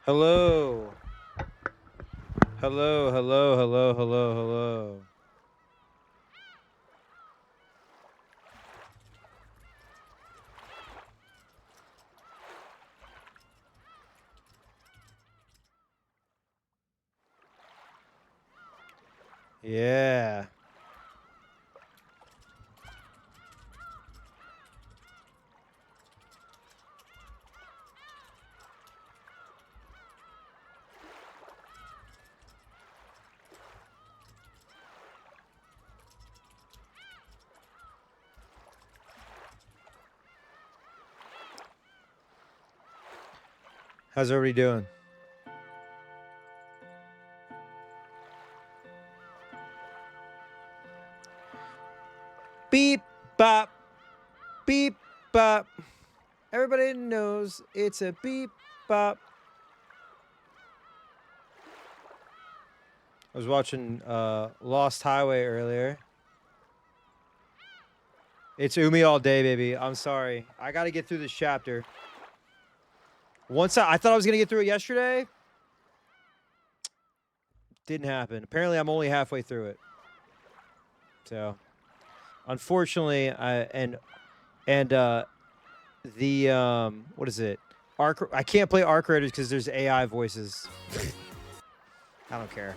Hello. Hello, hello, hello, hello, hello. Yeah. How's everybody doing? Beep, bop, beep, bop. Everybody knows it's a beep, bop. I was watching Lost Highway earlier. It's Umi all day, baby. I'm sorry. I got to get through this chapter. Once I thought I was going to get through it yesterday. Didn't happen. Apparently, I'm only halfway through it. So, unfortunately, what is it? I can't play Arc Raiders because there's AI voices. I don't care.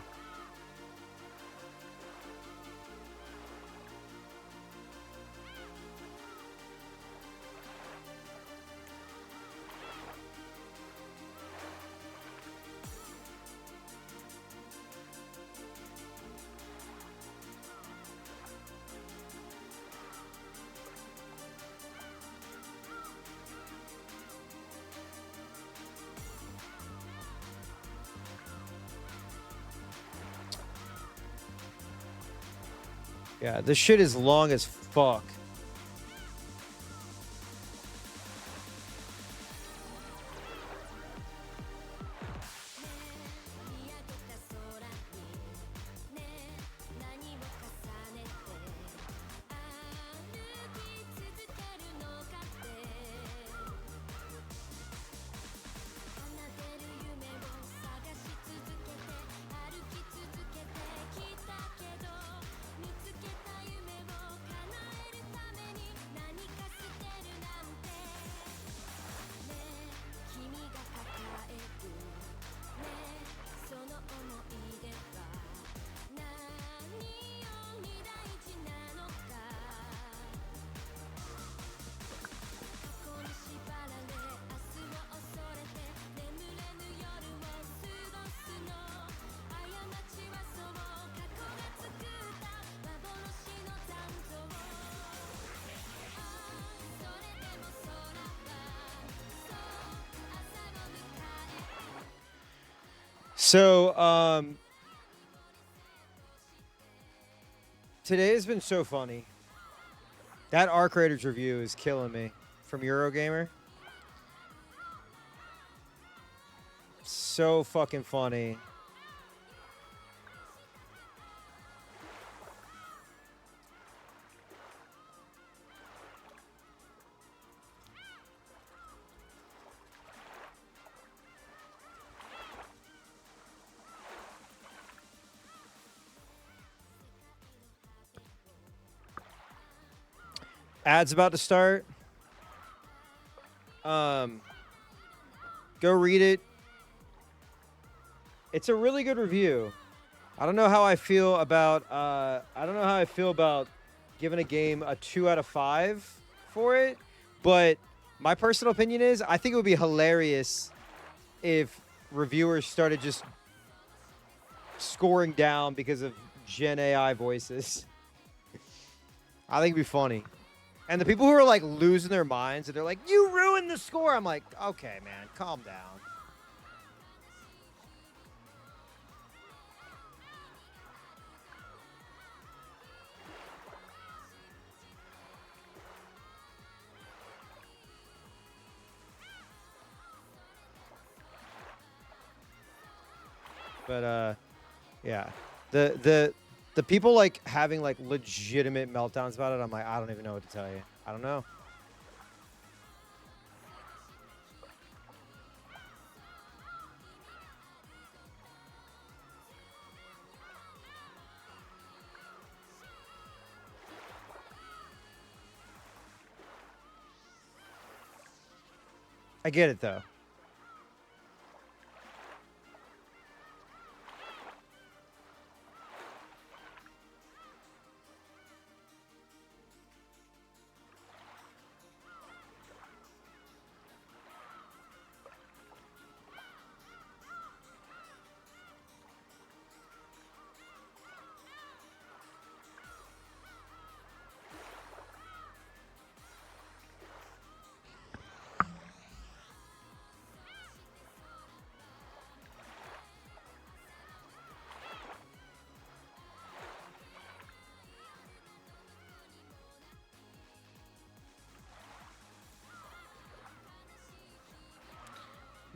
Yeah, this shit is long as fuck. So, today has been so funny. That Arc Raiders review is killing me from Eurogamer. So fucking funny. Ad's about to start. Go read it. It's a really good review. I don't know how I feel about giving a game a 2 out of 5 for it, but my personal opinion is I think it would be hilarious if reviewers started just scoring down because of Gen AI voices. I think it'd be funny. And the people who are like losing their minds and they're like, "You ruined the score." I'm like, "Okay, man, calm down." But yeah, the people like having like legitimate meltdowns about it. I'm like, I don't even know what to tell you. I don't know. I get it though.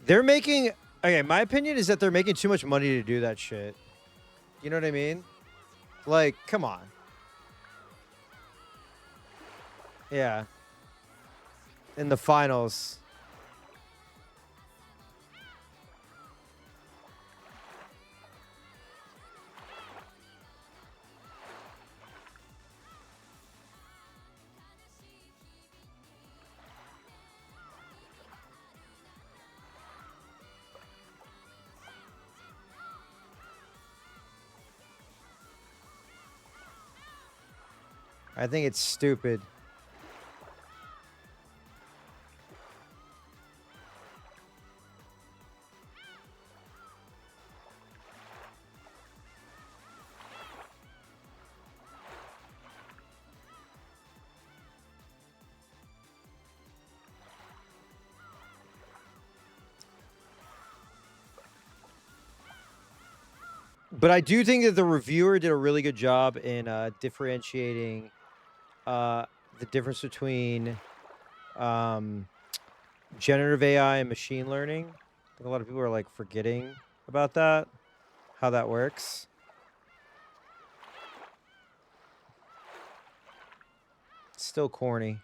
They're making... Okay, my opinion is that they're making too much money to do that shit. You know what I mean? Like, come on. Yeah. In the finals. I think it's stupid. But I do think that the reviewer did a really good job in differentiating the difference between generative AI and machine learning. I think a lot of people are like forgetting about that, how that works. It's still corny.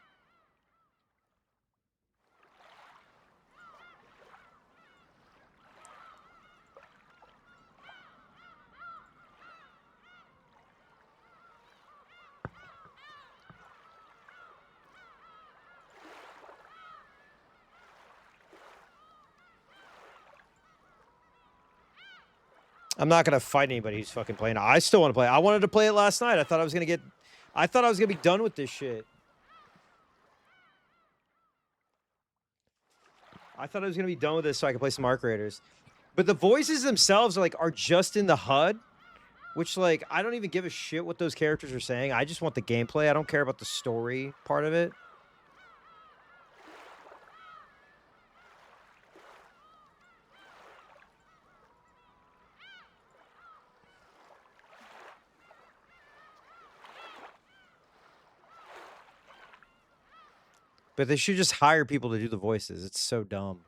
I'm not gonna fight anybody who's fucking playing. I still want to play. I wanted to play it last night. I thought I was gonna be done with this shit. I thought I was gonna be done with this so I could play some Arc Raiders. But the voices themselves are just in the HUD, which like I don't even give a shit what those characters are saying. I just want the gameplay. I don't care about the story part of it. But they should just hire people to do the voices. It's so dumb.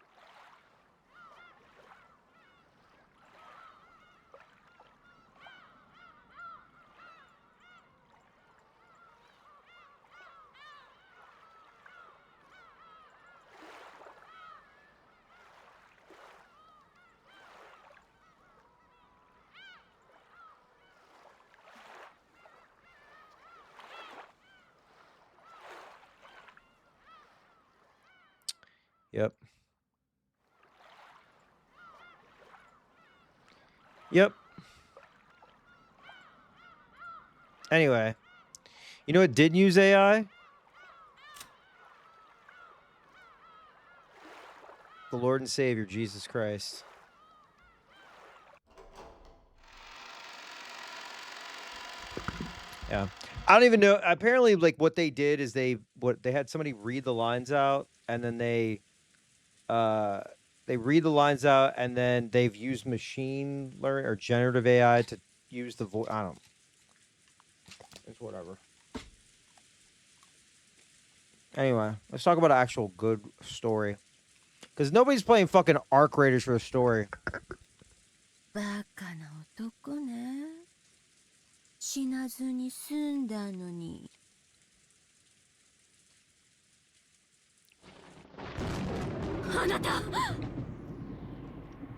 Yep. Yep. Anyway, you know what didn't use AI? The Lord and Savior, Jesus Christ. Yeah. I don't even know. Apparently, like, what they did is they had somebody read the lines out, and then they read the lines out, and then they've used machine learning or generative AI to use the voice. I don't know. It's whatever. Anyway, let's talk about an actual good story. Because nobody's playing fucking Arc Raiders for a story.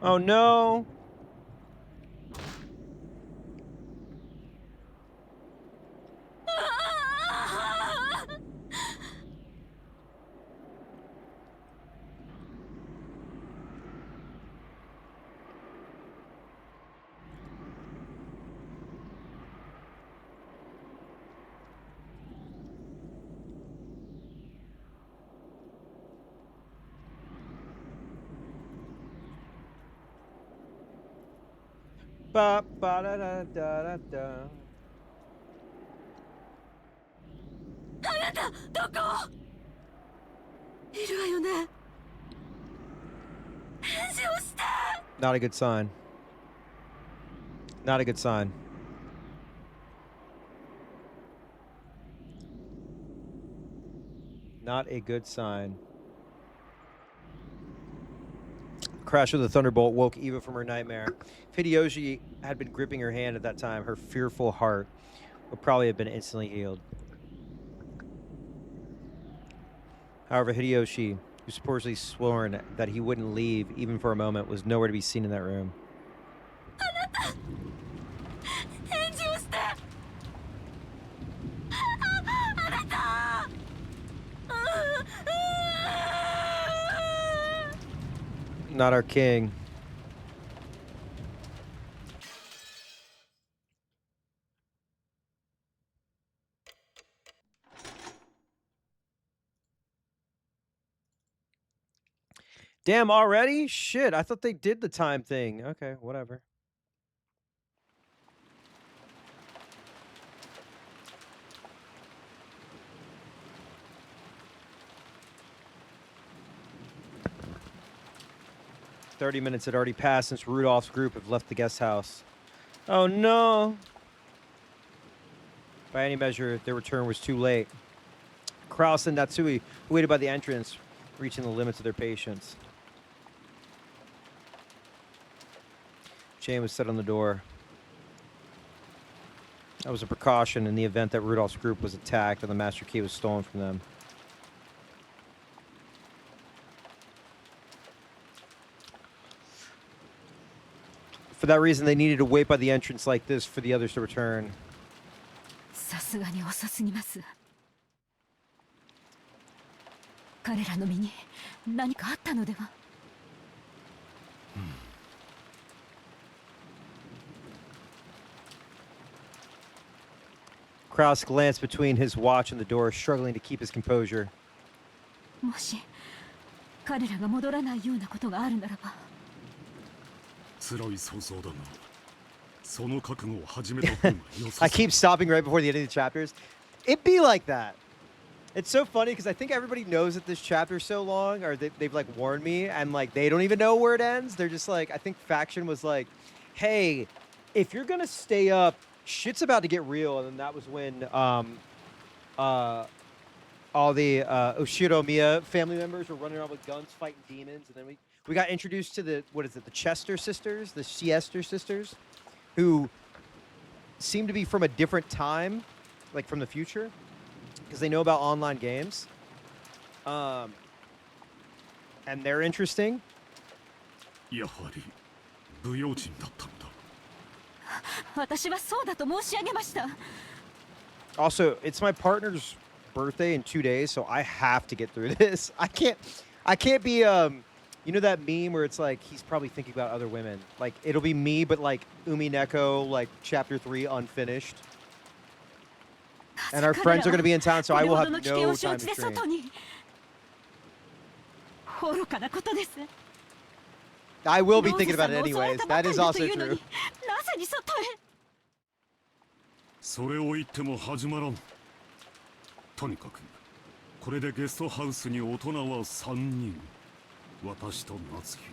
Oh no. Ba ba da da da da da. あなたどこいるわよね返事をして Not a good sign. Not a good sign. Not a good sign. Crash of the thunderbolt woke Eva from her nightmare. If Hideyoshi had been gripping her hand at that time, her fearful heart would probably have been instantly healed. However, Hideyoshi, who supposedly sworn that he wouldn't leave even for a moment, was nowhere to be seen in that room. 返事をしてあなた Not our king. Damn, already? Shit, I thought they did the time thing. Okay, whatever. "30 minutes had already passed since Rudolph's group had left the guest house. Oh no! By any measure, their return was too late. Kraus and Natsui, who waited by the entrance, reaching the limits of their patience. Chain was set on the door. That was a precaution in the event that Rudolph's group was attacked and the master key was stolen from them. For that reason, they needed to wait by the entrance like this for the others to return. さすがに遅すぎます彼らの身に何かあったのでは Kraus glanced between his watch and the door, struggling to keep his composure. もし彼らが戻らないようなことがあるならば I keep stopping right before the end of the chapters. It'd be like that. It's so funny because I think everybody knows that this chapter's so long, or they've like warned me, and like they don't even know where it ends. They're just like, I think Faction was like, hey, if you're gonna stay up, shit's about to get real. And then that was when all the Oshiro Miya family members were running around with guns fighting demons, and then we got introduced to the, what is it, the Chester sisters, the Siester sisters, who seem to be from a different time, like from the future, because they know about online games. And they're interesting. やはり武勇人だったんだ。私はそうだと申し上げました Also, it's my partner's birthday in 2 days, so I have to get through this. I can't be you know that meme where it's like he's probably thinking about other women. Like it'll be me, but like Umiko, like chapter 3 unfinished. And our friends are gonna be in town, so I will have no time to stream. 愚かなことです I will be thinking about it anyways. That is also true. なぜに外へそれを言っても始まらん。とにかくこれでゲストハウスに大人は3人。私と夏希。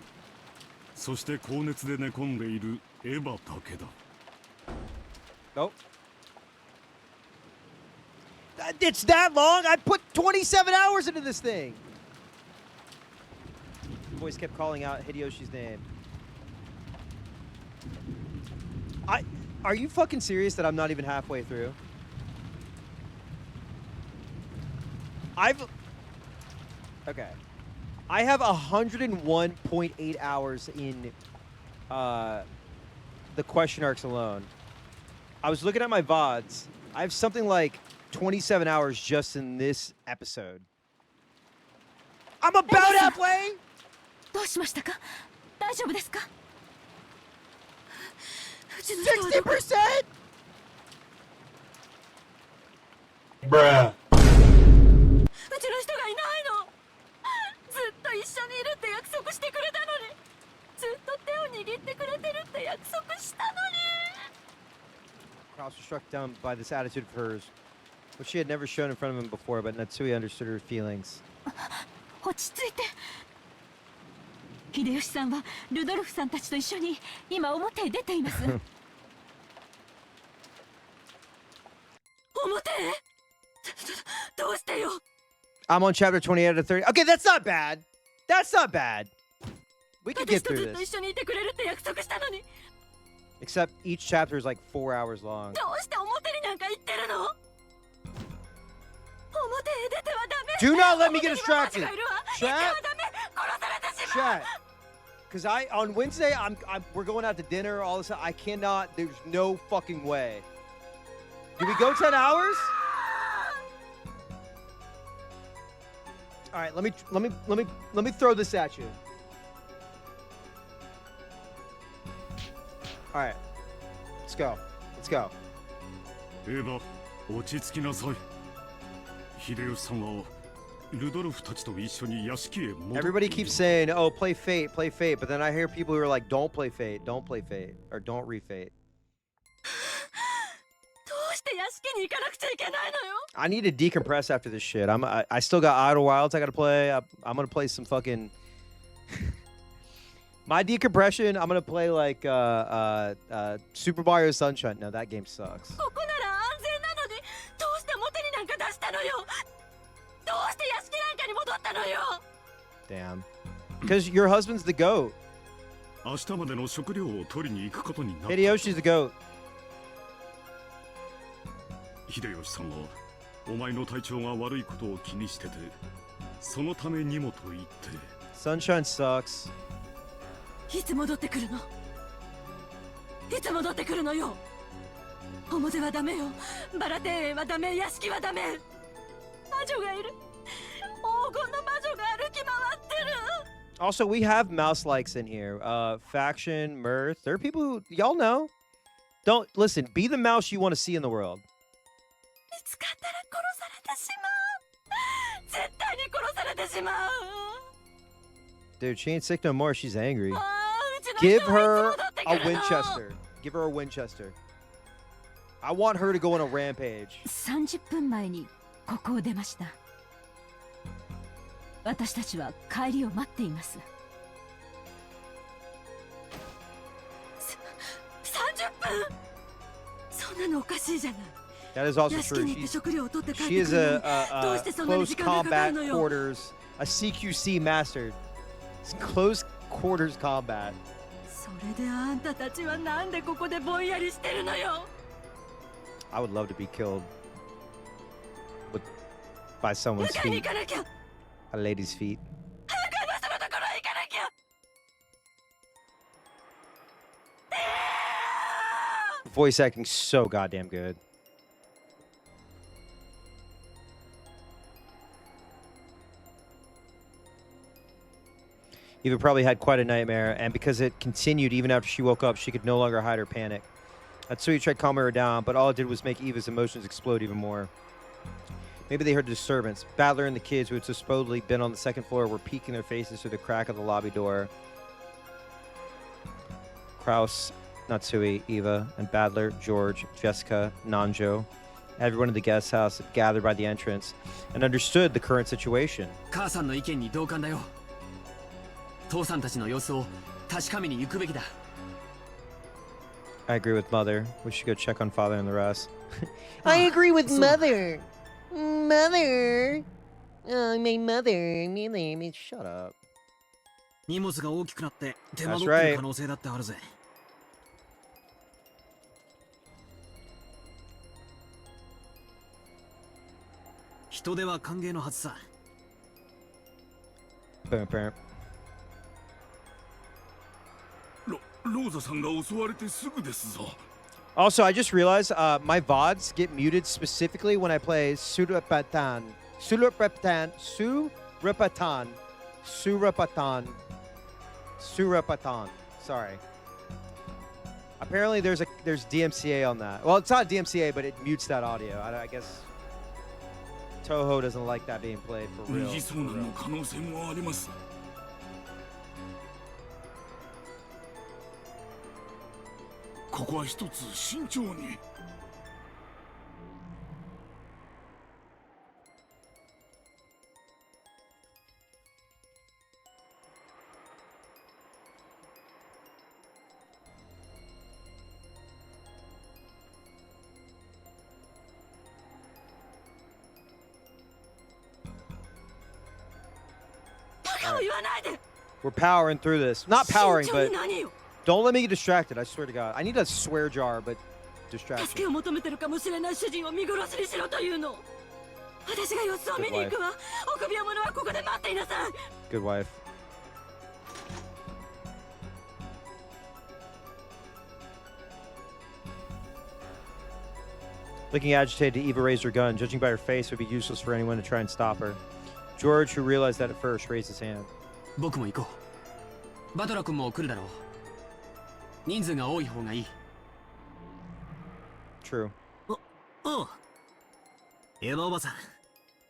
そして高熱で寝込んでいるエヴァだけだ。Nope. It's that long? I put 27 hours into this thing. The voice kept calling out Hideyoshi's name. Are you fucking serious that I'm not even halfway through? Okay. I have 101.8 hours in the question arcs alone. I was looking at my VODs. I have something like 27 hours just in this episode. I'm about halfway! どうしましたか大丈夫ですか 60%! Bruh. うちの人がいないのずっと一緒にいるって約束してくれたのにずっと手を握ってくれてるって約束したのに also struck down by this attitude of hers, which she had never shown in front of him before, but Natsui understood her feelings. 落ち着いて。秀吉さんはルドルフさんたちと一緒に今表へ出ています。表へ？どうしてよ。I'm on chapter 28 out of 30. Okay, that's not bad. That's not bad. We can 私 get と through ずっと this. 一緒にいてくれるって約束したのに。 Except each chapter is like 4 hours long. どうして表になんか行ってるの？表へ出てはダメ。 Do not let me get 表には魔女 distracted. がいるわ。 Chat. 行ってはダメ。殺されてしまう。 Chat. Because on Wednesday, we're going out to dinner, all this. I cannot, there's no fucking way. Do we go 10 hours? All right, let me throw this at you. All right, let's go. Let's go. エヴァ、落ち着きなさい。秀吉さんはルドルフたちと一緒に屋敷へ戻っている。 Everybody keeps saying, "Oh, play Fate, play Fate," but then I hear people who are like, "Don't play Fate, don't play Fate, or don't re-Fate." どうして屋敷に行かなくちゃいけないのよ。 I need to decompress after this shit. I still got Outer Wilds I gotta play. I'm gonna play some fucking. My decompression. I'm gonna play like Super Mario Sunshine. No, that game sucks. ここなら安全なのに、どうして表になんか出したのよ。どうして屋敷なんかに戻ったのよ。 Damn. Because your husband's the goat. 明日までの食料を取りに行くことになった。 Hideyoshi's the goat. 秀吉さんはお前の体調が悪いことを気にしてて、そのためにもと言って。 Sunshine sucks. いつ戻ってくるの？いつ戻ってくるのよ。表はダメよ。バラ庭園はダメ。屋敷はダメ。魔女がいる。黄金の魔女が歩き回ってる。 Also, we have mouse likes in here. Faction, Mirth. There are people who y'all know. Don't listen. Be the mouse you want to see in the world. 見つかったら殺されてしまう。絶対に殺されてしまう。 Dude, she ain't sick no more. She's angry. ああ、うちの Give 人はいつ her 戻ってく a るの。 Winchester. Give her a Winchester. I want her to go on a rampage. 30分前にここを出ました。私たちは帰りを待っています。30分？そんなのおかしいじゃない。 That is also 屋敷 true. に行って食料を取って帰って She く is るの a にどうしてそんなに close 時間がかか combat るのよ。 quarters, a CQC mastered. It's close quarters combat. それであんたたちはなんでここでぼんやりしてるのよ。 I would love to be killed by someone's 迎えに feet, 行かなきゃ。 a lady's feet. 早くあの人のところへ行かなきゃ。 Voice acting so goddamn good. Eva probably had quite a nightmare, and because it continued even after she woke up, she could no longer hide her panic. Atsui tried calming her down, but all it did was make Eva's emotions explode even more. Maybe they heard a disturbance. Battler and the kids who had supposedly been on the second floor were peeking their faces through the crack of the lobby door. Kraus, Natsui, Eva, and Battler, George, Jessica, Nanjo, everyone in the guest house had gathered by the entrance and understood the current situation. 母さんの意見に同感だよ。父さんたちの様子を確かめに行くべきだ。 I agree with Mother. We should go check on Father and the rest. I agree with Mother. Mother. Oh, my mother. Me. Shut up. 荷物が大きくなって手間取 That's って right. る可能性だってあるぜ。人手は歓迎のはずさ。Bam, bam. ローザさんが襲われてすぐですぞ。 Also, I just realized my VODs get muted specifically when I play Surapatan. Surapatan. Sorry. Apparently there's DMCA on that. Well, it's not DMCA, but it mutes that audio. I guess Toho doesn't like that being played for real. 二次遭難の可能性もあります。ここは一つ慎重に。Okay. 言わないで。 We're powering through this. Not powering, 慎重 but に何よ。 don't let me get distracted. I swear to God. I need a swear jar, but 助け distraction. を求めてるかもしれない主人を見殺しにしろというの。私が様子を見に行くわ。臆病者はここで待っていなさい。 Good wife. Looking agitated, Eva raised her gun. Judging by her face, it would be useless for anyone to try and stop her. George, who realized that at first, raised his hand. 僕も行こう。バトラ君も来るだろう。人数が多い方がいい。 True. おう。エヴァおばさん、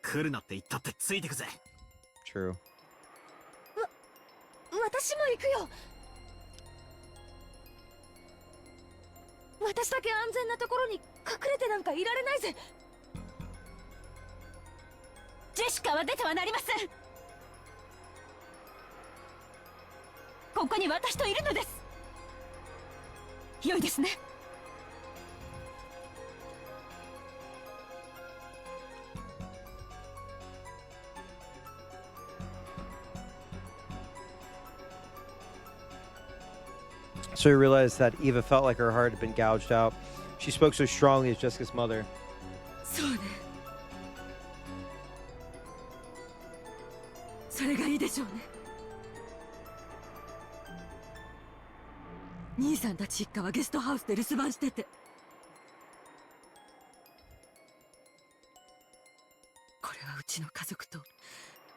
来るなって言ったってついてくぜ。 True. 私も行くよ。私だけ安全なところに隠れてなんかいられないぜ。ジェシカは出てはなりません。ここに私といるのです。良いですね。 So he realized that Eva felt like her heart had been gouged out. She spoke so strongly as Jessica's mother. そうね。それがいいでしょうね。兄さんたち一家はゲストハウスで留守番してて。これはうちの家族と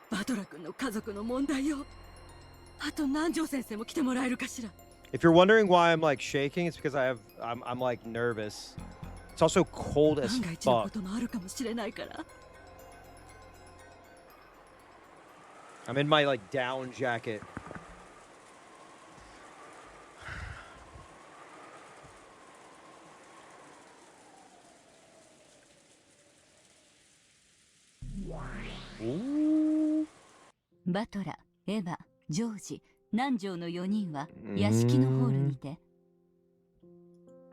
バトラ君の家族の問題よ。あと南條先生も来てもらえるかしら。 If you're wondering why I'm like shaking, it's because I'm like nervous. It's also cold as 万が一のこ fuck. ともあるかもしれないから。 I'm in my like down jacket. Ooh. バトラ、エヴァ、ジョージ、南條の4人は屋敷のホールにて、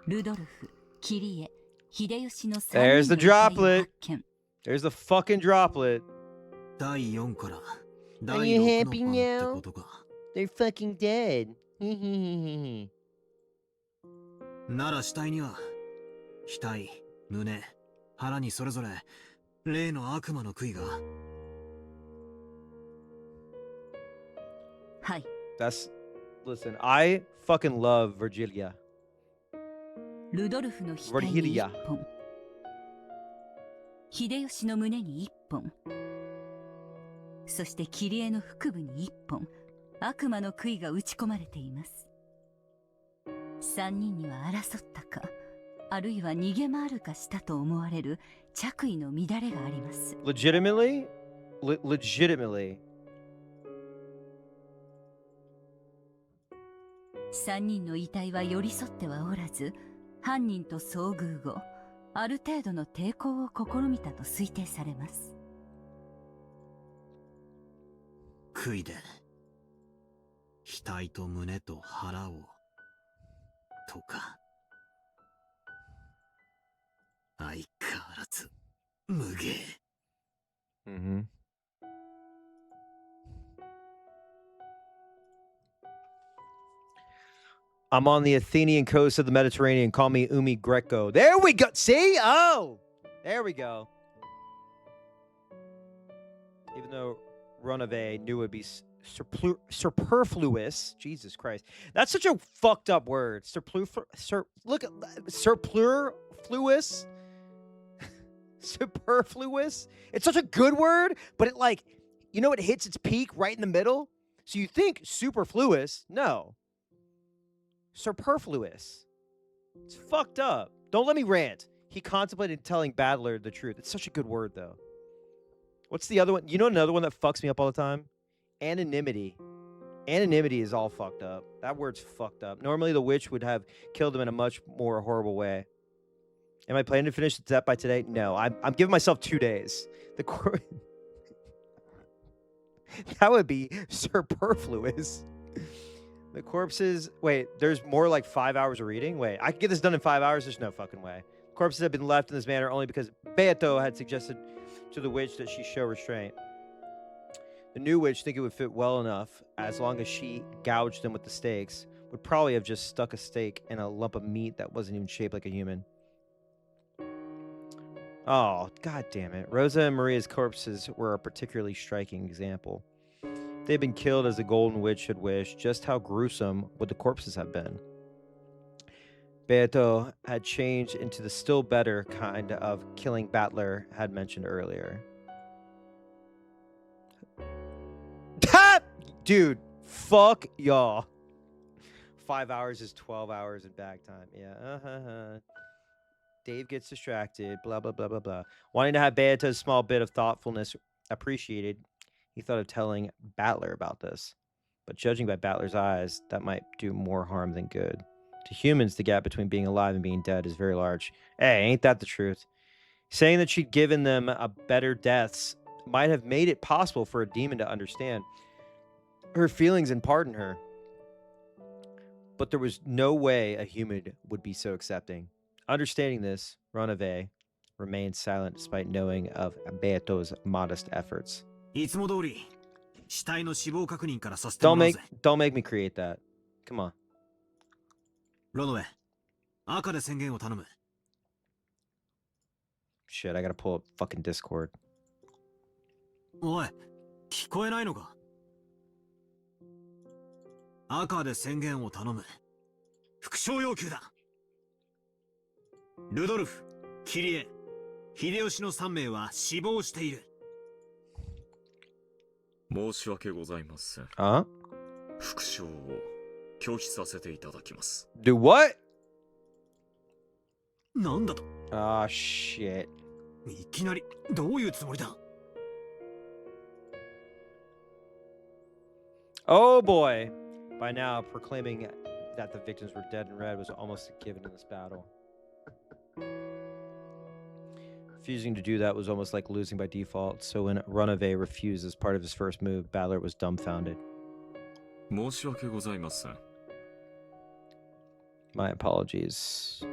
ルドルフ、キリエ、秀吉の3 There's 人 the の遺体を droplet. 発見。 There's the fucking droplet. 第4から第 Are you 6 happy の now? 番ってことか。 They're fucking dead. なら死体には額、胸、腹にそれぞれ例の悪魔の杭が。はい。 That's listen. I fucking love Virgilia. ルドルフの額に1本。秀吉の胸に1本。そしてキリエの腹部に1本。悪魔の杭が打ち込まれています。3人には争ったか、あるいは逃げ回るかしたと思われる着衣の乱れがあります。 Legitimately? Legitimately. 3人の遺体は寄り添ってはおらず、犯人と遭遇後、ある程度の抵抗を試みたと推定されます。杭で額と胸と腹をとか。相変わらず無芸。 Mm-hmm. I'm on the Athenian coast of the Mediterranean. Call me umi-Greco. There we go. See? Oh, there we go. Even though Runaway knew it would be superfluous. Jesus Christ. That's such a fucked up word. Look at superfluous. Superfluous. It's such a good word, but it like, you know, it hits its peak right in the middle. So you think superfluous. No. Superfluous. It's fucked up. Don't let me rant. He contemplated telling Badler the truth. It's such a good word, though. What's the other one? You know another one that fucks me up all the time? Anonymity. Anonymity is all fucked up. That word's fucked up. Normally the witch would have killed him in a much more horrible way. Am I planning to finish the step by today? No. I'm giving myself 2 days. That would be superfluous. The corpses... Wait, there's more like 5 hours of reading? Wait, I could get this done in 5 hours? There's no fucking way. Corpses have been left in this manner only because Beato had suggested to the witch that she show restraint. The new witch, think it would fit well enough, as long as she gouged him with the stakes, would probably have just stuck a stake in a lump of meat that wasn't even shaped like a human. Oh, god damn it. Rosa and Maria's corpses were a particularly striking example. They had been killed as the Golden Witch had wished. Just how gruesome would the corpses have been? Beato had changed into the still better kind of killing Battler had mentioned earlier. Dude, fuck y'all. 5 hours is 12 hours in bag time. Yeah, Dave gets distracted, blah, blah, blah, blah, blah. Wanting to have Beato's small bit of thoughtfulness appreciated, he thought of telling Battler about this. But judging by Battler's eyes, that might do more harm than good. To humans, the gap between being alive and being dead is very large. Hey, ain't that the truth? Saying that she'd given them a better deaths might have made it possible for a demon to understand her feelings and pardon her. But there was no way a human would be so accepting. Understanding this, Runaway remained silent despite knowing of Beato's modest efforts. Don't make me create that. Come on. Shit, I gotta pull up fucking Discord. おい、聞こえないのか？赤で宣言を頼む。副将要求だ。ルドルフ、キリエ、秀吉の3名は死亡している。申し訳ございません。あ？副将を拒否させていただきます。Do what? なんだと？ Ah, shit. いきなりどういうつもりだ？ Oh boy. By now, proclaiming that the victims were dead and red was almost a given in this battle. Refusing to do that was almost like losing by default, so when Runaway refused as part of his first move, Battler was dumbfounded. 申し訳ございません。 My apologies.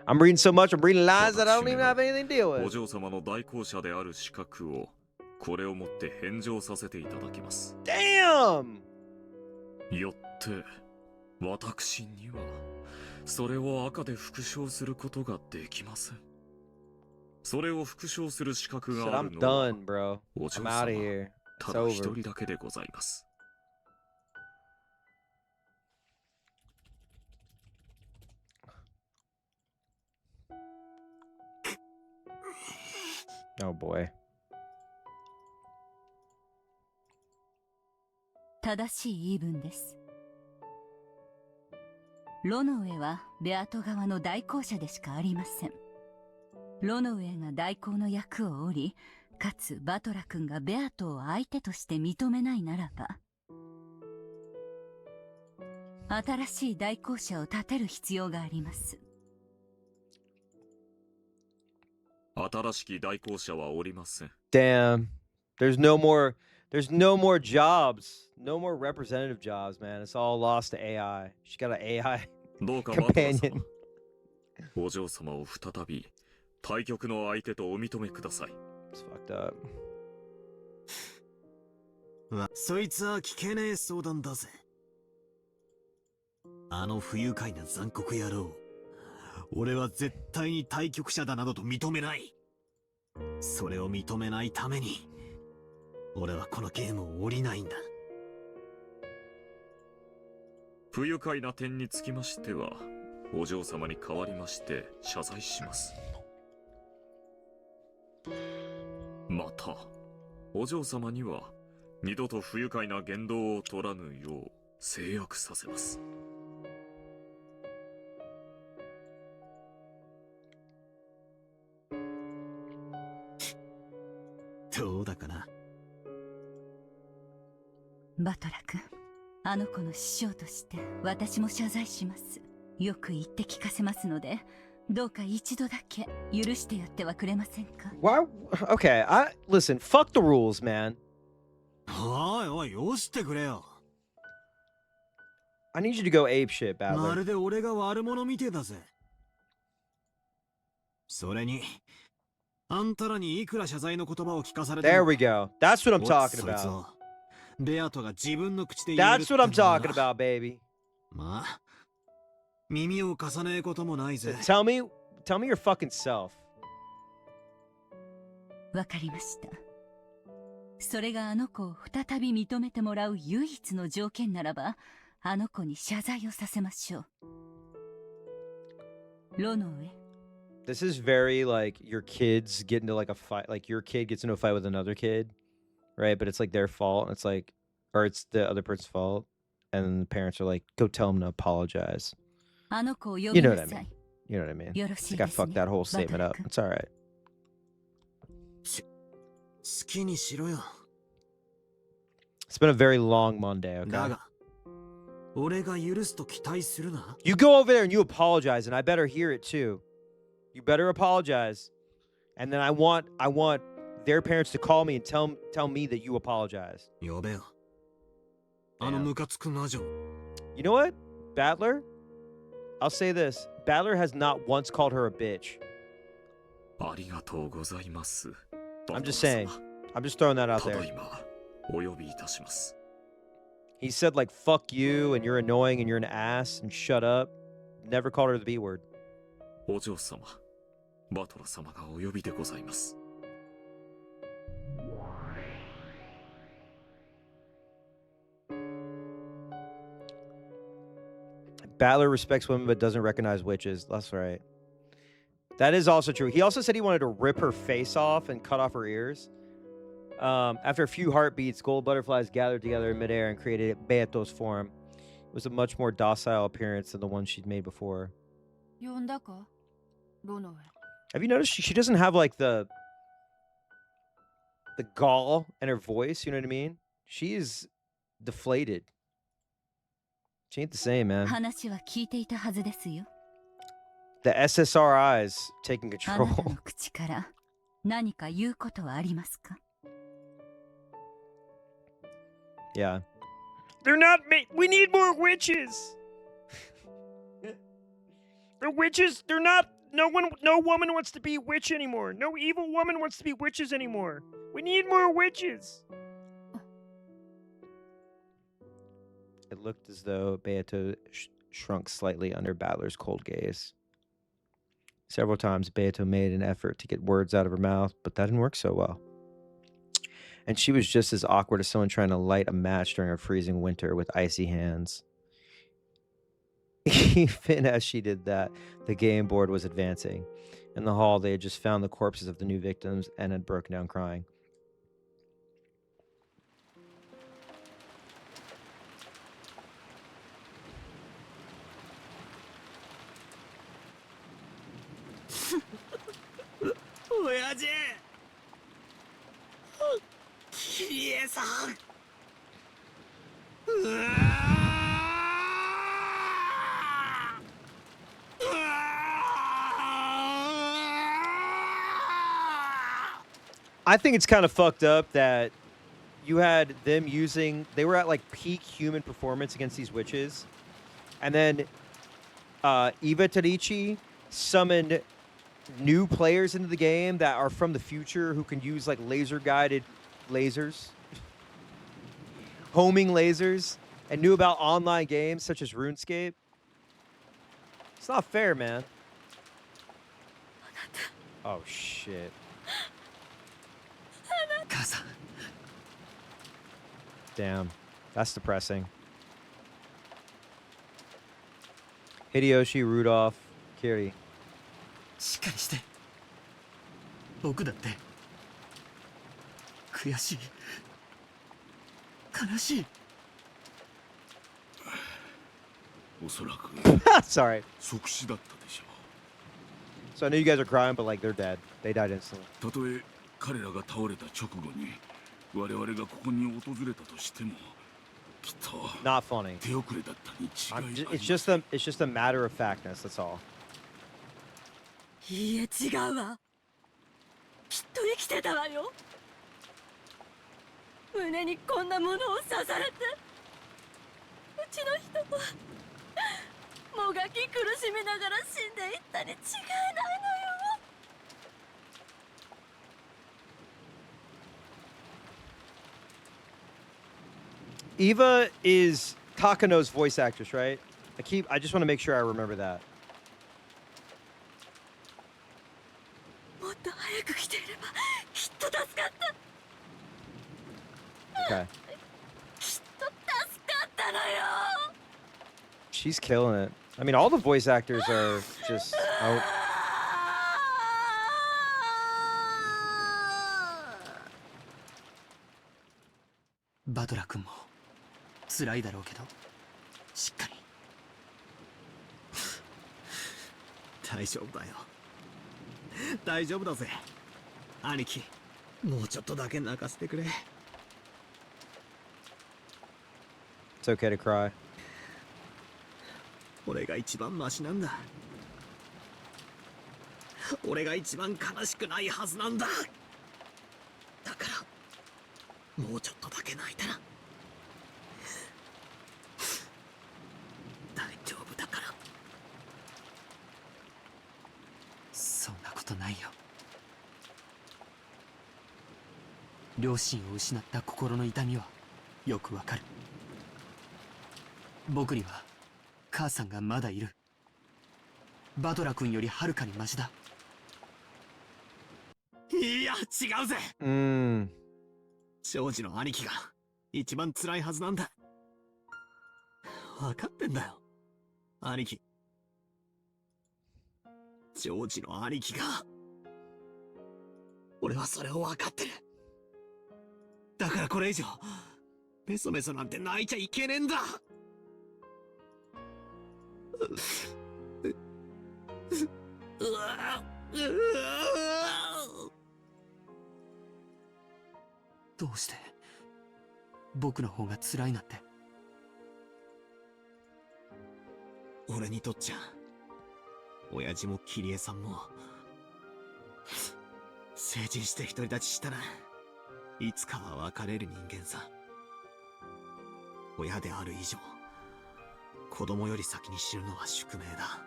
I'm reading so much, I'm reading lines that I don't even have anything to deal お with. 嬢様の代行者である資格をこれをもって返上させていただきます。 Damn! よって私にはそれを赤で復唱することができません。それを復唱する資格がある I'm のは done, bro. お嬢 I'm out of 様 here. た It's だ一 over. 人だけでございます。 Oh boy. 正しい言い分です。ロノウェはベアト側の代行者でしかありません。ロノウェが代行の役を負り、かつバトラ君がベアトを相手として認めないならば、新しい代行者を立てる必要があります。新しき代行者はおりません。 Damn. There's no more jobs. No more representative jobs, man. It's all lost to AI. She got an AI どうかバトラー companion. 様、お嬢様を再び対局の相手とお認めください。 It's fucked up. そいつは聞けねえ相談だぜ。あの不愉快な残酷野郎。俺は絶対に対局者だなどと認めない。それを認めないために、俺はこのゲームを降りないんだ。不愉快な点につきましては、お嬢様に代わりまして謝罪します。また、お嬢様には二度と不愉快な言動を取らぬよう制約させます。どうだかな。バトラ君、あの子の師匠として私も謝罪します。よく言って聞かせますので、どうか一度だけ許してやってはくれませんか？ Why? Okay, listen, fuck the rules, man. おいおい、よしてくれよ。I need you to go ape shit, ま Battler. るで俺が悪者みてえだぜ。それに、あんたらにいくら謝罪の言葉を聞かされて There も we go. That's what I'm おっ talking そいつ about. をベアトが自分の口で言える That's what I'm ってのは talking about, baby. まあ耳を貸さねえこともないぜ。 Tell me your fucking self. わかりました。それがあの子を再び認めてもらう唯一の条件ならば、あの子に謝罪をさせましょう。ロの上。This is very like your kids get into like a fight, like your kid gets into a fight with another kid, right? But it's like their fault. And it's like, or it's the other person's fault. And then the parents are like, go tell them to apologize. あの子を呼 You び know な what さ I い。 mean? You know what I mean? よろ I しい think I ですね。 fucked that whole statement バ up. トル It's all right. 好きにしろよ。 It's been a very long Monday, だ okay? が俺が許すと期待するな。 You go over there and you apologize, and I better hear it too. You better apologize. And then I want their parents to call me and tell me that you apologize. 呼べよ。あのムカつく魔女。 You know what? Battler? I'll say this. Battler has not once called her a bitch. ありがとうございます。 I'm just saying. I'm just throwing that out ただ there. いまお呼びいたします。 He said like fuck you and you're annoying and you're an ass and shut up. Never called her the B word. お嬢様、バトラ様がお呼びでございます。 Battler respects women but doesn't recognize witches. That's right. That is also true. He also said he wanted to rip her face off and cut off her ears. After a few heartbeats, gold butterflies gathered together in midair and created Beato's form. It was a much more docile appearance than the one she'd made before. 呼んだかロの上。 Have you noticed she doesn't have like the gall in her voice? You know what I mean? She is deflated. She ain't the same, man. 話は聞いていたはずですよ。 The SSRIs taking あなた control. の口から何か言うことはありますか？ Yeah. They're not we need more witches. The witches, they're not no woman wants to be a witch anymore. No evil woman wants to be witches anymore. We need more witches. It looked as though Beato shrunk slightly under Battler's cold gaze. Several times Beato made an effort to get words out of her mouth, but that didn't work so well. And she was just as awkward as someone trying to light a match during a freezing winter with icy hands. Even as she did that, the game board was advancing. In the hall, they had just found the corpses of the new victims and had broken down crying. I think it's kind of fucked up that you had them they were at like peak human performance against these witches. And then Eva Tarichi summoned new players into the game that are from the future who can use like laser guided lasers, homing lasers, and knew about online games such as RuneScape. It's not fair, man. Oh shit. 母さん Damn. That's depressing. Hideyoshi, Rudolph, Kiri. しっかりして僕だって悔しい悲しいおそらく Sorry. 即死だったでしょ So I know you guys are crying, but like they're dead. They died instantly. う。たとえ彼らが倒れた直後に我々がここに訪れたとしてもきっと Not funny. 手遅れだったに違いない。 It's just a matter of factness. That's all. いいえ違うわ。きっと生きてたわよ。胸にこんなものを刺されて、うちの人はもがき苦しみながら死んでいったに違いないのよ。Eva is Takano's voice actress, right? I just want to make sure I remember that. もっと早く来ていればきっと助かった Okay. きっと助かったのよ She's killing it. I mean, all the voice actors are just out. バトラ君も辛いだろうけどしっかり。大丈夫だよ。大丈夫だぜ。兄貴、もうちょっとだけ泣かせてくれ。It's okay to cry. 俺が一番マシなんだ。俺が一番悲しくないはずなんだ。だからもうちょっとだけ泣いたら大丈夫だから。そんなことないよ。両親を失った心の痛みはよくわかる。僕には母さんがまだいる。バトラ君よりはるかにマシだ。いや違うぜ。ジョージの兄貴が一番辛いはずなんだ。分かってんだよ兄貴。ジョージの兄貴が。俺はそれを分かってる。だからこれ以上メソメソなんて泣いちゃいけねえんだ。どうして僕の方が辛いなんて。俺にとっちゃ親父もキリエさんも成人して独り立ちしたらいつかは別れる人間さ。親である以上子供より先に死ぬのは宿命だ。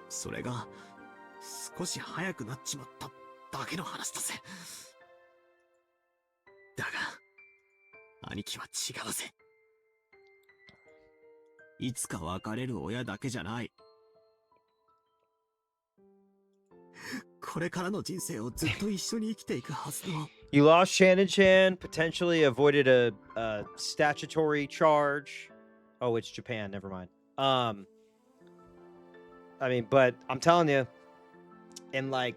それが少し早くなっちまっただけの話だぜ。だが兄貴は違うぜ。いつか別れる親だけじゃない。これからの人生をずっと一緒に生きていくはずの。You lost Shannon-chan, potentially avoided a statutory charge. Oh, it's Japan. Never mind. I mean, but I'm telling you, in like,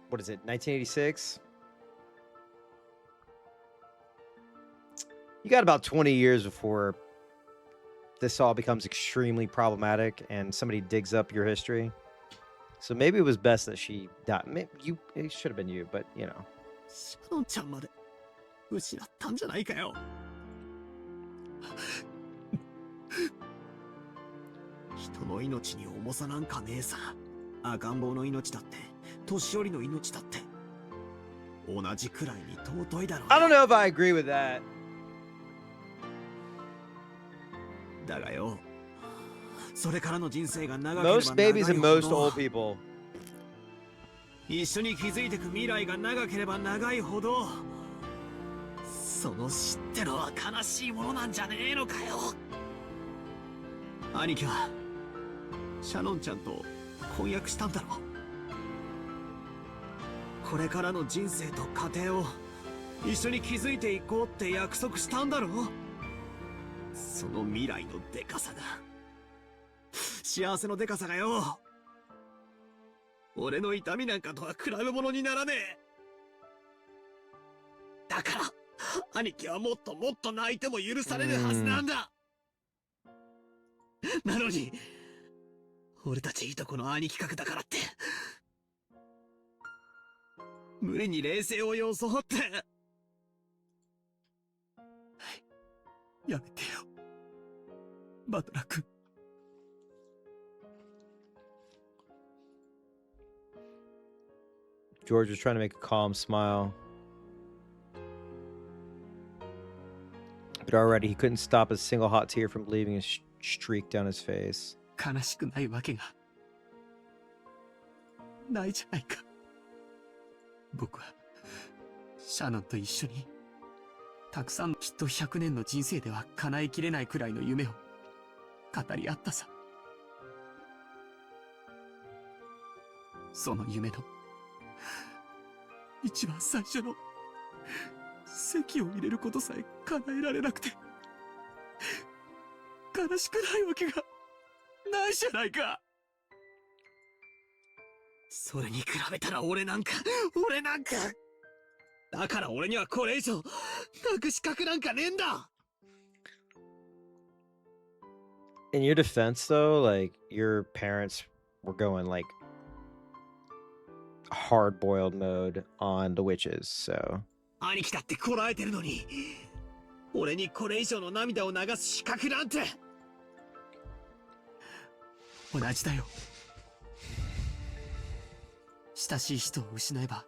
what is it, 1986? You got about 20 years before this all becomes extremely problematic and somebody digs up your history. So maybe it was best that she died. It should have been you, but you know. シャロンちゃんまで失ったんじゃないかよ。人の命に重さなんかねえさ。赤ん坊の命だって年寄りの命だって同じくらいに尊いだろう。I don't know if I agree with that. だがよ、それからの人生が長ければ Most 長い babies ほ and ど most old people. 一緒に築いていく未来が長ければ長いほどその知ってのは悲しいものなんじゃねえのかよ。兄貴はシャノンちゃんと婚約したんだろ。これからの人生と家庭を一緒に築いていこうって約束したんだろ。その未来のでかさが幸せのでかさがよ、俺の痛みなんかとは比べ物にならねえ。だから兄貴はもっともっと泣いても許されるはずなんだ。なのに俺たちいとこの兄貴格だからって無理に冷静を装って。やめてよバトラ君。George was trying to make a calm smile. But already he couldn't stop a single hot tear from leaving a streak down his face. 悲しくないわけがないじゃないか。僕はシャノンと一緒にたくさんきっと100年の人生では叶えきれないくらいの夢を語り合ったさ。その夢の一番最初の籍を入れることさえ叶えられなくて悲しくないわけがないじゃないか。それに比べたら俺なんかだから俺にはこれ以上泣く資格なんかねえんだ。 In your defense, though, like your parents were going like hard-boiled mode on the witches, so 兄貴だってこらえてるのに、俺にこれ以上の涙を流す資格なんて。同じだよ。親しい人を失えば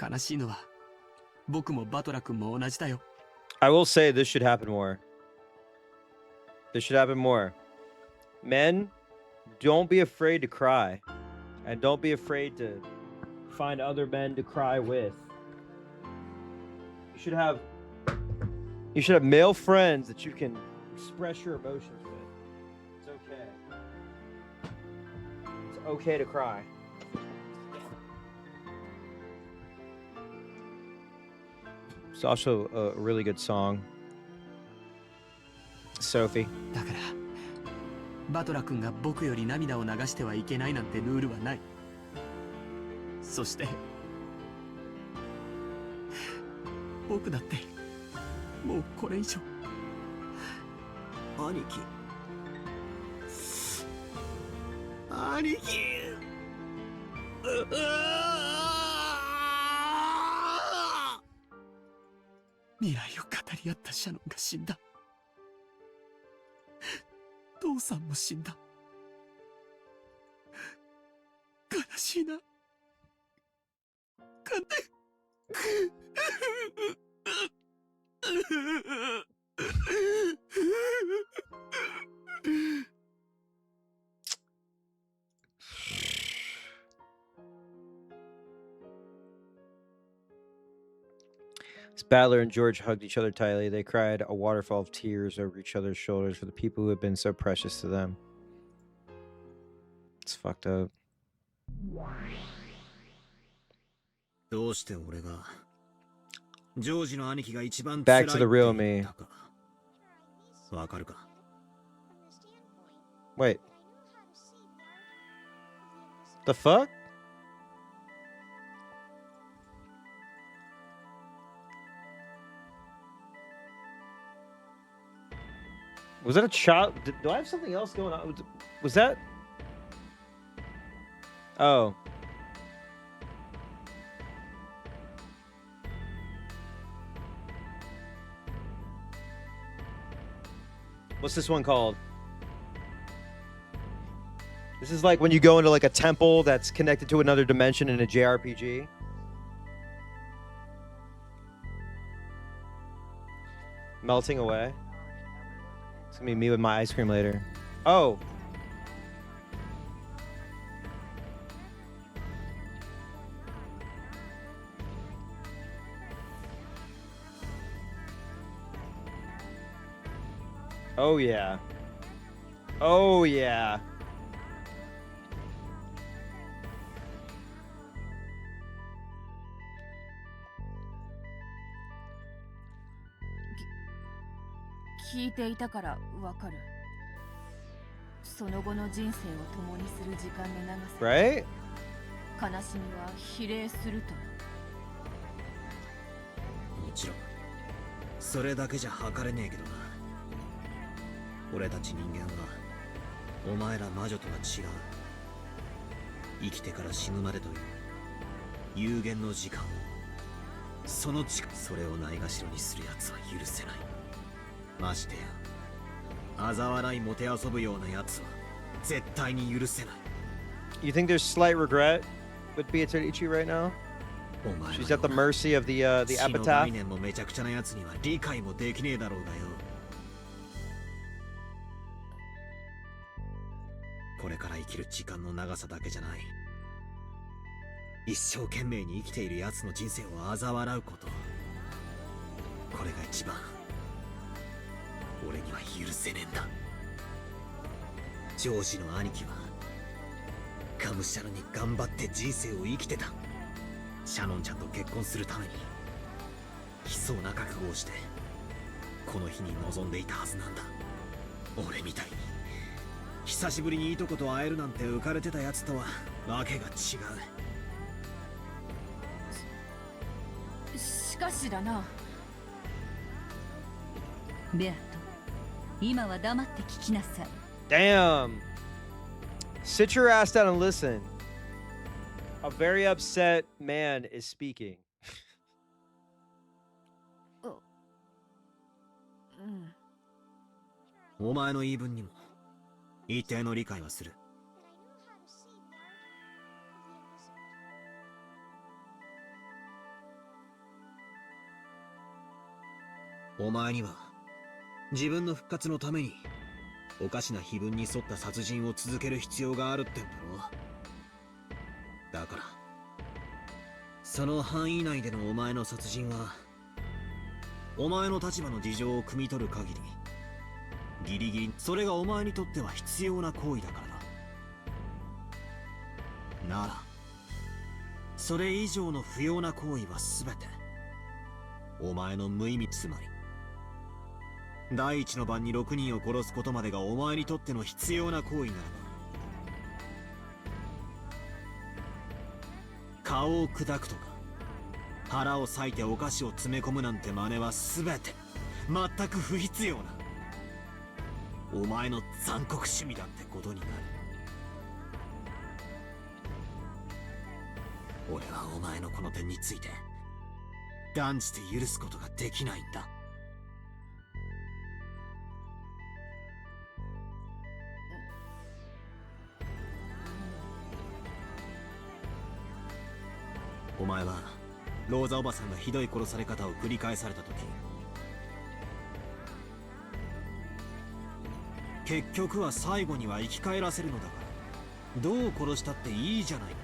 悲しいのは僕もバトラ君も同じだよ。I will say this should happen more. This should happen more. Men, don't be afraid to cry, and don't be afraid to find other men to cry with. You should have male friends that you can express your emotions with. It's okay. It's okay to cry. It's also a really good song. Sophie. だからバトラ君が僕より涙を流してはいけないなんてルールはない。そして僕だってもうこれ以上。兄貴、兄貴、未来を語り合ったシャノンが死んだ。父さんも死んだ。悲しいな。As Battler and George hugged each other tightly, they cried a waterfall of tears over each other's shoulders for the people who had been so precious to them. It's fucked up. どうして俺がジョージの兄貴が一番 Back to the real me. わかるか？ Wait. The fuck? Was that a child? Do I have something else going on? Was that? Oh. What's this one called? This is like when you go into like a temple that's connected to another dimension in a JRPG. Melting away. It's gonna be me with my ice cream later. Oh. Oh yeah. Oh yeah.聞いていたからわかる。その後の人生を共にする時間の長さ。Right? 悲しみは比例すると。もちろんそれだけじゃ測れねえけどな。俺たち人間はお前ら魔女とは違う。生きてから死ぬまでという有限の時間、その力、それをないがしろにする奴は許せない。ましてや嘲笑いもてあそぶような奴は絶対に許せない。 You think there's slight regret with Beatrice right now? お前 She's at the mercy of the 死の概 epitaph. 念もめちゃくちゃな奴には理解もできねえだろうがよ。これから生きる時間の長さだけじゃない。一生懸命に生きている奴の人生を嘲笑うこと。これが一番俺には許せねえんだ。ジョージの兄貴はがむしゃらに頑張って人生を生きてた。シャノンちゃんと結婚するために悲壮な覚悟をしてこの日に臨んでいたはずなんだ。俺みたいに久しぶりにいとこと会えるなんて浮かれてたやつとはわけが違う。しかしだな。ベアト、今は黙って聞きなさい。 Damn. Sit your ass down and listen. A very upset man is speaking. お前の言い分にも一定の理解はする。お前には自分の復活のためにおかしな碑文に沿った殺人を続ける必要があるってんだろ。だからその範囲内でのお前の殺人はお前の立場の事情を汲み取る限りギリギリそれがお前にとっては必要な行為だからだ。ならそれ以上の不要な行為は全てお前の無意味、つまり第一の晩に6人を殺すことまでがお前にとっての必要な行為ならば、顔を砕くとか腹を裂いてお菓子を詰め込むなんて真似は全て全く不必要なお前の残酷趣味だってことになる。俺はお前のこの点について断じて許すことができないんだ。お前はローザおばさんがひどい殺され方を繰り返された時、結局は最後には生き返らせるのだからどう殺したっていいじゃないか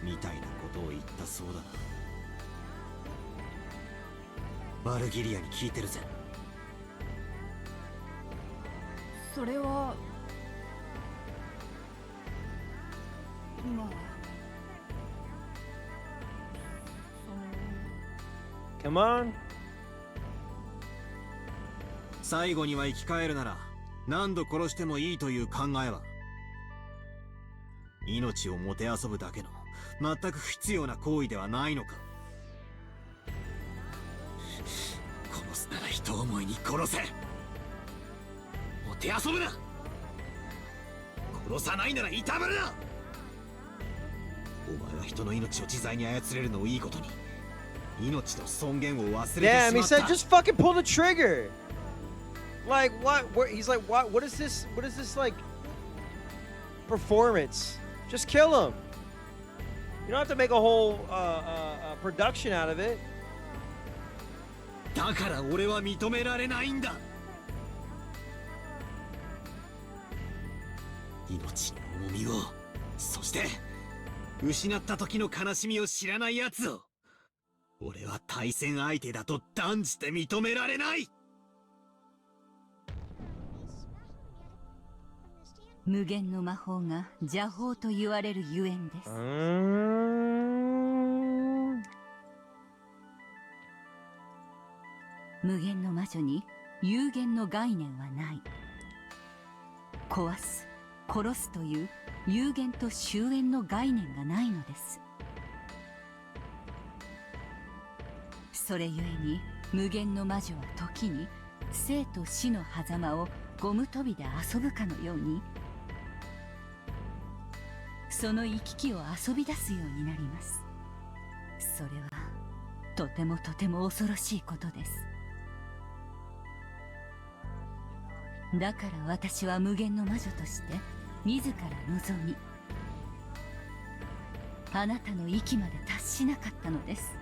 みたいなことを言ったそうだな。バルギリアに聞いてるぜ。それはまあCome on. 最後には生き返るなら何度殺してもいいという考えは命をもてあそぶだけの全く不必要な行為ではないのか。殺すなら人思いに殺せ。もてあそぶな。殺さないならいたぶるな。お前は人の命を自在に操れるのをいいことに命の尊厳を忘れてしまった。 Damn, he said just fucking pull the trigger. Like what? He's like what? What is this? What is this like performance? Just kill him. You don't have to make a whole production out of it. だから俺は認められないんだ。命の重みを、そして失った時の悲しみを知らない奴を俺は対戦相手だと断じて認められない。無限の魔法が邪法と言われるゆえんです。無限の魔女に有限の概念はない。壊す、殺すという有限と終焉の概念がないのです。それゆえに無限の魔女は時に生と死の狭間をゴム跳びで遊ぶかのようにその行き来を遊び出すようになります。それはとてもとても恐ろしいことです。だから私は無限の魔女として自ら望みあなたの域まで達しなかったのです。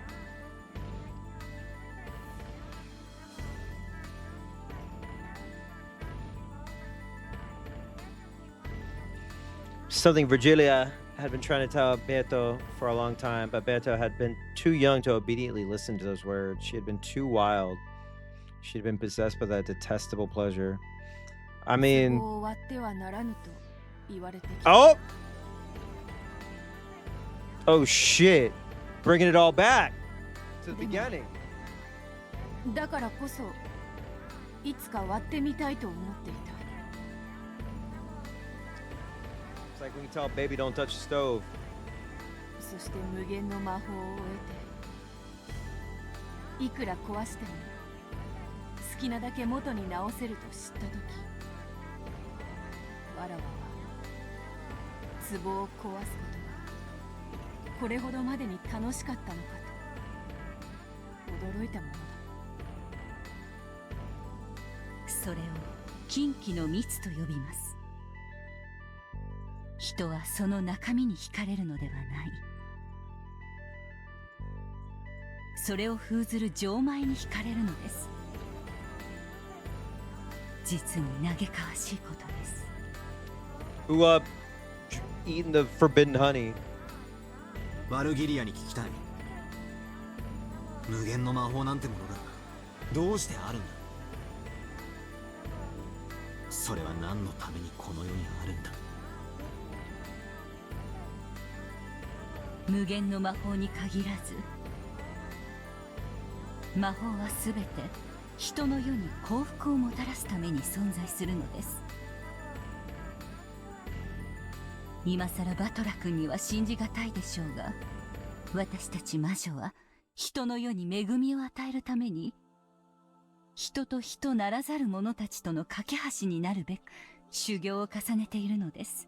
Something Virgilia had been trying to tell Beto for a long time, but Beto had been too young to obediently listen to those words. She had been too wild. She had been possessed by that detestable pleasure. I mean, 壺を割ってはならぬと言われてきた。 oh! Oh shit. Bringing it all back to the beginning. だからこそいつか割ってみたいと思っていた。 It's like when you tell a baby don't touch the stove. そして無限の魔法を得て、いくら壊しても好きなだけ元に直せると知ったとき、わらわは壺を壊すことがこれほどまでに楽しかったのかと驚いたものだ。それを禁忌の蜜と呼びます。人はその中身に惹かれるのではない。それを封ずる錠前に惹かれるのです。実に嘆かわしいことです。 Who eating the forbidden honey? ワルギリアに聞きたい。無限の魔法なんてものがどうしてあるんだ。それは何のためにこの世にあるんだ。無限の魔法に限らず、魔法はすべて人の世に幸福をもたらすために存在するのです。今さらバトラ君には信じがたいでしょうが、私たち魔女は人の世に恵みを与えるために、人と人ならざる者たちとの架け橋になるべく修行を重ねているのです。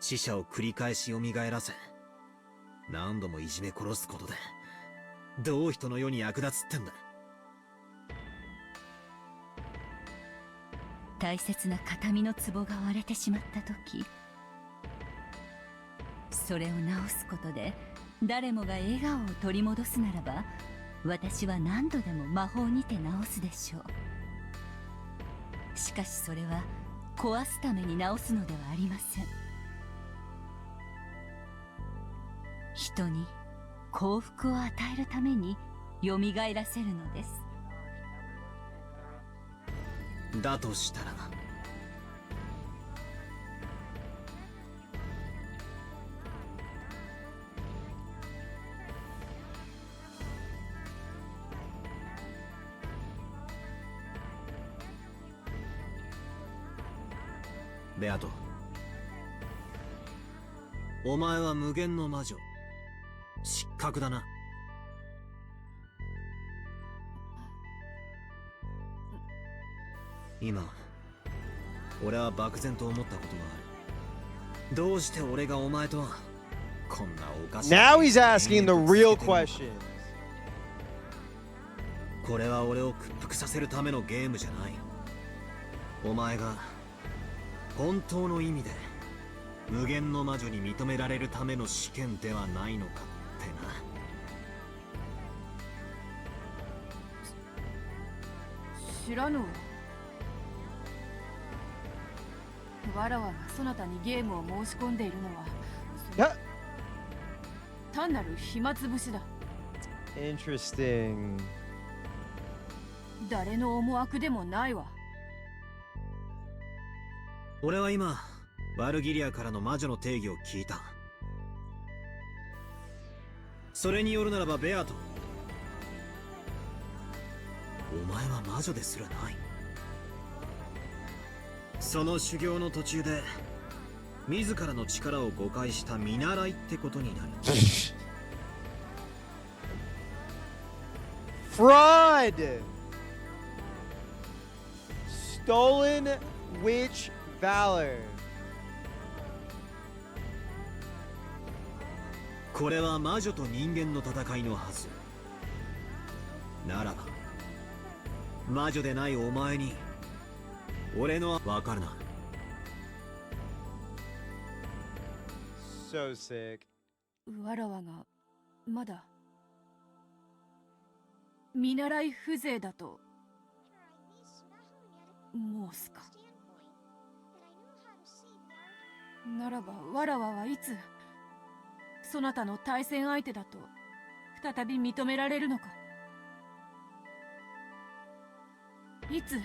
死者を繰り返し蘇らせ、何度もいじめ殺すことでどう人の世に役立つってんだ。大切な形見の壺が割れてしまった時、それを直すことで誰もが笑顔を取り戻すならば、私は何度でも魔法にて直すでしょう。しかしそれは壊すために直すのではありません。人に幸福を与えるために蘇らせるのです。だとしたらな。ベアト、お前は無限の魔女、失格だな。今俺は漠然と思ったことがある。どうして俺がお前とこんなおかしな Now he's asking the real question. これは俺を屈服させるためのゲームじゃない。お前が本当の意味で無限の魔女に認められるための試験ではないのかってな。知らぬわ。わらわがそなたにゲームを申し込んでいるのは、Yeah. 単なる暇つぶしだ。 Interesting. 誰の思惑でもないわ。俺は今ワルギリアからの魔女の定義を聞いた。それによるならばベアト、お前は魔女ですらない。その修行の途中で自らの力を誤解した見習いってことになる。Fraud! Stolen witch valor. これは魔女と人間の戦いのはず。ならば魔女でないお前に俺のわかるな。So sick. わらわがまだ見習い風情だと申すか。ならばわらわはいつそなたの対戦相手だと再び認められるのか。いつ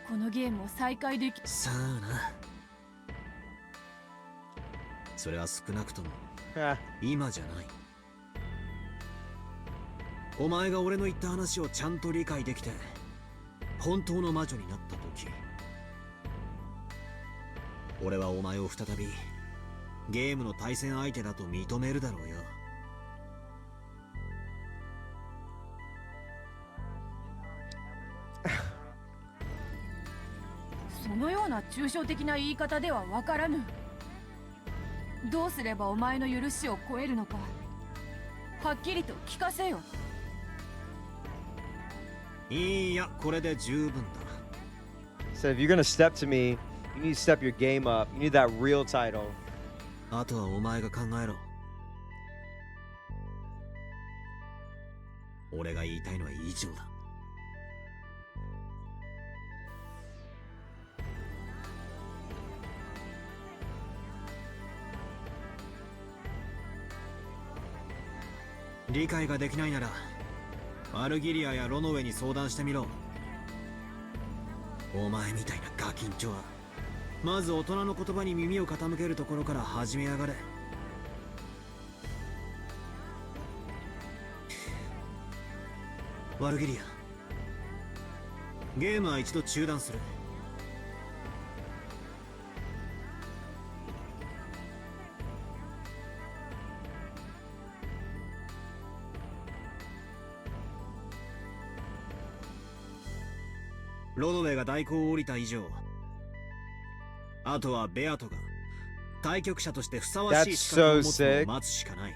このゲームを再開でき。さあな。それは少なくとも Ah, 今じゃない。お前が俺の言った話をちゃんと理解できて本当の魔女になった時、俺はお前を再びゲームの対戦相手だと認めるだろうよ。そのような抽象的な言い方ではわからぬ。どうすればお前の許しを超えるのか、はっきりと聞かせよ。いや、これで十分だ。 so if you're gonna step to me, you need to step your game up. You need that real title. あとはお前が考えろ。俺が言いたいのは以上だ。理解ができないならアルギリアやロノウェに相談してみろ。お前みたいなガキンチョはまず大人の言葉に耳を傾けるところから始めやがれ。ワルギリア、ゲームは一度中断する。ロノウェが代行を降りた以上、あとはベアトが対局者としてふさわしい資格を持つのを待つしかない。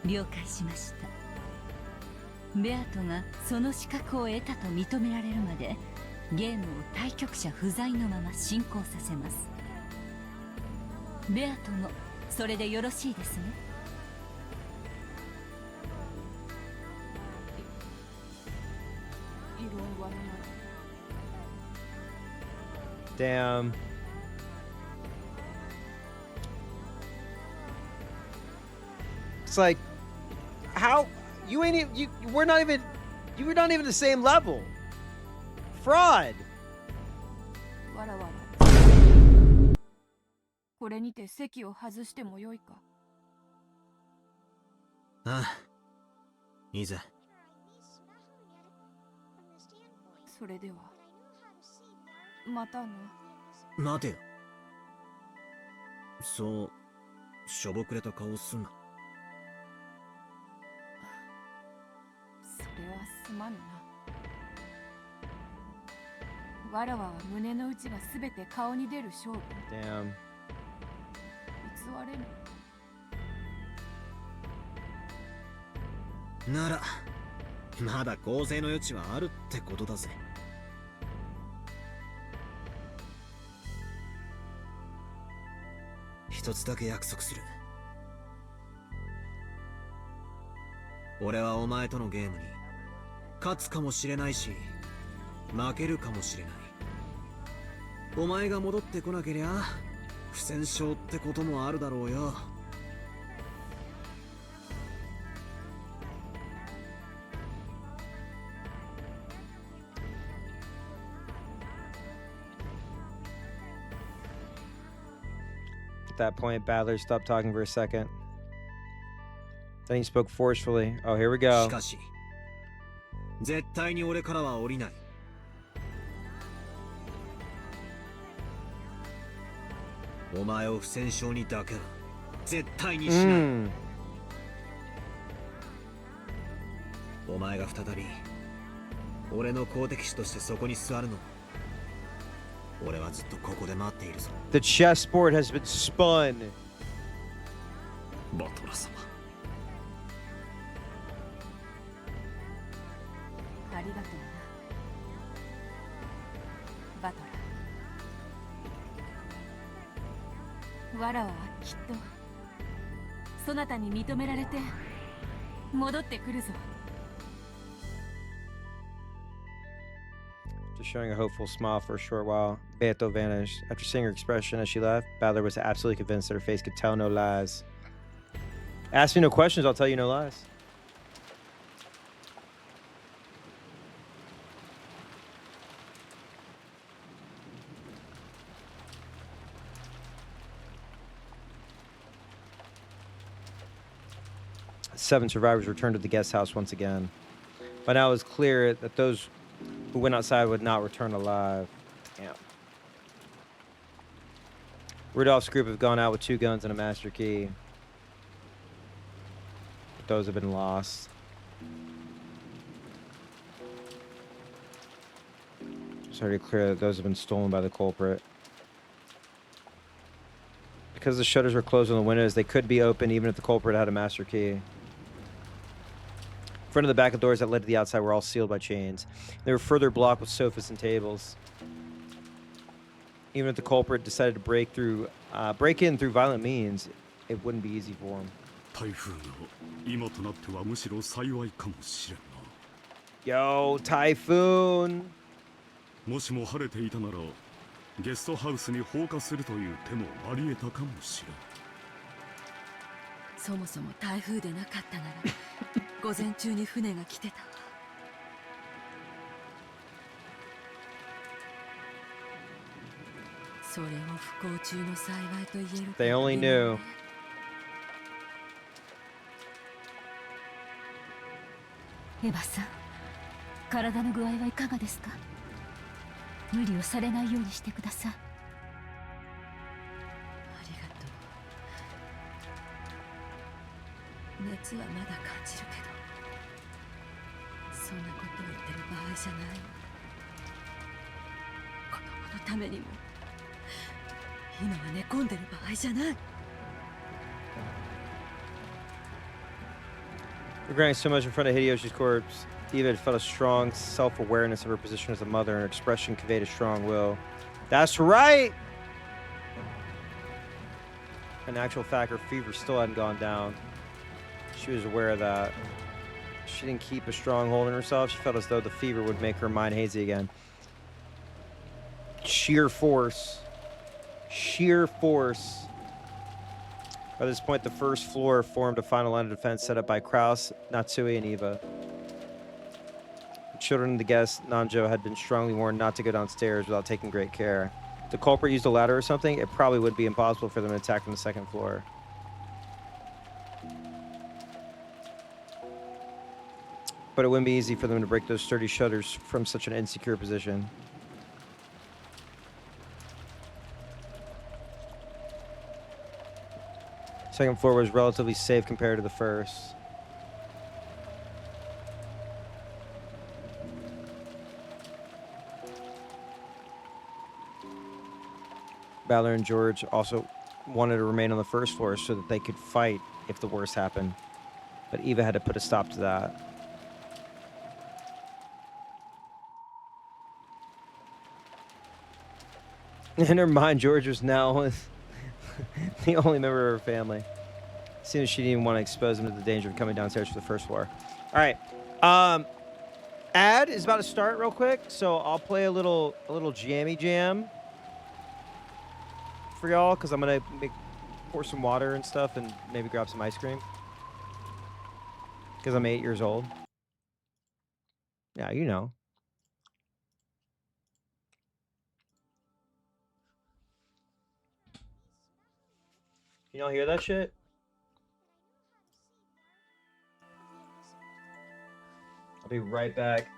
了解しました。ベアトがその資格を得たと認められるまでゲームを対局者不在のまま進行させます。ベアトもそれでよろしいですね。異論はない。 Damn. It's like, how you ain't even you? We're not even. You were not even the same level. Fraud. わらわら。これにて席を外してもよいか。ああ、いいぜ。それではまたの。待てよ。そうしょぼくれた顔すんな。それはすまぬな。わらわは胸の内がすべて顔に出る勝負。 Damn. 偽れぬ。ならまだ構成の余地はあるってことだぜ。一つだけ約束する。俺はお前とのゲームに勝つかもしれないし負けるかもしれない。お前が戻ってこなけりゃ不戦勝ってこともあるだろうよ。At that point, Badler stopped talking for a second. Then he spoke forcefully. Oh, here we し go. かし絶対に俺からは降りない。お前を不戦勝にだけは絶対にしない。Mm. お前が再び俺の好敵手としてそこに座るの、俺はずっとここで待っているぞ。 The chessboard has been spun. バトラ様、ありがとうな、バトラ。わらわはきっとそなたに認められて戻ってくるぞ。Just showing a hopeful smile for a short while. Beto vanished. After seeing her expression as she left, Battler was absolutely convinced that her face could tell no lies. Ask me no questions, I'll tell you no lies. Seven survivors returned to the guest house once again. By now it was clear that those who went outside would not return alive. Damn. Rudolph's group have gone out with 2 guns and a master key. But those have been lost. It's already clear that those have been stolen by the culprit. Because the shutters were closed on the windows, they could be open even if the culprit had a master key. Front of the back of doors that led to the outside were all sealed by chains. They were further blocked with sofas and tables. Even if the culprit decided to break in through violent means, it wouldn't be easy for him. 台風が今となってはむしろ幸いかもしれんな。 Yo, Typhoon! もしも晴れていたならゲストハウスに放火するという手もあり得たかもしれん。そもそも台風でなかったなら午前中に船が来てたわ。それを不幸中の幸いと言えるか。 They only knew. エヴァさん、体の具合はいかがですか？無理をされないようにしてください。ありがとう。熱はまだ感じるけど、そんなことを言ってる場合じゃない。子供のためにも今は寝込んでる場合じゃない。 Regretting so much in front of Hideyoshi's corpse, Eva had felt a strong self-awareness of her position as a mother, and her expression conveyed a strong will. That's right! In actual fact, her fever still hadn't gone down. She was aware of that. She didn't keep a strong hold on herself. She felt as though the fever would make her mind hazy again. Sheer force. Sheer force. By this point, the first floor formed a final line of defense set up by Kraus, Natsui, and Eva. The children and the guests, Nanjo, had been strongly warned not to go downstairs without taking great care. If the culprit used a ladder or something, it probably would be impossible for them to attack from the second floor. But it wouldn't be easy for them to break those sturdy shutters from such an insecure position. Second floor was relatively safe compared to the first. Battler and George also wanted to remain on the first floor so that they could fight if the worst happened. But Eva had to put a stop to that. In her mind, George was now the only member of her family. Seems she didn't even want to expose him to the danger of coming downstairs for the first floor. All right. Ad is about to start real quick, so I'll play a little jammy jam for y'all, because I'm gonna pour some water and stuff and maybe grab some ice cream. Because I'm 8 years old. Yeah, you know. You don't hear that shit? I'll be right back.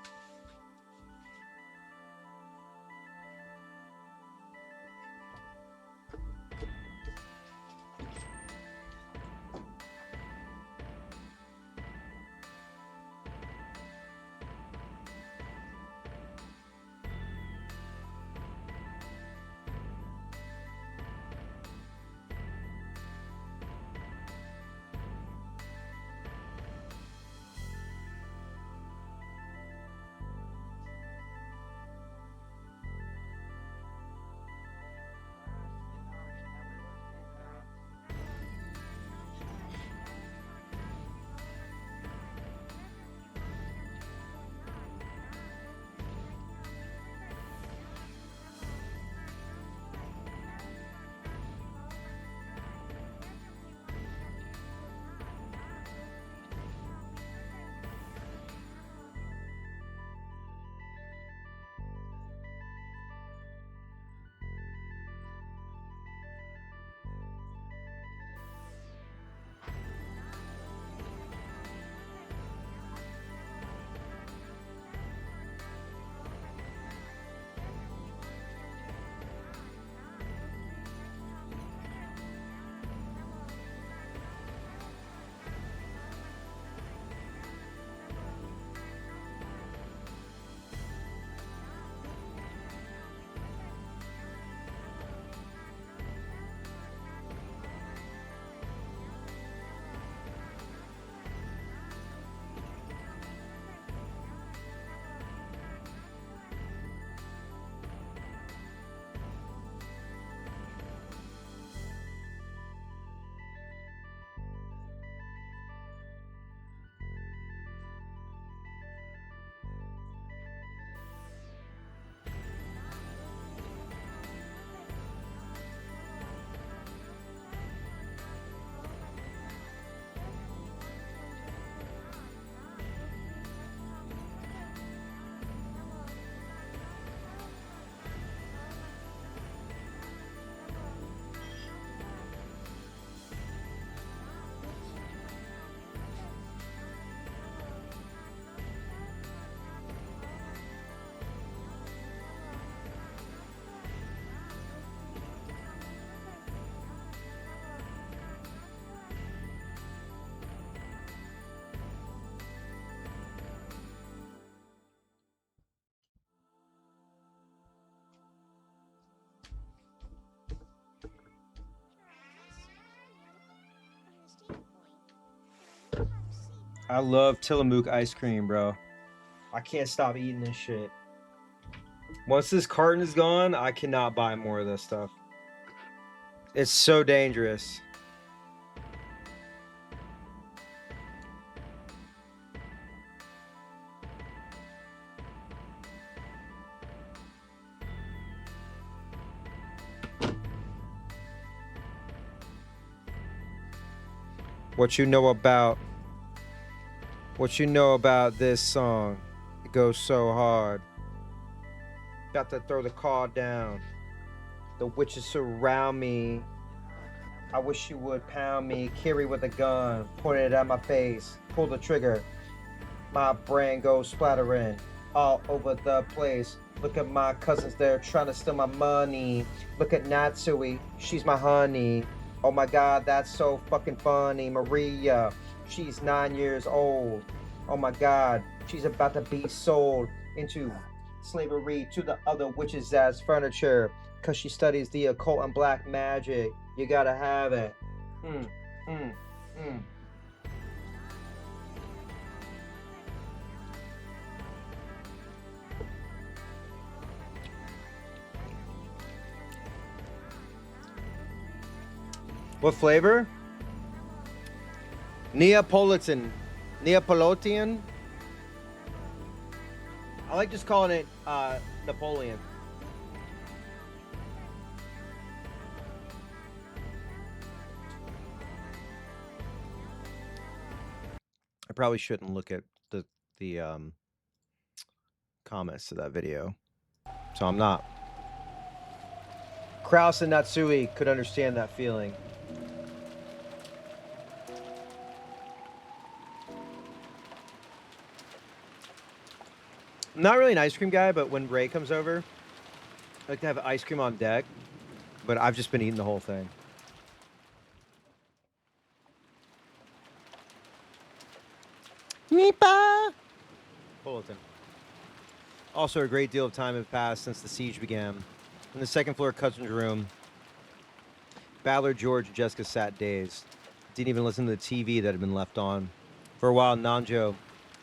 I love Tillamook ice cream, bro. I can't stop eating this shit. Once this carton is gone, I cannot buy more of this stuff. It's so dangerous. What you know about this song? It goes so hard. Got to throw the car down. The witches surround me. I wish you would pound me. Carry with a gun, point it at my face, pull the trigger. My brain goes splattering all over the place. Look at my cousins, they're trying to steal my money. Look at Natsui, she's my honey. Oh my god, that's so fucking funny. Maria, she's 9 years old. Oh my god, she's about to be sold into slavery to the other witches as furniture. Cause she studies the occult and black magic. You gotta have it. What flavor? Neapolitan. Neapolitan? I like just calling it Napoleon. I probably shouldn't look at the comments to that video. So I'm not. Kraus and Natsui could understand that feeling. I'm not really an ice cream guy, but when Ray comes over, I like to have ice cream on deck. But I've just been eating the whole thing. Meepa! Bulletin. Also, a great deal of time had passed since the siege began. In the second floor cousin's room, Ballard, George, and Jessica sat dazed. Didn't even listen to the TV that had been left on. For a while, Nanjo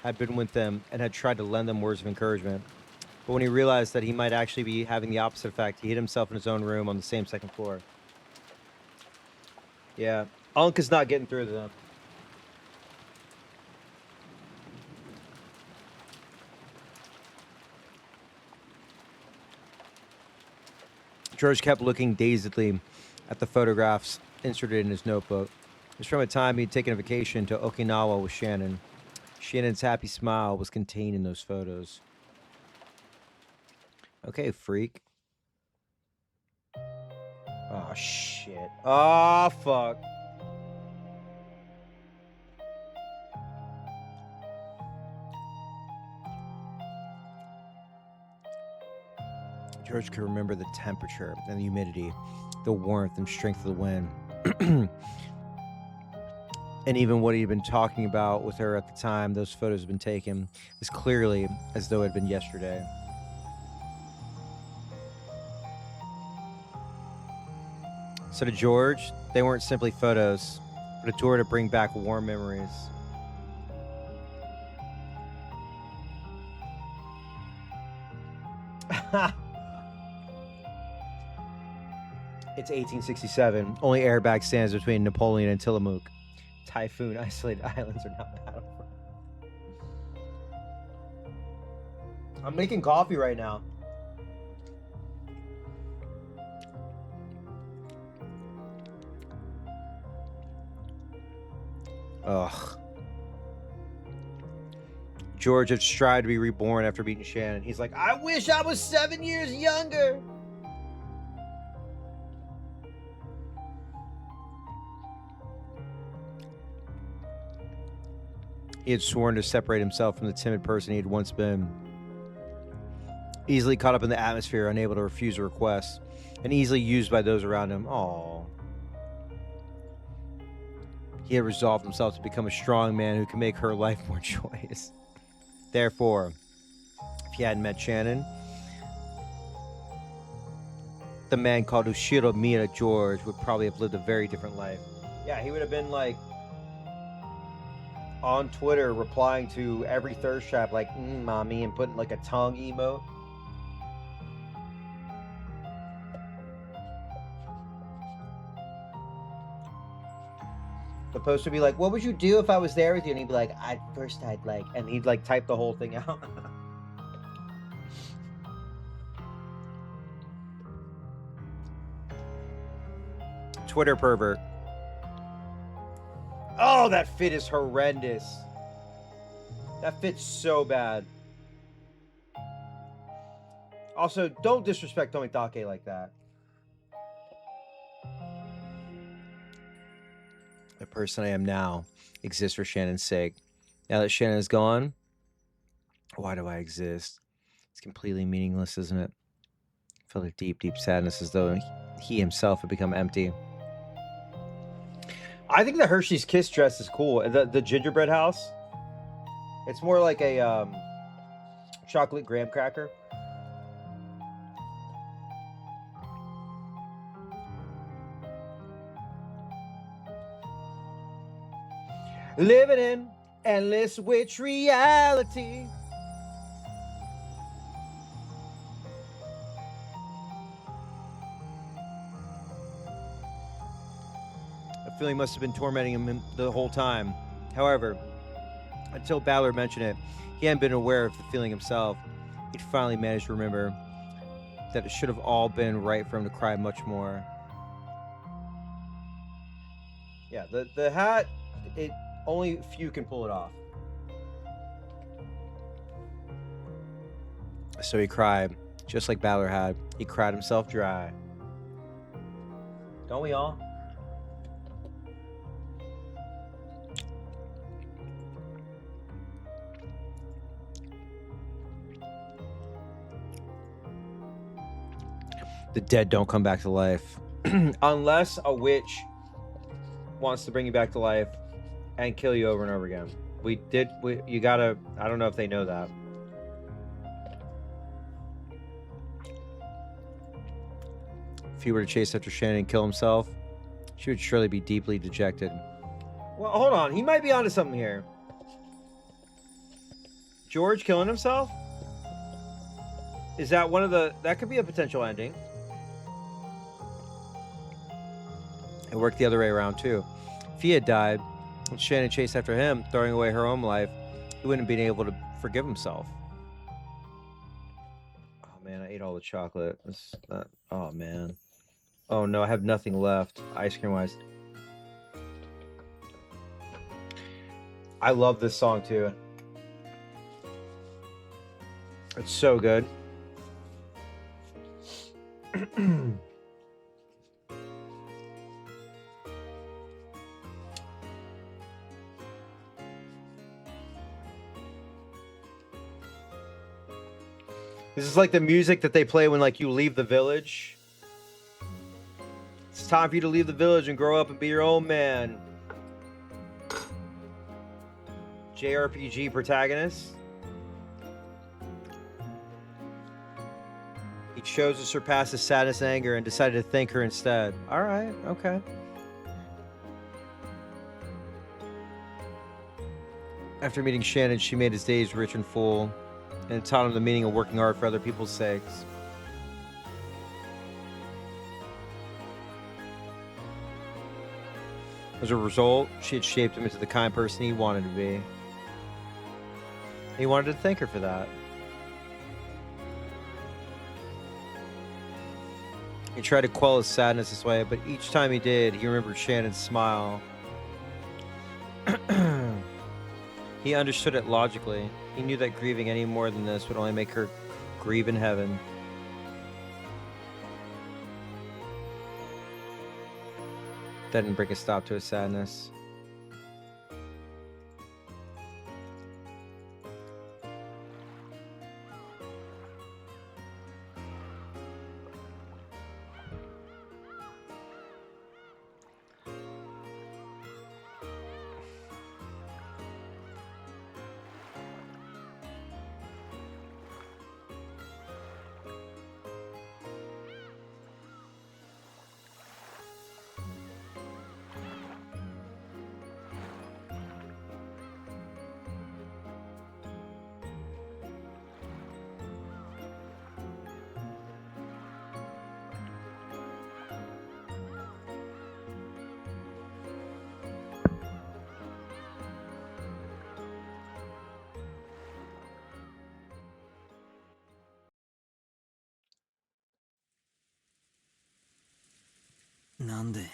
had been with them and had tried to lend them words of encouragement. But when he realized that he might actually be having the opposite effect, he hid himself in his own room on the same second floor. Yeah, Unk is not getting through to them. George kept looking dazedly at the photographs inserted in his notebook. It was from a time he'd taken a vacation to Okinawa with Shannon. Shannon's happy smile was contained in those photos. Okay, freak. Oh, shit. Oh, fuck. George could remember the temperature and the humidity, the warmth and strength of the wind. And even what he'd been talking about with her at the time those photos had been taken as clearly as though it had been yesterday. So to George, they weren't simply photos, but a tour to bring back warm memories. It's 1867. Only airbag stands between Napoleon and Tillamook. Typhoon isolated islands are not battleground. I'm making coffee right now. Ugh. George had strived to be reborn after beating Shannon. He's like, I wish I was 7 years younger. He had sworn to separate himself from the timid person he had once been. Easily caught up in the atmosphere, unable to refuse a request, and easily used by those around him. Aww. He had resolved himself to become a strong man who could make her life more joyous. Therefore, if he hadn't met Shannon, the man called Ushiro Mira George would probably have lived a very different life. Yeah, he would have been like on Twitter replying to every thirst trap like mommy and putting like a tongue emote. The post would be like, what would you do if I was there with you? And he'd be like, I'd like, and he'd like type the whole thing out. Twitter pervert. Oh, that fit is horrendous. That fits so bad. Also, don't disrespect Tomidake like that. The person I am now exists for Shannon's sake. Now that Shannon is gone, why do I exist? It's completely meaningless, isn't it? I felt a deep, deep sadness as though he himself had become empty. I think the Hershey's Kiss dress is cool. The gingerbread house. It's more like a chocolate graham cracker. Living in endless witch reality. The feeling must have been tormenting him the whole time. However, until Ballard mentioned it, he hadn't been aware of the feeling himself. He'd finally managed to remember that it should have all been right for him to cry much more. Yeah, the hat, it only few can pull it off. So he cried, just like Ballard had. He cried himself dry. Don't we all? The dead don't come back to life. Unless a witch wants to bring you back to life and kill you over and over again. You gotta, I don't know if they know that. If he were to chase after Shannon and kill himself, she would surely be deeply dejected. Well, hold on. He might be onto something here. George killing himself? Is that one of the... That could be a potential ending. It worked the other way around, too. If he had died, and Shannon chased after him, throwing away her own life, he wouldn't have been able to forgive himself. Oh, man, I ate all the chocolate. Oh, man. Oh, no, I have nothing left, ice cream-wise. I love this song, too. It's so good. This is like the music that they play when, like, you leave the village. It's time for you to leave the village and grow up and be your own man. JRPG protagonist. He chose to surpass his sadness and anger and decided to thank her instead. All right, okay. After meeting Shannon, she made his days rich and full, and taught him the meaning of working hard for other people's sakes. As a result, she had shaped him into the kind person he wanted to be. He wanted to thank her for that. He tried to quell his sadness this way, but each time he did, he remembered Shannon's smile. He understood it logically. He knew that grieving any more than this would only make her grieve in heaven. That didn't bring a stop to his sadness. なんで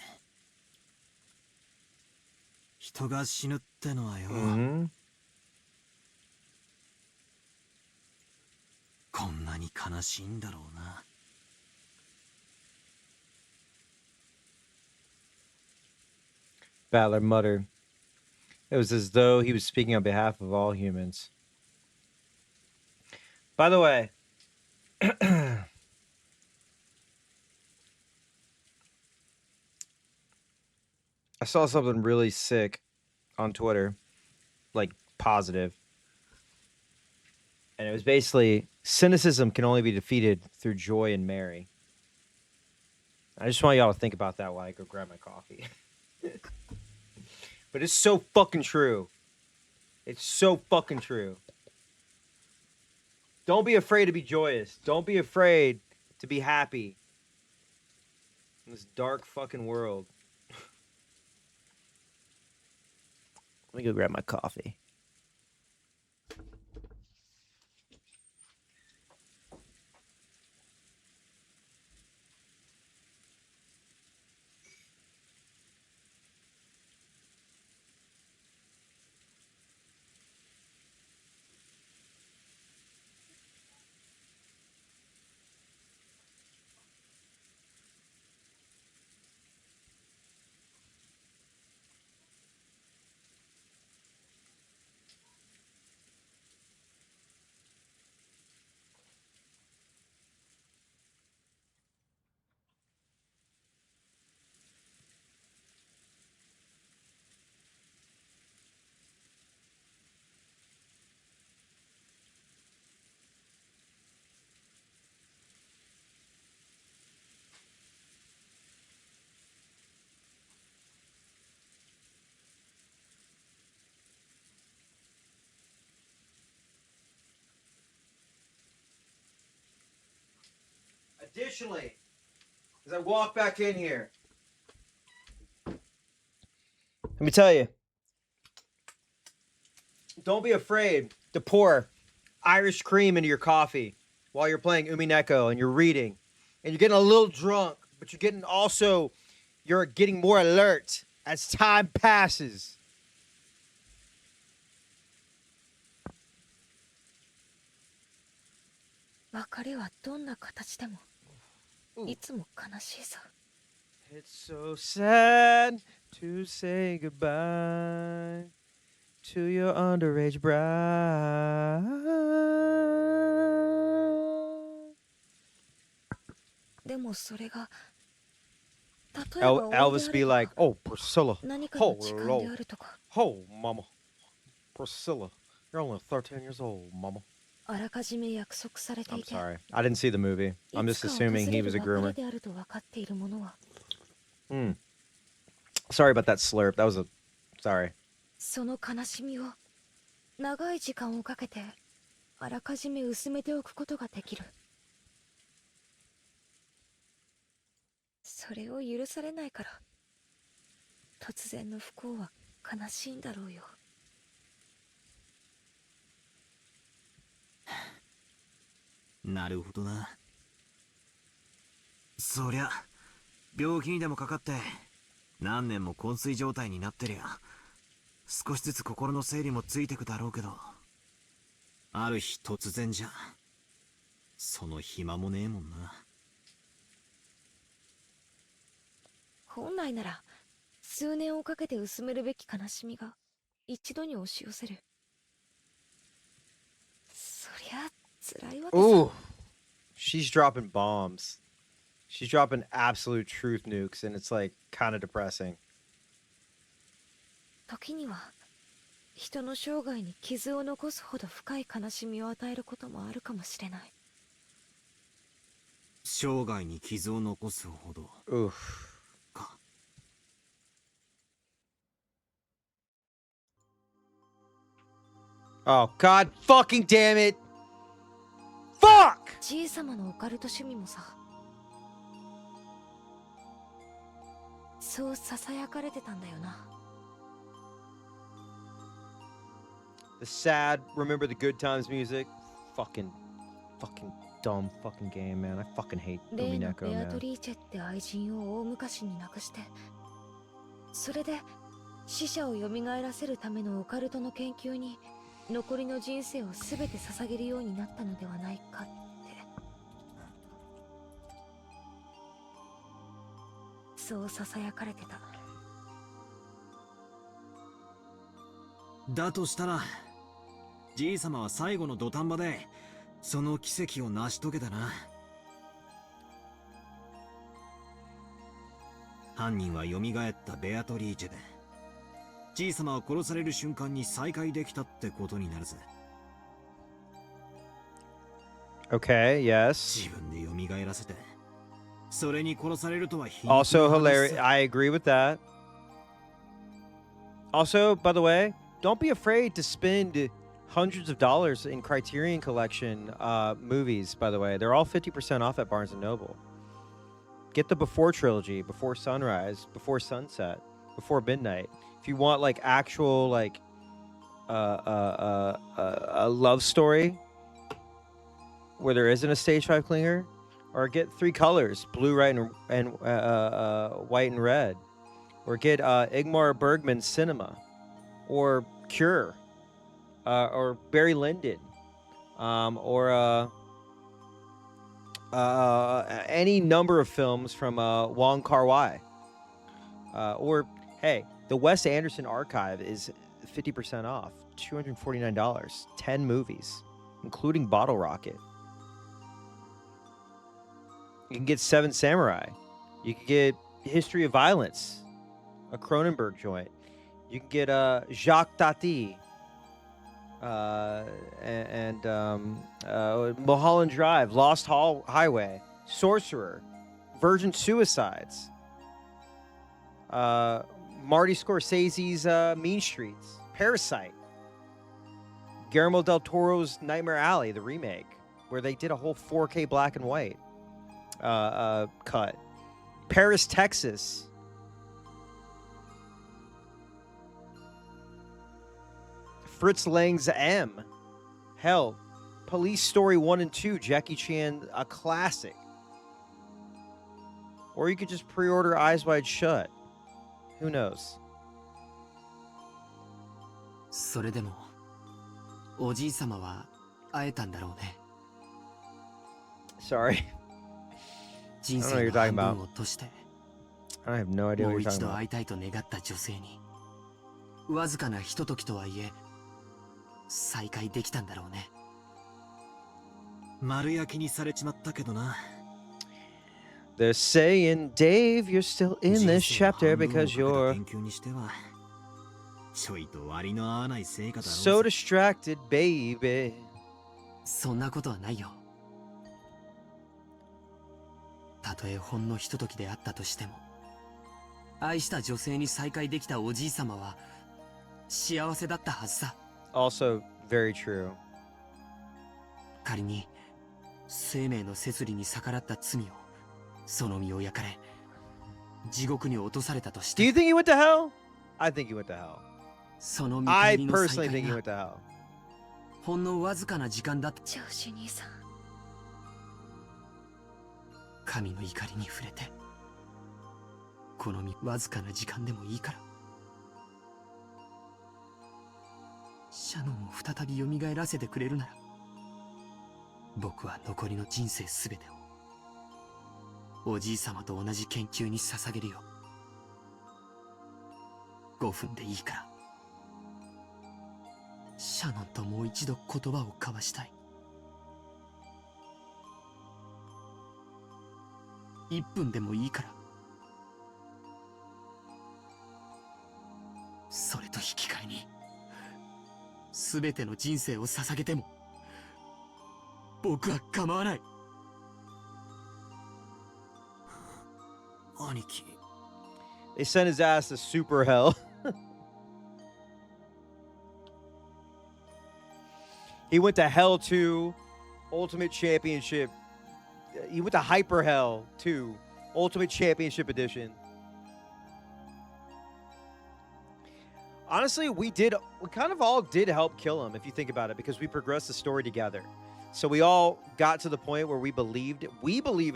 人が死ぬってのはよ、Mm-hmm. こんなに悲しいんだろうな。Battler muttered. It was as though he was speaking on behalf of all humans. By the way, I saw something really sick on Twitter, like positive. And it was basically cynicism can only be defeated through joy and merry. I just want y'all to think about that while I go grab my coffee. But it's so fucking true. It's so fucking true. Don't be afraid to be joyous. Don't be afraid to be happy in this dark fucking world. Let me go grab my coffee. Additionally, as I walk back in here, let me tell you, don't be afraid to pour Irish cream into your coffee while you're playing umikeon and you're reading, and you're getting a little drunk, but you're getting more alert as time passes. 別れはどんな形でもいつも悲しいさ。 It's so sad to say goodbye to your underage bride. でもそれが例えば Elvis be like, "Oh, Priscilla, 何かの時間であるとか oh, mama, Priscilla, you're only 13 years old, mama." あらかじめ約束されて I'm いて sorry, I didn't see the movie. い I'm つ just か assuming 訪 he れ was る a 別れ groomer. であると分かっているものは Sorry about that slurp. That was a sorry. その悲しみを長い時間をかけてあらかじめ薄めておくことができる。それを許されないから突然の不幸は悲しいんだろうよ。なるほどな。そりゃ病気にでもかかって何年も昏睡状態になってりゃ少しずつ心の整理もついてくだろうけど、ある日突然じゃその暇もねえもんな。本来なら数年をかけて薄めるべき悲しみが一度に押し寄せる。そりゃ辛いわけさ。 Ooh, she's dropping bombs. She's dropping absolute truth nukes, and it's like kind of depressing. 時には人の生涯に傷を残すほど深い悲しみを与えることもあるかもしれない。生涯に傷を残すほど Oof. か。Oh, God fucking damn it. Fuck! じいさまのオカルト趣味もさ、そうささやかれてたんだよな。 The sad, remember the good times music. Fucking fucking dumb fucking game, man. I fucking hate 例の Umikeon, ベアト man. リーチェって愛人を大昔に亡くして、それで死者を蘇らせるためのオカルトの研究に残りの人生を全て捧げるようになったのではないかって。そう囁かれてた。だとしたらじいさまは最後の土壇場でその奇跡を成し遂げたな。犯人は蘇ったベアトリーチェで、じいさまは殺される瞬間に再会できたってことになるぜ。 Okay, yes. 自分で蘇らせてそれに殺されるとは皮肉 Also な話 hilarious. さ。 I agree with that. Also, by the way, don't be afraid to spend hundreds of dollars in Criterion Collection movies, by the way. They're all 50% off at Barnes & Noble. Get the Before trilogy, Before Sunrise, Before Sunset, Before Midnight. If you want like actual like a love story where there isn't a stage 5 clinger, or get 3 colors, blue, white, and white and red, or get Ingmar Bergman's Cinema, or Cure, or Barry Lyndon, or any number of films from Wong Kar-wai, or hey, the Wes Anderson archive is 50% off, $249, 10 movies, including Bottle Rocket. You can get Seven Samurai. You can get History of Violence, a Cronenberg joint. You can get Jacques Tati and Mulholland Drive, Lost Highway, Sorcerer, Virgin Suicides, Marty Scorsese's Mean Streets, Parasite, Guillermo del Toro's Nightmare Alley, the remake, where they did a whole 4K black and white cut. Paris, Texas. Fritz Lang's M. Hell, Police Story 1 and 2, Jackie Chan, a classic. Or you could just pre-order Eyes Wide Shut. Who knows? それでもおじいさまは会えたんだろうね。 Sorry. 人 I don't know what 生 you're の talking 半 about. 分を閉じて I have no idea も what う you're 一 talking 度 about. 会いたいと願った女性にわずかなひとときとはいえ再会できたんだろうね。丸焼きにされちまったけどな。 They're saying, Dave, you're still in this chapter because you're 研究にしてはちょいと割の合わない成果だろう so ぜ。 distracted, baby. そんなことはないよ。たとえほんのひとときであったとしても愛した女性に再会できたおじいさまは幸せだったはずさ。 Also, very true. 仮に生命の摂理に逆らった罪をその身を焼かれ地獄に落とされたとし Do you て think he went to hell? I think he went to hell. その見 I 返りの再 personally think 会 he が went to hell. ほんのわずかな時間だった。上司兄さん、神の怒りに触れてこのわずかな時間でもいいからシャノンを再び蘇らせてくれるなら僕は残りの人生すべてをおじいさまと同じ研究に捧げるよ。5分でいいからシャノンともう一度言葉を交わしたい。1分でもいいからそれと引き換えに全ての人生を捧げても僕は構わない。兄貴。 They sent his ass to super hell. He went to Hell 2, Ultimate Championship. He went to Hyper Hell 2, Ultimate Championship Edition. Honestly, we kind of all did help kill him, if you think about it, because we progressed the story together. So we all got to the point where we believe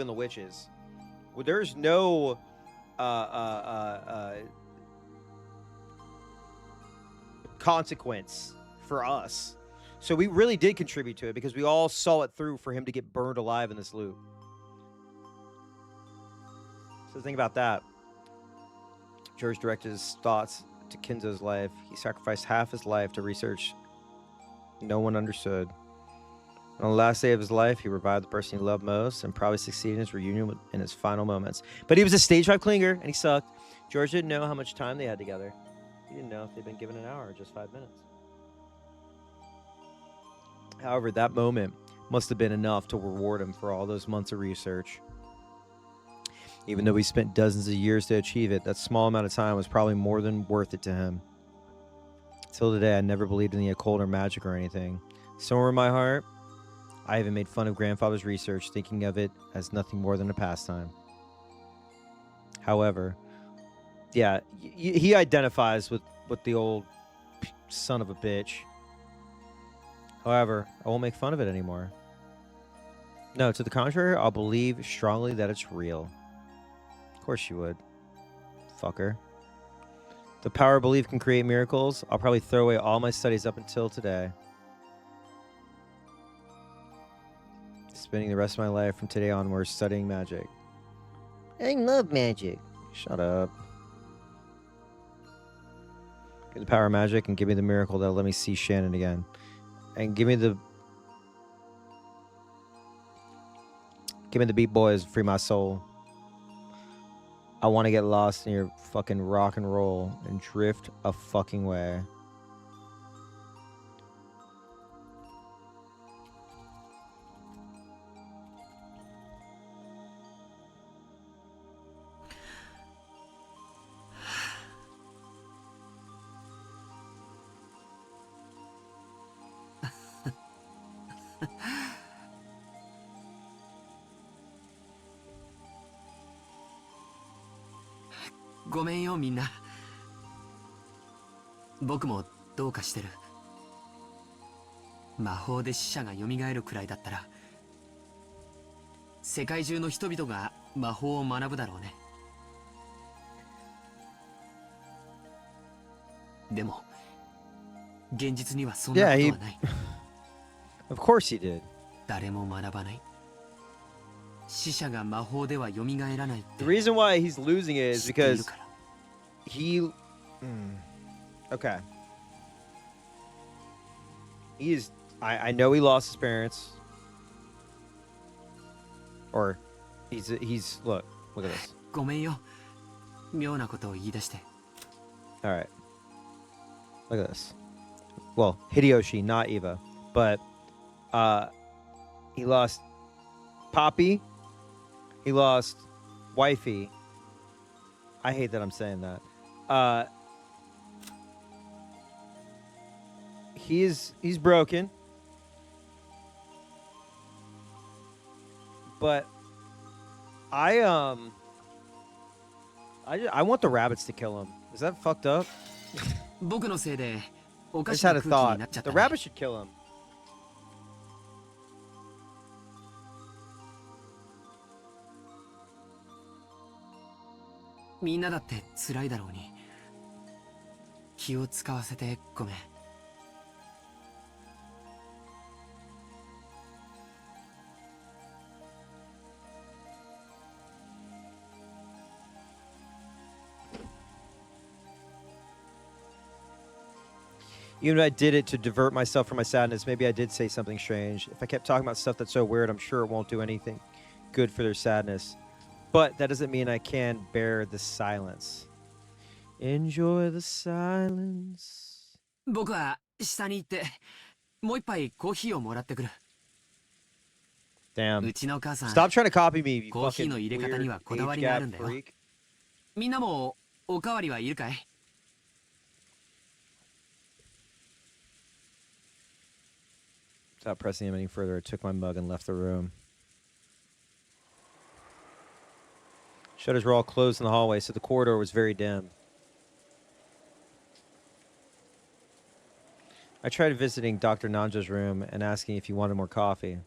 in the witches. Well, there's no consequence for us. So we really did contribute to it because we all saw it through for him to get burned alive in this loop. So think about that. George directed his thoughts to Kinzo's life. He sacrificed half his life to research no one understood. On the last day of his life, he revived the person he loved most and probably succeeded in his reunion in his final moments. But he was a stage 5 clinger, and he sucked. George didn't know how much time they had together. He didn't know if they'd been given an hour or just 5 minutes. However, that moment must have been enough to reward him for all those months of research. Even though we spent dozens of years to achieve it, that small amount of time was probably more than worth it to him. Till today, I never believed in the occult or magic or anything. Somewhere in my heart, I even made fun of grandfather's research, thinking of it as nothing more than a pastime. However, yeah, he identifies with the old son of a bitch. However, I won't make fun of it anymore. No, to the contrary, I'll believe strongly that it's real. Of course you would. Fucker. The power of belief can create miracles. I'll probably throw away all my studies up until today. Spending the rest of my life from today onwards studying magic. I love magic. Shut up. Give me the power of magic and give me the miracle that'll let me see Shannon again. And give me the beat boys, free my soul. I want to get lost in your fucking rock and roll and drift a fucking way.ごめんよみんな。僕もどうかしてる。魔法で死者が蘇るくらいだったら、世界中の人々が魔法を学ぶだろうね。でも、現実にはそんなことはない。Of course he did. 誰も学ばない。死者が魔法では蘇らないって。 The reason why he's losing it is because he... Okay. He is... I know he lost his parents. Or he's look at this. ごめんよ。妙なことを言い出して。 All right. Look at this. Well, Hideyoshi, not Eva, but he lost Poppy. He lost Wifey. I hate that I'm saying that. He's broken. But I want the rabbits to kill him. Is that fucked up? 僕のせいでお I か just しな had a 空気に thought. なっちゃっ The たね。 rabbit should kill him. みんなだって辛いだろうに。気を使わせてごめん。Even if I did it to divert myself from my sadness, maybe I did say something strange. If I kept talking about stuff that's so weird, I'm sure it won't do anything good for their sadness. But that doesn't mean I can bear the silence. Enjoy the silence. 僕は下に行ってもう一杯コーヒーをもらってくる。 Damn. うちの母さん、 Stop trying to copy me, you コーヒー fucking の入れ方 weird にはこだわ age りがあ gap るんだよ。 freak. みんなもおかわりはいるかい？ Without pressing him any further, I took my mug and left the room. Shutters were all closed in the hallway, so the corridor was very dim. I tried visiting Dr. Nanja's room and asking if he wanted more coffee.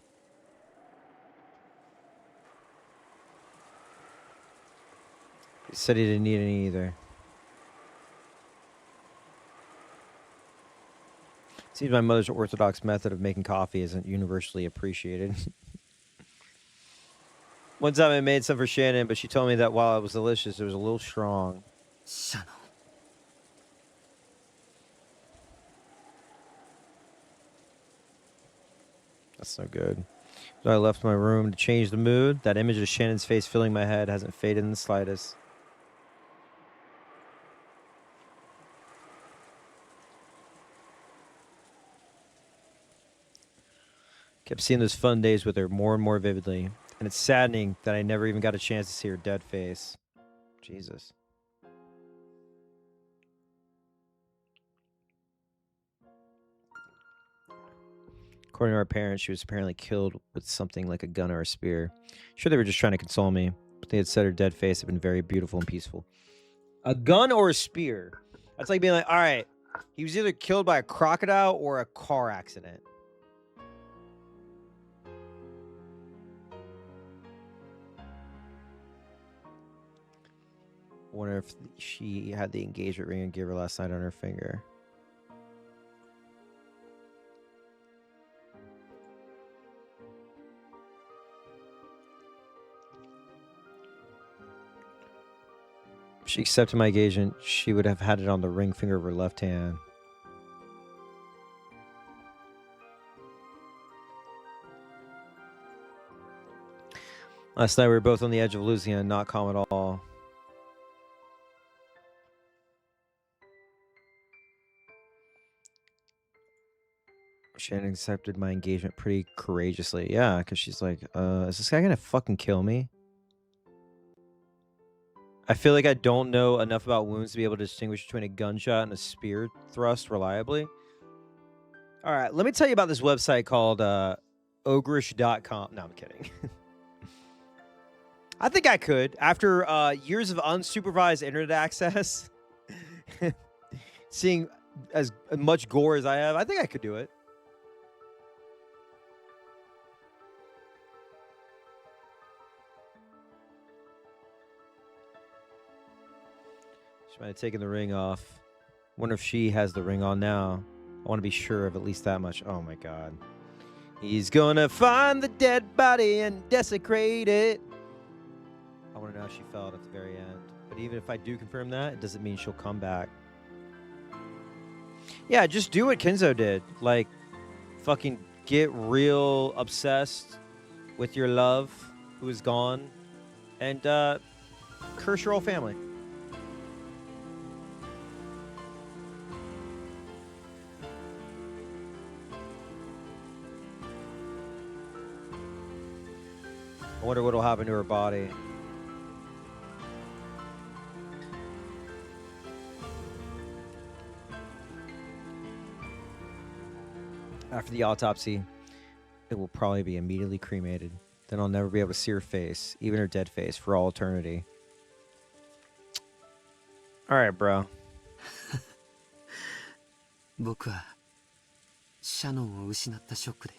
He said he didn't need any either. Seems my mother's orthodox method of making coffee isn't universally appreciated. One time I made some for Shannon, but she told me that while it was delicious, it was a little strong. Shannon. That's no good. So I left my room to change the mood. That image of Shannon's face filling my head hasn't faded in the slightest. Kept seeing those fun days with her more and more vividly. And it's saddening that I never even got a chance to see her dead face. Jesus. According to our parents, she was apparently killed with something like a gun or a spear. Sure, they were just trying to console me, but they had said her dead face had been very beautiful and peaceful. A gun or a spear? That's like being like, all right, he was either killed by a crocodile or a car accident. I wonder if she had the engagement ring and gave her last night on her finger. If she accepted my engagement, she would have had it on the ring finger of her left hand. Last night we were both on the edge of losing and not calm at all. Shannon accepted my engagement pretty courageously. Yeah, because she's like, is this guy gonna fucking kill me? I feel like I don't know enough about wounds to be able to distinguish between a gunshot and a spear thrust reliably. All right, let me tell you about this website called ogrish.com. No, I'm kidding. I think I could. After years of unsupervised internet access, seeing as much gore as I have, I think I could do it. She might have taken the ring off. Wonder if she has the ring on now. I want to be sure of at least that much. Oh my god. He's gonna find the dead body and desecrate it. I want to know how she felt at the very end. But even if I do confirm that, it doesn't mean she'll come back. Yeah, just do what Kenzo did. Like, fucking get real obsessed with your love who is gone. And curse your whole family. I wonder what will happen to her body. After the autopsy, it will probably be immediately cremated. Then I'll never be able to see her face, even her dead face, for all eternity. All right, bro. 僕はシャノンを失ったショックで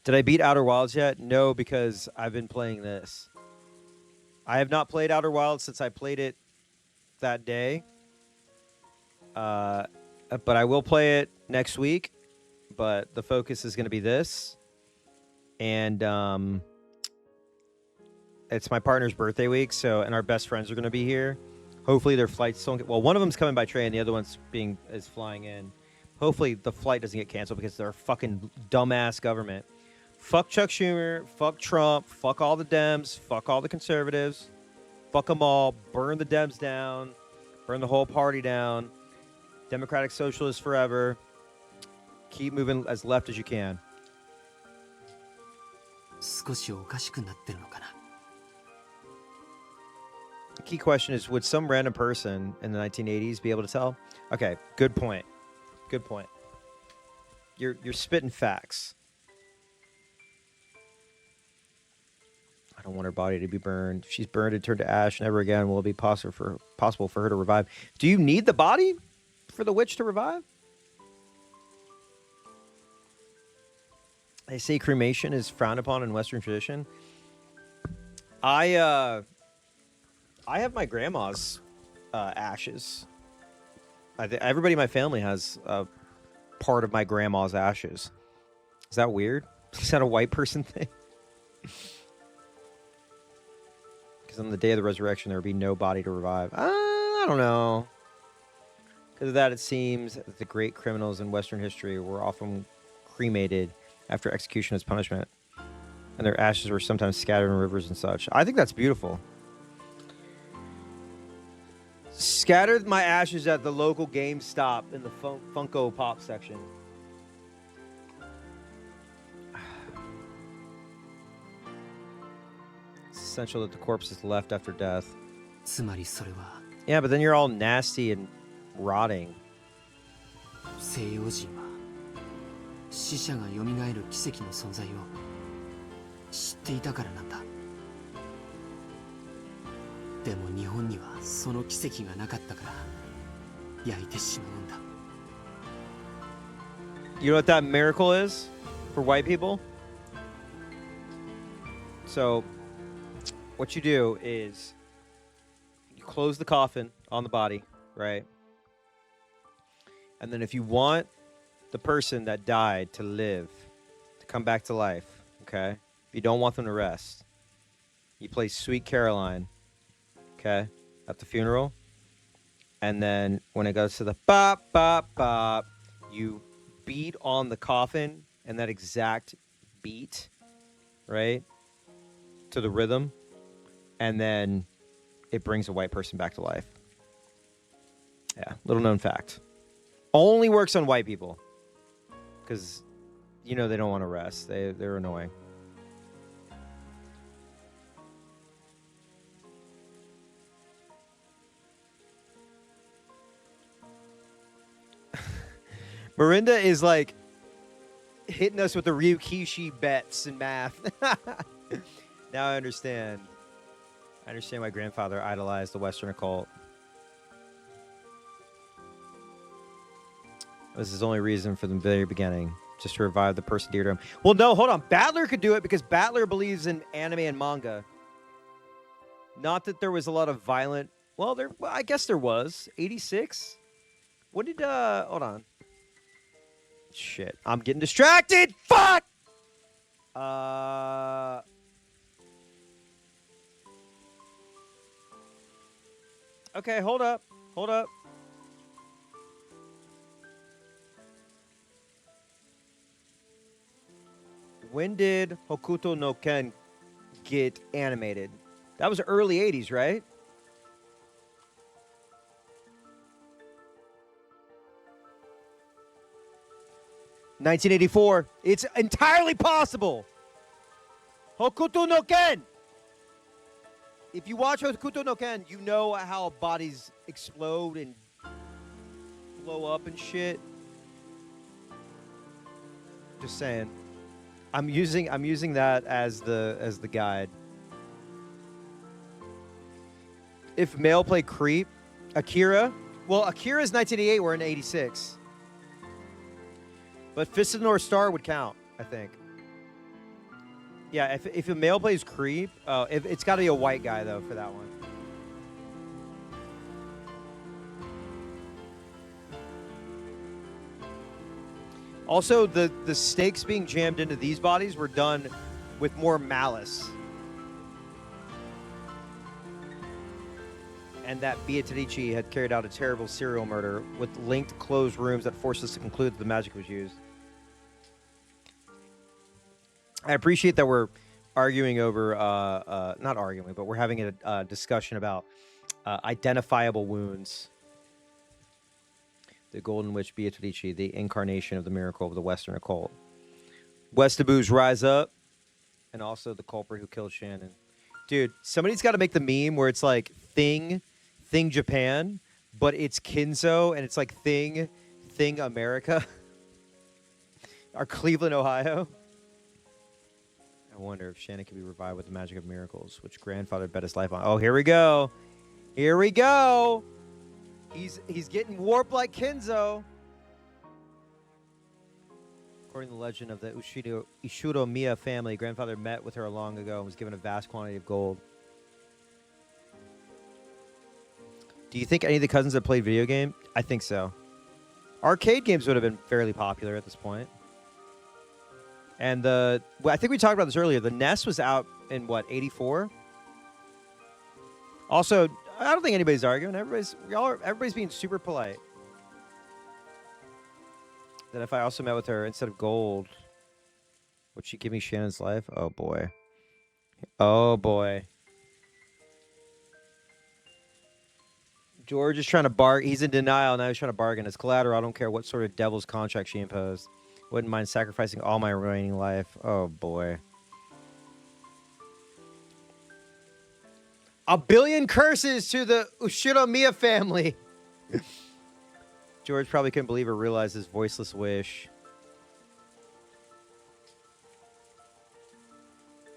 Did I beat Outer Wilds yet? No, because I've been playing this. I have not played Outer Wilds since I played it that day. But I will play it next week. But the focus is going to be this. And it's my partner's birthday week, and our best friends are going to be here. Hopefully their flights don't get... Well, one of them's coming by train, the other one's is flying in. Hopefully the flight doesn't get canceled because they're a fucking dumbass government. Fuck Chuck Schumer, fuck Trump, fuck all the Dems, fuck all the conservatives, fuck them all, burn the Dems down, burn the whole party down, Democratic Socialists forever, keep moving as left as you can. 少しおかしくなってるのかな The key question is, would some random person in the 1980s be able to tell? Okay, good point. Good point. You're spitting facts. I don't want her body to be burned. If she's burned and turned to ash, never again will it be possible for her to revive. Do you need the body for the witch to revive? They say cremation is frowned upon in Western tradition. I have my grandma's ashes. Everybody in my family has part of my grandma's ashes. Is that weird? Is that a white person thing? Because on the day of the resurrection, there would be no body to revive. I don't know. Because of that, it seems that the great criminals in Western history were often cremated after execution as punishment, and their ashes were sometimes scattered in rivers and such. I think that's beautiful. Scattered my ashes at the local GameStop in the Funko Pop section. It's essential that the corpse is left after death. つまりそれは Yeah, but then you're all nasty and rotting. 西洋人は死者が蘇る奇跡の存在を知っていたからなんだ。でも日本にはその奇跡がなかったから焼いてしまうんだ。You know what that miracle is for white people? So, what you do is you close the coffin on the body, right? And then if you want the person that died to live, to come back to life, okay? If you don't want them to rest, you play Sweet Caroline, okay, at the funeral. And then when it goes to the bop, bop, bop, you beat on the coffin and that exact beat, right, to the rhythm. And then it brings a white person back to life. Yeah, little known fact. Only works on white people. Because, you know, they don't want to rest. They're annoying. Marinda is like hitting us with the Ryukishi bets and math. Now I understand. I understand why grandfather idolized the Western occult. This is his only reason from the very beginning, just to revive the person dear to him. Well, no, hold on. Battler could do it because Battler believes in anime and manga. Not that there was a lot of violent... Well, I guess there was. 86? What did... Hold on. Shit. I'm getting distracted! Fuck! Okay, hold up. Hold up. When did Hokuto no Ken get animated? That was early 80s, right? ...1984. It's entirely possible. Hokuto no Ken! If you watch Hokuto no Ken, you know how bodies explode and blow up and shit. Just saying. I'm using that as the guide. If male play creep, Akira. Well, Akira's 1988. We're in 86. But Fist of the North Star would count, I think. Yeah, if a male plays creep, it's got to be a white guy though for that one. Also, the stakes being jammed into these bodies were done with more malice. And that Beatrice had carried out a terrible serial murder with linked closed rooms that forced us to conclude that the magic was used. I appreciate that we're arguing over, not arguing, but we're having a discussion about identifiable wounds. The Golden Witch Beatrice, the incarnation of the miracle of the Western occult. Westaboos rise up, and also the culprit who killed Shannon. Dude, somebody's got to make the meme where it's like Thing Japan, but it's Kinzo, and it's like Thing America. Or Cleveland, Ohio. I wonder if Shannon can be revived with the magic of miracles, which grandfather bet his life on. Oh, here we go. Here we go. He's getting warped like Kenzo. According to the legend of the Ishuro Miya family, grandfather met with her long ago and was given a vast quantity of gold. Do you think any of the cousins have played video game? I think so. Arcade games would have been fairly popular at this point. And I think we talked about this earlier. The NES was out in what, 84? Also, I don't think anybody's arguing. Everybody's being super polite. That if I also met with her instead of gold, would she give me Shannon's life? Oh boy. Oh boy. George is trying to bargain. He's in denial now. He's trying to bargain. As collateral, I don't care what sort of devil's contract she imposed. Wouldn't mind sacrificing all my remaining life. Oh boy. A billion curses to the Ushiro Miya family. George probably couldn't believe or realize his voiceless wish.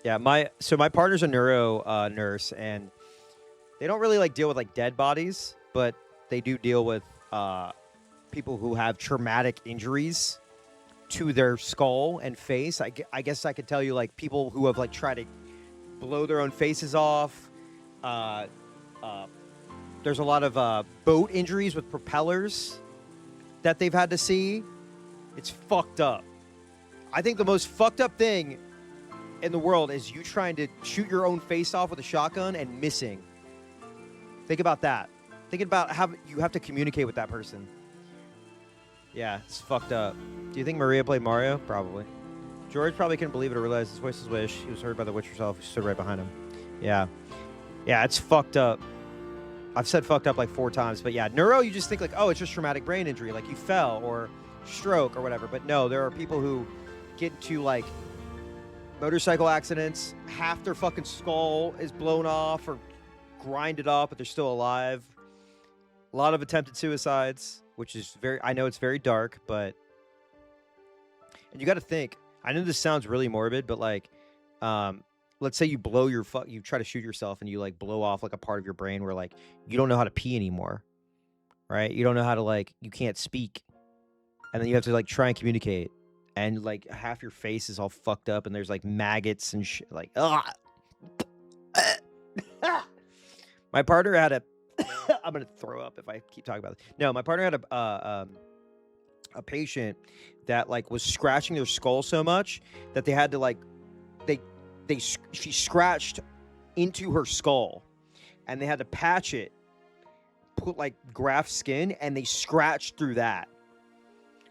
Yeah, my partner's a neuro nurse, and they don't really deal with dead bodies, but they do deal with people who have traumatic injuries to their skull and face. I guess I could tell you people who have tried to blow their own faces off. There's a lot of boat injuries with propellers that they've had to see. It's fucked up. I think the most fucked up thing in the world is you trying to shoot your own face off with a shotgun and missing. Think about that. Think about how you have to communicate with that person. Yeah, it's fucked up. Do you think Maria played Mario? Probably. George probably couldn't believe it or realize his voice wish. He was heard by the witch herself, who stood right behind him. Yeah. Yeah, it's fucked up. I've said fucked up 4 times, but yeah, neuro, you just think oh, it's just traumatic brain injury, you fell or stroke or whatever. But no, there are people who get into motorcycle accidents, half their fucking skull is blown off or grinded up, but they're still alive. A lot of attempted suicides, which is I know it's very dark, but, and you got to think, I know this sounds really morbid, but let's say you blow you try to shoot yourself and you blow off a part of your brain where you don't know how to pee anymore, right? You don't know how to you can't speak, and then you have to try and communicate, and half your face is all fucked up, and there's maggots and shit. My partner had a I'm gonna throw up if I keep talking about this. No, my partner had a patient that was scratching their skull so much that they had to she scratched into her skull, and they had to patch it, put graft skin, and they scratched through that,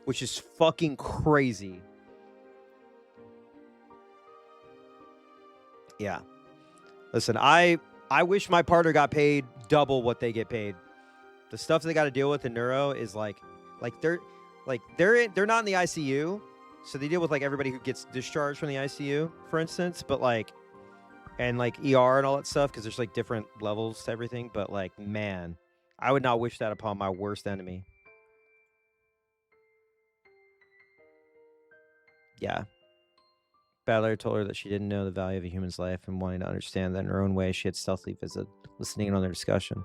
which is fucking crazy. Yeah. Listen, I wish my partner got paid double what they get paid. The stuff they got to deal with in neuro is they're not in the ICU. So they deal with everybody who gets discharged from the ICU, for instance, but and ER and all that stuff, because there's different levels to everything. But man, I would not wish that upon my worst enemy. Yeah. Battler told her that she didn't know the value of a human's life, and wanting to understand that in her own way, she had stealthily visited, listening in on their discussion.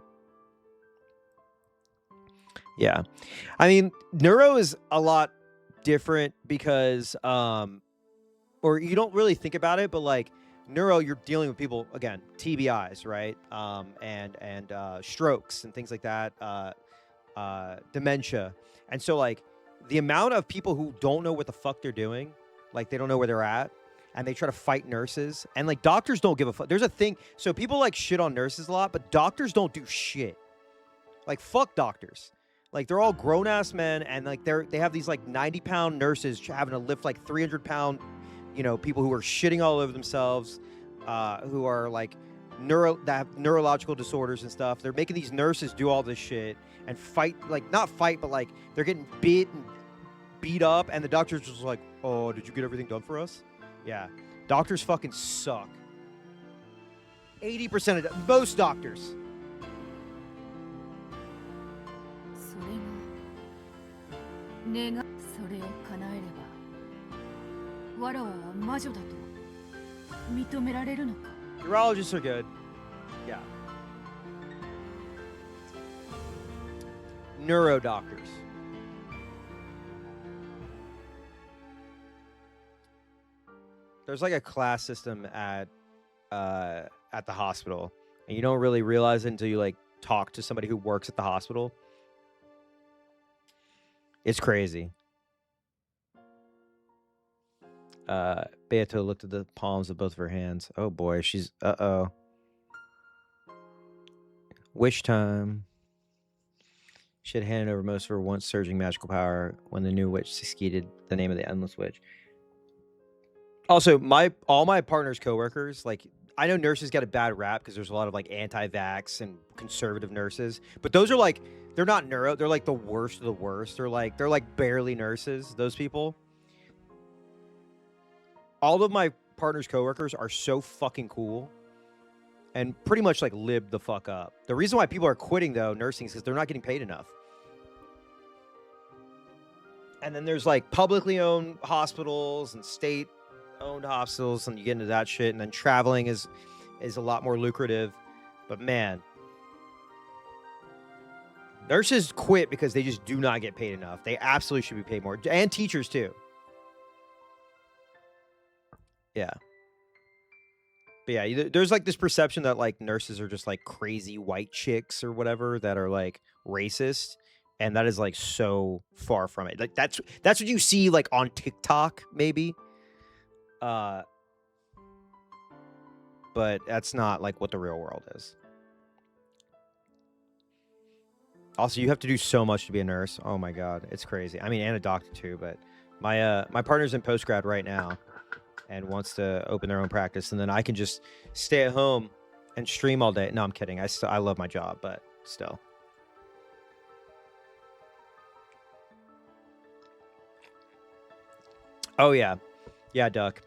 Yeah. I mean, neuro is a lot different because or you don't really think about it, but neuro, you're dealing with people, again, TBIs, right? And strokes and things like that, dementia. And so the amount of people who don't know what the fuck they're doing, they don't know where they're at, and they try to fight nurses, and doctors don't give a fuck. There's a thing, so people shit on nurses a lot, but doctors don't do shit. Fuck doctors. They're all grown-ass men, and they have these 90-pound nurses having to lift 300-pound, people who are shitting all over themselves, who are that have neurological disorders and stuff. They're making these nurses do all this shit and fight, not fight, but they're getting bit and beat up, and the doctor's just oh, did you get everything done for us? Yeah, doctors fucking suck. 80% of most doctors. それがそれを叶えればわらわは魔女だと認められるのか Urologists are good. Yeah. neuro doctors. There's like a class system at the hospital, and you don't really realize it until you like talk to somebody who works at the hospital. It's crazy. Beato looked at the palms of both of her hands. Oh boy, she's uh-oh. Wish time. She had handed over most of her once surging magical power when the new witch succeeded the name of the endless witch. Also, all my partners' coworkers, like, I know nurses get a bad rap because there's a lot of like anti-vax and conservative nurses, but those are like, they're not neuro, they're like the worst of the worst. They're like barely nurses, those people. All of my partners' coworkers are so fucking cool and pretty much like lib the fuck up. The reason why people are quitting though nursing is because they're not getting paid enough. And then there's like publicly owned hospitals and state owned hospitals, and you get into that shit, and then traveling is a lot more lucrative. But man, nurses quit because they just do not get paid enough. They absolutely should be paid more, and teachers too. Yeah. But yeah, there's like this perception that like nurses are just like crazy white chicks or whatever that are like racist, and that is like so far from it. Like that's what you see like on TikTok maybe. But that's not like what the real world is. Also, you have to do so much to be a nurse. Oh my god, it's crazy. I mean, and a doctor too, but my partner's in postgrad right now and wants to open their own practice, and then I can just stay at home and stream all day. No, I'm kidding. I love my job, but still. Oh yeah. Yeah, Duck.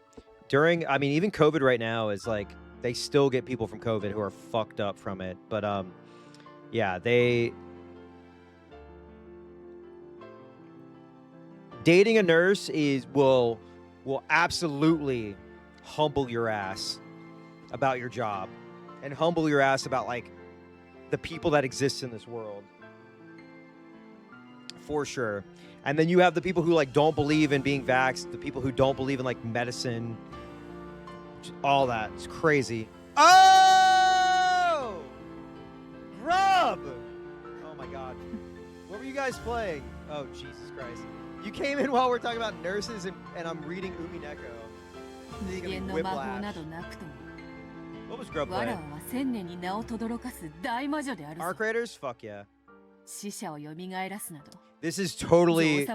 I mean, even COVID right now is like, they still get people from COVID who are fucked up from it. But yeah, dating a nurse will absolutely humble your ass about your job and humble your ass about like the people that exist in this world. For sure. And then you have the people who like don't believe in being vaxxed, the people who don't believe in like medicine, all that. It's crazy. Oh! Grub! Oh my god. What were you guys playing? Oh, Jesus Christ. You came in while we're talking about nurses and I'm reading umi-dudebro. What was Grub playing? Arc Raiders? Fuck yeah. This is totally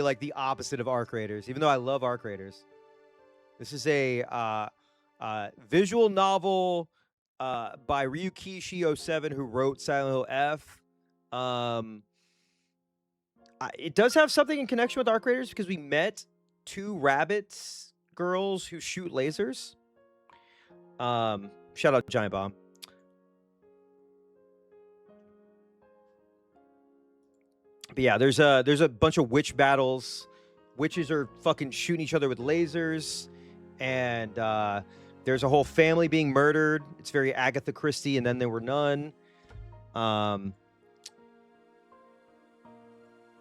like the opposite of Arc Raiders, even though I love Arc Raiders. This is a visual novel by Ryukishi 07, who wrote Silent Hill F. It does have something in connection with Arc Raiders because we met two rabbits girls who shoot lasers. Shout out Giant Bomb. But yeah, there's a bunch of witch battles. Witches are fucking shooting each other with lasers, and there's a whole family being murdered. It's very Agatha Christie, and then there were none.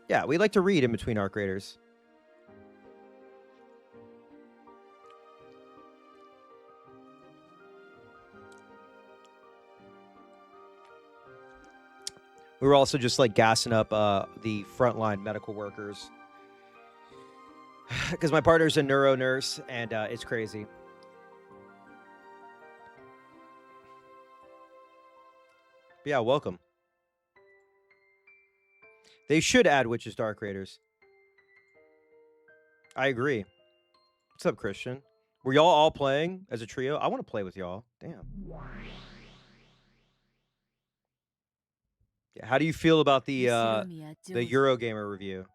Yeah, we like to read in between Arc Raiders. We were also just like gassing up the frontline medical workers because my partner's a neuro nurse, and it's crazy. But yeah, welcome. They should add witches to Arc Raiders. I agree. What's up, Christian? Were y'all all playing as a trio? I want to play with y'all. Damn. Yeah, how do you feel about the Eurogamer review?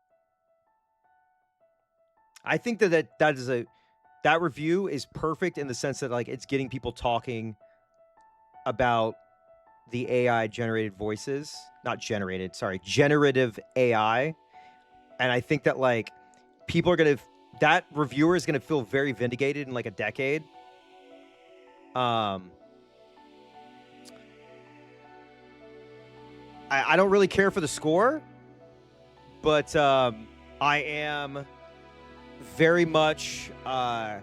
I think that review is perfect in the sense that like it's getting people talking about the AI generated voices, not generated, sorry, generative AI. And I think that like people are that reviewer is gonna feel very vindicated in like a decade. I don't really care for the score, but I am very much. I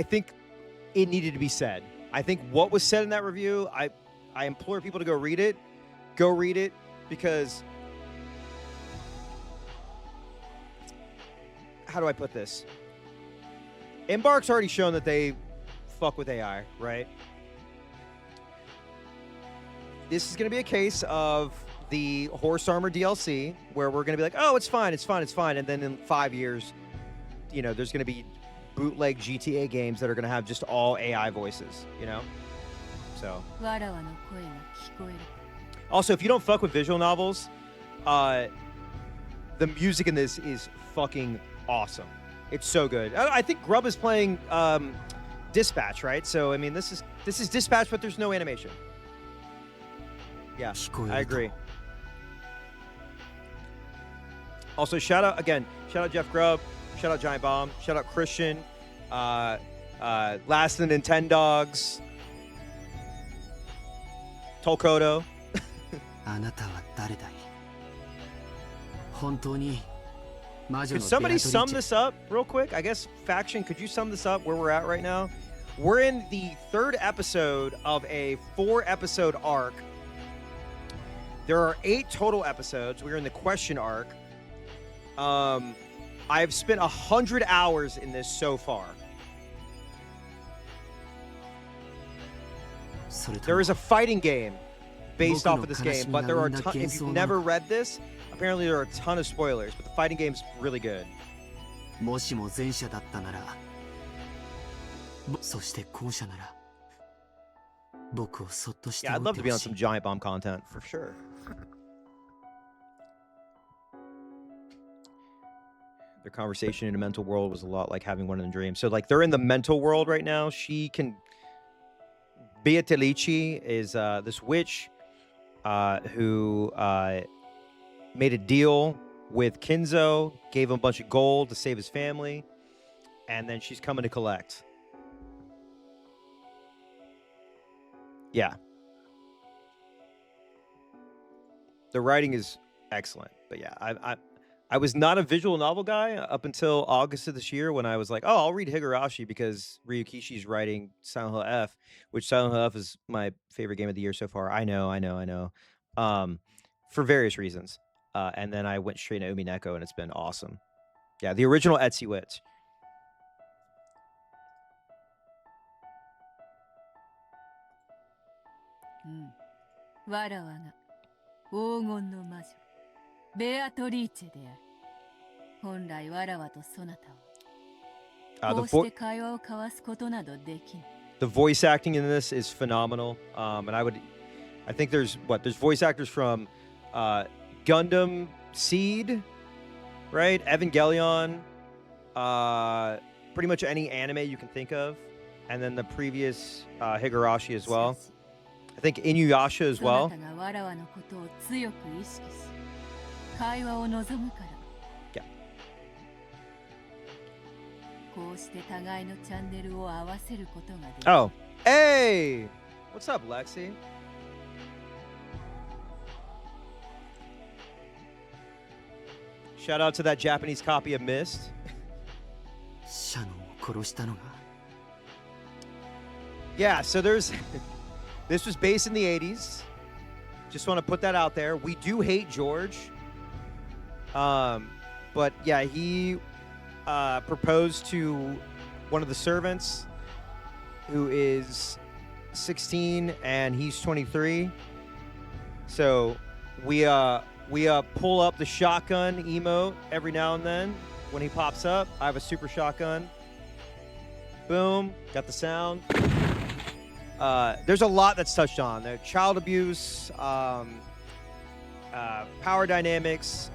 think it needed to be said. I think what was said in that review, I implore people to go read it. Go read it, because how do I put this? Embark's already shown that they fuck with AI, right? This is going to be a case of the Horse Armor DLC where we're going to be like, oh, it's fine, it's fine, it's fine. And then in 5 years, you know, there's going to be bootleg GTA games that are going to have just all AI voices, you know? So. Also, if you don't fuck with visual novels, the music in this is fucking awesome. It's so good. I think Grub is playing Dispatch, right? So, I mean, this is Dispatch, but there's no animation. Yeah, I agree. Also, shout out Jeff Grubb, shout out Giant Bomb, shout out Christian, Last of the Nintendogs, Tolkoto. Could somebody sum this up real quick? I guess, Faction, could you sum this up where we're at right now? We're in the 3rd episode of a 4-episode arc. There are 8 total episodes. We're in the question arc. I've spent 100 hours in this so far. There is a fighting game based off of this game, but there are if you've never read this, apparently there are a ton of spoilers, but the fighting game's really good. Yeah, I'd love to be on some Giant Bomb content for sure. Their conversation in a mental world was a lot like having one in a dream. So like they're in the mental world right now. She can. Beatalici is this witch who made a deal with Kinzo, gave him a bunch of gold to save his family, and then she's coming to collect. Yeah. The writing is excellent, but yeah, I was not a visual novel guy up until August of this year when I was like, oh, I'll read Higurashi because Ryukishi's writing Silent Hill F, which Silent Hill F is my favorite game of the year so far. I know. For various reasons. And then I went straight to Umineko, and it's been awesome. Yeah, the original Etsy Witch. The voice acting in this is phenomenal. And I think there's voice actors from Gundam Seed, right? Evangelion, pretty much any anime you can think of. And then the previous Higurashi as well. I think Inuyasha as well. Yeah. Oh, hey! What's up, Lexi? Shout out to that Japanese copy of Myst. Yeah, so there's... This was based in the 80s. Just want to put that out there. We do hate George. But yeah, he proposed to one of the servants who is 16 and he's 23. So we pull up the shotgun emote every now and then when he pops up. I have a super shotgun. Boom, got the sound. There's a lot that's touched on there. Child abuse, power dynamics,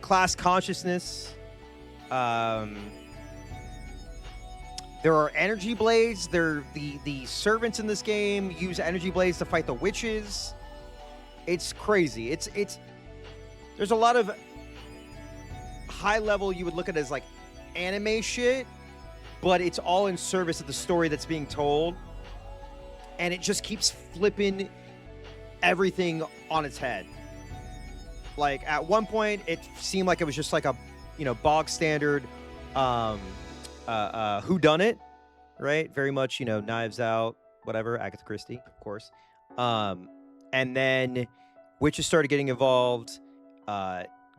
class consciousness. There are energy blades. The servants in this game use energy blades to fight the witches. It's crazy. There's a lot of high level you would look at as like anime shit, but it's all in service of the story that's being told. and it just keeps flipping everything on its head. Like at one point, it seemed like it was just like a, bog standard, whodunit, right? Very much, Knives Out, whatever, Agatha Christie, of course. And then witches started getting involved,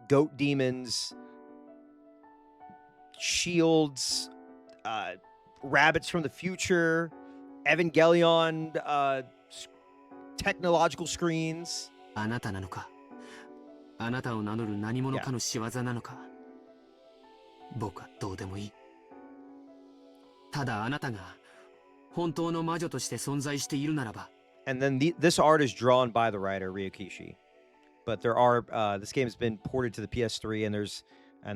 goat demons, shields, rabbits from the future, Evangelion, technological screens. あなたなのか、あなたを名乗る何者かの仕業なのか、僕はどうでもいい。ただあなたが本当の魔女として存在しているならば。And then this art is drawn by the writer Ryukishi, but there are this game has been ported to the PS3, and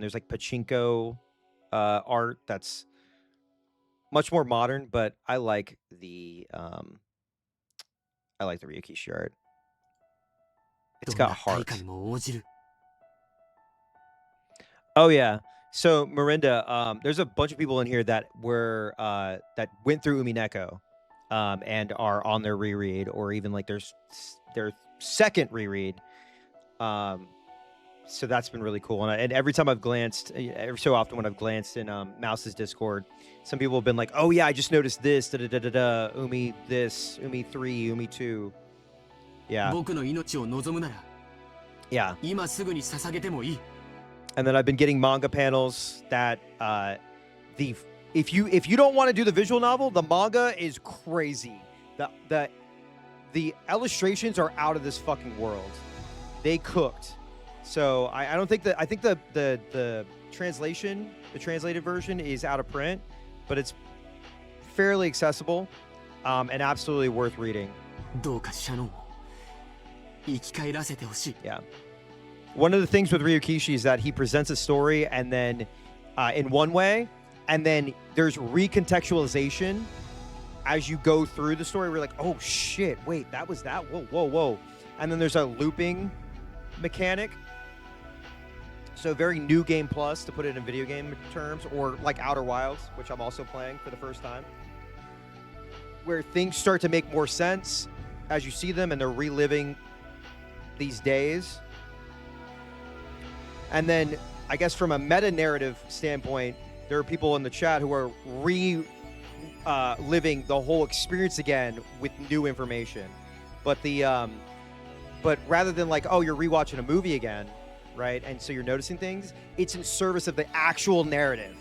there's like pachinko art that's much more modern, but I like the Ryukishi art. It's got heart. Oh yeah. So Mirinda, there's a bunch of people in here that were that went through umikeon, and are on their reread, or even like their second reread. So that's been really cool. And every time I've glanced, every so often when I've glanced in Mouse's Discord, some people have been like, "Oh yeah, I just noticed this, da da da da da, Umi this, Umi 3, Umi 2." Yeah. Yeah. And then I've been getting manga panels that if you don't want to do the visual novel, the manga is crazy. The illustrations are out of this fucking world. They cooked. So I don't think that, I think the translation, the translated version is out of print, but it's fairly accessible, and absolutely worth reading. Yeah. One of the things with Ryukishi is that he presents a story and then in one way, and then there's recontextualization as you go through the story. We're like, oh shit, wait, that was that? Whoa, whoa, whoa. And then there's a looping mechanic. So very new game plus, to put it in video game terms, or like Outer Wilds, which I'm also playing for the first time, where things start to make more sense as you see them and they're reliving these days. And then I guess from a meta-narrative standpoint, there are people in the chat who are living the whole experience again with new information. But but rather than like, oh, you're rewatching a movie again, right? And so you're noticing things, it's in service of the actual narrative.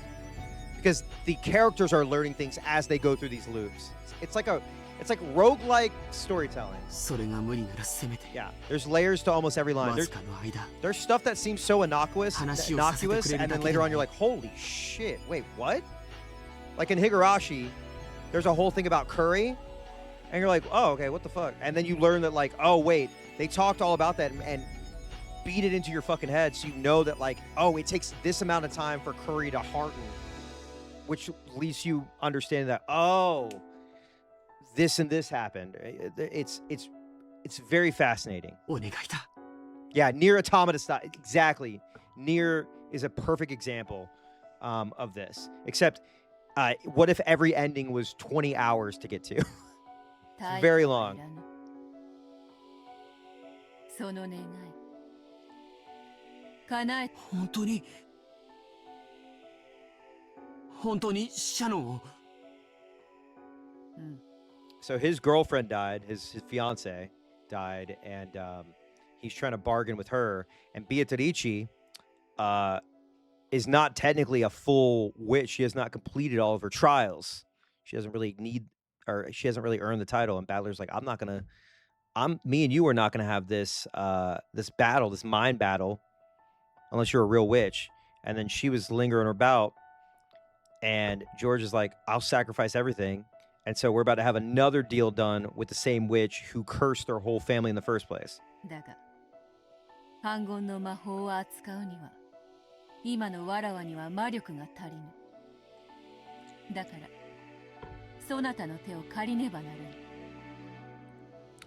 Because the characters are learning things as they go through these loops. It's like roguelike storytelling. Yeah, there's layers to almost every line. There's stuff that seems so innocuous, and then later on you're like, holy shit, wait, what? Like in Higurashi, there's a whole thing about curry, and you're like, oh, okay, what the fuck? And then you learn that like, oh, wait, they talked all about that and beat it into your fucking head, so you know that like, oh, it takes this amount of time for curry to harden, which leaves you understanding that, oh, this and this happened. It's very fascinating. Yeah, Nier Automata style. Exactly. Nier is a perfect example of this. Except, what if every ending was 20 hours to get to? It's very long. So his girlfriend died, his fiance died, and he's trying to bargain with her. And Beatrice is not technically a full witch. She has not completed all of her trials. She doesn't really she hasn't really earned the title. And Battler's like, me and you are not gonna have this this mind battle, unless you're a real witch. And then she was lingering about, and George is like, I'll sacrifice everything. And so we're about to have another deal done with the same witch who cursed their whole family in the first place. But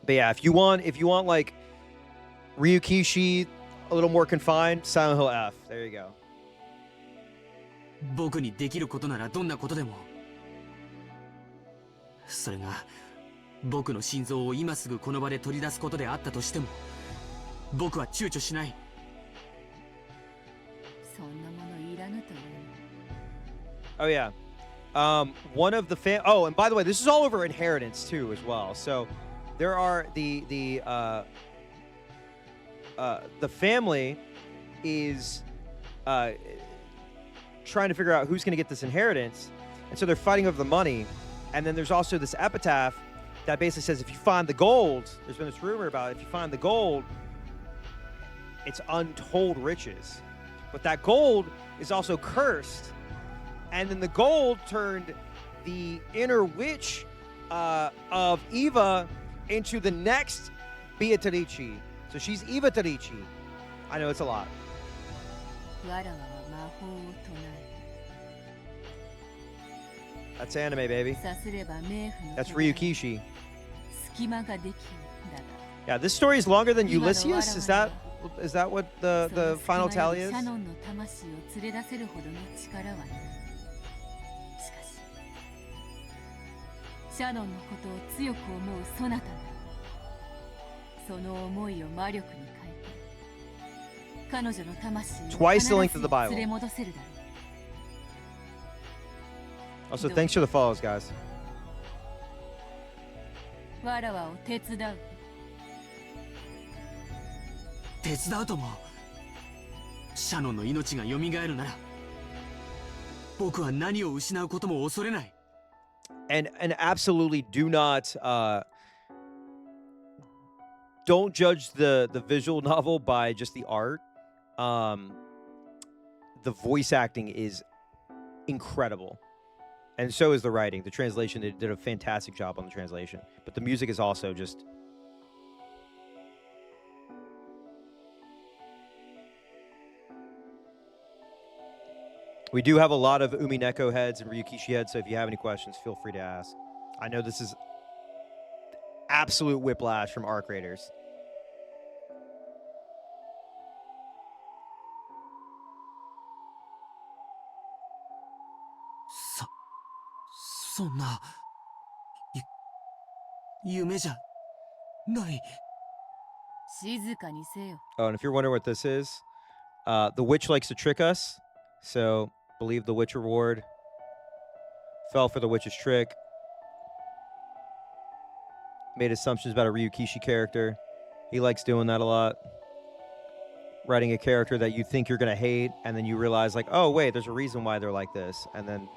yeah, if you want like Ryukishi a little more confined, Silent Hill F. There you go. 僕にできることならどんなことでも。それが僕の心臓を今すぐこの場で取り出すことであったとしても、僕は躊躇しない。そんなものいらぬという。 Oh yeah. One of the oh, and by the way, this is all over inheritance too, as well. So there are the family is trying to figure out who's going to get this inheritance, and so they're fighting over the money. And then there's also this epitaph that basically says if you find the gold, there's been this rumor about if you find the gold, it's untold riches. But that gold is also cursed. And then the gold turned the inner witch of Eva into the next Beatrice. So she's Eva Terici. I know it's a lot. わらわは魔法を唱え That's anime, baby. さすれば冥府の That's Ryukishi. 隙間ができるだが Yeah, this story is longer than 今の Ulysses. Is that what the final tally is? シャノンの魂を連れ出せるほどの力はない。しかしシャノンのことを強く思うそなたならその思いを魔力に変えて彼女の魂を Twice the length of the 必ず Bible. 連れ戻せるだろう。 Also, thanks for the follows, guys. わらわを手伝う。手伝うとも。シャノンの命が蘇るなら、僕は何を失うことも恐れない。And absolutely do not don't judge the visual novel by just the art. The voice acting is incredible. And so is the writing. The translation, they did a fantastic job on the translation. But the music is also just... We do have a lot of Umineko heads and Ryukishi heads, so if you have any questions, feel free to ask. I know this is absolute whiplash from ARC Raiders. So, そんな、夢じゃない。静かにせよ。 Oh, and if you're wondering what this is, the witch likes to trick us, so believe the witch reward. Fell for the witch's trick. Made assumptions about a Ryukishi character. He likes doing that a lot. Writing a character that you think you're going to hate, and then you realize, like, oh, wait, there's a reason why they're like this. And then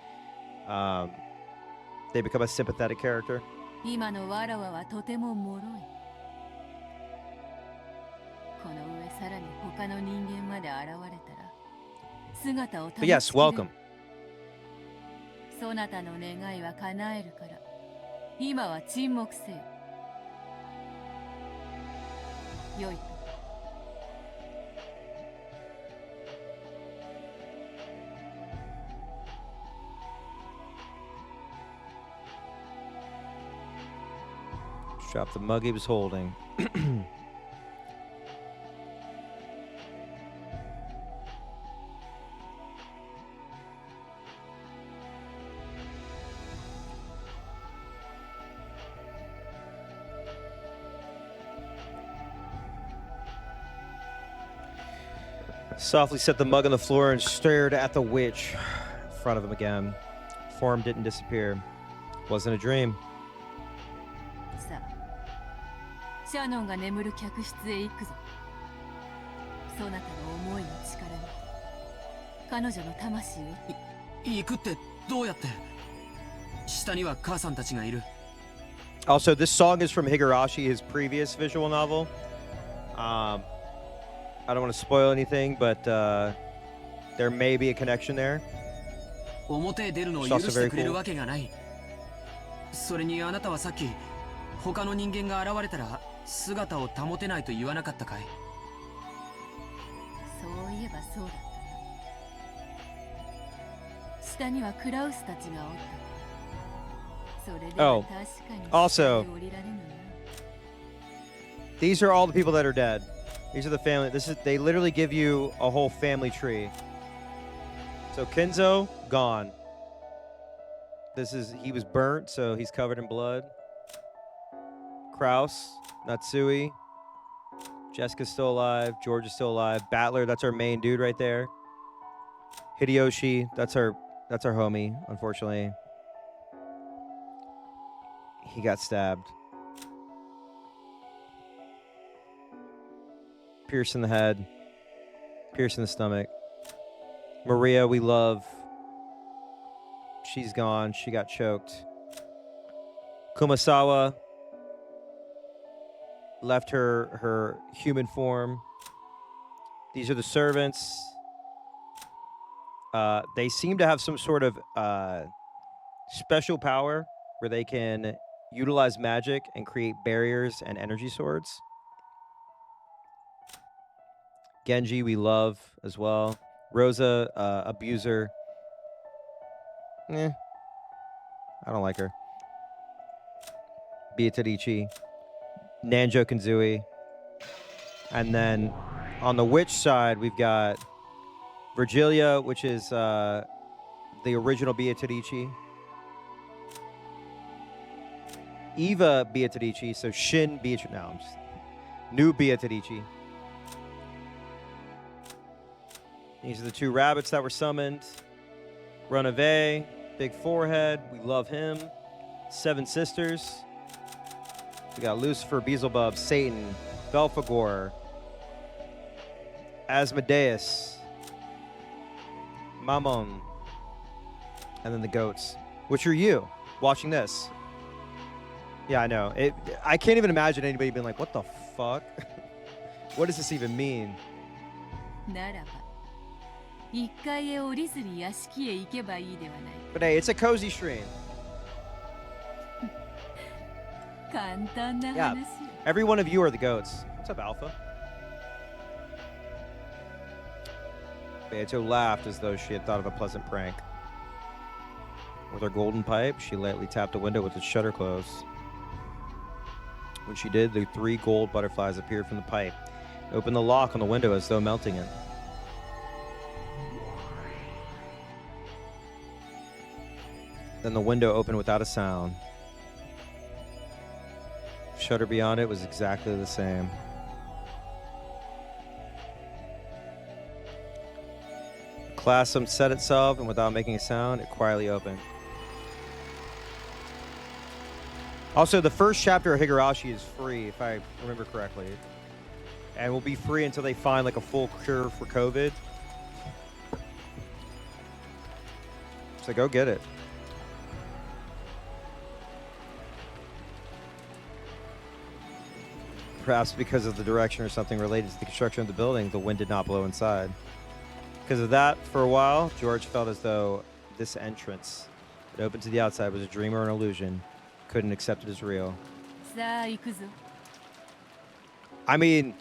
they become a sympathetic character. 今のわらわはとても脆い。この上さらに他の人間まで現れたら姿を But yes, welcome. そなたの願いは叶えるから今は沈黙せよ。よいと。 Drop the mug he was holding. Softly set the mug on the floor and stared at the witch in front of him again. Form didn't disappear. Wasn't a dream. さあ、シャノンが眠る客室へ行くぞ。そなたの思いの力に彼女の魂を。行くってどうやって？下には母さんたちがいる。 Also, this song is from Higurashi, his previous visual novel. I don't want to spoil anything, but there may be a connection there. 表へ出るのを許してくれるわけがない。それにあなたはさっき他の人間が現れたら姿を保てないと言わなかったかい？そういえばそうだったな。下にはクラウスたちがおった。それでは確かに also 下に降りられぬな。 These are all the people that are dead. These are the family. They literally give you a whole family tree. So Kenzo, gone. He was burnt, so he's covered in blood. Kraus, Natsui. Jessica's still alive. George is still alive. Battler, that's our main dude right there. Hideyoshi, that's our homie, unfortunately. He got stabbed. Pierce in the head. Pierce in the stomach. Maria, we love. She's gone. She got choked. Kumasawa left her human form. These are the servants. They seem to have some sort of special power where they can utilize magic and create barriers and energy swords. Genji, we love as well. Rosa, abuser. I don't like her. Beatrice. Nanjo Kanzui. And then on the witch side, we've got Virgilia, which is the original Beatrice. Eva Beatrice, so Shin Beatrice. No, I'm just new Beatrice. These are the two rabbits that were summoned. Runaway, big forehead. We love him. Seven sisters. We got Lucifer, Beelzebub, Satan, Belphegor, Asmodeus, Mammon, and then the goats. Which are you watching this? Yeah, I know. I can't even imagine anybody being like, what the fuck? What does this even mean? ならば、一階へ降りずに屋敷へ行けばいいではないか。 But hey, it's a cozy stream. 簡単な Yeah, 話よ。 every one of you are the goats. What's up, Alpha? Beato laughed as though she had thought of a pleasant prank. With her golden pipe, she lightly tapped the window with its shutter closed. When she did, the 3 gold butterflies appeared from the pipe, opened the lock on the window as though melting it. Then the window opened without a sound. Shutter beyond it was exactly the same. The clasp set itself, and without making a sound, it quietly opened. Also, the first chapter of Higurashi is free, if I remember correctly. And will be free until they find like a full cure for COVID. So go get it. Perhaps because of the direction or something related to the construction of the building, the wind did not blow inside. Because of that, for a while, George felt as though this entrance that opened to the outside was a dream or an illusion. Couldn't accept it as real. さあ行くぞ。 I mean,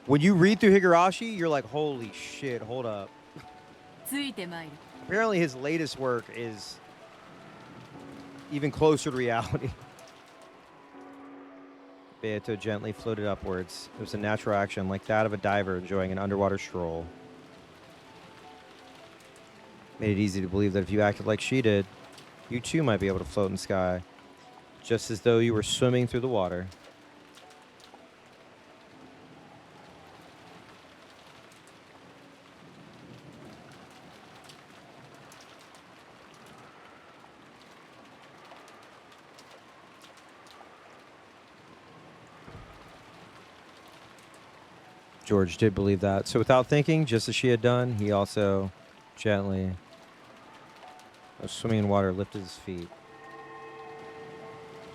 when you read through Higurashi, you're like, holy shit, hold up. ついてまいる。 Apparently his latest work is even closer to reality. Beato gently floated upwards. It was a natural action, like that of a diver enjoying an underwater stroll. Made it easy to believe that if you acted like she did, you too might be able to float in the sky, just as though you were swimming through the water. George did believe that. So without thinking, just as she had done, he also gently, swimming in water, lifted his feet.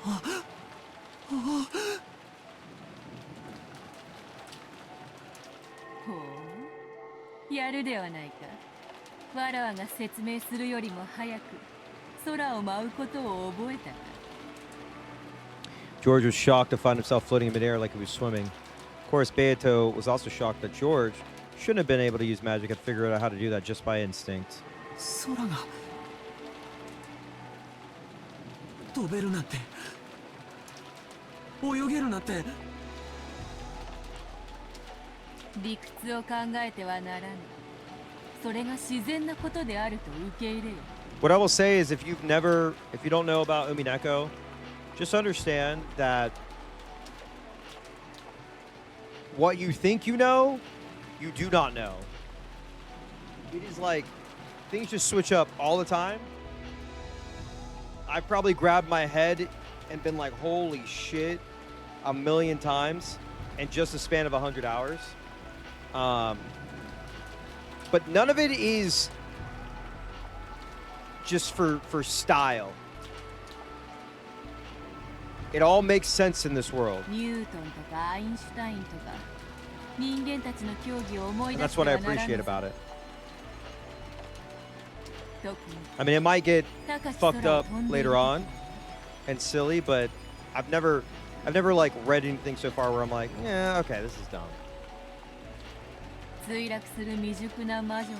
ほう、やるではないか。わらわが説明するよりも早く空を舞うことを覚えたか。 George was shocked to find himself floating in midair like he was swimming. Of course, Beato was also shocked that George shouldn't have been able to use magic and figure out how to do that just by instinct. 空が飛べるなんて泳げるなんて理屈を考えてはならぬ。それが自然なことであると受け入れよ。 What I will say is if you don't know about umikeon, just understand that what you think you know, you do not know. It is like things just switch up all the time. I've probably grabbed my head and been like, holy shit, a million times in just a span of 100 hours. But none of it is just for style. It all makes sense in this world. ニュートンとかアインシュタインとか人間たちの競技を思い And 出 that's して what I はなら appreciate ぬ about it. 特に I mean, it might get 高き fucked 空を up 飛んでいる later 時 on and silly, but I've never like read anything so far where I'm like, yeah, okay, this is dumb. 墜落する未熟な魔女も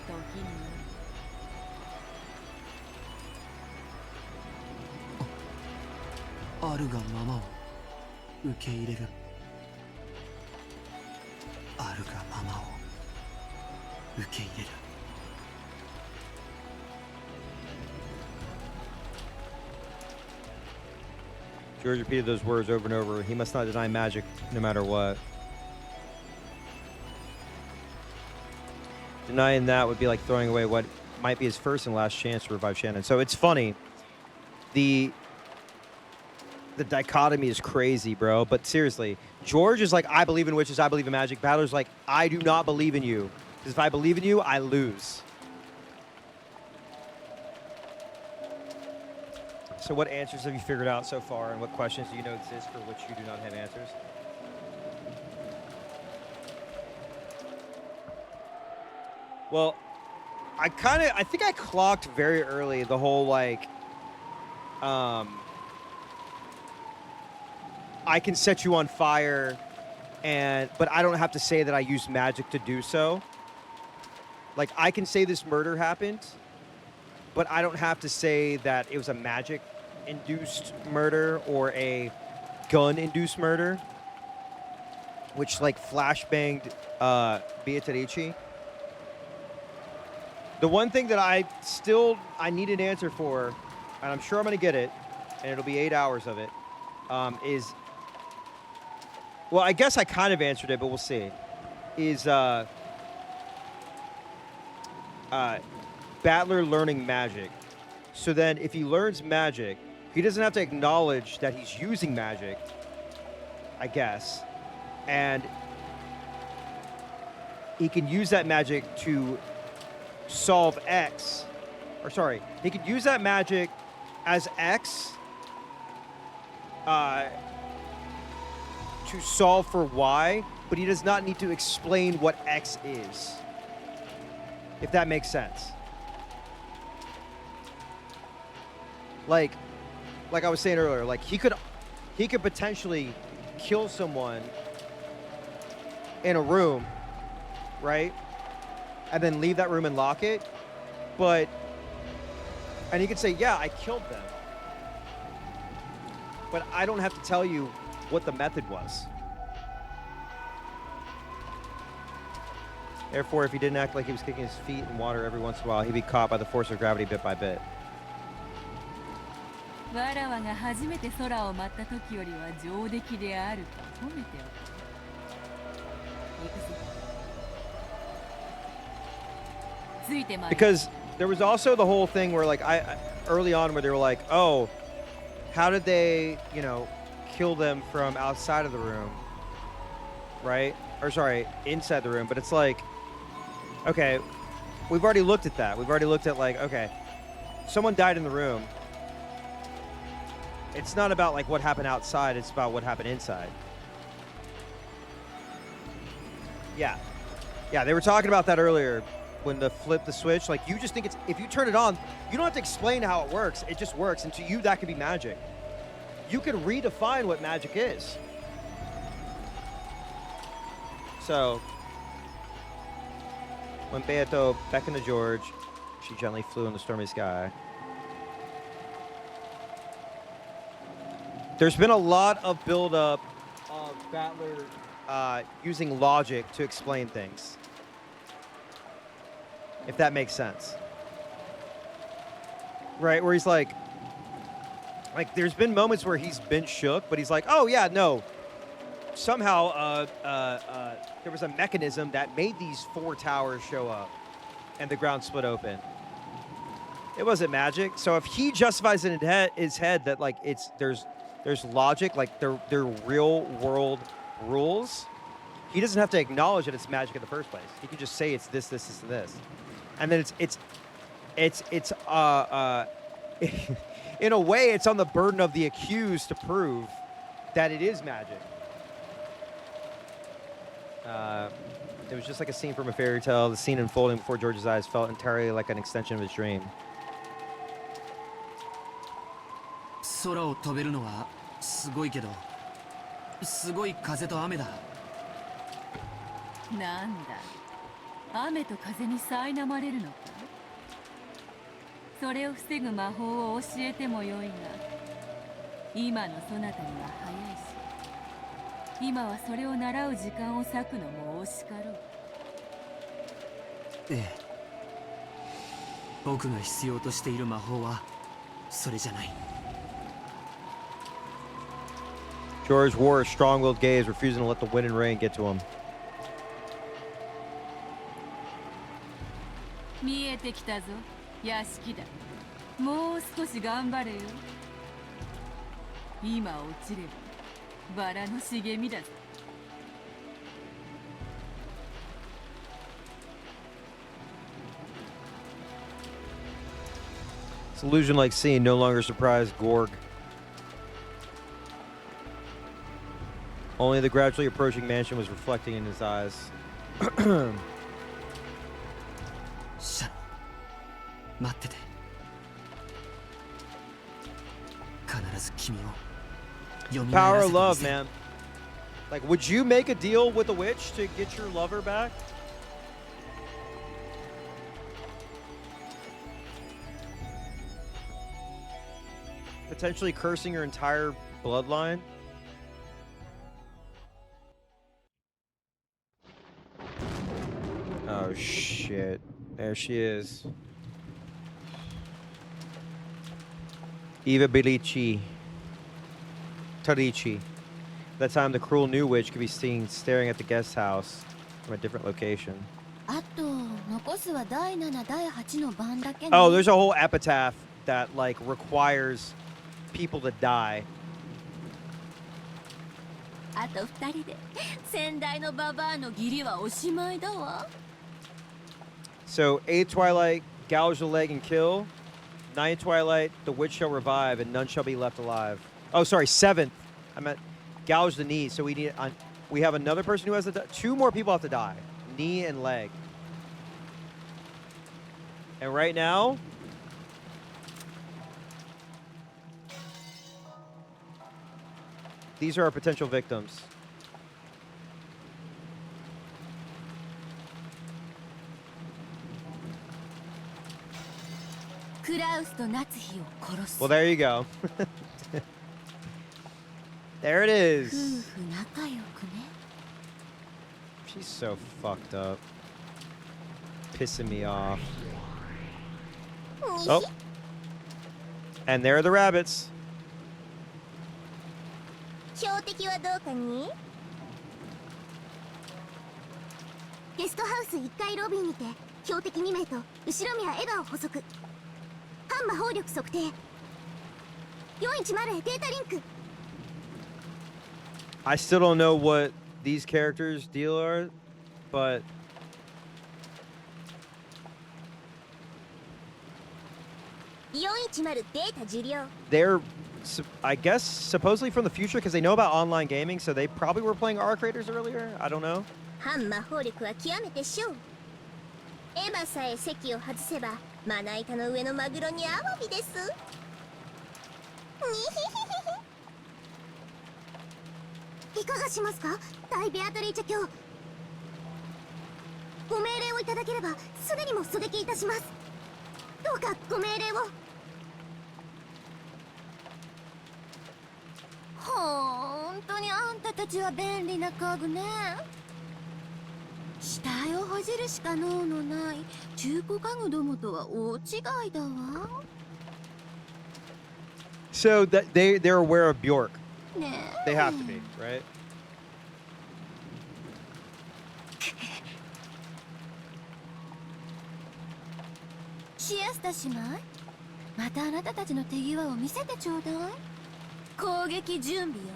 時にあるがままを受け入れる。あるがままを受け入れる。George repeated those words over and over. He must not deny magic no matter what. Denying that would be like throwing away what might be his first and last chance to revive Shannon. So it's funny. The dichotomy is crazy, bro. But seriously, George is like, I believe in witches, I believe in magic. Battler's like, I do not believe in you. Because if I believe in you, I lose. So what answers have you figured out so far, and what questions do you know exist for which you do not have answers? Well, I think I clocked very early the whole, like, I can set you on fire, but I don't have to say that I used magic to do so. Like, I can say this murder happened, but I don't have to say that it was a magic-induced murder or a gun-induced murder, which, like, flashbanged Beatrice. The one thing that I need an answer for, and I'm sure I'm going to get it, and it'll be 8 hours of it, is... Well, I guess I kind of answered it, but we'll see. Is Battler learning magic. So then if he learns magic, he doesn't have to acknowledge that he's using magic, I guess. And he can use that magic to solve X. Or sorry, he could use that magic as X to solve for Y, but he does not need to explain what X is. If that makes sense. Like I was saying earlier, like he could potentially kill someone in a room, right? And then leave that room and lock it. And he could say, yeah, I killed them. But I don't have to tell you what the method was. Therefore, if he didn't act like he was kicking his feet in water every once in a while, he'd be caught by the force of gravity bit by bit. わらわが初めて空を舞った時よりは上出来であると褒めておく。行くぞ。ついてまいれ。 Because there was also the whole thing where, like, early on where they were like, oh, how did they, you know, kill them from outside of the room, right? Or sorry, inside the room. But it's like, okay, we've already looked at that. We've already looked at, like, okay, someone died in the room. It's not about, like, what happened outside. It's about what happened inside. Yeah. Yeah, they were talking about that earlier when they flip the switch. Like, you just think it's... If you turn it on, you don't have to explain how it works. It just works. And to you, that could be magic. You can redefine what magic is. So, when Beato beckoned to George, she gently flew in the stormy sky. There's been a lot of build-up of Battler using logic to explain things. If that makes sense. Right, where he's like, there's been moments where he's been shook, but he's like, oh yeah, no. somehow there was a mechanism that made these 4 towers show up and the ground split open. It wasn't magic. So if he justifies in his head that like there's logic, like they're real world rules, he doesn't have to acknowledge that it's magic in the first place. He can just say it's this, this, this, and this. And then it's in a way it's on the burden of the accused to prove that it is magic. It was just like a scene from a fairy tale. The scene unfolding before George's eyes felt entirely like an extension of his dream. 空を飛べるのはすごいけど、すごい風と雨だ。なんだ、雨と風に苛まれるのか。それを防ぐ魔法を教えてもよいが、今のそなたには早いし、今はそれを習う時間を割くのも惜しかろう。ええ、僕が必要としている魔法はそれじゃない。 George wore a strong-willed gaze, refusing to let the wind and rain get to him. 見えてきたぞ、屋敷だ。もう少し頑張れよ。今落ちればバラの茂みだぞ。 This illusion-like scene no longer surprised Gorg. Only the gradually approaching mansion was reflecting in his eyes. シャロン、待ってて。必ず君を蘇らせてみせる。 Power of love, man. Like, would you make a deal with a witch to get your lover back? Potentially cursing your entire bloodline? Oh shit. There she is. Eva Bilici. Tarichi. That time the cruel new witch could be seen staring at the guest house from a different location. あと残すは第7、第8の番だけね。 Oh, there's a whole epitaph that like requires people to die. あと2人で先代のババアの義理はおしまいだわ。 So 8th Twilight, gouge the leg and kill. 9th Twilight, the witch shall revive and none shall be left alive. Oh, sorry, 7th. I meant gouge the knee. So we have another person who has to die. 2 more people have to die. Knee and leg. And right now, these are our potential victims. Well, there you go. There it is. She's so fucked up. Pissing me off. Oh. And there are the rabbits. 標的はどうかに？ゲストハウス1階ロビーにて標的2名と後ろ宮エヴァを捕捉。反魔法力測定。410へデータリンク。 I still don't know what these characters' deal are, but they're, I guess, supposedly from the future because they know about online gaming, so they probably were playing Arc Raiders earlier. I don't know. 反魔法力は極めて小。エヴァさえ席を外せばまな板の上のマグロにアワビです。いかがしますか、大ベアトリーチェ卿。ご命令をいただければすぐにも狙撃いたします。どうかご命令を。ほんとにあんたたちは便利な家具ね。死体を恥じるしか能のない中古家具どもとは大違いだわ。So that they're aware of Bjork. ねえ。 They have to be, right? シエスタ姉妹、またあなたたちの手際を見せてちょうだい。攻撃準備よ。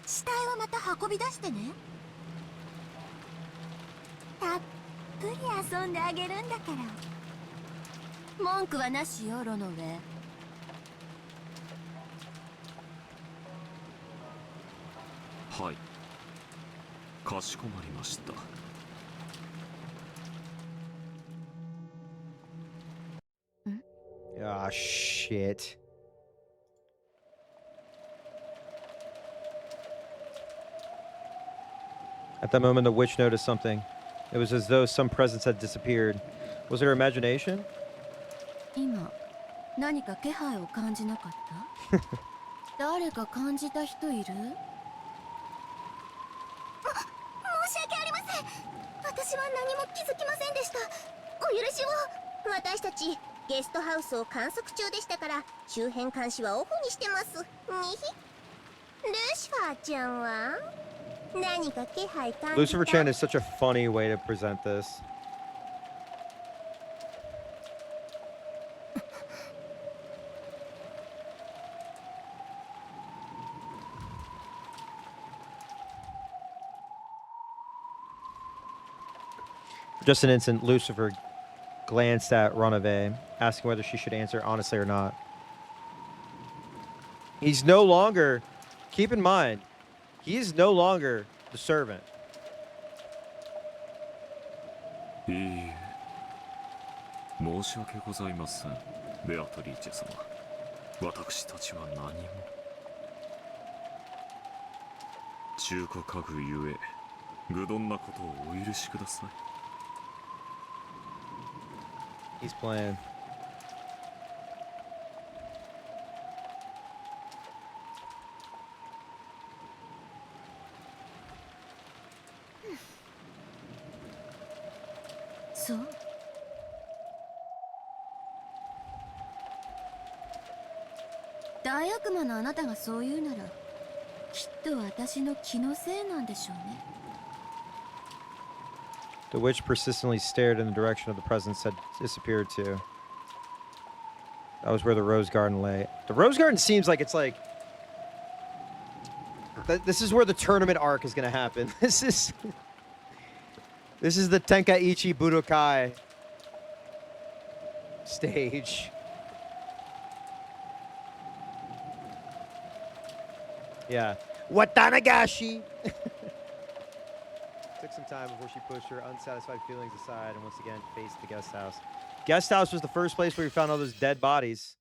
死体はまた運び出してね。たっぷり遊んであげるんだから。文句はなしよ、ロノウェイ。はい、かしこまりました。Ah, shit. At that moment, the witch noticed something. It was as though some presence had disappeared. Was it her imagination? 今、何か気配を感じなかった？誰か感じた人いる？申し訳ありません。私は何も気づきませんでした。お許しを。私たちゲストハウスを観測中でしたから、周辺監視はオフにしてます。にひ。ルシファーちゃんは何か気配感じた？ Lucifer Chan is such a funny way to present this. For just an instant, Lucifer glanced at Runaway, asking whether she should answer honestly or not. He's no longer, keep in mind, he is no longer the servant. いいえ、申し訳ございません、ベアトリーチェ様。私たちは何も。中華家具ゆえ、愚鈍なことをお許しください。He's playing. So? 大悪魔のあなたがそう言うなら、きっと私の気のせいなんでしょうね。The witch persistently stared in the direction of the presence had disappeared to. That was where the rose garden lay. The rose garden seems like it's like... This is where the tournament arc is going to happen. This is the Tenkaichi Budokai stage. Yeah. Watanagashi! Took some time before she pushed her unsatisfied feelings aside and once again faced the guest house. Guest house was the first place where we found all those dead bodies.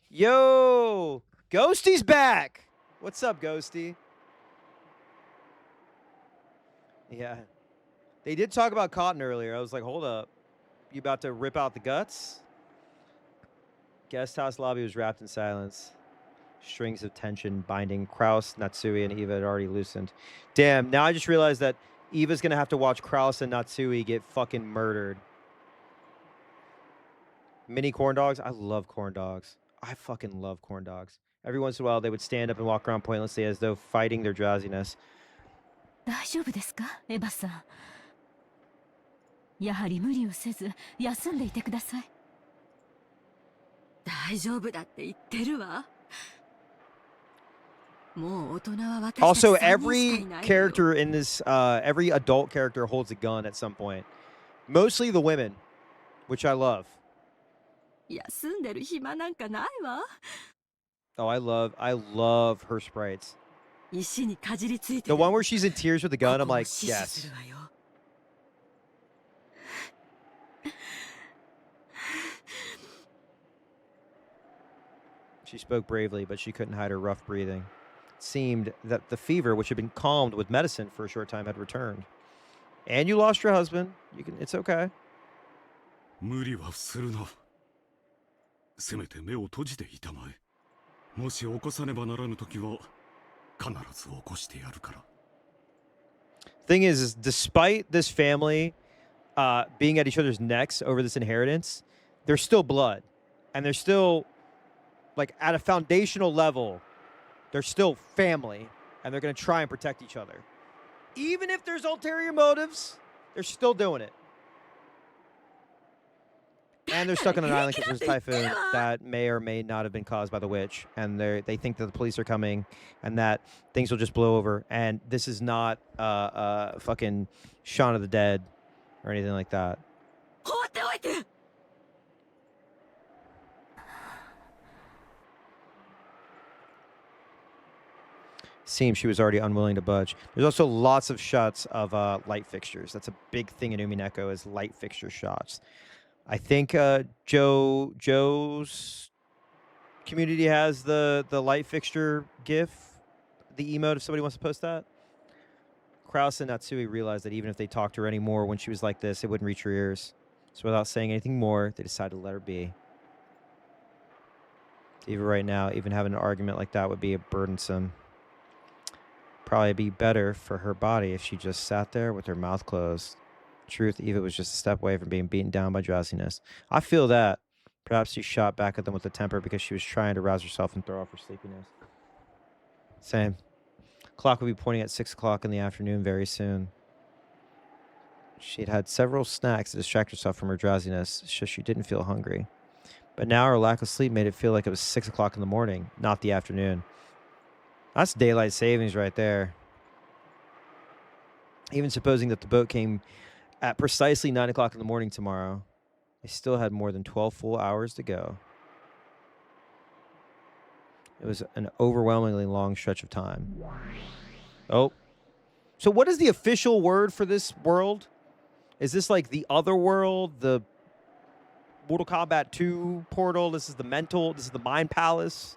Yo! Ghosty's back! What's up, Ghosty? Yeah. They did talk about Cotton earlier. I was like, hold up. You about to rip out the guts? Guest house lobby was wrapped in silence. Strings of tension binding Kraus, Natsui, and Eva had already loosened. Damn, now I just realized that Eva's going to have to watch Kraus and Natsui get fucking murdered. Mini corn dogs? I love corn dogs. I fucking love corn dogs. Every once in a while, they would stand up and walk around pointlessly as though fighting their drowsiness. 大丈夫ですか、エヴァさん。やはり無理をせず休んでいてください。大丈夫だって言ってるわ。もう大人は私たち Also, 3人しか every いないのよ。 character in this, every adult character holds a gun at some point. Mostly the women, which I love. 休んでる暇なんかないわ。 Oh, I love her sprites. 石にかじりついて The one where she's in tears with the gun, I'm ここを like, 死守す yes. るわよ。 She spoke bravely, but she couldn't hide her rough breathing. It seemed that the fever, which had been calmed with medicine for a short time, had returned. And you lost your husband. It's okay. 無理はするな。せめて目を閉じていたまえ。もし起こさねばならぬときは必ず起こしてやるから。Thing is despite this family being at each other's necks over this inheritance, they're still blood. And they're still, like, at a foundational level, they're still family. And they're going to try and protect each other. Even if there's ulterior motives, they're still doing it. And they're stuck on an island because there's a typhoon that may or may not have been caused by the witch. And they think that the police are coming and that things will just blow over. And this is not fucking Shaun of the Dead or anything like that. Seems she was already unwilling to budge. There's also lots of shots of light fixtures. That's a big thing in Umineko is light fixture shots. I think Joe's community has the light fixture GIF, the emote, if somebody wants to post that. Krause and Natsui realized that even if they talked to her anymore when she was like this, it wouldn't reach her ears. So without saying anything more, they decided to let her be. Even right now, even having an argument like that would be burdensome. Probably be better for her body if she just sat there with her mouth closed. Truth, Eva was just a step away from being beaten down by drowsiness. I feel that. Perhaps she shot back at them with a temper because she was trying to rouse herself and throw off her sleepiness. Same. Clock would be pointing at 6 o'clock in the afternoon very soon. She'd had several snacks to distract herself from her drowsiness, so she didn't feel hungry. But now her lack of sleep made it feel like it was 6 o'clock in the morning, not the afternoon. That's daylight savings right there. Even supposing that the boat came at precisely 9 o'clock in the morning tomorrow, they still had more than 12 full hours to go. It was an overwhelmingly long stretch of time. Oh. So what is the official word for this world? Is this like the other world, the Mortal Kombat 2 portal? This is the mental, this is the mind palace?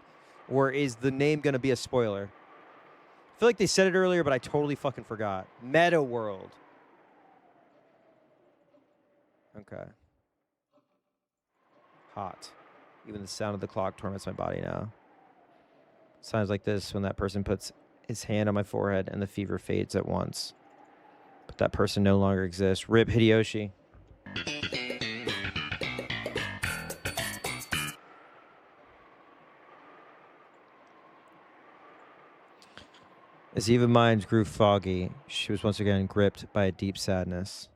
Or is the name going to be a spoiler? I feel like they said it earlier, but I totally fucking forgot. Meta world. Okay. Hot. Even the sound of the clock torments my body now. Sounds like this when that person puts his hand on my forehead and the fever fades at once. But that person no longer exists. Rip Hideyoshi. As Eva's mind grew foggy, she was once again gripped by a deep sadness.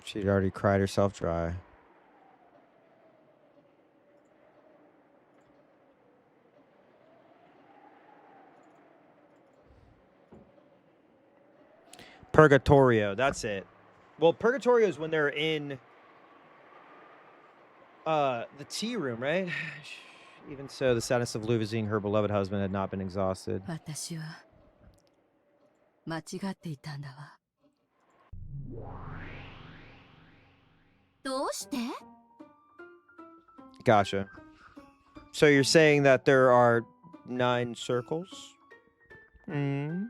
She'd already cried herself dry. Purgatorio, that's it. Well, Purgatorio is when they're in the tea room, right? Even so, the sadness of losing her beloved husband had not been exhausted. 私は間違っていたんだわ。どうして？ Gotcha. So you're saying that there are 9 circles? Hmm.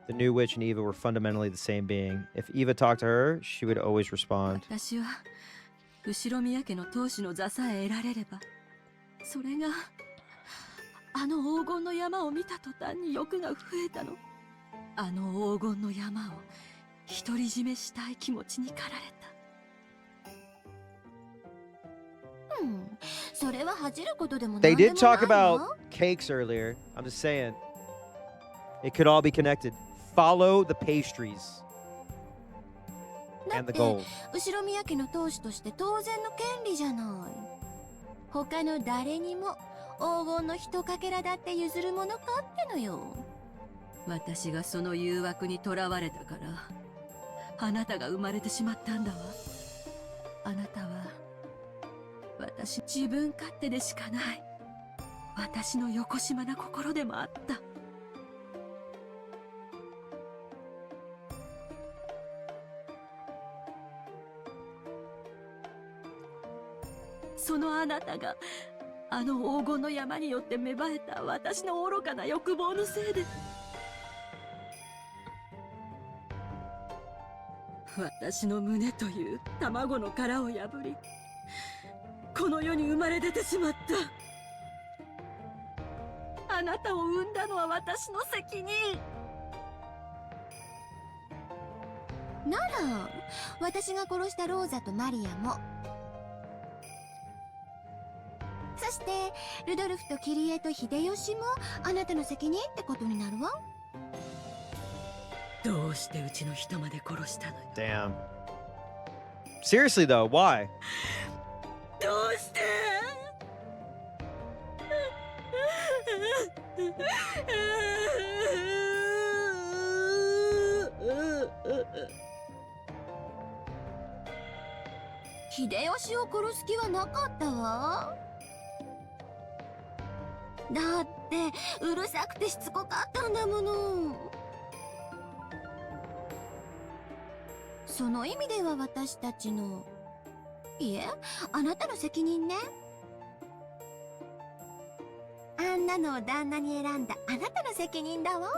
The new witch and Eva were fundamentally the same being. If Eva talked to her, she would always respond. 私は後宮家の当主の座さえ得られれば、それがあの黄金の山を見た途端に欲が増えたの。あの黄金の山を独り占めしたい気持ちに駆られた。それは恥じることでも They なんで did も talk ない about よ。 cakes earlier. I'm just saying. It could all be connected. Follow the pastries だ and っ the て gold. 後宮家の当主として当然の権利じゃない。他の誰にも黄金の一かけらだって譲るものかってのよ。私がその誘惑にとらわれたから、あなたが生まれてしまったんだわ。あなたは私自分勝手でしかない。私のよこしまな心でもあった。そのあなたがあの黄金の山によって芽生えた私の愚かな欲望のせいで、私の胸という卵の殻を破り、この世に生まれ出てしまった。あなたを産んだのは私の責任。なら私が殺したローザとマリアも、そしてルドルフとキリエと秀吉もあなたの責任ってことになるわ。どうしてうちの人まで殺したのよ。 Damn. Seriously though, why? どうして。秀吉を殺す気はなかったわ。だってうるさくてしつこかったんだもの。その意味では私たちの、いえ、あなたの責任ね。あんなのを旦那に選んだあなたの責任だわ。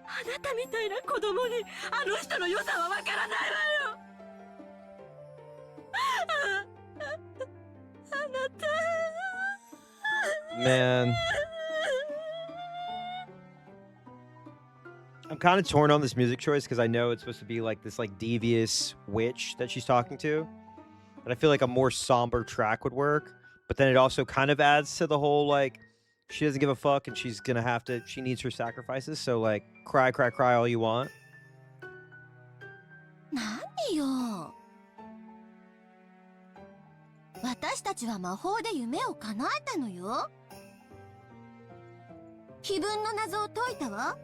あなたみたいな子供にあの人の良さはわからないわよ。あなた。Man. I'm kind of torn on this music choice because I know it's supposed to be like this like devious witch that she's talking to. But I feel like a more somber track would work. But then it also kind of adds to the whole like she doesn't give a fuck and she's gonna have to, she needs her sacrifices. So like cry, cry, cry all you want. 何よ。私たちは魔法で夢を叶えたのよ。碑文の謎を解いたわ。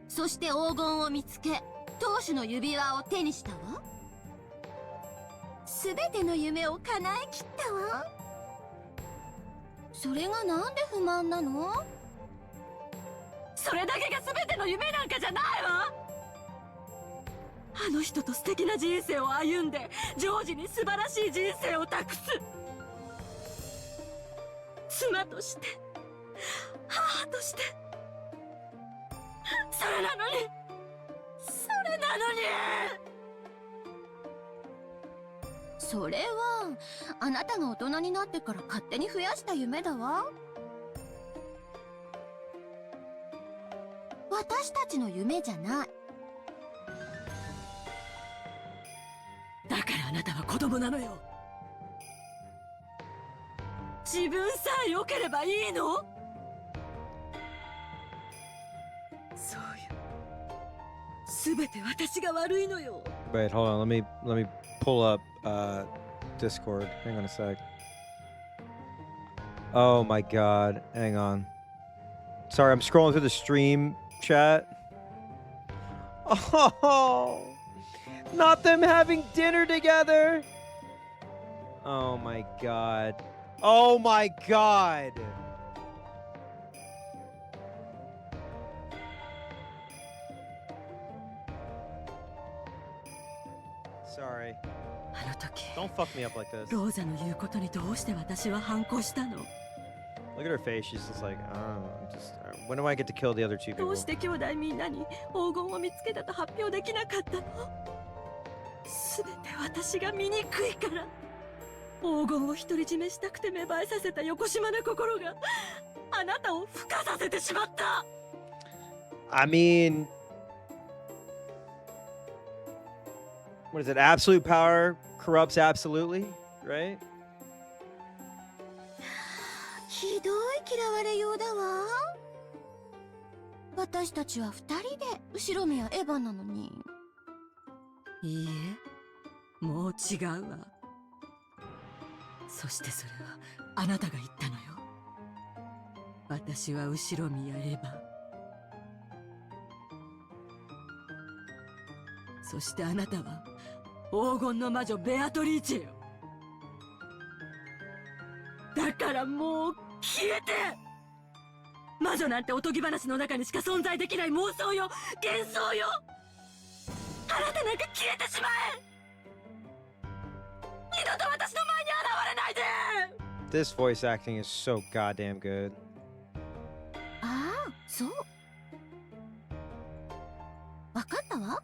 そして黄金を見つけ、当主の指輪を手にしたわ。すべての夢を叶えきったわ。それがなんで不満なの？それだけが全ての夢なんかじゃないわ。あの人と素敵な人生を歩んで、ジョージに素晴らしい人生を託す。妻として、母として。それなのに、それなのに。それはあなたが大人になってから勝手に増やした夢だわ。私たちの夢じゃない。だからあなたは子供なのよ。自分さえ良ければいいの？そうよ。すべて私が悪いのよ。Wait, hold on. Let me pull up Discord. Hang on a sec. Oh my god. Hang on. Sorry, I'm scrolling through the stream chat. Oh, not them having dinner together. Oh my god. Oh my god. Sorry. あの時、 Don't fuck me up like this. ローザの言うことにどうして私は反抗したの？ Look at her face. She's just like, I don't know. When do I get to kill the other two ど people? うして兄弟みんなに黄金を見つけたと発表できなかったの？すべて私が醜いから。黄金を独り占めしたくて芽生えさせた横島な心があなたを孵化させてしまった。 I mean, what is it? Absolute power corrupts absolutely, right? ひどい嫌われようだわ。私たちは二人で後ろ宮エヴァなのに。いいえ、もう違うわ。そしてそれはあなたが言ったのよ。私は後ろ宮エヴァ。そしてあなたは黄金の魔女ベアトリーチェよ。だからもう消えて。魔女なんておとぎ話の中にしか存在できない妄想よ、幻想よ。あなたなんか消えてしまえ。二度と私の前に現れないで。 This voice acting is so goddamn good. ああ、そう。わかったわ。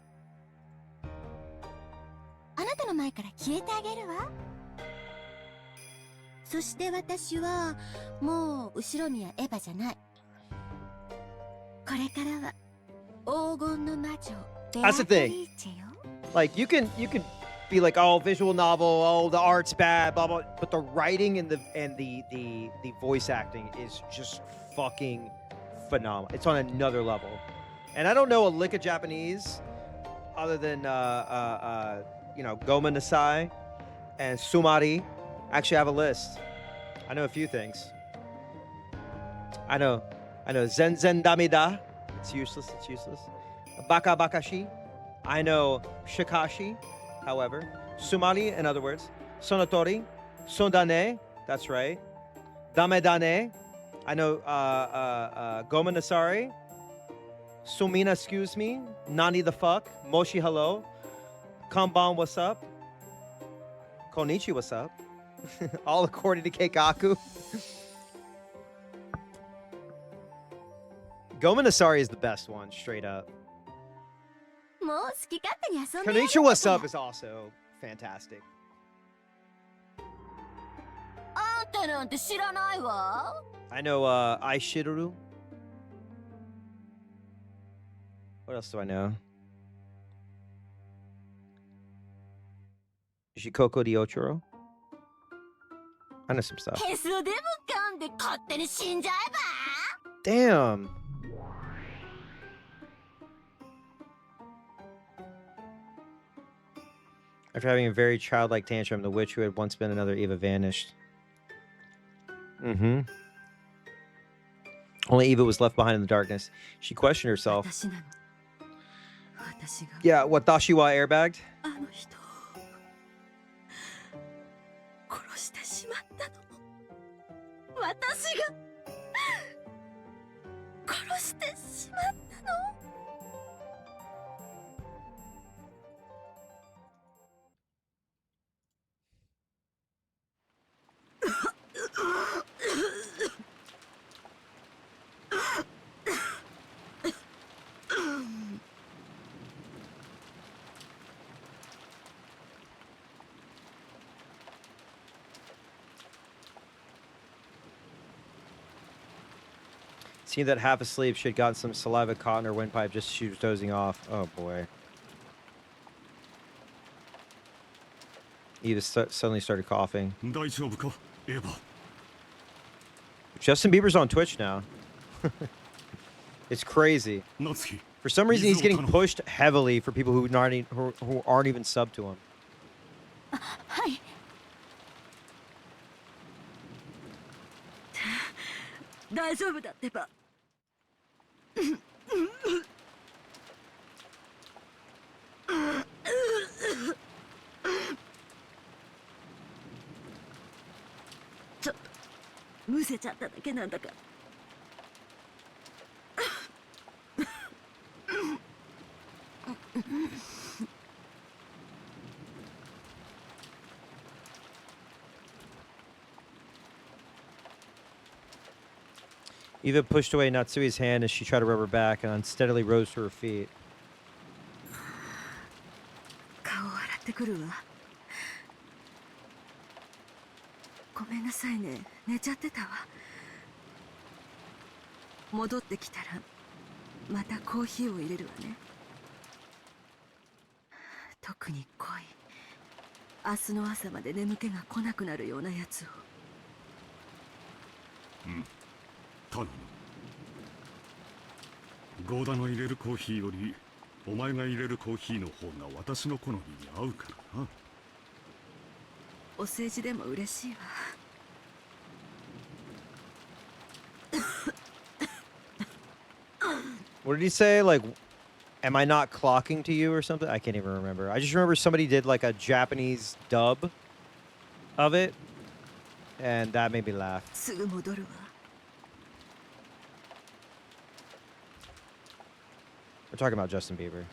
あなたの前から消えてあげるわ。そして私はもう後ろ宮エヴァじゃない。これからは黄金の魔女ベア That's the ト thing. リーチェよ。 Like you can be like, oh, visual novel, oh, the art's bad, blah blah, but the writing and the voice acting is just fucking phenomenal. It's on another level. And I don't know a lick of Japanese other than you know, Goma Nasai and Sumari. Actually, I have a list. I know a few things. I know Zen Zen Damida. It's useless. Baka Bakashi. I know Shikashi, however. Sumari, in other words. Sonotori. Sondane. That's right. Damedane. I know Goma Nasari. Sumina, excuse me. Nani the fuck. Moshi, hello. Kanban, what's up? Konichi, what's up? All according to Keikaku. Goma Nasari is the best one, straight up. もう好き勝手に遊んでやる Konichi, what's up is also fantastic. あんたなんて知らないわ。 I know Aishiruru. What else do I know? Shikoko de Ochoro. I know some stuff. ヘスでも噛んで勝手に死んじゃえば。 Damn. After having a very childlike tantrum, the witch who had once been another Eva vanished. Mm-hmm. Only Eva was left behind in the darkness. She questioned herself. 私なの。私が Yeah, watashi wa airbagged? あの人を殺してしまったの。私が殺してしまったの。Seemed that half asleep, she had gotten some saliva caught in her windpipe just as she was dozing off. Oh boy. Eva suddenly started coughing. 大丈夫かエヴァ Justin Bieber's on Twitch now. It's crazy. 夏希 For some reason, he's getting pushed heavily for people who aren't even subbed to him. はい。大丈夫だってば。ちょっとむせちゃっただけなんだから。Eva pushed away Natsui's hand as she tried to rub her back and unsteadily rose to her feet. 顔を洗ってくるわ。ごめんなさいね、寝ちゃってたわ。戻ってきたらまたコーヒーを入れるわね。特に濃い、明日の朝まで眠気が来なくなるようなやつを。頼むゴーダの入れるコーヒーよりお前が入れるコーヒーの方が私の好みに合うからな。お世辞でも嬉しいわ。What did he say? Like, am I not clocking to you or something? I can't even remember. I just remember somebody did like a Japanese dub of it, and that made me laugh. すぐ戻るわ。We're talking about Justin Bieber.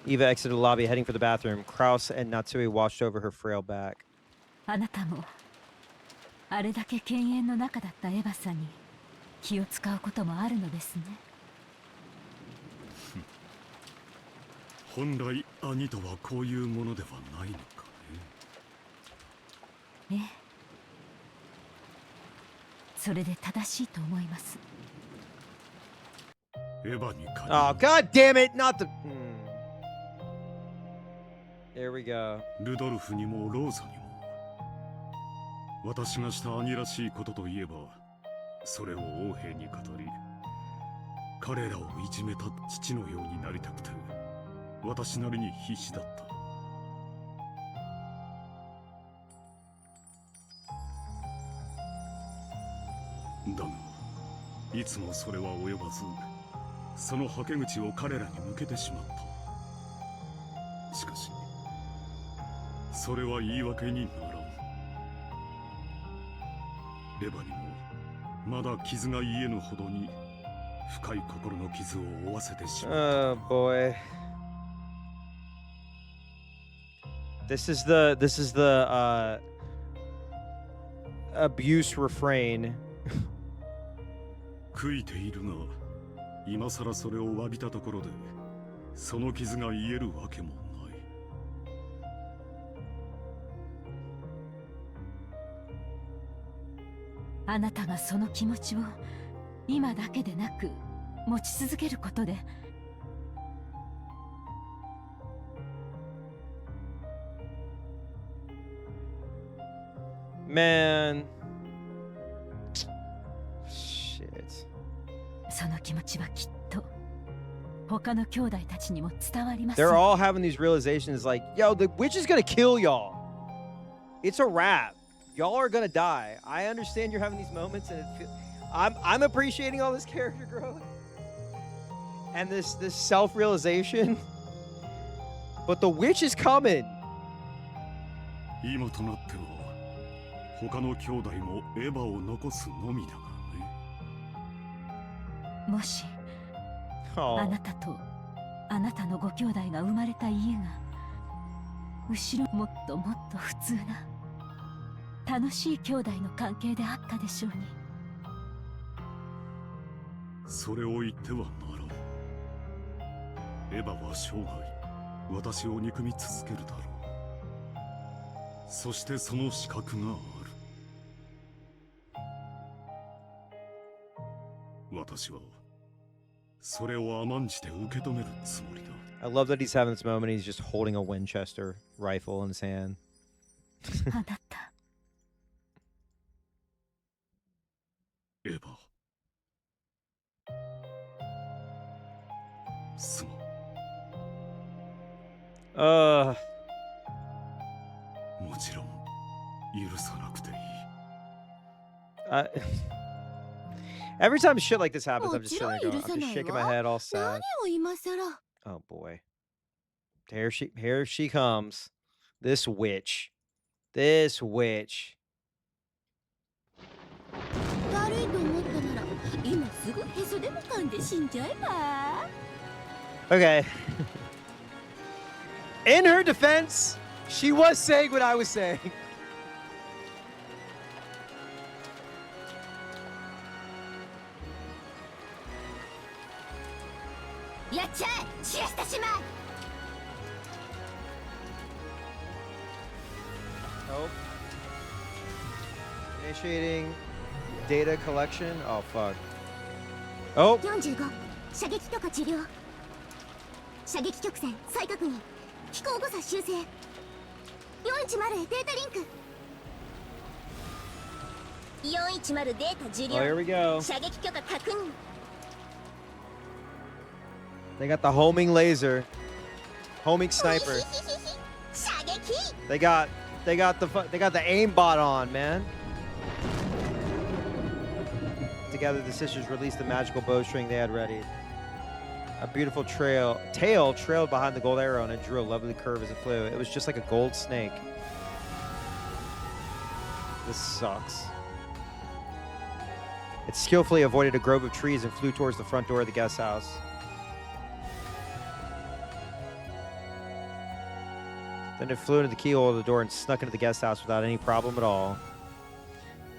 Eva exited the lobby, heading for the bathroom. Kraus and Natsui watched over her frail back. あなたもあれだけ犬猿の中だったエヴァさんに気を使うこともあるのですね。本来兄とはこういうものではないのかね。ええ、それで正しいと思います。エヴァに限る Oh, god damn it! Not the. There we go. ルドルフにもローザにも私がした兄らしいことといえばそれを王兵に語り彼らをいじめた父のようになりたくて私なりに必死だった。だがいつもそれは及ばずそのはけ口を彼らに向けてしまった。しかしそれは言い訳にならん。エヴァにもまだ傷が癒えぬほどに深い心の傷を負わせてしまった。 Oh boy. This is the abuse refrain. 悔いているが今さらそれを詫びたところでその傷が癒えるわけもない。あなたがその気持ちを今だけでなく持ち続けることで、Man. Shit. その気持ちはきっと他の兄弟たちにも伝わります。 They're all having these realizations like, yo, the witch is gonna kill y'all. It's a wrap. Y'all are gonna die. I understand you're having these moments, and I'm appreciating all this character growth and this self-realization. But the witch is coming. 今となっては他の兄弟もエヴァを残すのみだがね。もし Oh. あなたとあなたのご兄弟が生まれた家が後ろもっともっと普通な楽しい兄弟の関係であったでしょうに。それを言ってはならん。エヴァは生涯私を憎み続けるだろう。そしてその資格がある。私はそれを甘んじて受け止めるつもりだ。 I love that he's having this moment. He's just holding a Winchester rifle in his hand. あなたエヴァすまん。もちろん許さなくていい。Every time shit like this happens, I'm just もちろん sitting there going, 許さ I'm な just い shaking わ。 my head all sad. 何を今さら。 Oh boy. Here she comes. This witch. This witch. 悪いと思ったなら今すぐへそでも噛んで死んじゃえば。 Okay. In her defense, she was saying what I was saying. やっちゃえ、散らしてしまえ。 Oh. Initiating data collection. Oh fuck. Oh. 45射撃許可治療。射撃曲線再確認。飛行誤差修正。410データリンク。410データ受 Oh, here 領。 we go. 射撃許可確認。 They got the homing laser, homing sniper. 射撃。 They got the aimbot on, man. Together, the sisters released the magical bowstring they had ready. A beautiful tail trailed behind the gold arrow, and it drew a lovely curve as it flew. It was just like a gold snake. This sucks. It skillfully avoided a grove of trees and flew towards the front door of the guest house. Then it flew into the keyhole of the door and snuck into the guest house without any problem at all.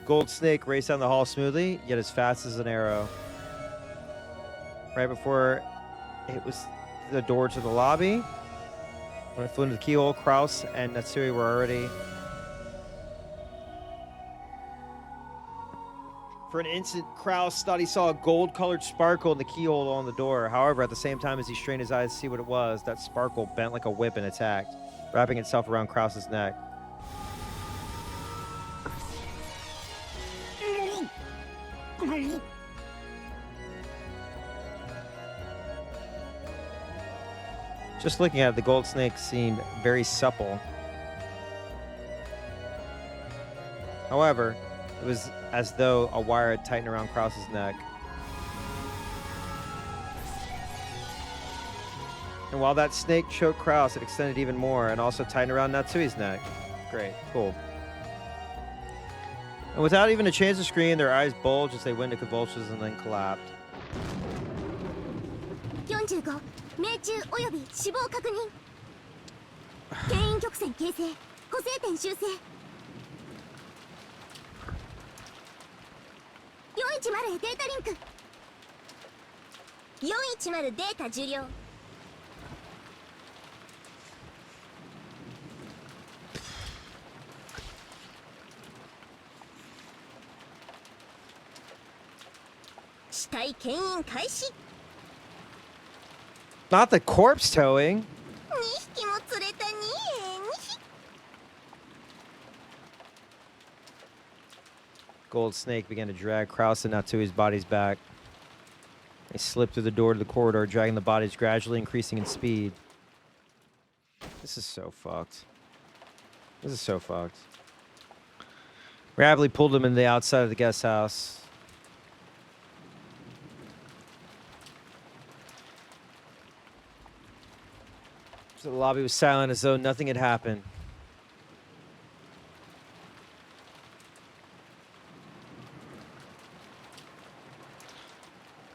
Gold snake raced down the hall smoothly, yet as fast as an arrow. Right before it was the door to the lobby, when it flew into the keyhole, Kraus and Natsui were already For an instant, Kraus thought he saw a gold-colored sparkle in the keyhole on the door. However, at the same time as he strained his eyes to see what it was, that sparkle bent like a whip and attacked, wrapping itself around Kraus's neck. Just looking at it, the gold snake seemed very supple. However, it was as though a wire had tightened around Kraus's neck. And while that snake choked Kraus, it extended even more and also tightened around Natsui's neck. Great, cool. And without even a chance to scream, their eyes bulged as they went into convulsions and then collapsed. 45命中および死亡確認牽引曲線形成補正点修正410へデータリンク410データ受領死体牽引開始 Not the corpse towing. 2匹も釣れたにGold snake began to drag Kraus and Natsui's bodies back. They slipped through the door to the corridor, dragging the bodies gradually increasing in speed. This is so fucked. This is so fucked. Rapidly pulled them into the outside of the guest house. So the lobby was silent as though nothing had happened.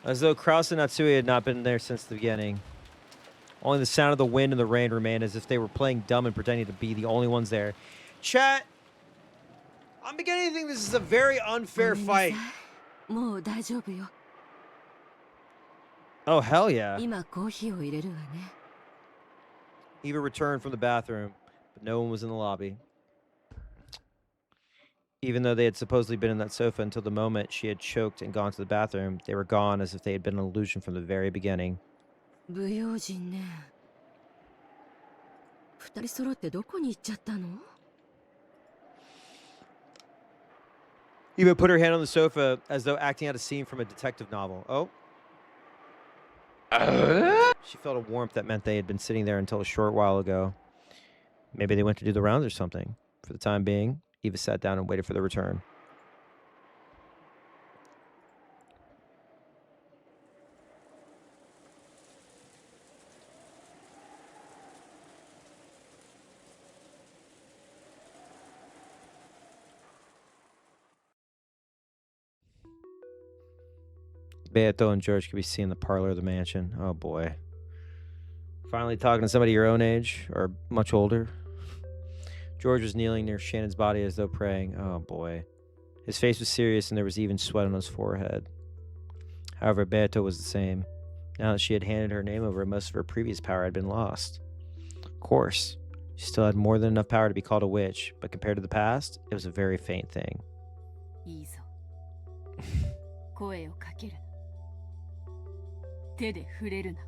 As though Kraus and Natsui had not been there since the beginning. Only the sound of the wind and the rain remained as if they were playing dumb and pretending to be the only ones there. Chat, I'm beginning to think this is a very unfair fight. もう大丈夫よ Oh, hell yeah. 今コーヒーを入れるわね Eva returned from the bathroom, but no one was in the lobby. Even though they had supposedly been in that sofa until the moment she had choked and gone to the bathroom, they were gone as if they had been an illusion from the very beginning. 不用心ね二人揃ってどこに行っちゃったの Eva put her hand on the sofa as though acting out a scene from a detective novel. Oh. She felt a warmth that meant they had been sitting there until a short while ago. Maybe they went to do the rounds or something. For the time being, Eva sat down and waited for their return. Beato and George could be seen in the parlor of the mansion. Oh boy. Finally talking to somebody your own age, or much older. George was kneeling near Shannon's body as though praying. Oh boy. His face was serious and there was even sweat on his forehead. However, Beato was the same. Now that she had handed her name over, most of her previous power had been lost. Of course, she still had more than enough power to be called a witch, but compared to the past, it was a very faint thing. いいぞ声をかけるな手で触れるな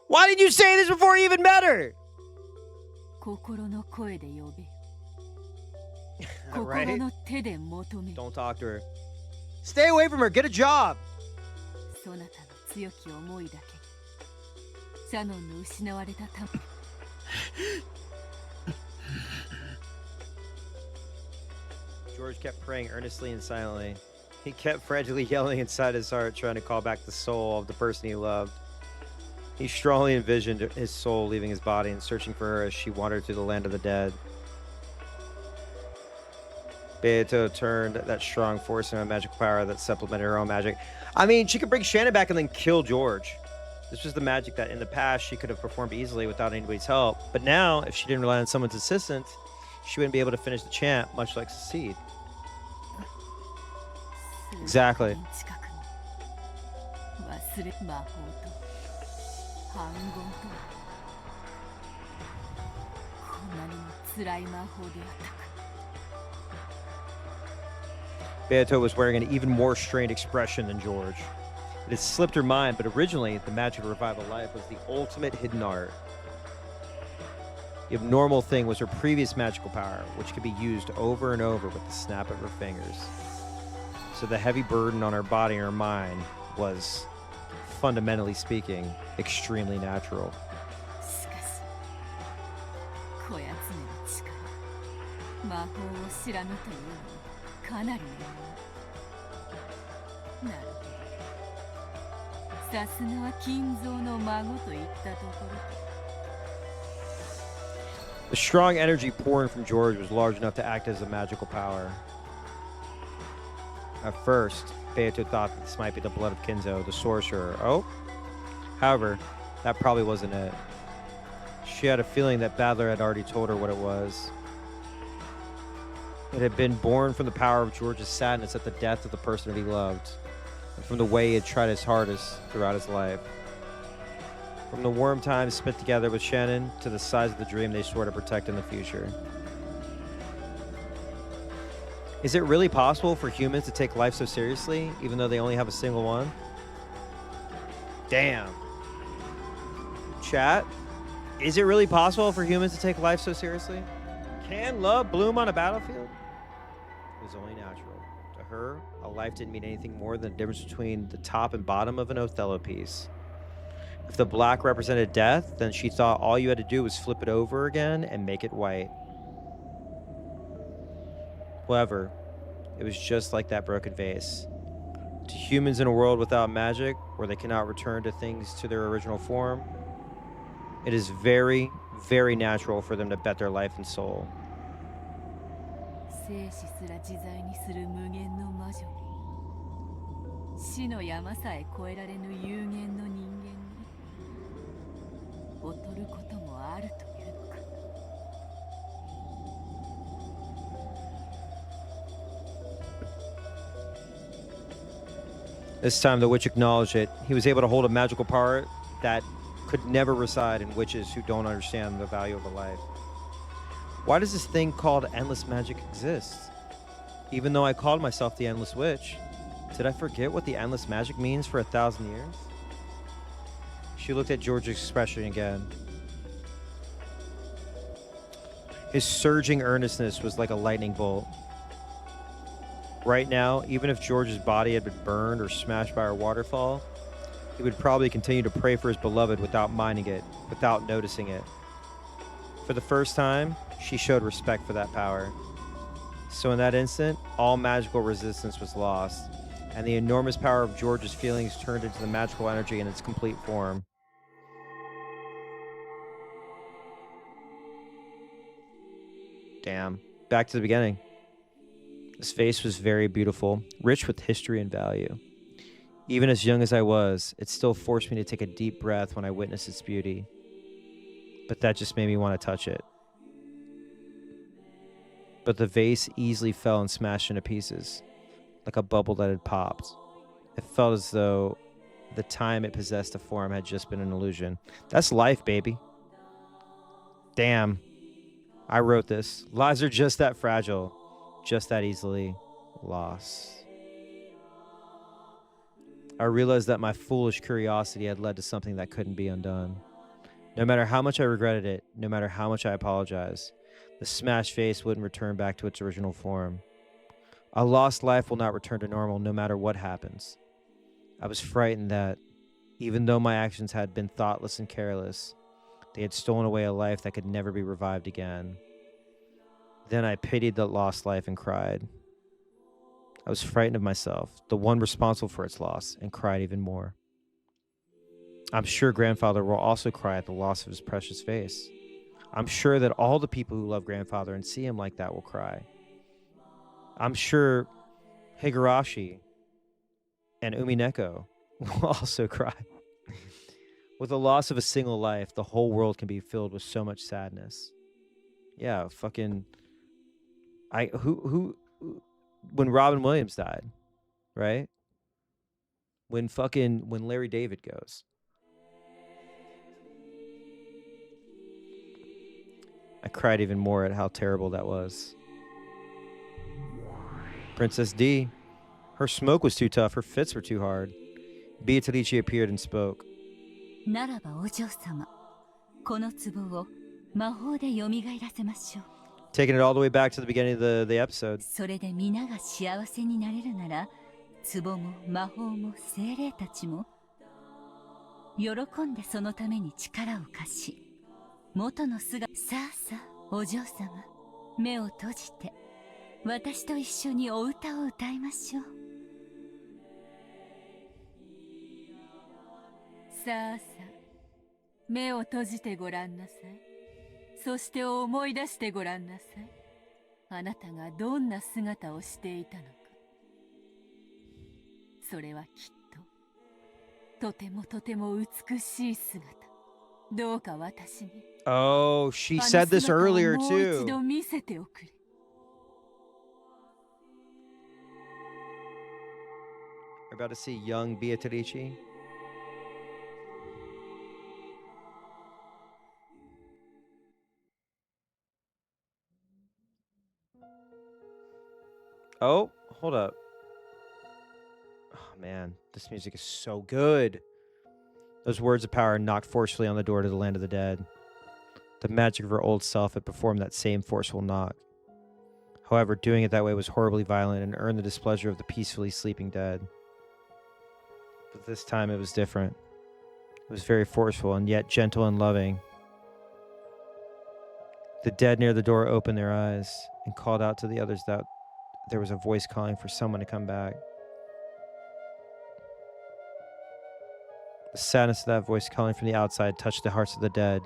Why did you say this before you even met her? 心の声で呼べ Right? 心の手で求め Don't talk to her. Stay away from her. Get a job. そなたの強き思いだけシャノンの失われたため George kept praying earnestly and silently. He kept frantically yelling inside his heart, trying to call back the soul of the person he loved. He strongly envisioned his soul leaving his body and searching for her as she wandered through the land of the dead. Beato turned that strong force into a magical power that supplemented her own magic. I mean, she could bring Shannon back and then kill George. This was the magic that in the past she could have performed easily without anybody's help. But now, if she didn't rely on someone's assistance, she wouldn't be able to finish the chant, much like succeed. Exactly. 忘れ魔法と反言とこんなにも辛い魔法であったか Beato was wearing an even more strained expression than George. It had slipped her mind, but originally, the magic of revival life was the ultimate hidden art. The abnormal thing was her previous magical power, which could be used over and over with the snap of her fingers. So the heavy burden on her body and her mind was, fundamentally speaking, extremely natural. しかしこやつめの力魔法を知らぬというのはかなりのもの。なるほど。さすがは金蔵の孫といったところか。 The strong energy pouring from George was large enough to act as a magical power. At first, Beato thought that this might be the blood of Kinzo, the sorcerer. Oh? However, that probably wasn't it. She had a feeling that Badler had already told her what it was. It had been born from the power of George's sadness at the death of the person that he loved, and from the way he had tried his hardest throughout his life. From the warm times spent together with Shannon to the size of the dream they swore to protect in the future. Is it really possible for humans to take life so seriously, even though they only have a single one? Damn. Chat, is it really possible for humans to take life so seriously? Can love bloom on a battlefield? It was only natural. To her, a life didn't mean anything more than the difference between the top and bottom of an Othello piece. If the black represented death, then she thought all you had to do was flip it over again and make it white. However, it was just like that broken vase. To humans in a world without magic, where they cannot return to things to their original form, it is very, very natural for them to bet their life and soul. 生死すら自在にする無限の魔女に死の山さえ越えられぬ有限の人間に劣ることもあるというのか。 This time the witch acknowledged it. He was able to hold a magical power that could never reside in witches who don't understand the value of a life. Why does this thing called endless magic exist? Even though I called myself the Endless Witch, did I forget what the endless magic means for 1,000 years? She looked at George's expression again. His surging earnestness was like a lightning bolt. Right now, even if George's body had been burned or smashed by a waterfall, he would probably continue to pray for his beloved without minding it, without noticing it. For the first time, she showed respect for that power. So in that instant, all magical resistance was lost, and the enormous power of George's feelings turned into the magical energy in its complete form. Damn. Back to the beginning. This face was very beautiful, rich with history and value. Even as young as I was, it still forced me to take a deep breath when I witnessed its beauty. But that just made me want to touch it. But the vase easily fell and smashed into pieces, like a bubble that had popped. It felt as though the time it possessed a form had just been an illusion. That's life, baby. Damn. I wrote this. Lives are just that fragile, just that easily lost. I realized that my foolish curiosity had led to something that couldn't be undone. No matter how much I regretted it, no matter how much I apologized, the smashed face wouldn't return back to its original form. A lost life will not return to normal no matter what happens. I was frightened that, even though my actions had been thoughtless and careless, they had stolen away a life that could never be revived again. Then I pitied the lost life and cried. I was frightened of myself, the one responsible for its loss, and cried even more. I'm sure Grandfather will also cry at the loss of his precious face. I'm sure that all the people who love Grandfather and see him like that will cry. I'm sure Higurashi and Umineko will also cry. With the loss of a single life, the whole world can be filled with so much sadness. Yeah, fucking... when Robin Williams died, right? When Larry David goes. I cried even more at how terrible that was. Princess D, Her smoke was too tough. Her fits were too hard. Beatrice appeared and spoke. ならばお嬢様、この壺を魔法で蘇らせましょう。 Taking it all the way back to the beginning of the episode. それで皆が幸せになれるなら、壺も魔法も精霊たちも喜んでそのために力を貸し、元の姿。さあさあ、お嬢様、目を閉じて私と一緒にお歌を歌いましょう。さあさあ、目を閉じてごらんなさい。そして思い出してごらんなさい。あなたがどんな姿をしていたのか。それはきっととてもとても美しい姿。どうか私に Oh, she said this earlier もう一 too. 度見せておくれ。 We're about to see young Beatrice. Oh, hold up. Oh, man, this music is so good. Those words of power knocked forcefully on the door to the land of the dead. The magic of her old self had performed that same forceful knock. However, doing it that way was horribly violent and earned the displeasure of the peacefully sleeping dead. But this time it was different. It was very forceful and yet gentle and loving. The dead near the door opened their eyes and called out to the others that there was a voice calling for someone to come back. The sadness of that voice calling from the outside touched the hearts of the dead,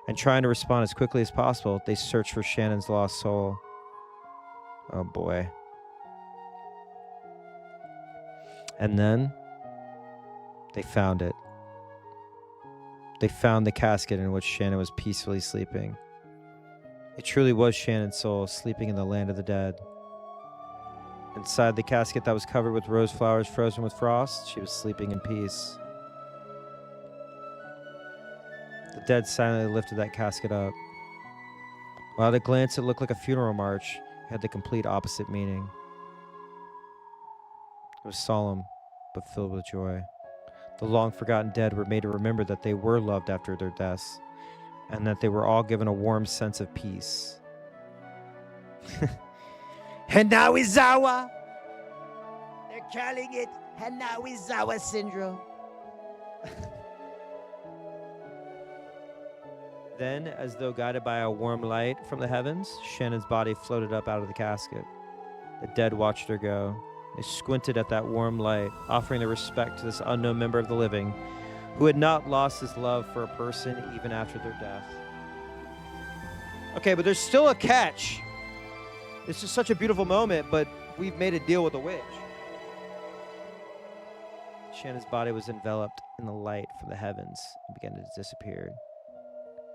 and trying to respond as quickly as possible, they searched for Shannon's lost soul. Oh boy. And then they found it. They found the casket in which Shannon was peacefully sleeping. It truly was Shannon's soul sleeping in the land of the dead. Inside the casket that was covered with rose flowers frozen with frost, she was sleeping in peace. The dead silently lifted that casket up. While at a glance it looked like a funeral march, it had the complete opposite meaning. It was solemn, but filled with joy. The long-forgotten dead were made to remember that they were loved after their deaths, and that they were all given a warm sense of peace. Hanawizawa! They're calling it Hanawizawa syndrome. Then, as though guided by a warm light from the heavens, Shannon's body floated up out of the casket. The dead watched her go. They squinted at that warm light, offering their respect to this unknown member of the living, who had not lost his love for a person even after their death. Okay, but there's still a catch. This is such a beautiful moment, but we've made a deal with the witch. Shannon's body was enveloped in the light from the heavens and began to disappear.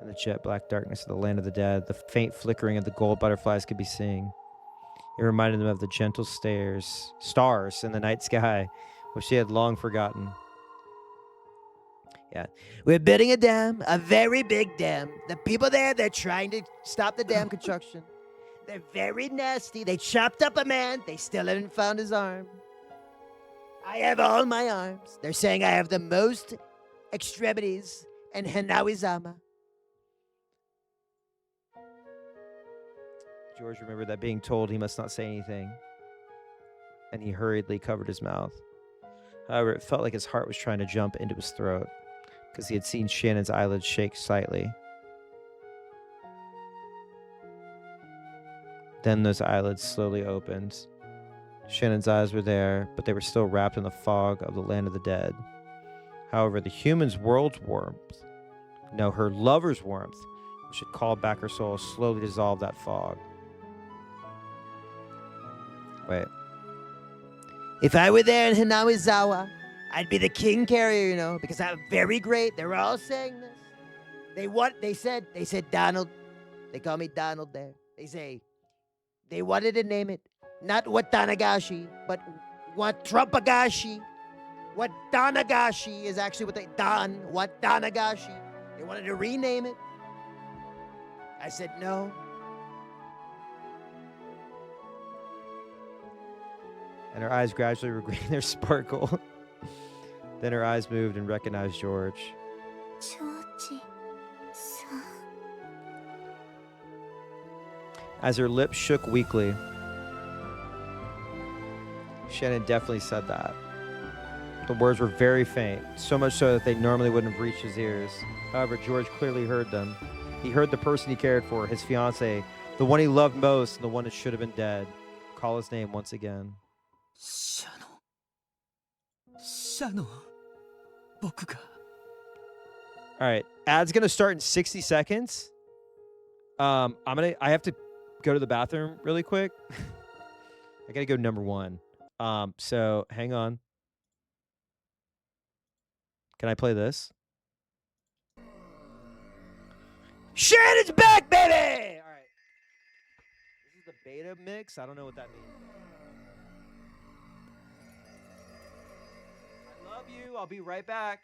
In the jet black darkness of the land of the dead, the faint flickering of the gold butterflies could be seen. It reminded them of the gentle stars in the night sky, which they had long forgotten. Yeah. We're building a dam, a very big dam. The people there, they're trying to stop the dam construction. They're very nasty. They chopped up a man. They still haven't found his arm. I have all my arms. They're saying I have the most extremities in Hanawizama. George remembered that being told he must not say anything, and he hurriedly covered his mouth. However, it felt like his heart was trying to jump into his throat, because he had seen Shannon's eyelids shake slightly. Then those eyelids slowly opened. Shannon's eyes were there, but they were still wrapped in the fog of the land of the dead. However, the human's world's warmth, no, her lover's warmth, which had called back her soul, slowly dissolved that fog. Wait. If I were there in Hanawizawa, I'd be the king carrier, you know, because I'm very great. They're all saying this. They said Donald. They call me Donald there. They wanted to name it not Watanagashi, but Watrumpagashi. Watanagashi is actually Watanagashi. They wanted to rename it. I said no. and her eyes gradually regained their sparkle. Then her eyes moved and recognized George. ジョージさん。 As her lips shook weakly. Shannon definitely said that. The words were very faint, so much so that they normally wouldn't have reached his ears. However, George clearly heard them. He heard the person he cared for, his fiancée, the one he loved most, and the one that should have been dead, call his name once again. シャノン。シャノン。僕が。 All right, ad's gonna start in 60 seconds. I have to go to the bathroom really quick. I gotta go number 1. So hang on. Can I play this? Shannon's back, baby! All right. This is the beta mix. I don't know what that means. I love you. I'll be right back.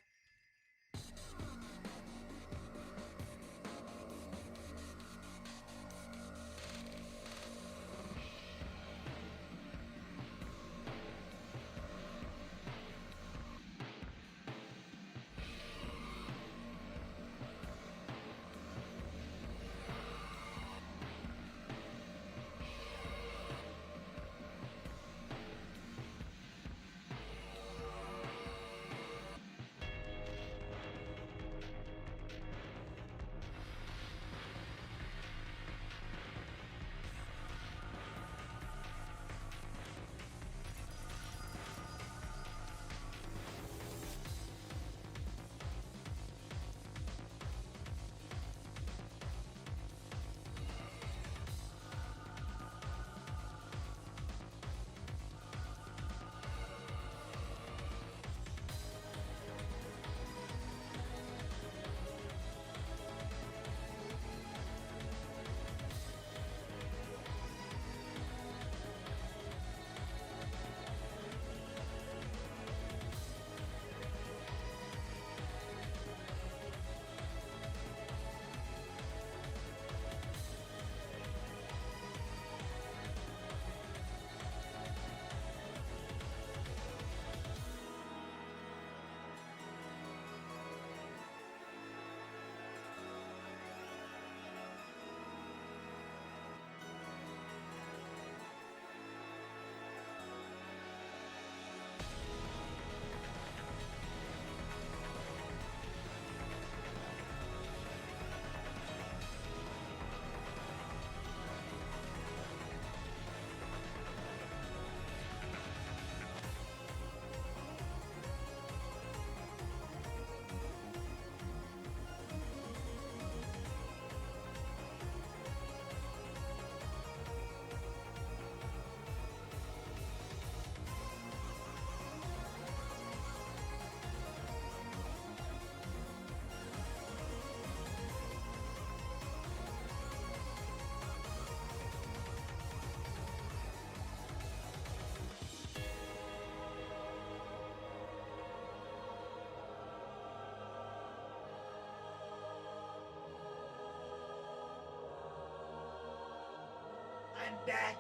I'm back.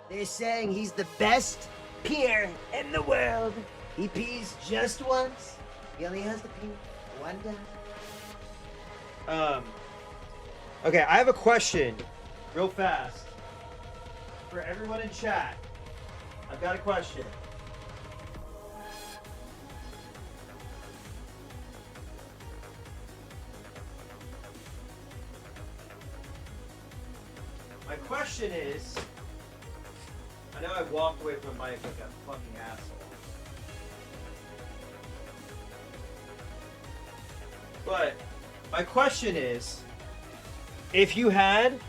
They're saying he's the best peer in the world. He pees just once. He only has to pee one time. Okay, I have a question, real fast, for everyone in chat. I've got a question. My question is, I know I walked away from my mic like a fucking asshole. But my question is, if you had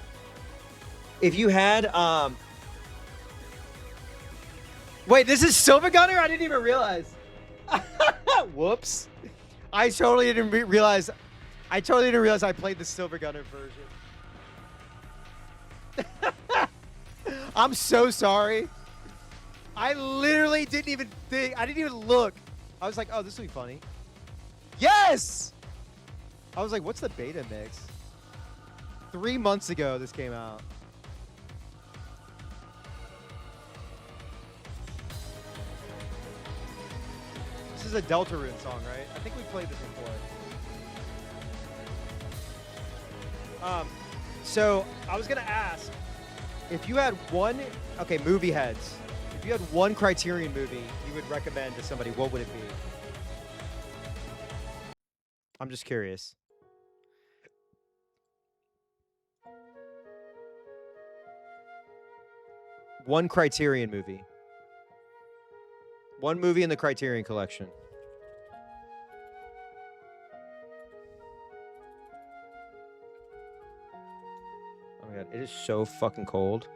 wait, this is Silver Gunner? I didn't even realize. Whoops. I totally didn't realize I played the Silver Gunner version. I'm so sorry. I literally didn't even think. I didn't even look. I was like, oh, this will be funny. Yes! I was like, what's the beta mix? 3 months ago, this came out. is a Deltarune song, right? I think we played this before. So I was gonna ask if you had one, okay, movie heads. If you had one Criterion movie you would recommend to somebody, what would it be? I'm just curious. One Criterion movie. One movie in the Criterion collection. Oh my god, it is so fucking cold.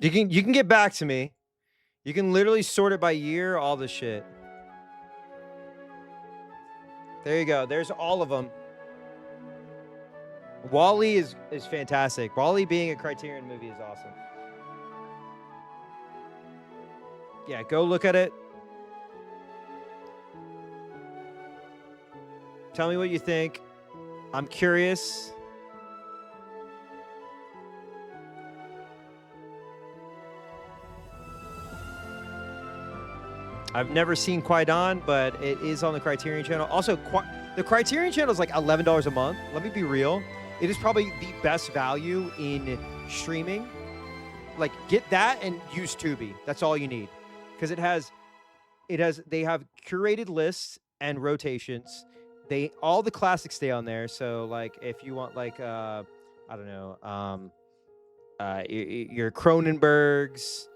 You can get back to me. You can literally sort it by year, all the shit. There you go. There's all of them. WALL-E is fantastic. WALL-E being a Criterion movie is awesome. Yeah, go look at it. Tell me what you think. I'm curious. I've never seen Qui-Gon, but it is on the Criterion channel. Also, the Criterion channel is like $11 a month. Let me be real. It is probably the best value in streaming. Like, get that and use Tubi. That's all you need. Because they have curated lists and rotations. All the classics stay on there. So, like, if you want, like, I don't know, your Cronenbergs,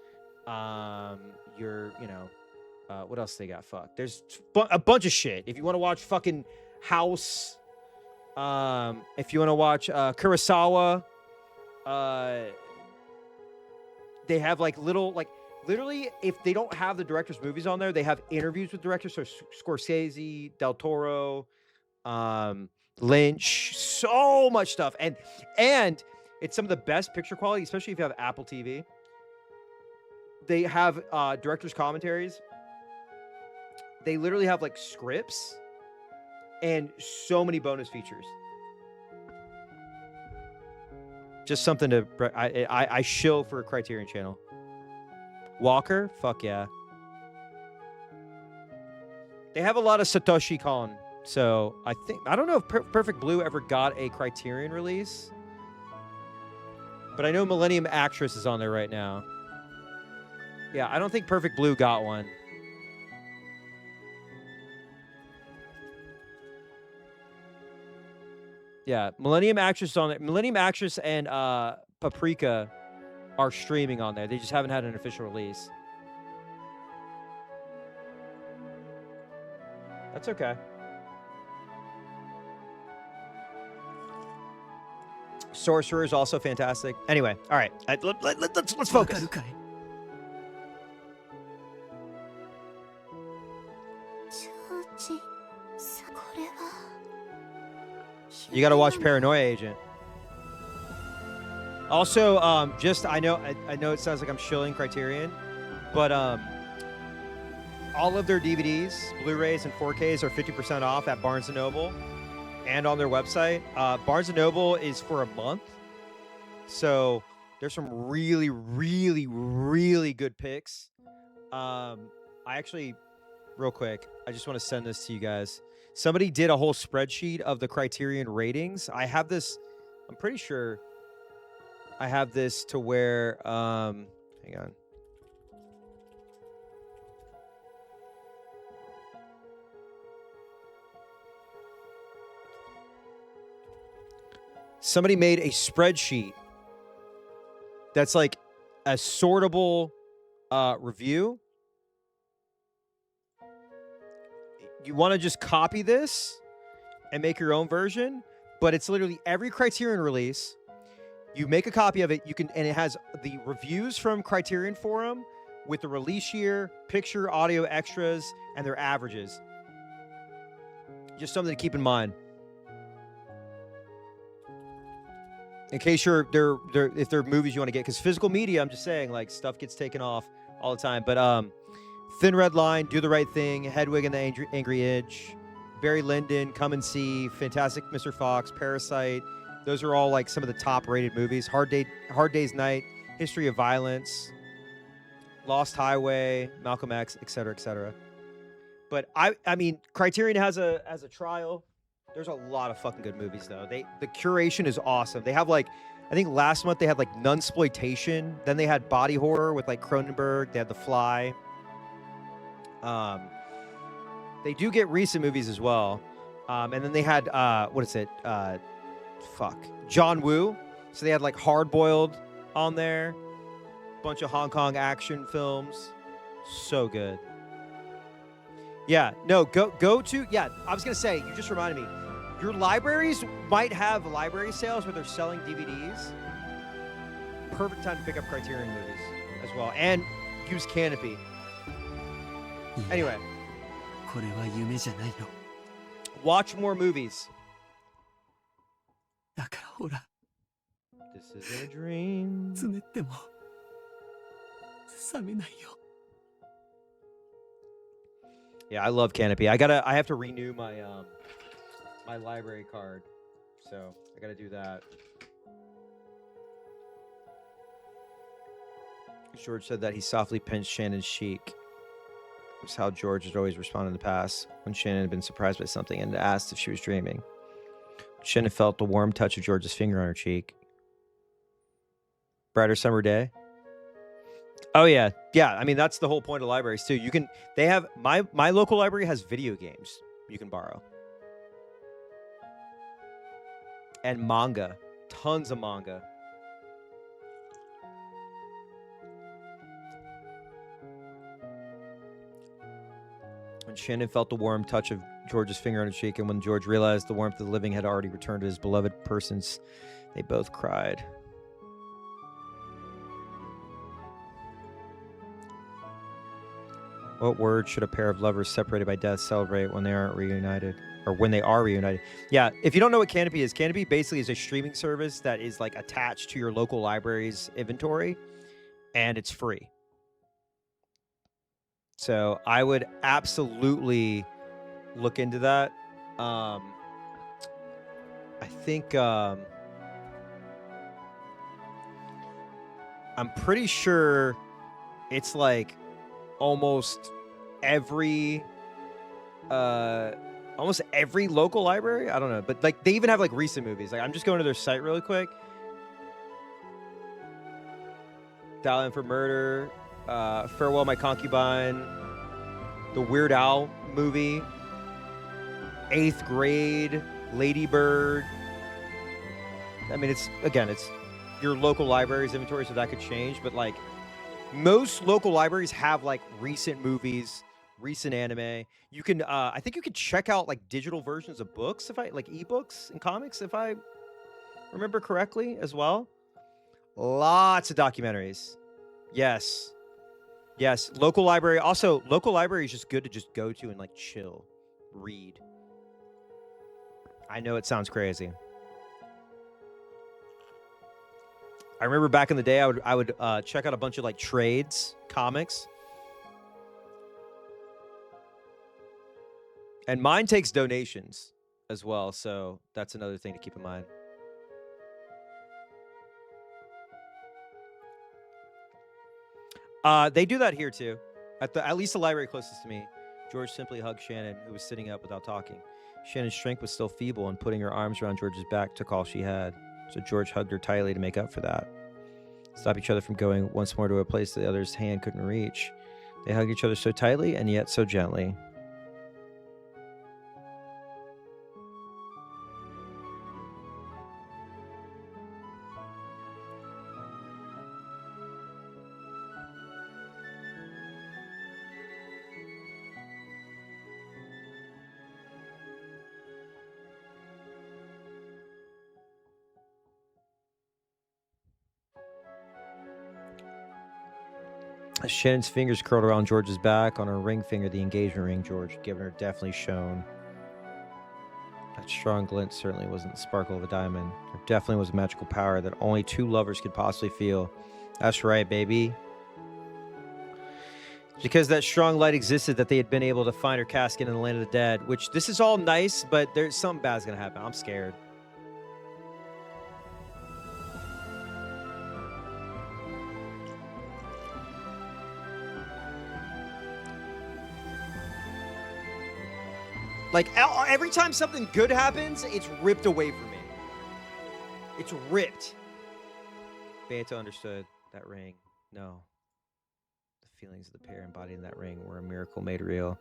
what else they got? Fuck. There's a bunch of shit. If you want to watch fucking House, if you want to watch Kurosawa, they have like little, like literally, if they don't have the director's movies on there, they have interviews with directors. So Scorsese, Del Toro, Lynch, so much stuff. And it's some of the best picture quality, especially if you have Apple TV. They have director's commentaries. They literally have like scripts and so many bonus features. Just something to I shill for a Criterion channel. Walker, fuck yeah. They have a lot of Satoshi Kon, so I don't know if Perfect Blue ever got a Criterion release, but I know Millennium Actress is on there right now. Yeah, I don't think Perfect Blue got one. Yeah, Millennium Actress is on there. Millennium Actress and Paprika are streaming on there. They just haven't had an official release. That's okay. Sorcerer is also fantastic. Anyway, all right, let's focus. You got to watch Paranoia Agent. Also, I know it sounds like I'm shilling Criterion, but all of their DVDs, Blu-rays, and 4Ks are 50% off at Barnes & Noble and on their website. Barnes & Noble is for a month, so there's some really, really, really good picks. I actually, real quick, I just want to send this to you guys. Somebody did a whole spreadsheet of the Criterion ratings. I have this, I'm pretty sure I have this to where, hang on. Somebody made a spreadsheet that's like a sortable review. You want to just copy this and make your own version, but it's literally every Criterion release. You make a copy of it, and it has the reviews from Criterion Forum with the release year, picture, audio extras, and their averages. Just something to keep in mind. In case if there are movies you want to get, because physical media, I'm just saying, like, stuff gets taken off all the time. But Thin Red Line, Do the Right Thing, Hedwig and the Angry Inch, Barry Lyndon, Come and See, Fantastic Mr. Fox, Parasite. Those are all like some of the top rated movies. Hard Day's Night, History of Violence, Lost Highway, Malcolm X, etc., etc. But I mean, Criterion has a trial. There's a lot of fucking good movies though. The curation is awesome. They have like, I think last month they had like Nunsploitation. Then they had body horror with like Cronenberg. They had The Fly. They do get recent movies as well. And then they had what is it? John Woo. So they had like Hard Boiled on there. Bunch of Hong Kong action films. So good. Yeah, no, go to, yeah, I was going to say, you just reminded me, your libraries might have library sales where they're selling DVDs. Perfect time to pick up Criterion movies as well. And use Canopy. Anyway. これは夢じゃないの。 Watch more movies. だからほら。 This is a dream. つねっても覚めないよ。 Yeah, I love Canopy. I have to renew my my library card. So I gotta do that. George said that he softly pinched Shannon's cheek. It was how George had always responded in the past when Shannon had been surprised by something and asked if she was dreaming. Shannon felt the warm touch of George's finger on her cheek. Brighter summer day. Oh yeah. Yeah, I mean that's the whole point of libraries too. They have my local library has video games you can borrow. And manga. Tons of manga. When Shannon felt the warm touch of George's finger on her cheek, and when George realized the warmth of the living had already returned to his beloved persons, they both cried. What word should a pair of lovers separated by death celebrate when they aren't reunited? Or when they are reunited? Yeah, if you don't know what Canopy is, Canopy basically is a streaming service that is like attached to your local library's inventory, and it's free. So I would absolutely look into that. I think I'm pretty sure it's like almost every local library. I don't know, but like they even have like recent movies. Like I'm just going to their site really quick. Dial In for Murder, Farewell My Concubine, the Weird Al movie, 8th Grade, Lady Bird. I mean, it's your local library's inventory, so that could change, but like most local libraries have like recent movies, recent anime. You can I think you could check out like digital versions of books, if I like ebooks and comics, if I remember correctly as well. Lots of documentaries. Yes. Yes, local library. Also, local library is just good to just go to and like chill, read. I know it sounds crazy. I remember back in the day, I would check out a bunch of like trades, comics. And mine takes donations as well, so that's another thing to keep in mind. They do that here too. At least the library closest to me. George simply hugged Shannon, who was sitting up without talking. Shannon's strength was still feeble, and putting her arms around George's back took all she had. So George hugged her tightly to make up for that. Stop each other from going once more to a place the other's hand couldn't reach. They hugged each other so tightly and yet so gently. Shannon's fingers curled around George's back. On her ring finger, the engagement ring George had given her definitely shone. That strong glint certainly wasn't the sparkle of a diamond. There definitely was a magical power that only two lovers could possibly feel. That's right, baby. Because that strong light existed that they had been able to find her casket in the land of the dead, which this is all nice, but there's something bad's gonna happen. I'm scared. Like, every time something good happens, it's ripped away from me. It's ripped. Beato understood that ring. No. The feelings of the pair embodied in that ring were a miracle made real.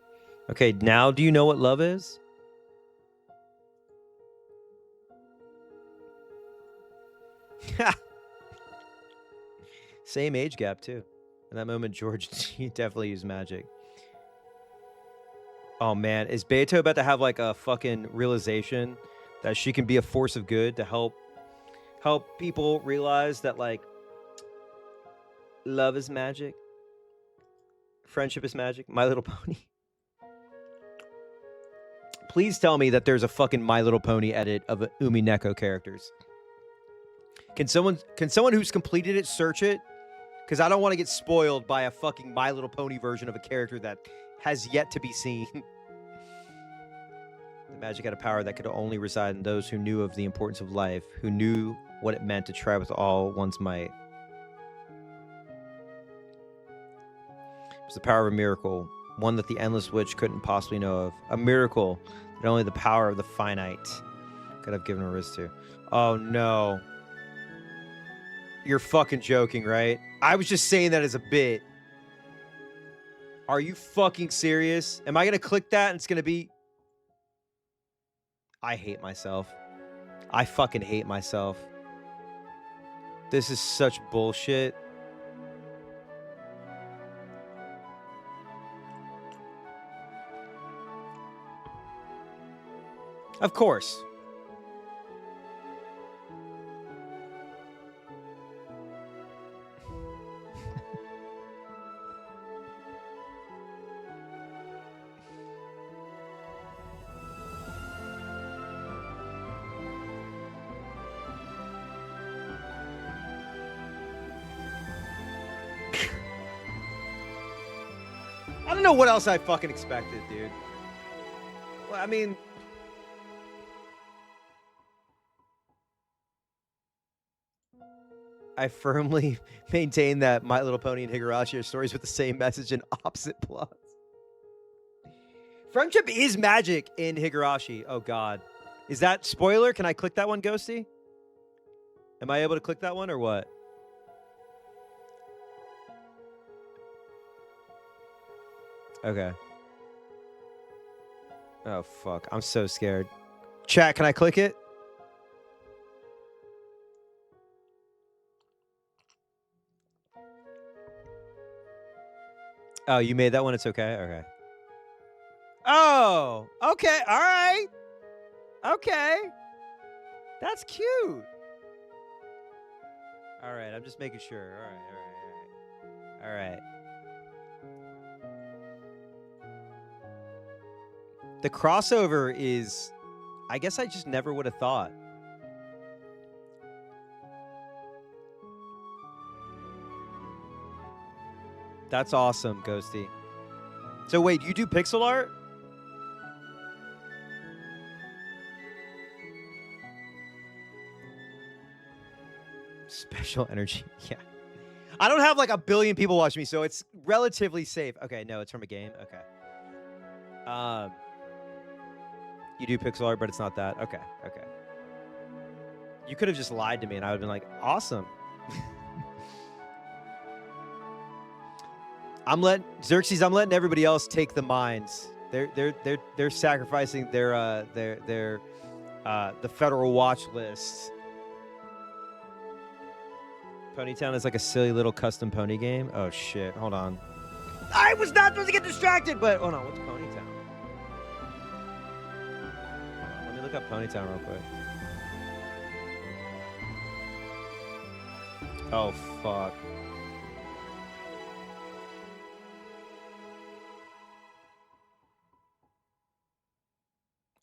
Okay, now do you know what love is? Same age gap, too. In that moment, George definitely used magic. Oh, man. Is Beato about to have, like, a fucking realization that she can be a force of good to help people realize that, like, love is magic? Friendship is magic? My Little Pony? Please tell me that there's a fucking My Little Pony edit of Umi-Neko characters. Can someone who's completed it search it? Because I don't want to get spoiled by a fucking My Little Pony version of a character that has yet to be seen. The magic had a power that could only reside in those who knew of the importance of life, who knew what it meant to try with all one's might. It was the power of a miracle, one that the Endless Witch couldn't possibly know of. A miracle that only the power of the finite could have given a risk to. Oh, no. You're fucking joking, right? I was just saying that as a bit. Are you fucking serious? Am I going to click that and it's going to be... I hate myself. I fucking hate myself. This is such bullshit. Of course. I don't know what else I fucking expected, dude. Well, I mean... I firmly maintain that My Little Pony and Higurashi are stories with the same message and opposite plots. Friendship is magic in Higurashi. Oh, God. Is that spoiler? Can I click that one, Ghosty? Am I able to click that one or what? Okay. Oh, fuck. I'm so scared. Chat, can I click it? Oh, you made that one? It's okay? Okay. Oh! Okay, alright! Okay! That's cute! Alright, I'm just making sure. Alright. Alright. The crossover is... I guess I just never would have thought. That's awesome, Ghosty. So wait, you do pixel art? Special energy. Yeah. I don't have like a billion people watching me, so it's relatively safe. Okay, no, it's from a game. Okay. You do pixel art, but it's not that. Okay, okay. You could have just lied to me and I would have been like, awesome. Xerxes, I'm letting everybody else take the mines. They're sacrificing the federal watch list. Ponytown is like a silly little custom pony game. Oh shit, hold on. I was not supposed to get distracted, but hold on, what's Ponytown? Hold on, let me look up Ponytown real quick. Oh fuck.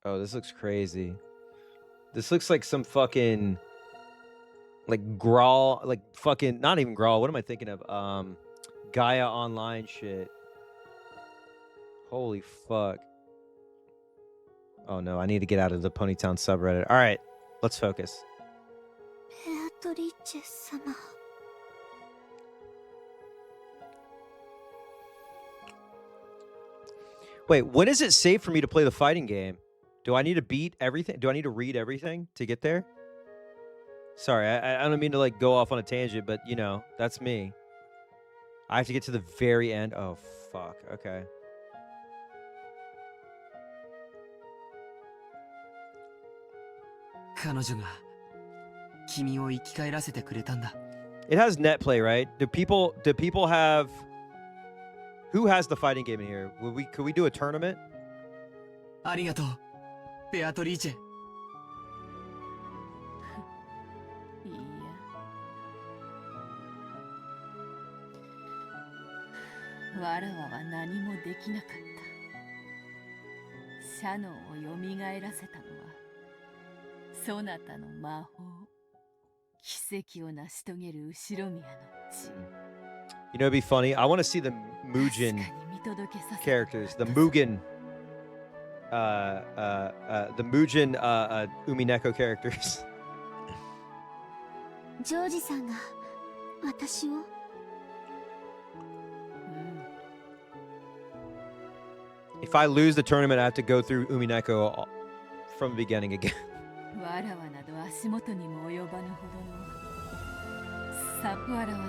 Oh, this looks crazy. This looks like some fucking like Grawl, like fucking not even Grawl. What am I thinking of? Gaia Online shit. Holy fuck. Oh no, I need to get out of the Ponytown subreddit. All right, let's focus. ベアトリーチェ様。 Wait, when is it safe for me to play the fighting game? Do I need to beat everything? Do I need to read everything to get there? Sorry, I don't mean to like go off on a tangent, but you know, that's me. I have to get to the very end. Oh, fuck. Okay. It has net play, right? Do people have... Who has the fighting game in here? Could we do a tournament? ありがとう、ベアトリーチェ。いいや、わらわは何もできなかった。シャノンを蘇らせたのはそなたの魔法、奇跡を成し遂げる後宮の血。 You know, it'd be funny. I want to see the Mugen characters, the Mugen Umineko characters. ジョージさんが私を。 If I lose the tournament, I have to go through Umineko from the beginning again. わらわなど足元にも及ばぬほどのサプアラワなどは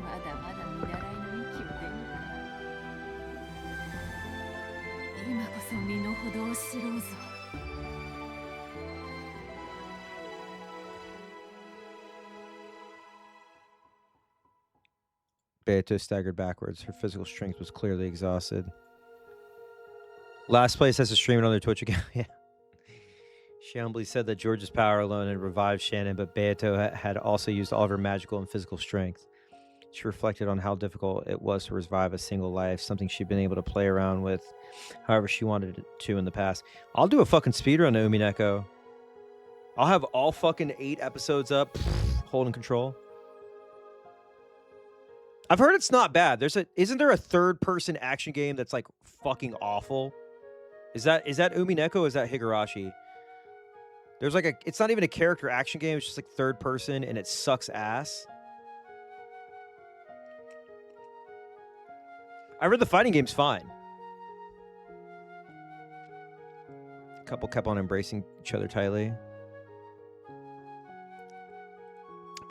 まだまだ見習いの域を出ぬか。今こそ身の程を知ろうぞ。 Beato staggered backwards. Her physical strength was clearly exhausted. Last place has to stream it on their Twitch account. Yeah. She humbly said that George's power alone had revived Shannon, but Beato had also used all of her magical and physical strength. She reflected on how difficult it was to revive a single life, something she'd been able to play around with however she wanted to in the past. I'll do a fucking speedrun of Umineko. I'll have all fucking 8 episodes up, holding control. I've heard it's not bad. Isn't there a third-person action game that's like fucking awful? Is that Umineko or is that Higurashi? There's like it's not even a character action game, it's just like third person and it sucks ass. I read the fighting game's fine. The couple kept on embracing each other tightly.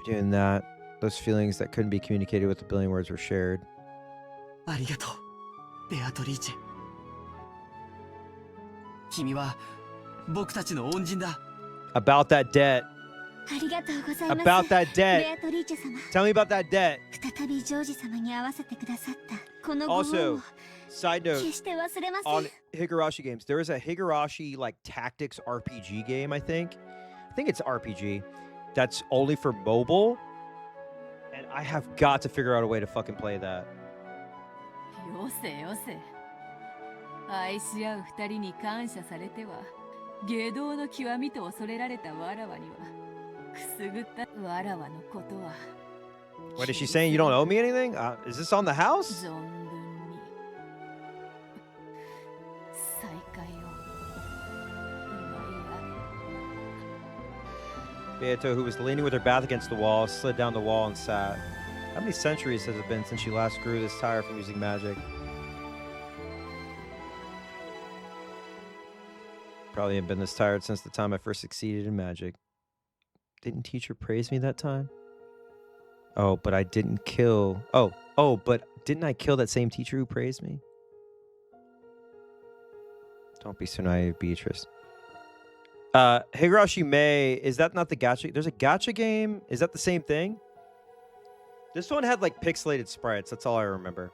Doing that, those feelings that couldn't be communicated with a billion words were shared. ありがとう、ベアトリーチェ。君は僕たちの恩人だ。 About that debt. ありがとうございます。 About that debt. ベアトリーチェ様。 Tell me about that debt. 再びジョージ様に会わせてくださったこのご恩を Also, side note, 決して忘れません。 on Higurashi games, there is a Higurashi like tactics RPG game, I think it's RPG that's only for mobile, and I have got to figure out a way to fucking play that. よせよせ。愛し合う二人に感謝されては下道の極みと恐れられたわらわにはくすぐったわらわのことは。 What is she saying? You don't owe me anything? Is this on the house? 存分に再会を祝い合う。 Beato, who was leaning with her back against the wall, slid down the wall and sat. How many centuries has it been since she last grew this tired from using magic? Probably haven't been this tired since the time I first succeeded in magic. Didn't teacher praise me that time? Oh, but I didn't kill... Oh, but didn't I kill that same teacher who praised me? Don't be so naive, Beatrice. Higurashi Mei, is that not the gacha? There's a gacha game? Is that the same thing? This one had like pixelated sprites. That's all I remember.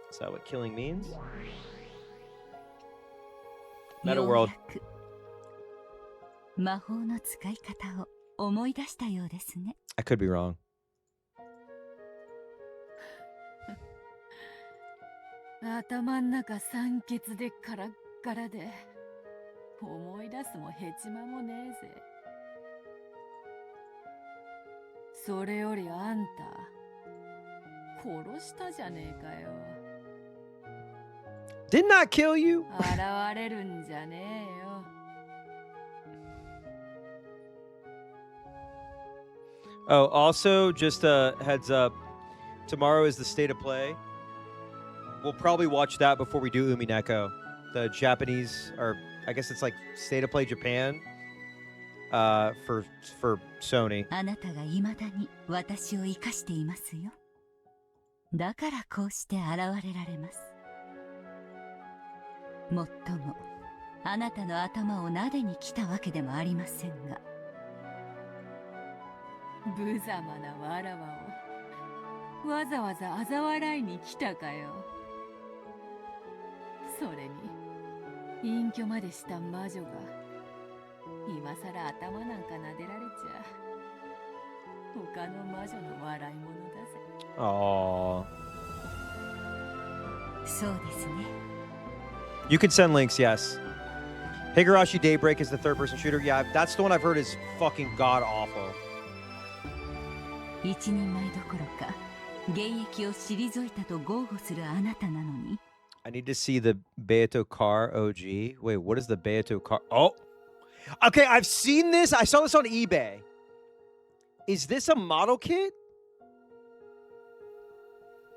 Is that what killing means? Meta World. 魔法の使い方を思い出したようですね。 I could be wrong. 頭ん中酸欠でカラッからで思い出すもへちまもねえぜ。それよりあんた殺したじゃねえかよ。 Did not kill you. 現れるんじゃねえよ。 Oh, also, just a heads up. Tomorrow is the state of play. We'll probably watch that before we do umikeon. The Japanese, or I guess it's like state of play Japan. For Sony. あなたが未だに私を生かしていますよ。だからこうして現れられます。もっとも、あなたの頭を撫でに来たわけでもありませんが。無様なわらわをわざわざ嘲笑いに来たかよ。それに隠居までした魔女が今さら頭なんか撫でられちゃ他の魔女の笑い物だぜ。Aww. そうですね。 You can send links, yes. Higurashi Daybreak is the third-person shooter. Yeah, that's the one I've heard is fucking god-awful. 一人前どころか現役を退いたと豪語するあなたなのに。 I need to see the Beato car OG. Wait, what is the Beato car? Oh! Okay, I've seen this. I saw this on eBay. Is this a model kit?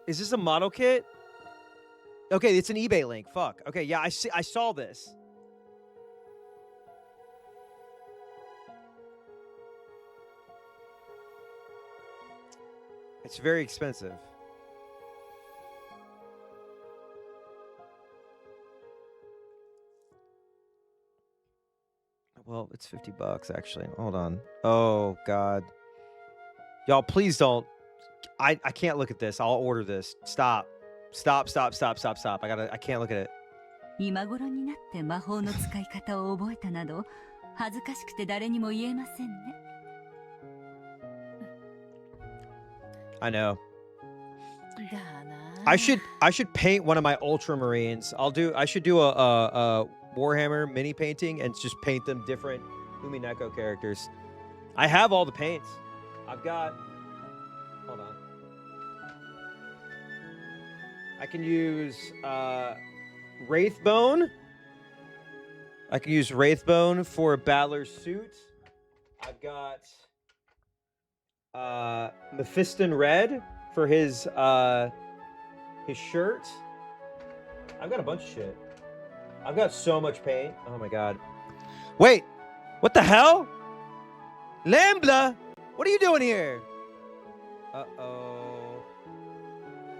Is this a model kit? Okay, it's an eBay link. Fuck. Okay, yeah, I saw this. It's very expensive. Well, it's $50 actually. Hold on. Oh God. Y'all, please don't. I can't look at this. I'll order this. Stop. Stop. I can't look at it. 今頃になって魔法の使い方を覚えたなど恥ずかしくて誰にも言えませんね。 I know. だな。 I should paint one of my Ultramarines. I should do a Warhammer mini painting and just paint them different umikeon characters. I have all the paints. I've got. Hold on. I can use Wraithbone. I can use Wraithbone for a Battler's suit. I've got Mephiston Red for his shirt. I've got a bunch of shit. I've got so much paint. Oh my god. Wait, what the hell? Lambda, what are you doing here? Uh-oh.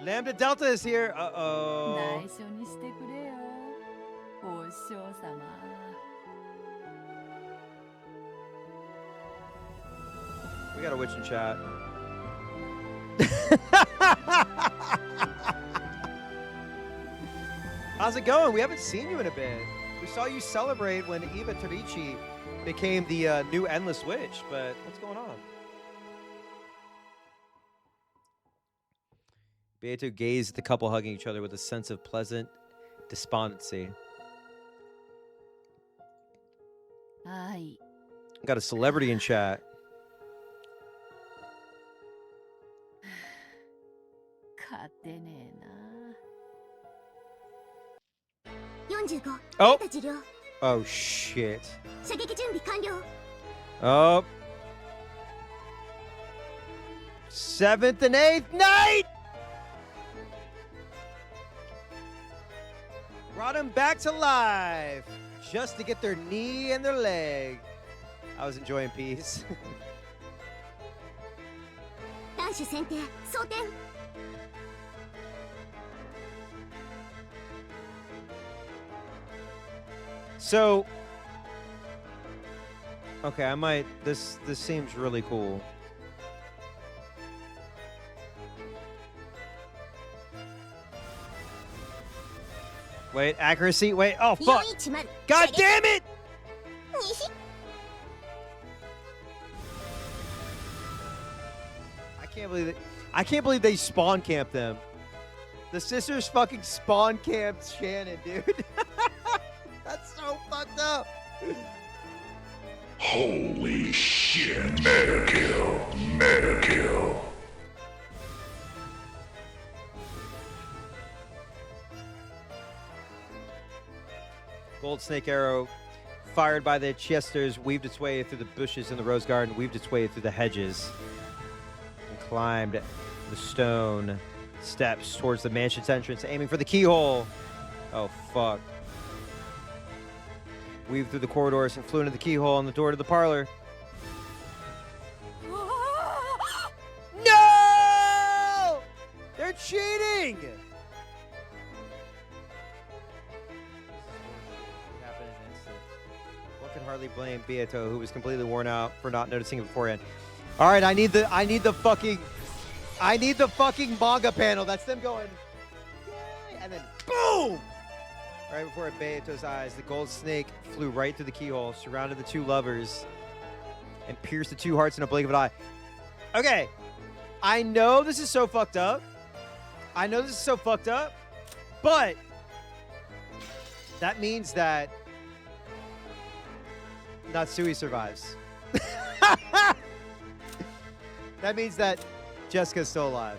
Lambda Delta is here. Uh-oh. 内緒にしてくれよ。お師匠様。 We got a witch in chat. How's it going? We haven't seen you in a bit. We saw you celebrate when Eva Torici became the new Endless Witch, but what's going on? Beato gazed at the couple hugging each other with a sense of pleasant despondency. はい。 Got a celebrity in chat. 勝てねえな。 45 Oh. データ治療 Oh, shit. 射撃準備完了 Oh. 7th and 8th night! Brought him back to life just to get their knee and their leg. I was enjoying peace. 男子選定装填 So, okay, I might. This seems really cool. Wait, accuracy. Wait. Oh fuck! 410 God damn it! I can't believe they spawn camped them. The sisters fucking spawn camped Shannon, dude. up. Holy shit. Mega kill. Mega kill. Gold snake arrow fired by the chesters weaved its way through the bushes in the rose garden, weaved its way through the hedges, and climbed the stone steps towards the mansion's entrance, aiming for the keyhole. Oh, fuck. Weaved through the corridors and flew into the keyhole on the door to the parlor. No! They're cheating! One can hardly blame Beato, who was completely worn out, for not noticing it beforehand. All right, I need the fucking manga panel. That's them going, yay, and then boom! Right before Beato's eyes, the gold snake flew right through the keyhole, surrounded the two lovers, and pierced the two hearts in a blink of an eye. Okay, I know this is so fucked up. But that means that Natsui survives. That means that Jessica's still alive.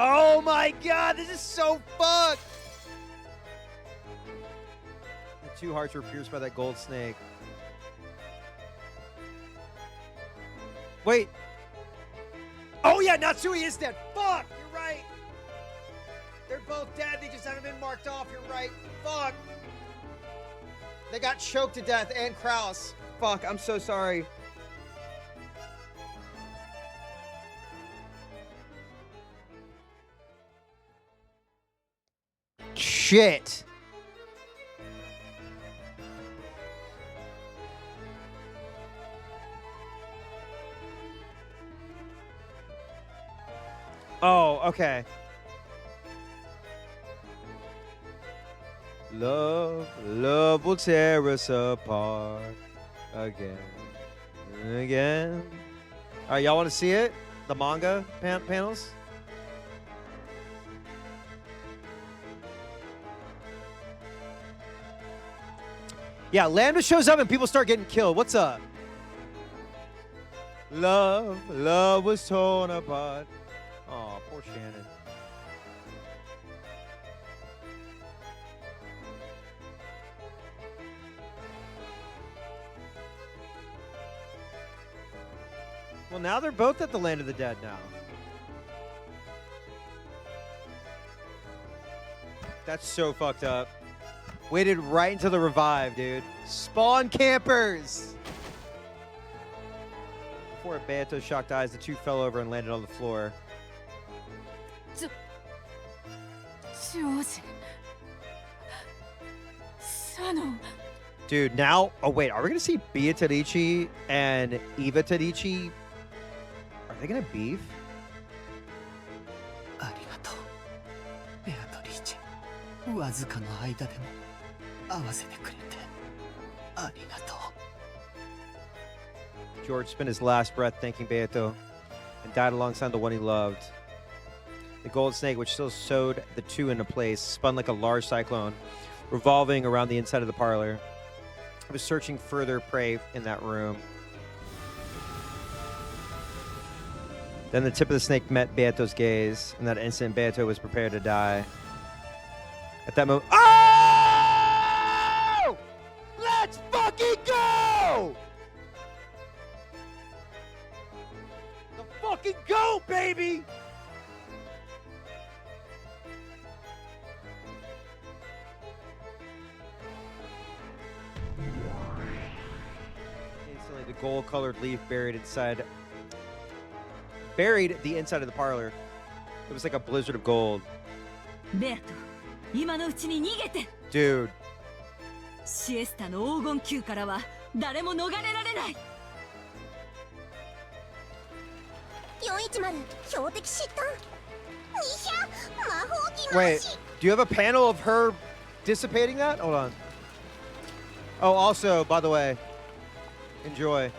Oh my god, this is so fucked! The two hearts were pierced by that gold snake. Wait. Oh yeah, Natsui is dead. Fuck, you're right. They're both dead, they just haven't been marked off, you're right. Fuck. They got choked to death, and Kraus. Fuck, I'm so sorry. Shit. Oh, okay. Love will tear us apart again and again. All right, y'all want to see it? The manga panels? Yeah, Lambda shows up and people start getting killed. What's up? Love was torn apart. Oh, poor Shannon. Well, now they're both at the land of the dead now. That's so fucked up. Waited right until the revive, dude. Spawn campers! Before Beato's shocked eyes, the two fell over and landed on the floor. Dude, now... Oh, wait. Are we going to see Bia Tadichi and Eva Tadichi? Are they going to beef? George spent his last breath thanking Beato and died alongside the one he loved. The gold snake, which still sewed the two into place, spun like a large cyclone, revolving around the inside of the parlor. It was searching further prey in that room. Then the tip of the snake met Beato's gaze. In that instant, Beato was prepared to die. At that moment... Oh! Let's fucking go! Let's fucking go, baby! Instantly, the gold-colored leaf buried the inside of the parlor. It was like a blizzard of gold. Dude. シエスタの黄金宮からは誰も逃れられない。410標的失端。にひゃ魔法機 Wait, do you have a panel of her dissipating that? Hold on. Oh, also, by the way, enjoy.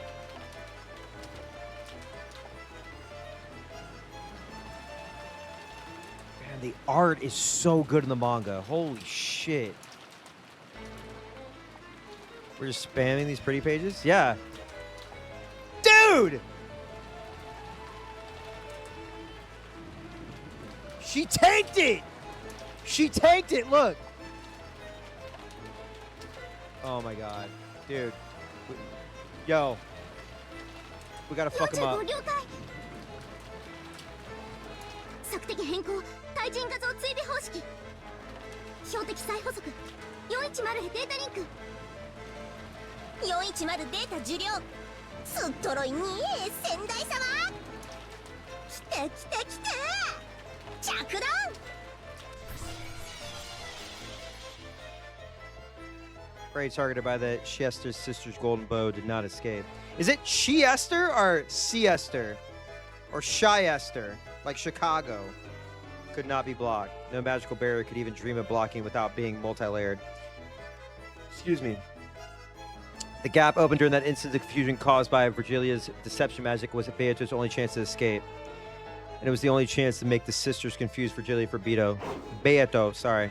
Man, And the art is so good in the manga. Holy shit. We're just spamming these pretty pages? Yeah. Dude! She tanked it! She tanked it, look! Oh my god. Dude. Yo. We gotta fuck him up. 索敵変更対人画像追尾方式標的再補足410データリンク410データ受領すっとろいに仙台様来た来た来た着弾 Prey targeted by the Chester sister's golden bow did not escape. Is it Chiester or Siester? Or Chiester? Like Chicago. Could not be blocked. No magical barrier could even dream of blocking without being multi-layered. Excuse me. The gap opened during that instant of confusion caused by Virgilia's deception magic was Beato's only chance to escape. And it was the only chance to make the sisters confuse Virgilia for Beato, sorry.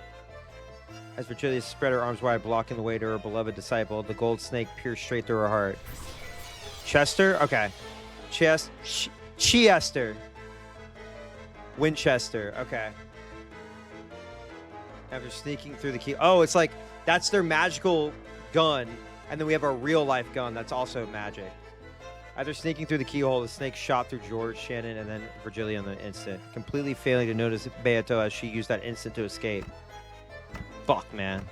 As Virgilia spread her arms wide, blocking the way to her beloved disciple, the gold snake pierced straight through her heart. Chester? Okay. Chiester. Winchester. Okay. After sneaking through the key. Oh, it's like, that's their magical gun. And then we have our real life gun that's also magic. After sneaking through the keyhole, the snake shot through George, Shannon, and then Virgilia in the instant, completely failing to notice Beato as she used that instant to escape. Fuck, man.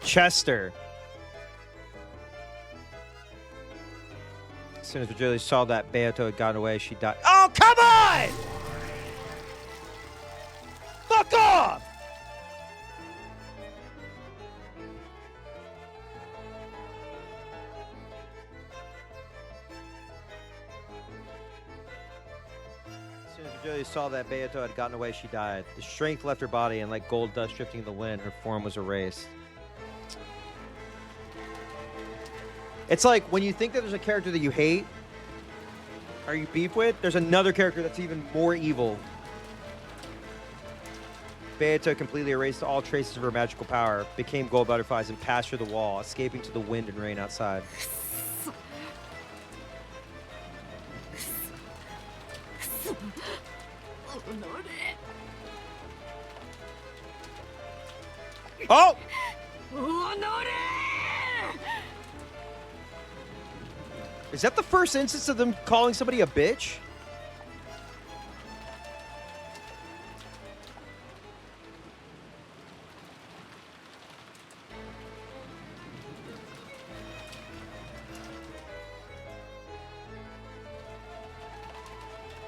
Chester. As soon as Virgilia saw that Beato had gotten away, she died. Oh, come on! Fuck off! As soon as Virgilia saw that Beato had gotten away, she died. The strength left her body, and like gold dust drifting in the wind, her form was erased. It's like when you think that there's a character that you hate, or you beef with, there's another character that's even more evil. Beato completely erased all traces of her magical power, became gold butterflies, and passed through the wall, escaping to the wind and rain outside. Oh! Is that the first instance of them calling somebody a bitch?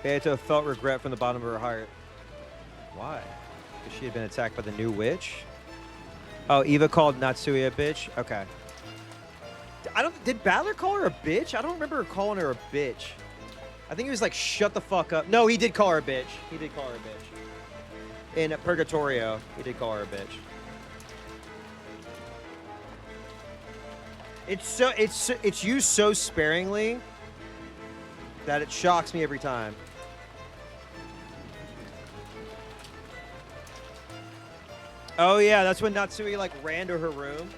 Beato felt regret from the bottom of her heart. Why? Because she had been attacked by the new witch? Oh, Eva called Natsuya a bitch? Okay. Did Battler call her a bitch? I don't remember her calling her a bitch. I think he was like, shut the fuck up. No, he did call her a bitch. He did call her a bitch. In Purgatorio, he did call her a bitch. It's used so sparingly that it shocks me every time. Oh yeah, that's when Natsui like ran to her room.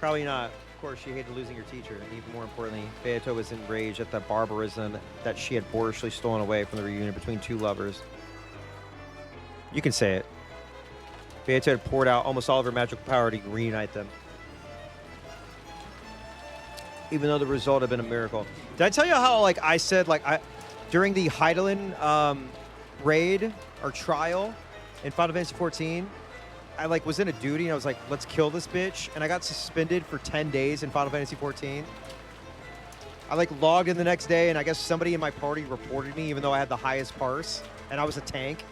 Probably not. Of course, she hated losing her teacher, and even more importantly, Beato was enraged at the barbarism that she had boorishly stolen away from the reunion between two lovers. You can say it. Beato had poured out almost all of her magical power to reunite them. Even though the result had been a miracle. Did I tell you how, like, I said, like, during the Heidelin raid or trial in Final Fantasy 14, I like was in a duty and I was like, let's kill this bitch. And I got suspended for 10 days in Final Fantasy 14. I like logged in the next day and I guess somebody in my party reported me even though I had the highest parse and I was a tank.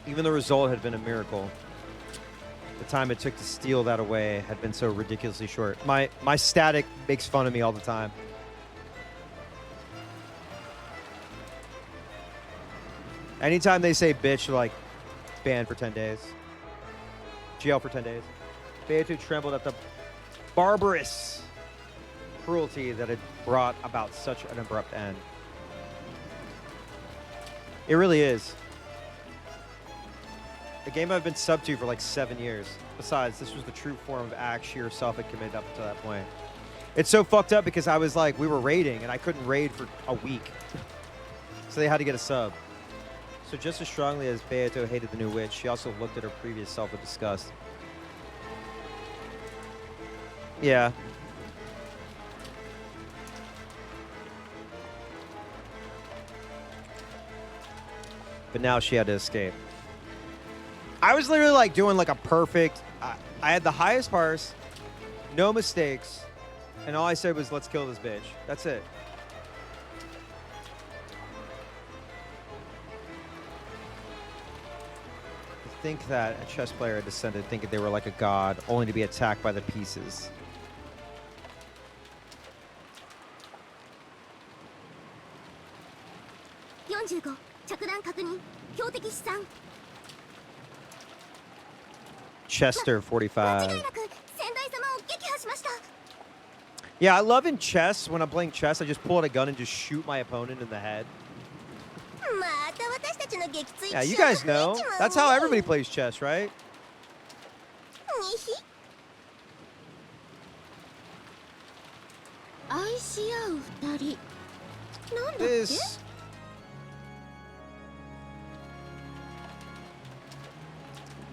Even the result had been a miracle. The time it took to steal that away had been so ridiculously short. My static makes fun of me all the time. Anytime they say bitch, they're like, banned for 10 days. Jail for 10 days. Beato trembled at the barbarous cruelty that had brought about such an abrupt end. It really is. A game I've been sub to for like 7 years. Besides, this was the true form of act she herself had committed up to that point. It's so fucked up because I was like, we were raiding and I couldn't raid for a week. So they had to get a sub. So just as strongly as Beato hated the new witch, she also looked at her previous self with disgust. Yeah. But now she had to escape. I was literally like doing like a perfect, I had the highest parse, no mistakes, and all I said was, let's kill this bitch. That's it. To think that a chess player had descended thinking they were like a god, only to be attacked by the pieces. Chester 45. Yeah, I love in chess, when I'm playing chess, I just pull out a gun and just shoot my opponent in the head. Yeah, you guys know. That's how everybody plays chess, right? This...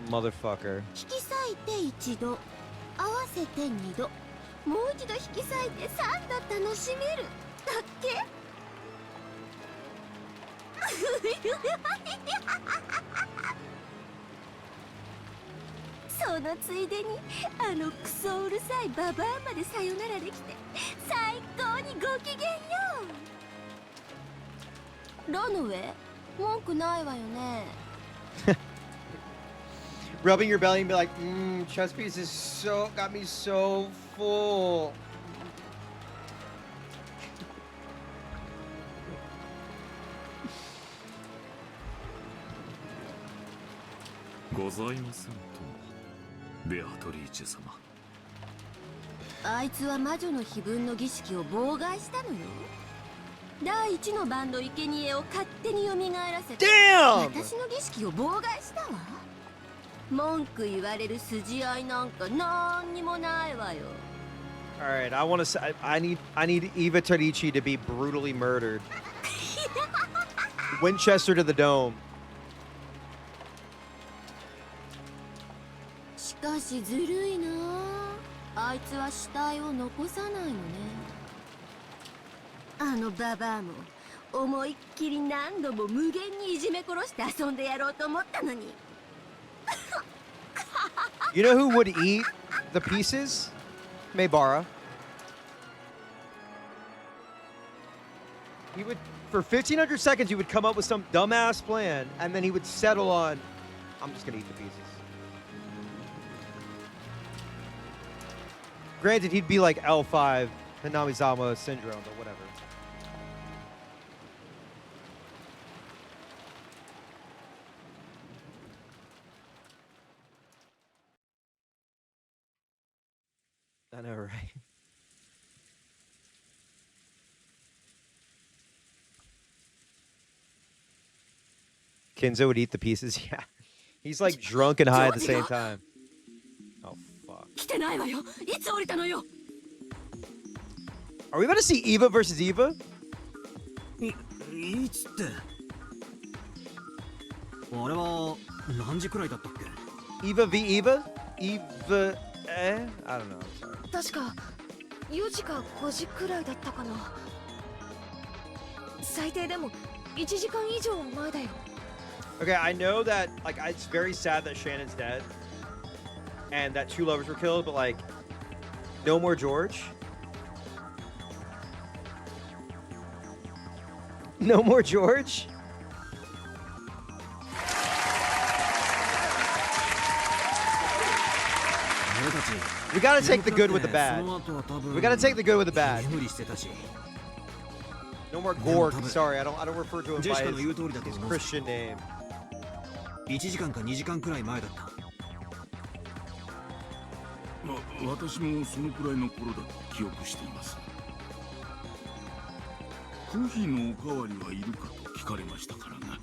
motherfucker. 引き裂いて一度合わせて二度もう一度引き裂いて三度楽しめるだっけそのついでにあのクソうるさいババアまでさよならできて最高にご機嫌よロノウェイ文句ないわよね Rubbing your belly and be like, chess piece is so, got me so full. Beatrice-sama. あいつは魔女の碑文の儀式を妨害したのよ第一のバンド生贄を勝手に蘇らせて私の儀式を妨害したわ文句言われる筋合いなんかなんにもないわよ Alright, I want to say, I need Eva Torici to be brutally murdered. Winchester to the dome. しかしずるいなあいつは死体を残さないのねあのババアも思いっきり何度も無限にいじめ殺して遊んでやろうと思ったのに You know who would eat the pieces? Maybara. He would, for 1,500 seconds, he would come up with some dumbass plan, and then he would settle on, I'm just gonna eat the pieces. Granted, he'd be like L5, Hanami-Zama syndrome, but whatever. I know, right? Kenzo would eat the pieces. Yeah. He's like drunk and high at the same time. Oh, fuck. Are we about to see Eva versus Eva? Eva v Eva? Eva... I don't know. I'm sorry. 確か4時か5時くらいだったかな最低でも1時間以上前だよ Okay, I know that like it's very sad that Shannon's dead and that 2 lovers were killed, but like no more George. No more George? We gotta take the good with the bad. We gotta take the good with the bad. No more Gorg. Sorry, I don't refer to him by his Christian name. 1時間か2時間くらい前だった。私もそのくらいの頃だと記憶しています。コーヒーのおかわりはいるかと聞かれましたからな。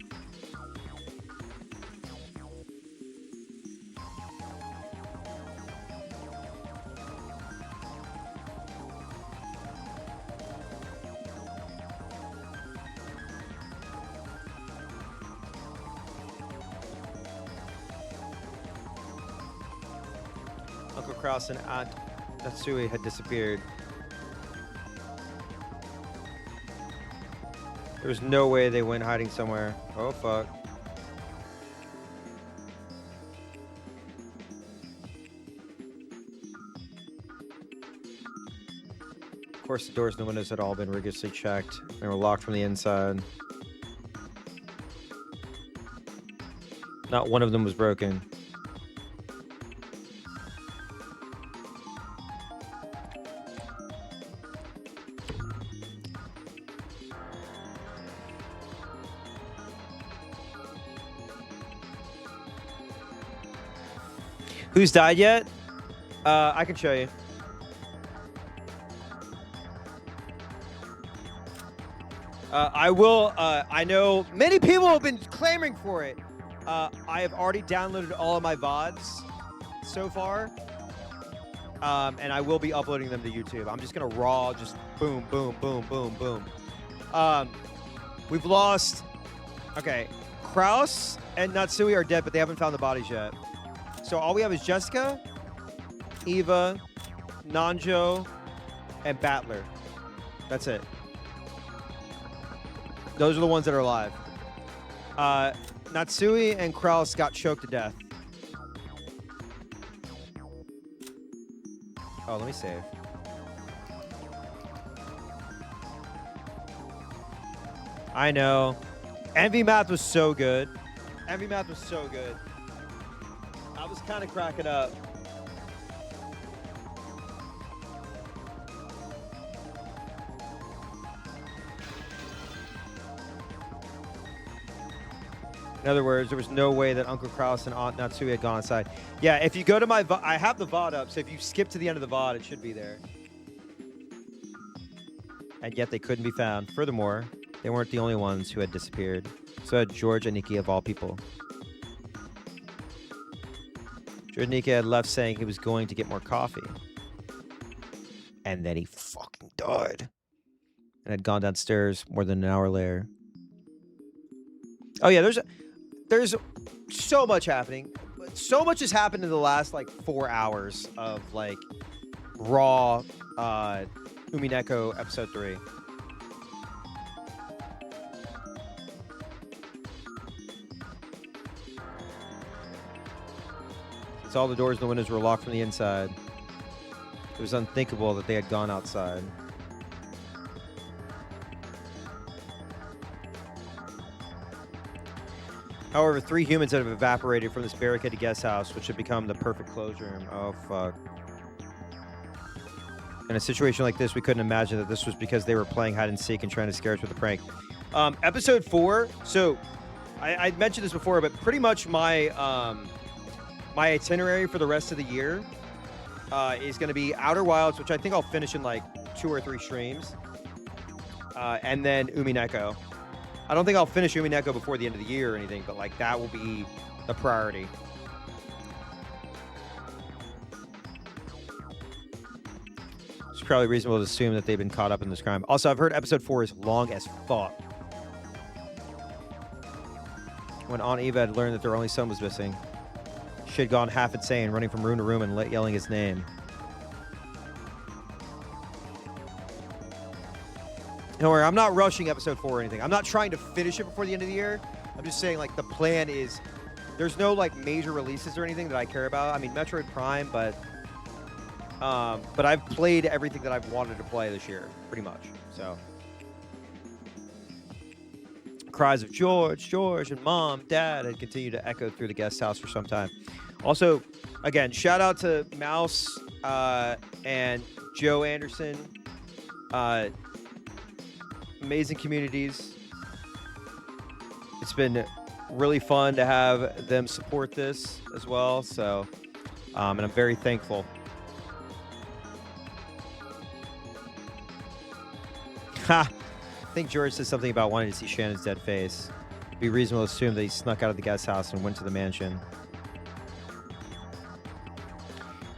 Uncle Kraus and Aunt Natsui had disappeared. There was no way they went hiding somewhere. Oh, fuck. Of course, the doors and the windows had all been rigorously checked. They were locked from the inside. Not one of them was broken. Who's died yet? I can show you. I will. I know many people have been clamoring for it. I have already downloaded all of my VODs so far. And I will be uploading them to YouTube. I'm just going to raw, just boom, boom, boom, boom, boom. We've lost... Okay. Kraus and Natsui are dead, but they haven't found the bodies yet. So all we have is Jessica, Eva, Nanjo, and Battler. That's it. Those are the ones that are alive. Natsui and Kraus got choked to death. Oh, let me save. I know. Envy Math was so good. Envy Math was so good. I was kind of cracking up. In other words, there was no way that Uncle Kraus and Aunt Natsui had gone inside. Yeah, if you go to my VOD, I have the VOD up, so if you skip to the end of the VOD, it should be there. And yet they couldn't be found. Furthermore, they weren't the only ones who had disappeared. So had George and Nikki of all people. George Nikki had left saying he was going to get more coffee. And then he fucking died. And had gone downstairs more than an hour later. Oh yeah, there's so much happening. So much has happened in the last like 4 hours of like raw Umineko episode 3. Since all the doors and the windows were locked from the inside, it was unthinkable that they had gone outside. However, 3 humans have evaporated from this barricaded guest house, which had become the perfect closed room. Oh, fuck. In a situation like this, we couldn't imagine that this was because they were playing hide and seek and trying to scare us with a prank. Episode 4. So, I mentioned this before, but pretty much my my itinerary for the rest of the year is going to be Outer Wilds, which I think I'll finish in like 2 or 3 streams, and then Umineko. I don't think I'll finish Umineko before the end of the year or anything, but like that will be the priority. It's probably reasonable to assume that they've been caught up in this crime. Also, I've heard episode 4 is long as fuck. When Aunt Eva had learned that their only son was missing, she had gone half insane, running from room to room and yelling his name. Don't worry, I'm not rushing episode 4 or anything. I'm not trying to finish it before the end of the year. I'm just saying, like, the plan is... There's no, like, major releases or anything that I care about. I mean, Metroid Prime, but I've played everything that I've wanted to play this year, pretty much. So... Cries of George, George, and Mom, Dad had continued to echo through the guest house for some time. Also, again, shout out to Mouse and Joe Anderson. Amazing communities. It's been really fun to have them support this as well. So, and I'm very thankful. Ha! think George said something about wanting to see Shannon's dead face. It'd be reasonable to assume that he snuck out of the guest house and went to the mansion.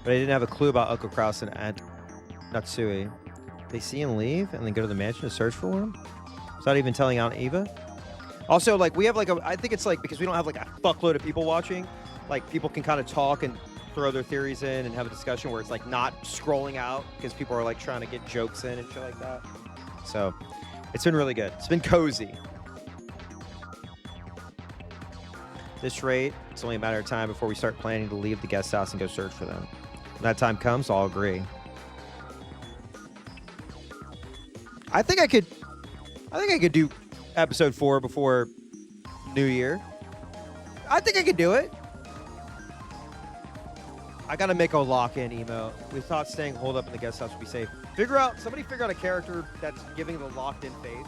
But I didn't have a clue about Uncle Kraus and Natsui. They see him leave and then go to the mansion to search for him? Without even telling Aunt Eva? Also, like, we have like I think it's like, because we don't have like a fuckload of people watching, like people can kind of talk and throw their theories in and have a discussion where it's like not scrolling out because people are like trying to get jokes in and shit like that. So it's been really good. It's been cozy. This rate, it's only a matter of time before we start planning to leave the guest house and go search for them. When that time comes, I'll agree. I think I could do episode 4 before New Year. I think I could do it. I gotta make a lock-in emo. We thought staying holed up in the guest house would be safe. Somebody figure out a character that's giving the locked-in face.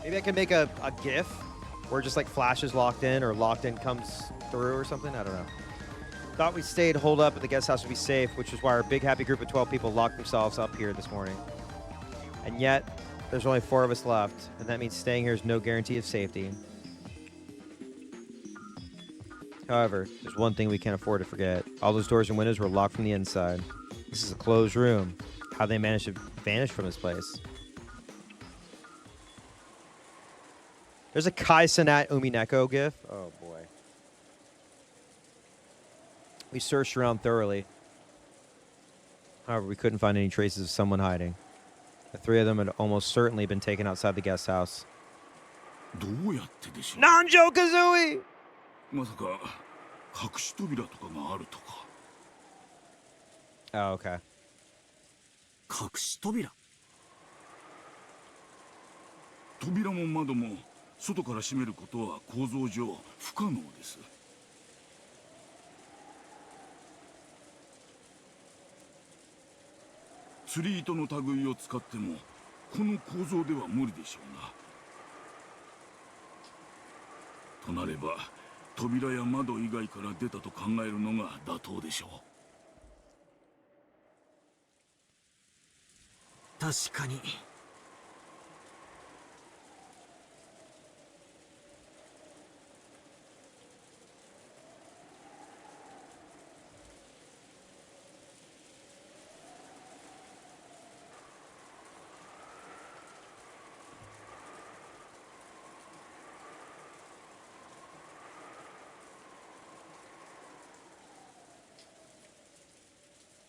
Maybe I can make a GIF where just like Flash is locked in or locked in comes through or something. I don't know. Thought we stayed holed up at the guest house would be safe, which is why our big happy group of 12 people locked themselves up here this morning. And yet, there's only 4 of us left, and that means staying here is no guarantee of safety. However, there's one thing we can't afford to forget. All those doors and windows were locked from the inside. This is a closed room. How they managed to vanish from this place. There's a Kai Cenat Umineko gif. Oh, boy. We searched around thoroughly. However, we couldn't find any traces of someone hiding. The 3 of them had almost certainly been taken outside the guest house. Nanjo Kazooie! まさか隠し扉とかがあるとか。Oh, okay. 隠し扉？扉も窓も外から閉めることは構造上不可能です。釣り糸の類を使ってもこの構造では無理でしょうな。となれば扉や窓以外から出たと考えるのが妥当でしょう。確かに。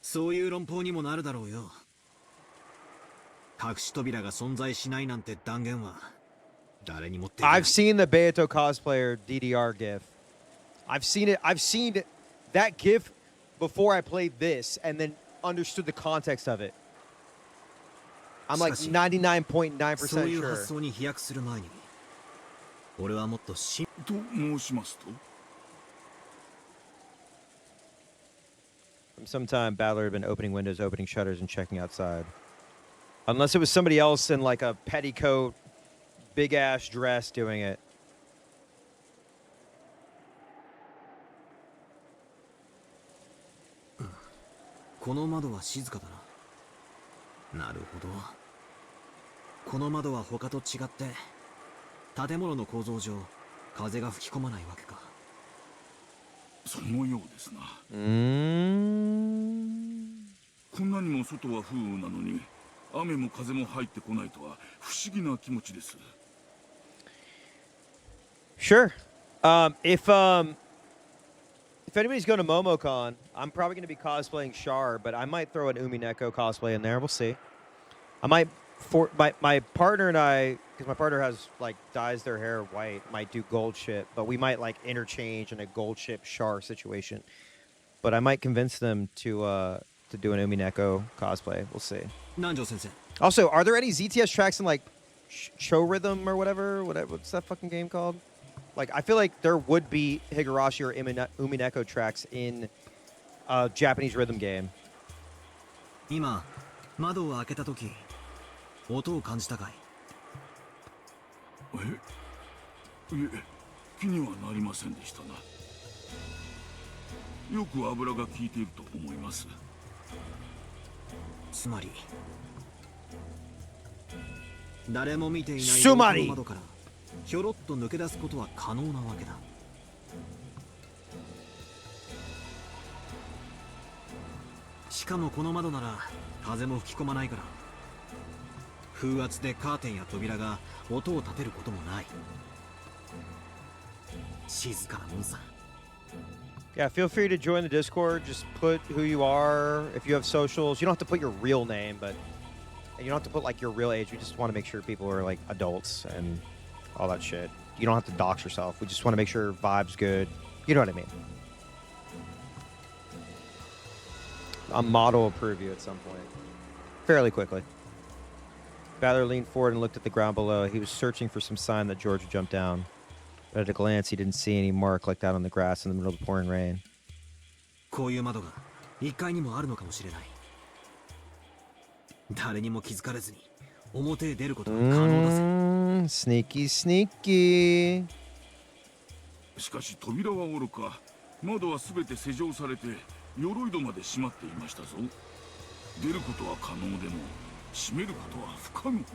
そういう論法にもなるだろうよ。隠し扉が存在しないなんて断言は誰にもできない。 I've seen the Beato cosplayer DDR gif. I've seen that gif before I played this and then understood the context of it. I'm like 99.9% そういう sure. 発想に飛躍する前に俺はもっとと申しますと Sometime Battler had been opening windows, opening shutters, and checking outside. Unless it was somebody else in like a petticoat, big ass dress doing it. この窓は静かだな。なるほど。この窓は他と違って建物の構造上風が吹き込まないわけか。そのようですな。こんなにも外は風雨なのに雨も風も入ってこないとは不思議な気持ちです。Sure. If anybody's going to MomoCon, I'm probably going to be cosplaying Char, but I might throw an Umineko cosplay in there. We'll see. I might, my partner and I, because my partner has like dyes their hair white, might do gold ship, but we might like interchange in a gold ship Char situation. But I might convince them to do an Umineko cosplay. We'll see. Also, are there any ZTS tracks in like Show Rhythm or whatever? What's that fucking game called? Like, I feel like there would be Higurashi or Umineko tracks in a Japanese rhythm game. 今、窓を開けたとき、音を感じたかい？いえ、気にはなりませんでしたな。よく油が効いていると思います。つまり、誰も見ていないスマリ洞窟の窓からひょろっと抜け出すことは可能なわけだ。しかもこの窓なら風も吹き込まないから、風圧でカーテンや扉が音を立てることもない。静かなもんさ。Yeah, feel free to join the Discord. Just put who you are. If you have socials, you don't have to put your real name, but you don't have to put like your real age. We just want to make sure people are like adults and all that shit. You don't have to dox yourself. We just want to make sure vibe's good. You know what I mean? A model will approve you at some point. Fairly quickly. Battler leaned forward and looked at the ground below. He was searching for some sign that George would jump down. But at a glance, he didn't see any mark like that on the grass in the middle of the pouring rain. こういう窓が1階にもあるのかもしれない。誰にも気づかれずに表へ出ることが可能だぜ。Sneaky, sneaky. しかし扉はおろか、窓はすべて施錠されて鎧戸まで閉まっていましたぞ。出ることは可能でも閉めることは不可能だ。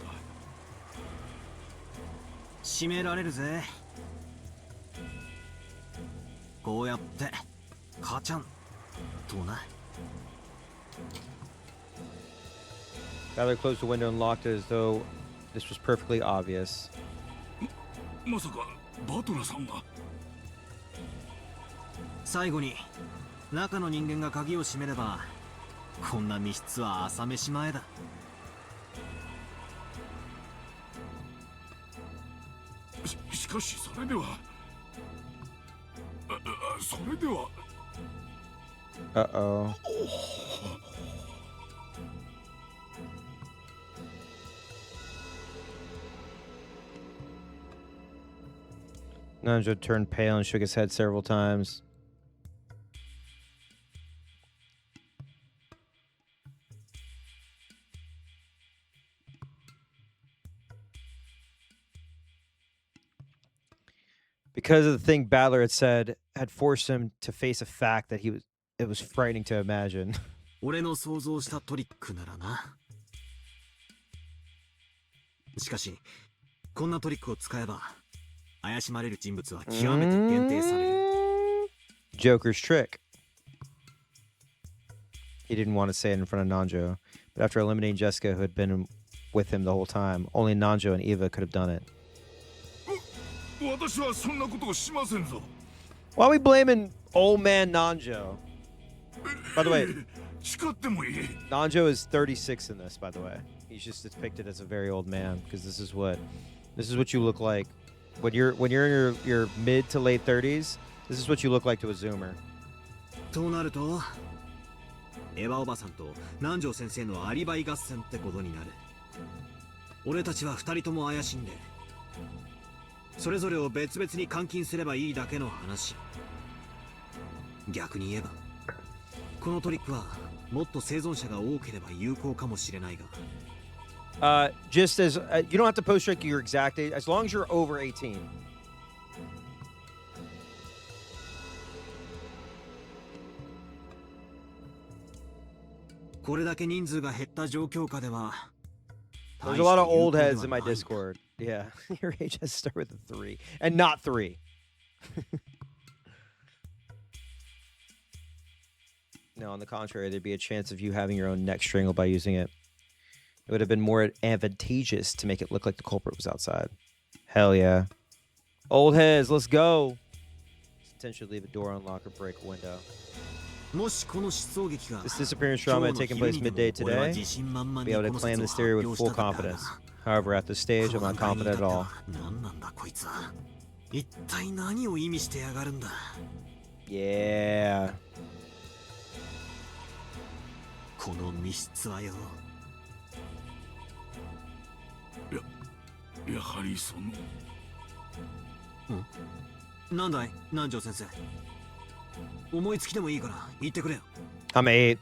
閉められるぜ。こうやってカチャンとな。Battler closed the window and locked it as though this was perfectly obvious. まさかバトラさんが。最後に中の人間が鍵を閉めれば、こんな密室は朝飯前だ。しかしそれではそれでは。Uh-oh. Nanjo turned pale and shook his head several times. Because of the thing Battler had said had forced him to face a fact that it was frightening to imagine. 俺の想像したトリックならな。しかし、こんなトリックを使えば、怪しまれる人物は極めて限定される。Joker's trick. He didn't want to say it in front of Nanjo, but after eliminating Jessica, who had been with him the whole time, only Nanjo and Eva could have done it. 私はそんなことをしませんぞ。Why are we blaming old man Nanjo? By the way, 誓ってもいい。Nanjo is 36 in this, by the way. He's just depicted as a very old man because this is what you look like when you're in your mid to late 30s. This is what you look like to a Zoomer. となると、エヴァおばさんと南條先生のアリバイ合戦ってことになる。俺たちは2人とも怪しんで、それぞれを別々に監禁すればいいだけの話。逆に言えば、このトリックはもっと生存者が多ければ有効かもしれないが。Just as you don't have to post check your exact age as long as you're over 18. これだけ人数が減った状況下では。There's a lot of old heads in my Discord. Yeah, your age has to start with a 3 and not 3. No, on the contrary, there'd be a chance of you having your own neck strangled by using it. It would have been more advantageous to make it look like the culprit was outside. Hell yeah. Old heads, let's go. Potentially leave a door unlocked or break a window. This disappearance drama had taken place midday today. Be able to claim this theory with full confidence. However, at this stage, I'm not confident at all. Yeah. この密室はよ。やはりその。なんだい、南條先生。思いつきでもいいから言ってくれよ。I'm 8.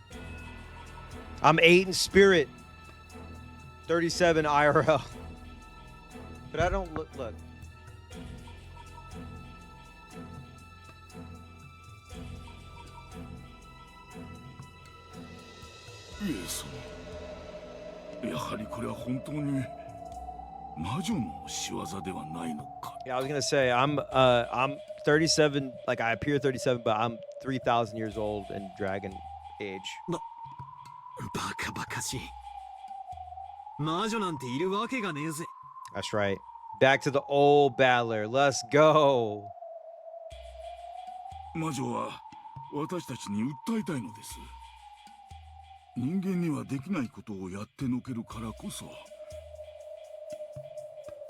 I'm 8 in spirit. 37 IRL. But I don't look. イエス。やはりこれは本当に。魔女の仕業ではないのか。 Yeah, I was gonna say I'm 37. Like I appear 37, but I'm 3,000 years old in dragon age. バカバカしい。魔女なんているわけがねえぜ。 That's right. Back to the old battler. Let's go. 魔女は私たちに訴えたいのです。人間にはできないことをやってのけるからこそ、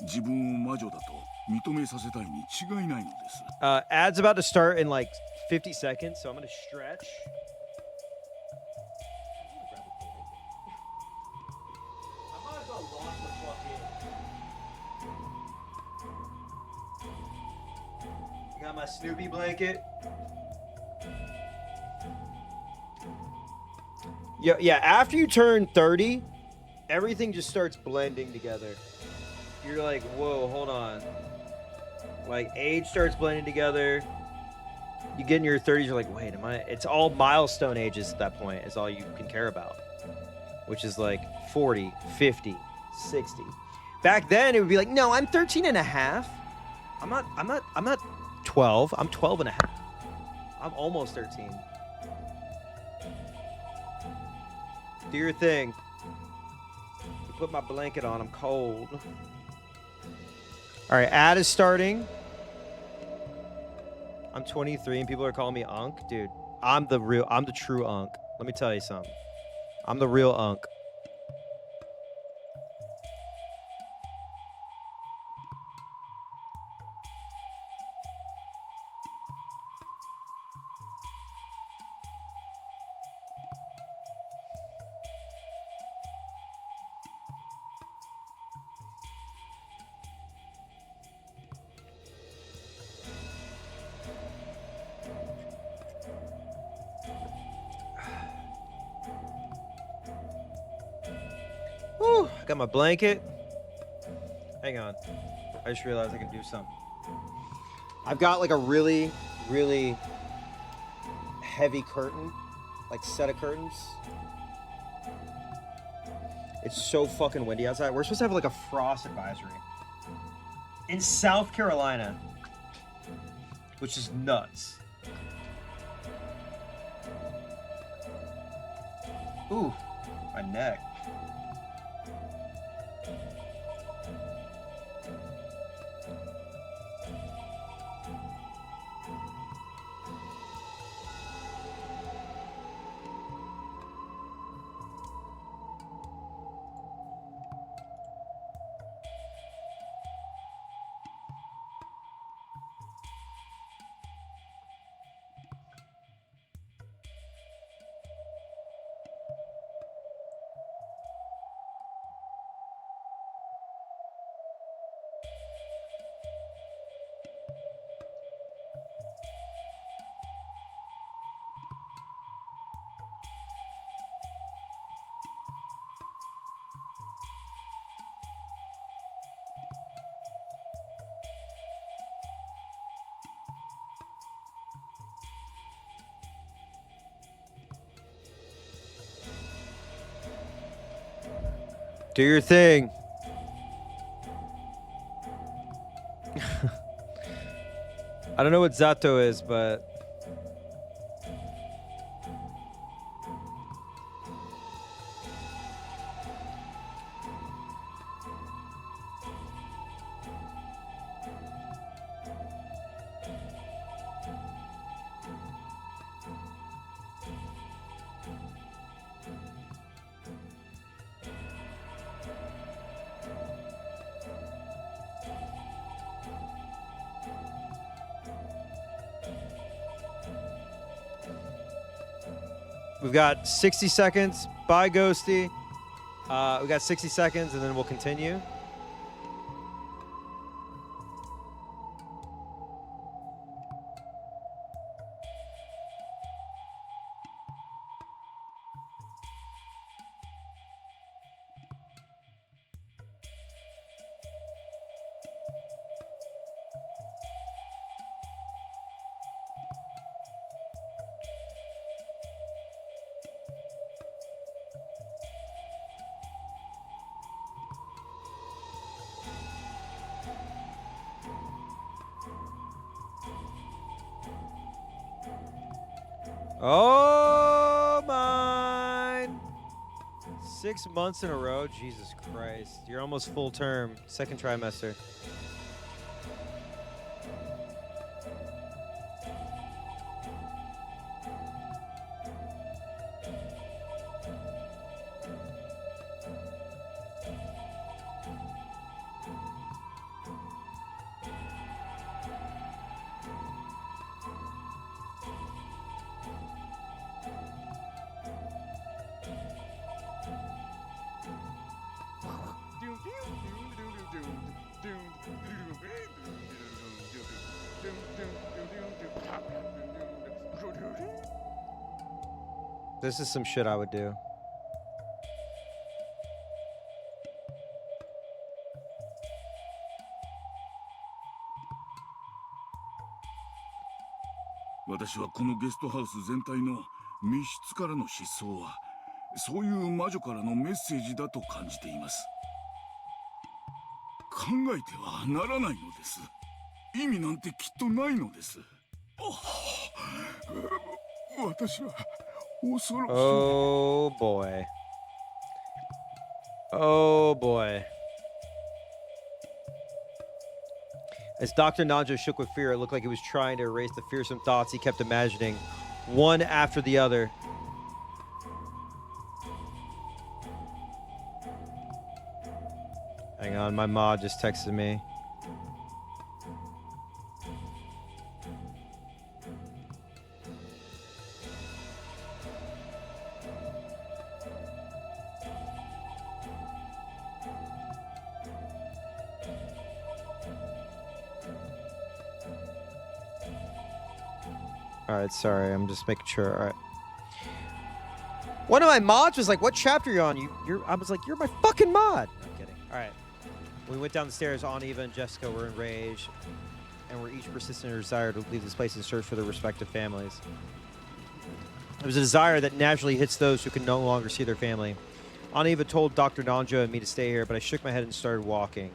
自分を魔女だと認めさせたいに違いないのです。Ad's about to start in like 50 seconds, so I'm gonna stretch. Got my Snoopy blanket. Yeah, after you turn 30, everything just starts blending together. You're like, whoa, hold on. Like, age starts blending together. You get in your 30s, you're like, wait, it's all milestone ages at that point, is all you can care about. Which is like 40, 50, 60. Back then, it would be like, no, I'm 13 and a half. I'm not 12. I'm 12 and a half. I'm almost 13. Do your thing. Put my blanket on. I'm cold. All right, ad is starting. I'm 23 and people are calling me Unk. Dude, I'm the true Unk. Let me tell you something. I'm the real Unk. Woo, I got my blanket. Hang on. I just realized I can do something. I've got like a really, really heavy curtain, like set of curtains. It's so fucking windy outside. We're supposed to have like a frost advisory in South Carolina, which is nuts. Ooh, my neck. Do your thing. I don't know what Zato is, but we've got 60 seconds. Bye, Ghosty. We got 60 seconds, and then we'll continue. Oh, mine. 6 months in a row? Jesus Christ. You're almost full term. Second trimester. This is some shit I would do.私はこのゲストハウス全体の密室からの失踪は、そういう魔女からのメッセージだと感じています。考えてはならないのです。意味なんてきっとないのです。私は恐ろしい。Oh boy. Oh boy. As Dr. Nanjo shook with fear, it looked like he was trying to erase the fearsome thoughts he kept imagining, one after the other. Hang on, my mod just texted me. Alright, sorry, I'm just making sure. Alright. One of my mods was like, what chapter are you on? I was like, you're my fucking mod! No, I'm kidding. Alright. We went down the stairs. Eva and Jessica were enraged, and were each persistent in their desire to leave this place and search for their respective families. It was a desire that naturally hits those who can no longer see their family. Eva told Dr. Nanjo and me to stay here, but I shook my head and started walking.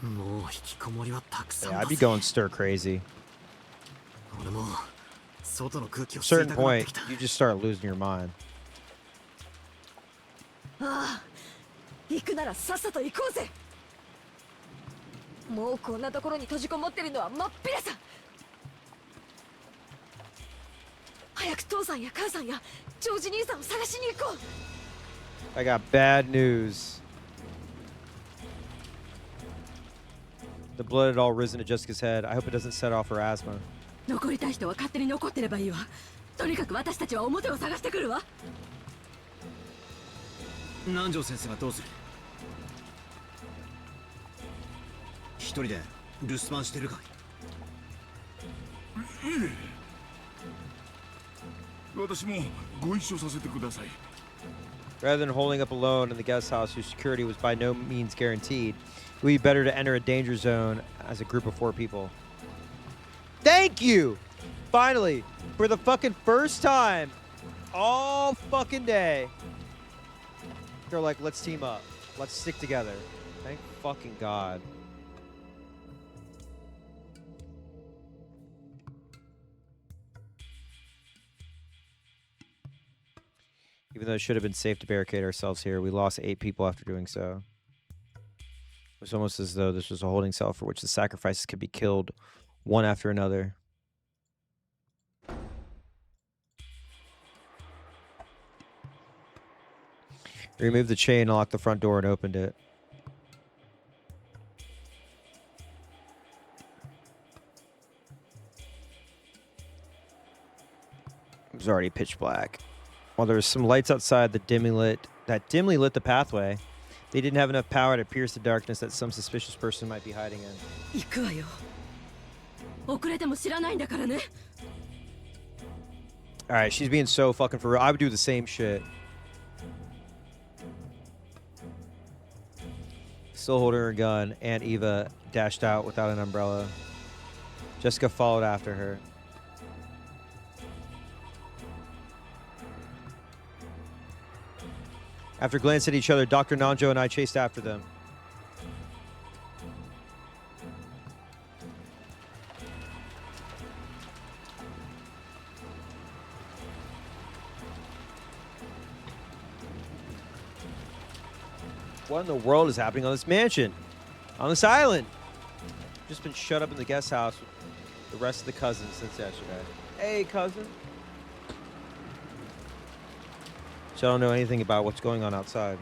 Yeah, I'd be going stir crazy. At a certain point, you just start losing your mind. 行くならさっさと行こうぜ。もうこんなところに閉じこもってるのはまっぴらさ。早く父さんや母さんやジョージ兄さんを探しに行こう。I got bad news. The blood had all risen to Jessica's head. I hope it doesn't set off her asthma. 残りたい人は勝手に残ってればいいわ。とにかく私たちは表を探してくるわ。南條先生はどうする？一人で留守番してるかい？いえ。私もご一緒させてください。 Rather than holding up alone in the guest house whose security was by no means guaranteed, it would be better to enter a danger zone as a group of 4 people. Thank you! Finally, for the fucking first time, all fucking day, they're like, let's team up. Let's stick together. Thank fucking God. Even though it should have been safe to barricade ourselves here, we lost 8 people after doing so. It was almost as though this was a holding cell for which the sacrifices could be killed one after another. We removed the chain, locked the front door, and opened it. It was already pitch black. While there was some lights outside that dimly lit the pathway, they didn't have enough power to pierce the darkness that some suspicious person might be hiding in. 行くわよ。遅れても知らないんだからね。 Alright, she's being so fucking for real. I would do the same shit. Still holding her gun, Aunt Eva dashed out without an umbrella. Jessica followed after her. After glancing at each other, Dr. Nanjo and I chased after them. What in the world is happening on this mansion? On this island? Just been shut up in the guest house with the rest of the cousins since yesterday. Hey, cousin. So I don't know anything about what's going on outside.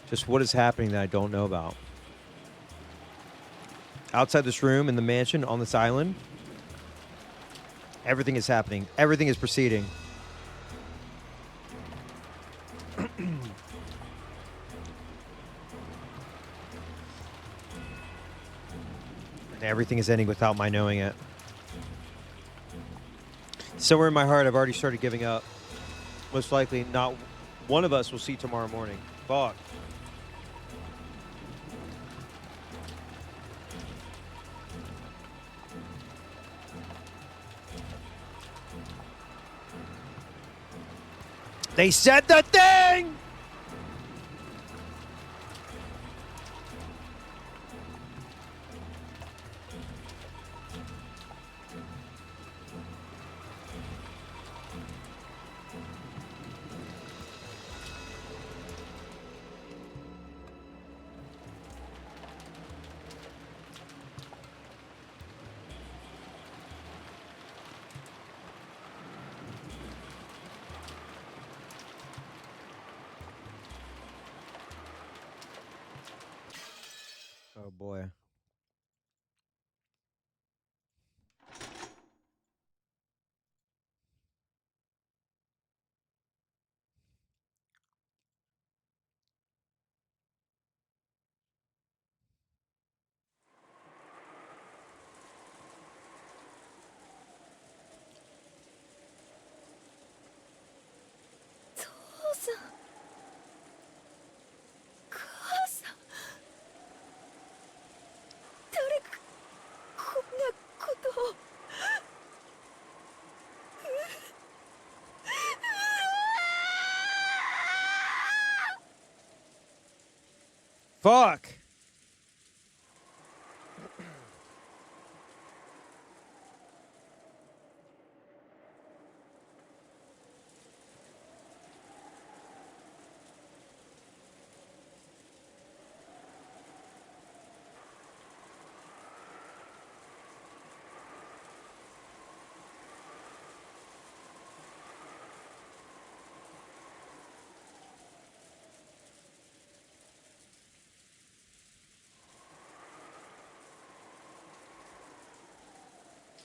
Just what is happening that I don't know about. Outside this room, in the mansion, on this island, everything is happening. Everything is proceeding. And everything is ending without my knowing it. Somewhere in my heart, I've already started giving up. Most likely, not one of us will see tomorrow morning. Fuck. They said the thing! Oh boy. Fuck.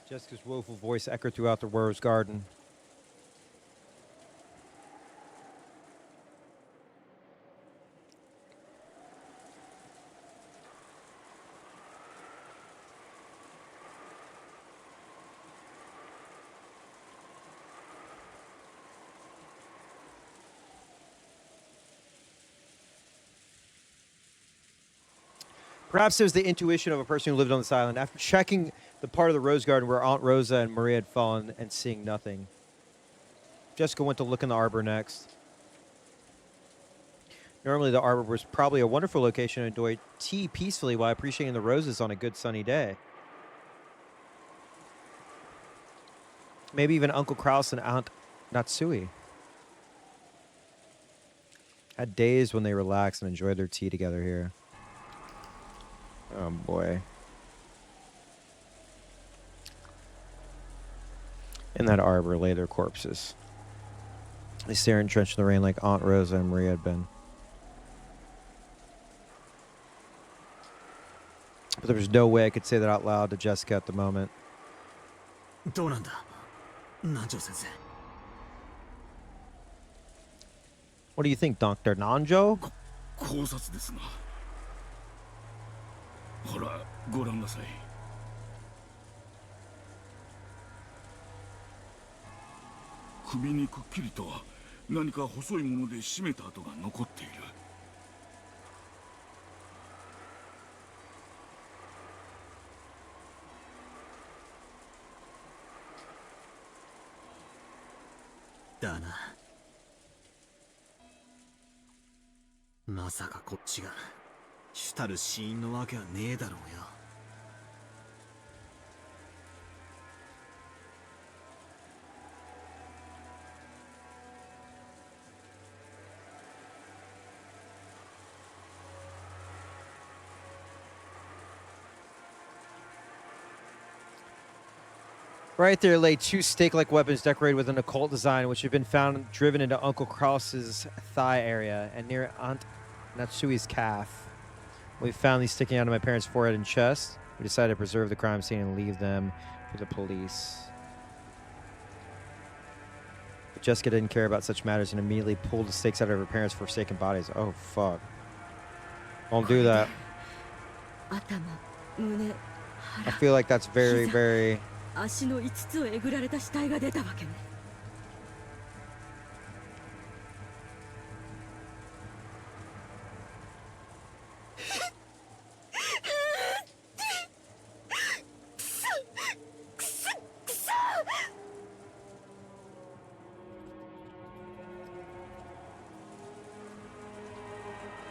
Jessica's woeful voice echoed throughout the rose garden. Perhaps it was the intuition of a person who lived on this island. After checking the part of the rose garden where Aunt Rosa and Maria had fallen and seeing nothing, Jessica went to look in the arbor next. Normally, the arbor was probably a wonderful location to enjoy tea peacefully while appreciating the roses on a good sunny day. Maybe even Uncle Kraus and Aunt Natsui had days when they relaxed and enjoyed their tea together here. Oh boy. In that arbor lay their corpses. They stare entrenched in the rain like Aunt Rosa and Maria had been. But there was no way I could say that out loud to Jessica at the moment. What do you think, Dr. Nanjo? 考察ですな。ほら、ご覧なさい。首にくっきりと何か細いもので締めた跡が残っている。だな。まさかこっちが主たる死因のわけはねえだろうよ。Right there lay two stake-like weapons decorated with an occult design, which had been found driven into Uncle Kraus's thigh area and near Aunt Natsui's calf. We found these sticking out of my parents' forehead and chest. We decided to preserve the crime scene and leave them for the police. But Jessica didn't care about such matters and immediately pulled the stakes out of her parents' forsaken bodies. Oh, fuck. Don't do that. I feel like that's very, very... 足の5つをえぐられた死体が出たわけね。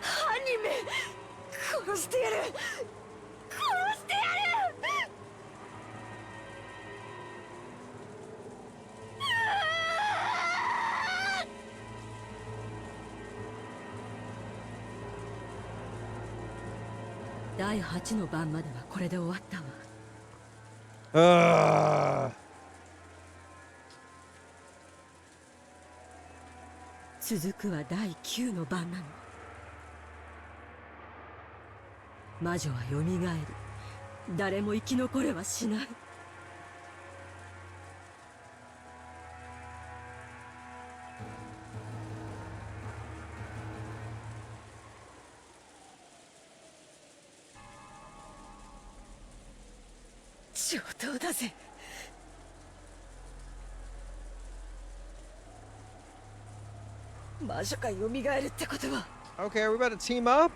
犯人め、殺してやる。殺してやる。第8の番まではこれで終わったわ。続くは第9の番なの。魔女はよみがえる。誰も生き残れはしない。上等だぜ。魔女がよみがえるってことは。Okay, are we about to team up?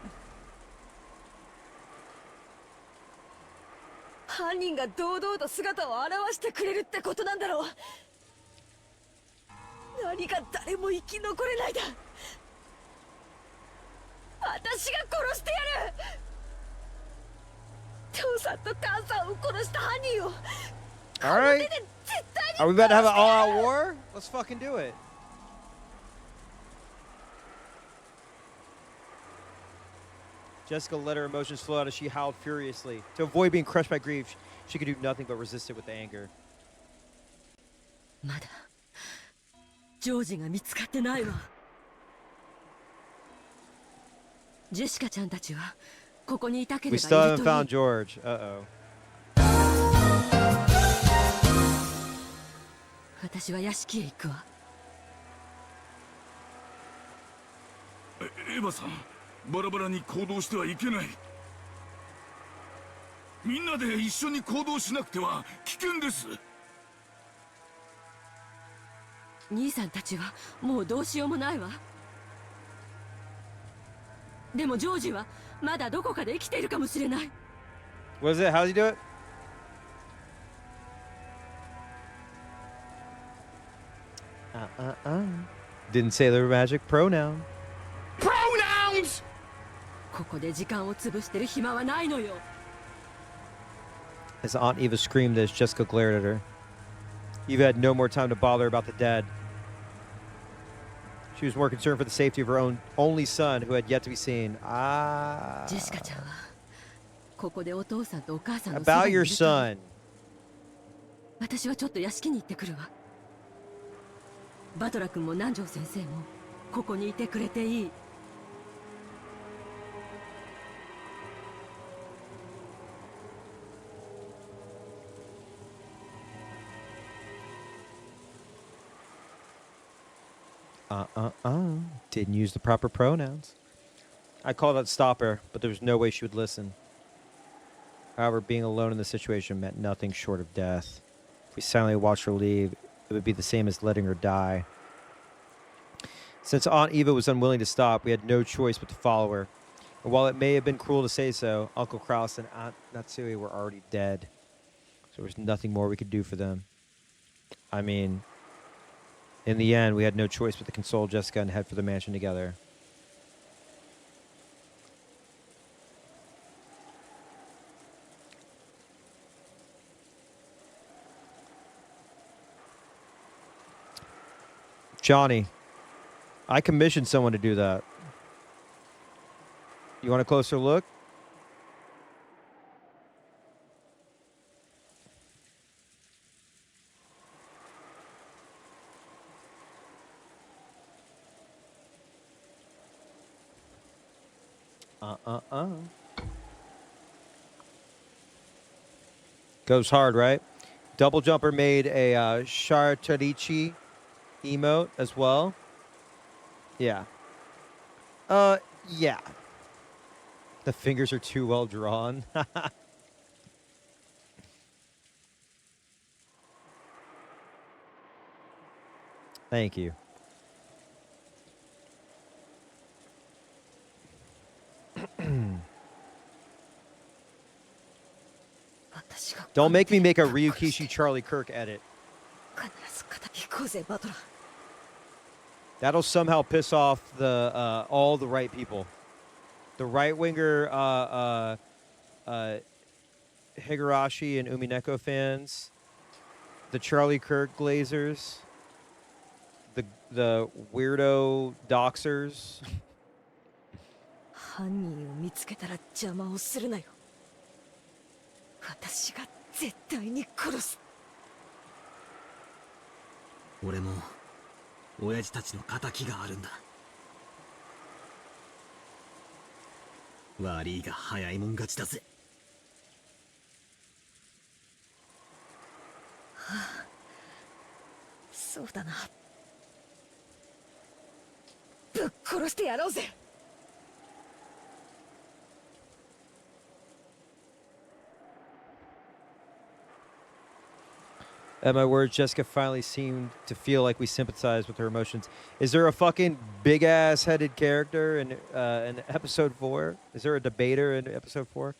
犯人が堂々と姿を現してくれるってことなんだろう。何が誰も生き残れないだ。私が殺してやる。父さんと母さんを殺した犯人を。All right. Are we about to have an all-out war? Let's fucking do it. Jessica let her emotions flow out as she howled furiously. To avoid being crushed by grief, she could do nothing but resist it with anger. まだジョージが見つかってないわ。ジェシカちゃんたちはここにいたければい We ると still いい。 haven't found George. Uh-oh. 私は屋敷へ行くわ。エヴァさん、バラバラに行動してはいけない。みんなで一緒に行動しなくては危険です。兄さんたちはもうどうしようもないわ。でもジョージはまだどこかで生きているかもしれない。What is it? How does he do it? Didn't say the magic pronoun. Pronouns! ここで時間を潰してる暇はないのよ。As Aunt Eva screamed as Jessica glared at her. Eva had no more time to bother about the dead. She was more concerned for the safety of her own only son, who had yet to be seen. ジェシカちゃんはここでお父さんとお母さんの About your son. 私はちょっと屋敷に行ってくるわ。バトラ君も南條先生もここにいてくれていい。Didn't use the proper pronouns. I called out to stop her, but there was no way she would listen. However, being alone in the situation meant nothing short of death. If we silently watched her leave, it would be the same as letting her die. Since Aunt Eva was unwilling to stop, we had no choice but to follow her. And while it may have been cruel to say so, Uncle Kraus and Aunt Natsui were already dead. So there was nothing more we could do for them. I mean, in the end, we had no choice but to console Jessica and head for the mansion together. Johnny, I commissioned someone to do that. You want a closer look? Goes hard, right? Double Jumper made a Chartarichi emote as well. Yeah. Yeah. The fingers are too well drawn. Thank you. Don't make me make a Ryukishi Charlie Kirk edit. That'll somehow piss off the all the right people. The right-winger Higurashi and Umineko fans, the Charlie Kirk glazers, the weirdo doxers. 犯人を見つけたら邪魔をするなよ。私が絶対に殺す。俺も親父たちの仇があるんだ。悪いが早いもん勝ちだぜ。はあ、そうだな。ぶっ殺してやろうぜ。At my words, Jessica finally seemed to feel like we sympathized with her emotions. Is there a fucking big-ass headed character in episode 4? Is there a debater in episode 4?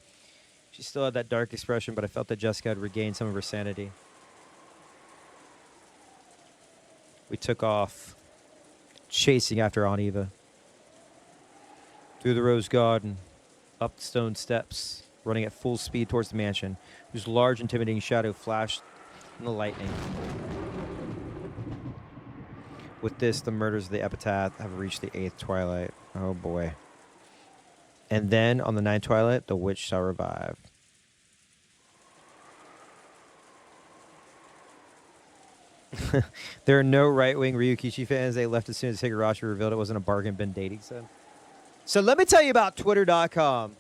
She still had that dark expression, but I felt that Jessica had regained some of her sanity. We took off, chasing after Aunt Eva. Through the rose garden, up the stone steps, running at full speed towards the mansion, whose large, intimidating shadow flashed in the lightning. With this, the murders of the epitaph have reached the 8th twilight. Oh boy. And then, on the 9th twilight, the witch shall revive. There are no right-wing Ryukishi fans. They left as soon as Higurashi revealed it wasn't a bargain bin dating sim. So let me tell you about Twitter.com.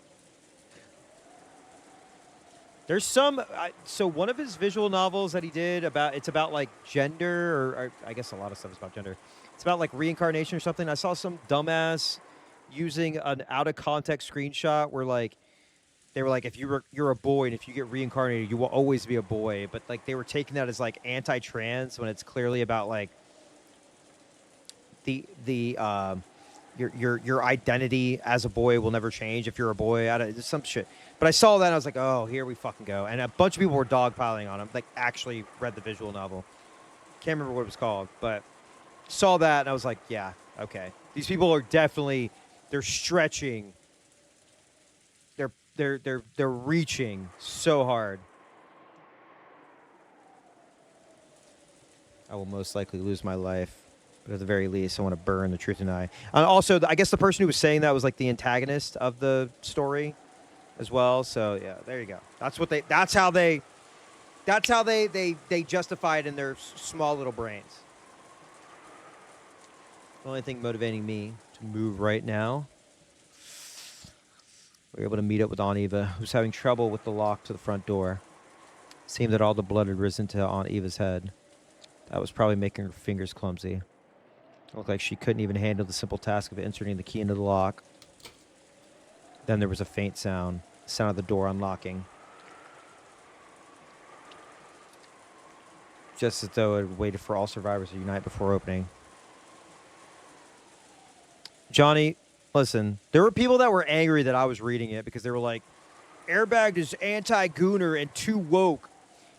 There's some, so one of his visual novels that he did it's about like gender, or I guess a lot of stuff is about gender. It's about like reincarnation or something. I saw some dumbass using an out of context screenshot where like, they were like, if you're a boy and if you get reincarnated, you will always be a boy. But like they were taking that as like anti-trans when it's clearly about like your identity as a boy will never change if you're a boy. There's some shit. But I saw that and I was like, oh, here we fucking go. And a bunch of people were dogpiling on him. Like actually read the visual novel. Can't remember what it was called, but saw that and I was like, yeah, okay. These people are definitely, they're stretching. They're reaching so hard. I will most likely lose my life, but at the very least, I want to burn the truth and I. And also, I guess the person who was saying that was like the antagonist of the story, as well. So yeah, there you go. That's how they justify it in their small little brains. The only thing motivating me to move right now. We were able to meet up with Aunt Eva, who's having trouble with the lock to the front door. It seemed that all the blood had risen to Aunt Eva's head. That was probably making her fingers clumsy. It looked like she couldn't even handle the simple task of inserting the key into the lock. Then there was a faint sound, the sound of the door unlocking. Just as though it had waited for all survivors to unite before opening. Johnny, listen, there were people that were angry that I was reading it because they were like, Airbag is anti-gooner and too woke,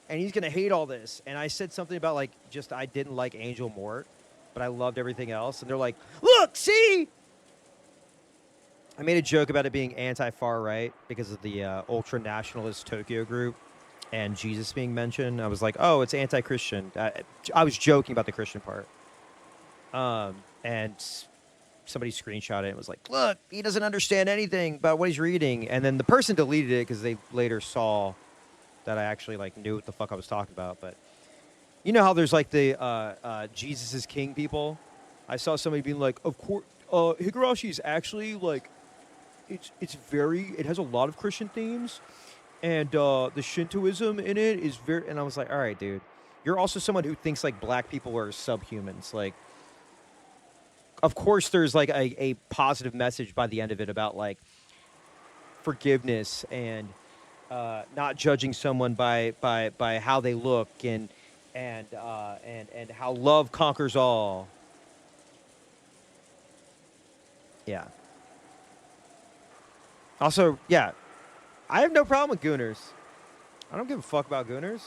and he's going to hate all this. And I said something about, like, just I didn't like Angel Mort, but I loved everything else. And they're like, look, see? I made a joke about it being anti-far right because of the ultra-nationalist Tokyo group and Jesus being mentioned. I was like, oh, it's anti-Christian. I was joking about the Christian part. And somebody screenshot it and was like, look, he doesn't understand anything about what he's reading. And then the person deleted it because they later saw that I actually like knew what the fuck I was talking about. But you know how there's like the Jesus is King people? I saw somebody being like, of course, Higurashi is actually like, it has a lot of Christian themes, and the Shintoism in it is very, and I was like, all right, dude, you're also someone who thinks like black people are subhumans. Like, of course there's like a positive message by the end of it about like forgiveness and not judging someone by how they look and how love conquers all. Yeah. Also, yeah, I have no problem with gooners. I don't give a fuck about gooners.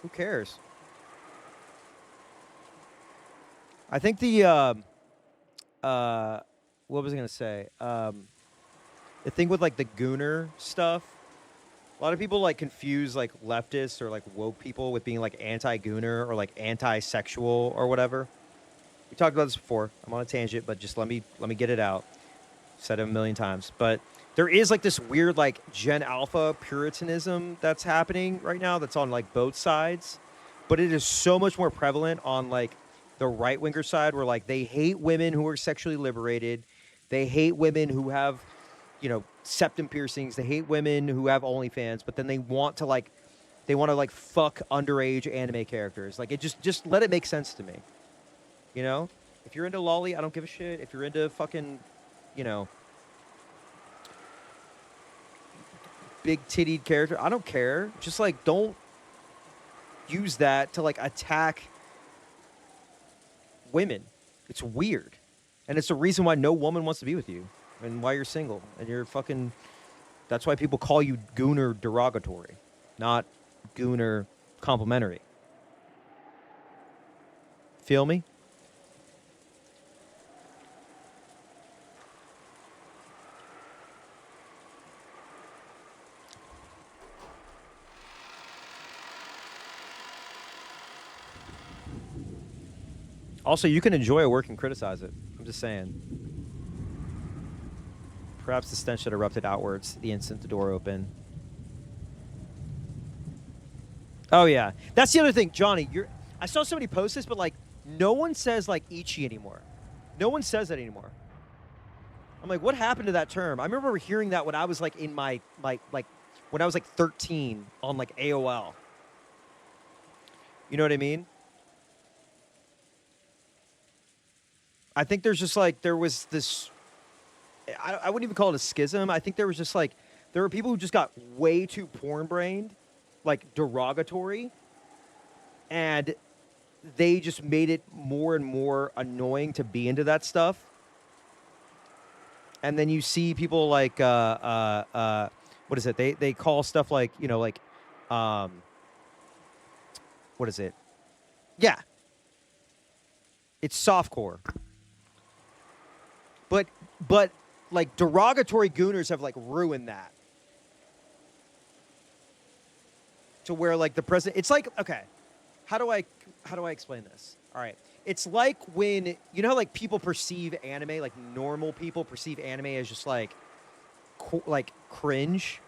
Who cares? I think the what was I gonna say? The thing with like the gooner stuff, a lot of people like confuse like leftists or like woke people with being like anti-gooner or like anti-sexual or whatever. We talked about this before. I'm on a tangent, but just let me get it out. Said it a million times, but there is like this weird like Gen Alpha Puritanism that's happening right now. That's on like both sides, but it is so much more prevalent on like the right-winger side, where like they hate women who are sexually liberated. They hate women who have, you know, septum piercings. They hate women who have OnlyFans, but then they want to like fuck underage anime characters. Like, it just let it make sense to me. You know, if you're into lolly, I don't give a shit. If you're into fucking, you know, big tittied character, I don't care. Just like, don't use that to like attack women. It's weird. And it's the reason why no woman wants to be with you and why you're single and you're fucking, that's why people call you gooner derogatory, not gooner complimentary. Feel me? Also, you can enjoy a work and criticize it. I'm just saying. Perhaps the stench that erupted outwards the instant the door opened. Oh, yeah. That's the other thing, Johnny. I saw somebody post this, but, like, no one says, like, ichi anymore. No one says that anymore. I'm like, what happened to that term? I remember hearing that when I was, like, in my, like, when I was, like, 13 on, like, AOL. You know what I mean? I think there's just like, there was this, I wouldn't even call it a schism. I think there was just like, there were people who just got way too porn-brained, like derogatory, and they just made it more and more annoying to be into that stuff. And then you see people like, what is it? They call stuff like, you know, like, what is it? Yeah. It's softcore. But like derogatory gooners have like ruined that. To where like the president, it's like, okay, how do I explain this? All right. It's like when, you know how like people perceive anime, like normal people perceive anime as just like cringe.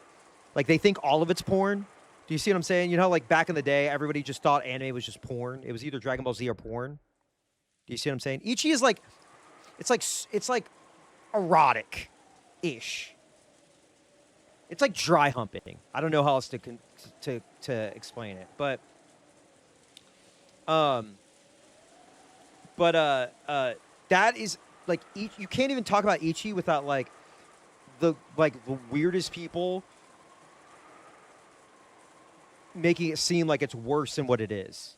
Like they think all of it's porn. Do you see what I'm saying? You know, like back in the day, everybody just thought anime was just porn. It was either Dragon Ball Z or porn. Do you see what I'm saying? Ichi is like, it's like erotic-ish. It's like dry humping. I don't know how else to explain it, but that is like, you can't even talk about ichi without like the weirdest people making it seem like it's worse than what it is.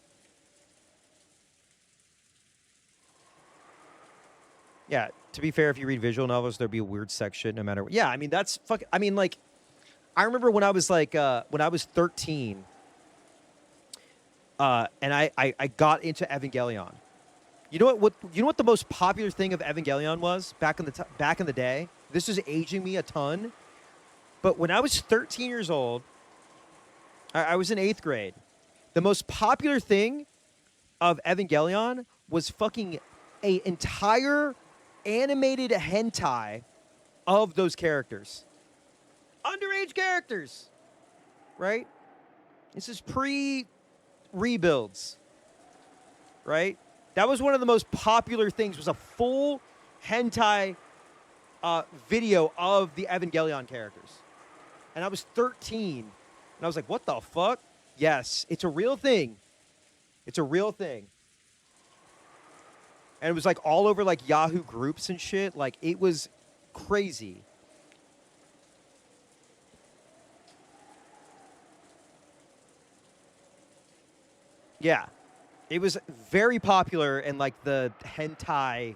Yeah, to be fair, if you read visual novels, there'd be a weird section no matter what. Yeah, I mean, that's fucking, I mean, like, I remember when I was like, when I was 13, and I got into Evangelion. You know what the most popular thing of Evangelion was back in the day? This is aging me a ton. But when I was 13 years old, I was in 8th grade. The most popular thing of Evangelion was fucking a entire animated hentai of those characters. Underage characters, right? This is pre-rebuilds, right? That was one of the most popular things, was a full hentai video of the Evangelion characters. And I was 13, and I was like, what the fuck? Yes, it's a real thing. It's a real thing. And it was like all over like Yahoo groups and shit. Like, it was crazy. Yeah. It was very popular in like the hentai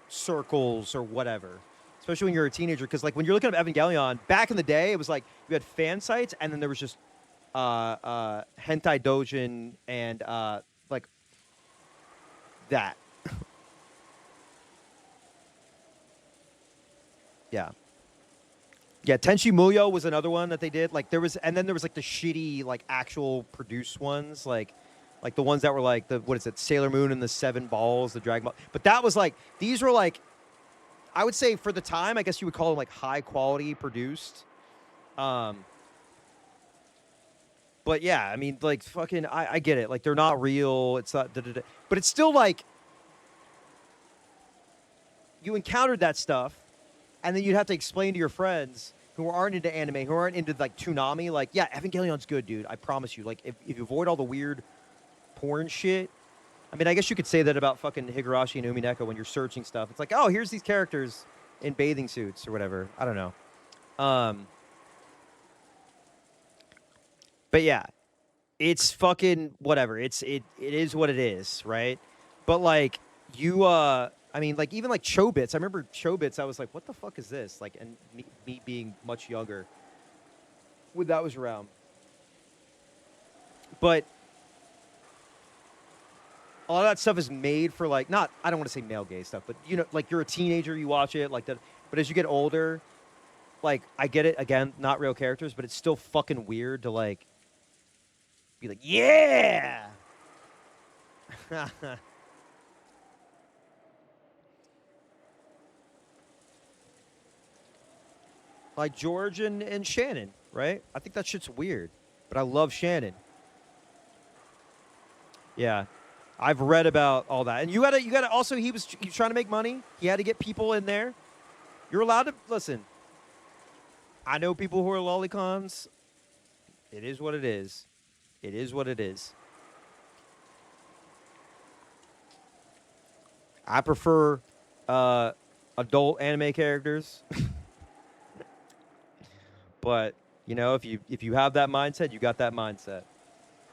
circles or whatever. Especially when you're a teenager. Because like when you're looking at Evangelion, back in the day, it was like you had fan sites and then there was just hentai dojin and like that. Yeah. Yeah, Tenchi Muyo was another one that they did. Like there was, and then there was like the shitty, like actual produced ones, like the ones that were like the, what is it, Sailor Moon and the Seven Balls, the Dragon Ball. But that was like, these were like, I would say for the time, I guess you would call them like high quality produced. But yeah, I mean, like fucking, I get it. Like they're not real. It's not, but it's still like, you encountered that stuff. And then you'd have to explain to your friends who aren't into anime, who aren't into, like, Toonami, like, yeah, Evangelion's good, dude. I promise you. Like, if you avoid all the weird porn shit. I mean, I guess you could say that about fucking Higurashi and Umineko when you're searching stuff. It's like, oh, here's these characters in bathing suits or whatever. I don't know. But, yeah. It's fucking whatever. It is what it is, right? But, like, you, I mean, like, even, like, Chobits. I remember Chobits, I was like, what the fuck is this? Like, and me being much younger when that was around. But a lot of that stuff is made for, like, not, I don't want to say male gay stuff, but, you know, like, you're a teenager, you watch it, like that. But as you get older, like, I get it, again, not real characters, but it's still fucking weird to, like, be like, yeah! Like George and Shannon, right? I think that shit's weird, but I love Shannon. Yeah, I've read about all that, and you gotta. Also, he was trying to make money. He had to get people in there. You're allowed to listen. I know people who are lolicons. It is what it is. It is what it is. I prefer adult anime characters. But, you know, if you have that mindset, you got that mindset.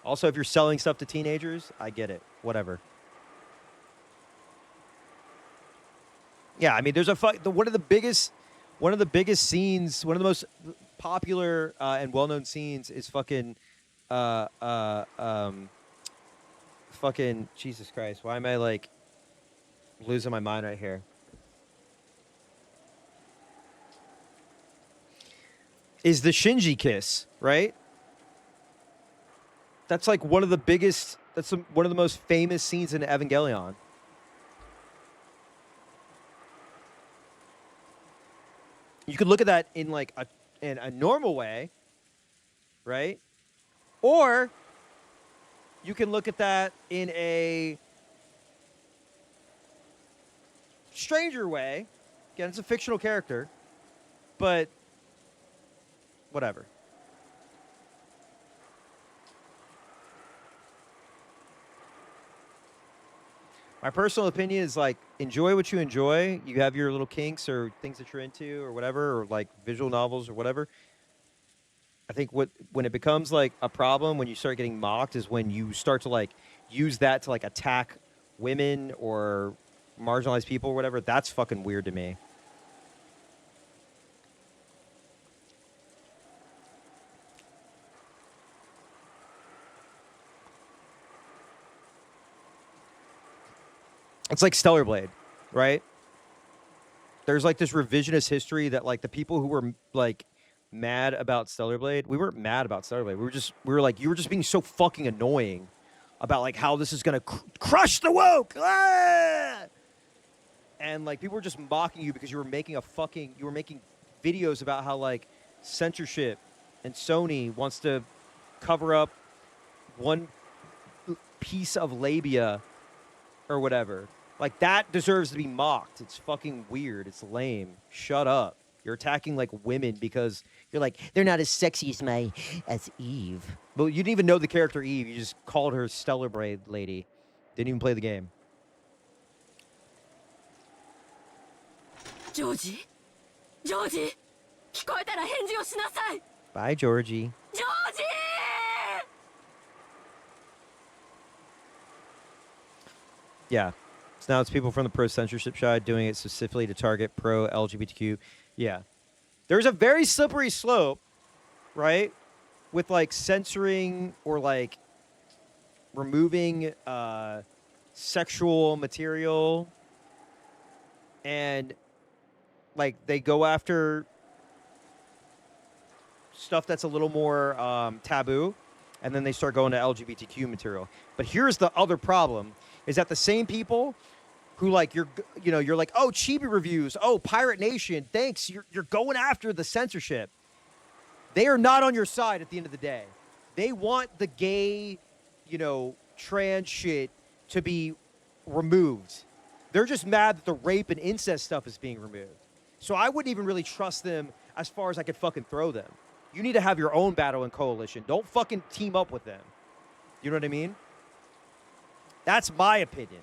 Also, if you're selling stuff to teenagers, I get it. Whatever. Yeah, I mean, there's one of the biggest scenes, one of the most popular and well-known scenes is fucking Jesus Christ. Why am I like losing my mind right here? Is the Shinji kiss, right? That's like one of the biggest, that's one of the most famous scenes in Evangelion. You could look at that in like in a normal way, right? Or you can look at that in a stranger way. Again, it's a fictional character, but whatever. My personal opinion is like, enjoy what you enjoy. You have your little kinks or things that you're into or whatever, or like visual novels or whatever. I think when it becomes like a problem, when you start getting mocked, is when you start to like use that to like attack women or marginalized people or whatever. That's fucking weird to me. It's like Stellar Blade, right? There's like this revisionist history that like the people who were like mad about Stellar Blade, we weren't mad about Stellar Blade. We were like, you were just being so fucking annoying about like how this is gonna crush the woke. Ah! and like people were just mocking you because you were making videos about how like censorship and Sony wants to cover up one piece of labia or whatever. Like, that deserves to be mocked. It's fucking weird. It's lame. Shut up. You're attacking like women because you're like, they're not as sexy as Eve. Well, you didn't even know the character Eve. You just called her Stellar Braid Lady. Didn't even play the game. Georgie? Georgie? 聞こえたら返事をしなさい Bye, Georgie. Georgie! Yeah. So now it's people from the pro-censorship side doing it specifically to target pro-LGBTQ. Yeah. There's a very slippery slope, right? With, like, censoring or, like, removing sexual material. And, like, they go after stuff that's a little more taboo. And then they start going to LGBTQ material. But here's the other problem. Is that the same people who, like, you're like, oh, Chibi reviews, oh, Pirate Nation, thanks, you're going after the censorship. They are not on your side at the end of the day. They want the gay, trans shit to be removed. They're just mad that the rape and incest stuff is being removed. So I wouldn't even really trust them as far as I could fucking throw them. You need to have your own battle and coalition. Don't fucking team up with them. You know what I mean? That's my opinion.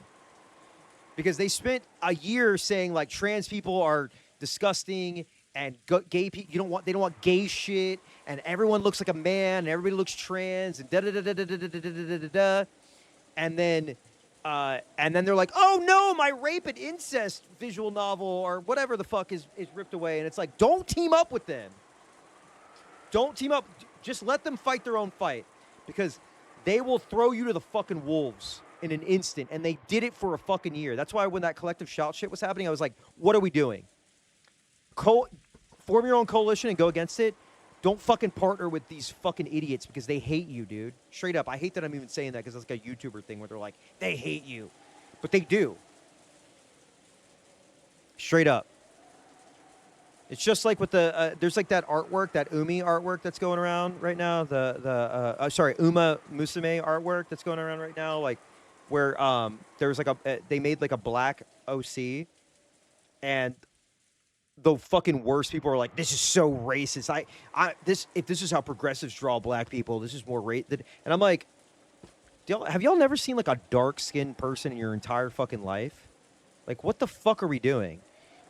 Because they spent a year saying like trans people are disgusting and gay people they don't want gay shit and everyone looks like a man and everybody looks trans and da da da da da da da da da da. And then they're like, oh no, my rape and incest visual novel or whatever the fuck is ripped away. And it's like, don't team up with them. Don't team up. Just let them fight their own fight because they will throw you to the fucking wolves in an instant. And they did it for a fucking year. That's why when that collective shout shit was happening, I was like, what are we doing? Form your own coalition and go against it. Don't fucking partner with these fucking idiots because they hate you, dude. Straight up. I hate that I'm even saying that because it's like a YouTuber thing where they're like, they hate you. But they do. Straight up. It's just like with the, there's like that artwork, that Umi artwork that's going around right now. Uma Musume artwork that's going around right now. Like where there was like they made like a black OC and the fucking worst people are like, this is so racist. If this is how progressives draw black people, this is more racist. And I'm like, have y'all never seen like a dark-skinned person in your entire fucking life? Like, what the fuck are we doing?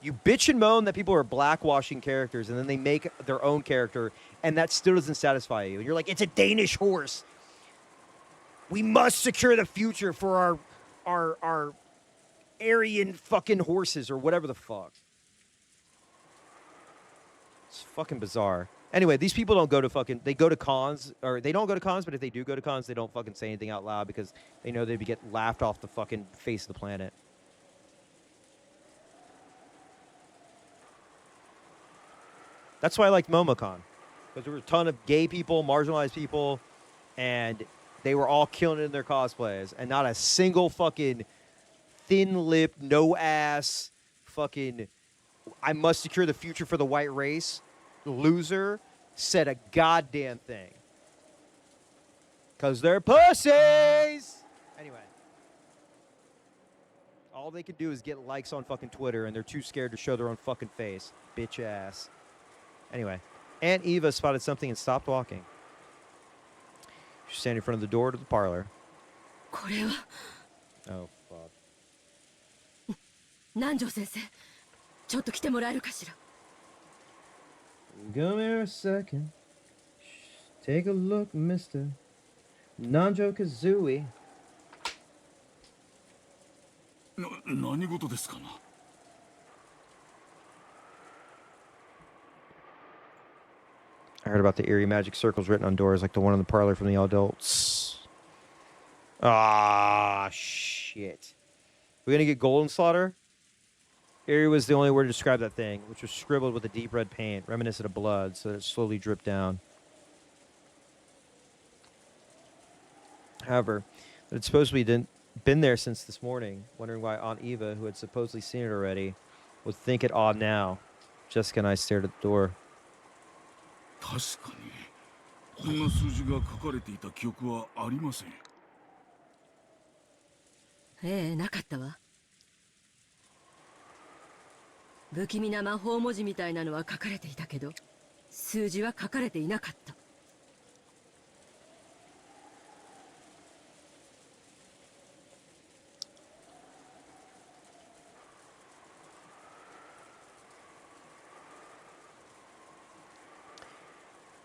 You bitch and moan that people are blackwashing characters, and then they make their own character, and that still doesn't satisfy you. And you're like, it's a Danish horse. We must secure the future for our Aryan fucking horses, or whatever the fuck. It's fucking bizarre. Anyway, these people don't go to fucking... They go to cons, or they don't go to cons, but if they do go to cons, they don't fucking say anything out loud because they know they'd get laughed off the fucking face of the planet. That's why I liked MomoCon. Because there were a ton of gay people, marginalized people, and they were all killing it in their cosplays. And not a single fucking thin-lipped, no-ass, fucking, I must secure the future for the white race, loser, said a goddamn thing. Because they're pussies! Anyway. All they can do is get likes on fucking Twitter, and they're too scared to show their own fucking face. Bitch ass. Anyway, Aunt Eva spotted something and stopped walking. She's standing in front of the door to the parlor. Oh, fuck. 南條先生、ちょっと来てもらえるかしら。Come here a second. Take a look, Mr. Nanjo Kazooie. 何事ですかな。I heard about the eerie magic circles written on doors like the one in the parlor from the adults. Ah, shit. We gonna get Golden Slaughter? Eerie was the only word to describe that thing, which was scribbled with a deep red paint, reminiscent of blood, so that it slowly dripped down. However, it supposedly didn't been there since this morning, wondering why Aunt Eva, who had supposedly seen it already, would think it odd now. Jessica and I stared at the door. 確かにこんな数字が書かれていた記憶はありません。ええ、なかったわ。不気味な魔法文字みたいなのは書かれていたけど、数字は書かれていなかった。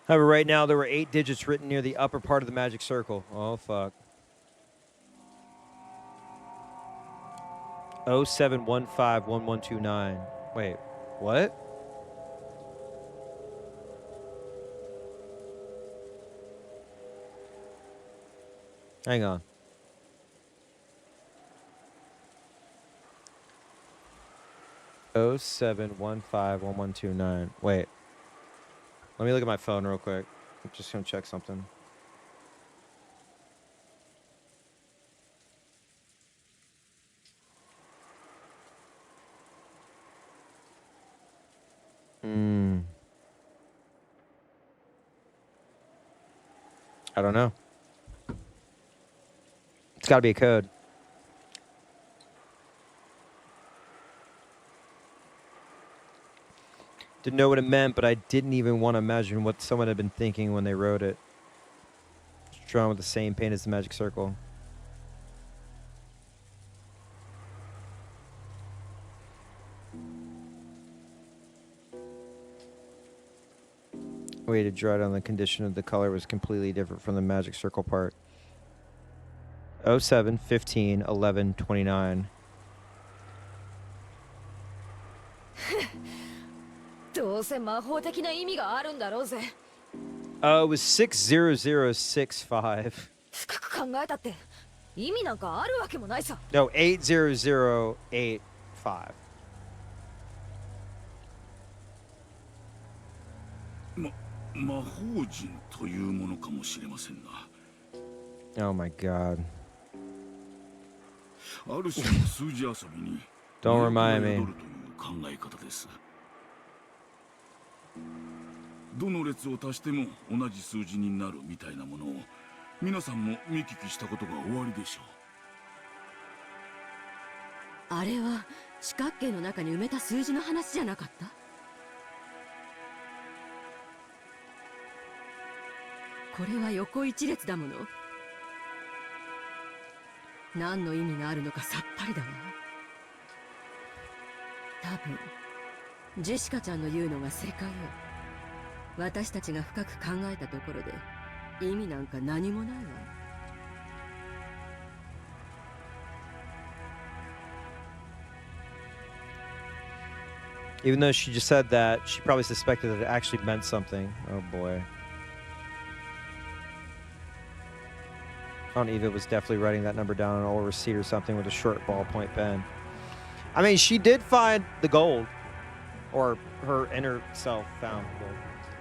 However, right now there were 8 digits written near the upper part of the magic circle. Oh, fuck. 07151129. Wait, what? Hang on. Oh 07151129. Wait. Let me look at my phone real quick. I'm just gonna check something. I don't know. It's gotta be a code. Didn't know what it meant, but I didn't even want to imagine what someone had been thinking when they wrote it. It's drawn with the same paint as the magic circle. Way to draw it on the condition of the color was completely different from the magic circle part. 07 15 11 29. どうせ魔法的な意味があるんだろうぜ。It was 60065. 深く考えたって意味なんかあるわけもないさ。No, 80085. 魔法陣というものかもしれませんな。 Oh my god. ある種の数字遊びに Don't remind me. 宿るという考え方です。どの列を足しても同じ数字になるみたいなものを皆さんも見聞きしたことがおありでしょう。あれは四角形の中に埋めた数字の話じゃなかった？これは横一列だもの。何の意味があるのかさっぱりだわ。多分ジェシカちゃんの言うのが正解よ。私たちが深く考えたところで意味なんか何もないわ。Even though she just said that, she probably suspected that it actually meant something. Oh boy. Aunt Eva was definitely writing that number down on an old receipt or something with a short ballpoint pen. I mean, she did find the gold. Or her inner self found gold.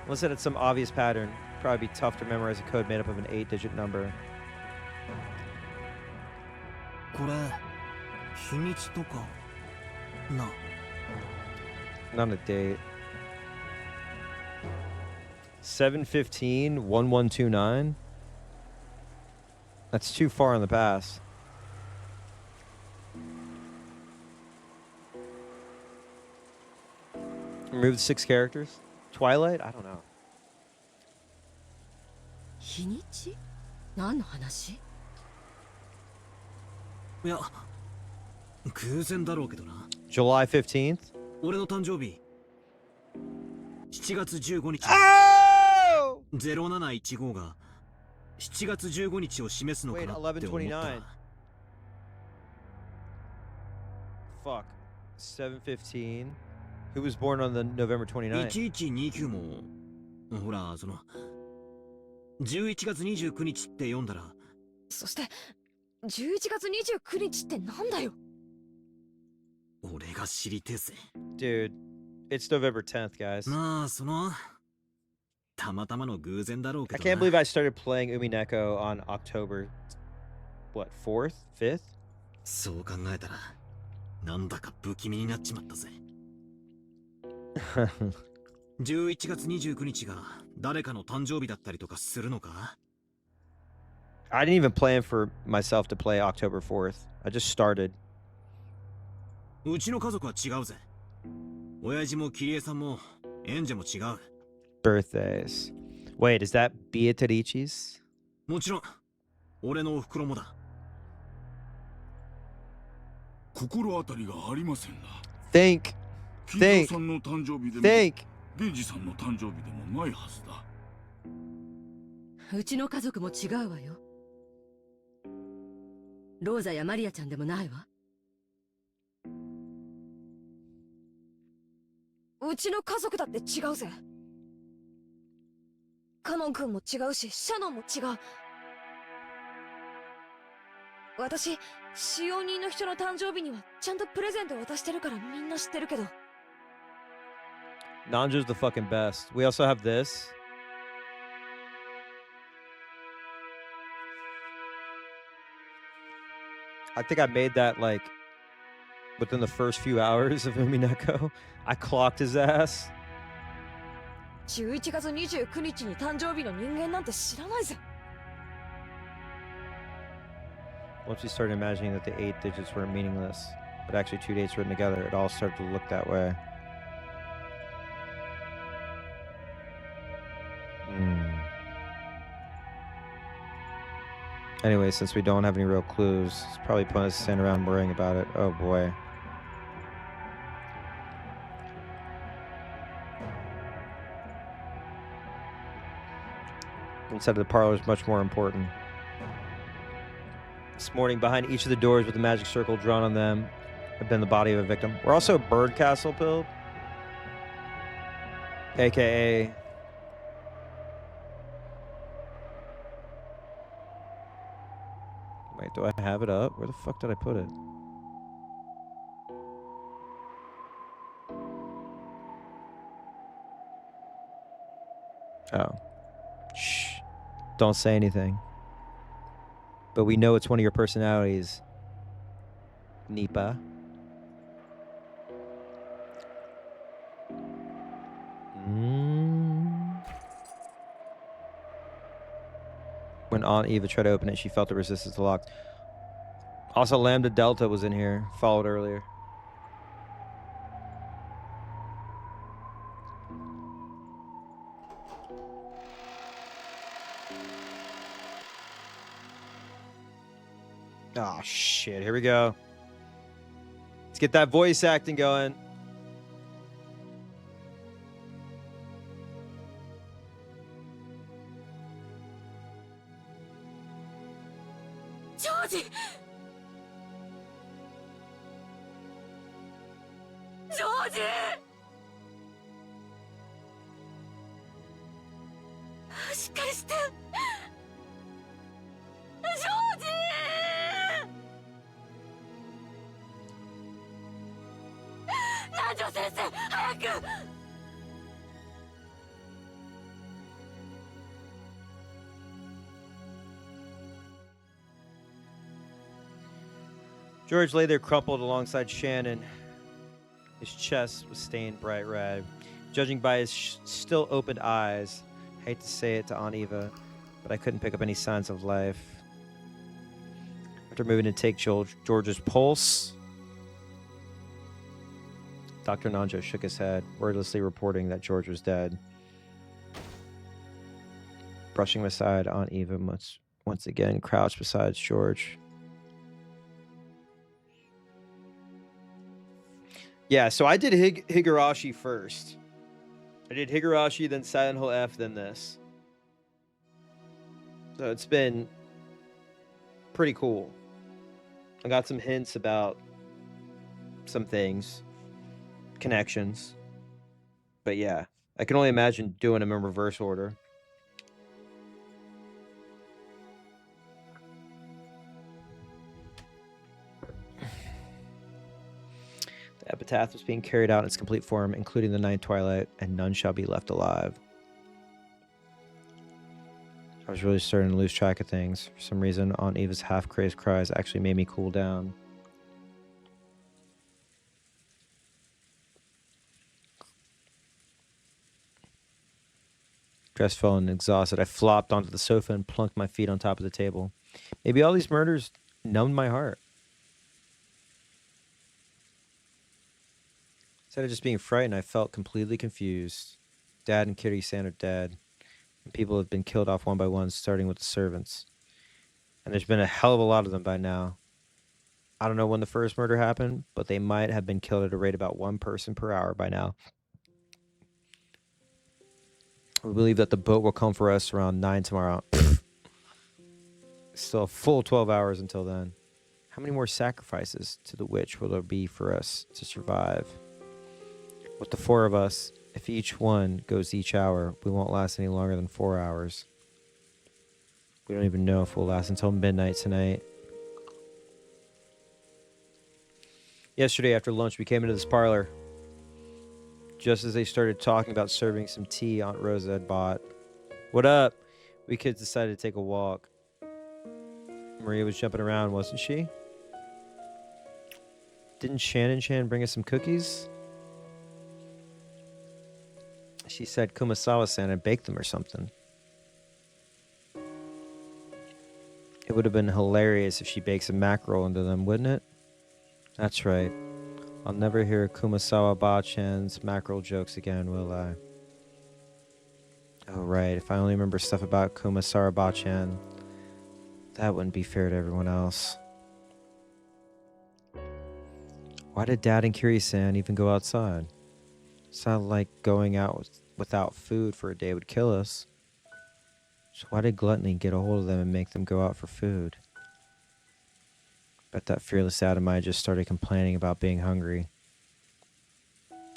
Unless it had some obvious pattern. Probably be tough to memorize a code made up of an 8-digit number. これ日にちとかな。 Not a date. 7/15/1129. That's too far in the past. Remove the 6 characters. Twilight? I don't know. 日にち？何の話？いや偶然だろうけどな。 July 15th? 俺の誕生日7月15日。Oh! 0715が7月15日を示すのかなって思った。 Fuck. 7/15. Who was born on the November 29th? 1129もほらその11月29日って読んだら。そして11月29日ってなんだよ。俺が知りてえぜ。 Dude, it's November 10th, guys. まあそのたまたまの偶然だろうけ I どな。 can't believe I started playing umikeon on October, what, 4th? 5th? そう考えたら、なんだか不気味になっちまったぜ。11月29日が誰かの誕生日だったりとかするのか？ I didn't even plan for myself to play October 4th. I just started. うちの家族は違うぜ。親父もキリエさんも演者も違う。Birthdays. Wait, is that Beatrici's? もちろん、俺のお袋もだ。心当たりがありませんな。Think. 金城さんの誕生日でも、 Think. ゲイジさんの誕生日でもないはずだ。うちの家族も違うわよ。ローザやマリアちゃんでもないわ。うちの家族だって違うぜ。カノン君も違うし、シャノンも違う。私、使用人の人の誕生日にはちゃんとプレゼント渡してるからみんな知ってるけど。Nanjo's the fucking best. We also have this. I think I made that like within the first few hours of Umineko. I clocked his ass. 11月29日に誕生日の人間なんて知らないぜ。Once we started imagining that the 8 digits were meaningless, but actually 2 dates written together, it all started to look that way. Anyway, since we don't have any real clues, it's probably pointless to stand around worrying about it. Oh boy. Inside of the parlor is much more important. This morning, behind each of the doors with a magic circle drawn on them, had been the body of a victim. We're also Bird Castle build, aka wait, do I have it up? Where the fuck did I put it? Oh. Shh. Don't say anything. But we know it's one of your personalities. Nipa. When Aunt Eva tried to open it, she felt the resistance locked. Also, Lambda Delta was in here, followed earlier. Oh, shit. Here we go. Let's get that voice acting going. Georgie! Georgie! しっかりして。ジョージ南條先生、早く。George lay there crumpled alongside Shannon. His chest was stained bright red. Judging by his still opened eyes, I hate to say it to Aunt Eva, but I couldn't pick up any signs of life. After moving to take George's pulse, Dr. Nanjo shook his head, wordlessly reporting that George was dead. Brushing him aside, Aunt Eva once again crouched beside George. Yeah, so I did Higurashi first. I did Higurashi, then Silent Hill F, then this. So it's been pretty cool. I got some hints about some things, connections. But yeah, I can only imagine doing them in reverse order. The epitaph was being carried out in its complete form, including the Ninth Twilight, and none shall be left alive. I was really starting to lose track of things. For some reason, Aunt Eva's half-crazed cries actually made me cool down. Crestfallen and exhausted, I flopped onto the sofa and plunked my feet on top of the table. Maybe all these murders numbed my heart. Instead of just being frightened, I felt completely confused. Dad and Kiri-san are dead. And people have been killed off one by one, starting with the servants. And there's been a hell of a lot of them by now. I don't know when the first murder happened, but they might have been killed at a rate about 1 person per hour by now. We believe that the boat will come for us around 9 tomorrow. Still a full 12 hours until then. How many more sacrifices to the witch will there be for us to survive? With the 4 of us, if each one goes each hour, we won't last any longer than 4 hours. We don't even know if we'll last until midnight tonight. Yesterday after lunch, we came into this parlor. Just as they started talking about serving some tea Aunt Rosa had bought. What up? We kids decided to take a walk. Maria was jumping around, wasn't she? Didn't Shannon bring us some cookies? She said Kumasawa-san had baked them or something. It would have been hilarious if she baked some mackerel into them, wouldn't it? That's right. I'll never hear Kumasawa-ba-chan's mackerel jokes again, will I? Oh, right. If I only remember stuff about Kumasawa-ba-chan, that wouldn't be fair to everyone else. Why did Dad and Kiri-san even go outside? It's not like going out without food for a day would kill us. So why did Gluttony get a hold of them and make them go out for food? Bet that fearless Adamai just started complaining about being hungry.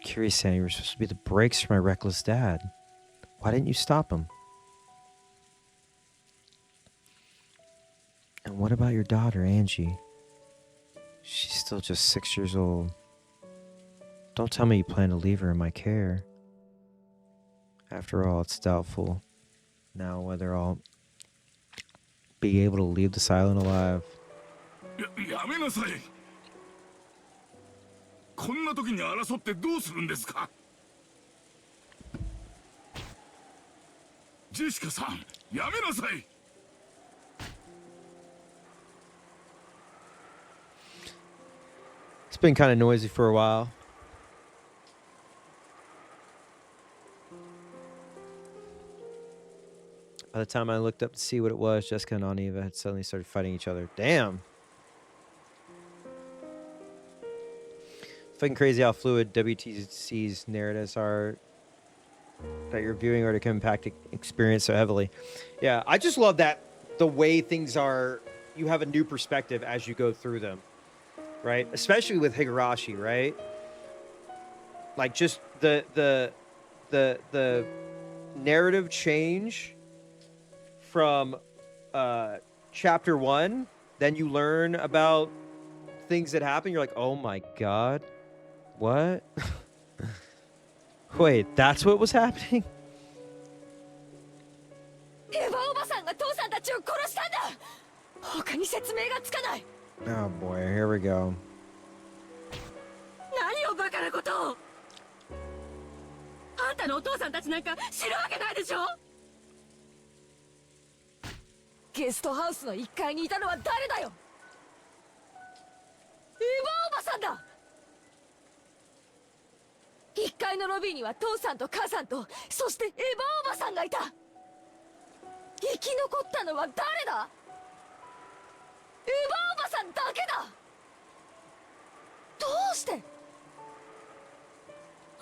Kiri-san, you were supposed to be the brakes for my reckless dad. Why didn't you stop him? And what about your daughter, Angie? She's still just 6 years old. Don't tell me you plan to leave her in my care. After all, it's doubtful now whether I'll be able to leave this island alive. やめなさい。こんな時に争ってどうするんですか。ジェシカさん、やめなさい。It's been kind of noisy for a while. By the time I looked up to see what it was, Jessica and Aniva had suddenly started fighting each other. Damn. Fucking crazy how fluid WTC's narratives are that you're viewing or to impact experience so heavily. Yeah, I just love that the way things are, you have a new perspective as you go through them, right? Especially with Higurashi, right? Like just the narrative change from chapter 1, then you learn about things that happen. You're like, oh my god, what? Wait, that's what was happening? Oh boy, here we go. 何をバカなことを。あんたのお父さんたちなんか知るわけないでしょ。ゲストハウスの1階にいたのは誰だよ。エヴァおばさんだ。1階のロビーには父さんと母さんと、そしてエヴァおばさんがいた。生き残ったのは誰だ。エヴァおばさんだけだ。どうして。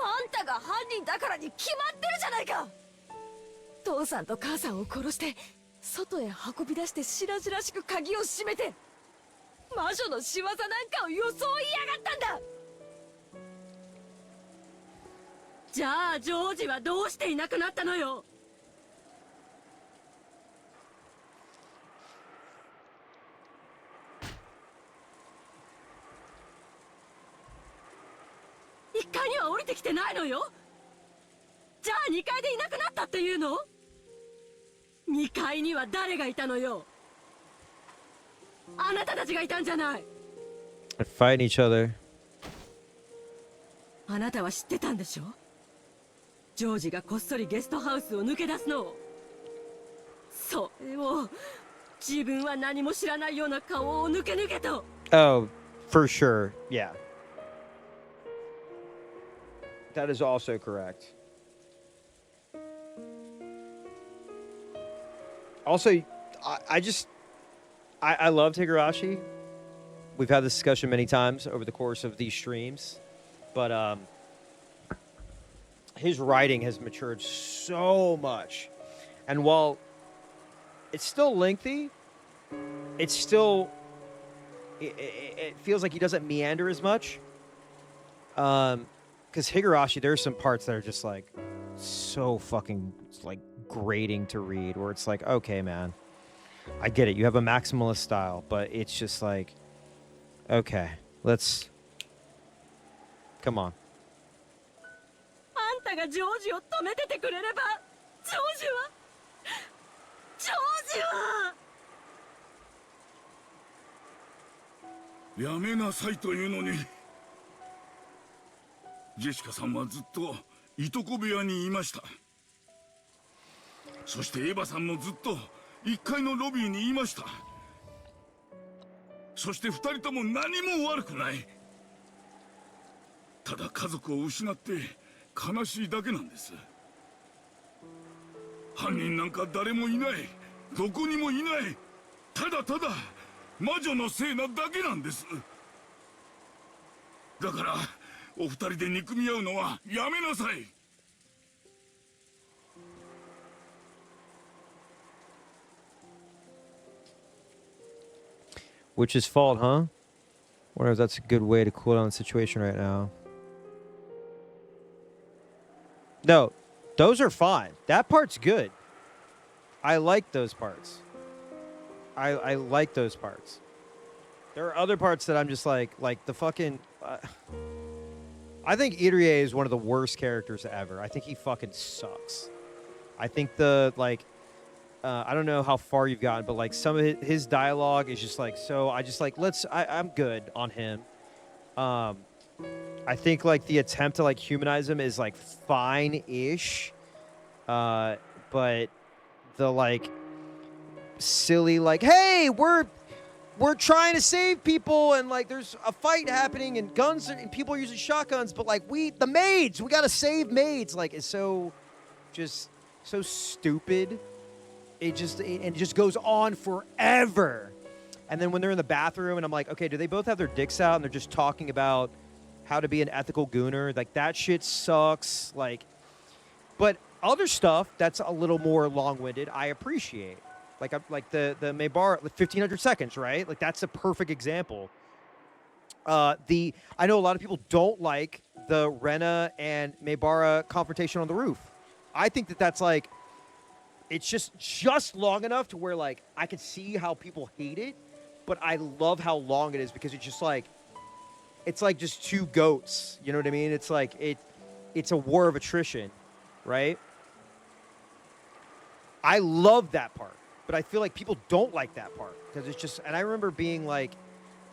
あんたが犯人だからに決まってるじゃないか。父さんと母さんを殺して外へ運び出して白々しく鍵を閉めて魔女の仕業なんかを装いやがったんだ。じゃあジョージはどうしていなくなったのよ。1階には降りてきてないのよ。じゃあ2階でいなくなったっていうの。2階には誰がいたのよ。あなたたちがいたんじゃない。They're fighting each other. あなたは知ってたんでしょ。ジョージがこっそりゲストハウスを抜け出すのを。それを自分は何も知らないような顔を抜けと。 Oh, for sure. Yeah. That is also correct. Also, I love Higurashi. We've had this discussion many times over the course of these streams, but his writing has matured so much. And while it's still lengthy, it's still it feels like he doesn't meander as much. Because Higurashi, there's some parts that are just like so fucking like grating to read, where it's like, okay, man, I get it. You have a maximalist style, but it's just like, okay, let's come on. あんたがジョージを止めててくれれば、ジョージはやめなさいというのに。ジェシカさんはずっといとこ部屋にいました。そしてエヴァさんもずっと1階のロビーにいました。そして2人とも何も悪くない。ただ家族を失って悲しいだけなんです。犯人なんか誰もいない。どこにもいない。ただただ魔女のせいなだけなんです。だからお二人で憎み合うのはやめなさい。Which is fault, huh? Wonder if that's a good way to cool down the situation right now. No, those are fine. That part's good. I like those parts. I like those parts. There are other parts that I'm just like the fucking... I think Irie is one of the worst characters ever. I think he fucking sucks. I think the, like... I don't know how far you've gotten, but like some of his dialogue is just like, so I just like, I'm good on him. I think like the attempt to like humanize him is like fine-ish. But the like silly, like, hey, we're trying to save people and like there's a fight happening and guns and people are using shotguns, but like the maids, we got to save maids. Like it's so stupid. It just goes on forever. And then when they're in the bathroom and I'm like, okay, do they both have their dicks out and they're just talking about how to be an ethical gooner? Like that shit sucks. Like, but other stuff that's a little more long-winded, I appreciate. Like the Maybar, 1500 seconds, right? Like that's a perfect example. I know a lot of people don't like the Rena and Maybara confrontation on the roof. I think that's like, it's just long enough to where like I can see how people hate it, but I love how long it is because it's just like, it's like just two goats. You know what I mean? It's like it's a war of attrition, right? I love that part, but I feel like people don't like that part because it's just. And I remember being like,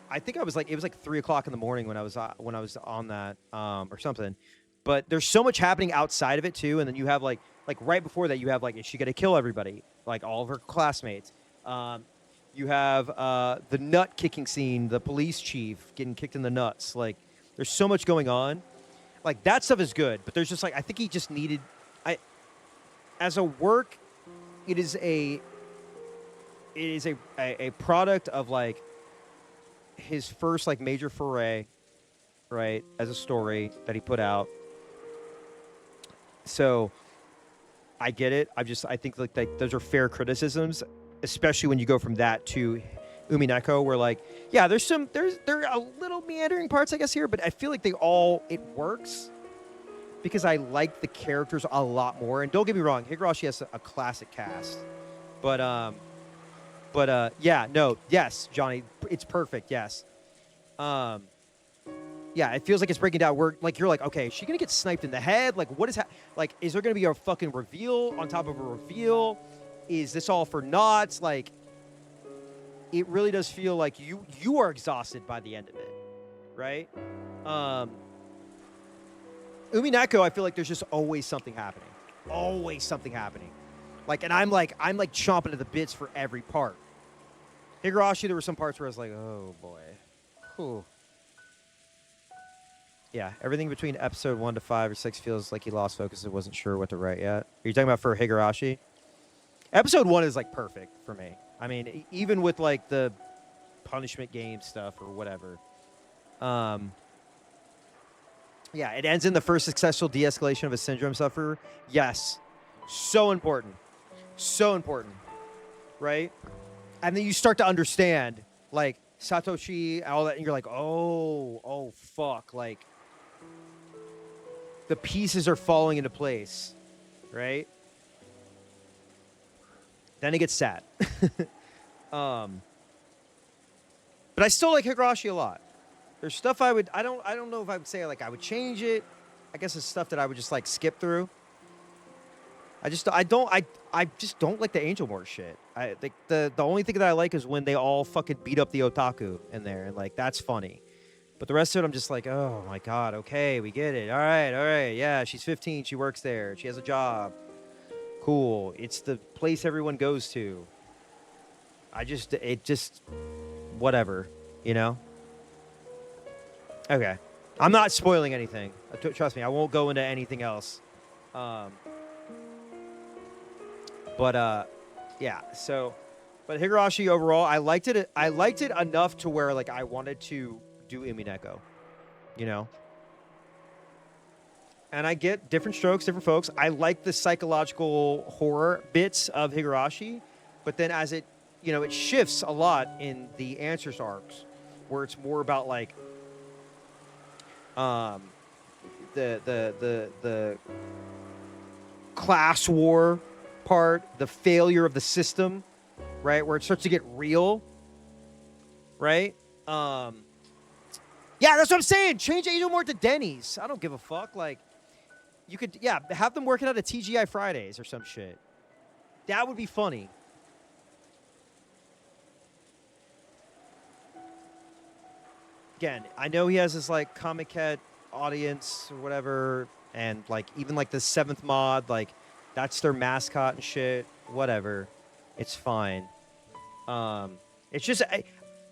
I think I was like, it was like 3 o'clock in the morning when I was on that or something. But there's so much happening outside of it too, and then you have like right before that you have like, is she gonna kill everybody? Like all of her classmates. You have the nut kicking scene, the police chief getting kicked in the nuts. Like there's so much going on. Like that stuff is good, but there's just like I think he just needed. As a work, it is a product of like his first like major foray, right, as a story that he put out. So I get it. I think like those are fair criticisms, especially when you go from that to Umineko, where like, yeah, there are a little meandering parts, I guess, here, but I feel like it works because I like the characters a lot more. And don't get me wrong, Higurashi has a classic cast, but yeah, no, yes, Johnny, it's perfect, yes. Yeah, it feels like it's breaking down. You're like, okay, is she gonna get sniped in the head? Like, what is like? Is there gonna be a fucking reveal on top of a reveal? Is this all for naught? Like, it really does feel like you are exhausted by the end of it, right? Umineko, I feel like there's just always something happening. Always something happening. Like, and I'm like chomping at the bits for every part. Higurashi, there were some parts where I was like, oh boy. Whew. Yeah, everything between episode 1 to 5 or 6 feels like he lost focus and wasn't sure what to write yet. Are you talking about for Higurashi? Episode 1 is like perfect for me. I mean, even with like the punishment game stuff or whatever. Yeah, it ends in the first successful de-escalation of a syndrome sufferer. Yes. So important. So important. Right? And then you start to understand, like, Satoshi and all that, and you're like, oh, fuck. Like, the pieces are falling into place. Right? Then it gets sad. But I still like Higurashi a lot. There's stuff I don't know if I would say like I would change it. I guess it's stuff that I would just like skip through. I just don't like the Angel Mort shit. I think the only thing that I like is when they all fucking beat up the otaku in there, and like that's funny. But the rest of it I'm just like, oh my god, okay, we get it. All right, yeah, she's 15, she works there, she has a job. Cool. It's the place everyone goes to. It just whatever, you know? Okay. I'm not spoiling anything. Trust me, I won't go into anything else. Yeah, so, but Higurashi overall, I liked it enough to where, like, I wanted to do Umineko, you know? And I get different strokes, different folks. I like the psychological horror bits of Higurashi, but then as it, you know, it shifts a lot in the Answers arcs, where it's more about, like, the class war part, the failure of the system, right? Where it starts to get real, right? Yeah, that's what I'm saying. Change Angel Mort to Denny's. I don't give a fuck. Like, you could, yeah, have them working out at TGI Fridays or some shit. That would be funny. Again, I know he has this, like, Comic Cat audience or whatever, and, like, even, like, the 7th mod, like, that's their mascot and shit. Whatever. It's fine. It's just,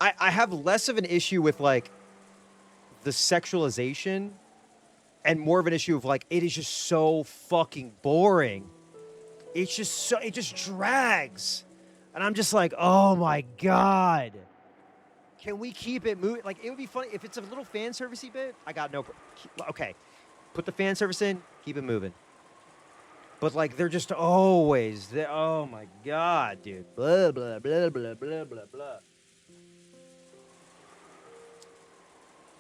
I have less of an issue with, like, the sexualization and more of an issue of, like, it is just so fucking boring. It's just so, it just drags. And I'm just like, oh my God. Can we keep it moving? Like, it would be funny if it's a little fan servicey bit. I got no, okay. Put the fan service in, keep it moving. But, like, they're just always there. Oh my God, dude. Blah, blah, blah, blah, blah, blah, blah.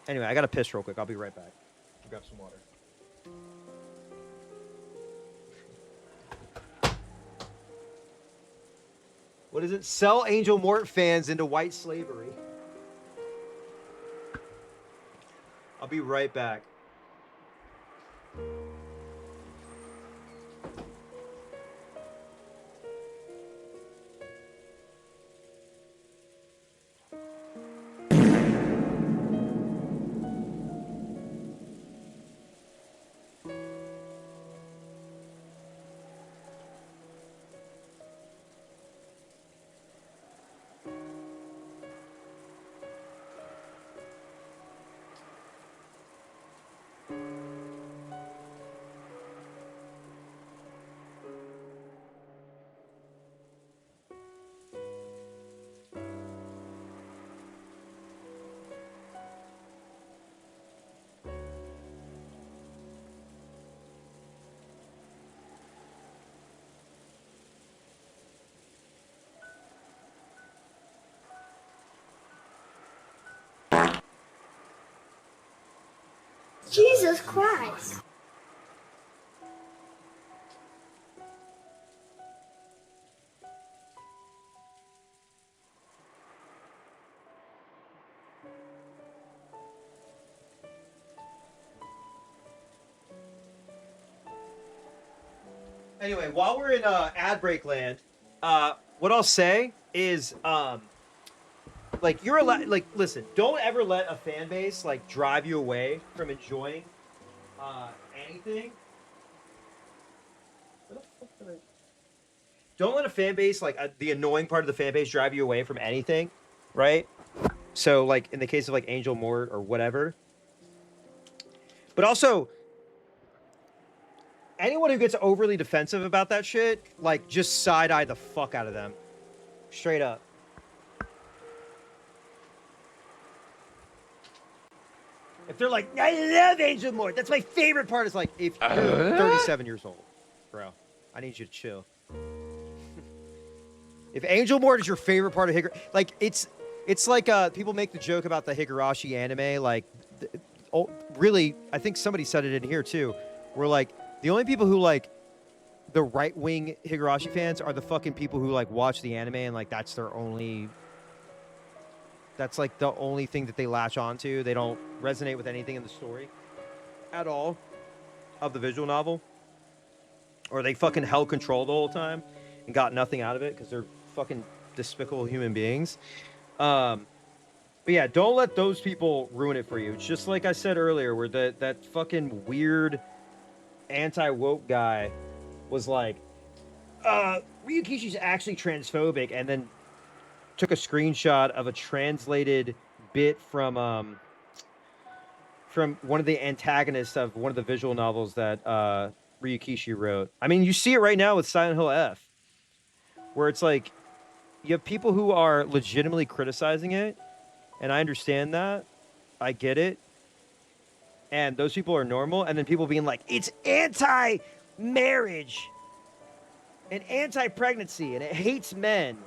Anyway, I gotta piss real quick. I'll be right back. I'll grab some water. What is it? Sell Angel Mort fans into white slavery. I'll be right back. Jesus Christ. Anyway, while we're in ad break land, what I'll say is, like, you're allowed, like, listen, don't ever let a fan base, like, drive you away from enjoying anything. Don't let a fan base, like the annoying part of the fan base, drive you away from anything, right? So, like in the case of like Angel Mort or whatever. But also, anyone who gets overly defensive about that shit, like just side-eye the fuck out of them. Straight up. If they're like, I love Angel Mort, that's my favorite part. It's like, if you're 37 years old, bro, I need you to chill. If Angel Mort is your favorite part of Higurashi, like it's like people make the joke about the Higurashi anime, like really, I think somebody said it in here too, where like the only people who like the right-wing Higurashi fans are the fucking people who like watch the anime and like that's like the only thing that they latch onto. They don't resonate with anything in the story at all of the visual novel, or they fucking held control the whole time and got nothing out of it because they're fucking despicable human beings. But yeah, don't let those people ruin it for you. It's just like I said earlier, where that fucking weird anti-woke guy was like, Ryukishi's actually transphobic, and then took a screenshot of a translated bit from one of the antagonists of one of the visual novels that Ryukishi wrote. I mean, you see it right now with Silent Hill F, where it's like you have people who are legitimately criticizing it, and I understand that. I get it. And those people are normal, and then people being like, it's anti-marriage and anti-pregnancy, and it hates men.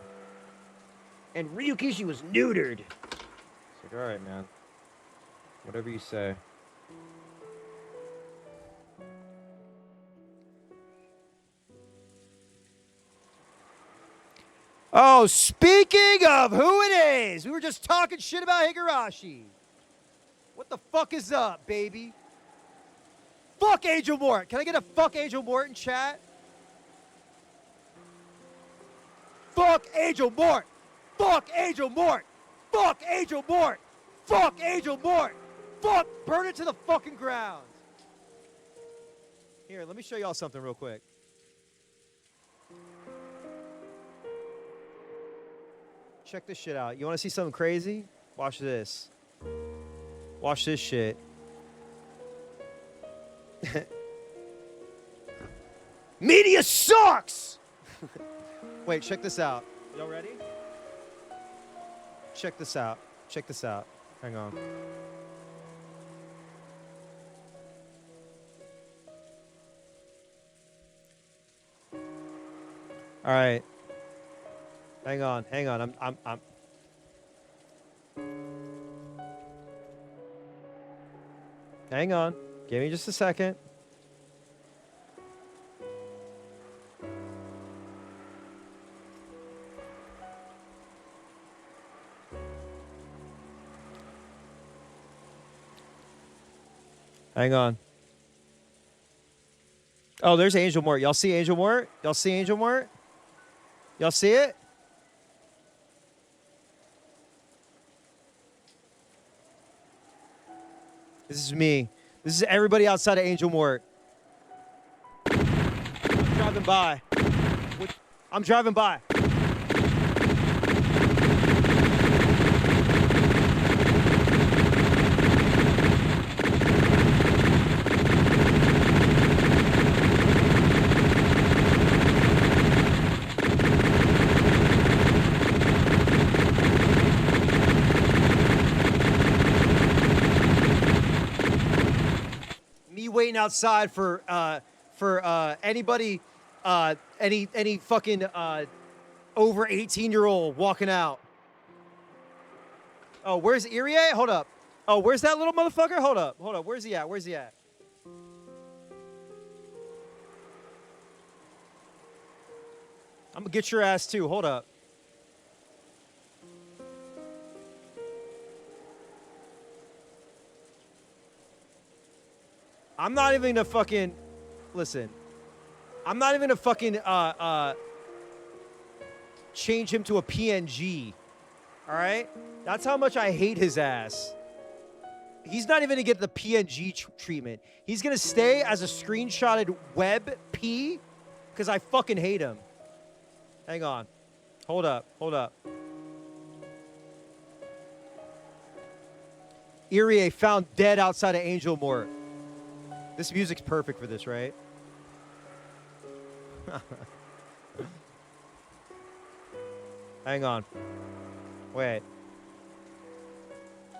And Ryukishi was neutered. It's like, all right, man. Whatever you say. Oh, speaking of who it is, we were just talking shit about Higurashi. What the fuck is up, baby? Fuck Angel Mort. Can I get a fuck Angel Mort in chat? Fuck Angel Mort. Fuck Angel Mort. Fuck Angel Mort. Fuck Angel Mort. Fuck. Burn it to the fucking ground. Here, let me show y'all something real quick. Check this shit out. You want to see something crazy? Watch this. Watch this shit. Media sucks! Wait, check this out. Y'all ready? Check this out. Check this out. Hang on. All right. Hang on. Hang on. I'm Hang on. Give me just a second. Hang on. Oh, there's Angel Mort. Y'all see Angel Mort? Y'all see Angel Mort? Y'all see it? This is me. This is everybody outside of Angel Mort. I'm driving by. I'm driving by. Waiting outside for anybody, any fucking over 18-year-old walking out. Oh, where's Erie at? Hold up. Oh, where's that little motherfucker? Hold up. Hold up. Where's he at? Where's he at? I'm gonna get your ass too. Hold up. I'm not even gonna fucking listen. I'm not even gonna fucking change him to a PNG. All right? That's how much I hate his ass. He's not even gonna get the PNG treatment. He's gonna stay as a screenshotted web P because I fucking hate him. Hang on. Hold up. Hold up. Irie found dead outside of Angel Mort. This music's perfect for this, right? Hang on. Wait.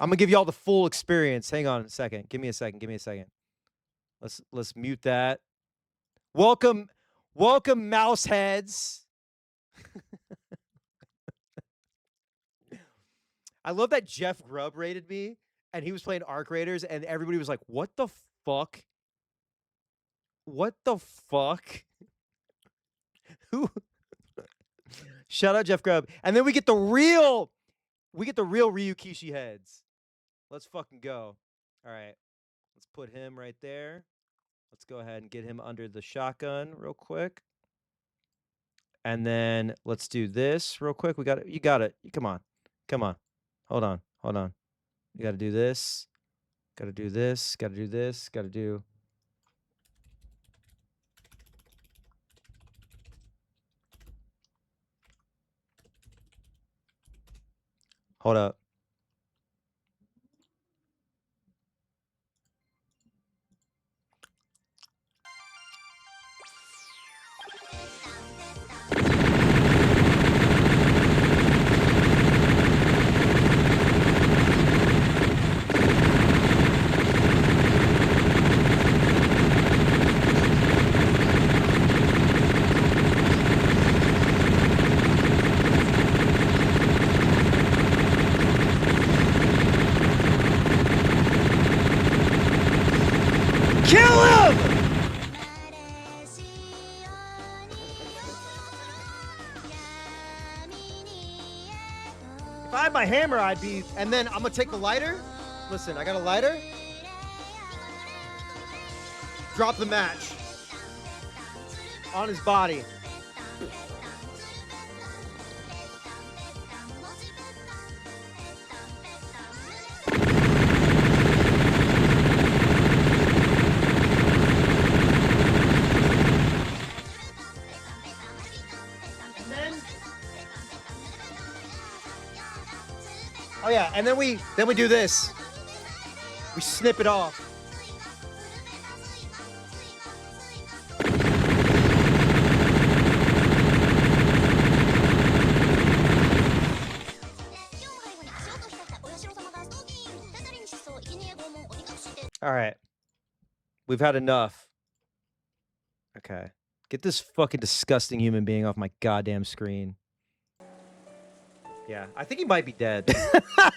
I'm gonna give you all the full experience. Hang on a second. Give me a second. Give me a second. Let's mute that. Welcome, mouse heads. I love that Jeff Grubb rated me, and he was playing Arc Raiders, and everybody was like, "What the fuck? What the fuck?" Who? Shout out Jeff Grubb, and then we get the real Ryukishi heads. Let's fucking go. All right, let's put him right there. Let's go ahead and get him under the shotgun real quick. And then let's do this real quick. We got it. You got it. Come on. Come on. Hold on. Hold on. You got to do this. Got to do this. Got to do this. Got to do. Hold up. Kill him! If I had my hammer, I'd be... And then I'm gonna take the lighter. Listen, I got a lighter. Drop the match on his body. Oh yeah, and then we do this. We snip it off. All right. We've had enough. Okay. Get this fucking disgusting human being off my goddamn screen. Yeah, I think he might be dead. I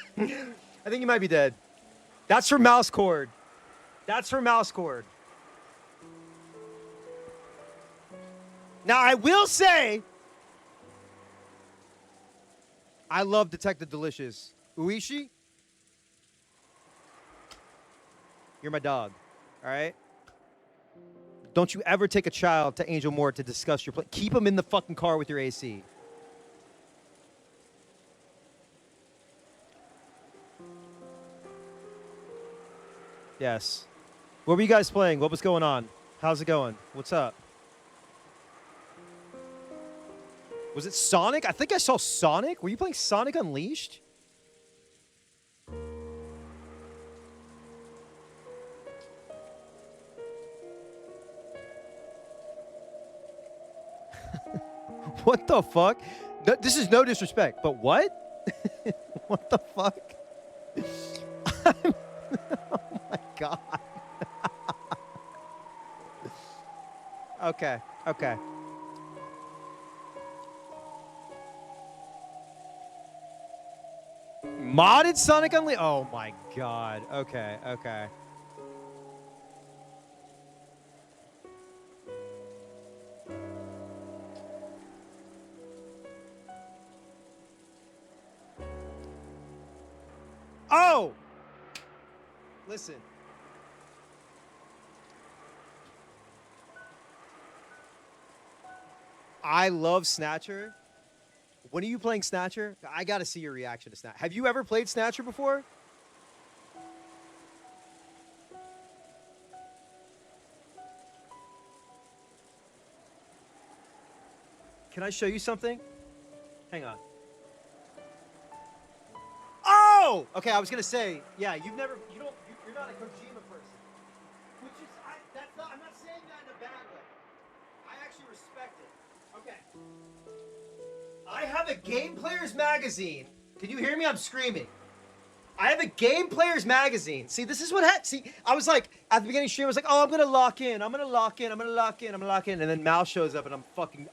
think he might be dead. That's for mouse cord. That's for mouse cord. Now, I will say, I love Detective Delicious. Uishi, you're my dog, all right? Don't you ever take a child to Angel Mort to discuss your play. Keep him in the fucking car with your AC. Yes. What were you guys playing? What was going on? How's it going? What's up? Was it Sonic? I think I saw Sonic. Were you playing Sonic Unleashed? What the fuck? This is no disrespect, but what? What the fuck? Oh my god. Okay, okay. Modded Sonic Unleashed? Oh my god. Okay, okay. Oh! Listen. I love Snatcher. When are you playing Snatcher? I gotta see your reaction to Snatcher. Have you ever played Snatcher before? Can I show you something? Hang on. Oh! Okay, I was gonna say, yeah, you're not a Kojima person. Which is, I'm not saying that in a bad way. I actually respect it. Okay. I have a Game Players magazine. Can you hear me? I'm screaming. I have a Game Players magazine. See, this is what happened. See, I was like, at the beginning of the stream, I was like, oh, I'm gonna lock in. I'm gonna lock in. And then Mal shows up and I'm fucking,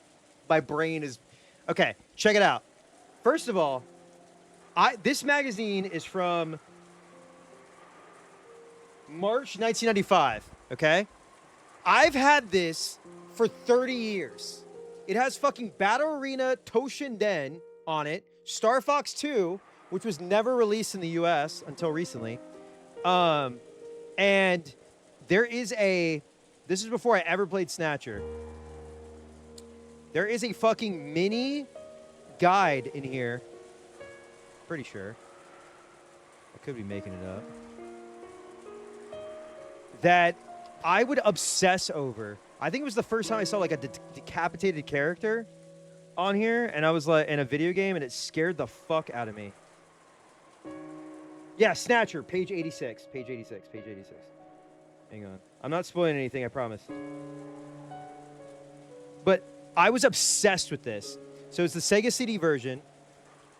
my brain is, okay, check it out. First of all, this magazine is from March 1995, okay? I've had this for 30 years. It has fucking Battle Arena Toshinden on it, Star Fox 2, which was never released in the US until recently. And there is this is before I ever played Snatcher. There is a fucking mini guide in here. Pretty sure. I could be making it up. That I would obsess over. I think it was the first time I saw like a decapitated character on here, and I was like in a video game, and it scared the fuck out of me. Yeah, Snatcher, page 86. Page 86. Page 86. Hang on. I'm not spoiling anything, I promise. But I was obsessed with this. So it's the Sega CD version,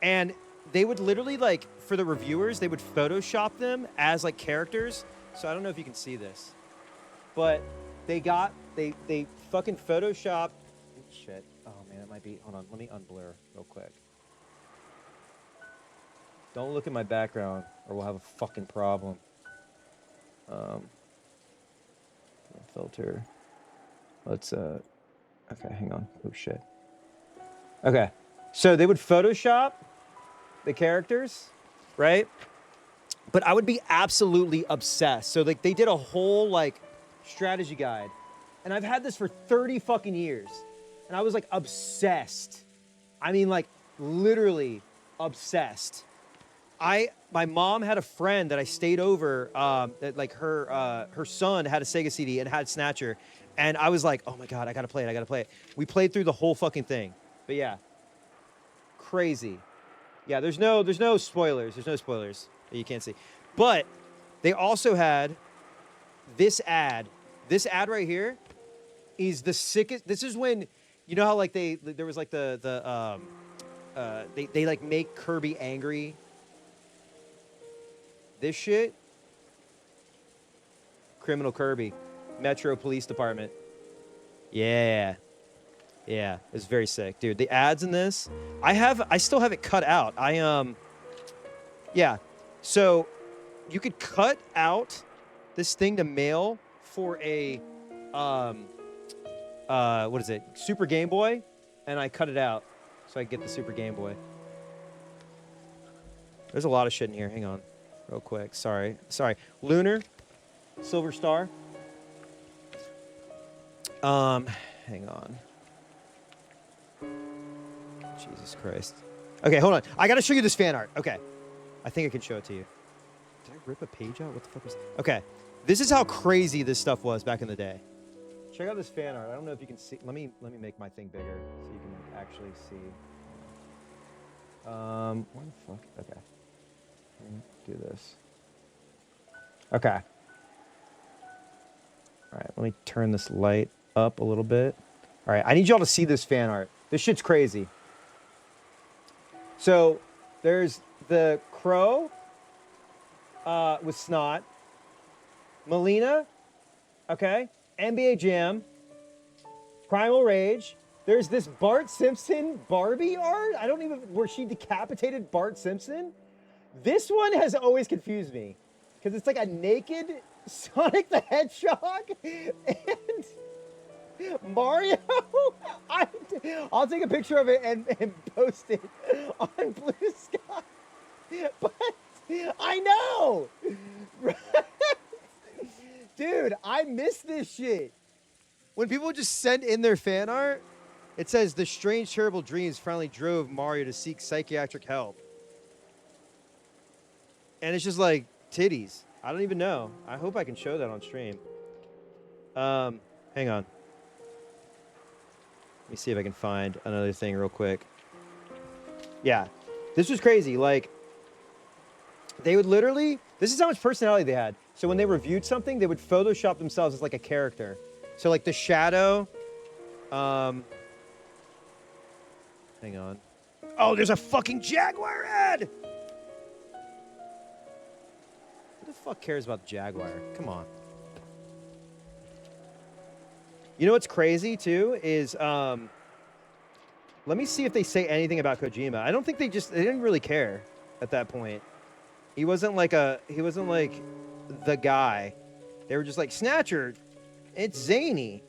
and they would literally, like, for the reviewers, they would Photoshop them as, like, characters. So I don't know if you can see this. But they fucking Photoshopped... Shit. Oh, man, it might be... Hold on, let me unblur real quick. Don't look at my background, or we'll have a fucking problem. Filter. Let's, okay, hang on. Oh, shit. Okay. So they would Photoshop the characters, right? But I would be absolutely obsessed. So like they did a whole like strategy guide, and I've had this for 30 fucking years, and I was like obsessed. I mean, like literally obsessed. My mom had a friend that I stayed over, that like her son had a Sega CD and had Snatcher, and I was like, oh my god, I gotta play it. We played through the whole fucking thing. But yeah, crazy. Yeah, there's no spoilers. There's no spoilers that you can't see. But they also had this ad. This ad right here is the sickest. This is when, you know how like there was like they like make Kirby angry. This shit. Criminal Kirby. Metro Police Department. Yeah. Yeah, it's very sick, dude. The ads in this, I still have it cut out. Yeah. So you could cut out this thing to mail for a, what is it? Super Game Boy, and I cut it out so I get the Super Game Boy. There's a lot of shit in here. Hang on, real quick. Sorry. Lunar, Silver Star. Hang on. Jesus Christ. Okay, hold on. I gotta show you this fan art. Okay. I think I can show it to you. Did I rip a page out? What the fuck was... Okay. This is how crazy this stuff was back in the day. Check out this fan art. I don't know if you can see... Let me make my thing bigger so you can actually see. Where the fuck? Okay. Let me do this. Okay. Alright, let me turn this light up a little bit. Alright, I need y'all to see this fan art. This shit's crazy. So, there's the Crow with Snot, Melina, okay, NBA Jam, Primal Rage. There's this Bart Simpson Barbie art. I don't even, where she decapitated Bart Simpson. This one has always confused me because it's like a naked Sonic the Hedgehog and Mario. I'll take a picture of it and post it on Blue Sky. But I know, dude, I miss this shit. When people just send in their fan art, it says the strange, terrible dreams finally drove Mario to seek psychiatric help. And it's just like titties. I don't even know. I hope I can show that on stream. Hang on. Let me see if I can find another thing real quick. Yeah, this was crazy. Like, they would literally, this is how much personality they had. So when they reviewed something, they would Photoshop themselves as like a character. So like the shadow, hang on. Oh, there's a fucking jaguar ad! Who the fuck cares about the jaguar? Come on. You know what's crazy too is, let me see if they say anything about Kojima. I don't think they didn't really care at that point. He wasn't like the guy. They were just like, Snatcher, it's zany.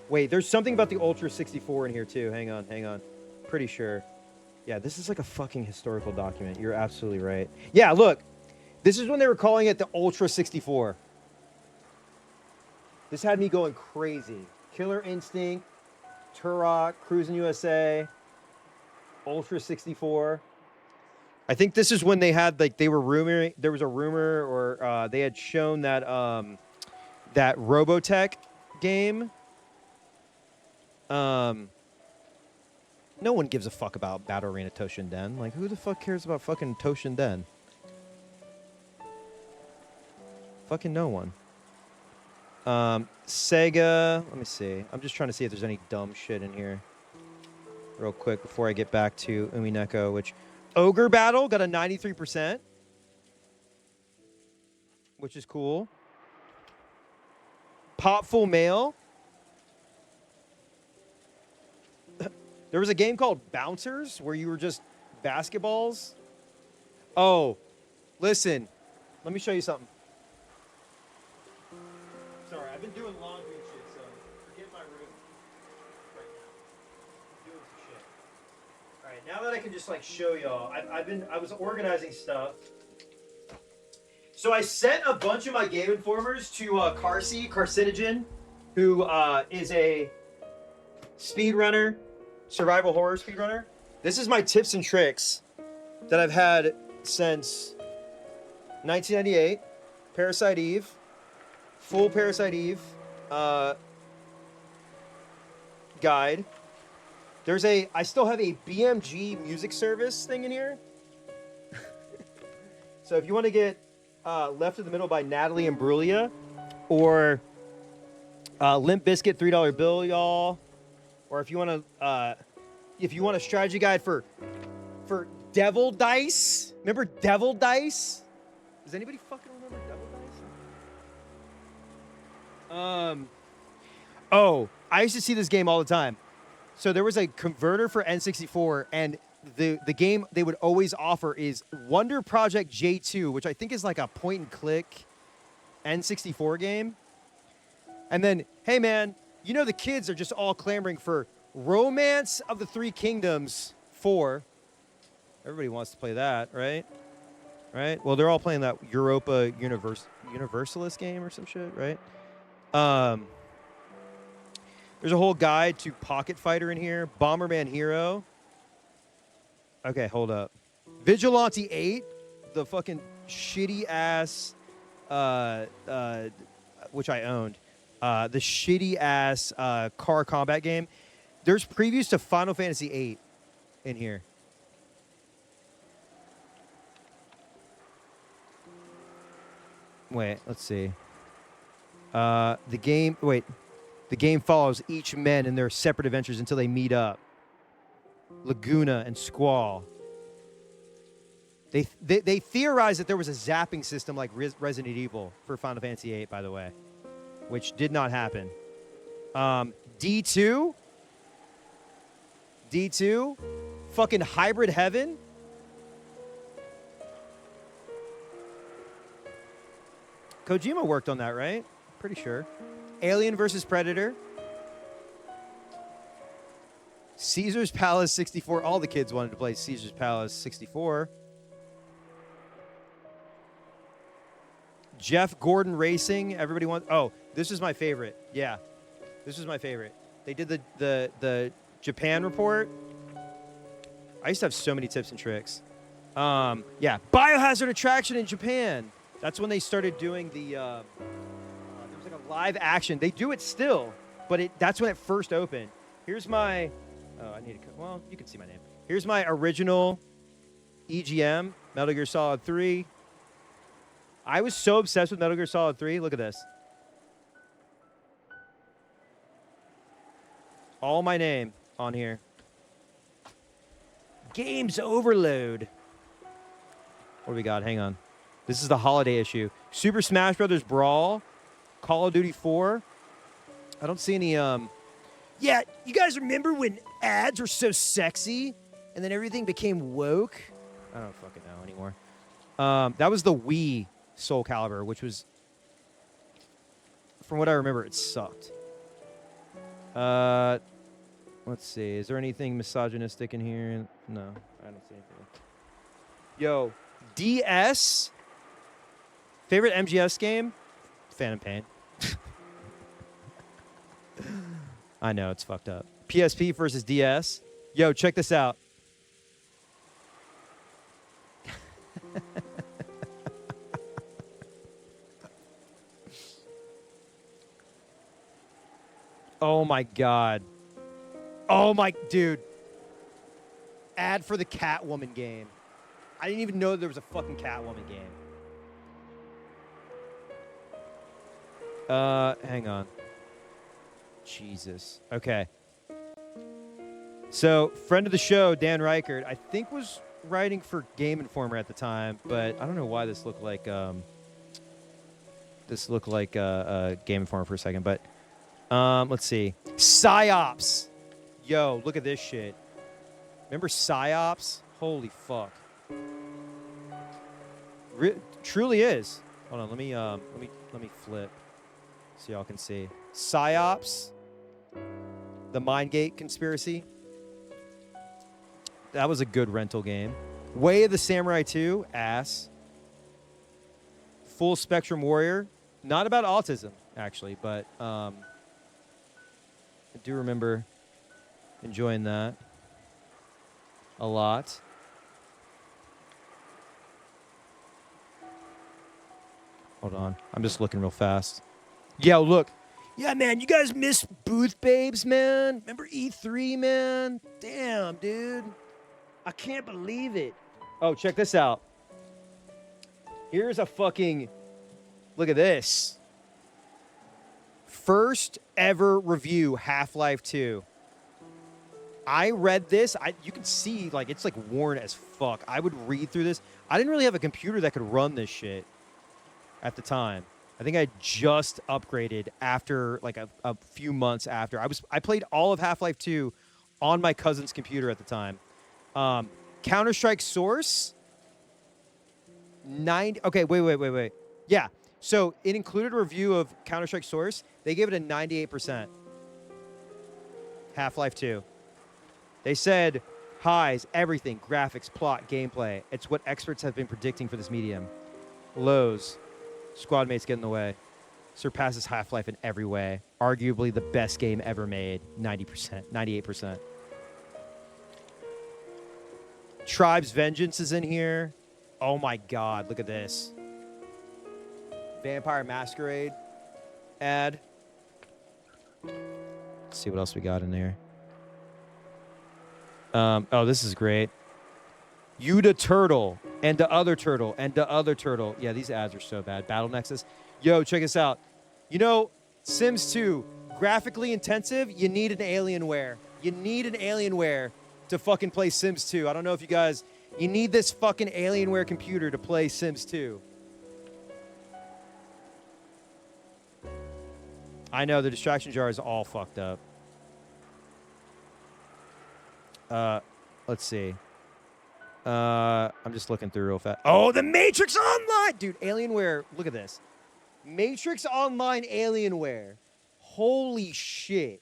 Wait, there's something about the Ultra 64 in here too. Hang on. Pretty sure. Yeah, this is like a fucking historical document. You're absolutely right. Yeah, look. This is when they were calling it the Ultra 64. This had me going crazy. Killer Instinct, Turok, Cruising USA, Ultra 64. I think this is when they had, like, they were rumoring, there was a rumor, or they had shown that that Robotech game. No one gives a fuck about Battle Arena Toshinden. Like, who the fuck cares about fucking Toshinden? Fucking no one. Sega, let me see. I'm just trying to see if there's any dumb shit in here. Real quick before I get back to Umineko, which Ogre Battle got a 93%, which is cool. Popful Mail. There was a game called Bouncers where you were just basketballs. Oh, listen. Let me show you something. Sorry, I've been doing laundry and shit, so forget my room right now. I'm doing some shit. All right, now that I can just like show y'all, I was organizing stuff. So I sent a bunch of my Game Informers to Carcinogen, who is a speedrunner, survival horror speedrunner. This is my tips and tricks that I've had since 1998. Parasite Eve. Full Parasite Eve guide. I still have a BMG music service thing in here. So if you want to get Left in the Middle by Natalie Imbruglia, or Limp Bizkit $3 bill, y'all, or if you want a strategy guide for Devil Dice. Remember Devil Dice? Does anybody fucking remember Devil Dice? Oh, I used to see this game all the time. So there was a converter for N64, and the game they would always offer is Wonder Project J2, which I think is like a point-and-click N64 game. And then, hey man, you know the kids are just all clamoring for Romance of the Three Kingdoms 4. Everybody wants to play that, right? Right? Well, they're all playing that Europa Universalist game or some shit, right? There's a whole guide to Pocket Fighter in here. Bomberman Hero. Okay, hold up. Vigilante 8, the fucking shitty ass, which I owned. The shitty ass car combat game. There's previews to Final Fantasy 8 in here. Wait, let's see. The game follows each men in their separate adventures until they meet up. Laguna and Squall. They theorized that there was a zapping system like Resident Evil for Final Fantasy VIII, by the way, which did not happen. D2, fucking Hybrid Heaven. Kojima worked on that, right? Pretty sure. Alien vs. Predator. Caesar's Palace 64. All the kids wanted to play Caesar's Palace 64. Jeff Gordon Racing. Everybody wants... Oh, this is my favorite. Yeah. This is my favorite. They did the Japan report. I used to have so many tips and tricks. Yeah. Biohazard attraction in Japan. That's when they started doing the... there was like a live action. They do it still, but that's when it first opened. Here's my, oh, I need to, well, you can see my name. Here's my original EGM, Metal Gear Solid 3. I was so obsessed with Metal Gear Solid 3. Look at this. All my name on here. Games Overload. What do we got? Hang on. This is the holiday issue. Super Smash Brothers Brawl. Call of Duty 4. I don't see any, Yeah, you guys remember when ads were so sexy and then everything became woke? I don't fucking know anymore. That was the Wii Soul Calibur, which was, from what I remember, it sucked. Let's see. Is there anything misogynistic in here? No, I don't see anything. Yo, DS. Favorite MGS game? Phantom Pain. I know, it's fucked up. PSP versus DS. Yo, check this out. Oh my god. Oh my, dude. Ad for the Catwoman game. I didn't even know there was a fucking Catwoman game. Hang on. Jesus. Okay. So, friend of the show, Dan Reichert, I think was writing for Game Informer at the time, but I don't know why this looked like Game Informer for a second, but let's see. PsyOps. Yo, look at this shit. Remember PsyOps? Holy fuck. Truly is. Hold on, let me flip so y'all can see. PsyOps. The Mindgate Conspiracy. That was a good rental game. Way of the Samurai 2, ass. Full Spectrum Warrior. Not about autism, actually, but I do remember enjoying that a lot. Hold on. I'm just looking real fast. Yo, look. Yeah, man, you guys miss Booth Babes, man? Remember E3, man? Damn, dude. I can't believe it. Oh, check this out. Here's a fucking... Look at this. First ever review, Half-Life 2. I read this. You can see, like, it's, like, worn as fuck. I would read through this. I didn't really have a computer that could run this shit at the time. I think I just upgraded after, like, a few months after. I played all of Half-Life 2 on my cousin's computer at the time. Counter-Strike Source. Okay, wait. Yeah. So it included a review of Counter-Strike Source. They gave it a 98%. Half-Life 2. They said, highs, everything, graphics, plot, gameplay. It's what experts have been predicting for this medium. Lows, squad mates get in the way. Surpasses Half-Life in every way. Arguably the best game ever made. 90%, 98%. Tribe's Vengeance is in here. Oh my god, look at this. Vampire Masquerade ad. Let's see what else we got in there. Oh, this is great. Yuda Turtle and the other turtle and the other turtle. Yeah, these ads are so bad. Battle Nexus. Yo, check this out. You know, Sims 2, graphically intensive, you need an Alienware. You need an Alienware to fucking play Sims 2. I don't know if you guys... You need this fucking Alienware computer to play Sims 2. I know, the distraction jar is all fucked up. Let's see. I'm just looking through real fast. Oh, the Matrix Online! Dude, Alienware, look at this. Matrix Online Alienware. Holy shit.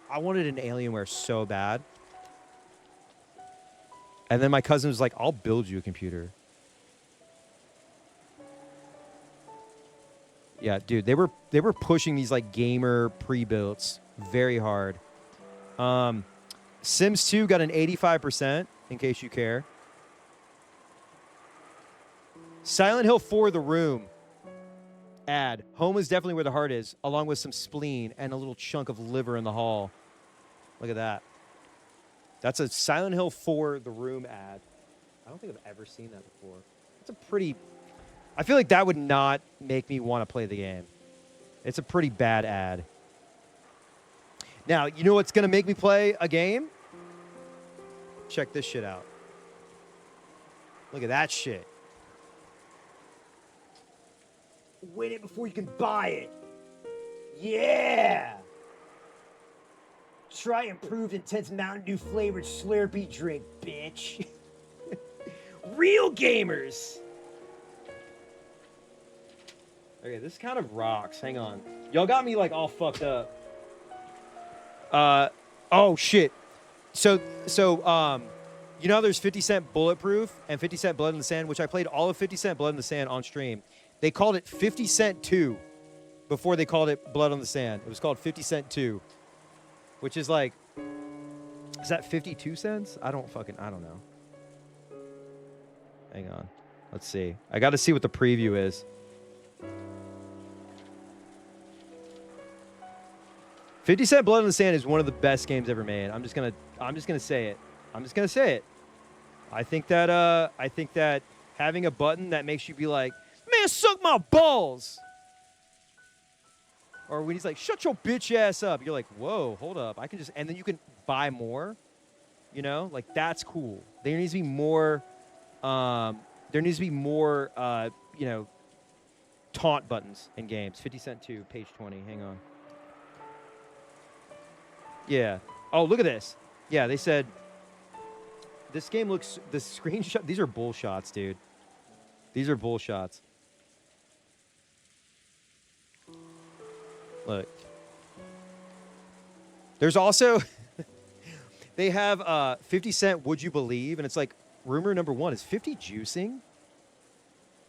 I wanted an Alienware so bad. And then my cousin was like, I'll build you a computer. Yeah, dude, they were pushing these like gamer pre-builts very hard. Sims 2 got an 85%, in case you care. Silent Hill 4 The Room. Ad. Home is definitely where the heart is, along with some spleen and a little chunk of liver in the hall. Look at that. That's a Silent Hill 4 The Room ad. I don't think I've ever seen that before. It's a pretty... I feel like that would not make me want to play the game. It's a pretty bad ad. Now, you know what's going to make me play a game? Check this shit out. Look at that shit. Win it before you can buy it. Yeah! Try improved intense Mountain Dew flavored Slurpee drink, bitch. Real gamers! Okay, this kind of rocks. Hang on. Y'all got me like all fucked up. Oh shit. So, you know how there's 50 Cent Bulletproof and 50 Cent Blood in the Sand, which I played all of 50 Cent Blood in the Sand on stream. They called it 50 Cent 2 before they called it Blood on the Sand. It was called 50 Cent 2, which is like, is that 52 cents? I don't know. Hang on. Let's see. I got to see what the preview is. 50 Cent Blood on the Sand is one of the best games ever made. I'm just gonna say it. I think that having a button that makes you be like, man, suck my balls. Or when he's like, shut your bitch ass up. You're like, whoa, hold up. I can just, and then you can buy more. You know, like that's cool. There needs to be more, you know, taunt buttons in games. 50 Cent 2, page 20. Hang on. Yeah. Oh, look at this. Yeah, they said this game looks, the screenshot, these are bull shots, dude. These are bull shots. Look. There's also, they have 50 Cent Would You Believe? And it's like, rumor number 1, is 50 juicing?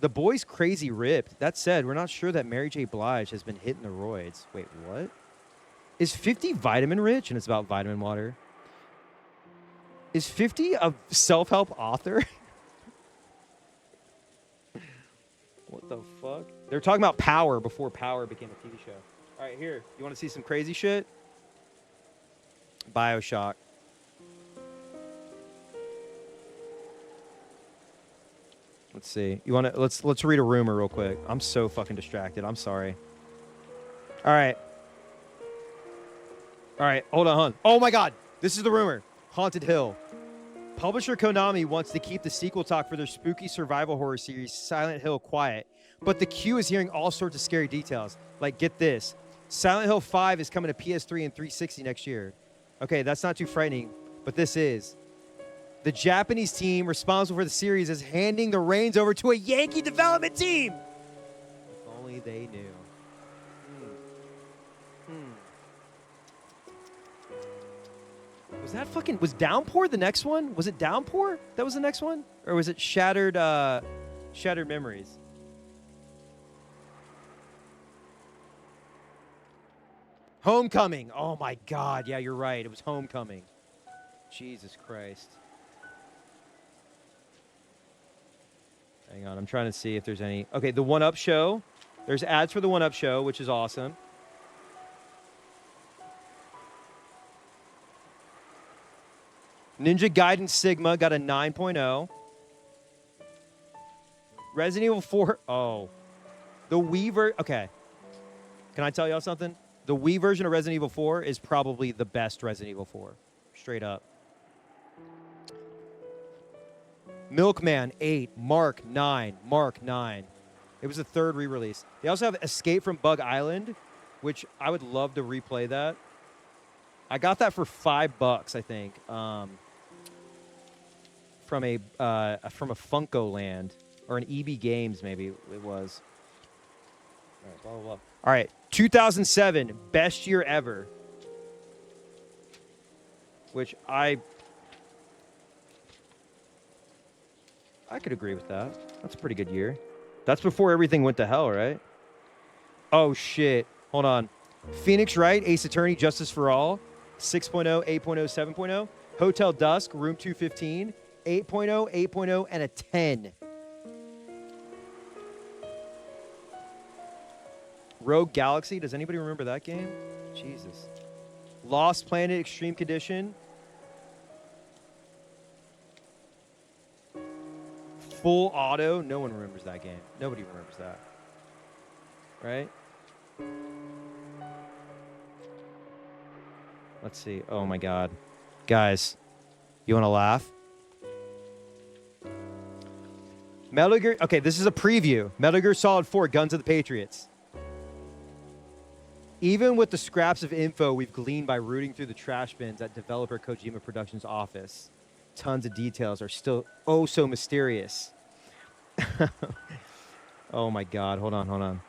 The boy's crazy ripped. That said, we're not sure that Mary J. Blige has been hitting the roids. Wait, what? Is 50 vitamin rich? And it's about vitamin water. Is 50 a self-help author? What the fuck? They're talking about Power before Power became a TV show. All right, here. You want to see some crazy shit? BioShock. Let's see. You want to let's read a rumor real quick. I'm so fucking distracted. I'm sorry. All right. All right, hold on. Oh my God, this is the rumor. Haunted Hill. Publisher Konami wants to keep the sequel talk for their spooky survival horror series Silent Hill quiet, but the queue is hearing all sorts of scary details. Like, get this. Silent Hill 5 is coming to PS3 and 360 next year. Okay, that's not too frightening, but this is. The Japanese team responsible for the series is handing the reins over to a Yankee development team. If only they knew. Was Downpour the next one? Was it Downpour that was the next one? Or was it Shattered Memories? Homecoming. Oh my God. Yeah, you're right. It was Homecoming. Jesus Christ. Hang on. I'm trying to see if there's any. Okay, the 1UP show. There's ads for the 1UP show, which is awesome. Ninja Gaiden Sigma got a 9.0. Resident Evil 4. Oh. The Wii okay. Can I tell y'all something? The Wii version of Resident Evil 4 is probably the best Resident Evil 4. Straight up. Milkman 8. Mark 9. Mark 9. It was the 3rd re-release. They also have Escape from Bug Island, which I would love to replay that. I got that for $5, I think. From a Funko Land or an EB Games, maybe it was. All right, blah, blah, blah. All right, 2007, best year ever. Which I could agree with that. That's a pretty good year. That's before everything went to hell, right? Oh shit! Hold on. Phoenix Wright, Ace Attorney, Justice for All, 6.0, 8.0, 7.0. Hotel Dusk, Room 215. 8.0, 8.0, and a 10. Rogue Galaxy. Does anybody remember that game? Jesus. Lost Planet Extreme Condition. Full Auto. No one remembers that game. Nobody remembers that. Right? Let's see. Oh my God. Guys, you want to laugh? Metal Gear. Okay, this is a preview. Metal Gear Solid 4 Guns of the Patriots. Even with the scraps of info we've gleaned by rooting through the trash bins at developer Kojima Productions' office, tons of details are still oh so mysterious. Oh my God. Hold on.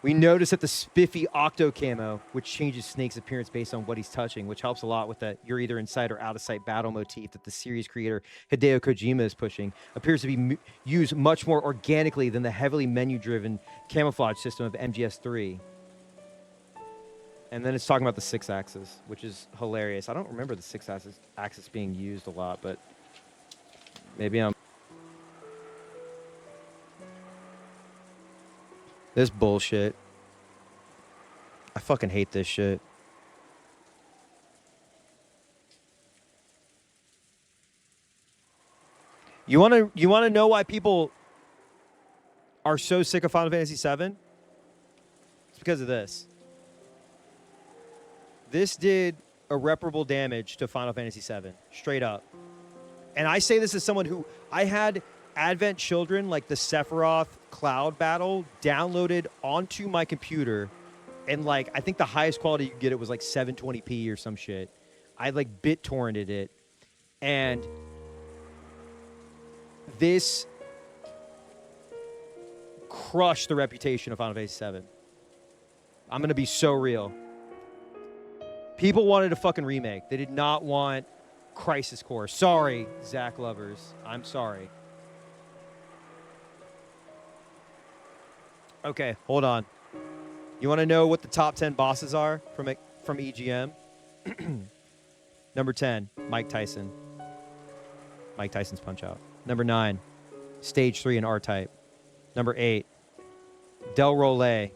We notice that the spiffy Octo camo, which changes Snake's appearance based on what he's touching, which helps a lot with that you're either inside or out of sight battle motif that the series creator Hideo Kojima is pushing, appears to be used much more organically than the heavily menu-driven camouflage system of MGS3. And then it's talking about the 6-axis, which is hilarious. I don't remember the 6-axis being used a lot, but maybe I'm... This bullshit. I fucking hate this shit. You wanna know why people are so sick of Final Fantasy VII? It's because of this. This did irreparable damage to Final Fantasy VII, straight up. And I say this as someone who I had Advent Children, like the Sephiroth Cloud battle, downloaded onto my computer, and like I think the highest quality you could get it was like 720p or some shit. I like BitTorrented it, and this crushed the reputation of Final Fantasy VII. I'm gonna be so real. People wanted a fucking remake. They did not want Crisis Core. Sorry, Zach lovers. I'm sorry. Okay, hold on. You want to know what the top 10 bosses are from EGM? Number 10, Mike Tyson. Mike Tyson's Punch-Out. Number 9, Stage 3 and R-Type. Number 8, Del Role,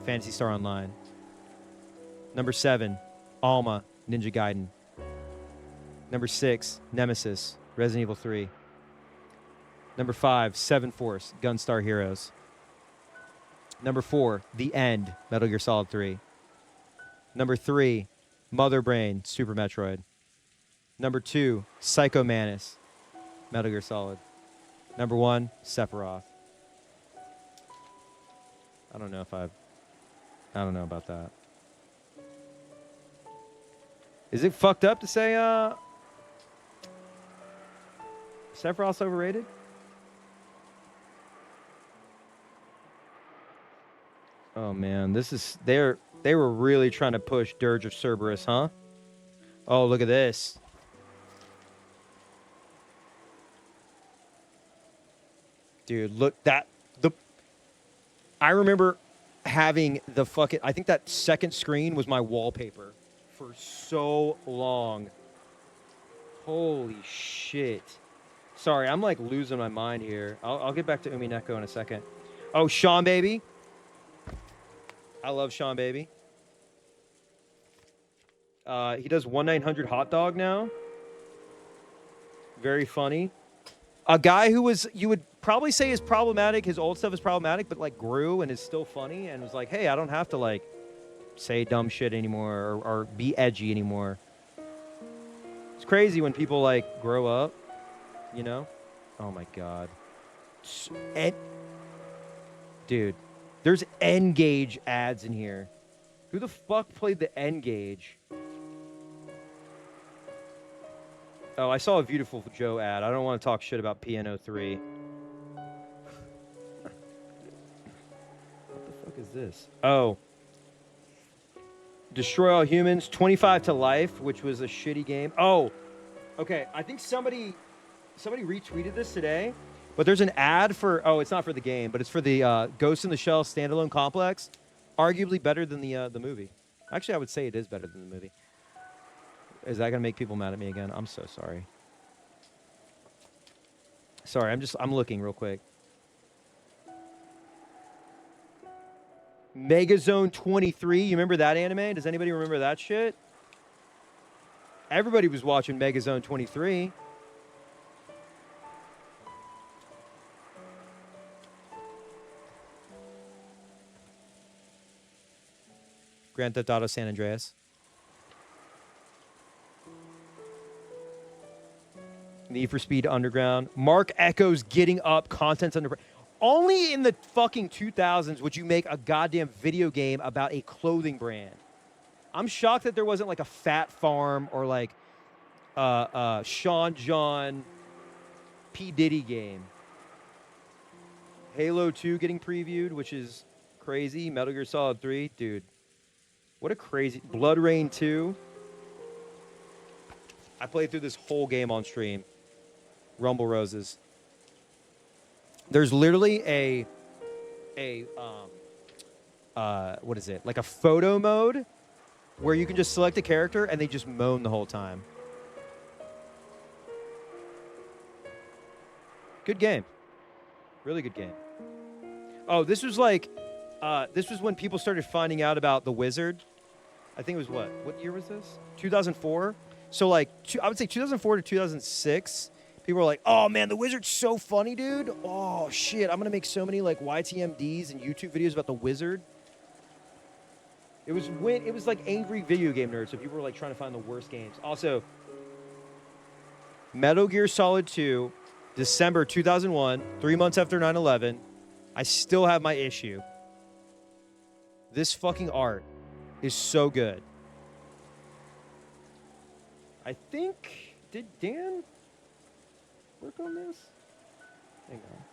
Phantasy Star Online. Number 7, Alma, Ninja Gaiden. Number 6, Nemesis, Resident Evil 3. Number 5, Seven Force, Gunstar Heroes. Number 4, The End, Metal Gear Solid 3. Number 3, Mother Brain, Super Metroid. Number 2, Psycho Mantis, Metal Gear Solid. Number 1, Sephiroth. I don't know about that. Is it fucked up to say Sephiroth's overrated? Oh man, they were really trying to push Dirge of Cerberus, huh? Oh, look at this. Dude, look I remember having the fucking I think that second screen was my wallpaper for so long. Holy shit. Sorry, I'm like losing my mind here. I'll get back to Umineko in a second. Oh, Sean Baby. I love Sean Baby. He does 1-900 Hot Dog now. Very funny. A guy who was, you would probably say is problematic. His old stuff is problematic, but like grew and is still funny and was like, hey, I don't have to like say dumb shit anymore or be edgy anymore. It's crazy when people like grow up, you know? Oh my God. Dude. There's N-Gage ads in here. Who the fuck played the N-Gage? Oh, I saw a Beautiful Joe ad. I don't want to talk shit about PNO3. What the fuck is this? Oh. Destroy All Humans, 25 to Life, which was a shitty game. Oh, okay. I think somebody retweeted this today. But there's an ad for, oh, it's not for the game, but it's for the Ghost in the Shell standalone complex. Arguably better than the movie. Actually, I would say it is better than the movie. Is that going to make people mad at me again? I'm so sorry. Sorry, I'm looking real quick. Megazone 23. You remember that anime? Does anybody remember that shit? Everybody was watching Megazone 23. Grand Theft Auto San Andreas. Need for Speed Underground. Mark Echo's Getting Up. Content's Underground. Only in the fucking 2000s would you make a goddamn video game about a clothing brand. I'm shocked that there wasn't like a Fat Farm or like Sean John P. Diddy game. Halo 2 getting previewed, which is crazy. Metal Gear Solid 3. Dude, what a crazy... Blood Rain 2. I played through this whole game on stream. Rumble Roses. There's literally what is it? Like a photo mode where you can just select a character and they just moan the whole time. Good game. Really good game. Oh, this was like, this was when people started finding out about The Wizard. I think it was what year was this? 2004? So like, I would say 2004 to 2006. People were like, oh man, The Wizard's so funny, dude. Oh shit, I'm gonna make so many like YTMDs and YouTube videos about The Wizard. It was like angry video game nerds, so people were like trying to find the worst games. Also, Metal Gear Solid 2, December 2001, 3 months after 9/11. I still have my issue. This fucking art is so good. I think, did Dan work on this? Hang on.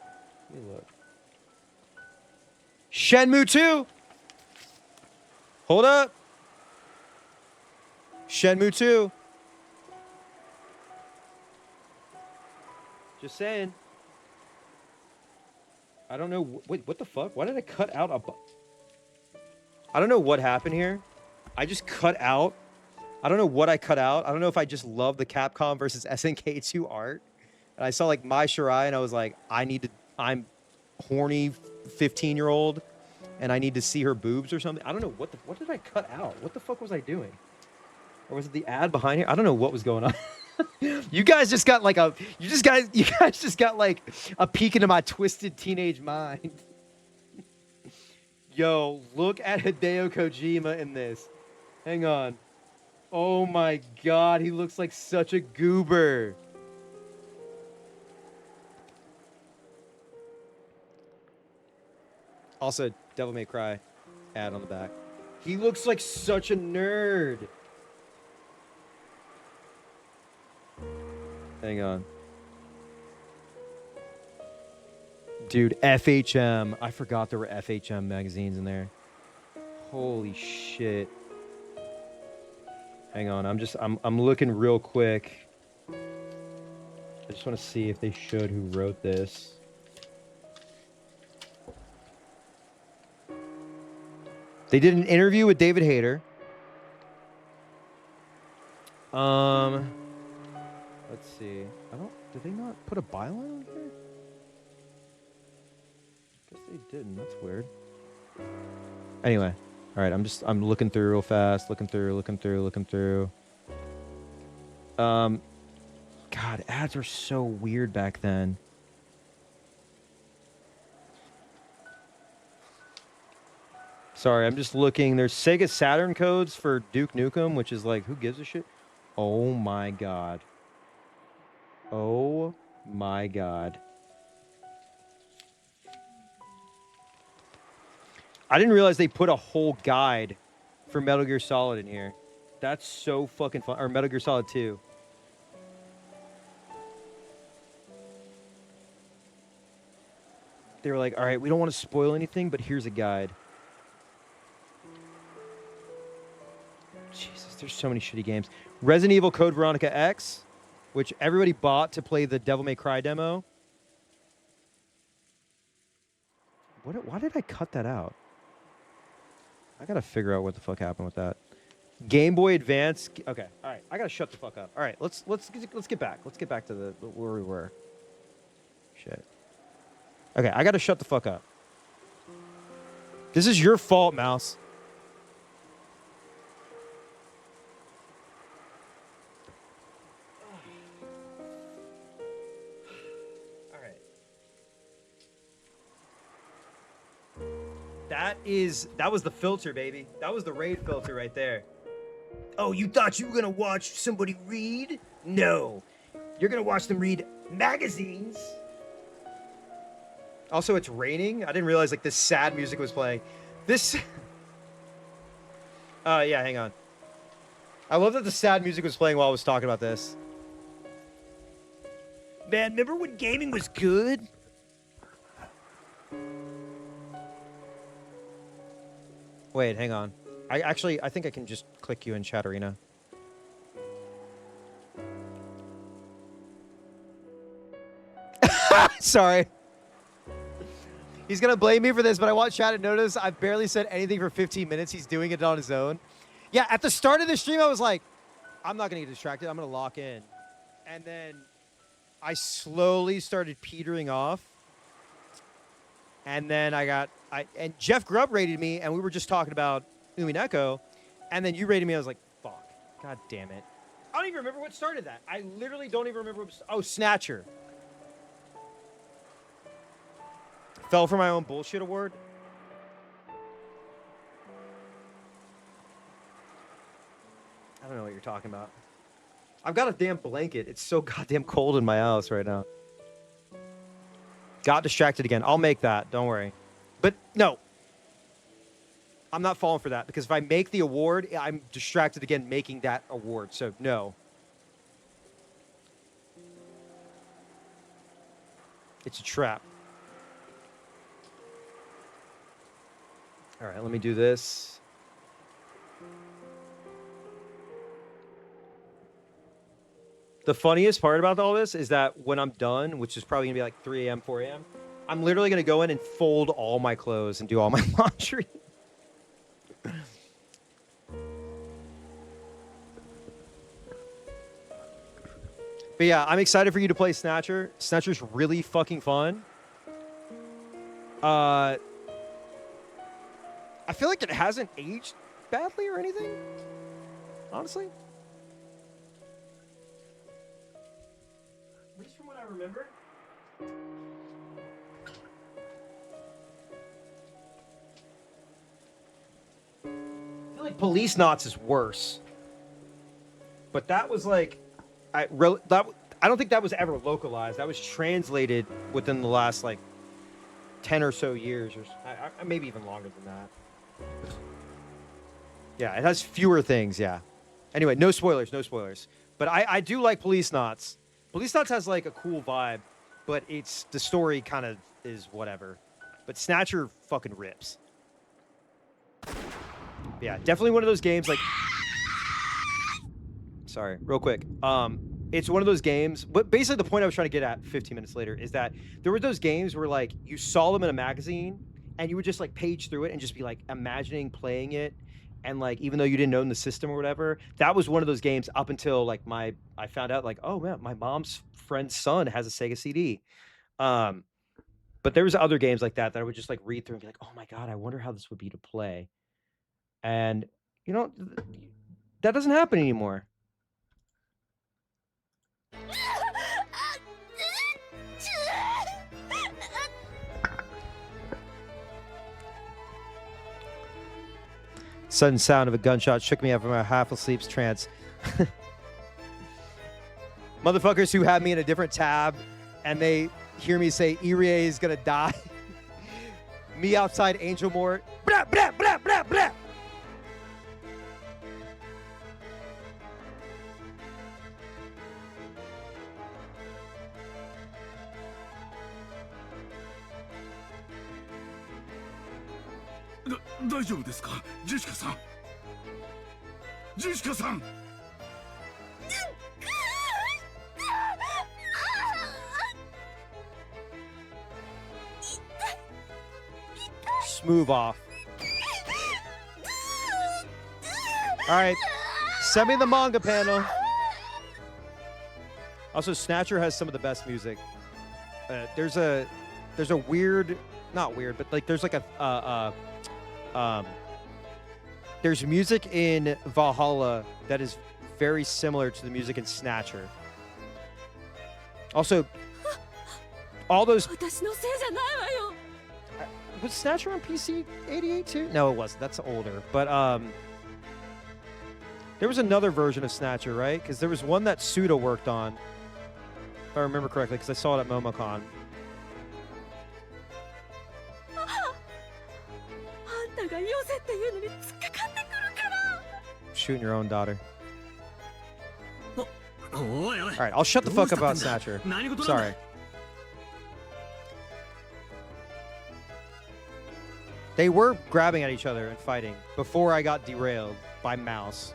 Let me look. Shenmue 2. Hold up. Shenmue 2. Just saying. I don't know. Wait, what the fuck? Why did I cut out a... I don't know what happened here. I just cut out. I don't know what I cut out. I don't know if I just love the Capcom versus SNK 2 art. And I saw like Mai Shirai and I was like, I'm horny 15-year-old and I need to see her boobs or something. I don't know what did I cut out? What the fuck was I doing? Or was it the ad behind here? I don't know what was going on. You guys just got like you guys just got like a peek into my twisted teenage mind. Yo, look at Hideo Kojima in this. Hang on. Oh my god, he looks like such a goober. Also, Devil May Cry ad on the back. He looks like such a nerd. Hang on. Dude, FHM. I forgot there were FHM magazines in there. Holy shit. Hang on, I'm looking real quick. I just want to see if they showed who wrote this. They did an interview with David Hayter. Let's see. Did they not put a byline on here? Guess they didn't. That's weird. Anyway. All right, I'm looking through real fast, looking through. God, ads were so weird back then. Sorry, I'm just looking. There's Sega Saturn codes for Duke Nukem, which is like, who gives a shit? Oh my god. Oh my god. I didn't realize they put a whole guide for Metal Gear Solid in here. That's so fucking fun. Or Metal Gear Solid 2. They were like, all right, we don't want to spoil anything, but here's a guide. Jesus, there's so many shitty games. Resident Evil Code Veronica X, which everybody bought to play the Devil May Cry demo. Why did I cut that out? I gotta figure out what the fuck happened with that. Game Boy Advance. Okay, all right. I gotta shut the fuck up. All right, let's get back. Let's get back to where we were. Shit. Okay, I gotta shut the fuck up. This is your fault, Mouse. All right. That was the filter, baby. That was the raid filter right there. Oh, you thought you were gonna watch somebody read? No. You're gonna watch them read magazines. Also, it's raining. I didn't realize like this sad music was playing. This. Yeah, hang on. I love that the sad music was playing while I was talking about this. Man, remember when gaming was good? Wait, hang on. I think I can just click you in chat arena. Sorry. He's gonna blame me for this, but I want chat to notice I've barely said anything for 15 minutes. He's doing it on his own. Yeah, at the start of the stream, I was like, I'm not gonna get distracted. I'm gonna lock in. And then I slowly started petering off. And then and Jeff Grubb rated me, and we were just talking about umikeon. And then you rated me. I was like, fuck. God damn it. I don't even remember what started that. I literally don't even remember what... Oh, Snatcher. Fell for my own bullshit award. I don't know what you're talking about. I've got a damn blanket. It's so goddamn cold in my house right now. Got distracted again. I'll make that. Don't worry. But no. I'm not falling for that, because if I make the award, I'm distracted again making that award. So no. It's a trap. All right, let me do this. The funniest part about all this is that when I'm done, which is probably gonna be like 3 a.m., 4 a.m., I'm literally gonna go in and fold all my clothes and do all my laundry. But yeah, I'm excited for you to play Snatcher. Snatcher's really fucking fun. I feel like it hasn't aged badly or anything, honestly. At least from what I remember. I feel like Police Knots is worse. But that was like... I don't think that was ever localized. That was translated within the last, like, 10 or so years. Or maybe even longer than that. Yeah, it has fewer things, yeah. Anyway, no spoilers, no spoilers. But I do like Police Knots. Police Knots has, like, a cool vibe, but the story kind of is whatever. But Snatcher fucking rips. Yeah, definitely one of those games, like... Sorry, real quick. It's one of those games, but basically the point I was trying to get at 15 minutes later is that there were those games where, like, you saw them in a magazine and you would just, like, page through it and just be, like, imagining playing it. And, like, even though you didn't own the system or whatever, that was one of those games up until, like, I found out, like, oh, man, my mom's friend's son has a Sega CD. But there was other games like that I would just, like, read through and be like, oh, my God, I wonder how this would be to play. And, you know, that doesn't happen anymore. Sudden sound of a gunshot shook me out from my half-asleep trance. Motherfuckers who have me in a different tab and they hear me say Irie is gonna die. Me outside Angel Mort. Blah, blah, blah, blah, blah.大丈夫ですか、ジェシカさん。ジェシカさん。Smooth off. All right, send me the manga panel. Also, Snatcher has some of the best music. There's a weird, not weird, but like there's like a there's music in Valhalla that is very similar to the music in Snatcher. Also, all those... 私のせいじゃないわよ。 Was Snatcher on PC 88 too? No, it wasn't. That's older. But there was another version of Snatcher, right? Because there was one that Suda worked on, if I remember correctly, because I saw it at MomoCon. あんたがよせっていうのに突っかかってくるから。 Shooting your own daughter. おいおい。 All right, I'll shut the fuck up about Snatcher. 何事なんだ。 Sorry. They were grabbing at each other and fighting before I got derailed by Mouse.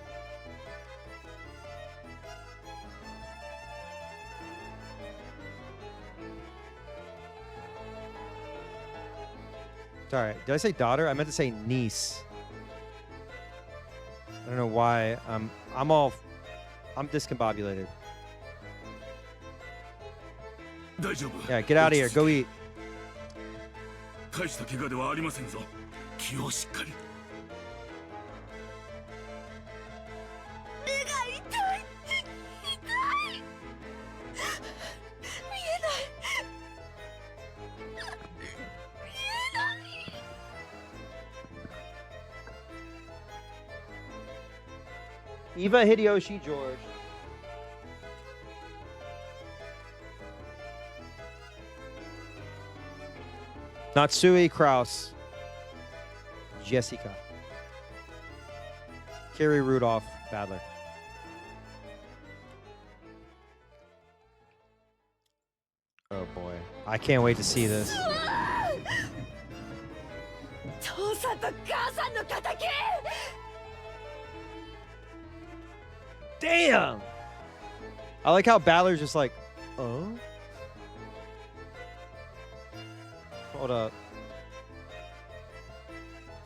Sorry, did I say daughter? I meant to say niece. I don't know why. I'm discombobulated. 大丈夫。 Yeah, get out of here. Go eat. 大した怪我ではありませんぞ。気をしっかり。目が痛い。痛い。見えない。見えない。 Eva Hideyoshi George. Natsui Kraus. Jessica. Carrie Rudolph Badler. Oh boy. I can't wait to see this. 父さんと母さんの仇。 Damn! I like how Badler's just like, oh? Hold up.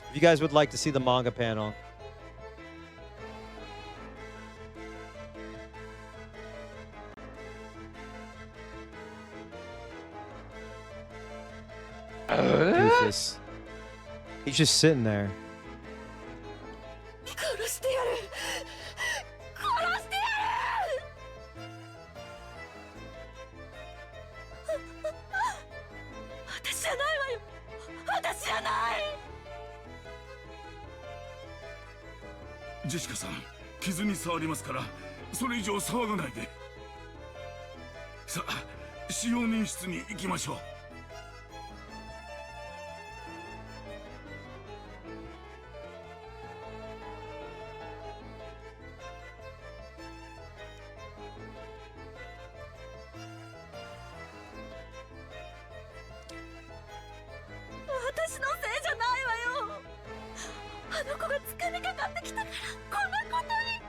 If you guys would like to see the manga panel. Doofus. He's just sitting there. 殺してやる。殺してやる。私じゃないわよ。私じゃない。 ジェシカさん、傷に触りますから、それ以上騒がないで。さあ、使用人室に行きましょう。 私のせいじゃないわよ。あの子が掴みかかってきたからこんなことに。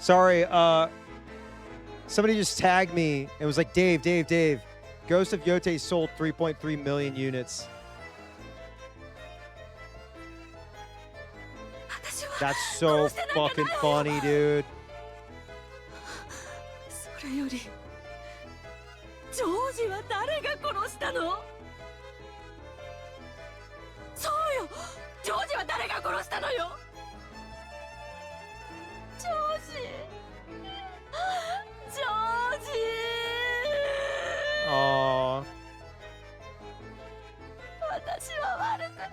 Sorry, somebody just tagged me and was like, Dave, Ghost of Yote sold 3.3 million units. That's so fucking funny, dude. それよりジョージは誰が殺したの？そうよ、ジョージは誰が殺したのよ。ジョージ、ジョージ。Aww. 私は悪くない。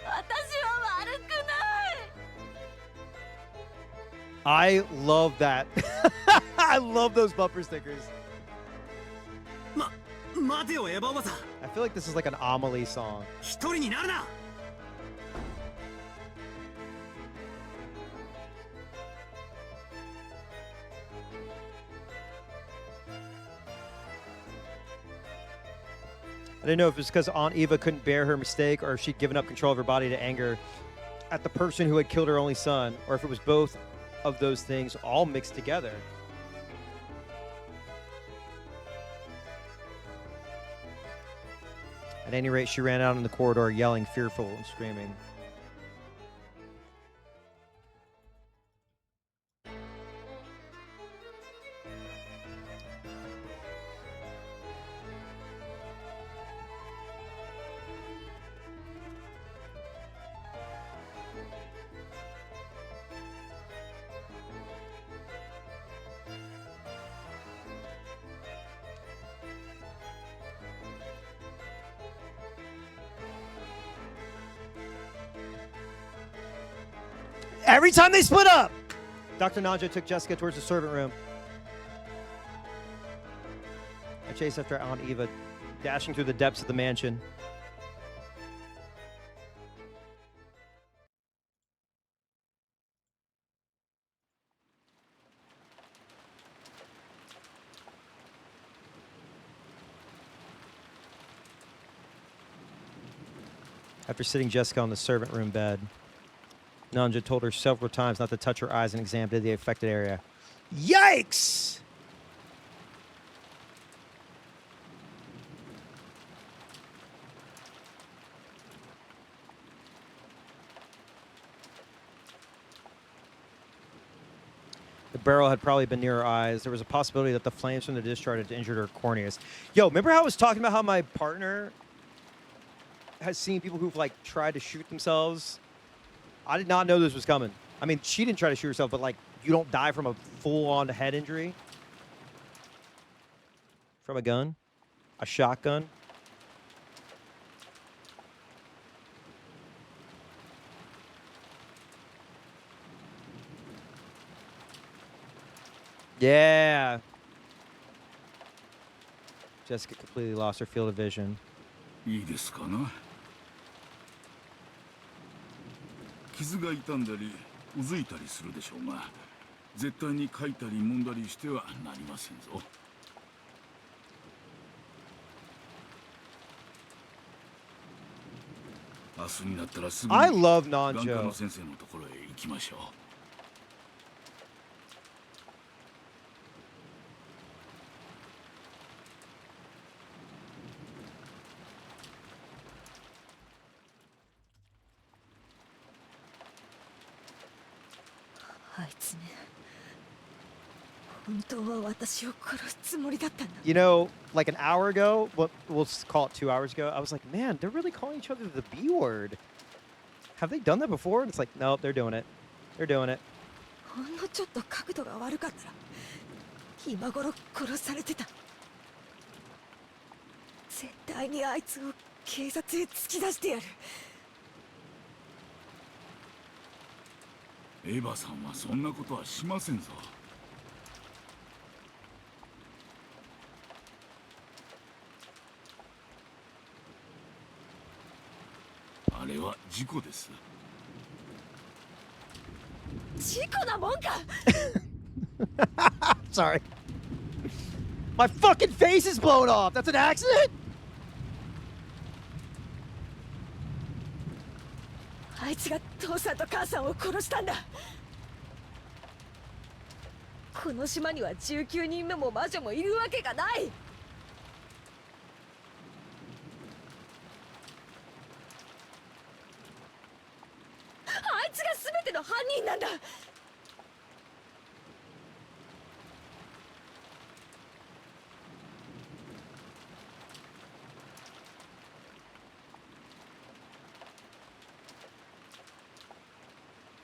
私は悪くない。 I love that. I love those bumper stickers. 待てよエヴァおばさん。 I feel like this is like an Amelie song. 一人になるな。 I didn't know if it was because Aunt Eva couldn't bear her mistake or if she'd given up control of her body to anger at the person who had killed her only son, or if it was both of those things all mixed together. At any rate, she ran out in the corridor yelling, fearful and screaming. Every time they split up! Dr. Nanjo took Jessica towards the servant room. I chased after Aunt Eva, dashing through the depths of the mansion. After sitting Jessica on the servant room bed, Nanja told her several times not to touch her eyes and examined the affected area. Yikes! The barrel had probably been near her eyes. There was a possibility that the flames from the discharge had injured her corneas. Yo, remember how I was talking about how my partner has seen people who've like tried to shoot themselves? I did not know this was coming. I mean, she didn't try to shoot herself, but like you don't die from a full-on head injury from a gun, a shotgun. Yeah. Jessica completely lost her field of vision. いいですかな。傷が痛んだりうずいたりするでしょうが、絶対にかいたり揉んだりしてはなりませんぞ。明日になったらすぐに I love 眼科 Nanjo. の先生のところへ行きましょう。あいつね、本当は私を殺すつもりだったんだ。 You know, like an hour ago, well, we'll call it 2 hours ago, I was like, man, they're really calling each other the B word. Have they done that before? And it's like, nope, they're doing it. They're doing it. ほんのちょっと角度が悪かったら今頃殺されてた。絶対にあいつを警察へ突き出してやる。エヴァさんはそんなことはしませんぞ。あれは事故です。事故なもんか。 Sorry. My fucking face is blown off. That's an accident? あいつが父さんと母さんを殺したんだ。この島には19人目も魔女もいるわけがない。あいつが全ての犯人なんだ。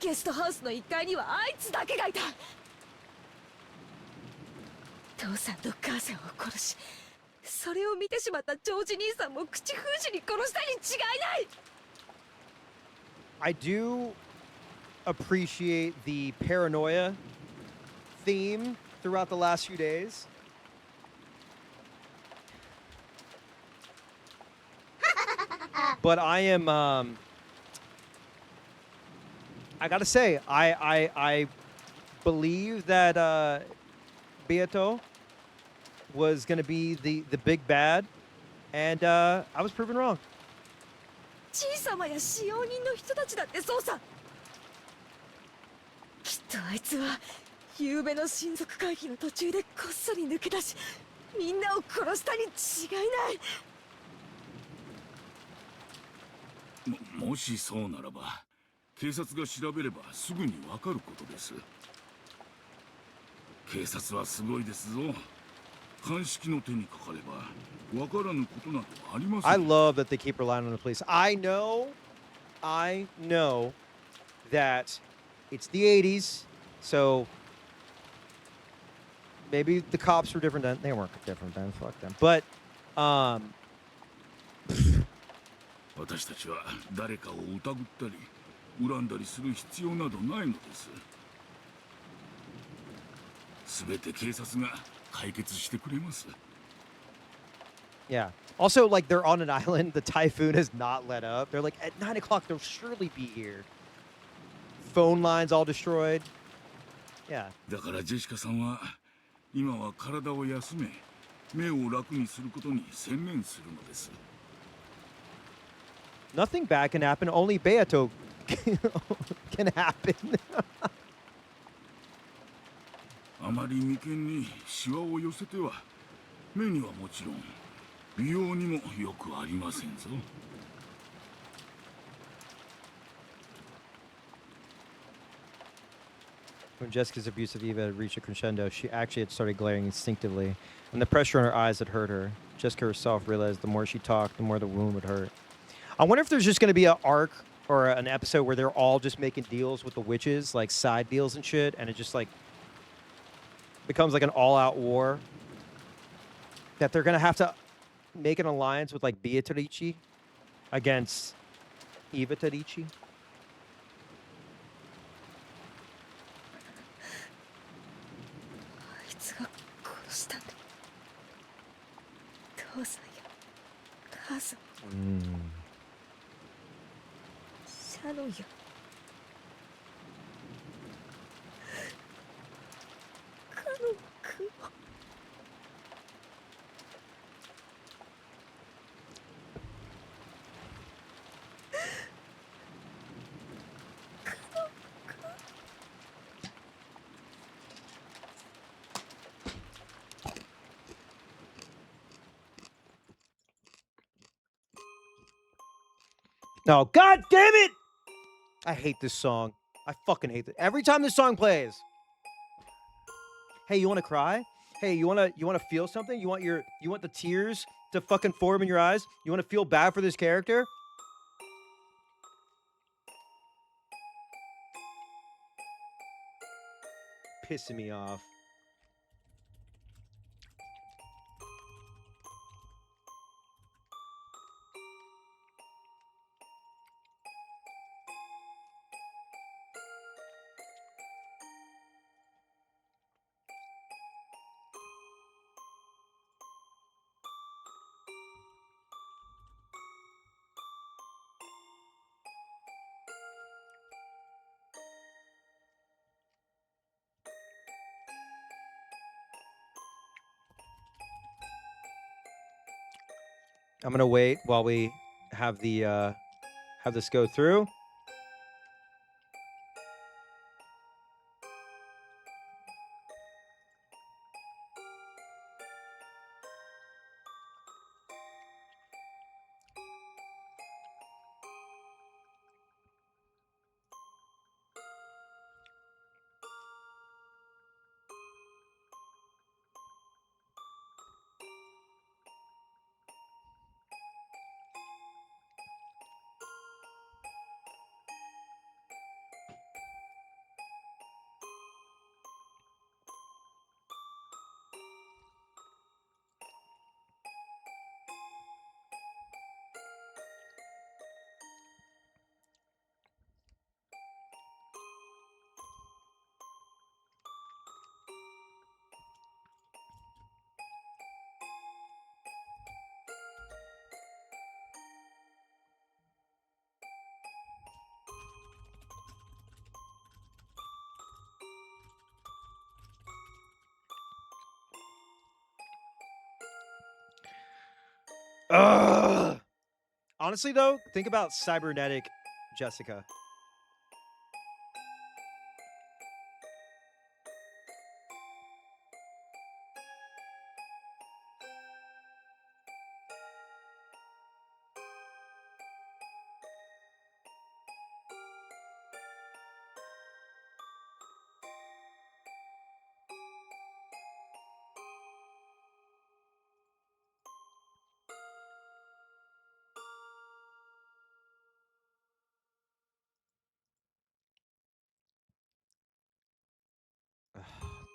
ゲストハウスの1階にはあいつだけがいた。父さんと母さんを殺し、それを見てしまったジョージ兄さんも口封じに殺したに違いない。 I do appreciate the paranoia theme throughout the last few days. But I am, I gotta say, I believe that Beato was gonna be the big bad, and I was proven wrong. 小さまや使用人の人たちだってそうさ。きっとあいつは夕べの親族会議の途中でこっそり抜け出し、みんなを殺したに違いない。もしそうならば、警察が調べればすぐにわかることです。警察はすごいですぞ。鑑識の手にかかればわからぬことなどありません。 I love that they keep relying on the police. I know that it's the 80s, so maybe the cops were different then. They weren't different then. Fuck them. But, 私たちは誰かを疑ったり恨んだりする必要などないのです。すべて警察が解決してくれます。Yeah. Also, like, they're on an island. The typhoon has not let up. They're like, at 9 o'clock, they'll surely be here. Phone lines all destroyed. Yeah. だからジェシカさんは今は体を休め、目を楽にすることに専念するのです。Nothing bad can happen. Only Beato can happen. あまり眉間にシワを寄せては目にはもちろん美容にもよくありませんぞ。When Jessica's abuse of Eva had reached a crescendo, she actually had started glaring instinctively, and the pressure on her eyes had hurt her. Jessica herself realized the more she talked, the more the wound would hurt. I wonder if there's just going to be an arc or an episode where they're all just making deals with the witches, like side deals and shit, and it just like becomes like an all-out war. That they're going to have to make an alliance with like Beatrice against Eva Terici. あいつが殺したんだ。父さんや母さん、シャロンや。カノン君を。No, god damn it! I hate this song. I fucking hate it. Every time this song plays. Hey, you want to cry? Hey, you want to feel something? You want the tears to fucking form in your eyes? You want to feel bad for this character? Pissing me off. I'm gonna wait while we have the have this go through. Ugh. Honestly, though, think about cybernetic Jessica.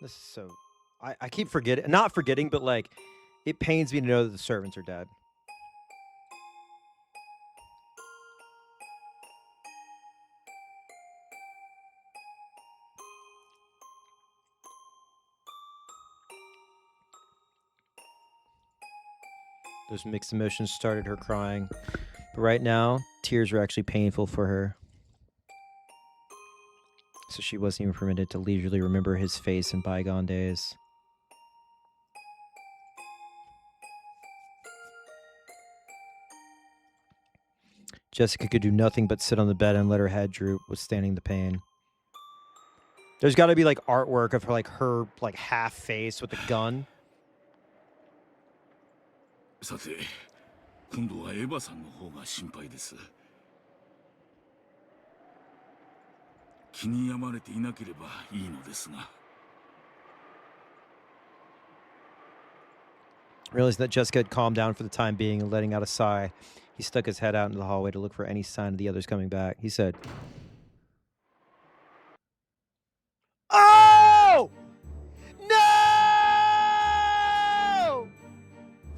This is so... I keep forgetting... Not forgetting, but, like, it pains me to know that the servants are dead. Those mixed emotions started her crying. But right now, tears were actually painful for her. So she wasn't even permitted to leisurely remember his face in bygone days. Jessica could do nothing but sit on the bed and let her head droop, withstanding the pain. There's got to be like artwork of her like half face with a gun. さて、今度はエヴァさんの方が心配です。気に病まれていなければいいのですが。Realizing that Jessica had calmed down for the time being and letting out a sigh, he stuck his head out into the hallway to look for any sign of the others coming back. He said, "Oh! No!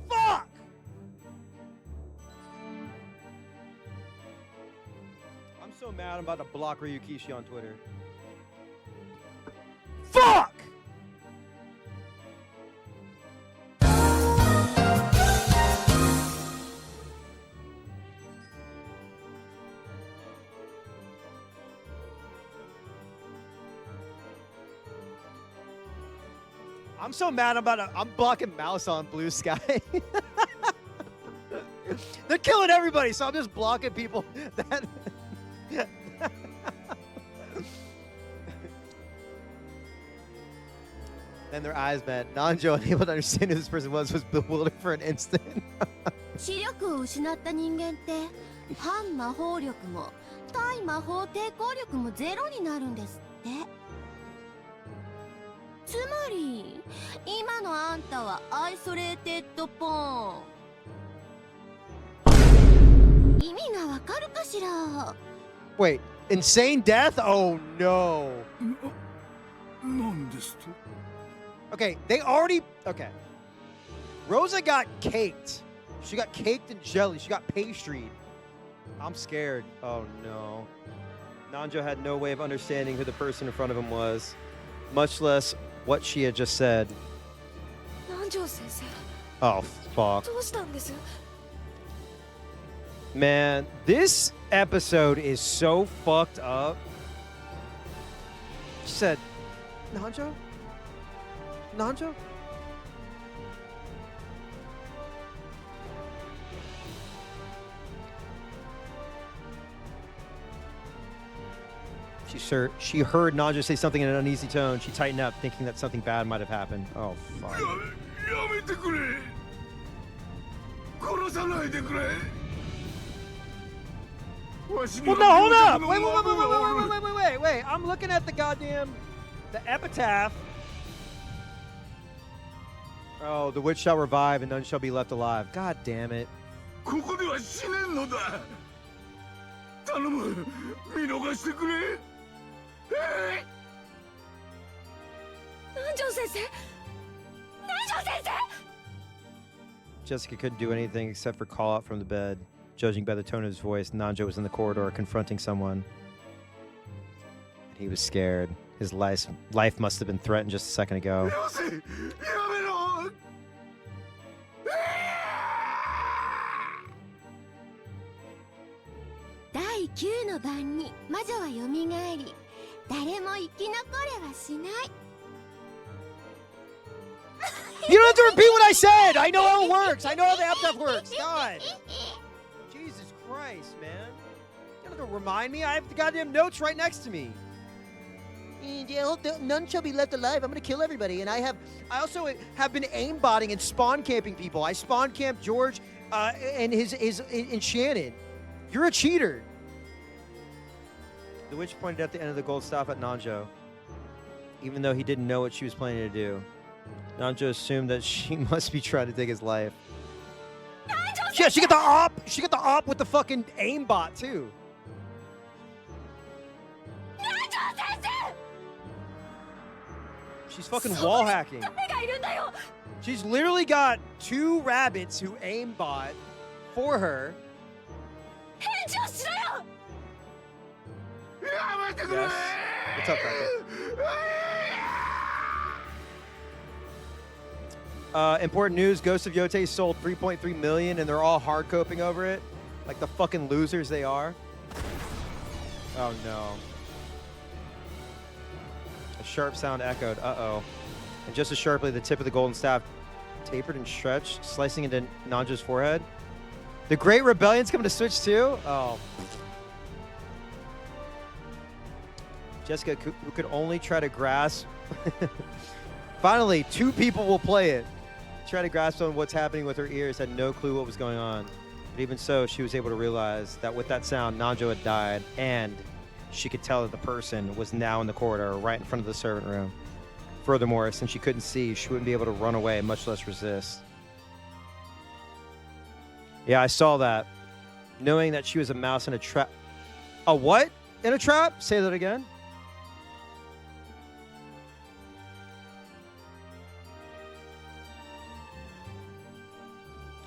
Fuck! I'm so mad I'm about to block Ryukishi on Twitter. Fuck!" I'm so mad I'm blocking Mouse on Blue Sky. They're killing everybody, so I'm just blocking people that... Then their eyes met. Nanjo, unable to understand who this person was bewildered for an instant. 視力を失った人間って反魔法力も対魔法抵抗力もゼロになるんですって。つまり今のあんたはアイソレーテッドポーン。意味がわかるかしら。 Wait, insane death? Oh no. なんですと? Okay, they already... Okay. Rosa got caked. She got caked in jelly. She got pastried. I'm scared. Oh no. Nanjo had no way of understanding who the person in front of him was, much less what she had just said. 南條先生 Oh, fuck. どうしたんです Man, this episode is so fucked up. She said, Nanjo? Nanjo? She heard Nanjo say something in an uneasy tone. She tightened up, thinking that something bad might have happened. Oh, fuck. やめてくれ。殺さないでくれ。 Well, no, hold up! Wait. I'm looking at the epitaph. Oh, the witch shall revive and none shall be left alive. God damn it. ここでは死ねんのだ。頼む、見逃してくれ。南條先生南條先生 Jessica couldn't do anything except for call out from the bed. Judging by the tone of his voice, Nanjo was in the corridor confronting someone. He was scared. His life must have been threatened just a second ago. やめろ。第9の晩に魔女はよみがえり、誰も生き残れはしない。 You don't have to repeat what I said! I know how it works! I know how the epitaph works! God! Jesus Christ, man. You don't have to remind me. I have the goddamn notes right next to me. None shall be left alive. I'm gonna kill everybody. And I also have been aimbotting and spawn camping people. I spawn camped George and and Shannon. You're a cheater. The witch pointed at the end of the gold staff at Nanjo, even though he didn't know what she was planning to do. Nanjo assumed that she must be trying to take his life. Yeah, she got the op. She got the op with the fucking aimbot too. She's fucking wall hacking. She's literally got 2 rabbits who aimbot for her. Yes. What's up, Cracker? Important news, Ghost of Yote sold 3.3 million and they're all hard coping over it. Like the fucking losers they are. Oh no. A sharp sound echoed. Uh-oh. And just as sharply, the tip of the golden staff tapered and stretched, slicing into Nanjo's forehead. The Great Rebellion's coming to Switch too? Oh. Jessica, who could only try to grasp... Finally, 2 people will play it. Try to grasp on what's happening with her ears, had no clue what was going on. But even so, she was able to realize that with that sound, Nanjo had died, and she could tell that the person was now in the corridor, right in front of the servant room. Furthermore, since she couldn't see, she wouldn't be able to run away, much less resist. Yeah, I saw that. Knowing that she was a mouse in a trap. A what? In a trap? Say that again.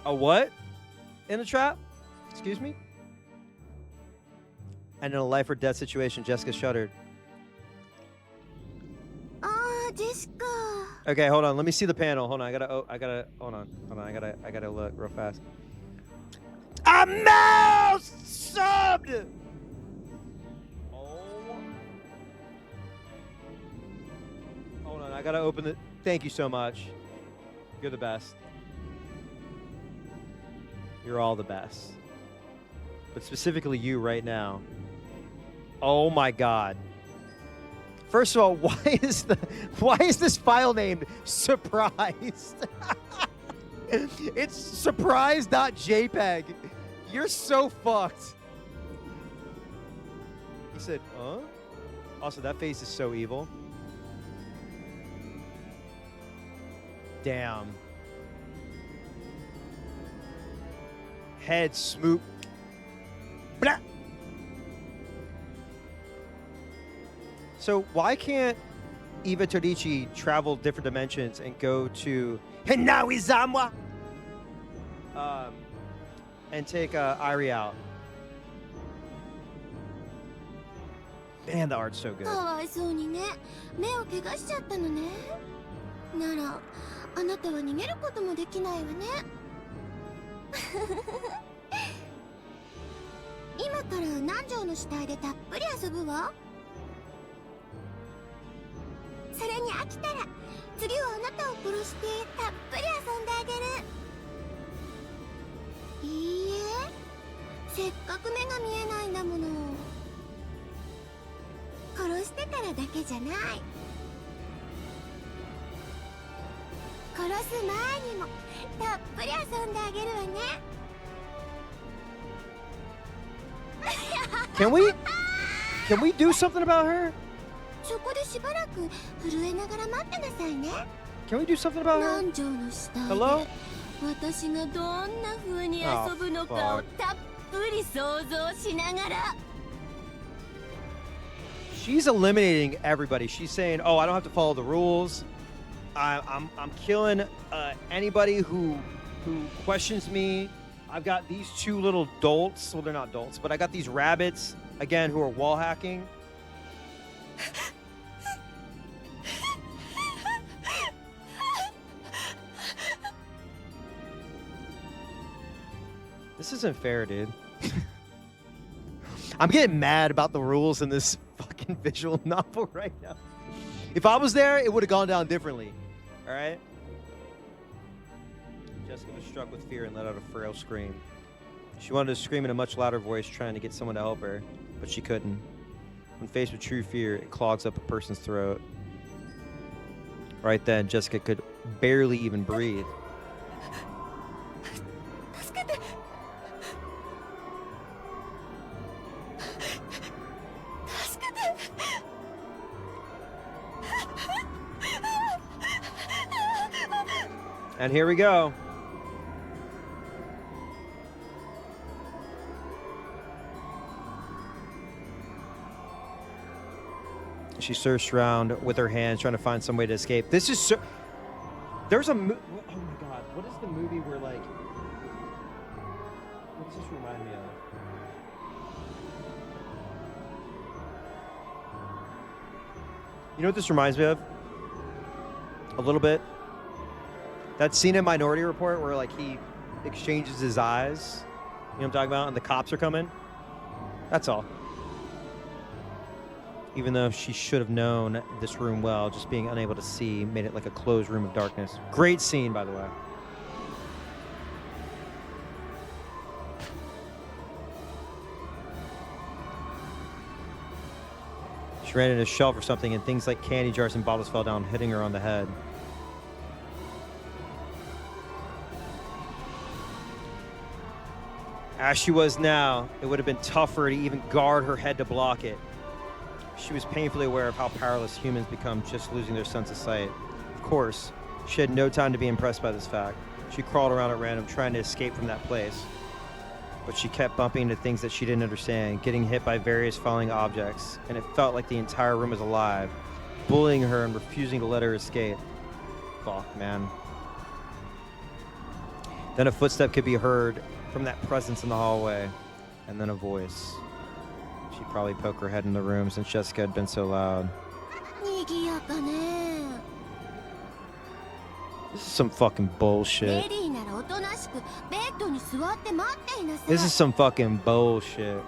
A what? In a trap? Excuse me? And in a life or death situation, Jessica shuddered. Jessica. Okay, hold on. Let me see the panel. Hold on. Hold on. I gotta look real fast. A mouse subbed! Oh. Hold on. I gotta open the... Thank you so much. You're the best. You're all the best. But specifically you right now. Oh my God. First of all, why is this file named Surprised? It's surprise.jpg. You're so fucked. He said, huh? Also, that face is so evil. Damn. Head smoop. Blah. So why can't Eva Torici travel different dimensions and go to Hinawizamwa and take Irie out? Man, the art's so good. かわいそうにね。目を怪我しちゃったのね。なら、あなたは逃げることもできないわね。今から南條の死体でたっぷり遊ぶわ。それに飽きたら次はあなたを殺してたっぷり遊んであげる。いいえ、せっかく目が見えないんだもの。殺してからだけじゃない。殺す前にもたっぷり遊んであげるわね。Can we do something about her? そこでしばらく震えながら待ってなさいね。Can we do something about her? 南條の死体で Hello? 私がどんな風に遊ぶのかをたっぷり想像しながら。She's eliminating everybody. She's saying, "Oh, I don't have to follow the rules. I'm killing anybody who questions me. I've got these 2 little dolts. Well, they're not dolts, but I got these rabbits again who are wall hacking." This isn't fair, dude. I'm getting mad about the rules in this fucking visual novel right now. If I was there, it would have gone down differently. All right? Jessica was struck with fear and let out a frail scream. She wanted to scream in a much louder voice, trying to get someone to help her, but she couldn't. When faced with true fear, it clogs up a person's throat. Right then, Jessica could barely even breathe. And here we go. She searched around with her hands, trying to find some way to escape. This is so... There's a... Oh my God. What is the movie where, like... What does this remind me of? You know what this reminds me of? A little bit? That scene in Minority Report where like he exchanges his eyes, you know what I'm talking about, and the cops are coming. That's all. Even though she should have known this room well, just being unable to see made it like a closed room of darkness. Great scene, by the way. She ran into a shelf or something, and things like candy jars and bottles fell down, hitting her on the head. As she was now, it would have been tougher to even guard her head to block it. She was painfully aware of how powerless humans become just losing their sense of sight. Of course, she had no time to be impressed by this fact. She crawled around at random, trying to escape from that place. But she kept bumping into things that she didn't understand, getting hit by various falling objects, and it felt like the entire room was alive, bullying her and refusing to let her escape. Fuck, man. Then a footstep could be heard from that presence in the hallway, and then a voice. She'd probably poke her head in the room since Jessica had been so loud. This is some fucking bullshit. This is some fucking bullshit.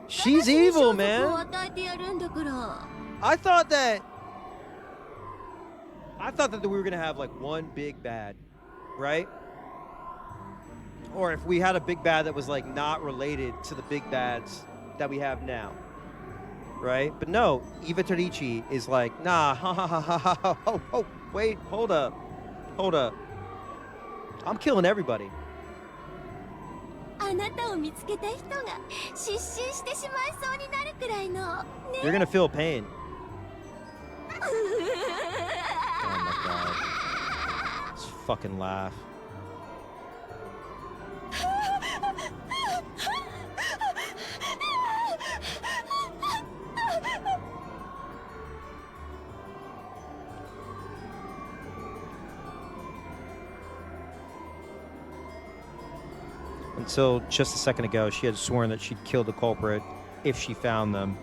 She's evil, man. I thought that we were gonna have like one big bad, right? Or if we had a big bad that was like not related to the big bads that we have now, right? But no, Eva Torici is like, nah, ha ha ha ha ha. Oh, wait, hold up. I'm killing everybody. You're gonna feel pain. Oh my god. Let's fucking laugh. Until just a second ago, she had sworn that she'd kill the culprit if she found them.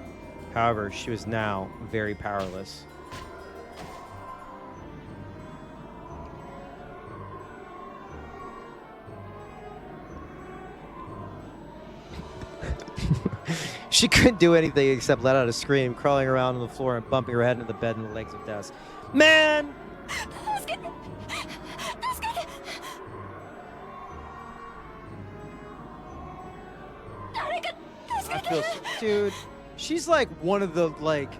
However, she was now very powerless. She couldn't do anything except let out a scream, crawling around on the floor and bumping her head into the bed and the legs of death. Man! I feel, dude, she's like one of the like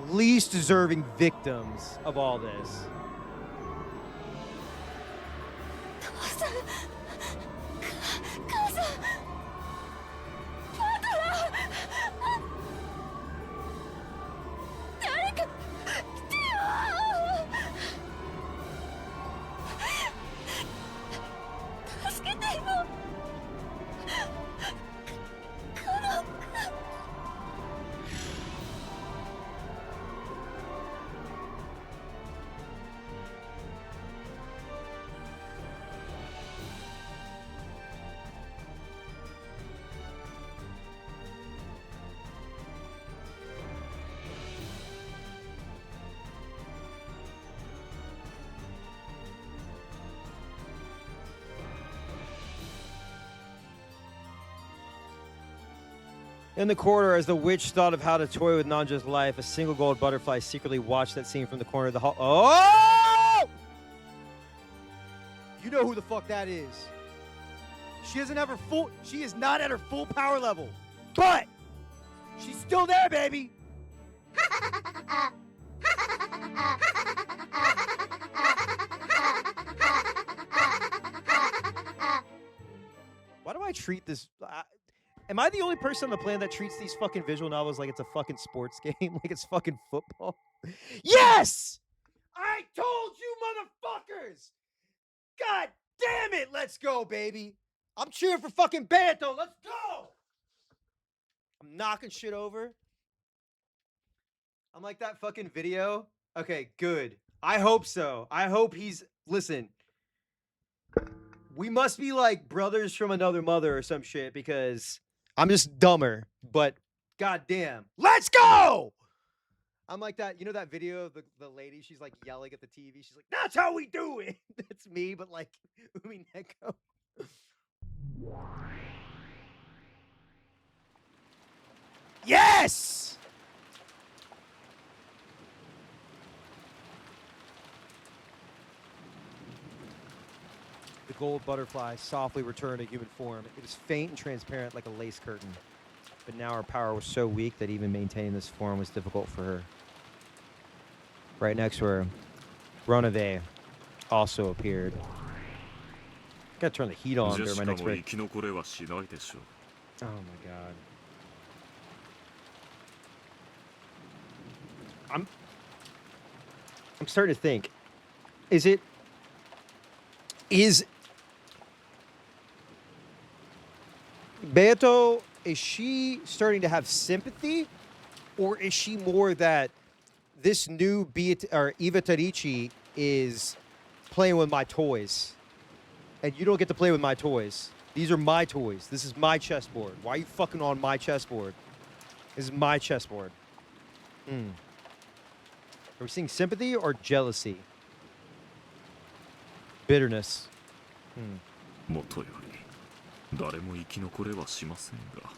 least deserving victims of all this. In the corridor, as the witch thought of how to toy with Nanja's life, a single gold butterfly secretly watched that scene from the corner of the hall. Oh! You know who the fuck that is. She doesn't have her full... She is not at her full power level. But she's still there, baby. Why do I treat this... Am I the only person on the planet that treats these fucking visual novels like it's a fucking sports game? Like it's fucking football? Yes! I told you, motherfuckers! God damn it! Let's go, baby! I'm cheering for fucking Banto! Let's go! I'm knocking shit over. I'm like that fucking video. Okay, good. I hope so. I hope he's... Listen. We must be like brothers from another mother or some shit because... I'm just dumber, but goddamn, let's go! I'm like that. You know that video of the lady? She's like yelling at the TV. She's like, "That's how we do it." That's me, but like umikeon. Yes. The gold butterfly softly returned to human form. It was faint and transparent like a lace curtain. But now her power was so weak that even maintaining this form was difficult for her. Right next to her, Ronave also appeared. Gotta turn the heat on during my next break. Oh my god. I'm starting to think. Is Beto, is she starting to have sympathy? Or is she more that this new Eva Tarichi is playing with my toys? And you don't get to play with my toys. These are my toys. This is my chessboard. Why are you fucking on my chessboard? This is my chessboard. Are we seeing sympathy or jealousy? Bitterness. もとより誰も生き残れはしませんが。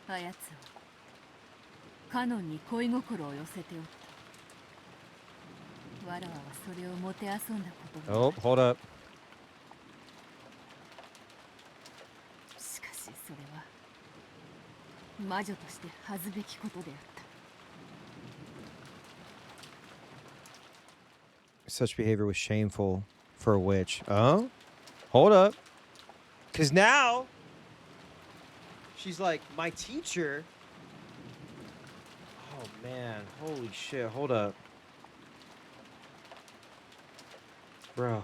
あやつはカノンに恋心を寄せておった。わらわはそれをもてあそんだことが。Oh, hold up. しかしそれは魔女として恥ずべきことであった。Such behavior was shameful for a witch. Oh? Hold up. Because now, she's like, my teacher. Oh, man. Holy shit. Hold up. Bro.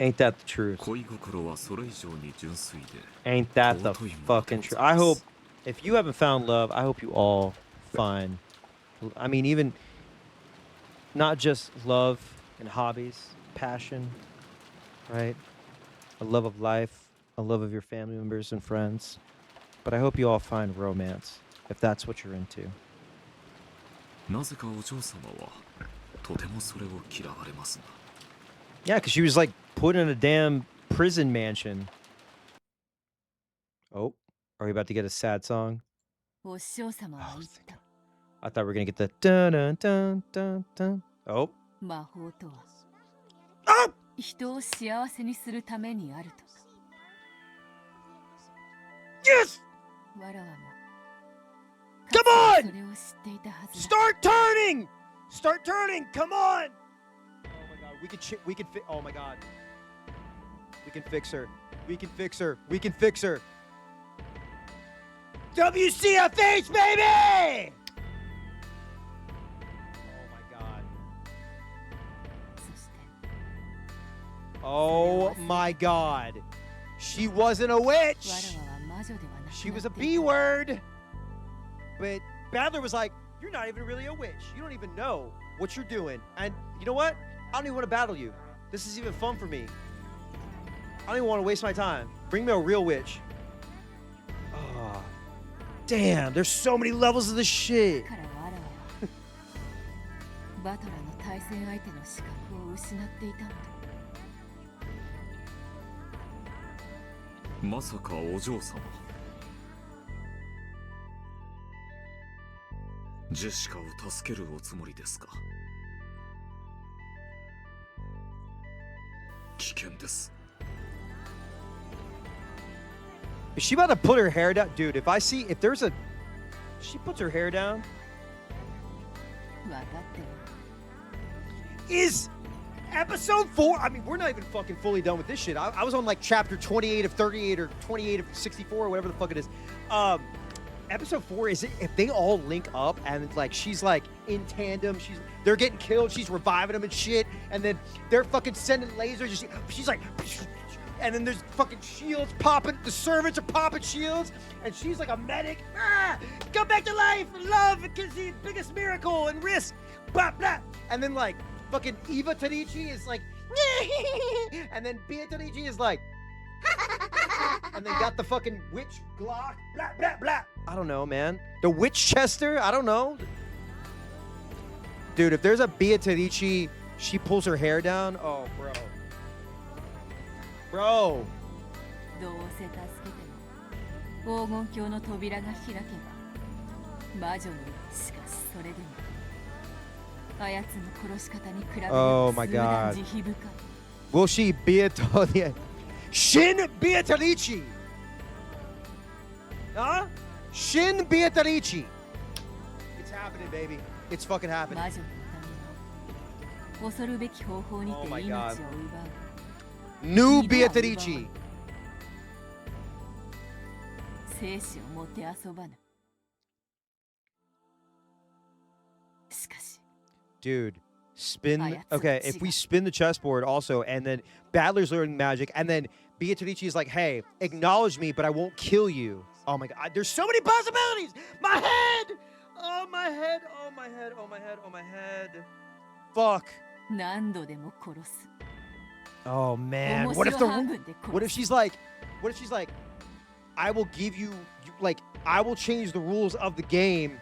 Ain't that the truth? Ain't that the fucking truth? I hope, if you haven't found love, I hope you all find, I mean, even not just love and hobbies, passion, right? A love of life, a love of your family members and friends. But I hope you all find romance, if that's what you're into. Yeah, because she was like put in a damn prison mansion. Oh, are we about to get a sad song? Oh, I thought we were going to get the dun dun dun dun dun. Oh. Oh! Yes! Come on! Start turning! Start turning! Come on! Oh my god, we can oh my god. We can fix her. We can fix her. We can fix her. WCFH, baby! Oh my god. Oh my god. She wasn't a witch. She was a B word. But Badler was like, you're not even really a witch. You don't even know what you're doing. And you know what? I don't even want to battle you. This is even fun for me. I don't even want to waste my time. Bring me a real witch. Oh, damn, there's so many levels of this shit. Is she about to put her hair down? Dude, if there's a... She puts her hair down. Is episode 4... I mean, we're not even fucking fully done with this shit. I was on like chapter 28 of 38 or 28 of 64 or whatever the fuck it is. Episode 4, is it if they all link up and it's like she's like in tandem, they're getting killed, she's reviving them and shit, and then they're fucking sending lasers. She's like, and then there's fucking shields popping. The servants are popping shields, and she's like a medic. Come back to life, love, because the biggest miracle and risk. Blah blah. And then like fucking Eva Tadici is like, and then Beatrice is like, and then got the fucking witch Glock. Blah blah blah. I don't know, man. The witch Chester. I don't know. Dude, if there's a Beatrice, she pulls her hair down. Oh, bro. Bro. どうせ助けても黄金鏡の扉が開けば魔女にしかしそれでもあやつの殺し方に比べれば Oh my 数段 God. 慈悲深い Will she Beatrice? Shin Beatrice. Huh? Shin Beatrice. It's happening, baby. It's fucking 魔 happening. 女のためは恐るべき方法に Oh て my 命を God. 奪う New 二度は奪わ Beatrice. ぬ生死をもてあそばぬしかし Dude, spin. Okay, if we spin the chessboard also, and then Battler's learning magic, and then Beatrice is like, hey, acknowledge me, but I won't kill you. Oh my God, there's so many possibilities. My head. Oh, my head. Oh, my head. Oh, my head. Oh, my head. Fuck. 何度でも殺す Oh, man. 面 What if 白 the. 半分で What 殺 if す she's like, I will give you, like, I will change the rules of the game,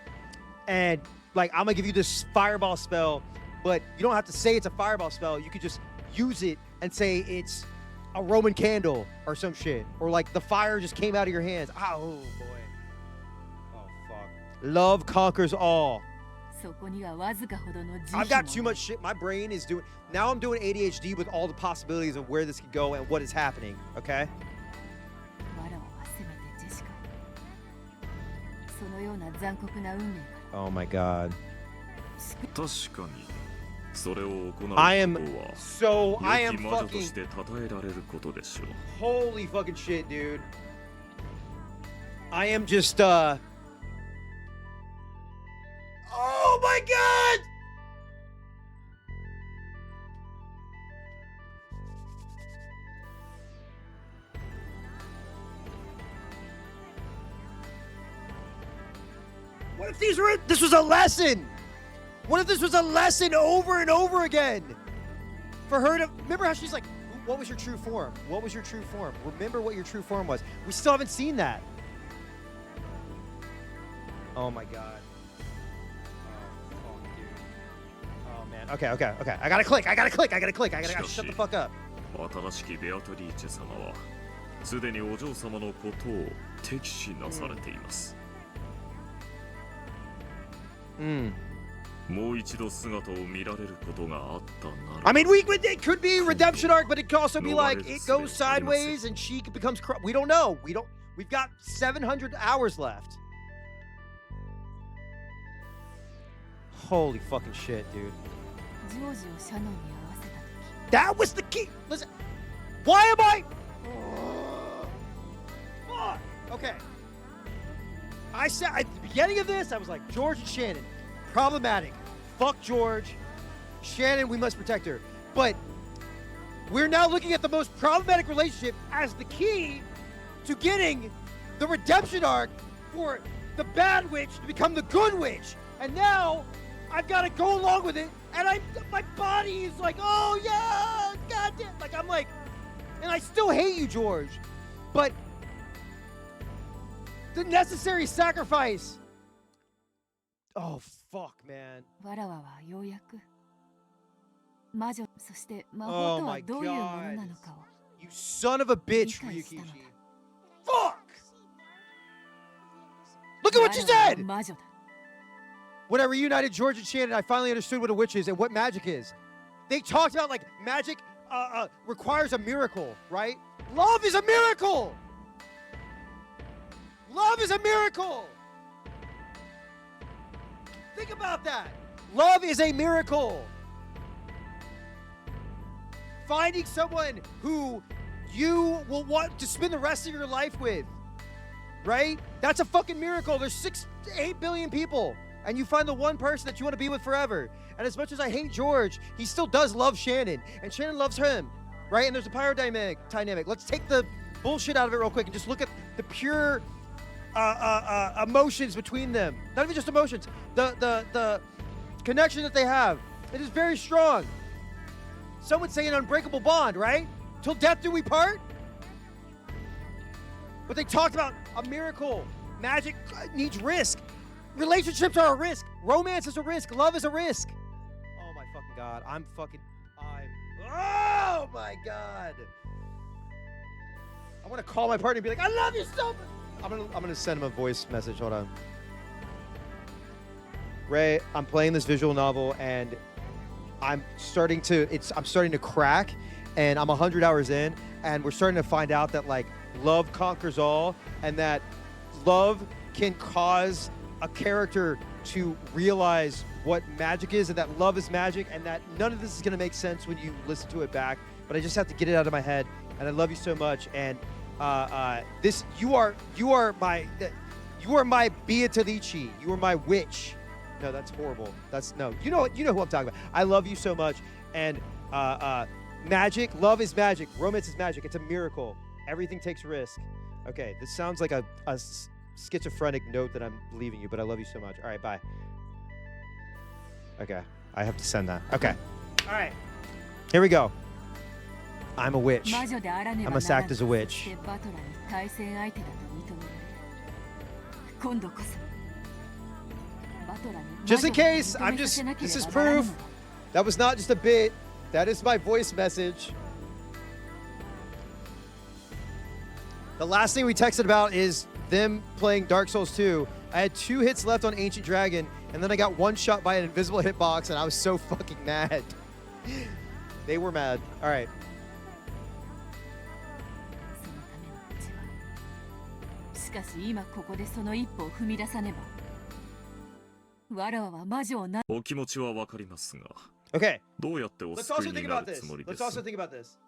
and, like, I'm gonna give you this fireball spell, but you don't have to say it's a fireball spell. You could just use it and say it's a Roman candle or some shit. Or, like, the fire just came out of your hands. Oh, boy. Oh, fuck. Love conquers all. そこにはわずかほどの慈 I've 悲 got も too much shit. My brain is doing. Now I'm doing ADHD with all the possibilities of where this could go and what is happening. Okay. わらわはせめてジェシカそのような残酷な運命から Oh my God. 確かにそれを行うこと I am は so. I 良 am き魔女と fucking. して称えられることでしょう Holy fucking shit, dude. I am just. Oh my God. What if this was a lesson? What if this was a lesson over and over again? For her to remember how she's like, what was your true form? What was your true form? Remember what your true form was. We still haven't seen that. Oh my God. Oh, fuck, dude. Oh man. Okay. I gotta click. I gotta shut the fuck up. 新しきベアトリーチェ様はすでにお嬢様のことを敵視なされています、もう一度姿を見られることがあったなら I mean, it could be a redemption arc, but it could also be like it goes sideways and she becomes. We don't know. We've got 700 hours left. Holy fucking shit, dude. ジョージをシャノンに合わせた時 That was the key. Listen, why am I? Fuck. Okay. I said at the beginning of this, I was like, George and Shannon, problematic. Fuck George. Shannon, we must protect her. But we're now looking at the most problematic relationship as the key to getting the redemption arc for the bad witch to become the good witch. And now I've got to go along with it. And my body is like, oh yeah, goddamn. Like I'm like, and I still hate you, George. But the necessary sacrifice. Oh fuck, man. わらわはようやく魔女そして魔法とはどういうものなのかを You son of a bitch, Ryukishi. Fuck! Look at what you わらわは said! 魔女だ When I reunited George and Shannon, I finally understood what a witch is and what magic is. They talked about like magic requires a miracle, right? Love is a miracle! Love is a miracle! Think about that. Love is a miracle. Finding someone who you will want to spend the rest of your life with, right? That's a fucking miracle. There's 6 to 8 billion people, and you find the one person that you want to be with forever. And as much as I hate George, he still does love Shannon, and Shannon loves him. right? And there's a power dynamic. Let's take the bullshit out of it real quick and just look at the pure emotions between them. Not even just emotions. The connection that they have. It is very strong. Some would say an unbreakable bond, right? Till death do we part? But they talked about a miracle. Magic needs risk. Relationships are a risk. Romance is a risk. Love is a risk. Oh my fucking God. Oh my God. I want to call my partner and be like, I love you so much. I'm gonna send him a voice message. Hold on. Ray, I'm playing this visual novel and I'm starting to crack, and I'm 100 hours in, and we're starting to find out that like love conquers all, and that love can cause a character to realize what magic is, and that love is magic, and that none of this is gonna make sense when you listen to it back. But I just have to get it out of my head, and I love you so much. And you are my Beatrice. You are my witch. No, that's horrible. You know who I'm talking about. I love you so much. And magic, love is magic. Romance is magic. It's a miracle. Everything takes risk. Okay, this sounds like a schizophrenic note that I'm leaving you, but I love you so much. All right, bye. Okay, I have to send that. Okay. All right. Here we go. I'm a witch. I must act as a witch. Just in case, this is proof. That was not just a bit. That is my voice message. The last thing we texted about is them playing Dark Souls 2. I had 2 hits left on Ancient Dragon, and then I got 1 shot by an invisible hitbox, and I was so fucking mad. They were mad. All right. Okay. Let's also think about this.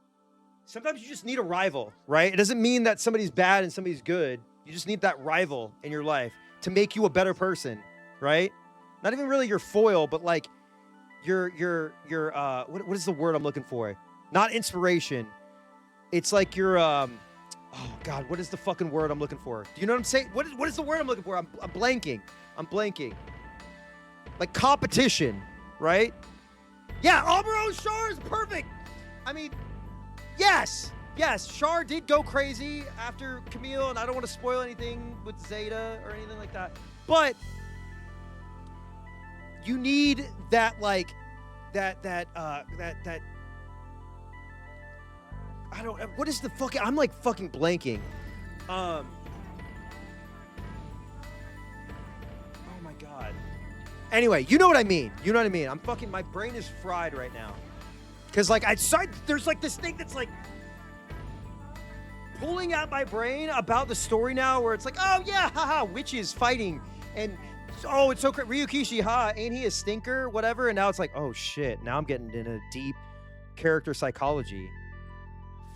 Sometimes you just need a rival, right? It doesn't mean that somebody's bad and somebody's good. You just need that rival in your life to make you a better person, right? Not even really your foil, but like your what is the word I'm looking for? Not inspiration. It's like your oh God, what is the fucking word I'm looking for? Do you know what I'm saying? What is the word I'm looking for? I'm blanking. Like competition, right? Yeah, Amuro Char is perfect. I mean, yes, Char did go crazy after Camille, and I don't want to spoil anything with Zeta or anything like that. But you need that, like, that I don't, what is the fucking, I'm like fucking blanking. Oh my God. Anyway, you know what I mean. I'm fucking, my brain is fried right now. Cause like there's like this thing that's like pulling out my brain about the story now, where it's like, oh yeah, haha, witches fighting, and oh, it's so great. Ryukishi, ain't he a stinker? Whatever. And now it's like, oh shit, now I'm getting into deep character psychology.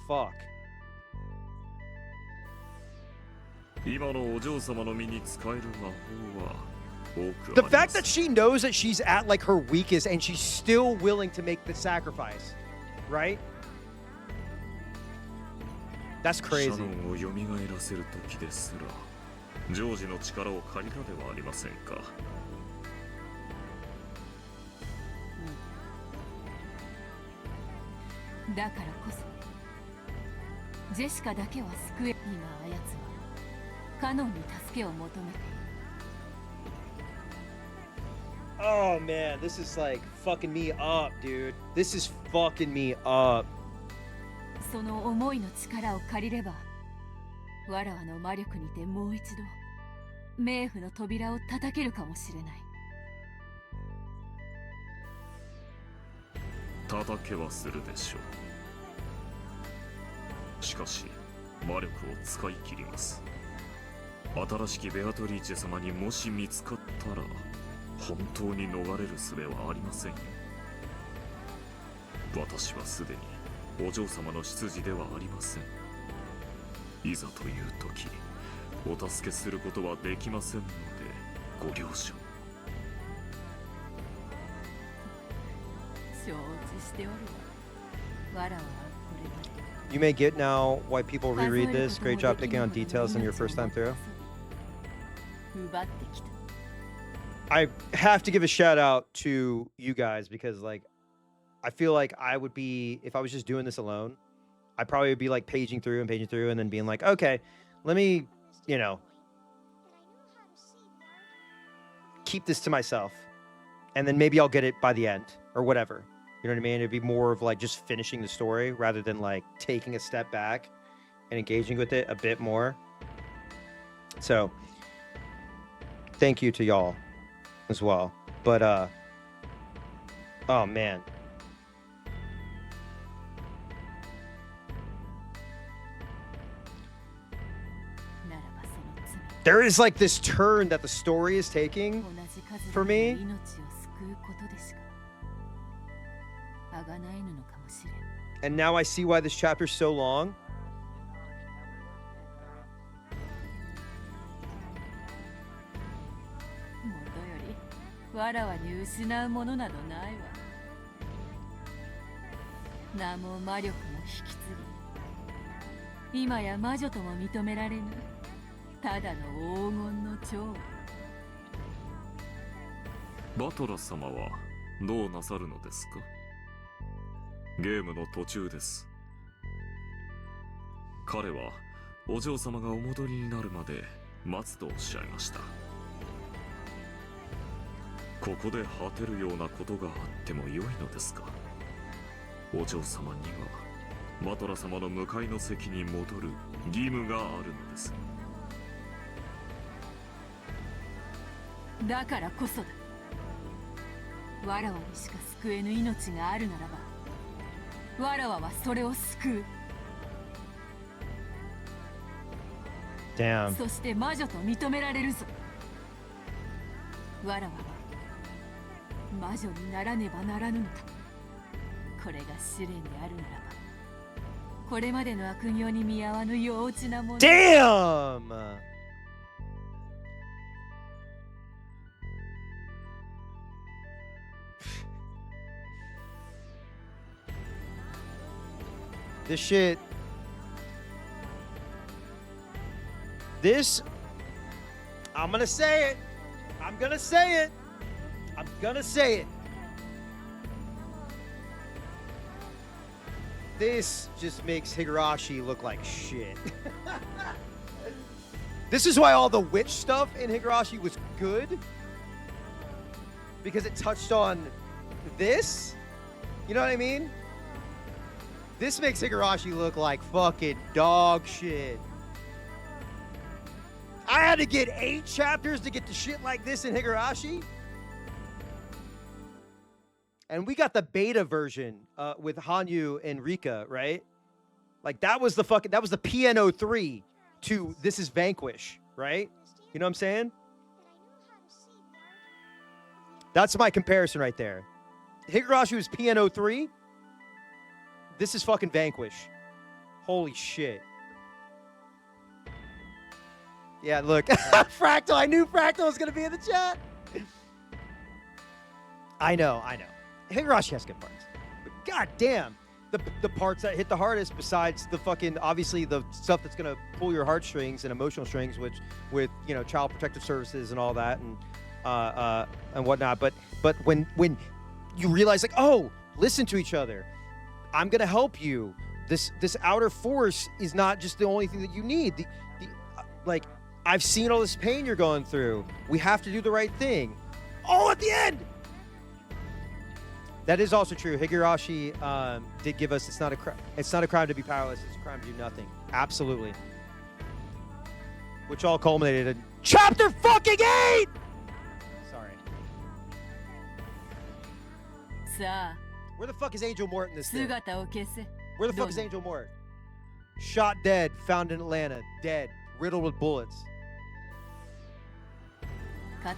Fuck. The fact that she knows that she's at like her weakest and she's still willing to make the sacrifice, right? That's crazy. Oh man, this is like fucking me up, dude. This is fucking me up. その思いの力を借りれば、わらわの魔力にてもう一度、冥府の扉を叩けるかもしれない。叩けはするでしょう。しかし、魔力を使い切ります。新しきベアトリーチェ様にもし見つかったら、本当に逃れる術はありませんよ。私はすでにお嬢様の執事ではありません。いざという時、お助けすることはできませんので、ご了承。承知しておるわ。わらわはこれま You may get now why people reread this. Great job picking on details in your first time through. I have to give a shout out to you guys because, like, I feel like I would be, if I was just doing this alone, I probably would be like paging through and then being like, okay, let me, you know, keep this to myself. And then maybe I'll get it by the end or whatever. You know what I mean? It'd be more of like just finishing the story rather than like taking a step back and engaging with it a bit more. So thank you to y'all as well. But, oh man. There is like this turn that the story is taking for me. And now I see why this chapter's so long.バトラ様はどうなさるのですか？ゲームの途中です。彼はお嬢様がお戻りになるまで待つとおっしゃいました。ここで果てるようなことがあっても良いのですか？お嬢様にはバトラ様の向かいの席に戻る義務があるのです。だからこそだ。わらわにしか救えぬ命があるならば、わらわはそれを救う。Damn. そして魔女と認められるぞ。わらわは魔女にならねばならぬのだ。これが試練であるならば、これまでの悪行に見合わぬ幼稚なもの。Damn! This shit. This. I'm gonna say it. I'm gonna say it. I'm gonna say it. This just makes Higurashi look like shit. This is why all the witch stuff in Higurashi was good. Because it touched on this. You know what I mean? This makes Higurashi look like fucking dog shit. I had to get 8 chapters to get to shit like this in Higurashi. And we got the beta version with Hanyu and Rika, right? Like that was the PNO3 to This Is Vanquish, right? You know what I'm saying? That's my comparison right there. Higurashi was PNO3. This is fucking Vanquish. Holy shit. Yeah, look. Fractal. I knew Fractal was going to be in the chat. I know. Higurashi has good parts. But god damn. The parts that hit the hardest besides the fucking, obviously, the stuff that's going to pull your heartstrings and emotional strings, which with, you know, child protective services and all that and whatnot. But when you realize, like, oh, listen to each other. I'm gonna help you. This outer force is not just the only thing that you need. Like, I've seen all this pain you're going through. We have to do the right thing. All at the end. That is also true. Higurashi did give us. It's not a crime to be powerless. It's a crime to do nothing. Absolutely. Which all culminated in chapter fucking 8. Sorry. Where the fuck is Angel Mort in this thing? Where the fuck is Angel Mort? Shot dead, found in Atlanta, dead, riddled with bullets. The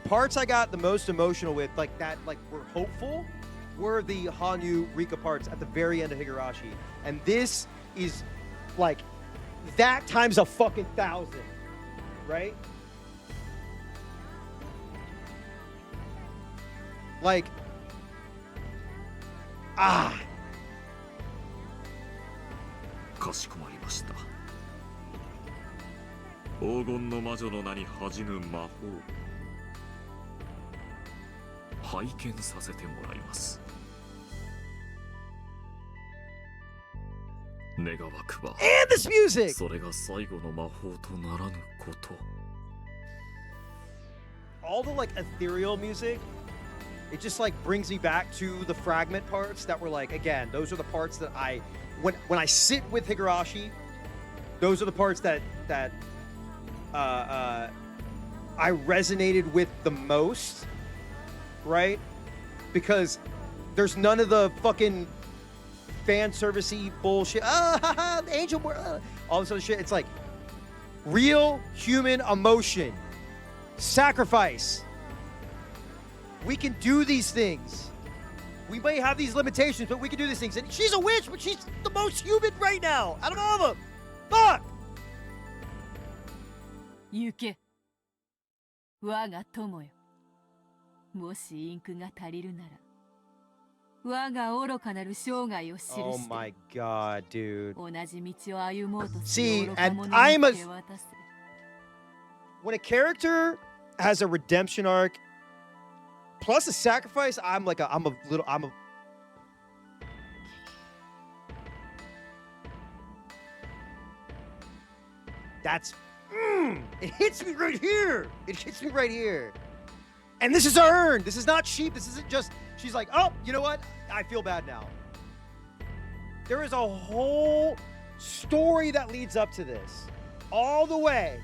parts I got the most emotional with, like that, like were hopeful, were the Hanyu Rika parts at the very end of Higurashi. And this is like that times a fucking 1,000. Right? Like, ah. かしこまりました。黄金の魔女の名に恥じぬ魔法、拝見させてもらいます。願わくば、 And this music! それが最後の魔法とならぬこと。 All the like ethereal music, it just like brings me back to the fragment parts that were like, again, those are the parts that when I sit with Higurashi, those are the parts that I resonated with the most, right? Because there's none of the fucking fan servicey bullshit. The angel, all this other shit. It's like real human emotion. Sacrifice. We can do these things. We may have these limitations, but we can do these things. And she's a witch, but she's the most human right now out of all of them. Fuck! 行け。我が友よ。もしインクが足りるなら、我が愚かなる生涯を記して、 Oh my god, dude. 同じ道を歩もうとする See, 愚か and 者 I'm に a... 手渡せ。 When a character has a redemption arc plus a sacrifice, that's it hits me right here. It hits me right here. And this is earned. This is not cheap. This isn't just she's like, oh, you know what? I feel bad now. There is a whole story that leads up to this. All the way.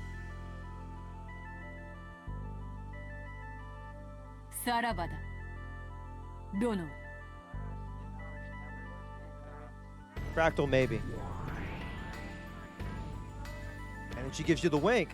さらばだ。殿。 Fractal, maybe. And then she gives you the wink.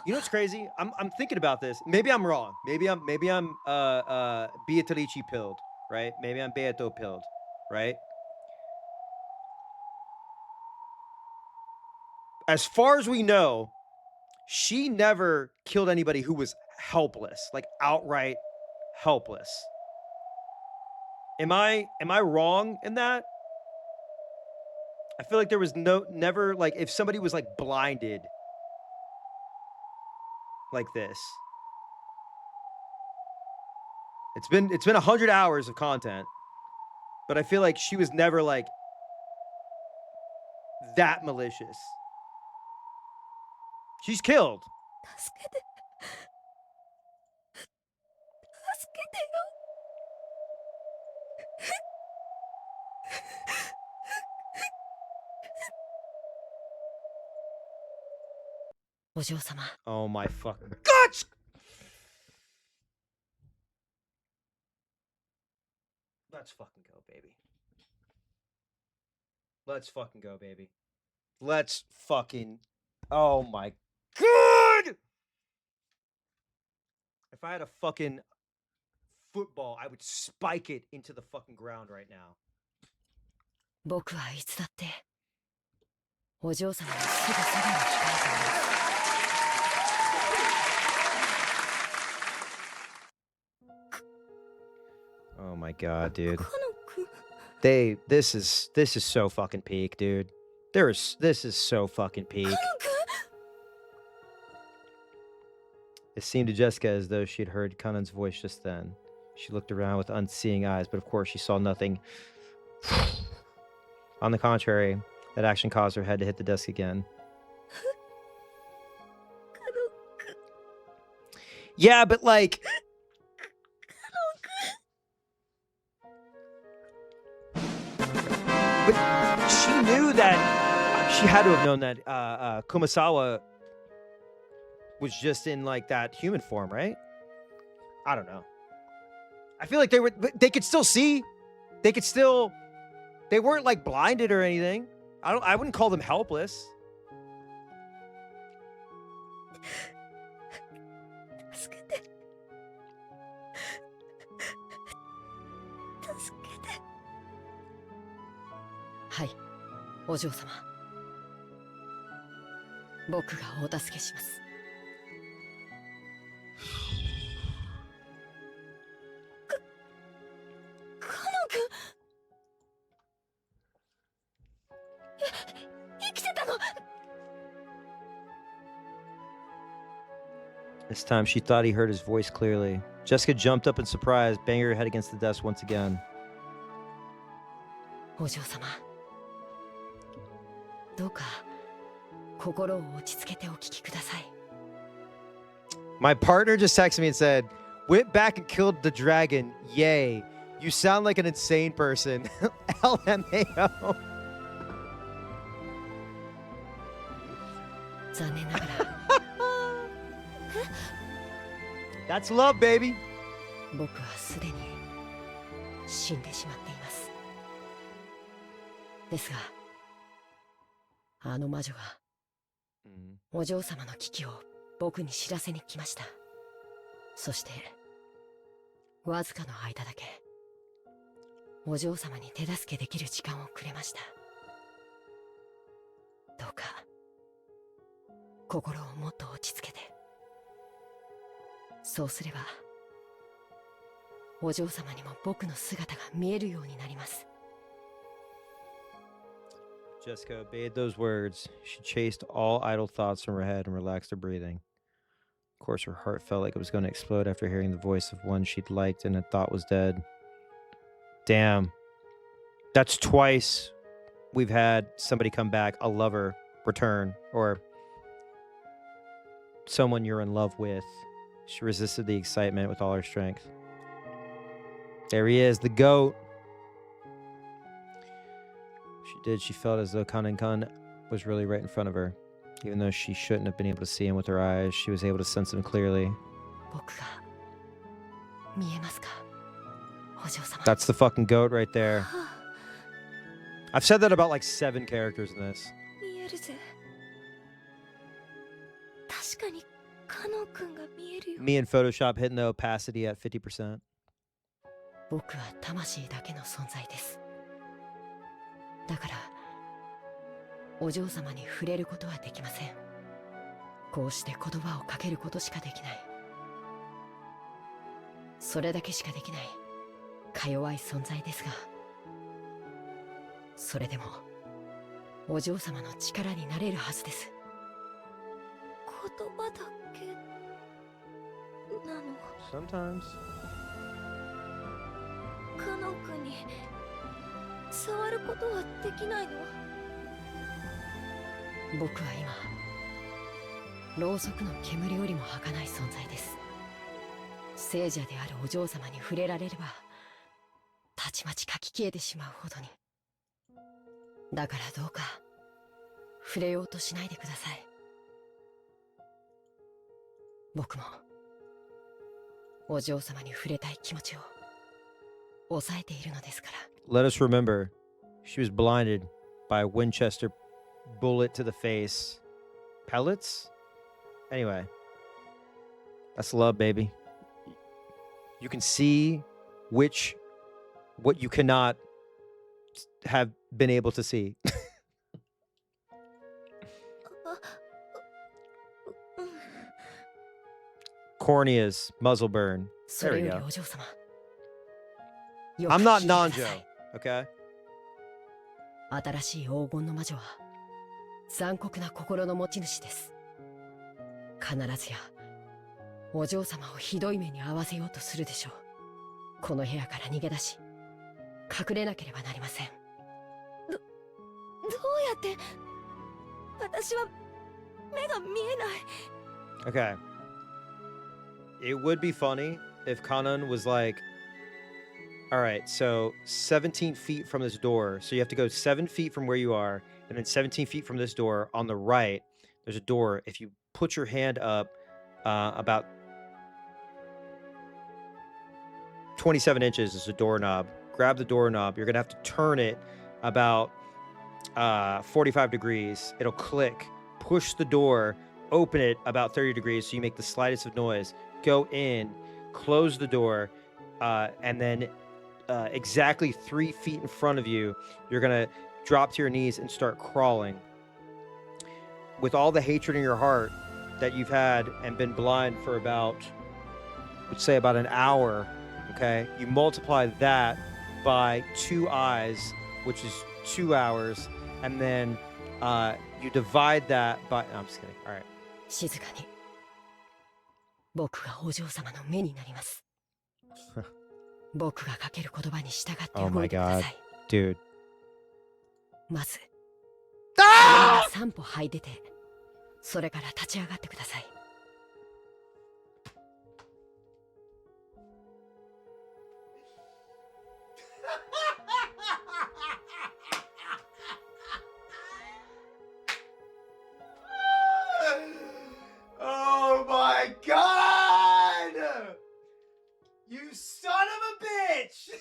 You know what's crazy? I'm thinking about this. Maybe I'm wrong. Maybe I'm Beatrice pilled, right? Maybe I'm Beato pilled, right? As far as we know, she never killed anybody who was helpless, like outright helpless. Am I wrong in that? I feel like there was never like if somebody was like blinded like this. It's been 100 hours of content, but I feel like she was never like that malicious. She's killed. 助けて。助けてよ。お嬢様。 Oh my fucking guts! Let's fucking go, baby. Let's fucking go, baby. Let's fucking... Oh my god! If I had a fucking football, I would spike it into the fucking ground right now. 僕はいつだってお嬢様のすぐそばに控えています。 Oh my god, dude. This is so fucking peak, dude. This is so fucking peak. It seemed to Jessica as though she had heard Kanan's voice just then. She looked around with unseeing eyes, but of course she saw nothing. On the contrary, that action caused her head to hit the desk again. Yeah, but like... But she knew that She had to have known that Kumasawa was just in like that human form, right? I don't know. I feel like they could still see. They could still, they weren't like blinded or anything. I wouldn't call them helpless. Hi, お嬢様。僕がお助けします。カノン君。生きてたの。 This time she thought he heard his voice clearly. Jessica jumped up in surprise, banging her head against the desk once again. お嬢様。どうか心を落ち着けてお聞きください。 My partner just texted me and said, "Went back and killed the dragon. Yay. You sound like an insane person." LMAO. 残念ながら。That's love, baby. 僕はすでに死んでしまっています。ですが、あの魔女がお嬢様の危機を僕に知らせに来ました。そしてわずかの間だけお嬢様に手助けできる時間をくれました。どうか心をもっと落ち着けて。そうすればお嬢様にも僕の姿が見えるようになります。 Jessica obeyed those words. She chased all idle thoughts from her head and relaxed her breathing. Of course, her heart felt like it was going to explode after hearing the voice of one she'd liked and had thought was dead. Damn. That's twice we've had somebody come back, a lover return, or someone you're in love with. She resisted the excitement with all her strength. There he is, the goat. She felt as though Kanan-kun was really right in front of her. Even though she shouldn't have been able to see him with her eyes, she was able to sense him clearly. That's the fucking goat right there. I've said that about like 7 characters in this. Me and Photoshop hitting the opacity at 50%. 僕は魂だけの存在です。だからお嬢様に触れることはできません。こうして言葉をかけることしかできない。それだけしかできないか弱い存在ですが、それでもお嬢様の力になれるはずです。言葉だけなの。 Sometimes. カノン君に触ることはできないの？僕は今ろうそくの煙よりも儚い存在です。聖者であるお嬢様に触れられればたちまち書き消えてしまうほどに。だからどうか触れようとしないでください。僕もお嬢様に触れたい気持ちを抑えているのですから。 Let us remember, she was blinded by a Winchester bullet to the face. Pellets? Anyway, that's love, baby. You can see what you cannot have been able to see. Corneas, muzzle burn. There we go. I'm not Nanjo, okay? 新しい黄金の魔女は残酷な心の持ち主です。必ずやお嬢様をひどい目に遭わせようとするでしょう。この部屋から逃げ出し隠れなければなりません。どうやって私は目が見えない。 Okay. It would be funny if Kanan was like All right, so 17 feet from this door. So you have to go 7 feet from where you are, and then 17 feet from this door on the right. There's a door. If you put your hand up about 27 inches, is a doorknob. Grab the doorknob. You're gonna have to turn it about 45 degrees. It'll click. Push the door. Open it about 30 degrees so you make the slightest of noise. Go in. Close the door, and then exactly 3 feet in front of you, you're gonna drop to your knees and start crawling. With all the hatred in your heart that you've had and been blind for about, let's say about an hour, okay? You multiply that by 2 eyes, which is 2 hours, and then you divide that by, no, I'm just kidding, all right. 静かに。僕がお嬢様の目になります。僕がかける言葉に従って動いてください。Dude. まず、3歩這い出て、それから立ち上がってください。Oh my god! You son of a bitch!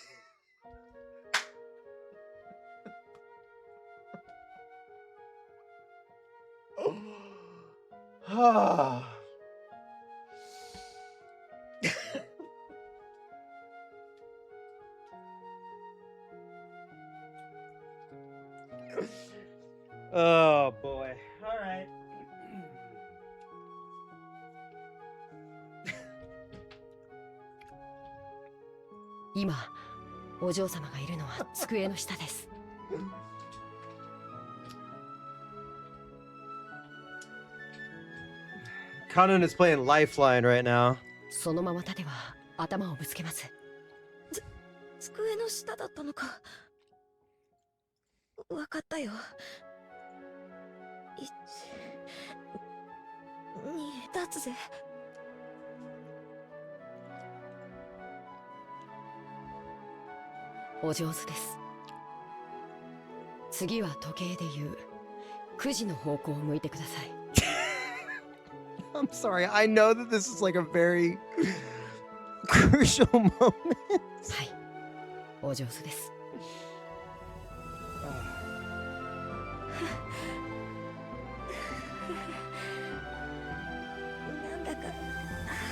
Oh boy. All right. 今、お嬢様がいるのは机の下です。Conan is playing Lifeline right now. そのまま立てば頭をぶつけます。机の下だったのか。わかったよ。2立つぜ。お上手です。次は時計で言う9時の方向を向いてください。I'm sorry. I know that this is like a very crucial moment. はい、お上手です。なんだか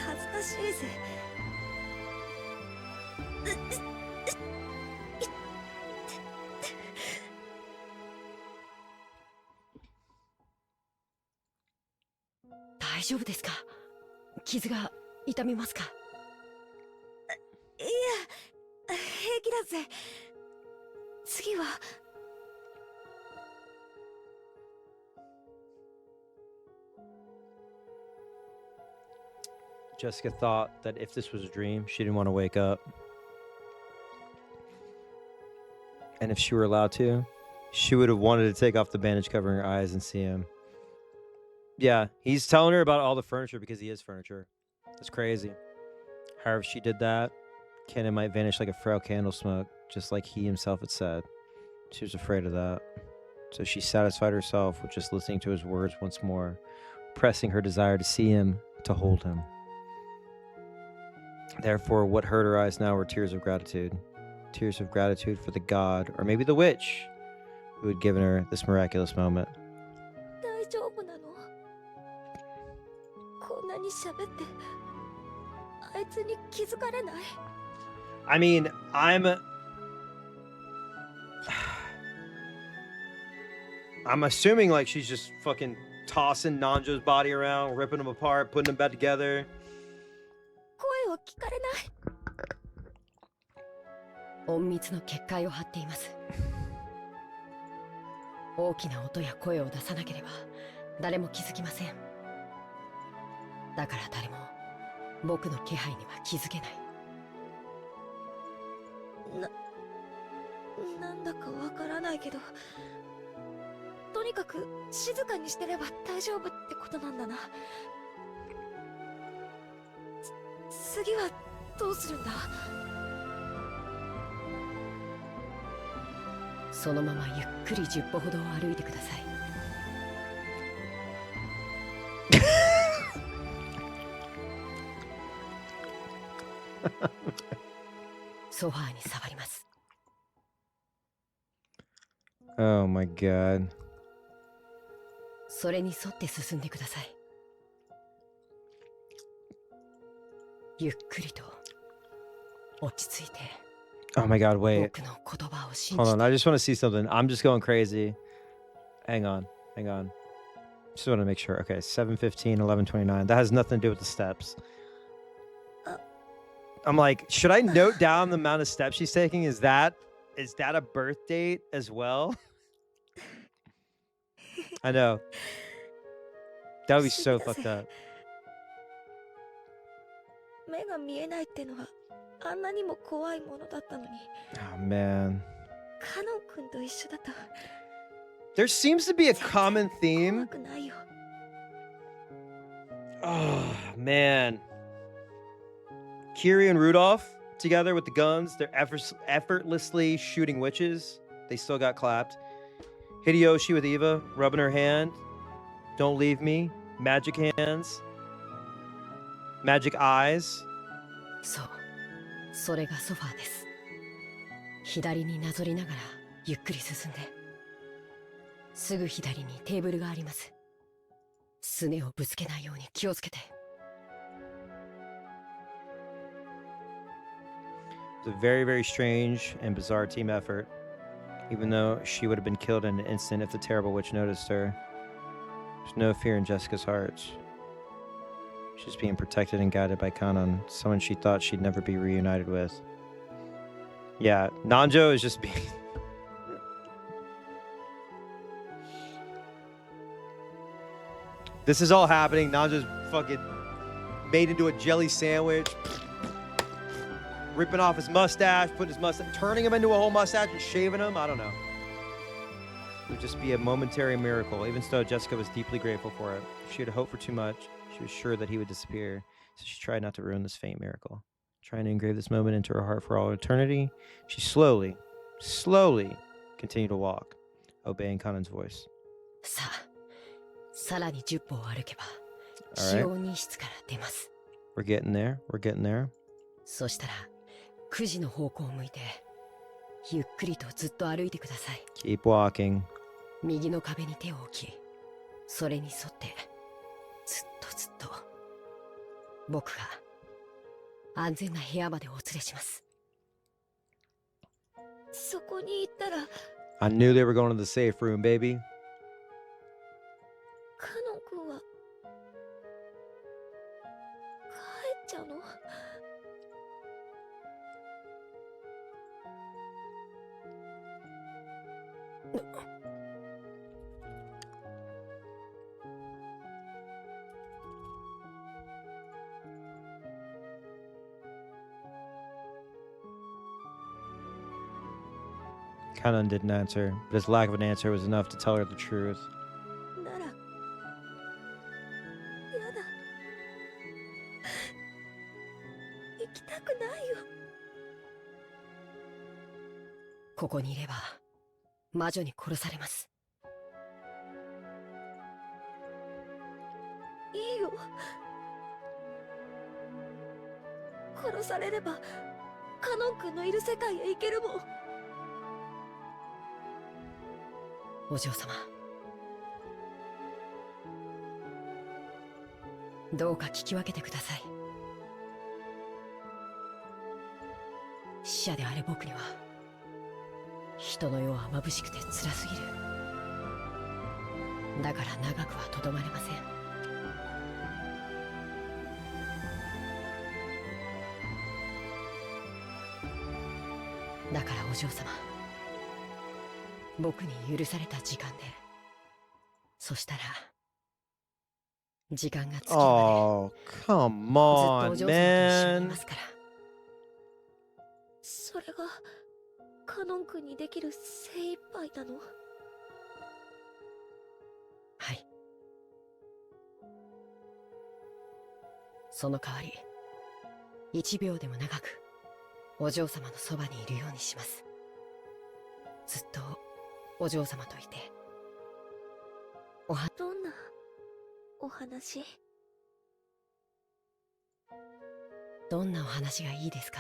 恥ずかしいぜ。大丈夫ですか？傷が痛みますか？いや、平気だぜ。次は。Jessica thought that if this was a dream, she didn't want to wake up. And if she were allowed to, she would have wanted to take off the bandage covering her eyes and see him. Yeah, he's telling her about all the furniture because he is furniture. That's crazy. However, if she did that, Kenan might vanish like a frail candle smoke, just like he himself had said. She was afraid of that. So she satisfied herself with just listening to his words once more, pressing her desire to see him, to hold him. Therefore, what hurt her eyes now were tears of gratitude. Tears of gratitude for the god, or maybe the witch, who had given her this miraculous moment. 大丈夫なの？こんなに喋ってあいつに気づかれない？ I mean, I'm assuming like she's just fucking tossing Nanjo's body around, ripping them apart, putting them back together. 声を聞かれない？隠密の結界を張っています。大きな音や声を出さなければ誰も気づきません。だから誰も僕の気配には気づけない。なんだかわからないけど、とにかく静かにしてれば大丈夫ってことなんだな。次はどうするんだ？そのままゆっくり10歩ほど歩いてください。ソファーに触ります。 Oh my god. それに沿って進んでください。ゆっくりと落ち着いて。 Oh my god, wait. 僕の言葉を信 Hold じ on, て。 I just want to see something. I'm just going crazy. Hang on, hang on. Just want to make sure. Okay, 7:15, 11:29. That has nothing to do with the steps. I'm like, should I note down the amount of steps she's taking? Is that a birth date as well? I know. That would be so fucked up. 目が見えないってのはあんなにも怖いものだったのに。 Oh man. カノン君と一緒だと There seems to be a common 怖 theme. くないよ。 Oh man. Kiri and Rudolph together with the guns, they're effortlessly shooting witches. They still got clapped. Hideyoshi with Eva, rubbing her hand. Don't leave me. Magic hands. Magic eyes. そう、それがソファーです。左になぞりながらゆっくり進んで、すぐ左にテーブルがあります。すねをぶつけないように気をつけて。 It's a very, very strange and bizarre team effort, even though she would have been killed in an instant if the terrible witch noticed her. There's no fear in Jessica's heart. She's being protected and guided by Kanon, someone she thought she'd never be reunited with. Yeah, Nanjo is just being... This is all happening. Nanjo's fucking made into a jelly sandwich. Ripping off his mustache, putting his mustache, turning him into a whole mustache and shaving him. I don't know. It would just be a momentary miracle, even though Jessica was deeply grateful for it. If she had hoped for too much, she was sure that he would disappear. So she tried not to ruin this faint miracle. Trying to engrave this moment into her heart for all eternity, she slowly continued to walk, obeying Kanon's voice. さあ、さらに10歩歩けば、 All right. 使用人室から出ます。 We're getting there. We're getting there. そしたら、9時の方向を向いて、ゆっくりとずっと歩いてください。 Keep walking. 右の壁に手を置き、それに沿ってずっと僕が安全な部屋までお連れします。そこに行ったら I knew they were going to the safe room, baby. カノン君は帰っちゃうの？Kanon didn't answer, but his lack of an answer was enough to tell her the truth. ならやだ。行きたくないよ。ここにいれば魔女に殺されます。いいよ。殺されればカノン君のいる世界へ行けるもん。お嬢様、どうか聞き分けてください。死者である僕には人の世は眩しくて辛すぎる。だから長くはとどまれません。だからお嬢様、僕に許された時間で、そしたら時間が尽きるまで Oh, come ずっと on, お嬢様と一緒にい man. ますから。それがカノン君にできる精一杯なの？はい。その代わり、1秒でも長くお嬢様のそばにいるようにします。ずっとお嬢様といてどんなお話？どんなお話がいいですか？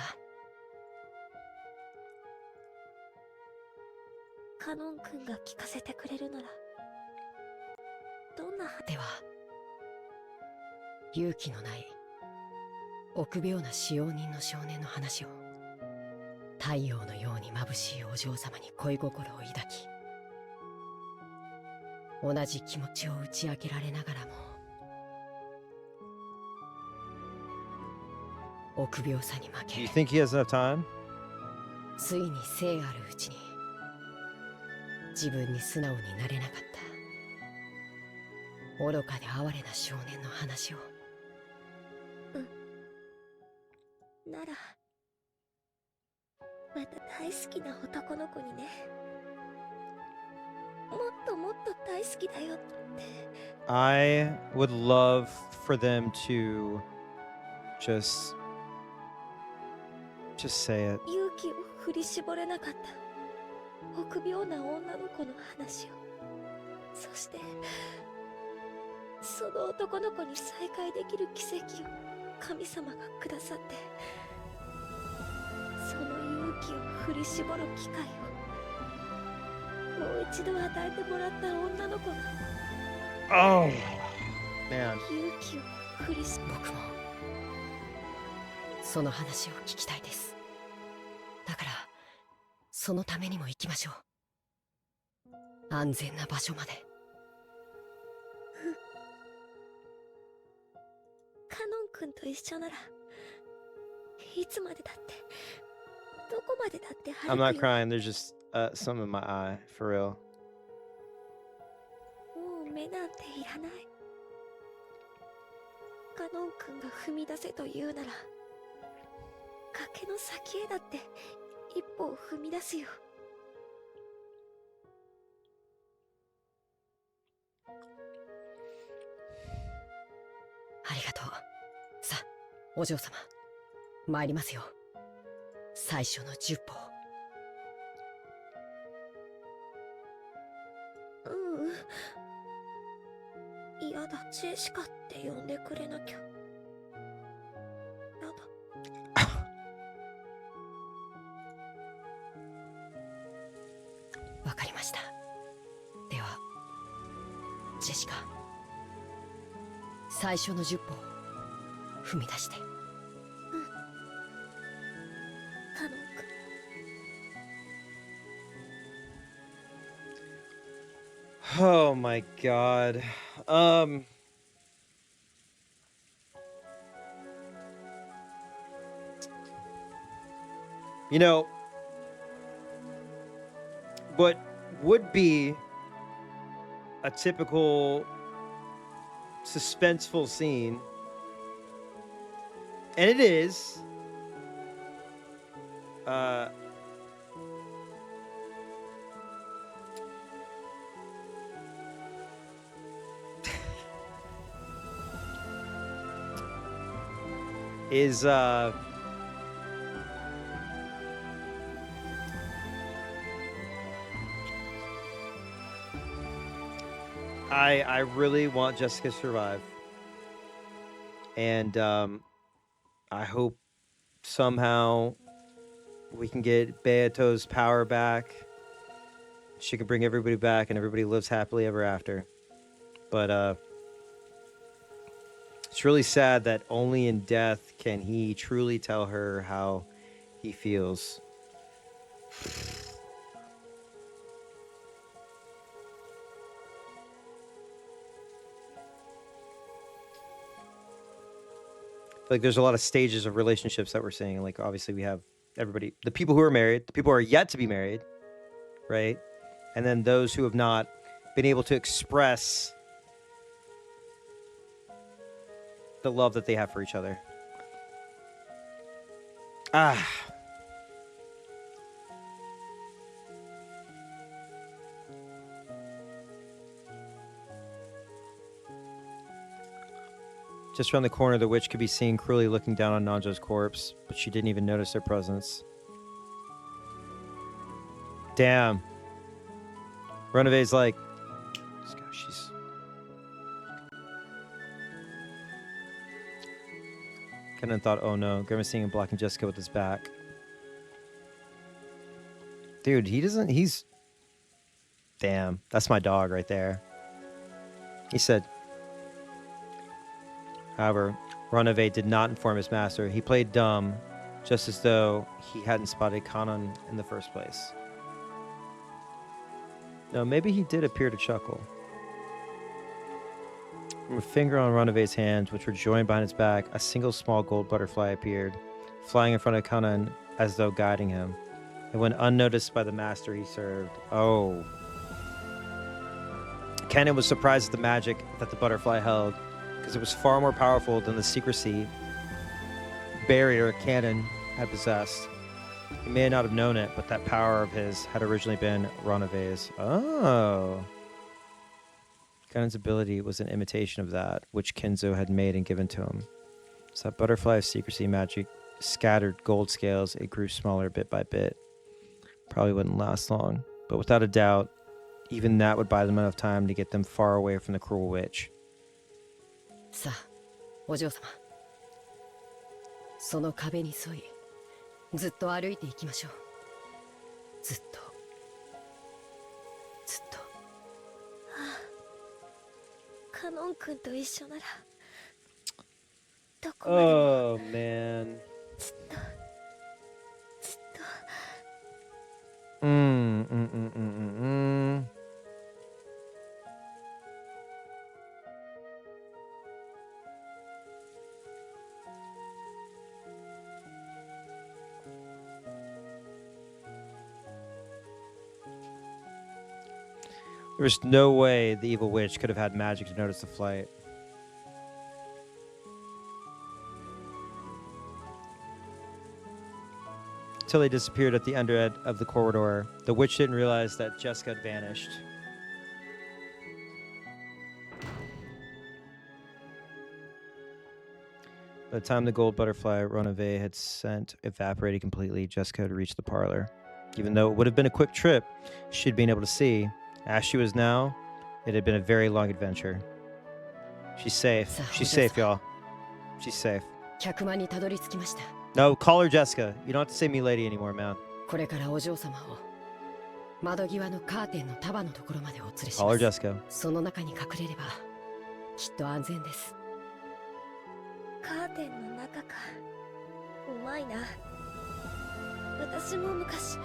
カノン君が聞かせてくれるならどんなでは、勇気のない臆病な使用人の少年の話を太陽のように眩しいお嬢様に恋心を抱き、同じ気持ちを打ち明けられながらも臆病さに負 Do you け、 think he has enough time? ついに生あるうちに自分に素直になれなかった愚かで哀れな少年の話を。ならまた大好きな男の子にね、もっともっと大好きだよって。 I would love for them to just say it. 勇気を振り絞れなかった臆病な女の子の話を、そしてその男の子に再会できる奇跡を神様がくださって、その勇気を振り絞る機会をもう一度与えてもらった女の子が Oh, man. 勇気を振り絞る。僕もその話を聞きたいです。だからそのためにも行きましょう。安全な場所まで。カノン君と一緒ならいつまでだってどこまでだって歩 I'm くよ。 not crying. There's just some in my eye, for real. もう目なんていらない。カノン君が踏み出せと言うなら崖の先へだって一歩を踏み出すよ。ありがとう。さあ、お嬢様、参りますよ。最初の10歩。いやだ、ジェシカって呼んでくれなきゃ。やだ。わかりました。では、ジェシカ、最初の10歩を踏み出して。カノン君。Oh my god. You know, what would be a typical suspenseful scene, and it is, is I really want Jessica to survive, and I hope somehow we can get Beato's power back. She can bring everybody back, and everybody lives happily ever after. But it's really sad that only in death can he truly tell her how he feels. Like, there's a lot of stages of relationships that we're seeing. Like, obviously we have everybody, the people who are married, the people who are yet to be married, right? And then those who have not been able to express the love that they have for each other. Just around the corner, the witch could be seen cruelly looking down on Nanjo's corpse, but she didn't even notice their presence. Damn. Runaways like, let's go. She's. Kenan thought, oh no, grimacing and blocking Jessica with his back. Dude, he doesn't. He's. Damn, that's my dog right there. He said. However, Runaway did not inform his master. He played dumb, just as though he hadn't spotted Kanan in the first place. No, maybe he did appear to chuckle. From a finger on Runaway's hands, which were joined behind his back, a single small gold butterfly appeared, flying in front of Kanan as though guiding him. It went unnoticed by the master he served. Oh. Kanan was surprised at the magic that the butterfly held, because it was far more powerful than the secrecy barrier Kanan had possessed. He may not have known it, but that power of his had originally been Runaway's. Oh. Kanan's ability was an imitation of that, which Kenzo had made and given to him. So that butterfly of secrecy magic scattered gold scales. It grew smaller bit by bit. Probably wouldn't last long, but without a doubt, even that would buy them enough time to get them far away from the cruel witch. さあ、お嬢様。その壁に沿い、ずっと歩いていきましょう。ずっと。ずっと。カノン君と一緒なら、どこまでも Oh man. ずっと。ずっと。There was no way the evil witch could have had magic to notice the flight. Until they disappeared at the under end of the corridor, the witch didn't realize that Jessica had vanished. By the time the gold butterfly Runaway had sent evaporated completely, Jessica had reached the parlor. Even though it would have been a quick trip, she'd been able to see. As she was now, it had been a very long adventure. She's safe. She's safe, y'all. She's safe. 客間にたどり着きました。 No, call her Jessica. You don't have to say me lady anymore, man. これからお嬢様を窓際のカーテンの束のところまでお連れし Call ま her す。 Jessica. その中に隠れればきっと安全です。カーテンの中か。うまいな。私も昔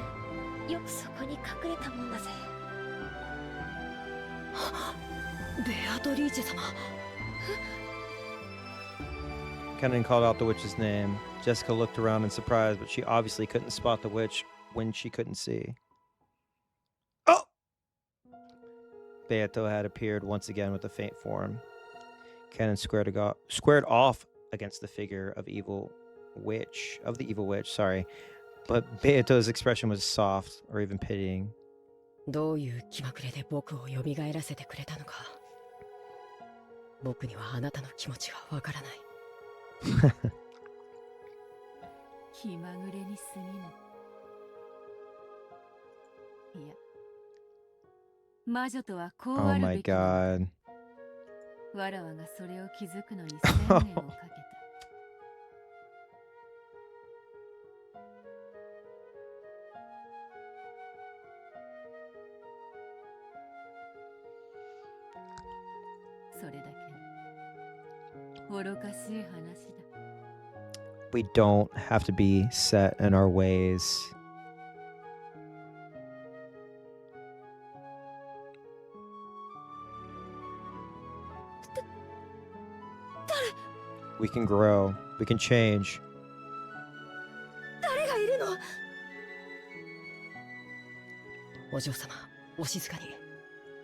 よくそこに隠れたもんだぜ。ベアトリーチェ様。 Kenan called out the witch's name. Jessica looked around in surprise, but she obviously couldn't spot the witch when she couldn't see. Oh! Beato had appeared once again with a faint form. Kenan squared off against the figure of the evil witch, sorry. But Beato's expression was soft or even pitying. どういう気まぐれで僕を蘇らせてくれたのか。僕にはあなたの気持ちがわからない。気まぐれに過ぎぬ。いや、魔女とはこう Oh ある my べきなの。 god. わらわがそれを気づくのに1000年をかけた。それだけの愚かしい話だ。We don't have to be set in our ways. We can grow. We can change. 誰がいるの？お嬢様、お静かに。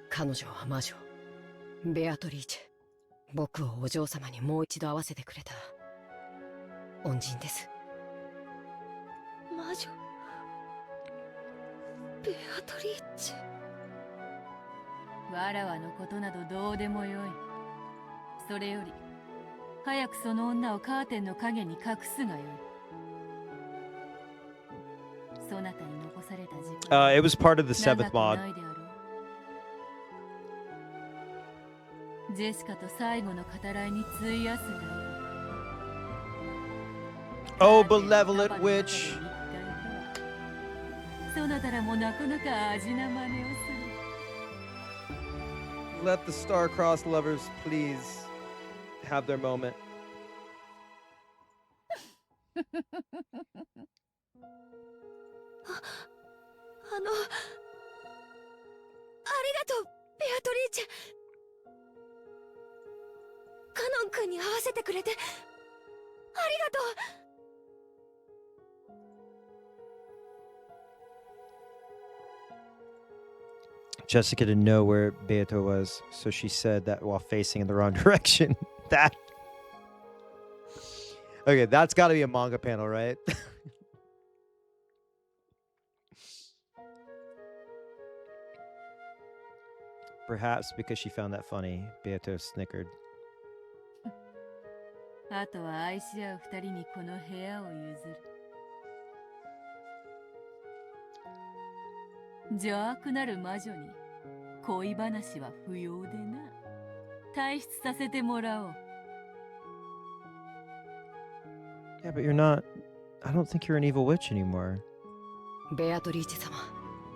彼女は魔女。ベアトリーチェ。僕をお嬢様にもう一度会わせてくれた。恩人です。魔女。ベアトリーチェ。わらわのことなどどうでもよい。それより、早くその女をカーテンの影に隠すがよい。そなたに残された時間。 It was part of the seventh mod. ジェシカと最後の語らいに費やすがいい。 Oh, benevolent witch. そなたらもなかなか味な真似をする。 Let the star-crossed lovers please have their moment. あの、ありがとう、ベアトリーチェ。カノン君に会わせてくれて、ありがとう。 Jessica didn't know where Beato was, so she said that while facing in the wrong direction. That. Okay, that's got to be a manga panel, right? Perhaps because she found that funny, Beato snickered. あとは愛し合う二人にこの部屋を譲る。邪悪なる魔女に恋話は不要でな。退出させてもらおう。 Yeah, but you're not. I don't think you're an evil witch anymore. ベアトリーチェ様、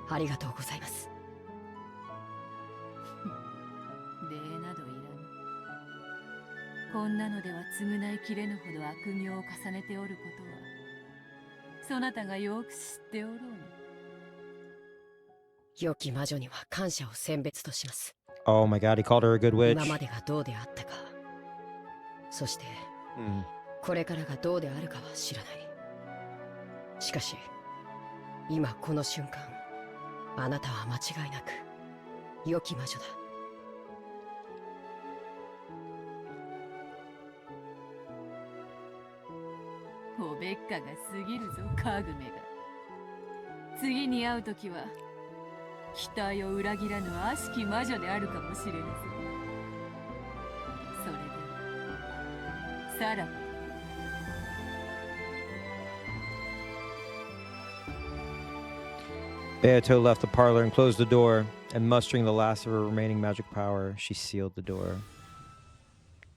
ありがとうございます。礼などいらぬ。こんなのでは償いきれぬほど悪行を重ねておることは、そなたがよく知っておろうに。 良き魔女には感謝を選別とします。 Oh my god, he called her a good witch. 今までがどうであったか、そして、これからがどうであるかは知らない。しかし、今この瞬間、あなたは間違いなく良き魔女だ。おべっかが過ぎるぞ、カグメが。次に会うときは、期待を裏切らぬ悪しき魔女であるかもしれぬぞ。それでは、さらば。 Beato left the parlor and closed the door, and mustering the last of her remaining magic power, she sealed the door.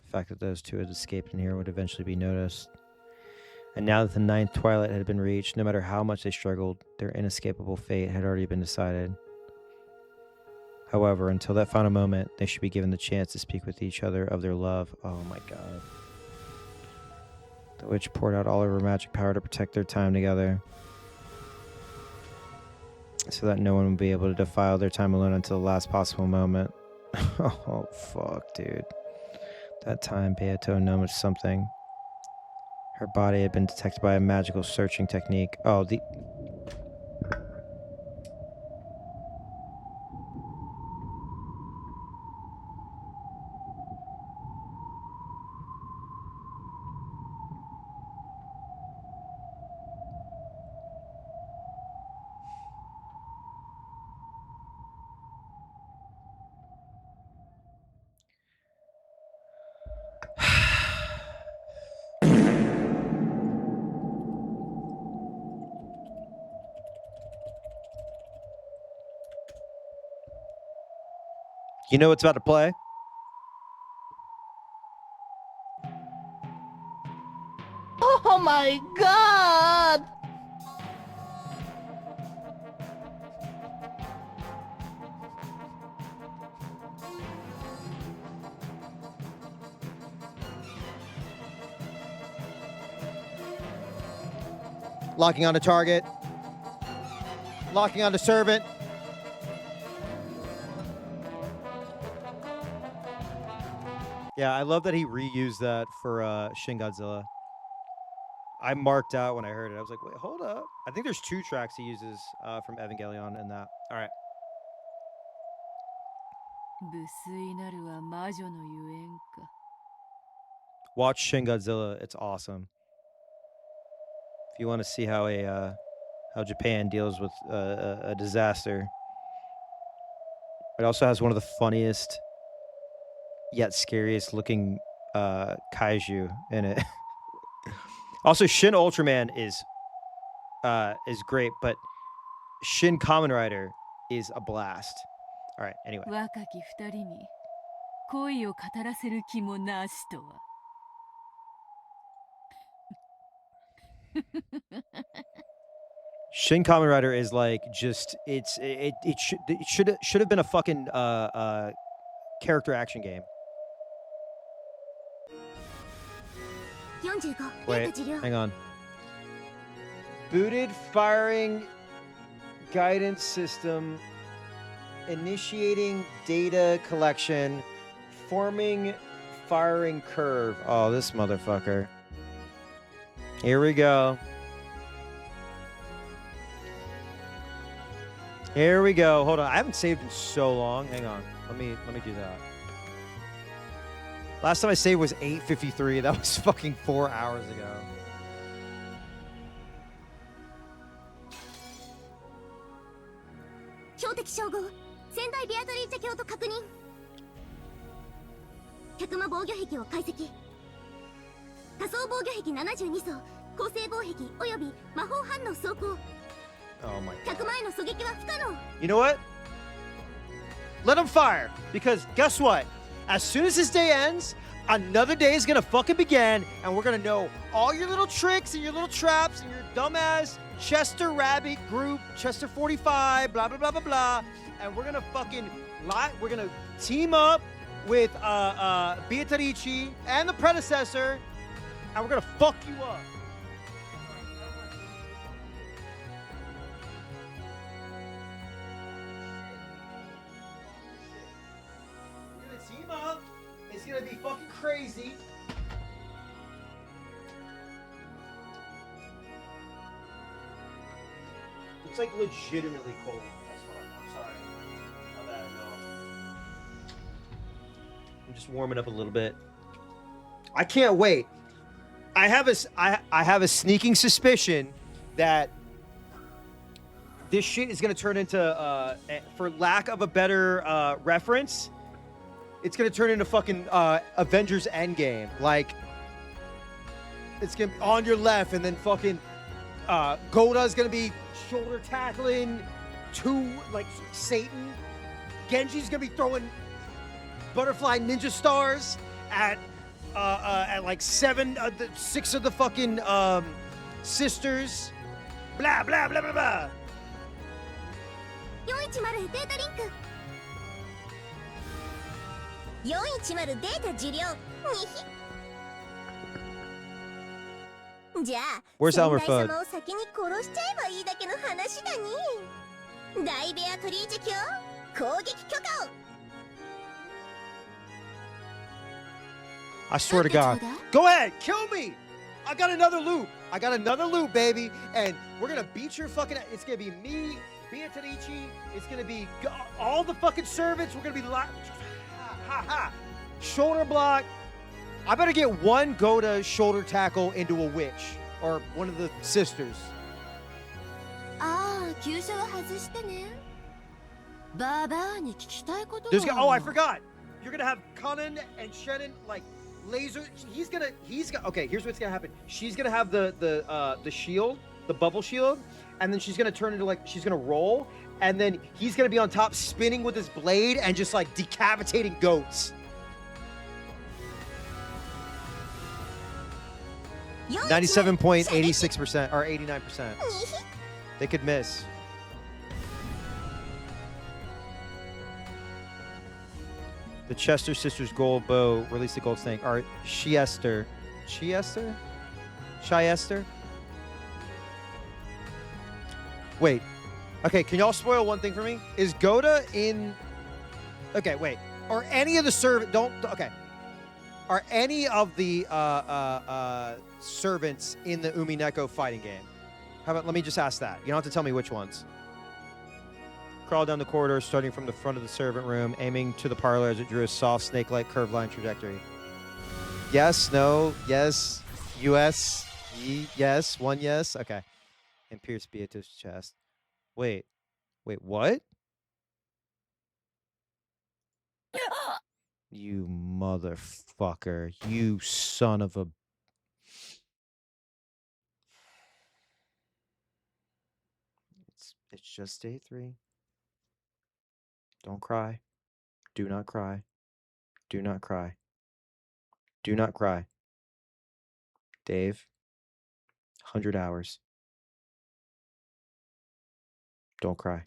The fact that those two had escaped in here would eventually be noticed. And now that the ninth twilight had been reached, no matter how much they struggled, their inescapable fate had already been decided. However, until that final moment, they should be given the chance to speak with each other of their love. Oh my god. The witch poured out all of her magic power to protect their time together, so that no one would be able to defile their time alone until the last possible moment. Oh, fuck, dude. That time, Beato noticed something. Her body had been detected by a magical searching technique. Oh, the... You know what's about to play? Oh my god! Locking on a target. Locking on a servant. Yeah, I love that he reused that for Shin Godzilla. I marked out when I heard it. I was like, wait, hold up. I think there's 2 tracks he uses from Evangelion in that. All right. 無粋なるは魔女のゆえんか。 Watch Shin Godzilla. It's awesome. If you want to see how how Japan deals with a disaster. It also has one of the funniest yet scariest looking kaiju in it. Also, Shin Ultraman is great, but Shin Kamen Rider is a blast. All right, anyway. 若き二人に恋を語らせる気もなしとは。Shin Kamen Rider is like just it should have been a fucking character action game. Wait, hang on. Booted firing guidance system, initiating data collection, forming firing curve. Oh, this motherfucker. Here we go. Here we go. Hold on. I haven't saved in so long. Hang on. Let me do that. Last time I saved was 8:53. That was fucking 4 hours ago. Oh my God. You know what? Let them fire. Because guess what? As soon as this day ends, another day is going to fucking begin. And we're going to know all your little tricks and your little traps and your dumbass Chester Rabbit group, Chester 45, blah, blah, blah, blah, blah. And we're going to fucking we're going to team up with Beatrice and the predecessor. And we're going to fuck you up. Team up. It's gonna be fucking crazy. It's like legitimately cold. That's fine. I'm sorry. My bad, no. I'm just warming up a little bit. I can't wait. I have a sneaking suspicion that this shit is gonna turn into, for lack of a better reference, it's gonna turn into fucking Avengers Endgame. Like, it's gonna be on your left, and then fucking Goda's gonna be shoulder tackling like Satan. Genji's gonna be throwing butterfly ninja stars at like 6 of the fucking sisters. Blah blah blah blah blah. 410データ受領じゃあ Where's 先 Elmer 代 Fudd? 様を先に殺しちゃえばいいだけの話だに大ベアトリーチェ卿攻撃許可を I swear to God. Go ahead, kill me! I got another loop. I got another loop, baby. And we're gonna beat your fucking... It's gonna be me, Beatrice. It's gonna be all the fucking servants. We're gonna be... Ha. Shoulder block. I better get one Goda shoulder tackle into a witch. Or one of the sisters. Oh, I forgot. You're gonna have Conan and Shannon like laser. Okay, here's what's gonna happen. She's gonna have the shield, the bubble shield, and then she's gonna turn into like she's gonna roll, and then he's gonna be on top spinning with his blade and just like decapitating goats. 97.86% or 89%. They could miss. The Chester Sisters gold bow released the gold snake. Are Chiester? Wait. Okay, can y'all spoil one thing for me? Is Goda in... Okay, wait. Are any of the Okay. Are any of the servants in the Umineko fighting game? How about, let me just ask that. You don't have to tell me which ones. Crawl down the corridor, starting from the front of the servant room, aiming to the parlor as it drew a soft snake-like curved line trajectory. Yes, no, yes, US, yes, one yes. Okay. And pierce Beatrice's chest. Wait, what? You motherfucker. You son of a... It's just day 3. Don't cry. Do not cry. Do not cry. Do not cry. Dave, 100 hours. Don't cry.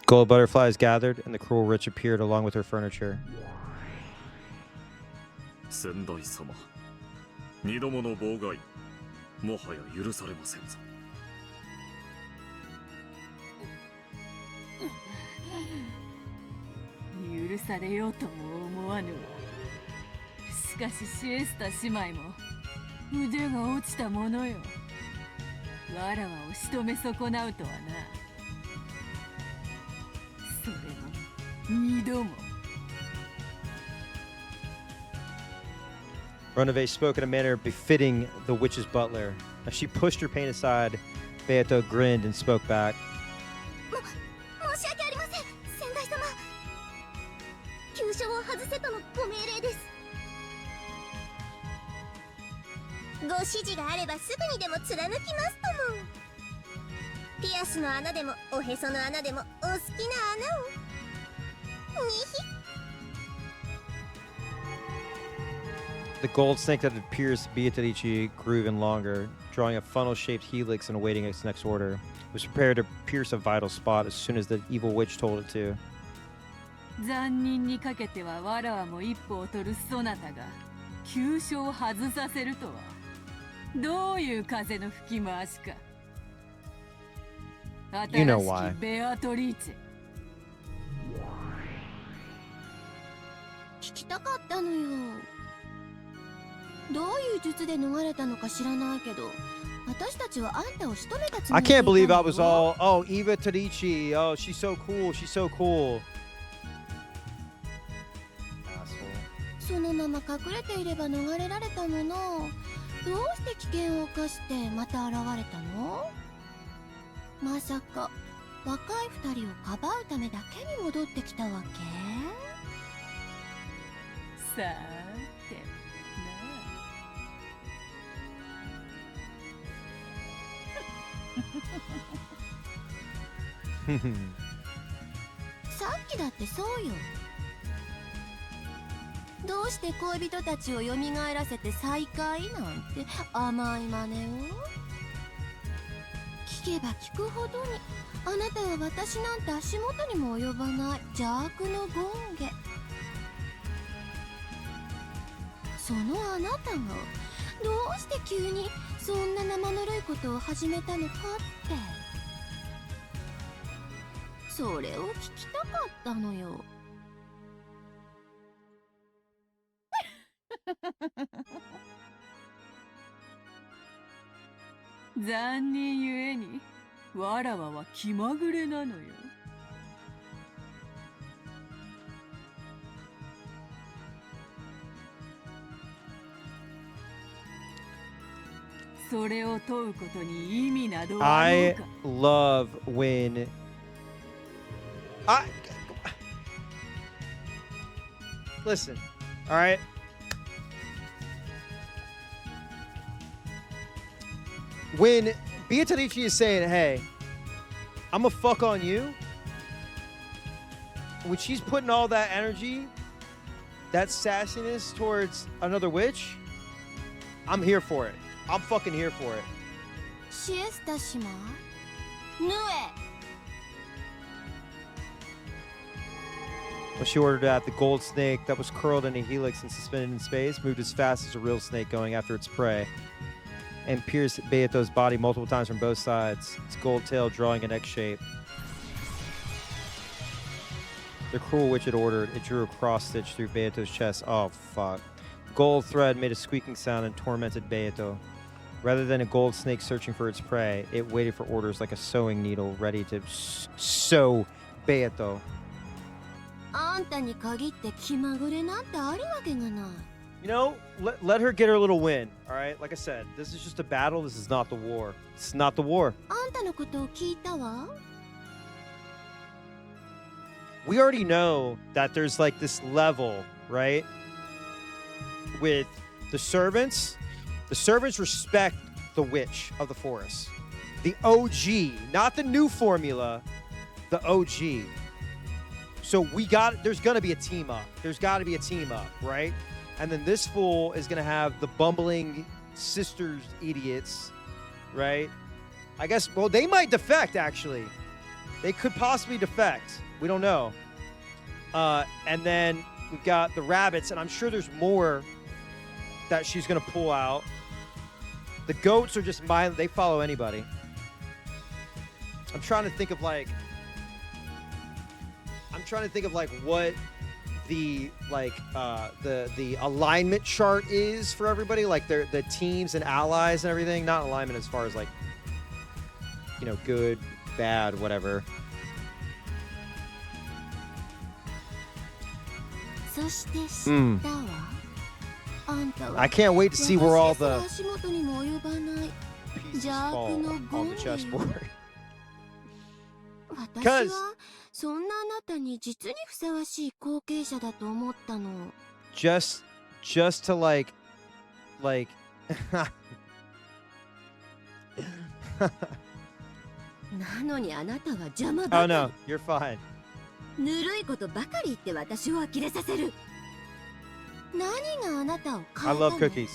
Gold butterflies gathered, and the cruel witch appeared along with her furniture. 先代様、二度もの妨害、もはや許されませんぞ。許されようとも思わぬわ。しかしシエスタ姉妹も腕が落ちたものよ。わらわを仕留め損なうとはな。それも二度も。Runaway spoke in a manner befitting the witch's butler. As she pushed her pain aside, Beato grinned and spoke back. 申し訳ありません、先代様。急所を外せとのご命令です。ご指示があればすぐにでも貫きますとも。ピアスの穴でもおへその穴でもお好きな穴を。にひ。 The gold snake that had pierced Beatrice grew even longer, drawing a funnel-shaped helix and awaiting its next order. It was prepared to pierce a vital spot as soon as the evil witch told it to. 残忍にかけてはわらわも一歩を取るそなたが急所を外させるとはどういう風の吹き回しか。 You know why. ベアトリーチェ。聞きたかったのよ。どういう術で逃れたのか知らないけど、私たちはあんたを仕留めたつも I りでいた can't の believe よ。 I was all, oh, Eva Tadici, oh, she's so cool, she's so cool. Asshole. そのまま隠れていれば逃れられたもの。どうして危険を冒してまた現れたの？まさか若い二人をかばうためだけに戻ってきたわけ？さてな。 さっきだってそうよ。どうして恋人たちを蘇らせて再会なんて甘い真似を。聞けば聞くほどにあなたは私なんて足元にも及ばない邪悪の権下。そのあなたがどうして急にそんな生ぬるいことを始めたのかって、それを聞きたかったのよ。残忍ゆえにわらわは気まぐれなのよ。それを問うことに意味などはあろう I か。 love when listen, all right? When Beatrice is saying, hey, I'm gonna fuck on you, when she's putting all that energy, that sassiness towards another witch, I'm here for it. I'm fucking here for it. シエスタ姉妹？ヌエ。 When she ordered that, the gold snake that was curled in a helix and suspended in space moved as fast as a real snake going after its prey and pierced Beato's body multiple times from both sides, its gold tail drawing an X shape. The cruel witch had ordered. It drew a cross stitch through Beato's chest. Oh, fuck. Gold thread made a squeaking sound and tormented Beato. Rather than a gold snake searching for its prey, it waited for orders like a sewing needle ready to sew Beato. あんたに限って気まぐれなんてあるわけがない。You know, let her get her little win, all right? Like I said, this is just a battle. This is not the war. It's not the war. あんたのことを聞いたわ。 We already know that there's like this level, right? With the servants respect the witch of the forest. The OG, not the new formula, the OG. So there's gonna be a team up. There's gotta be a team up, right? And then this fool is gonna have the bumbling sisters idiots, right? I guess, well, they might defect, actually. They could possibly defect. We don't know. And then we've got the rabbits, and I'm sure there's more that she's gonna pull out. The goats are just mindless. They follow anybody. I'm trying to think of like what the the alignment chart is for everybody, like the teams and allies and everything. Not alignment as far as like, you know, good, bad, whatever. I can't wait to see where all the pieces fall on the chessboard. Because just to like oh no, you're fine. I love cookies.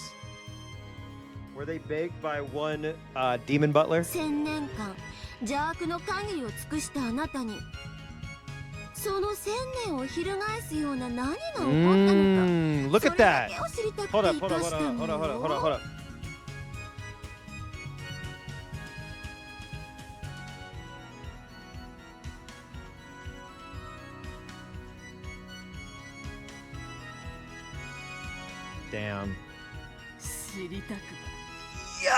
Were they baked by one demon butler? Look at that. Hold up. Damn. Yo!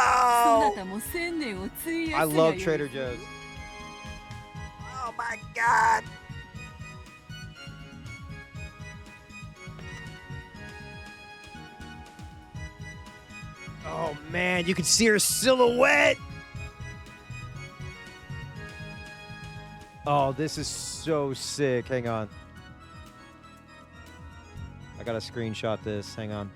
I love Trader Joe's. Oh my god! Oh man, you can see her silhouette! Oh, this is so sick. Hang on. I gotta screenshot this. Hang on.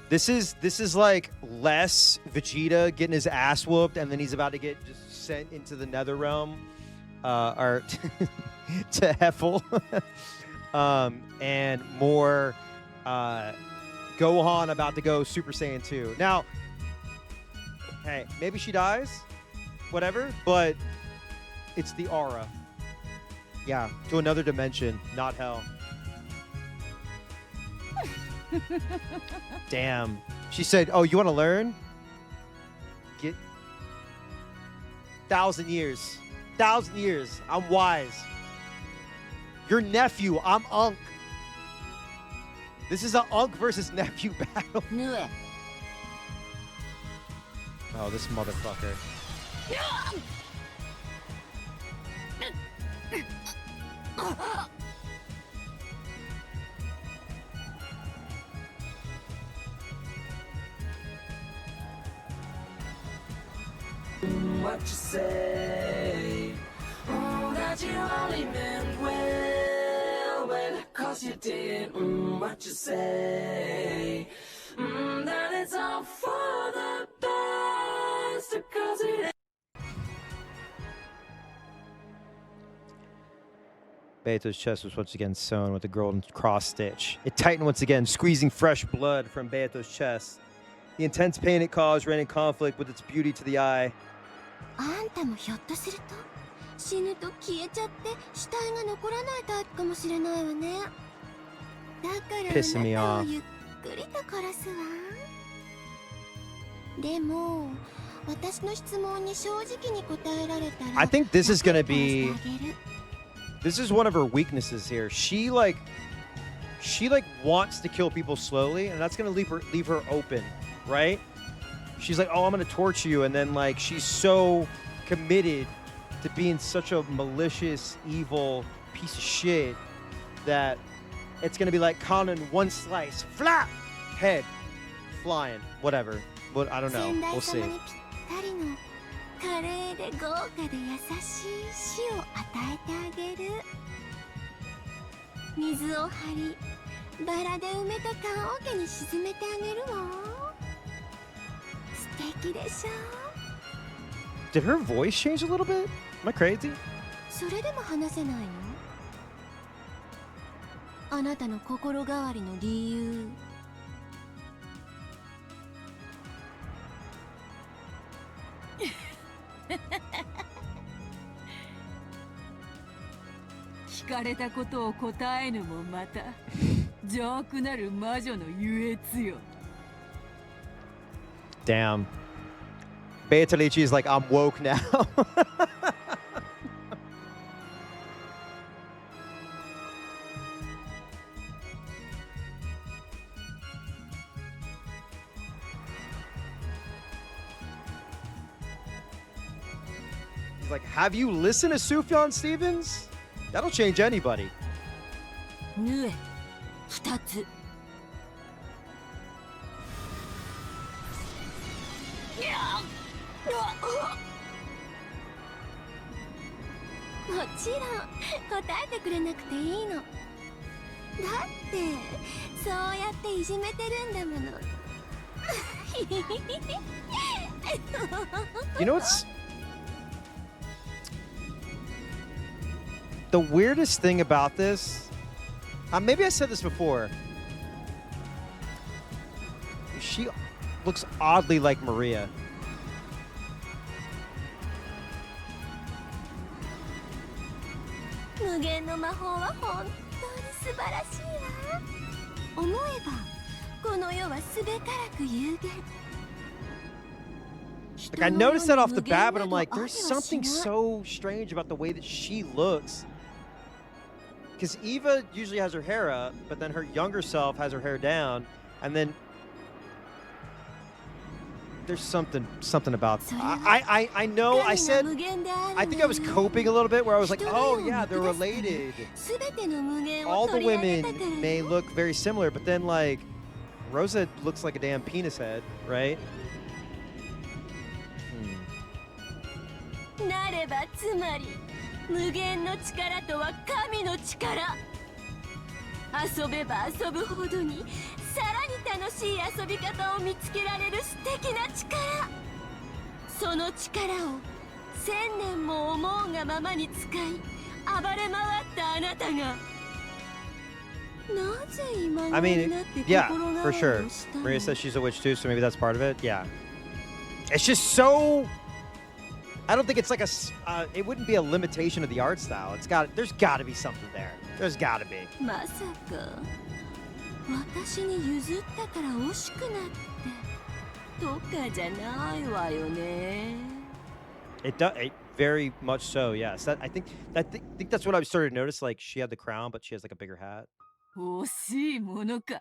This is like less Vegeta getting his ass whooped, and then he's about to get just sent into the Nether Realm, or to Heffel, and more Gohan about to go Super Saiyan 2. Now, hey, maybe she dies, whatever, but it's the aura. Yeah, to another dimension, not hell. Damn. She said, oh, you want to learn? Get 1,000 years. 1,000 years. I'm wise. Your nephew, I'm Unk. This is an Unk versus nephew battle. Oh, this motherfucker. What you say? Oh, that you only meant well, 'cause you did. What you say? That it's all for the best, 'cause it. Beto's chest was once again sewn with a golden cross stitch. It tightened once again, squeezing fresh blood from Beto's chest. The intense pain it caused ran in conflict with its beauty to the eye. Pissing me off. I think this is gonna be. This is one of her weaknesses here. She wants to kill people slowly, and that's gonna leave her open, right? She's like, oh, I'm gonna torture you, and then like she's so committed to being such a malicious, evil piece of shit that it's gonna be like Conan, one slice, flap, head, flying, whatever. But I don't know. We'll see. バラで埋めて棺桶に沈めてあげるわ。素敵でしょ。 Did her voice change a little bit? Am I crazy? それでも話せないの？あなたの心変わりの理由。聞かれたことを答えぬもまた邪悪なる魔女の優越よ。 Damn. Beatrice is like, I'm woke now. He's like, have you listened to Sufjan Stevens? That'll change anybody. ヌエ2つ。もちろん答えてくれなくていいの。だってそうやっていじめてるんだもの。You know what's the weirdest thing about this? Maybe I said this before. She looks oddly like Maria. 無限の魔法は本当に素晴らしいわ。思えばこの世はすべからく有限。 Like, I noticed that off the bat, but I'm like, there's something so strange about the way that she looks. Because Eva usually has her hair up, but then her younger self has her hair down, and then there's something about. I know. I said. I think I was coping a little bit, where I was like, oh yeah, they're related. All the women may look very similar, but then like Rosa looks like a damn penis head, right? なればつまり無限の力とは神の力。遊べば遊ぶほどにさらに楽しい遊び方を見つけられる素敵な力。その力を1000年も思うがままに使い暴れ回ったあなたがなぜ今 I 頃 mean, になって yeah, 心変わ for り sure. をしたの？ Maria says she's a witch too, so maybe that's part of it. Yeah. It's just so. I don't think it's like a. It wouldn't be a limitation of the art style. There's got to be something there. There's got to be. まさか私に譲ったから惜しくなってとかじゃないわよね。 It does. It very much so. Yes. I think that's what I started to notice. Like she had the crown, but she has like a bigger hat. 惜しいものか。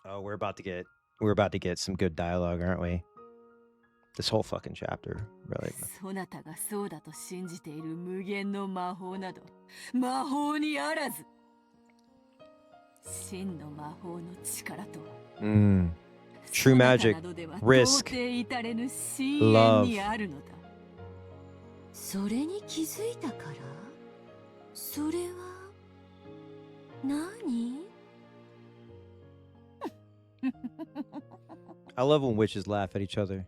Oh, we're about to get some good dialogue, aren't we? This whole fucking chapter, really. そなたがそうだと信じている無限の魔法など魔法にあらず。真の魔法の力とは。True magic, risk, love. それに気づいたから。それは何？ I love when witches laugh at each other.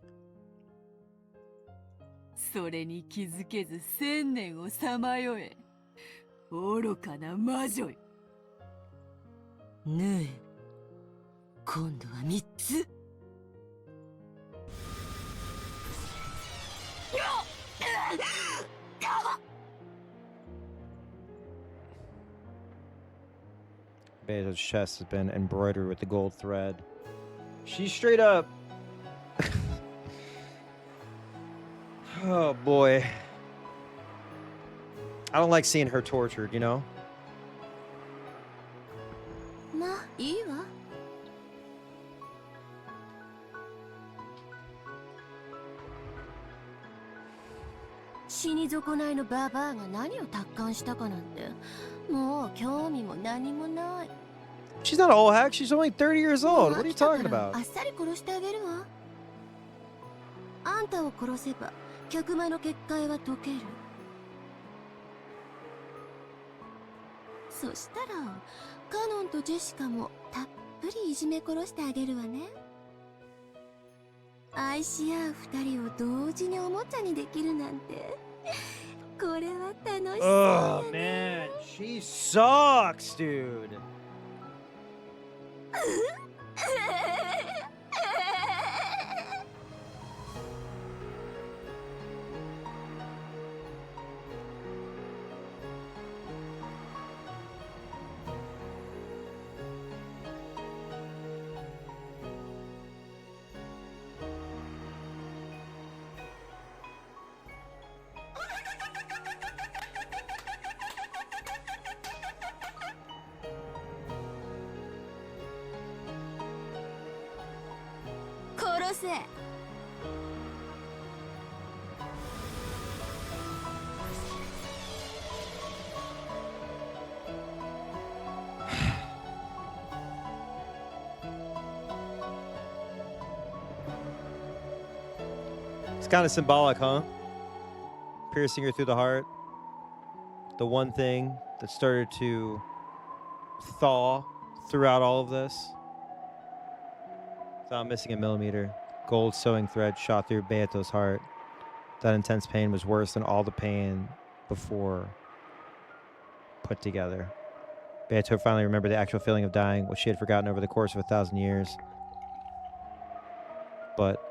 それに気づけず1000年をさまよえ愚かな魔女よ。ねえ、今度は3つ。Bea's chest has been embroidered with the gold thread. She's straight up. Oh boy. I don't like seeing her tortured, you know? まあいいわ。死に損ないのババアが何を達観したかなんてもう興味も何もない。 She's not an old hack. She's only 30 years old. What are you talking about? あっさり殺してあげるわ。あんたを殺せば客間の結界は解ける。そしたらカノンとジェシカもたっぷりいじめ殺してあげるわね。愛し合う二人を同時におもちゃにできるなんてこれは楽しそう Oh man, she sucks, dude. It's kind of symbolic, huh? Piercing her through the heart. The one thing that started to thaw throughout all of this. Without missing a millimeter. Gold sewing thread shot through Beato's heart. That intense pain was worse than all the pain before put together. Beato finally remembered the actual feeling of dying, which she had forgotten over the course of 1,000 years. But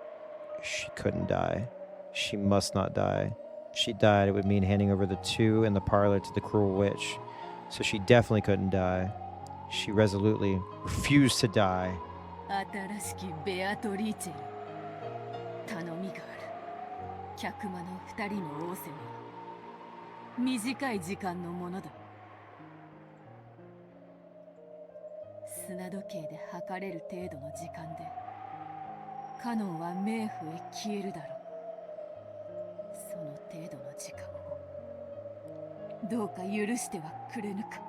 she couldn't die. She must not die. If she died, it would mean handing over the two in the parlor to the cruel witch. So she definitely couldn't die. She resolutely refused to die. 新しきベアトリーチェに頼みがある。客間の二人の仰せは短い時間のものだ。砂時計で測れる程度の時間でカノンは冥府へ消えるだろう。その程度の時間をどうか許してはくれぬか。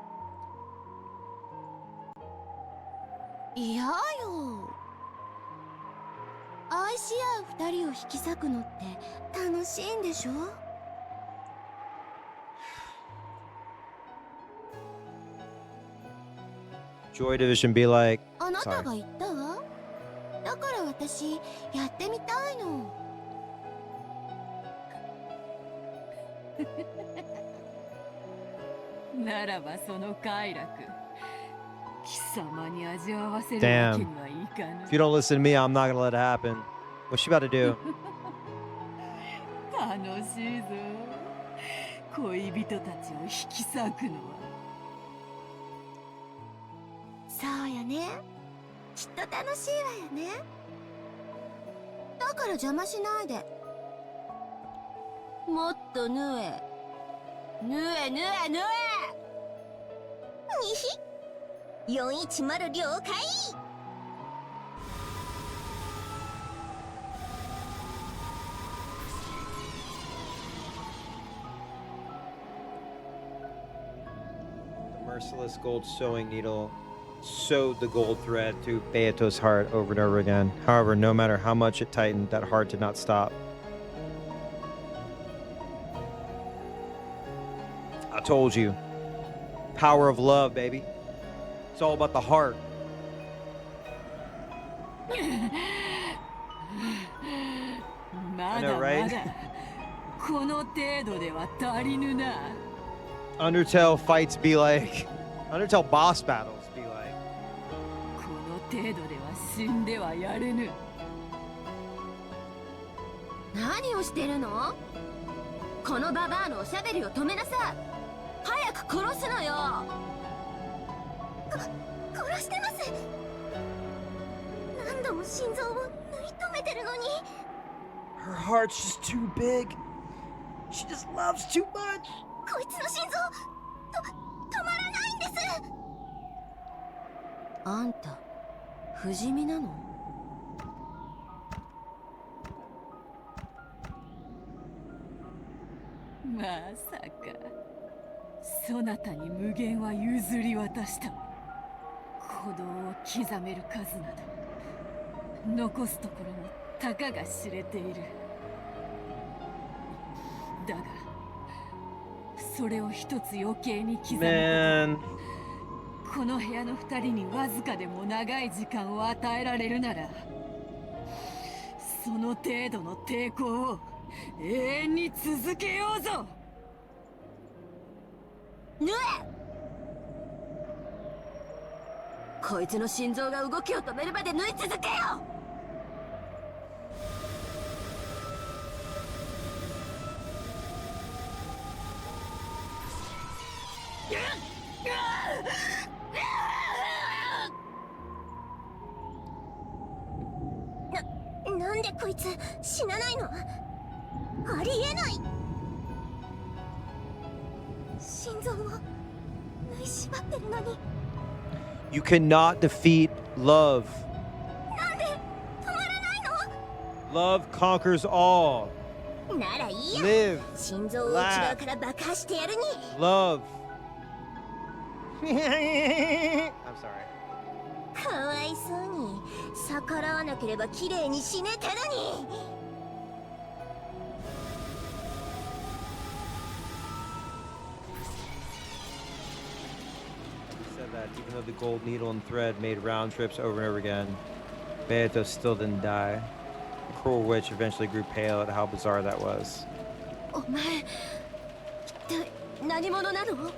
いやよ。愛し合う二人を引き裂くのって楽しいんでしょ。Joy Division be like, あなたが言ったわ。だから私やってみたいの。ならばその快楽貴様に味わわせるわけにはいかぬ。 If you don't listen to me, I'm not gonna let it happen. What's she about to do? 楽しいぞ。恋人たちを引き裂くのは。そうよね。きっと楽しいわよね。だから邪魔しないで。もっと縫え。縫え縫え縫え。にひ。410了解。The merciless gold sewing needle sewed the gold thread through Beato's heart over and over again. However, no matter how much it tightened, that heart did not stop. I told you. Power of love, baby. It's all about the heart. まだまだこの程度では足りぬな。Undertale fights be like Undertale boss battles be like この程度では死んではやれぬ。何をしてるの？このババアのおしゃべりを止めなさい。早く殺すのよ。殺してます。何度も心臓を縫い止めてるのに。Her heart's just too big. She just loves too much. こいつの心臓止まらないんです。あんた不死身なの？まさかそなたに無限は譲り渡した。鼓動を刻める数など残すところもたかが知れている。だがそれを一つ余計に刻むことでこの部屋の二人にわずかでも長い時間を与えられるなら、その程度の抵抗を永遠に続けようぞ。ぬえ、こいつの心臓が動きを止めるまで縫い続けよ。なんでこいつ死なないの？ありえない。心臓を縫い縛ってるのに。You cannot defeat love. なんで止まらないの？ Love conquers all. ならいいや。 Live. 心臓を内側から爆破してやるに。 Love. I'm sorry. かわいそうに逆らわなければ綺麗に死ねたのに。That even though the gold needle and thread made round trips over and over again, Beato still didn't die. The cruel witch eventually grew pale at how bizarre that was. お前、一体何者なの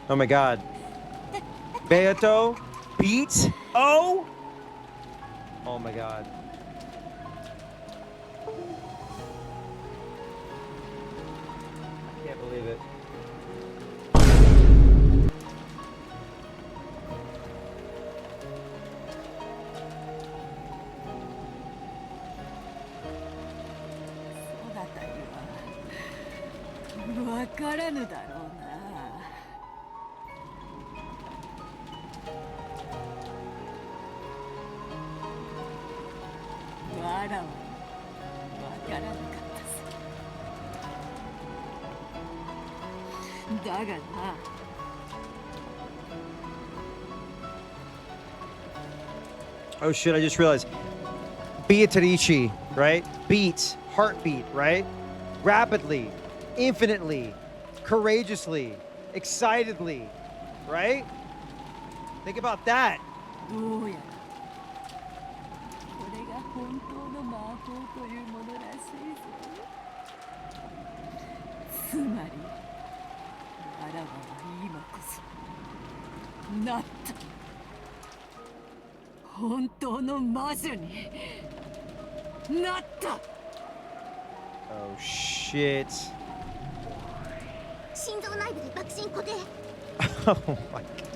？Oh my god. Beato beat O? Oh my god. I can't believe it. Oh, わからぬだろうな。わらわ、わからなかったさ。だがな。Oh shit, I just realized. Beatrice, right? Beats, heartbeat, right? Rapidly, infinitely, courageously, excitedly, right? Think about that. どうやらこれが本当の魔法というものらしいぞ。つまりわらわは今こそなった。本当の魔女になった。Oh shit. 心臓内部で爆心固定。Oh my god.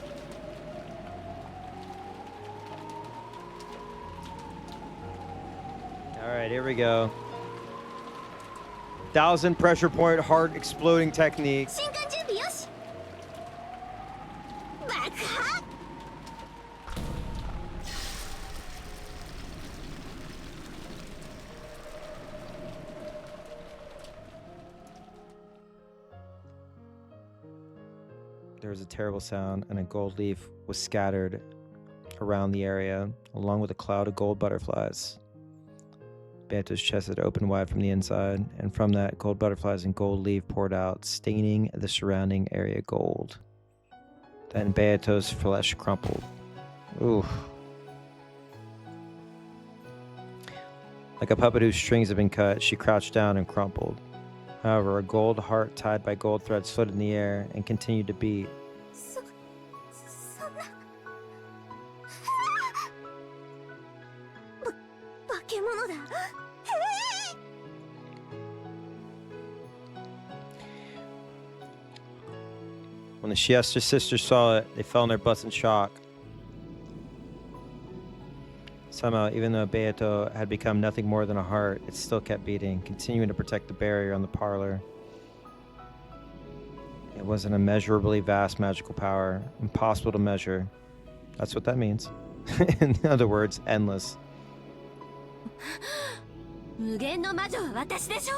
Alright, here we go. 1000 pressure point heart exploding technique. 瞬間準備よし。爆破。There was a terrible sound, and a gold leaf was scattered around the area, along with a cloud of gold butterflies. Beato's chest had opened wide from the inside, and from that, gold butterflies and gold leaf poured out, staining the surrounding area gold. Then Beato's flesh crumpled. Ooh. Like a puppet whose strings had been cut, she crouched down and crumpled. However, a gold heart tied by gold threads floated in the air and continued to beat. そんな。化け物だ。When the Siesta sisters saw it, they fell on their butts in shock. Somehow, even though Beato had become nothing more than a heart, it still kept beating, continuing to protect the barrier on the parlor. It was an immeasurably vast magical power, impossible to measure. That's what that means. In other words, endless. 無限の魔女は私でしょ。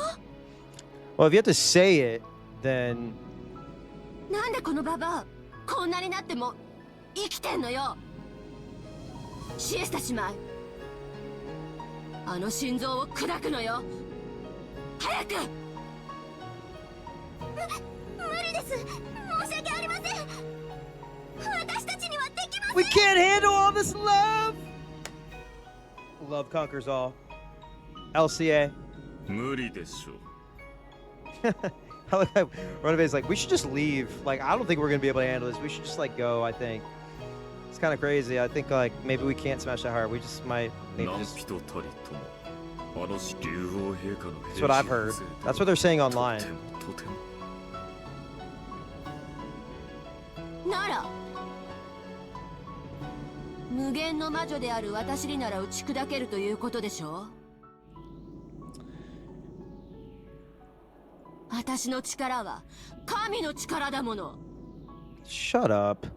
Well, if you have to say it, then なんでこのババアこんなになっても生きてんのよ。シエスタ姉妹、あの心臓を砕くのよ。早く。We can't handle all this love. Love conquers all. LCA. 無理でしょう。 I like how Runaways like, we should just leave. Like, I don't think we're gonna be able to handle this. We should just like go. I think it's kind of crazy. I think like maybe we can't smash that hard. We just might. Maybe just... That's what I've heard. That's what they're saying online. なら無限の魔女である私になら打ち砕けるということでしょう。私の力は神の力だもの。 Shut up.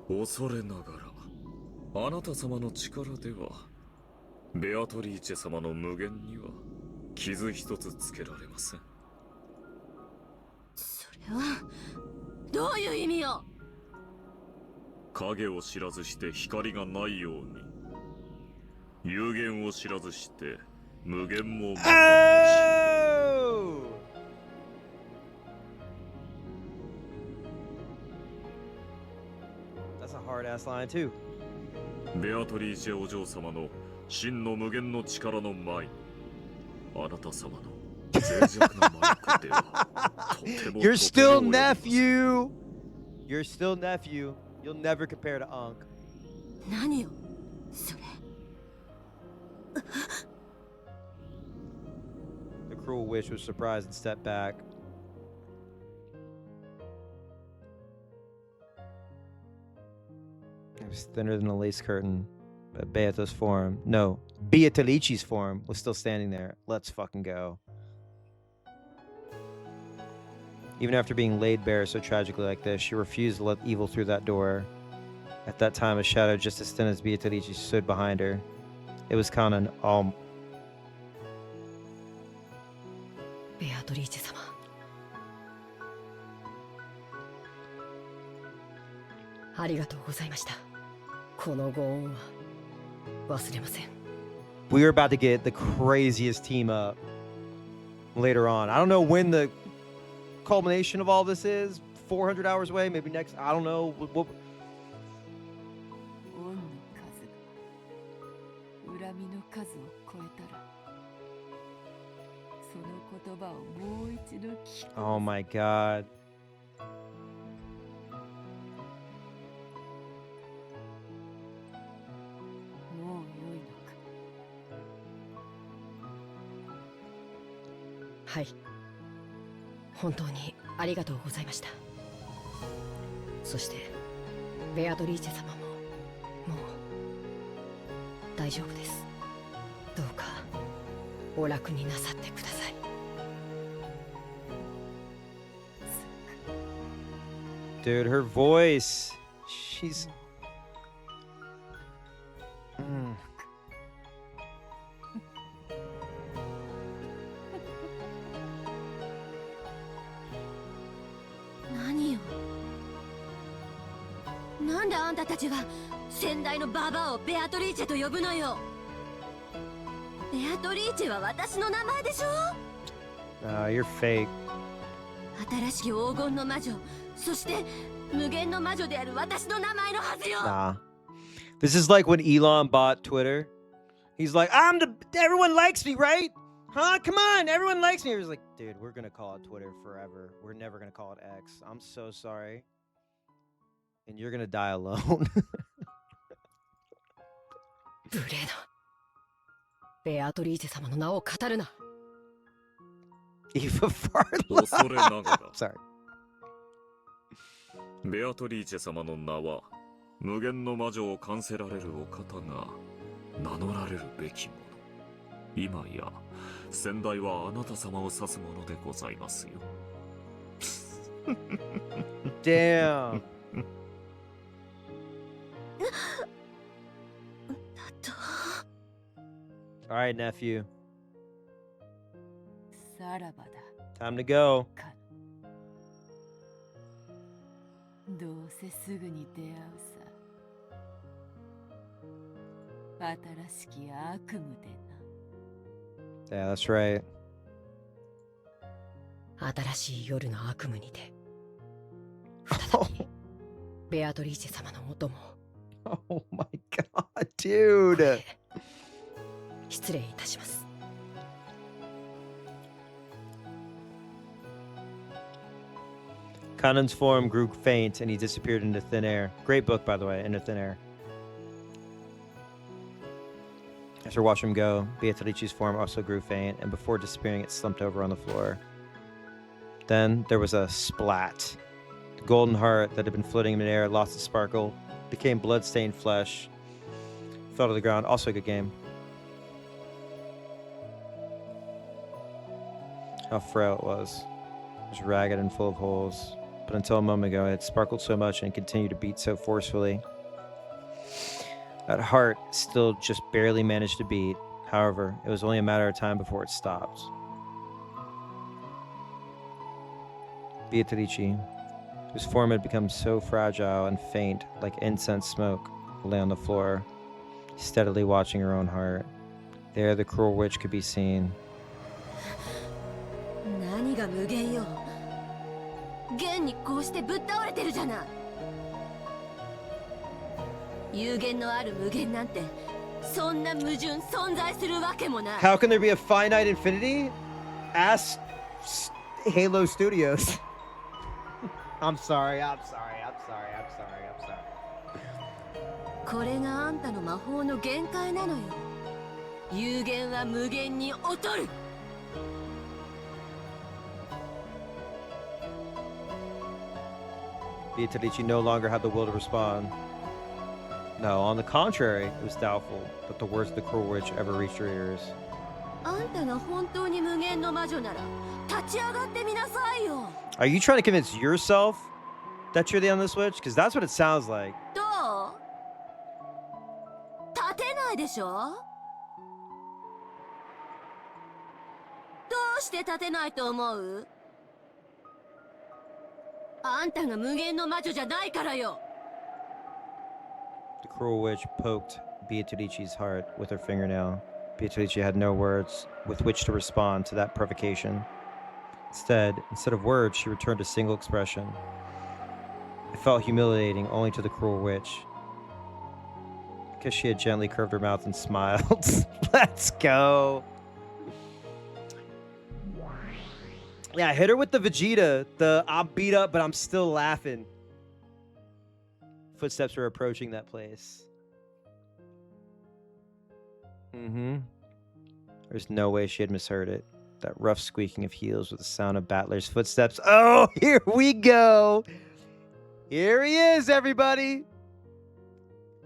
恐れながら、あなた様の力では、ベアトリーチェ様の無限には傷一つつけられません。それはどういう意味よ。影を知らずして光がないように、有限を知らずして無限もまたないし。That's a hard ass line too. ベアトリーチェお嬢様の真の無限の力の前に、あなた様の脆弱な魔力ではとても You're still nephew. You're still nephew. You'll never compare to Unk. 何よそれ。 The cruel witch was surprised and stepped back. It was thinner than a lace curtain, but Beato's form, no, Beatalici's form was still standing there. Let's fucking go. Even after being laid bare so tragically like this, she refused to let evil through that door. At that time, a shadow just as thin as Beatalici stood behind her. It was Kanan all... ベアトリーチェ様、ありがとうございました。このご恩は忘れません。 We are about to get the craziest team up later on. I don't know when the culmination of all this is. 400 hours away, maybe next. I don't know. What... 恩の数が恨みの数を超えたら、その言葉をもう一度聞く。 Oh my god. もう良いのか。はい、本当にありがとうございました。そしてベアトリーチェ様ももう大丈夫です。どうかお楽になさってください。 Dude, her voice. She's... Mm. 何よ。なんであんたたちは先代のババアをベアトリーチェと呼ぶのよ。ベアトリーチェは私の名前でしょ。 you're fake. 新しき黄金の魔女、そして無限の魔女である私の名前のはずよ。 Nah. This is like when Elon bought Twitter. He's like, everyone likes me, right? Huh? Come on, everyone likes me. He was like, dude, we're gonna call it Twitter forever. We're never gonna call it X. I'm so sorry. And you're gonna die alone. 無礼な。ベアトリーチェ様の名を語るな。Eva Farlow. 恐れながら。Sorry. ベアトリーチェ様の名は無限の魔女を冠せられるお方が名乗られるべきもの。今や先代はあなた様を指すものでございますよ。Damn. だと。All right, nephew. さらばだ。 Time to go. どうせすぐに出会うさ。新しき悪夢でな。 Yeah, that's right. 新しい夜の悪夢にて再びベアトリーチェ様のお供を。Oh my god, dude. 失礼いたします。Kanan's form grew faint and he disappeared into thin air. Great book, by the way, Into Thin Air. After watching him go, Beatrici's form also grew faint, and before disappearing, it slumped over on the floor. Then there was a splat. The golden heart that had been floating in midair lost its sparkle, became blood-stained flesh, fell to the ground. Also a good game. How frail it was. It was ragged and full of holes. But until a moment ago, it had sparkled so much and continued to beat so forcefully. That heart still just barely managed to beat. However, it was only a matter of time before it stopped. Beatrice, whose form had become so fragile and faint, like incense smoke, lay on the floor, steadily watching her own heart. There the cruel witch could be seen. 何が無限よ。現にこうしてぶっ倒れてるじゃない。有限のある無限なんてそんな矛盾存在するわけもない。 How can there be a finite infinity? Ask Halo Studios. I'm sorry. これがあんたの魔法の限界なのよ。有限は無限に劣る。Beatrice no longer had the will to respond. No, on the contrary, it was doubtful that the words of the cruel witch ever reached her ears. あんたが本当に無限の魔女なら立ち上がってみなさいよ。 Are you trying to convince yourself that you're the endless witch? Because that's what it sounds like. どう？立てないでしょ？どうして立てないと思う？あんたが無限の魔女じゃないからよ。 The cruel witch poked Beatrice's heart with her fingernail. Beatrice had no words with which to respond to that provocation. Instead of words, she returned a single expression. It felt humiliating only to the cruel witch, because she had gently curved her mouth and smiled. Let's go. Yeah, hit her with the Vegeta. I'm beat up, but I'm still laughing. Footsteps were approaching that place. There's no way she had misheard it. That rough squeaking of heels with the sound of Battler's footsteps. Oh, here we go. Here he is, everybody.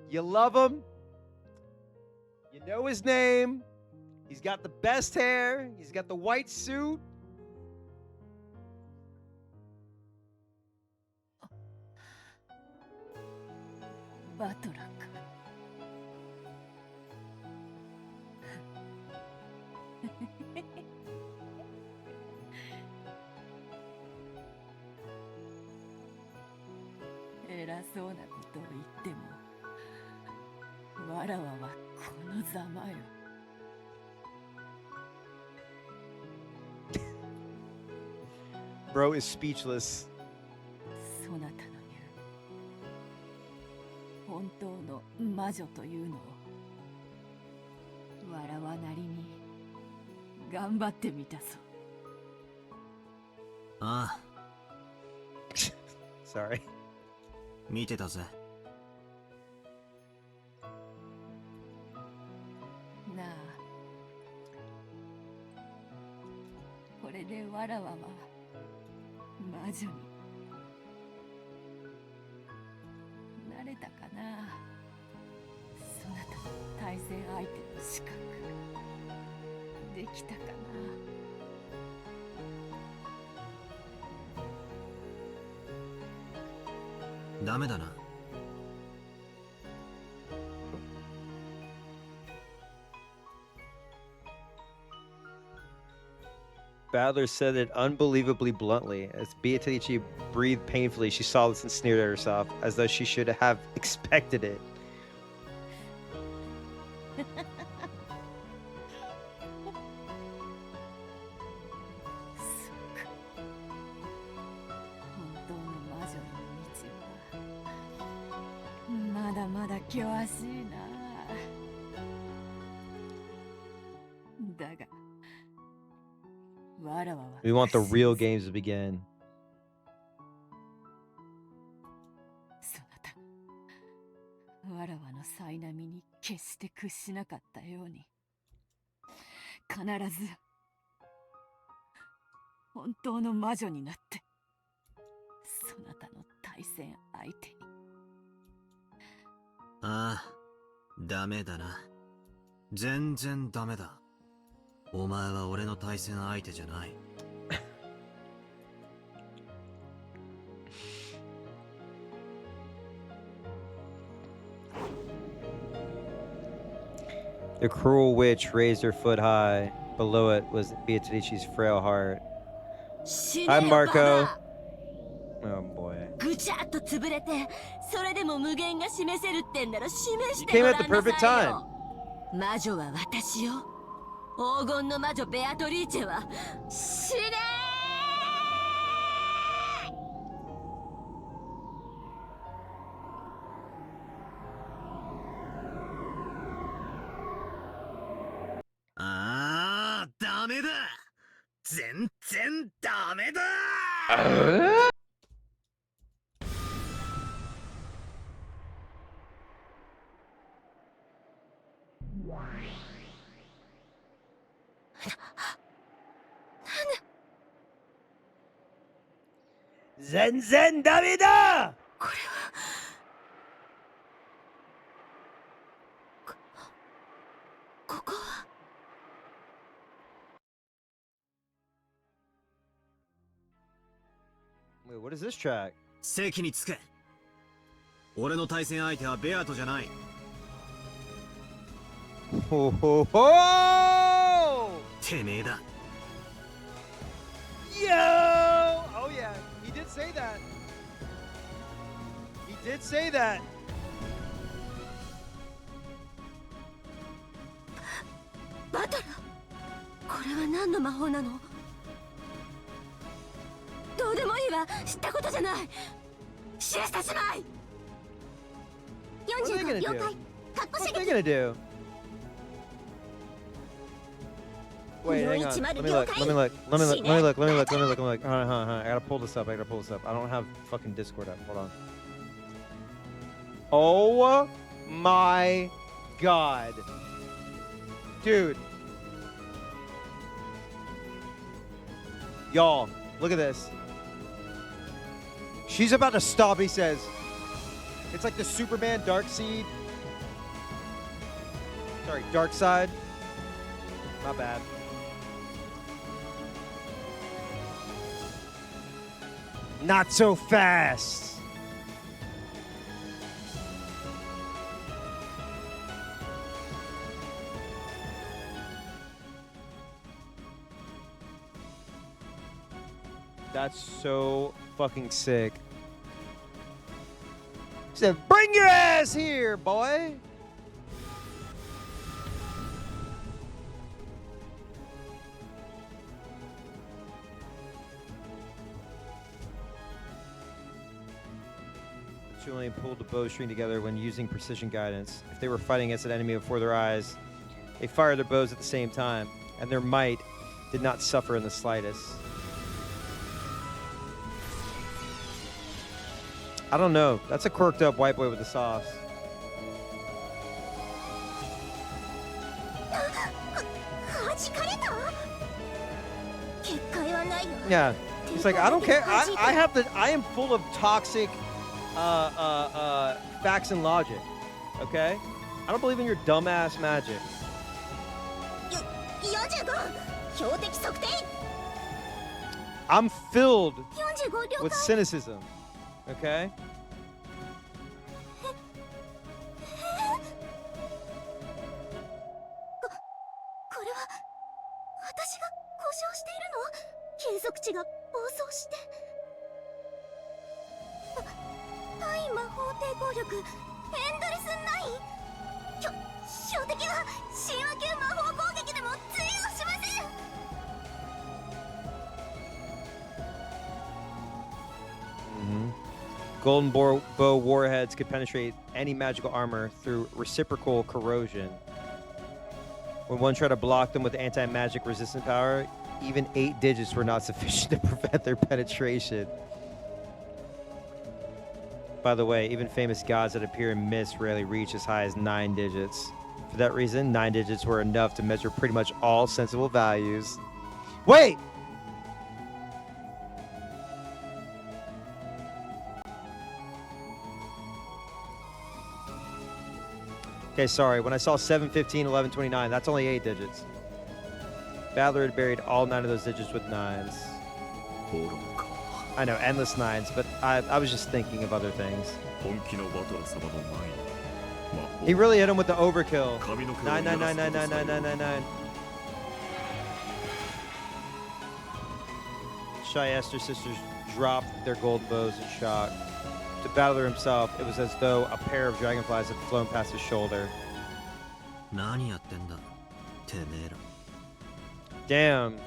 You love him. You know his name. He's got the best hair. He's got the white suit. Battler. 偉そうなことを言ってもわらわはこのざまよ。Bro is speechless. そなたの言う本当の魔女というのをわらわなりに頑張ってみたぞ。ああ。Sorry. 見てたぜ。なあ、これでわらわは魔女になれたかな。そなたの対戦相手の資格できたかな。ダメだな。Battler said it unbelievably bluntly. As Beatrice breathed painfully, she saw this and sneered at herself, as though she should have expected it. まだ険しいな。だが、わらわは We want the real games to begin. そなた、わらわのさいなみに決して屈しなかったように、必ず本当の魔女になって、そなたの対戦相手に。ああ、ダメだな。全然ダメだ。お前は俺の対戦相手じゃない。The cruel witch raised her foot high. Below it was Beatrice's frail heart. Hi, Marco. Oh boy. ぐちゃっと潰れて、それでも無限が示せるってんなら示し You て came ごら at ん the な perfect さい time. よ。魔女は私よ。黄金の魔女ベアトリーチェは死ねー。ああ、ダメだ。全然ダメだ。全然ダメだ。これはここは Wait, what is this track? 席につけ。俺の対戦相手はベアトじゃない。Ho ho ho! てめえだ。Yo! Oh yeah, he did say that. He did say that. バトラ、これは何の魔法なの？どうでもいいわ、知ったことじゃない。シエスタ姉妹。 What are they 45 gonna 了 do? 解。カッコ What 射 are they 撃。 gonna do? Wait, hang on. Let me look. Let me look. Let me look. Let me look. Let me look. Let me look. Let me look. Hold on, hold on, hold on. I gotta pull this up. I gotta pull this up. I don't have fucking Discord up. Hold on. Oh my god, dude. Y'all, look at this. She's about to stop, he says. It's like the Superman Dark Seed. Sorry, Dark Side. Not bad. Not so fast. That's so fucking sick. He said, bring your ass here, boy. The two only pulled the bowstring together when using precision guidance. If they were fighting against an enemy before their eyes, they fired their bows at the same time, and their might did not suffer in the slightest. I don't know. That's a quirked up white boy with the sauce. Yeah. He's like, I don't care. I am full of toxic facts and logic. Okay? I don't believe in your dumbass magic. I'm filled with cynicism. Okay? golden bow warheads could penetrate any magical armor through reciprocal corrosion. When one tried to block them with anti-magic resistant power, even 8 digits were not sufficient to prevent their penetration. By the way, even famous gods that appear in mist rarely reach as high as 9 digits. For that reason, 9 digits were enough to measure pretty much all sensible values. Wait! Okay, sorry. When I saw 7, 15, 11, 29, that's only 8 digits. Battler had buried all 9 of those digits with 9s. I know, endless 9s, but I was just thinking of other things. He really hit him with the overkill. 999999999. Shy Esther sisters dropped their gold bows in shock. To Battler himself, it was as though a pair of dragonflies had flown past his shoulder. Damn.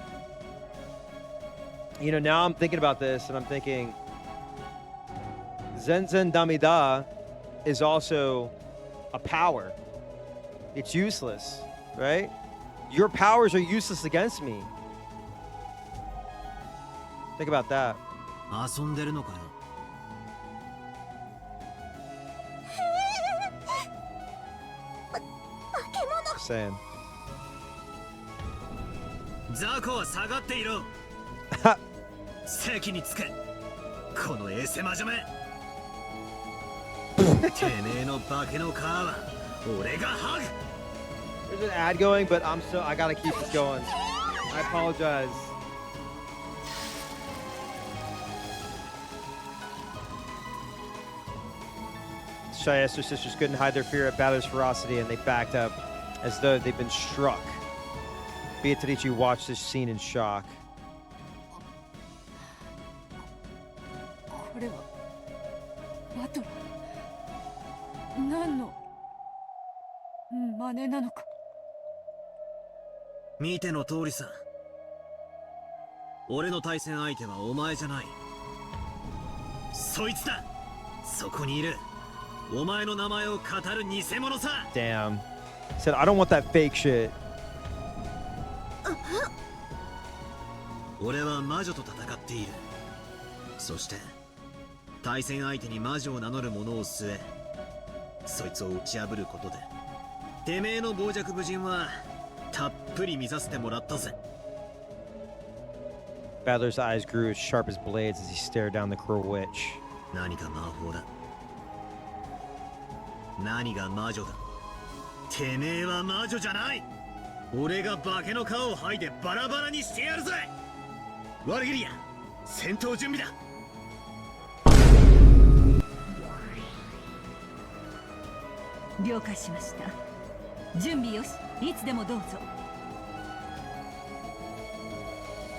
You know, now I'm thinking about this, and I'm thinking Zenzen Damida is also a power. It's useless, right? Your powers are useless against me. Think about that. Saying. ザコは下がっていろ。席につけ。このエセ魔女め。てめえの化けの皮は俺が剥ぐ。 There's an ad going, but I gotta keep this going. I apologize. Shy Esther sisters couldn't hide their fear at Battler's ferocity, and they backed up as though they'd been struck. Beatrice watched this scene in shock. これはバトラー何の真似なのか。見ての通りさ。俺の対戦相手はお前じゃない。そいつだ。そこにいる。お前の名前を語る偽物さ。 Damn. Said, I don't want that fake shit. 俺は魔女と戦っている。そして対戦相手に魔女を名乗る者を据え、そいつを打ち破ることで、てめえの傍若無人はたっぷり見させてもらったぜ。 Battler's eyes grew as sharp as blades as he stared down the cruel witch. 何か魔法だ。何が魔女だ。てめえは魔女じゃない。俺が化けの皮を剥いでバラバラにしてやるぜ。ワルギリア、戦闘準備だ。了解しました。準備よし、いつでもどうぞ。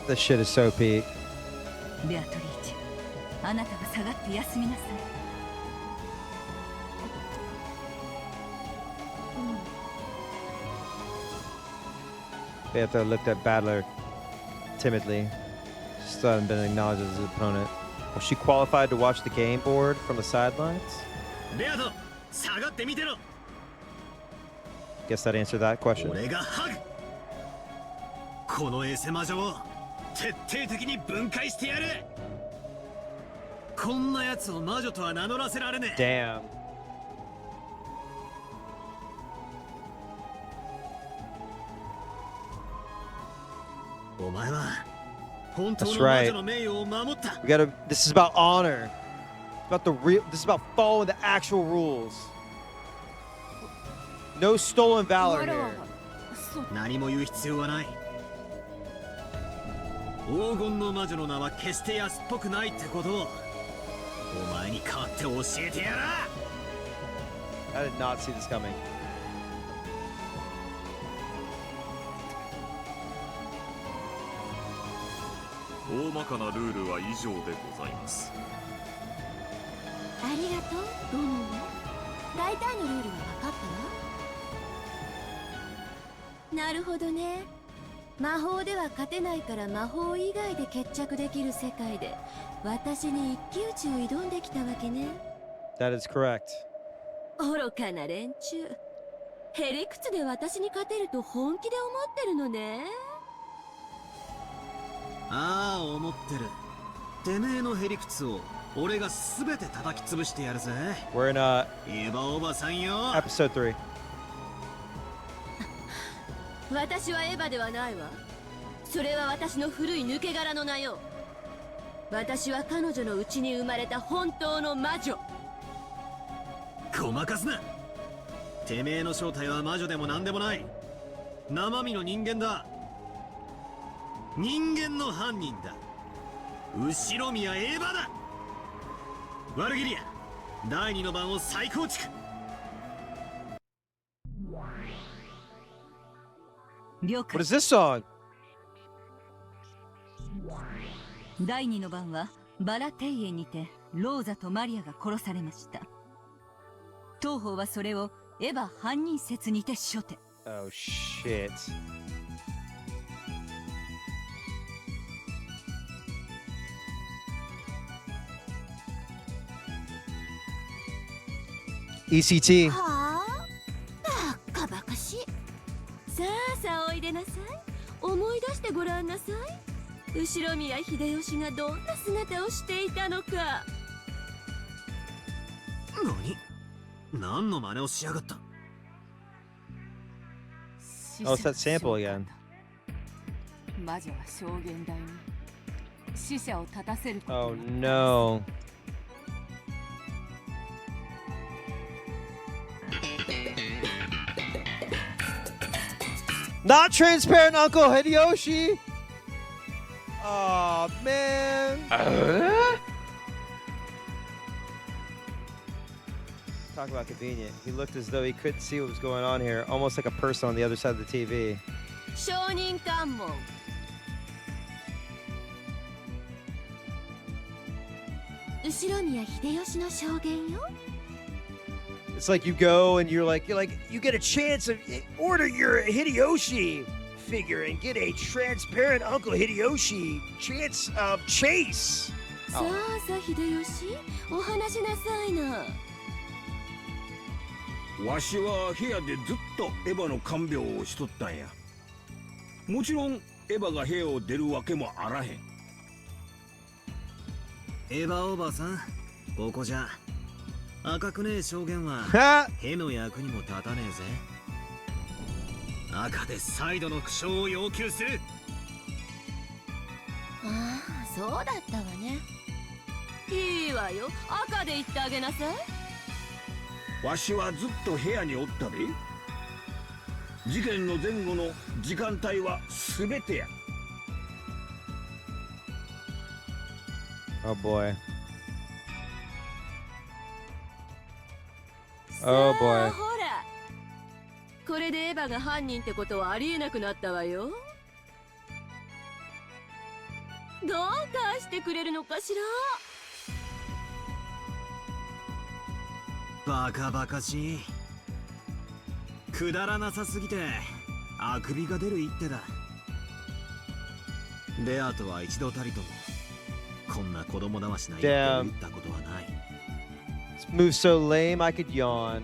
This shit is so peak. ベアトリーチェ、あなたが下がって休みなさい。Beato looked at Battler timidly. Still hadn't been acknowledged as his opponent. Was she qualified to watch the game board from the sidelines? Beato, 下がってみてろ。 Guess that answered that question. 俺が剥ぐ。このエセ魔女を徹底的に分解してやる。こんな奴を魔女とは名乗らせられねDamn. え。お前は本当の魔女の名誉を守った。 We gotta. This is about honor. About the real. This is about following the actual rules. No stolen valor here. 何も言う必要はない。黄金の魔女の名は決して安っぽくないってことをお前に代わって教えてやら。 I did not see this coming. 大まかなルールは以上でございます。ありがとう、ゴム。大体のルールは分かったな。なるほどね。魔法では勝てないから魔法以外で決着できる世界で私に一騎打ちを挑んできたわけね。 That is correct. 愚かな連中。へりくつで私に勝てると本気で思ってるのね。ああ、思ってる。てめえのへりくつを俺が全て叩き潰してやるぜ。 We're in エヴァおばさんよ。 episode 3. 私はエヴァではないわ。それは私の古い抜け殻の名よ。私は彼女のうちに生まれた本当の魔女。ごまかすな。てめえの正体は魔女でも何でもない。生身の人間だ。人間の犯人だ。後ろ宮エヴァだ。ワルギリア第2の番を再構築。了 What 解。 is this song? 第二の晩はバラ庭園にてローザとマリアが殺されました。当方はそれをエヴァ犯人説にて処定。 Oh shit. ECT. はあ、バカバカしい。さあさあおいでなさい。思い出してごらんなさい。後宮秀吉がどんな姿をしていたのか。何の真似をしやがった。 Oh, it's that sample again. 魔女は証言台に死者を立たせること Oh no. Not transparent Uncle Hideyoshi. Oh man. Talk about convenient. He looked as though he couldn't see what was going on here, almost like a person on the other side of the TV. 証人喚問。後宮秀吉の証言よ。 It's like you go and you're like you get a chance of order your Hideyoshi figure and get a transparent Uncle Hideyoshi chance of chase. さあさあ秀吉、お話しなさいな。わしは部屋でずっとエヴァの看病をしとったんや。もちろんエヴァが部屋を出るわけもあらへん。エヴァおばさん、ここじゃ赤くねえ証言はへの役にも立たねえぜ。赤で再度の苦笑を要求する。ああ、そうだったわね。いいわよ、赤で言ってあげなさい。わしはずっと部屋におったで。事件の前後の時間帯は全てや。Oh boy. Oh さ boy. あほら、これでエヴァが犯人ってことはありえなくなったわよ。どう返してくれるのかしら。バカバカしい。くだらなさすぎてあくびが出る一手だ。レアとは一度たりともこんな子供だましな一手を打ったことはない。 This move's so lame I could yawn.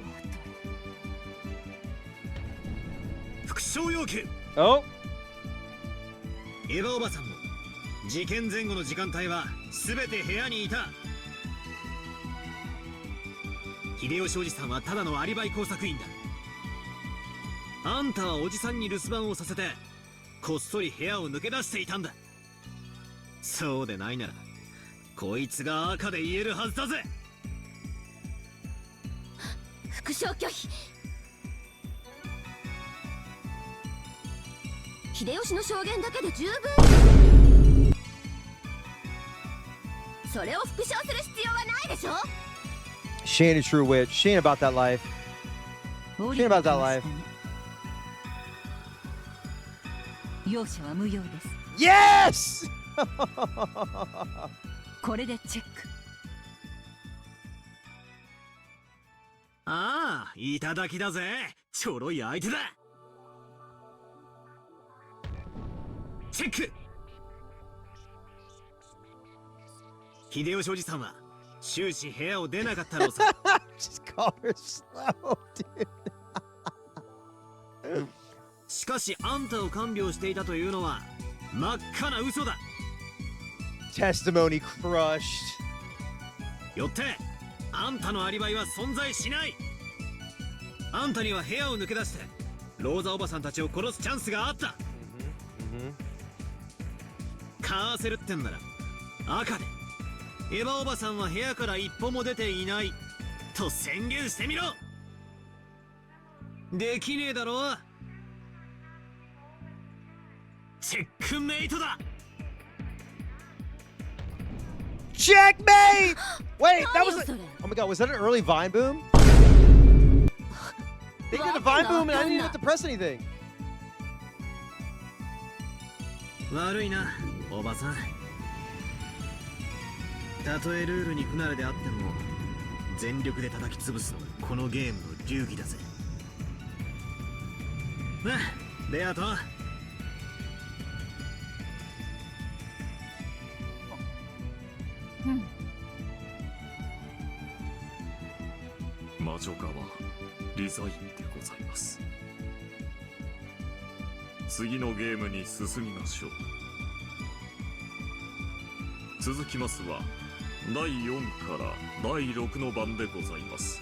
復唱要求。 Oh. エヴァおばさんも事件前後の時間帯は全て部屋にいた。秀吉おじさんはただのアリバイ工作員だ。あんたはおじさんに留守番をさせてこっそり部屋を抜け出していたんだ。そうでないならこいつが赤で言えるはずだぜ。復唱拒否。秀吉の証言だけで十分。それを復唱する必要はないでしょ。 She ain't a true witch. She ain't about that life. She ain't about that life. 容赦は無用です。 Yes! これでチェック。ああ、いただきだぜ。ちょろい相手だ。チェック。秀吉おじさんは終始部屋を出なかったろうさ。Just call her slow, dude. しかしあんたを看病していたというのは真っ赤な嘘だ。Testimony crushed. よってあんたのアリバイは存在しない。あんたには部屋を抜け出してローザおばさんたちを殺すチャンスがあった。カーセルってんなら赤でエヴァおばさんは部屋から一歩も出ていないと宣言してみろ。できねえだろ。チェックメイトだ。Checkmate! Wait, that was like, oh my god, was that an early Vine boom? They did a Vine boom and I didn't even have to press anything. 悪いな、おばさん。たとえルールに不慣れであっても全力で叩き潰すのがこのゲームの流儀だぜ。なあ、ベアト。魔女側リザインでございます。次のゲームに進みましょう。続きますは第4から第6の番でございます。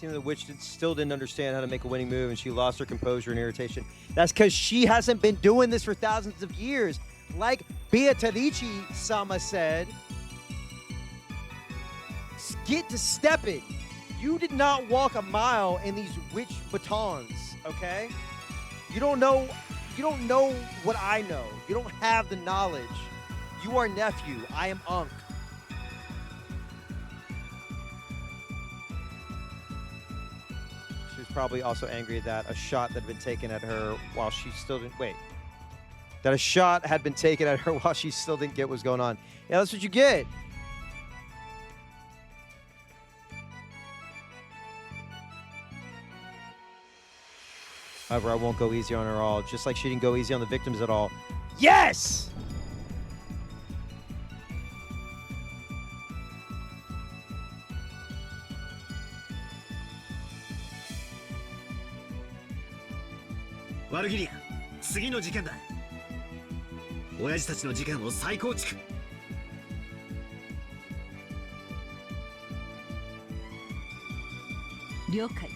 The witch still didn't understand how to make a winning move, and she lost her composure and irritation. That's because she hasn't been doing this for thousands of years. Like Beatrice-sama said, get to stepping. You did not walk a mile in these witch batons, okay? You don't know what I know. You don't have the knowledge. You are nephew. I am Unk. Probably also angry that a shot that had been taken at her while she still didn't that a shot had been taken at her while she still didn't get what was going on. Yeah, that's what you get. However, I won't go easy on her all, just like she didn't go easy on the victims at all. Yes!ワルギリア、次の事件だ。親父たちの事件を再構築。了解。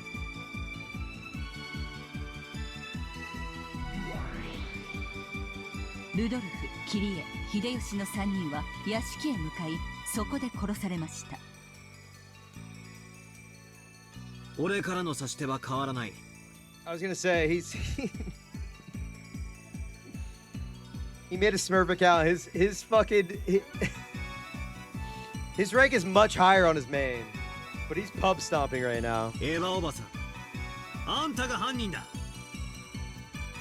ルドルフ、キリエ、秀吉の3人は屋敷へ向かい、そこで殺されました。俺からの指し手は変わらない。I was gonna say he made a Smurf account. His fucking his rank is much higher on his main, but he's pub stomping right now. エヴァおばさん、あんたが犯人だ。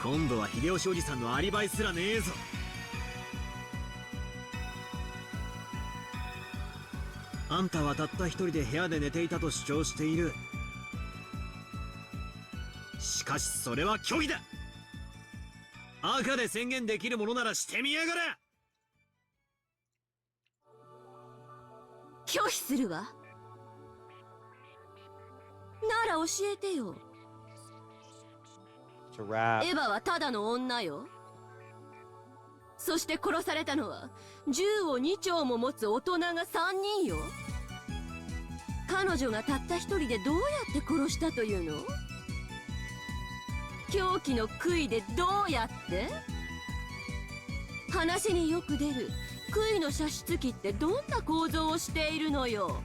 今度は秀吉おじさんのアリバイすらねえぞ。あんたはたった一人で部屋で寝ていたと主張している。しかしそれは虚偽だ。赤で宣言できるものならしてみやがれ。拒否するわ。なら教えてよ。エヴァはただの女よ。そして殺されたのは銃を2丁も持つ大人が3人よ。彼女がたった一人でどうやって殺したというの？狂気の杭でどうやって？話によく出る杭の射出機ってどんな構造をしているのよ。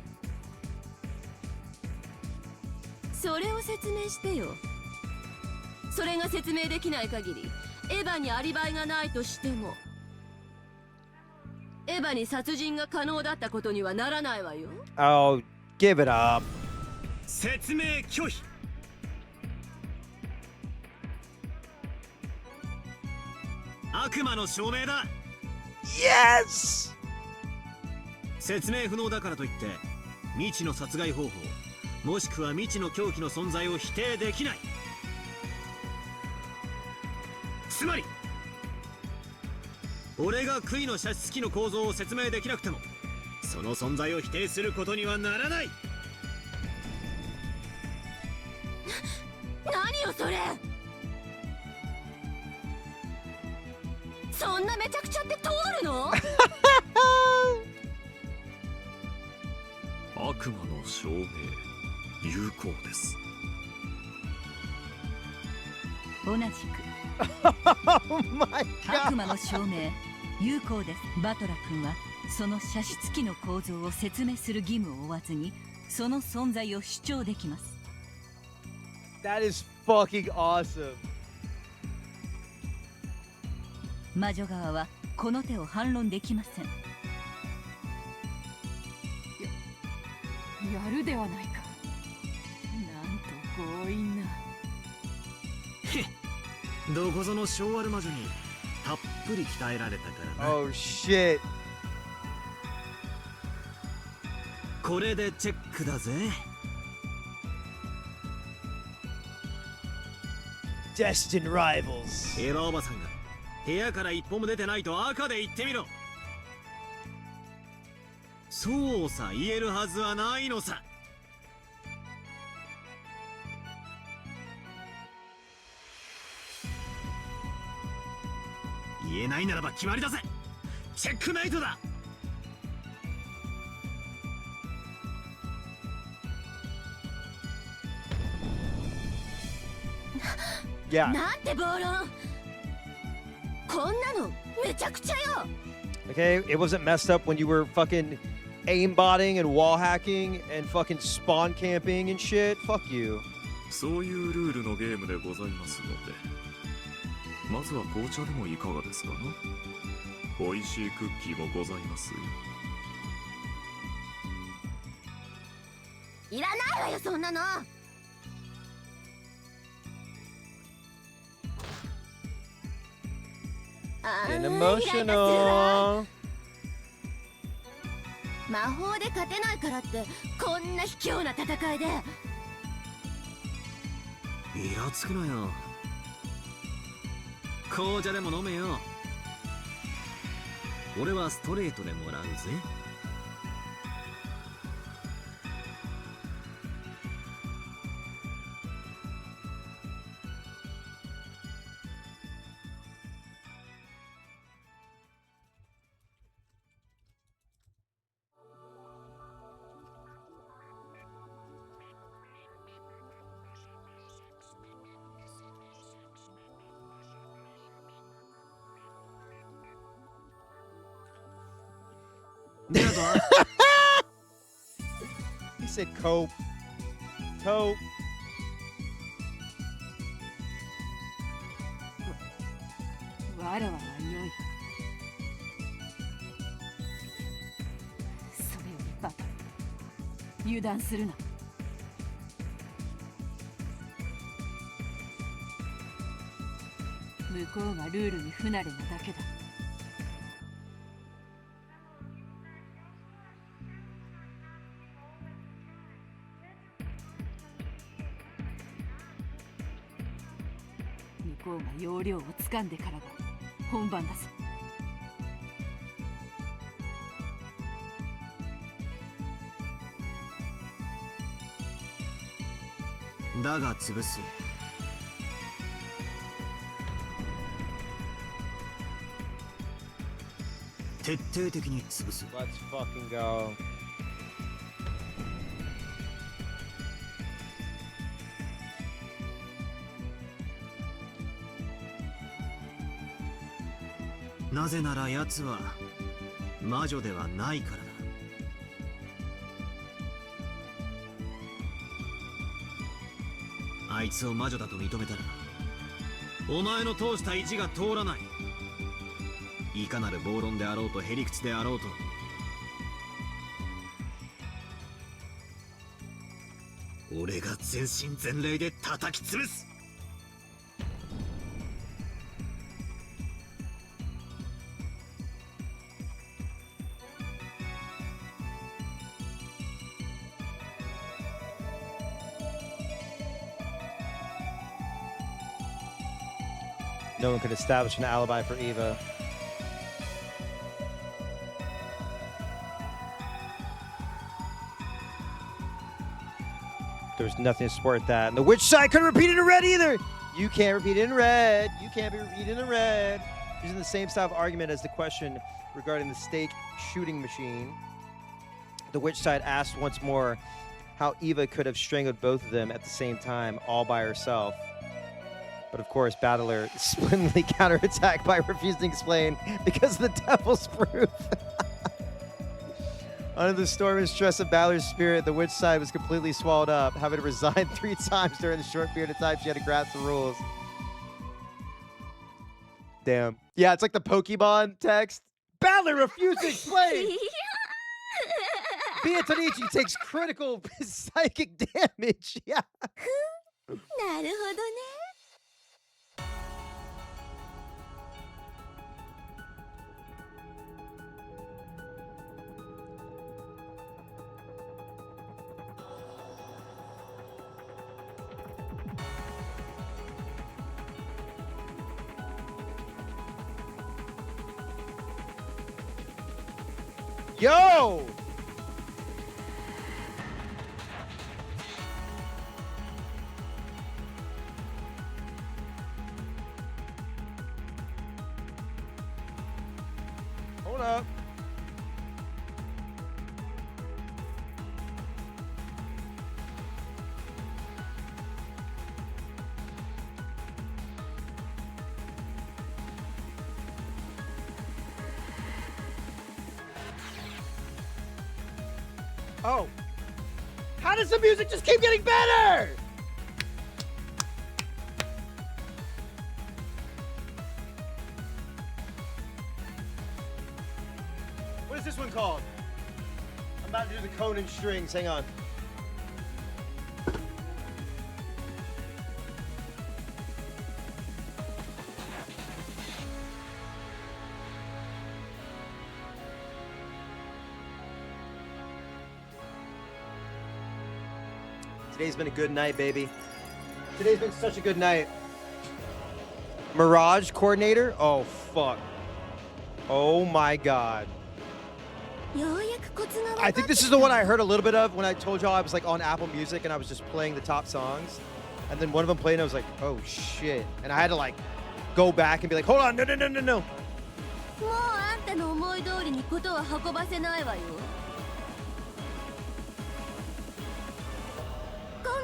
それを説明してよ。それが説明できない限りエヴァにアリバイがないとしてもエヴァに殺人が可能だったことにはならないわよ。Oh, give it up. 説明拒否。悪魔の証明だ。 Yes! 説明不能だからといって未知の殺害方法もしくは未知の狂気の存在を否定できない。つまり俺が杭の射出機の構造を説明できなくてもその存在を否定することにはならない。何よそれ。そんなめちゃくちゃって通るの？悪魔の証明有効です。同じく悪魔の証明有効です。バトラ君はその射出機の構造を説明する義務を負わずにその存在を主張できます。 That is fucking awesome. 魔女側はこの手を反論できません。やるではないか。なんと強引な。どこぞの性悪魔女にたっぷり鍛えられたからな。 Oh shit. これでチェックだぜ。Destined rivals. エヴァおばさんが部屋から一歩も出てないと赤で言ってみろ。そうさ、言えるはずはないのさ。言えないならば決まりだぜ。チェックメイトだ。Yeah. なんて暴論。こんなのめちゃくちゃよ。 Okay, it wasn't messed up when you were fucking aimbotting and wall hacking and fucking spawn camping and shit. Fuck you. そういうルールのゲームでございますので、まずは紅茶でもいかがですかな。美味しいクッキーもございますよ。いらないわよそんなの。And emotional. 魔法で勝てないからってこんな卑怯な戦いで。イラつくなよ。紅茶でも飲めよ。俺はストレートでもらうぜ。He said cope. Cope. わらわは良い。それよりバカ、油断するな。向こうがルールに不慣れなだけだ。向こうが要領をつかんでからが本番だぞ。だが潰す。徹底的に潰す。 Let's fucking go. なぜなら奴は魔女ではないからだ。あいつを魔女だと認めたらお前の通した意地が通らない。いかなる暴論であろうとへりくつであろうと俺が全身全霊で叩き潰す。No one could establish an alibi for Eva. There was nothing to support that. And the witch side couldn't repeat it in red either. You can't repeat it in red. You can't be repeated in red. Using the same style of argument as the question regarding the stake shooting machine. The witch side asked once more how Eva could have strangled both of them at the same time, all by herself. But of course, Battler splendidly counterattacked by refusing to explain because of the devil's proof. Under the storm and stress of Battler's spirit, the witch side was completely swallowed up, having to resign 3 times during the short period of time she had to grasp the rules. Damn. Yeah, it's like the Pokemon text. Battler refused to explain! Beatanichi takes critical psychic damage. Yeah. なるほどね。Yo! Hold up. Oh. How does the music just keep getting better? What is this one called? I'm about to do the Conan strings. Hang on. Today's been a good night, baby. Today's been such a good night. Mirage coordinator? Oh, fuck. Oh, my God. I think this is the one I heard a little bit of when I told y'all I was like on Apple Music and I was just playing the top songs. And then one of them played and I was like, oh, shit. And I had to like go back and be like, hold on, no, no, no, no, no. もうあんたの思い通りにことは運ばせないわよ。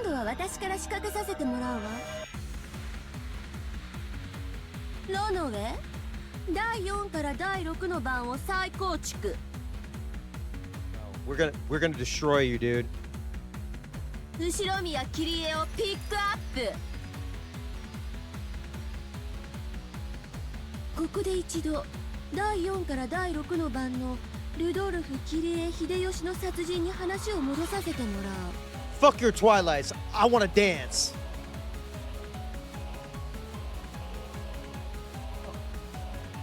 今度は私から仕掛けさせてもらうわ。ロノウェ、第4から第6の番を再構築。We're gonna destroy you, dude. 後ろ宮切り絵をピックアップ。ここで一度第4から第6の番のルドルフ桐江秀吉の殺人に話を戻させてもらう。Fuck your Twilights. I wanna dance.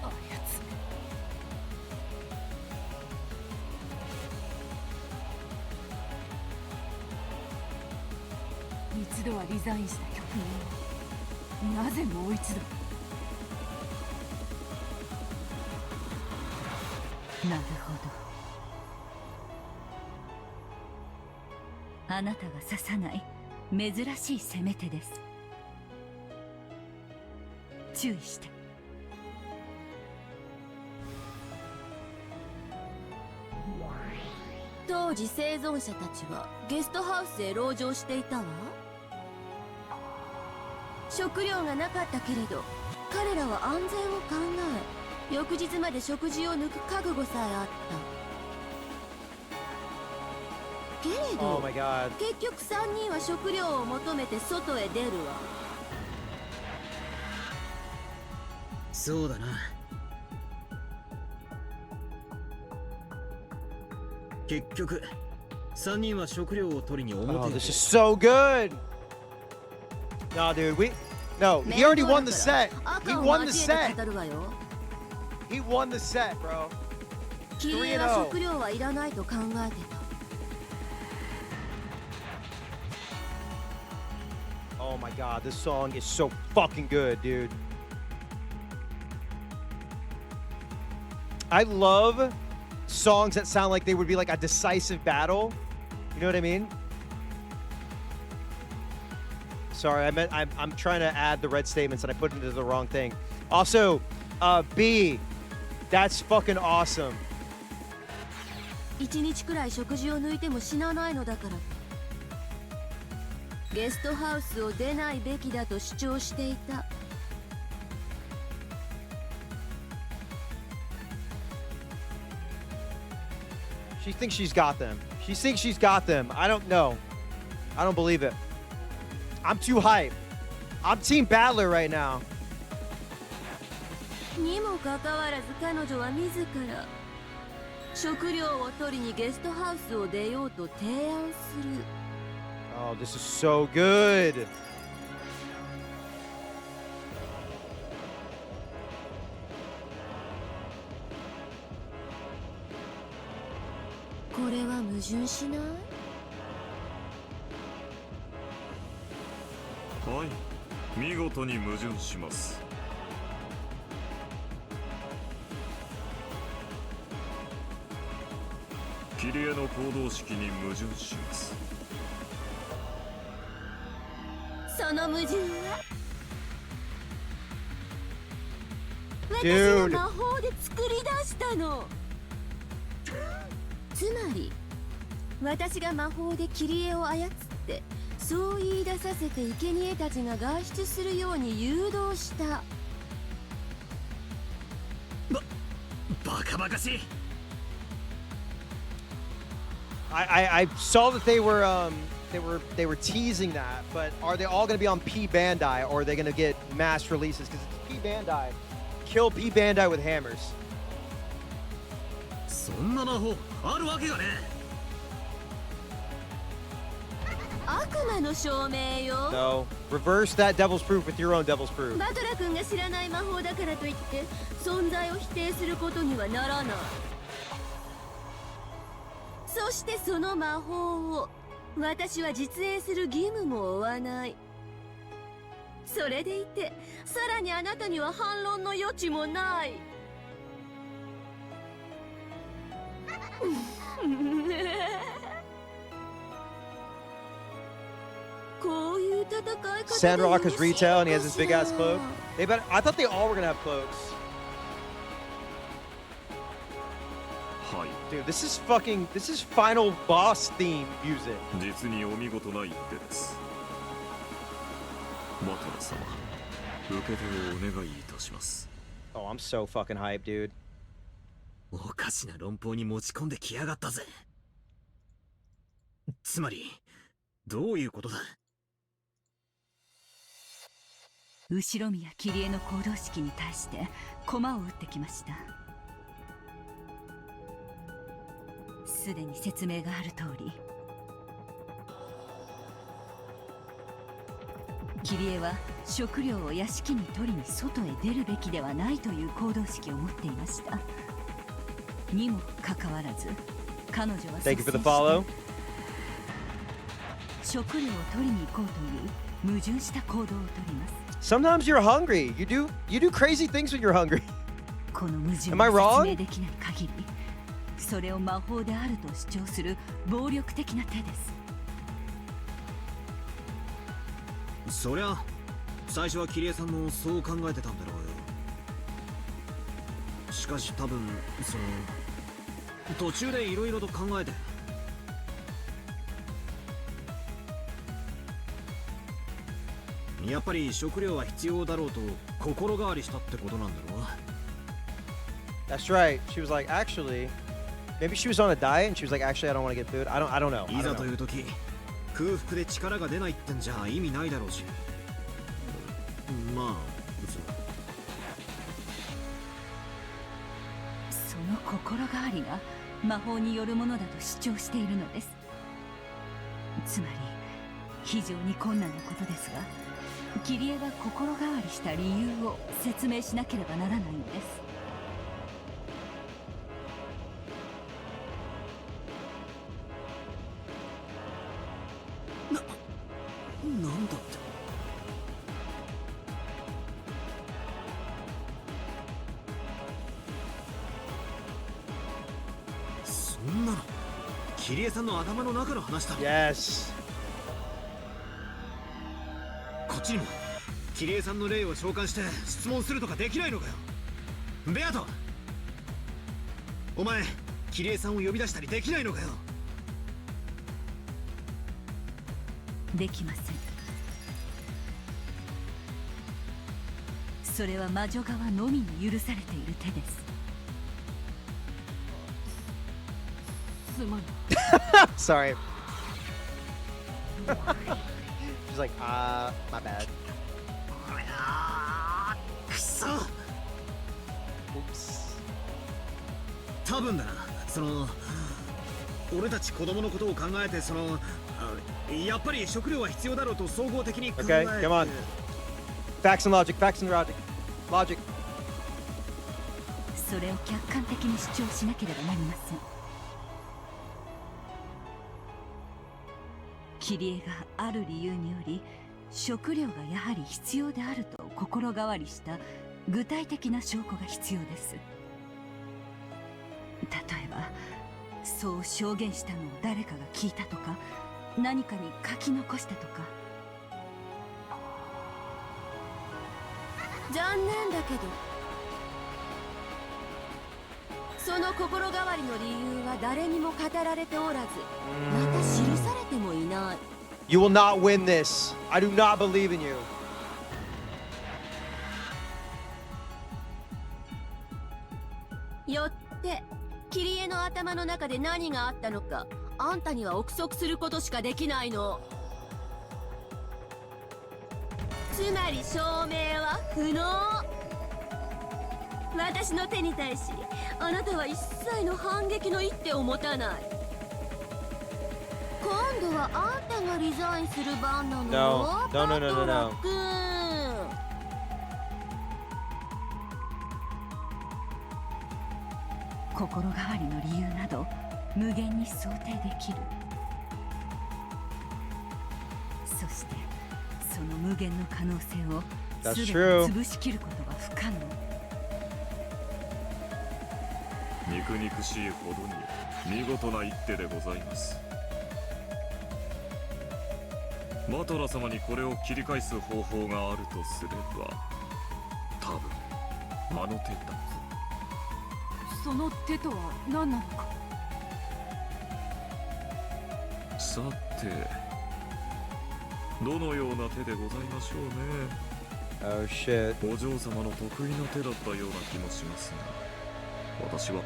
Oh, なるほど。あなたが刺さない珍しい攻め手です。注意して。当時生存者たちはゲストハウスへ籠城していたわ。食料がなかったけれど彼らは安全を考え翌日まで食事を抜く覚悟さえあった。けれど、Oh my God. 結局3人は食料を求めて外へ出るわ。そうだな。結局3人は食料を取りに表へ。 Oh, this is so good. No, dude, no, he already won the set. He won the set. He won the set, bro. 桐江は食料はいらないと考えてた。Oh my God, this song is so fucking good, dude. I love songs that sound like they would be like a decisive battle. You know what I mean? Sorry, I'm trying to add the red statements and I put it into the wrong thing. Also, B, that's fucking awesome. 1日くらい食事を抜いても死なないのだから。ゲストハウスを出ないべきだと主張していた。She thinks she's got them. She thinks she's got them. I don't know. I don't believe it. I'm too hype. I'm Team Battler right now. にもかかわらず彼女は自ら食料を取りにゲストハウスを出ようと提案する。Oh, this is so good. これは矛盾しない？はい、見事に矛盾します。切り絵の行動式に矛盾します。その矛盾は私 Dude. が魔法で作り出したの。つまり私が魔法で切り絵を操ってそう言い出させて生贄たちが外出するように誘導した。バカバカしい。I saw that they were teasing that, but are they all going to be on P Bandai or are they going to get mass releases? Because it's P Bandai. Kill P Bandai with hammers. そんな魔法あるわけがね。悪魔の証明よ。 No. Reverse that devil's proof with your own devil's proof. バトラ君が知らない魔法だからといって存在を否定することにはならない。そしてその魔法を私は実演する義務も負わない。それでいてさらにあなたには反論の余地もない。こういう戦い方 Sandrock is retail and he has this big ass cloak. I thought they all were going to have cloaks. はい。 Dude, this is final boss theme music. 実にお見事な一手です。マトラ様、受け手をお願いいたします。Oh, I'm so fucking hyped, dude. おかしな論法に持ち込んできやがったぜ。つまりどういうことだ。後ろ宮切り絵の行動式に対して駒を打ってきました。すでに説明がある通り、切り絵は食料を屋敷に取りに外へ出るべきではないという行動式を持っていました。にもかかわらず彼女は率先して食料を取りに行こうという矛盾した行動をとります。Sometimes you're hungry. You do crazy things when you're hungry. この矛盾を説明できない限り、それを魔法であると主張する暴力的な手です。そりゃ最初はキリエさんもそう考えてたんだろうよ。しかし多分その途中でいろいろと考えて、やっぱり食料は必要だろうと心変わりしたってことなんだろう。 That's right. She was like, actually, maybe she was on a diet and she was like, actually, I don't want to get food. I don't know. いざという時、空腹で力が出ないってんじゃ意味ないだろうし。まあ、その心変わりが魔法によるものだと主張しているのです。つまり非常に困難なことですが、キリエが心変わりした理由を説明しなければならないのです。なんだって。キリエさんの頭の中の話だ。 Yes. こっちにもキリエさんの霊を召喚して質問するとかできないのかよ。ベアト、お前キリエさんを呼び出したりできないのかよ。できません。それは魔女側のみに許されている手です。すまん。Sorry. She's like, my bad. くそ。 Oops. 多分だな、俺たち子供のことを考えてやっぱり食料は必要だろうと総合的に考えて。 Okay, come on. Facts and logic, facts and logic. Logic. それを客観的に主張しなければなりません。キリエがある理由により食料がやはり必要であると心変わりした具体的な証拠が必要です。例えばそう証言したのを誰かが聞いたとか、何かに書き残したとか。残念だけど、その心変わりの理由は誰にも語られておらず、また記されてもいない。 You will not win this. I do not believe in you. よってキリエの頭の中で何があったのか、あんたには憶測することしかできないの。つまり証明は不能。私の手に対しあなたは一切の反撃の一手を持たない。今度はあんたがリザインする番なのよ。 No, no, no, no, no, no. 君。心変わりの理由など無限に想定できる。そしてその無限の可能性を That's 全て true. 潰しきることは不可能。肉々しいほどに見事な一手でございます。マトラ様にこれを切り返す方法があるとすれば、多分あの手だ。その手とは何なのか。さて、どのような手でございましょうね。 Oh shit. お嬢様の得意な手だったような気もしますが、私は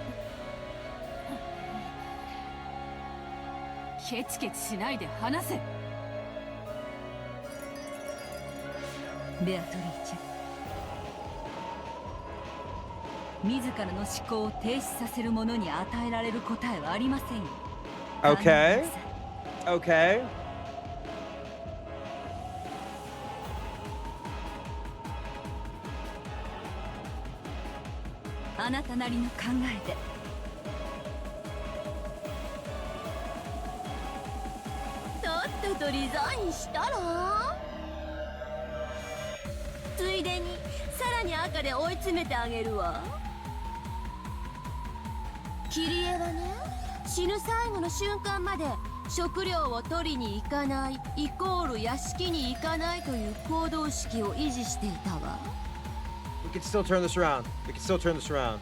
ケチケチしないで話せ。ベアトリーチェ、自らの思考を停止させる者に与えられる答えはありませんよ。 Okay. Okay. あなたなりの考えで。とっととリザインしたら、ついでにさらに赤で追い詰めてあげるわ。キリエはね、死ぬ最後の瞬間まで食料を取りに行かないイコール屋敷に行かないという行動式を維持していたわ。 We can still turn this around. We can still turn this around.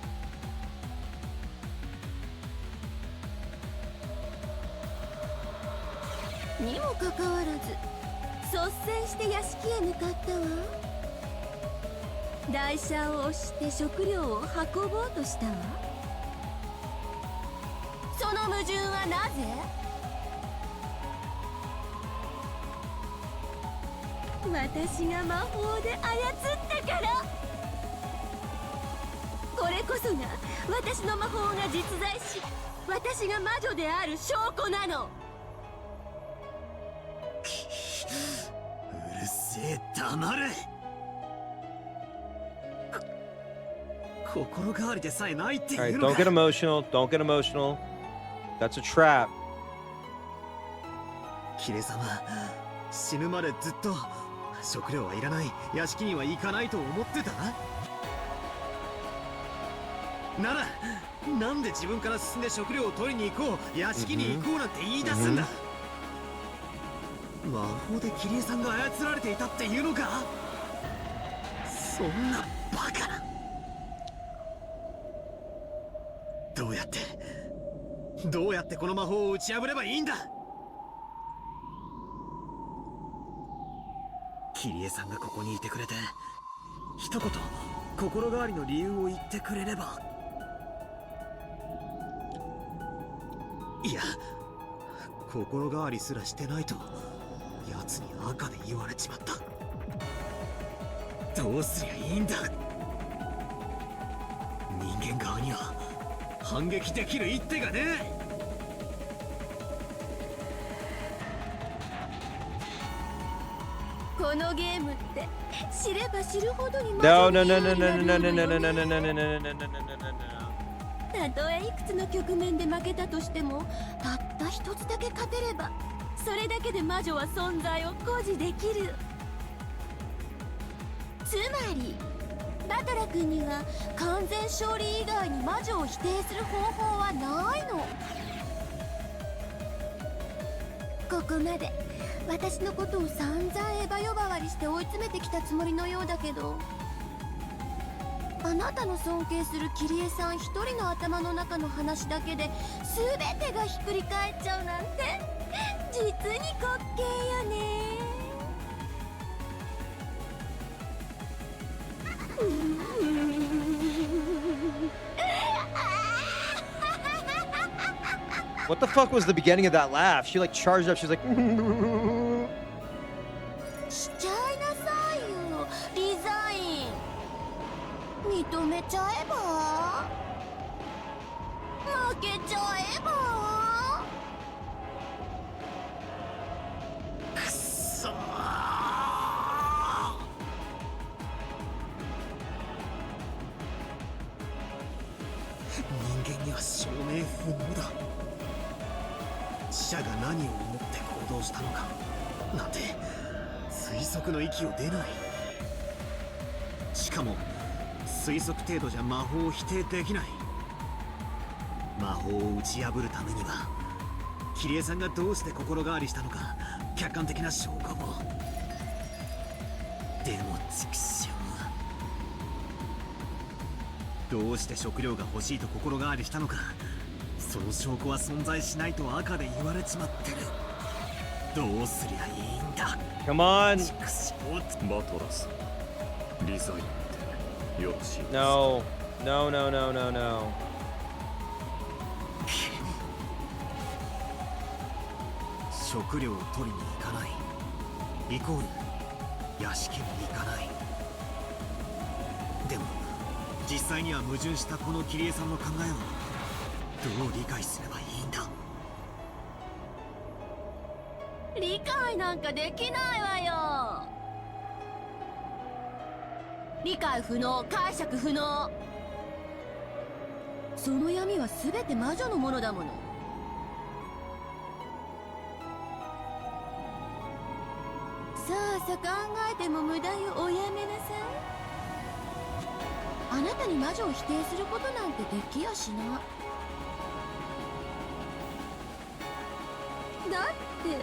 にもかかわらず率先して屋敷へ向かったわ。台車を押して食料を運ぼうとしたわ。その矛盾はなぜ？私が魔法で操ったから。これこそが私の魔法が実在し、私が魔女である証拠なの。うるせえ、黙れ。心変わりでさえないってい All right, うの don't か。 get emotional. Don't get emotional. That's a trap. キレ様、死ぬまでずっと食料はいらない、屋敷には行かないと思ってた。ならなんで自分から進んで食料を取りに行こう、屋敷に行こうなんて言い出すんだ。魔法でキリエさんが操られていたっていうのか。そんなバカな。どうやってこの魔法を打ち破ればいいんだ。キリエさんがここにいてくれて一言心変わりの理由を言ってくれれば。いや、心変わりすらしてないと奴に赤で言われちまった。どうすりゃいいんだ。人間側には反撃できる一手がね。このゲームって知れば知るほどに No, no, no, no, no, no, no, no, no, no, no, no, no, no, no, no, no, no. たとえいくつの局面で負けたとしても、たった一つだけ勝てれば、それだけで魔女は存在を誇示できる。つまりバトラ君には完全勝利以外に魔女を否定する方法はないの。ここまで私のことを散々エヴァ呼ばわりして追い詰めてきたつもりのようだけど、あなたの尊敬するキリエさん一人の頭の中の話だけで全てがひっくり返っちゃうなんて実に滑稽よね。What the fuck was the beginning of that laugh? She like charged up. She was like. しちゃいなさいよ、リザイン。認めちゃえば、負けちゃえば。くそー。人間には証明不能だ。死者が何を思って行動したのかなんて推測の域を出ない。しかも推測程度じゃ魔法を否定できない。魔法を打ち破るためにはキリエさんがどうして心変わりしたのか客観的な証拠を。でも畜生、どうして食料が欲しいと心変わりしたのか、その証拠は存在しないと赤で言われちまってる。どうすりゃいいんだ。 Come on. バトラス、リザインってよろしいですか。 No, no, no, no, no, no. 食料を取りに行かないイコール屋敷に行かない。でも実際には矛盾したこのキリエさんの考えをどう理解すればいいんだ。理解なんかできないわよ。理解不能、解釈不能。その闇は全て魔女のものだもの。さあさ考えても無駄よ、おやめなさい。あなたに魔女を否定することなんてできやしない。だって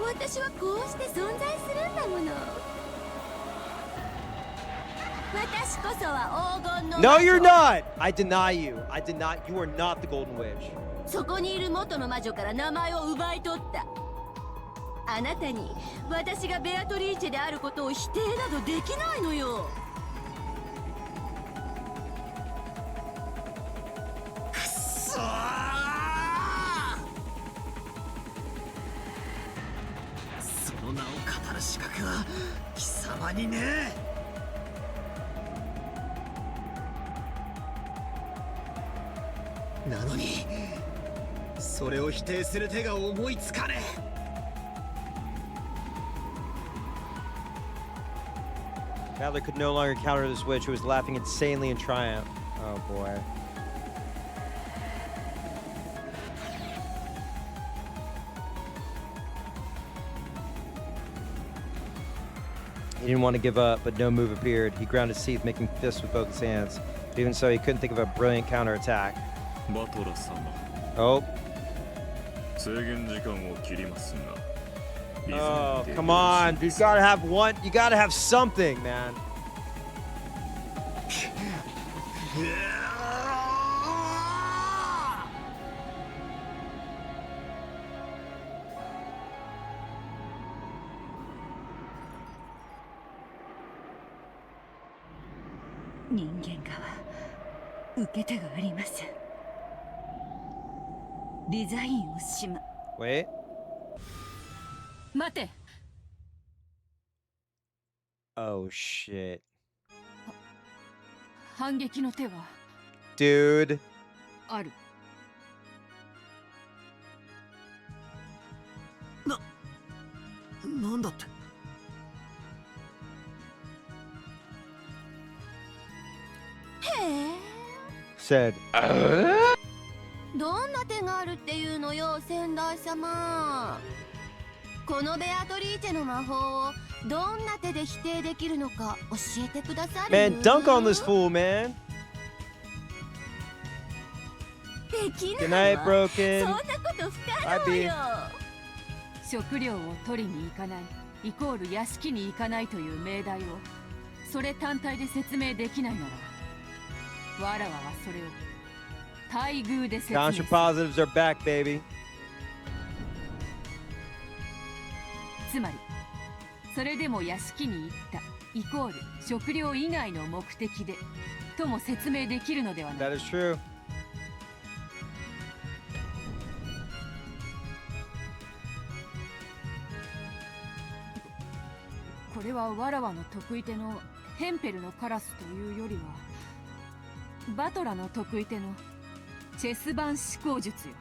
私はこうして存在するんだもの。私こそは黄金の魔女。 No, you're not. I deny you. I deny. You are not the Golden Witch. そこにいる元の魔女から名前を奪い取った。あなたに私がベアトリーチェであることを否定などできないのよ。くそー。その名を語る資格は貴様にねえ。なのにそれを否定する手が思いつかねえ。Valor could no longer counter this witch, who was laughing insanely in triumph. Oh boy. He didn't want to give up, but no move appeared. He ground his teeth, making fists with both his hands. Even so, he couldn't think of a brilliant counterattack. バトラ様 Oh. 制限時間を切りますが Oh, come on. You gotta have one. You gotta have something, man. Wait. 待て。 Oh shit. 反撃の手は Dude. ある。なんだって。へえ。Said. どんな手があるっていうのよ、先代様。このベアトリーチェの魔法をどんな手で否定できるのか教えてくださる？ Man, dunk on this fool, man. でき Good ない night, わ。 broken. そんなこと不可 Bye, 能 B. よ。食料を取りに行かないイコール屋敷に行かないという命題をそれ単体で説明できないならわらわはそれを待遇で説明する。 Contrapositives are back, baby. つまりそれでも屋敷に行ったイコール食料以外の目的でとも説明できるのではない。 That is true. これはわらわの得意手のヘンペルのカラスというよりはバトラの得意手のチェス盤思考術よ。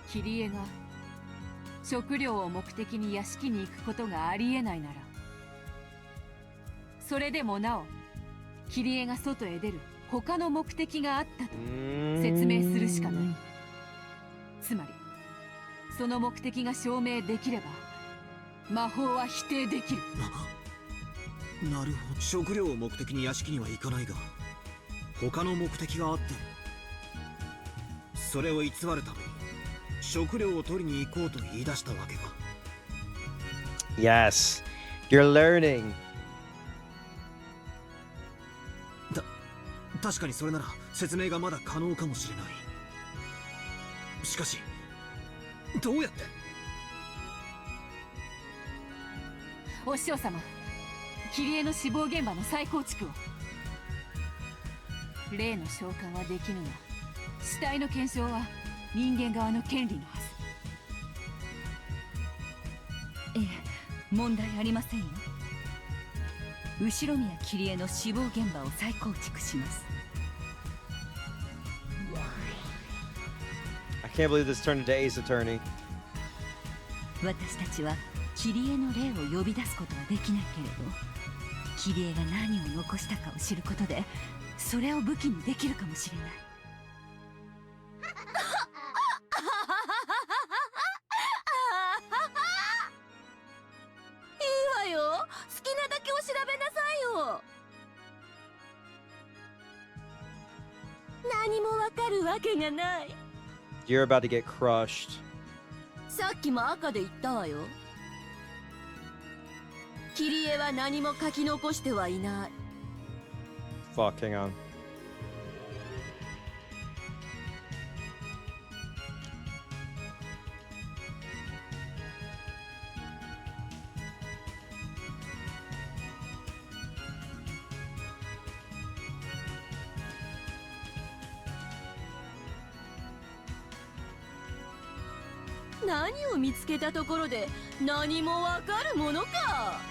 キリエが食料を目的に屋敷に行くことがありえないならそれでもなおキリエが外へ出る他の目的があったと説明するしかない。つまりその目的が証明できれば魔法は否定できる。なるほど。食料を目的に屋敷には行かないが他の目的があってそれを偽るために食料を取りに行こうと言い出したわけか。 Yes. You're learning. 確かにそれなら説明がまだ可能かもしれない。しかしどうやって？お師匠様、キリエの死亡現場の再構築を。例の召喚はできぬが死体の検証は人間側の権利のはず。ええ、問題ありませんよ。後ろ宮キリエの死亡現場を再構築します。 I can't believe this turned into Ace Attorney. 私たちはキリエの霊を呼び出すことはできないけれど、キリエが何を残したかを知ることでそれを武器にできるかもしれない。いいわよ。好きなだけを調べなさいよ。何もわかるわけがない。 You're about to get crushed. さっきも赤で言ったわよ。キリエは何も書き残してはいない。 Fuck, hang on. 何を見つけたところで何もわかるものか。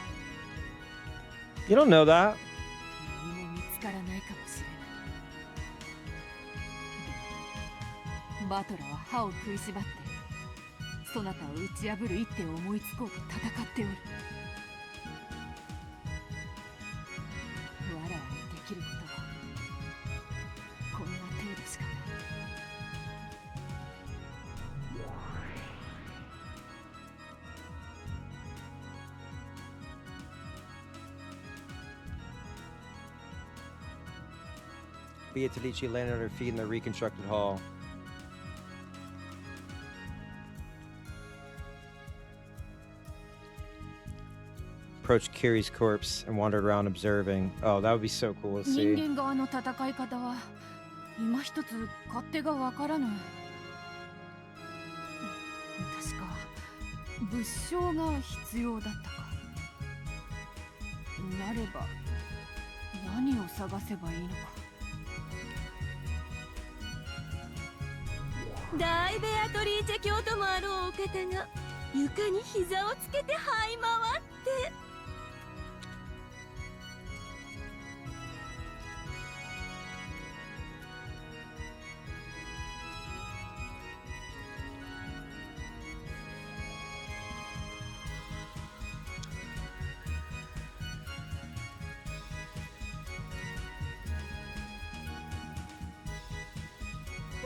You don't know that. 何も見つからないかもしれない。でもバトラは歯を食いしばってそなたを打ち破る一手を思いつこうと戦っておる。わらわにできることはこんな程度しかない。Beatrice landed on her feet in the reconstructed hall. Approached Kiri's corpse and wandered around observing. Oh, that would be so cool to see. 人間側の戦い方は今一つ勝手がわからぬ。確か物証が必要だったか。なれば何を探せばいいのか。大ベアトリーチェ教ともあろうお方が床に膝をつけて這い回って。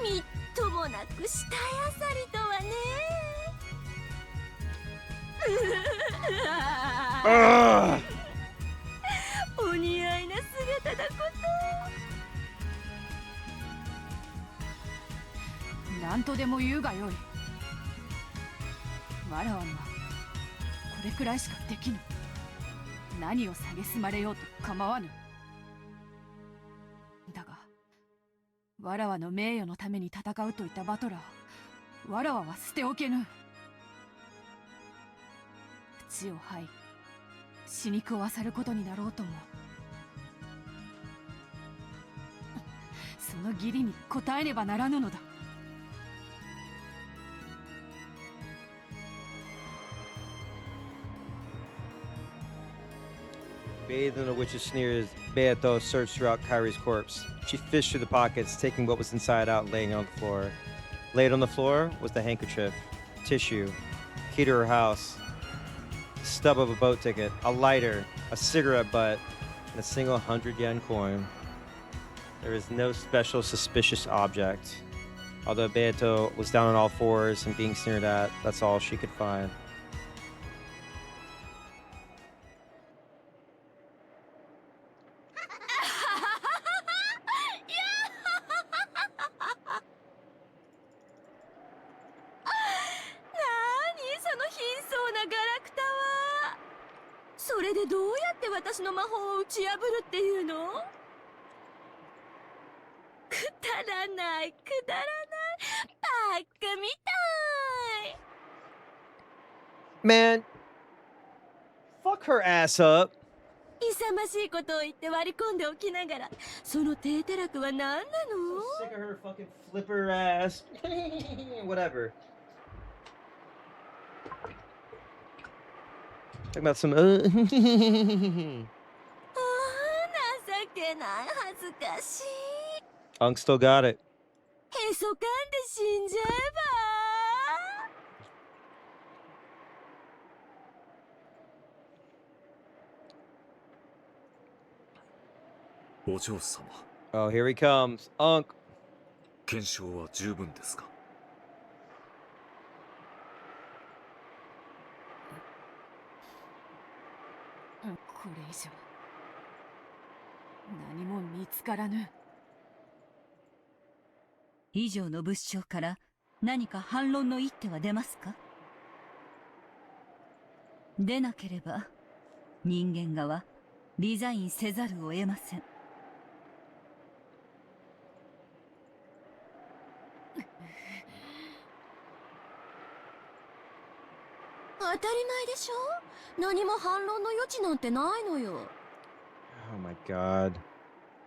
みっともなくしたやさりとはね。お似合いな姿だこと。何とでも言うがよい。わらわにはこれくらいしかできぬ。何を蔑まれようと構わぬ。だがわらわの名誉のために戦うといったバトラー、わらわは捨ておけぬ。地を這い死肉を漁ることになろうとも、その義理に応えねばならぬのだ。Bathed in the witch's sneers, Beato searched throughout Kyrie's corpse. She fished through the pockets, taking what was inside out and laying it on the floor. Laid on the floor was the handkerchief, tissue, key to her house, stub of a boat ticket, a lighter, a cigarette butt, and a single 100-yen coin. There is no special suspicious object. Although Beato was down on all fours and being sneered at, that's all she could find.「それでどうやって私の魔法を打ち破るっていうの？くだらないくだらないバカみたい。Man, fuck her ass up. 勇ましいことを言って割り込んでおきながら、その低たらくは何なの？ Sick of her fucking flipper ass. Whatever. Talking about some. ああ、情けない恥ずかしい。Unk still got it. へそかんで死んじゃえば。お嬢様。Oh, here he comes. Unk. 検証は十分ですか？これ以上何も見つからぬ。以上の物証から何か反論の一手は出ますか？出なければ人間側リザインせざるを得ません。当たり前でしょ。何も反論の余地なんてないのよ。Oh my god.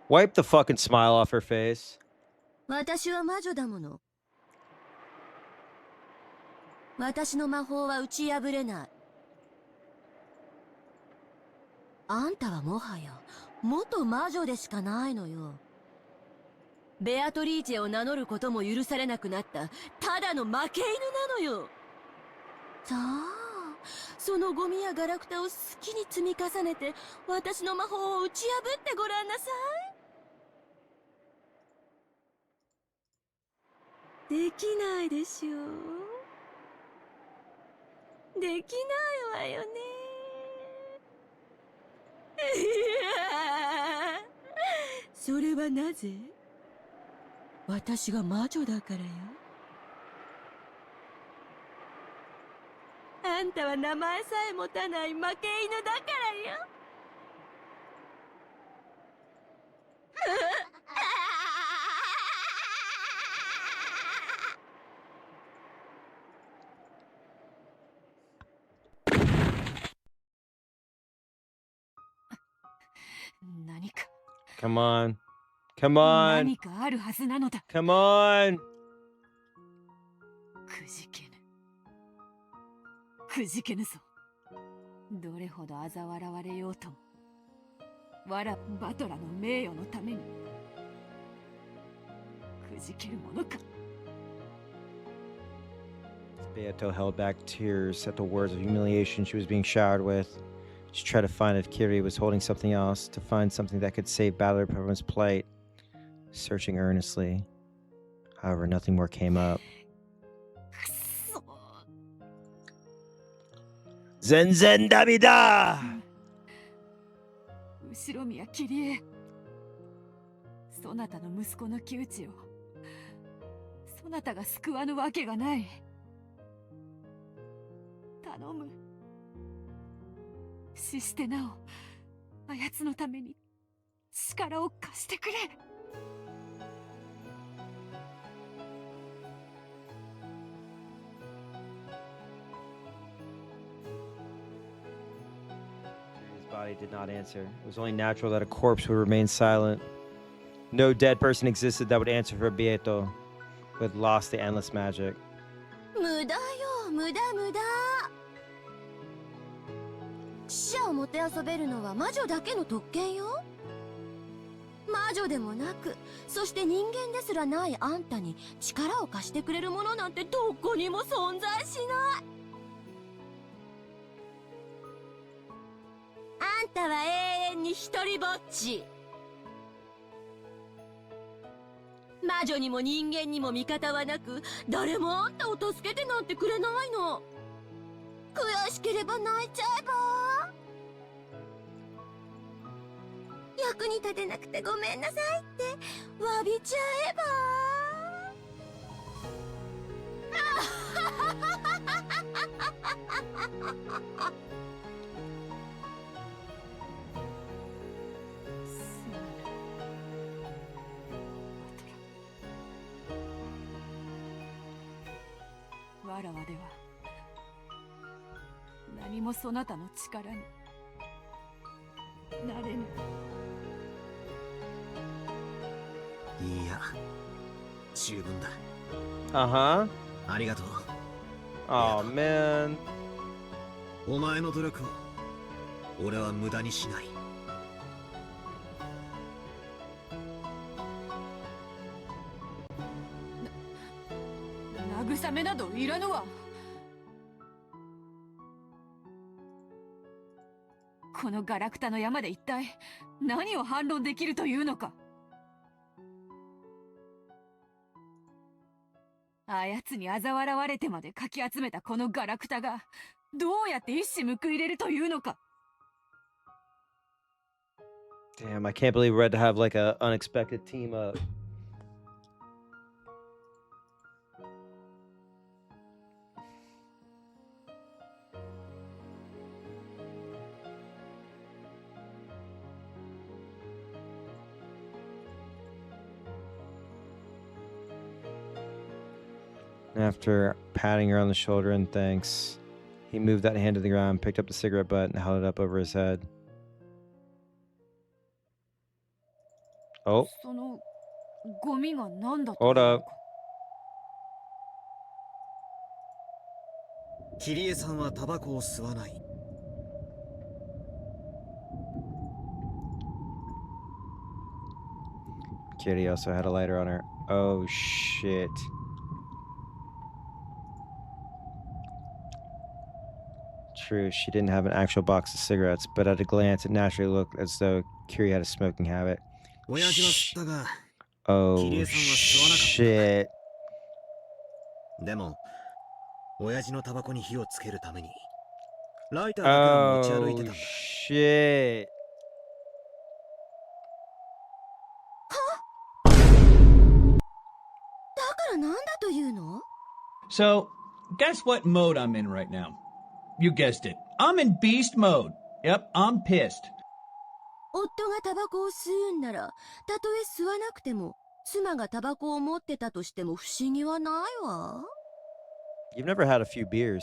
Wipe the fucking smile off her face. 私は魔女だもの。私の魔法は打ち破れない。あんたはもはや元魔女でしかないのよ。ベアトリーチェを名乗ることも許されなくなったただの負け犬なのよ。さあ、そのゴミやガラクタを好きに積み重ねて私の魔法を打ち破ってごらんなさい。できないでしょう。できないわよね。それはなぜ？私が魔女だからよ。あんたは名前さえ持たない負け犬だからよ。何か Come on. Come on. 何かあるはずなのだ。 Come on. くじけぬ。くじけぬぞ。どれほど嘲笑われようとも。わらバトラの名誉のために。くじけるものか。 Beato held back tears at the words of humiliation she was being showered with. She tried to find if Kiri was holding something else, to find something that could save Battler from his plight, searching earnestly. However, nothing more came up. Zenzen Damida! 後ろ宮キリエ。そなたの息子の窮地をそなたが救わぬわけがない。頼む。死してなおあやつのために力を貸してくれ。His body did not answer. It was only natural that a corpse would remain silent. No dead person existed that would answer for Beato, who had lost the endless magic. 無駄よ、無駄無駄。死者をもてあそべるのは魔女だけの特権よ。魔女でもなく、そして人間ですらないあんたに力を貸してくれるものなんてどこにも存在しない。あんたは永遠に一人ぼっち。魔女にも人間にも味方はなく、誰もあんたを助けてなんてくれないの。悔しければ泣いちゃえば。役に立てなくてごめんなさいって詫びちゃえば。わらわでは何もそなたの力になれぬ。いや、十分だ。Uh-huh. ありがとう。Oh, man. お前の努力を俺は無駄にしない。慰めなどいらぬわ。このガラクタの山で一体何を反論できるというのか。あやつに嘲笑われてまでかき集めたこのガラクタがどうやって一矢報いれるというのか。 Damn, I can't believe we're about to have like a unexpected team up. After patting her on the shoulder in thanks, he moved that hand to the ground, picked up the cigarette butt, and held it up over his head. Oh. そのゴミが何だった Hold の up. か。キリエさんはタバコを吸わない。Kitty also had a lighter on her. Oh, shit. True, she didn't have an actual box of cigarettes, but at a glance it naturally looked as though Kiri had a smoking habit. 親父は吸ったが、 Oh, キリエさんは吸わなかった。 shit. でも、親父のタバコに火をつけるために、ライターだけは持ち歩いてたん Oh, だ。 shit. というの？ So, guess what mode I'm in right now? You guessed it. I'm in beast mode. Yep, I'm pissed. 夫がタバコを吸うんなら、たとえ吸わなくても、妻がタバコを持ってたとしても不思議はないわ。You've never had a few beers.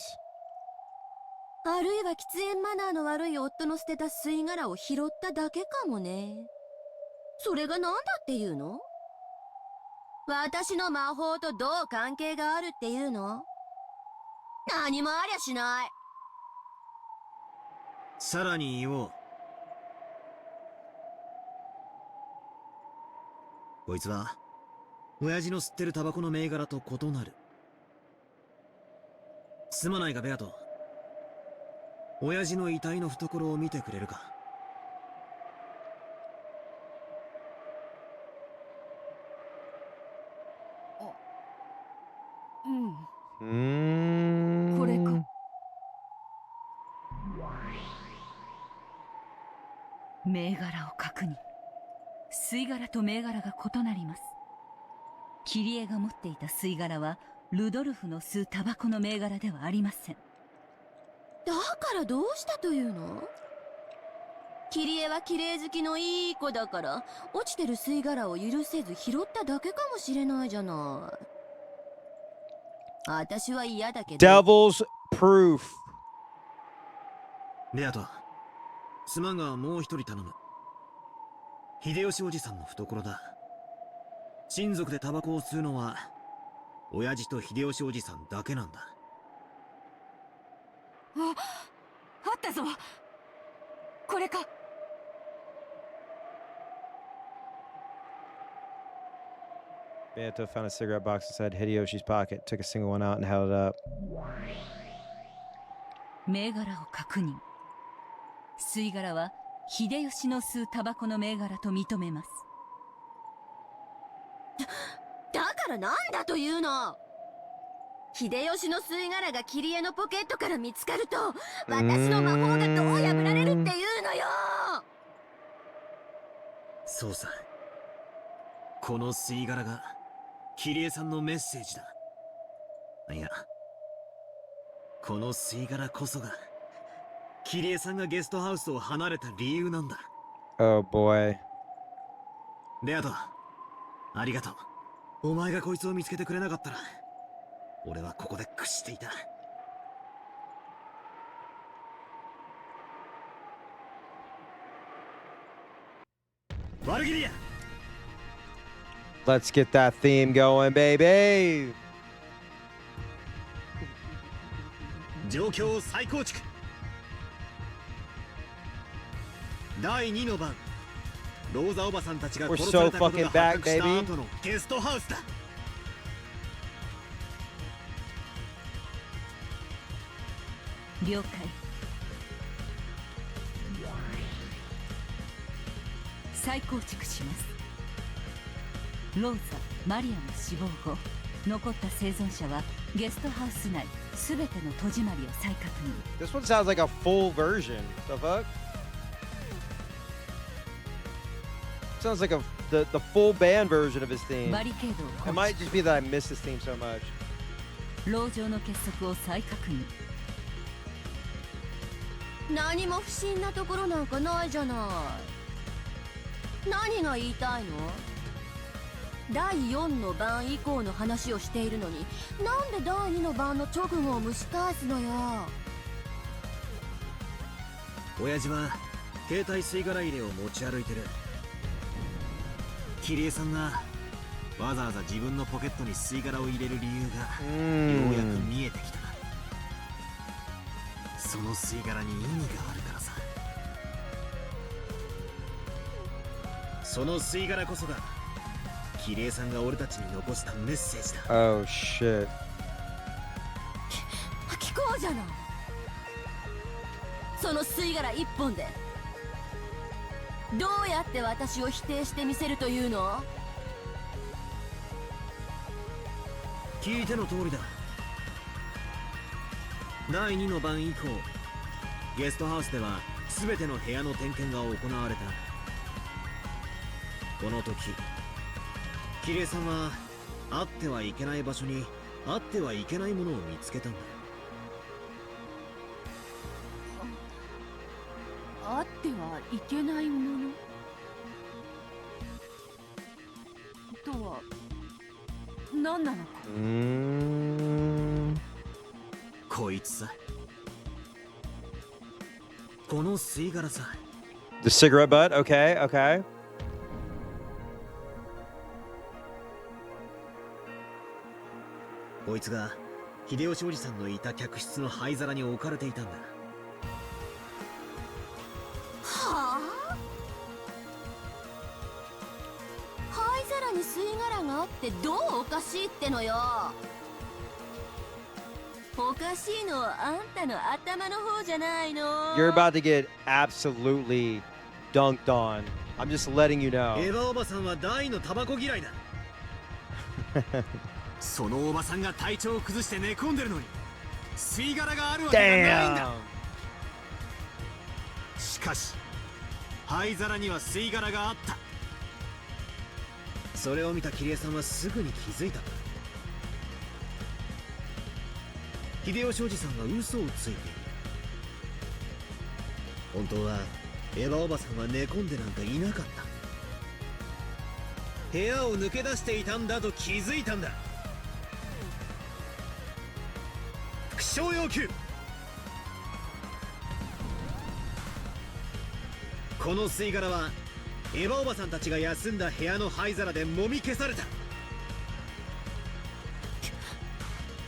あるいは喫煙マナーの悪い夫の捨てた吸い殻を拾っただけかもね。それが何だっていうの？私の魔法とどう関係があるっていうの？何もありゃしない。さらに言おう。こいつは親父の吸ってるタバコの銘柄と異なる。すまないがベアト、親父の遺体の懐を見てくれるか。うん。これか。銘柄を確認。吸い殻と銘柄が異なります。キリエが持っていた吸い殻はルドルフの吸うタバコの銘柄ではありません。だからどうしたというの？キリエは綺麗好きのいい子だから落ちてる吸い殻を許せず拾っただけかもしれないじゃない。私は嫌だけど。Devil's proof。ベアト、すまんがもう一人頼む。秀吉おじさんの懐だ。親族でタバコを吸うのは親父と秀吉おじさんだけなんだ。あったぞ。これか。Beato found a cigarette box inside Hideyoshi's pocket, took a single one out and held it up. 銘柄を確認。吸い殻は秀吉の吸うタバコの銘柄と認めます。だからなんだというの？秀吉の吸い殻がキリエのポケットから見つかると、私の魔法がどう破られるっていうのよ。そうさ。この吸い殻がキリエさんのメッセージだ。いや、この吸い殻こそがキリエさんがゲストハウスを離れた理由なんだ。Oh boy。ベアト、ありがとう。お前がこいつを見つけてくれなかったら俺はここで屈していた。ワルギリア。 Let's get that theme going, baby. 状況再構築。第2の番、ローザおばさんたちが殺されたことが発覚した後のゲストハウスだ。了解。再構築します。ローザ、マリアの死亡後、残った生存者はゲストハウス内すべての戸締まりを再確認。 This one sounds like a full version. The fuck? Sounds like the full band version of his theme. バリケードを It 構 might 築。 just be that I miss this theme so much. 牢城の結束を再確認。何も不審なところなんかないじゃない。何が言いたいの？第4の番以降の話をしているのに、なんで第2の番の直後を蒸し返すのよ。親父は携帯吸い殻入れを持ち歩いてる。キリエさんがわざわざ自分のポケットに吸い殻を入れる理由がようやく見えてきた。その吸い殻に意味があるからさ。その吸い殻こそがキリエさんが俺たちに残したメッセージだ。Oh shit. 聞こうじゃない。その吸い殻一本でどうやって私を否定してみせるというの？聞いての通りだ。第2の番以降、ゲストハウスでは全ての部屋の点検が行われた。この時キリエさんはあってはいけない場所にあってはいけないものを見つけたんだ。あってはいけないものとは何なのか。こいつさ。この吸い殻さ。The cigarette butt? Okay, okay. こいつが秀吉おじさんのいた客室の灰皿に置かれていたんだ。はあ、灰皿に吸い殻があってどうおかしいってのよ。おかしいのはあんたの頭の方じゃないの。 You're about to get absolutely dunked on. I'm just letting you know. エヴァおばさんは大のタバコ嫌いだ。そのおばさんが体調を崩して寝込んでるのに吸い殻があるわけがないんだ。しかし灰皿には吸い殻があった。それを見た桐江さんはすぐに気づいたんだ。秀吉おじさんは嘘をついている。本当はエヴァおばさんは寝込んでなんかいなかった。部屋を抜け出していたんだと気づいたんだ。副将要求。この吸い殻はエヴァおばさんたちが休んだ部屋の灰皿でもみ消された。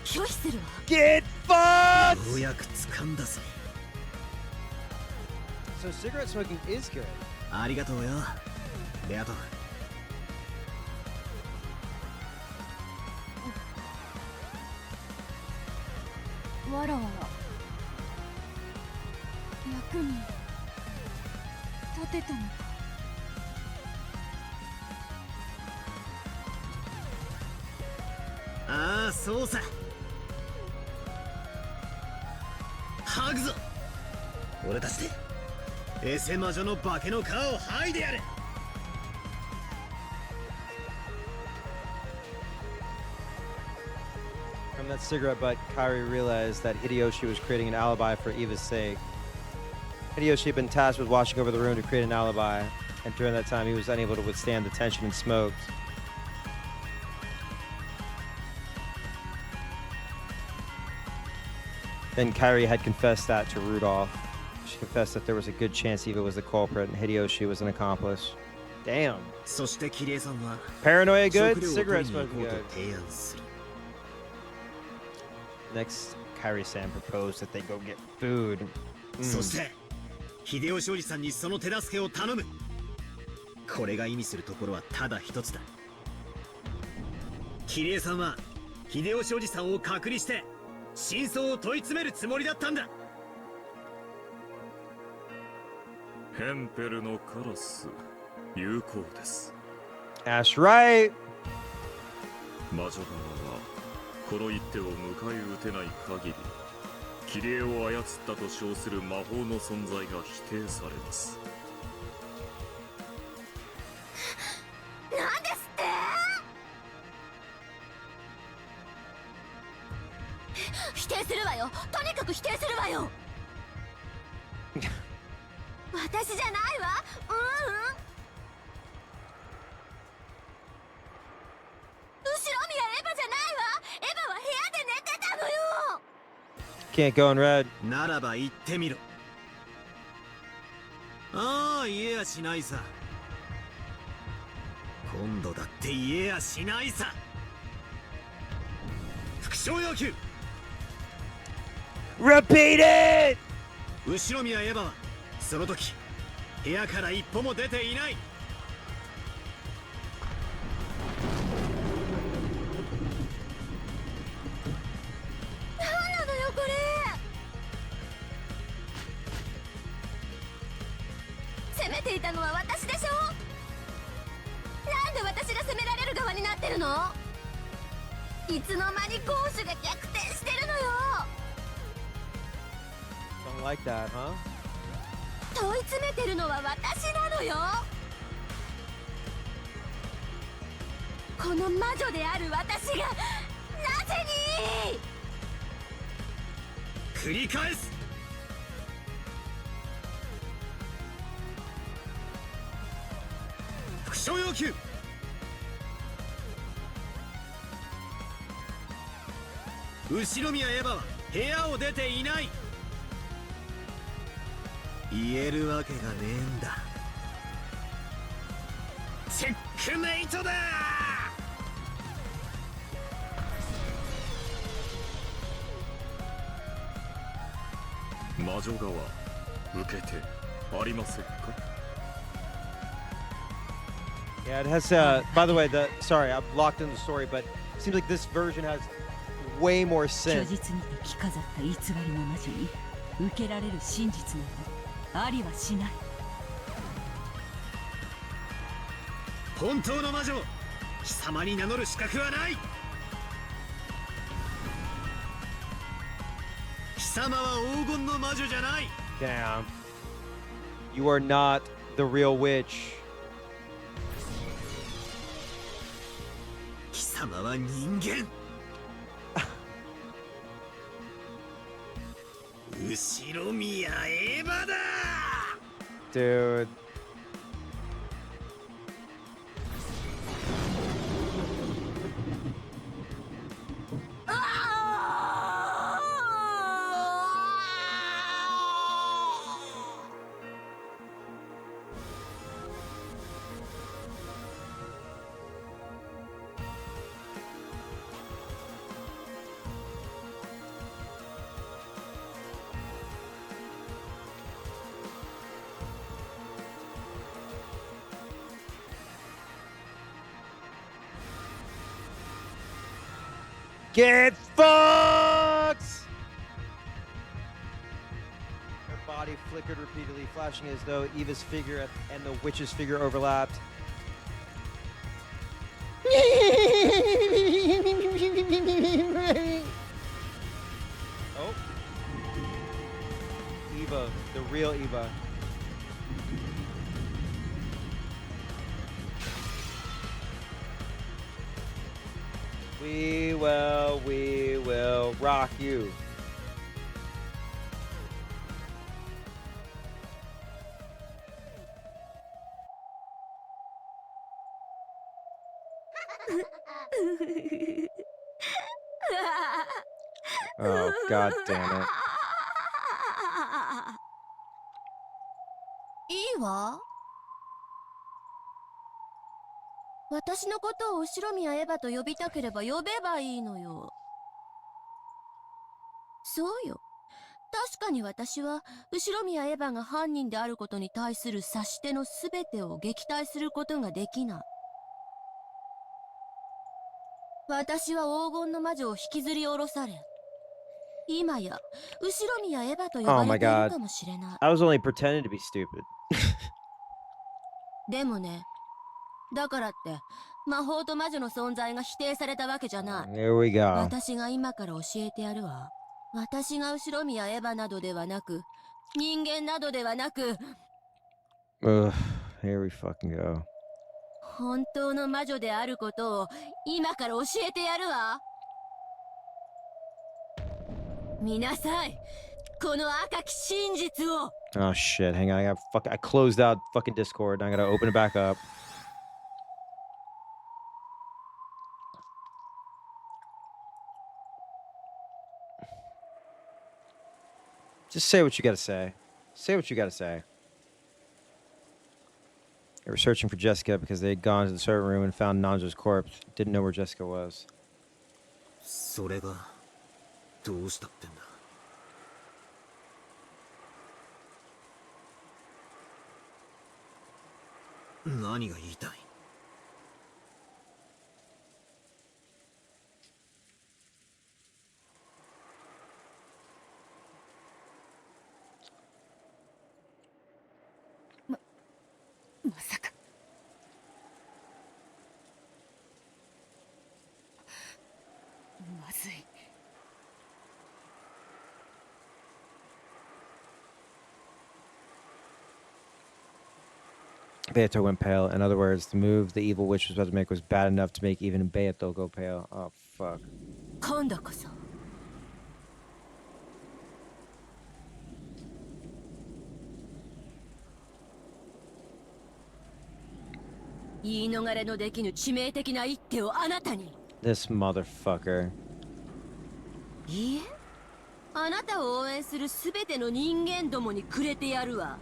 拒否するわ。 Get fucked! ようやく掴んだぜ。 So cigarette smoking is good. ありがとうよベアト。わらわら役に立てたのか。ああそうさ。剥ぐぞ俺たちでエセ魔女の化けの皮を剥いでやれ。From that cigarette butt, Kairi realized that Hideyoshi was creating an alibi for Eva's sake. Hideyoshi had been tasked with watching over the room to create an alibi, and during that time he was unable to withstand the tension and smoked. Then Kairi had confessed that to Rudolph. She confessed that there was a good chance Eva was the culprit and Hideyoshi was an accomplice. Damn. そしてキリエさんは Paranoia good, 食料を cigarette 取りに行 smoking こうと good. 提案する。 Next, Kairi-san proposed that they go get food. そして秀吉おじさんにその手助けを頼む。これが意味するところはただ一つだ。キリエさんは秀吉おじさんを隔離して真相を問い詰めるつもりだったんだ。ヘンペルのカラス有効です。 That's right. 魔女側はこの一手を迎え撃てない限りキリエを操ったと称する魔法の存在が否定されます。なんですって否定するわよ。とにかく否定するわよ。私じゃないわ。後ろ宮エヴァじゃないわ。エヴァは部屋で寝てたのよ。 Can't go in red. ならば言ってみろ。ああ言えやしないさ。今度だって言えやしないさ。副将要求。 Repeat it! 後ろ宮エヴァはその時部屋から一歩も出ていない。何なのよこれ。責めていたのは私でしょ。なんで私が責められる側になってるの。いつの間に攻守が逆転してるのよ。 Don't like that, huh? 問い詰めてるのは私なのよ。この魔女である私がなぜに繰り返す。副将要求。後宮エヴァは部屋を出ていない。言えるわけがねえんだ。チェックメイトだ。魔女側受けてありませんか？ Yeah, it has. By the way, sorry, I'm locked in the story, but it seems like this version has way more 虚 sense. 実にて着飾った偽りの魔女に受けられる真実などありはしない。本当の魔女、貴様に名乗る資格はない。貴様は黄金の魔女じゃない。Damn. You are not the real witch. 貴様は人間。後ろ宮エヴァだ。 Dude. Get fucked! Her body flickered repeatedly, flashing as though Eva's figure and the witch's figure overlapped. Oh. Eva, the real Eva. We will rock you. Oh, god damn it. いいわ。私のことを後宮エヴァと呼びたければ呼べばいいのよ。そうよ。確かに私は後宮エヴァが犯人であることに対する察し手のすべてを撃退することができない。私は黄金の魔女を引きずり下ろされ、今や後宮エヴァと呼ば Oh れ my ている god. かもしれない。 I was only pretending to be stupid. でもね、だからって魔法と魔女の存在が否定されたわけじゃない。 There we go. 私が今から教えてやるわ。私が後宮エヴァなどではなく、人間などではなく、 Ugh, here we fucking go. 本当の魔女であることを今から教えてやるわ。見なさい、この赤き真実を。 Oh shit, hang on, I closed out fucking Discord. I gotta open it back up. Just say what you gotta say. Say what you gotta say. They were searching for Jessica because they had gone to the servant room and found Nanjo's corpse. Didn't know where Jessica was. それがどうしたってんだ。何が言いたい？まさかまずい。Beato went pale. In other words, the move the evil witch was about to make was bad enough to make even Beato go pale. Oh, fuck. 今度こそ言い逃れのできぬ致命的な一手をあなたに。 This motherfucker. いいえ、あなたを応援するすべての人間どもにくれてやるわ。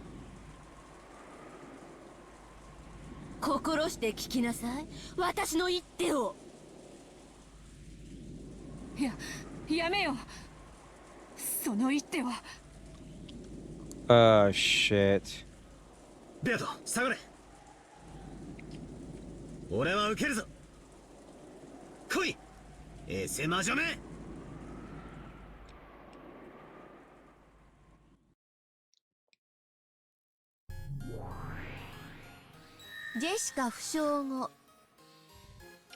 心して聞きなさい、私の一手を。やめよ、その一手は。Shit. ベアト、下がれ。俺は受けるぞ。来い、エセ魔女め。ジェシカ負傷後、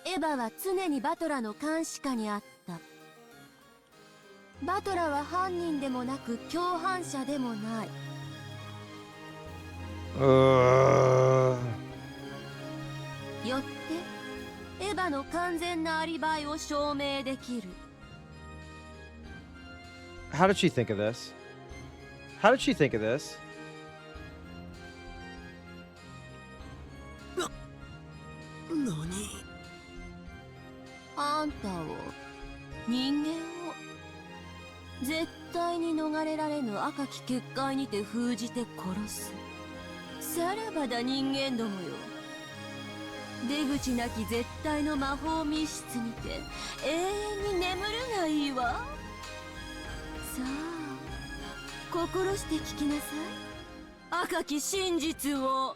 エヴァは常にバトラの監視下にあった。バトラは犯人でもなく共犯者でもない。よってエヴァの完全なアリバイを証明できる。 How did she think of this? How did she think of this? 何？あんたを、人間を絶対に逃れられぬ赤き結界にて封じて殺す。さらばだ人間どもよ。出口なき絶対の魔法密室にて永遠に眠るがいいわ。さあ、心して聞きなさい、赤き真実を。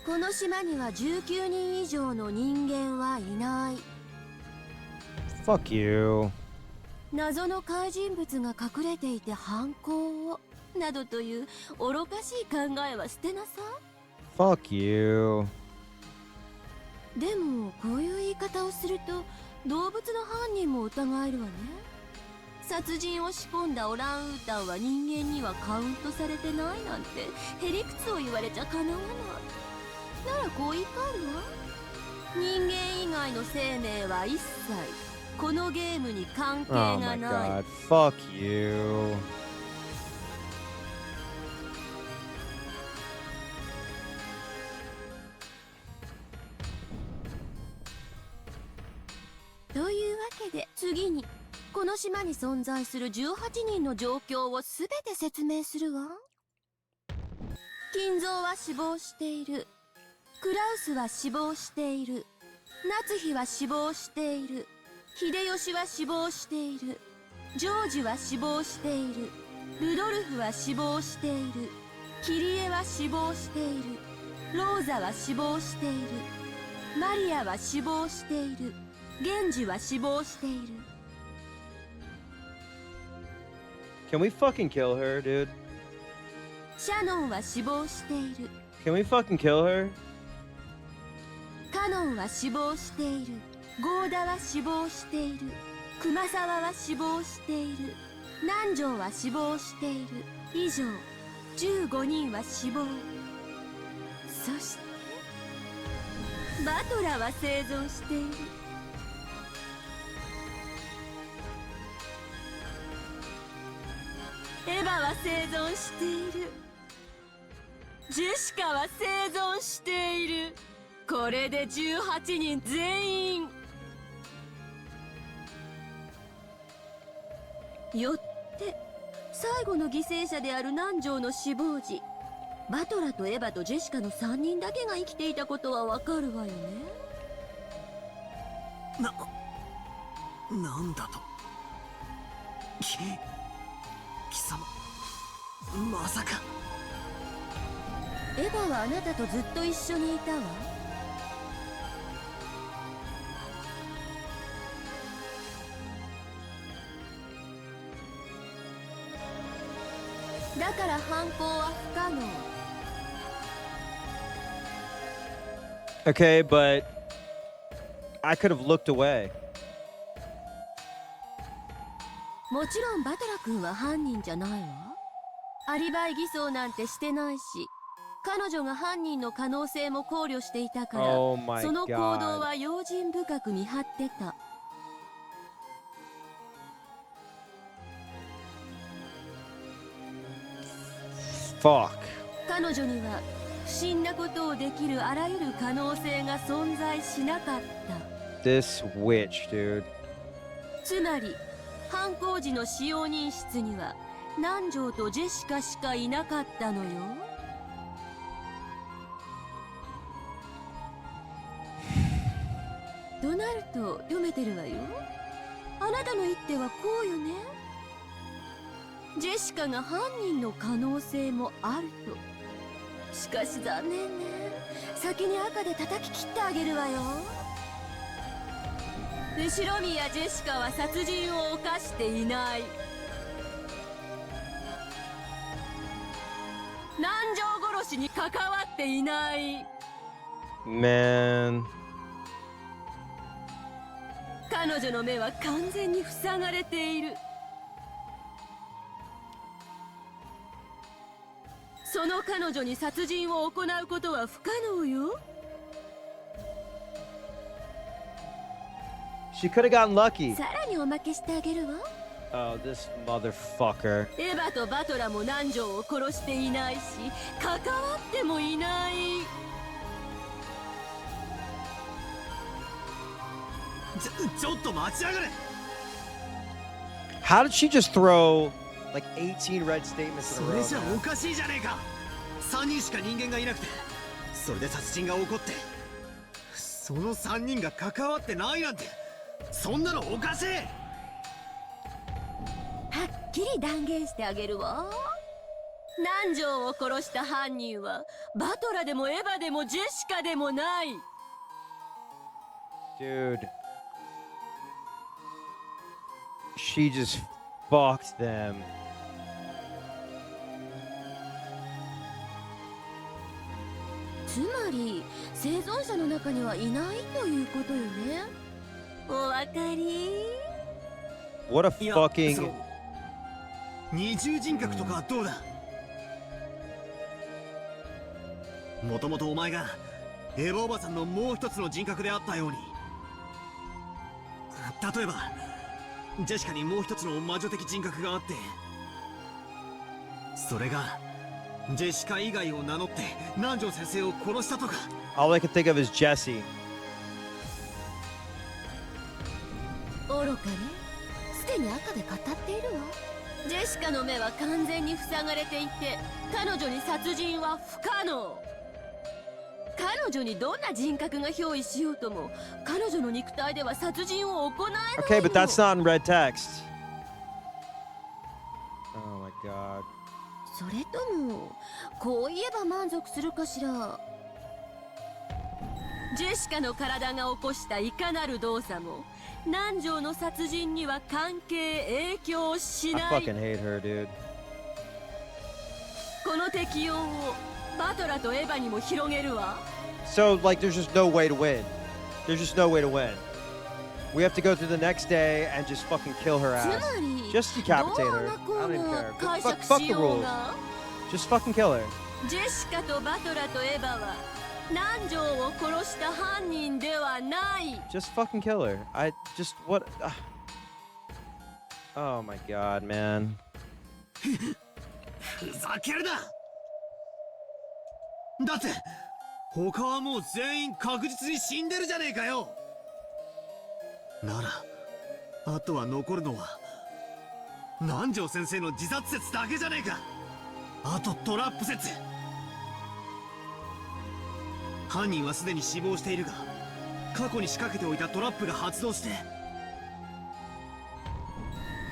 この島には19人以上の人間はいない。 Fuck you. 謎の怪人物が隠れていて犯行をなどという愚かしい考えは捨てなさい。 Fuck you. でもこういう言い方をすると動物の犯人も疑えるわね。殺人を仕込んだオランウータンは人間にはカウントされてないなんてへりくつを言われちゃかなわない。ならこう言い換えるわ。人間以外の生命は一切このゲームに関係 Oh が my ない。 god. Fuck you. というわけで次にこの島に存在する18人の状況をすべて説明するわ。金蔵は死亡している。クラウスは死亡している。夏日は死亡している。秀吉は死亡している。ジョージは死亡している。ルドルフは死亡している。キリエは死亡している。ローザは死亡している。マリアは死亡している。ゲンジは死亡している。 Can we fucking kill her, dude? シャノンは死亡している。 Can we fucking kill her? カノンは死亡している。ゴーダは死亡している。熊沢は死亡している。南條は死亡している。以上15人は死亡。そしてバトラは生存している。エヴァは生存している。ジェシカは生存している。これで18人全員。よって最後の犠牲者である南條の死亡時、バトラとエヴァとジェシカの3人だけが生きていたことはわかるわよね。なんだと。貴様、まさか。エヴァはあなたとずっと一緒にいたわ。だから犯行は不可能。 Okay, but I could have looked away. もちろんバトラ君は犯人じゃないわ。アリバイ偽装なんてしてないし、彼女が犯人の可能性も考慮していたから、Oh my その行 God. 動は用心深く見張ってた。Fuck. 彼女には不審なことをできるあらゆる可能性が存在しなかった。 This witch, dude. つまり犯行時の使用人室には南條とジェシカしかいなかったのよ。となると読めてるわよ。あなたの一手はこうよね。ジェシカが犯人の可能性もあると。しかし残念ね。先に赤で叩き切ってあげるわよ。後宮ジェシカは殺人を犯していない。南條殺しに関わっていない。 Man. 彼女の目は完全に塞がれている。その彼女に殺人を行うことは不可能よ。She could have gotten lucky. さらにおまけしてあげるわ。 Oh, this motherfucker. エヴァとバトラも南條を殺していないし、関わってもいない。ちょっと待ちやがれ。 How did she just throw like 18 red statements in a それ row? じゃお man? かしいじゃねえか。3人しか人間がいなくて、それで殺人が起こって、その3人が関わってないなんて、そんなのおかしい。はっきり断言してあげるわ。南條を殺した犯人はバトラでもエヴァでもジェシカでもない。 Dude. She just fucked them. つまり生存者の中にはいないということよね。お分かり？ What a いや、 fucking. そう二重人格とかどうだ。もともとお前がエヴァおばさんのもう一つの人格であったように、例えばジェシカにもう一つの魔女的人格があって、それがジェシカ以外を名乗って南條先生を殺したとか。 All I can think of is Jesse. 愚かね。すでに赤で語っているわ。ジェシカの目は完全に塞がれていて、彼女に殺人は不可能。彼女にどんな人格が憑依しようとも、彼女の肉体では殺人を行えないの。 Okay, but that's not in red text. Oh my god. それともこう言えば満足するかしら。ジェシカの体が起こしたいかなる動作も南條の殺人には関係影響し I ない。 fucking hate her, dude. この適用をバトラとエヴァにも広げるわ。 So, like, there's just no way to win. There's just no way to win. We have to go through the next day and just fucking kill her つ ass. まり Just decapitate ど her. うな I こ don't う even な care. 解 Fuck 釈 the しよう rules. が、 Just fucking kill her. ジェシカとバトラとエヴァは南條を殺した犯人ではない。 Just fucking kill her. I just what? Oh my god, man. ふざけるな。だって他はもう全員確実に死んでるじゃねえかよ。ならあとは残るのは南條先生の自殺説だけじゃねえか。あとトラップ説。犯人はすでに死亡しているが、過去に仕掛けておいたトラップが発動して。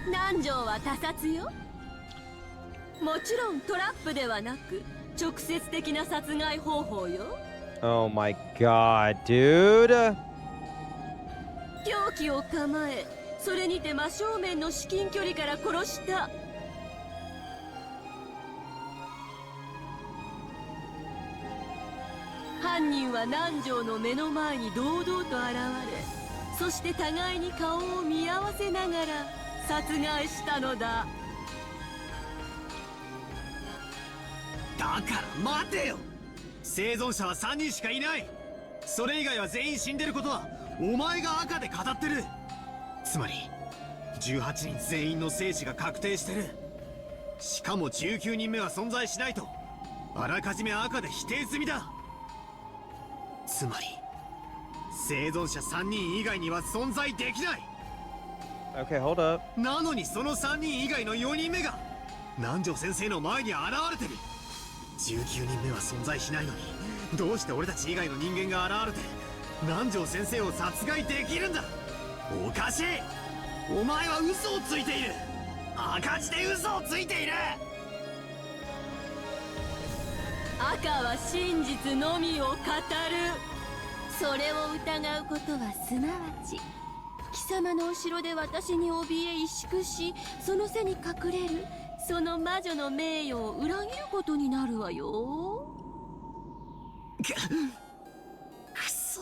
南條は他殺よ。もちろんトラップではなく直接的な殺害方法よ。 Oh my god, dude. 凶器を構え、それにて真正面の至近距離から殺した。犯人は南條の目の前に堂々と現れ、そして互いに顔を見合わせながら殺害したのだ。だから待てよ。生存者は3人しかいない。それ以外は全員死んでることはお前が赤で語ってる。つまり18人全員の生死が確定してる。しかも19人目は存在しないとあらかじめ赤で否定済みだ。つまり生存者3人以外には存在できない。 Okay, hold up. なのにその3人以外の4人目が南條先生の前に現れてる。19人目は存在しないのにどうして俺たち以外の人間が現れて南條先生を殺害できるんだ。おかしい。お前は嘘をついている。赤字で嘘をついている。赤は真実のみを語る。それを疑うことはすなわち貴様の後ろで私に怯え萎縮し、その背に隠れるその魔女の名誉を裏切ることになるわよ。くそ。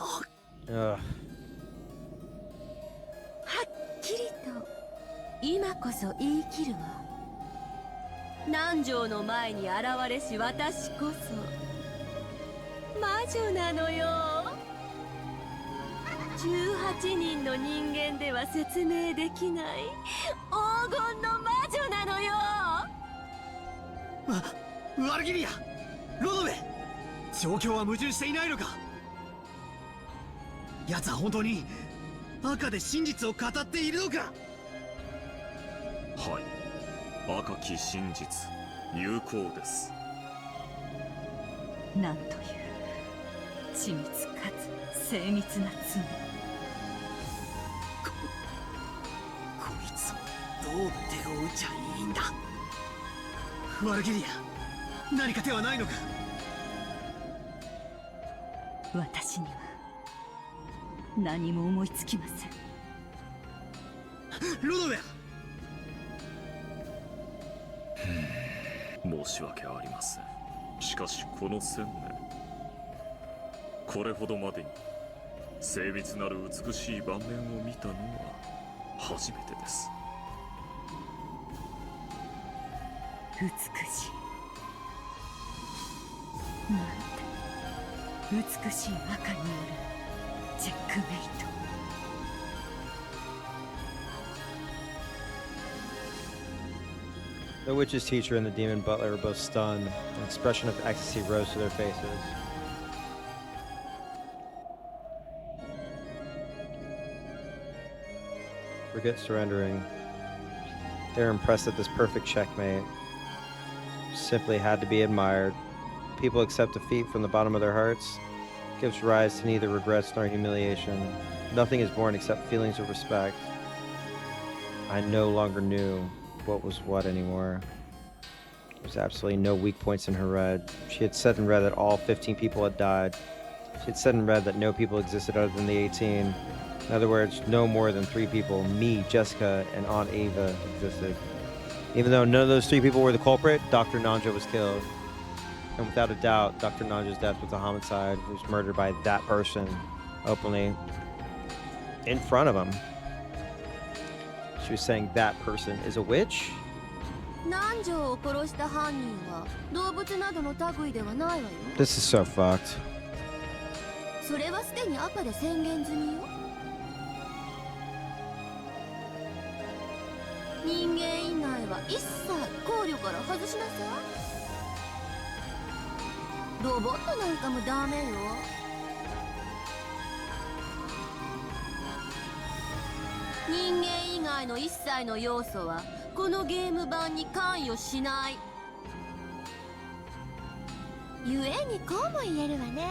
Ugh. はっきりと今こそ言い切るわ。南條の前に現れし私こそ魔女なのよ。18人の人間では説明できない黄金の魔女なのよ。ワルギリア、ロドウェ、状況は矛盾していないのか。奴は本当に赤で真実を語っているのか。はい、赤き真実有効です。なんという緻密かつ精密な罪。こいつをどう手を打ちゃいいんだ。ワルギリア、何か手はないのか。私には何も思いつきません。ロドウェ申し訳ありません。しかしこの1000年、これほどまでに精密なる美しい盤面を見たのは初めてです。美しいなんて美しい赤によるチェックメイト。The witch's teacher and the demon butler were both stunned. An expression of ecstasy rose to their faces. Forget surrendering. They were impressed at this perfect checkmate. Simply had to be admired. People accept defeat from the bottom of their hearts. Gives rise to neither regrets nor humiliation. Nothing is born except feelings of respect. I no longer knew what was what anymore. There was absolutely no weak points in her red. She had said in red that all 15 people had died. She had said in red that no people existed other than the 18. In other words, no more than 3 people, me, Jessica, and Aunt Ava, existed. Even though none of those 3 people were the culprit, Dr. Nanja was killed. And without a doubt, Dr. Nanja's death was a homicide. He was murdered by that person, openly, in front of him. She was saying that person is a witch? 南條を殺した犯人は動物などの類ではないわよ。 This is so fucked. それはすでに赤で宣言済みよ。人間以外は一切考慮から外しなさい。ロボットなんかもダメよ。人間以外の一切の要素はこのゲーム版に関与しない。ゆえにこうも言えるわね。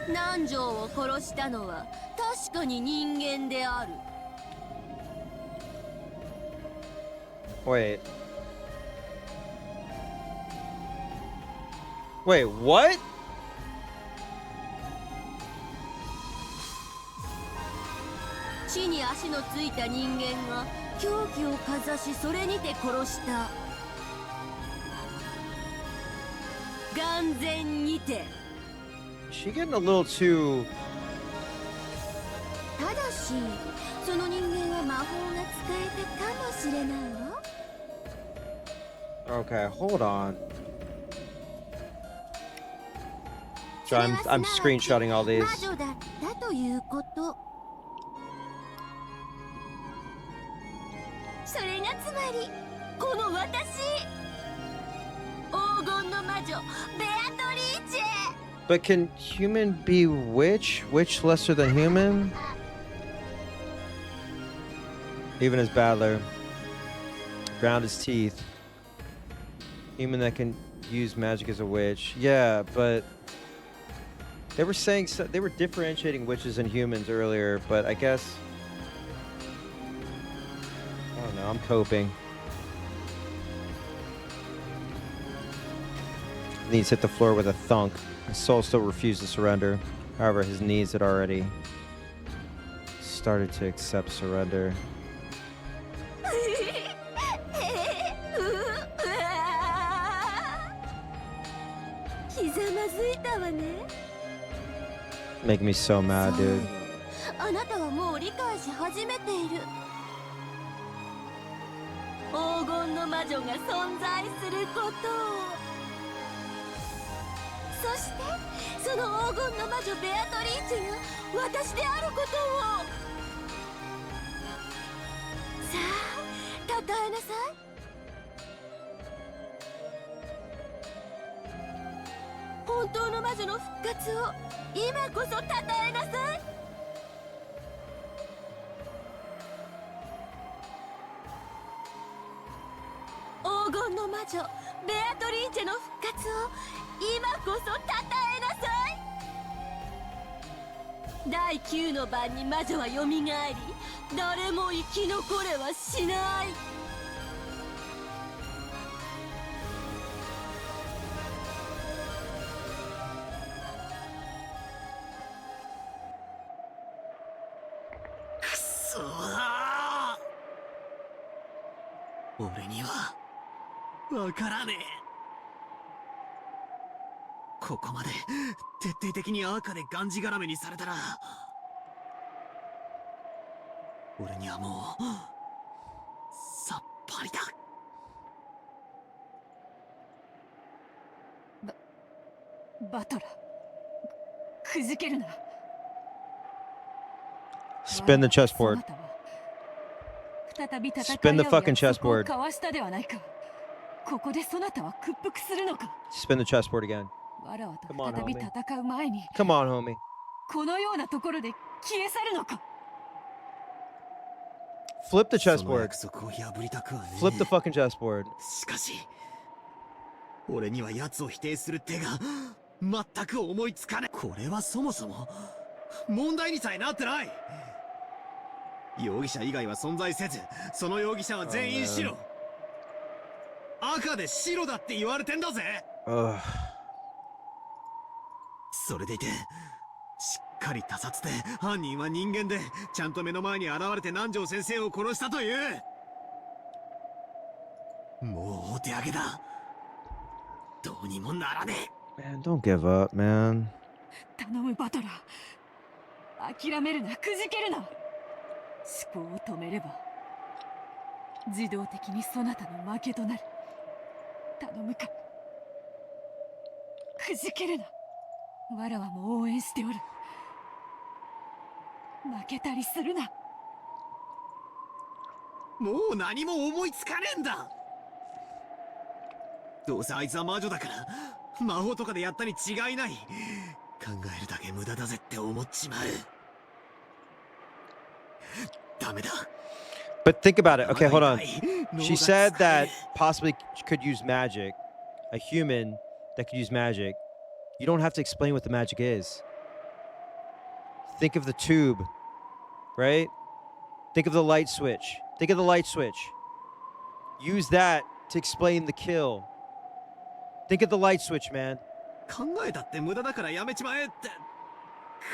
南條を殺したのは確かに人間である。Wait. Wait, what? 地に足のついた人間が凶器をかざし、それにて殺した。眼前にて。 She getting a little too. ただし、その人間は魔法が使えたかもしれないわ。 Okay, hold on. So I'm screenshotting all these. 魔女だったということ。それがつまりこの私、黄金の魔女ベアトリーチェ。 But can human be witch? Witch lesser than human? Even as battler. Ground his teeth. Human that can use magic as a witch. Yeah, but they were saying they were differentiating witches and humans earlier, but I guess I don't know. I'm coping. Knees hit the floor with a thunk. His soul still refused to surrender. However, his knees had already started to accept surrender. Make me so mad, dude. あなたはもう理解し始めている。黄金の魔女が存在することを。そしてその黄金の魔女ベアトリーチェが私であることを。さあ、たたえなさい。本当の魔女の復活を今こそたたえなさい。黄金の魔女ベアトリーチェの復活を今こそたたえなさい。第9の晩に魔女はよみがえり、誰も生き残れはしない。くそー。俺にはわからねえ。ここまで徹底的に赤でがんじがらめにされたら、俺にはもうさっぱりだ。バトラー、くじけるな。 Spin the chessboard. Spin the fucking chessboard. Spin the chessboard again. Come on, homie. Come on, homie. このようなところで消え去るのか。 Flip the その chessboard. 約束を破りたくはねえ。 Flip the fucking chessboard. しかし俺には奴を否定する手が全く思いつかねえ。これはそもそも問題にさえなってない。容疑者以外は存在せず、その容疑者は全員白。赤で白だって言われてんだぜ。それでいてしっかり他殺で犯人は人間でちゃんと目の前に現れて南條先生を殺したという。もうお手上げだ。どうにもならねえ。Man, don't give up, man. 頼むバトラー、諦めるな、くじけるな。思考を止めれば自動的にそなたの負けとなる。頼むか、くじけるな。わらわも応援しておる。負けたりするな。もう何も思いつかねえんだ。どうせあいつは魔女だから魔法とかでやったに違いない。考えるだけ無駄だぜって思っちまう。ダメだ。 But think about it. Okay, hold on. She said that possibly could use magic. A human that could use magic. You don't have to explain what the magic is. Think of the tube, right? Think of the light switch. Think of the light switch. Use that to explain the kill. Think of the light switch, man. 考えたって無駄だからやめちまえって。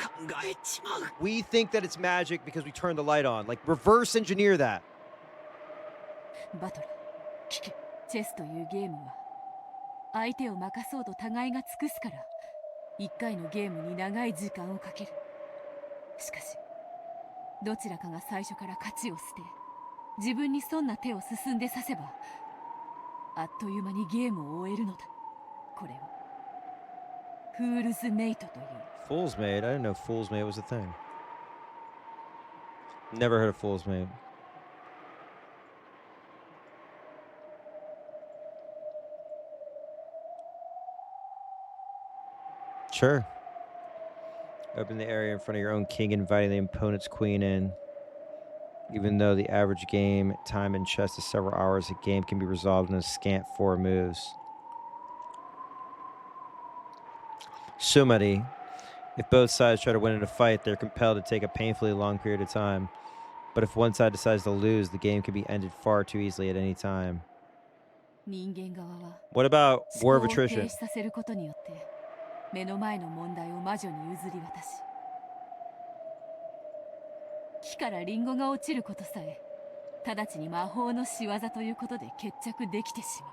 考えちまう。 We think that it's magic because we turn the light on. Like, reverse engineer that. バトラー、聞け。チェスというゲームは相手を負かそうと互いが尽くすから一回のゲームに長い時間をかける。しかしどちらかが最初から勝ちを捨て自分に損な手を進んでさせばあっという間にゲームを終えるのだ。これをフールズメイトという。 Fool's Maid? I didn't know Fool's Maid was a thing. Never heard of Fool's Maid. Sure. Open the area in front of your own king, inviting the opponent's queen in. Even though the average game time in chess is several hours, the game can be resolved in a scant 4 moves. Sumari. If both sides try to win in a fight, they're compelled to take a painfully long period of time. But if one side decides to lose, the game can be ended far too easily at any time. What about War of Attrition? 目の前の問題を魔女に譲り渡し、木からリンゴが落ちることさえ直ちに魔法の仕業ということで決着できてしまう。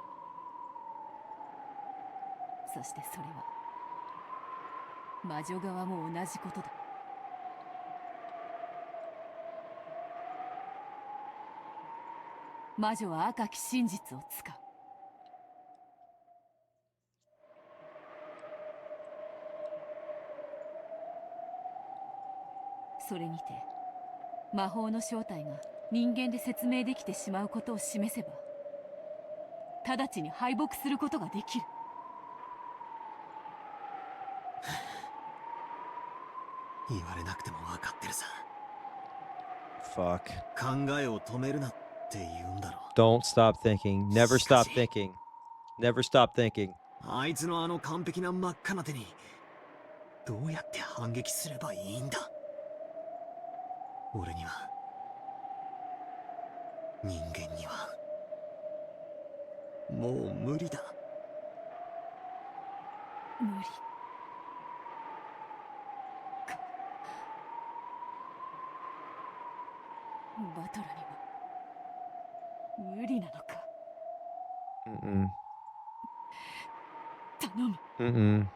そしてそれは魔女側も同じことだ。魔女は赤き真実を使う。それにて魔法の正体が人間で説明できてしまうことを示せば、直ちに敗北することができる。言われなくても分かってるさ。Fuck. 考えを止めるなって言うんだろう。 Don't stop thinking. Never stop thinking. Never stop thinking. あいつのあの完璧な真っ赤な手にどうやって反撃すればいいんだ。俺には、人間にはもう無理だ。無理か。バトラには無理なのか。頼む。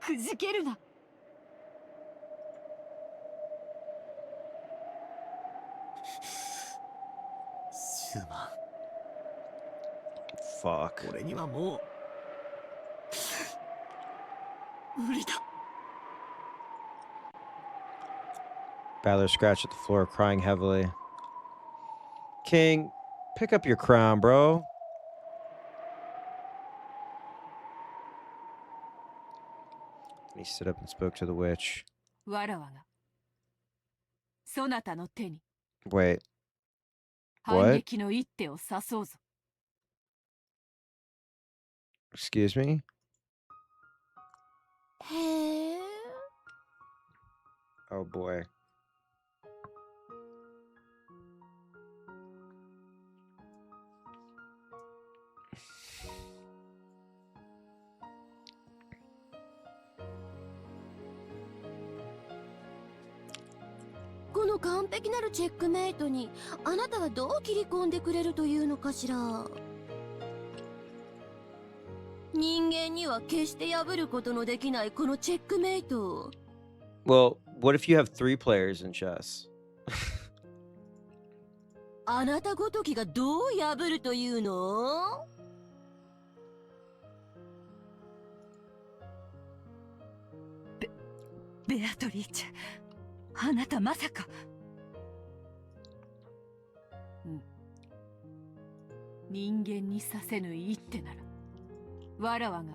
くじけるな。すまん。Fuck. 俺にはもう無理だ。Battler scratched at the floor, crying heavily. King, pick up your crown, bro. He stood up and spoke to the witch. わらわがそなたの手に Wait. 反 What? 撃の一手を刺そうぞ。 Excuse me? へえ。 Oh boy.「この完璧なるチェックメイトにあなたはどう切り込んでくれるというのかしら。人間には決して破ることのできないこのチェックメイト。 Well, what if you have 3 players in chess? あなたごときがどう破るというの？ベアトリーチェ、あなたまさか。人間にさせぬ一手なら、わらわが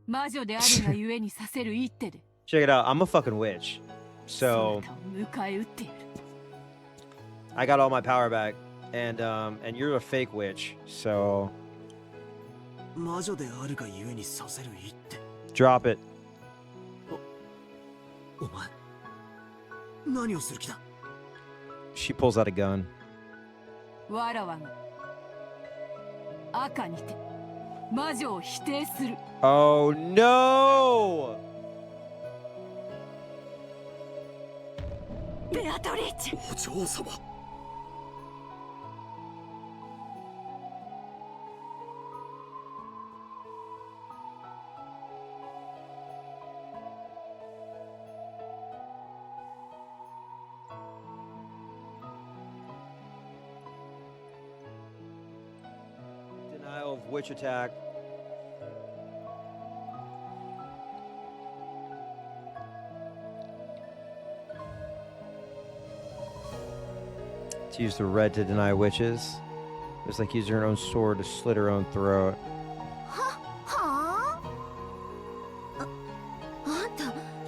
魔女であるがゆえにさせる一手で。 Check it out. I'm a fucking witch. So そなたを迎え撃ってやる。 I got all my power back. And you're a fake witch. So 魔女であるがゆえにさせる一手。 drop it. お前何をする気だ。 She pulls out a gun. わらわが赤にて魔女を否定する。 Oh no! ベアトリーチェ。お嬢様。 Denial of witch attack. To use the red to deny witches. It was like using her own sword to slit her own throat.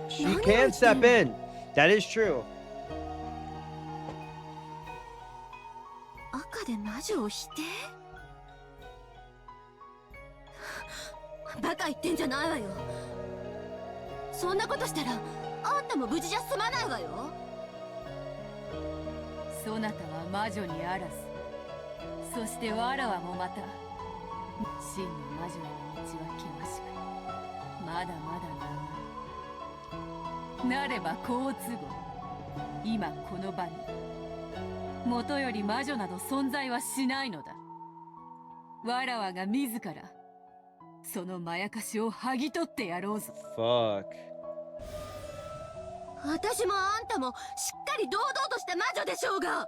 She can step in. That is true. 赤で魔女を否定？バカ言ってんじゃないわよ。そんなことしたらあんたも無事じゃ済まないわよ。そなたは魔女にあらず、そしてわらわもまた真の魔女への道は険しく、まだまだ長い。なれば好都合、今この場にもとより魔女など存在はしないのだ。わらわが自らそのまやかしを剥ぎ取ってやろうぞ。Fuck. 私もあんたもしっかり堂々とした魔女でしょうが。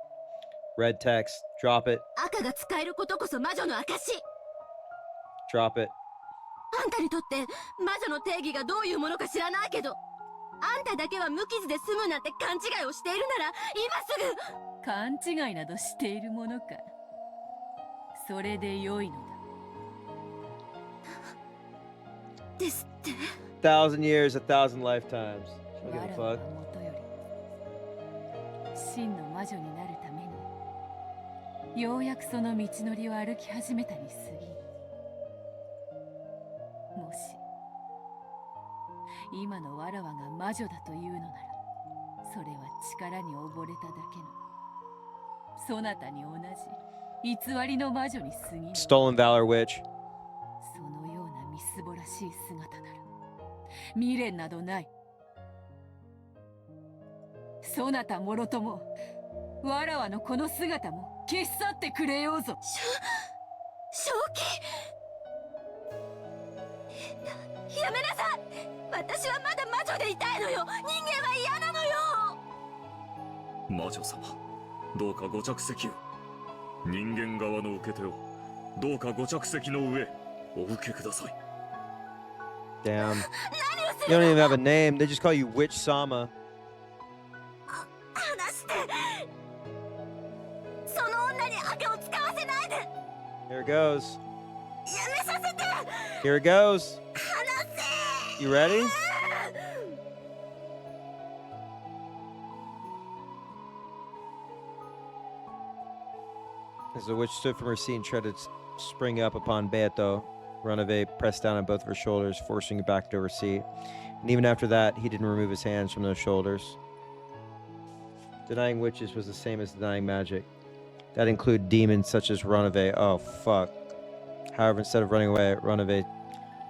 Red text. Drop it. 赤が使えることこそ魔女の証。 Drop it. あんたにとって魔女の定義がどういうものか知らないけど、あんただけは無傷で済むなんて勘違いをしているなら今すぐ。勘違いなどしているものか。それで良いのだ。ですって。 1,000 years, 1,000 lifetimes. Don't give a fuck. 真の魔女になるためにようやくその道のりを歩き始めたに過ぎ。もし今のわらわが魔女だというのなら、それは力に溺れただけのそなたに同じ偽りの魔女に過ぎぬ。 Stolen Valor Witch. そのようなみすぼらしい姿なる未練などない。そなたもろともわらわのこの姿も消し去ってくれようぞ。正気やめなさい。私はまだ魔女でいたいのよ。人間は嫌なのよ。魔女様、どうかご着席を。人間側の受け手をどうかご着席の上お受けください。 Damn. You don't even have a name. They just call you Witch Sama. 話して。その女に赤を使わせないで。 Here it goes. やめさせて。 Here it goes. 話せ。 You ready? As the witch stood from her seat and tried to spring up upon Beato, Runaway pressed down on both of her shoulders, forcing her back to her seat. And even after that, he didn't remove his hands from those shoulders. Denying witches was the same as denying magic. That included demons such as Runaway. Oh, fuck. However, instead of running away, Runaway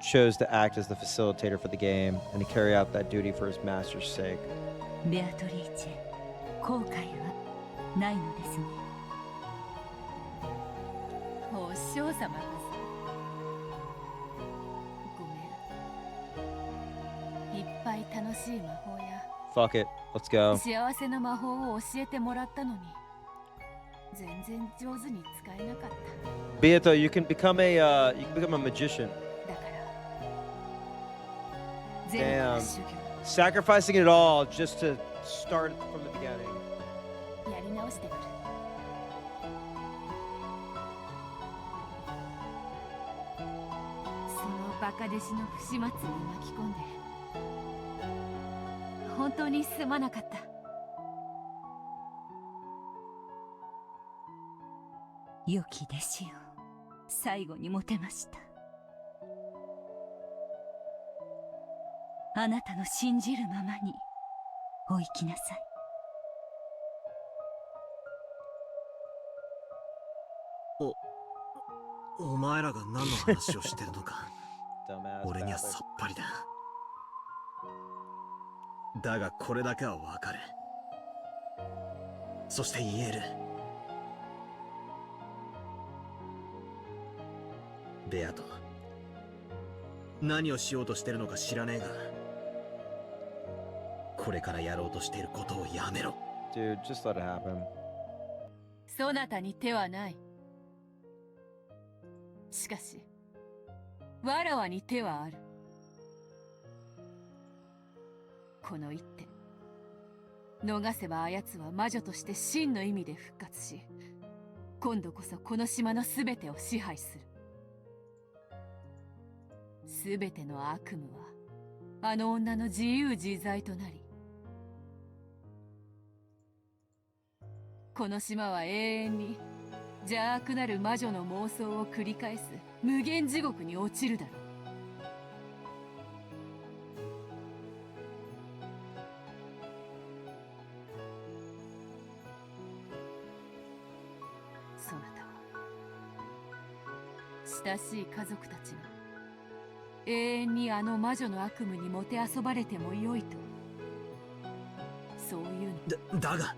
chose to act as the facilitator for the game and to carry out that duty for his master's sake. ベアトリーチェ、後悔はないのですね。お師匠様こそ。ごめん。いっぱい楽しい魔法や Fuck it. Let's go. 幸せな魔法を教えてもらったのに、全然上手に使えなかった。Beato, you can become a magician. だから、 Damn. 全部修行 Sacrificing it all just to start from the beginning. やり直してくる。そのバカ弟子の不始末に巻き込んで本当にすまなかった。良き弟子よ、最後にもてました。あなたの信じるままにお生きなさい。お前らが何の話をしてるのか俺にはさっぱりだ。だがこれだけはわかる。そして言える。ベアト、何をしようとしてるのか知らねえが、これからやろうとしていることをやめろ。 Dude, just let it happen. そなたに手はない。しかし、わらわに手はある。この一手、逃せばあやつは魔女として真の意味で復活し、今度こそこの島のすべてを支配する。すべての悪夢はあの女の自由自在となり、この島は永遠に邪悪なる魔女の妄想を繰り返す無限地獄に落ちるだろう。そなたは親しい家族たちが永遠にあの魔女の悪夢にもてあそばれてもよいと、そういうの。だが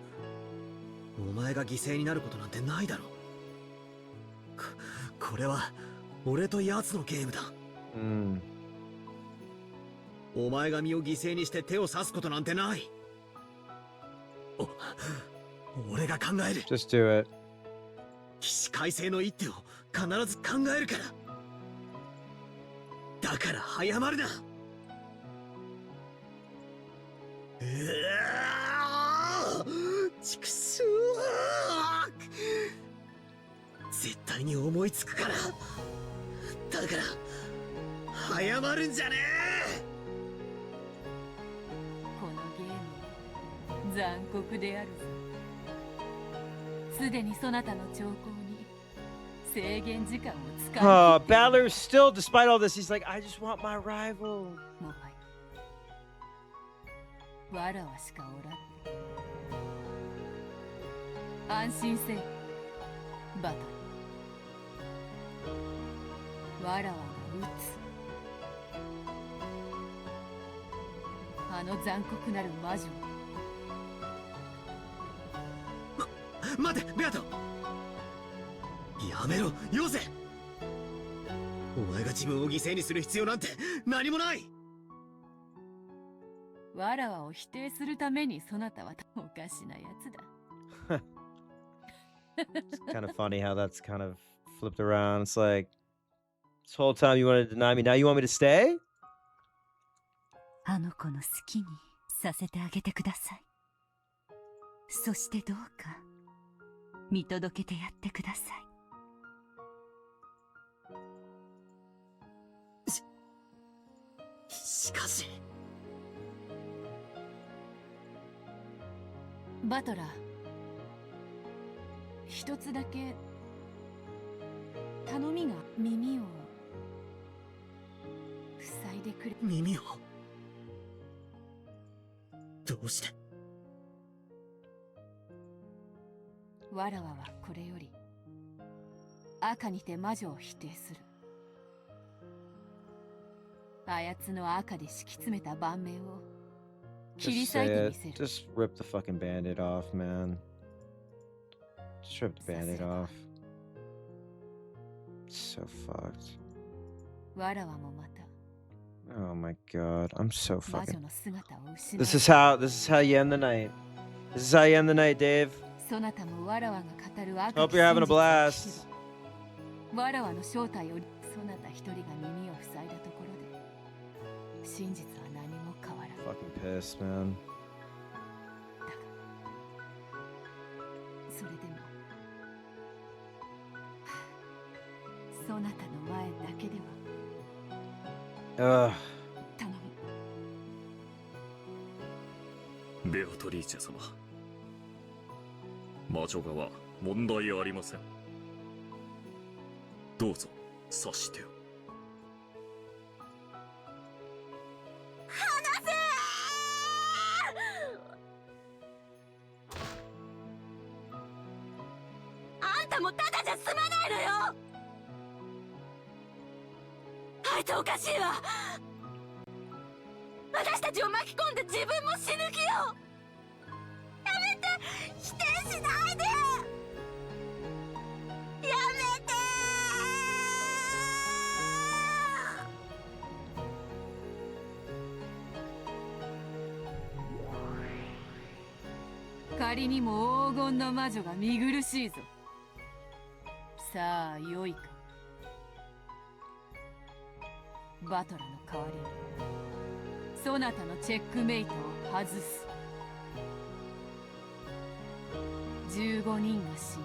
お前が犠牲になることなんてないだろう。これは俺と奴のゲームだ。お前が身を犠牲にして手を刺すことなんてない。俺が考える。 Just do it. 起死回生の一手を必ず考えるから。だから早まるな。畜生。絶対に思いつくから。だから早まるんじゃねえ。このゲームは残酷であるぞ。すでにそなたの兆候に制限時間を使い Balor still, despite all this, he's like, I just want my rival. もはやわらわしかおらん。安心せよバトル。わらわが撃つ。あの残酷なる魔女。待てベアト。やめろヨゼ。お前が自分を犠牲にする必要なんて何もない。わらわを否定するためにそなたはおかしなやつだ。It's kind of funny how that's kind of flipped around. It's like, this whole time you wanted to deny me, now you want me to stay? あの子の好きにさせてあげてください。そしてどうか見届けてやってください。しかしバトラー、一つだけ頼みが。耳を塞いでくれ。耳をどうして。わらわはこれより赤にて魔女を否定する。あやつの赤で敷き詰めた盤面を切り Just 裂い say て it. みせる。 Just rip the fucking band-aid off, man. Just rip the band-aid off. So fucked. わらわもまた Oh my god, I'm so 魔女 fucking... の姿を失 This is how you end the night. This is how you end the night, Dave. そなたもわらわが語る赤 Hope you're having a blast. わらわの正体をそなた一人が耳を塞いだところで真実は何も変わらん。 Fucking pissed, man. それでもそなたの前だけでは Ugh. 頼む。ベアトリーチェ様、魔女側問題ありません。どうぞ察してよ。あんたもただじゃ済まないのよ。あいつおかしいわ。私たちを巻き込んで自分も死ぬ気よ。やめて、否定しないで。やめて。仮にも黄金の魔女が見苦しいぞ。さあ良いか。バトラの代わりにそなたのチェックメイトを外す。15人が死に、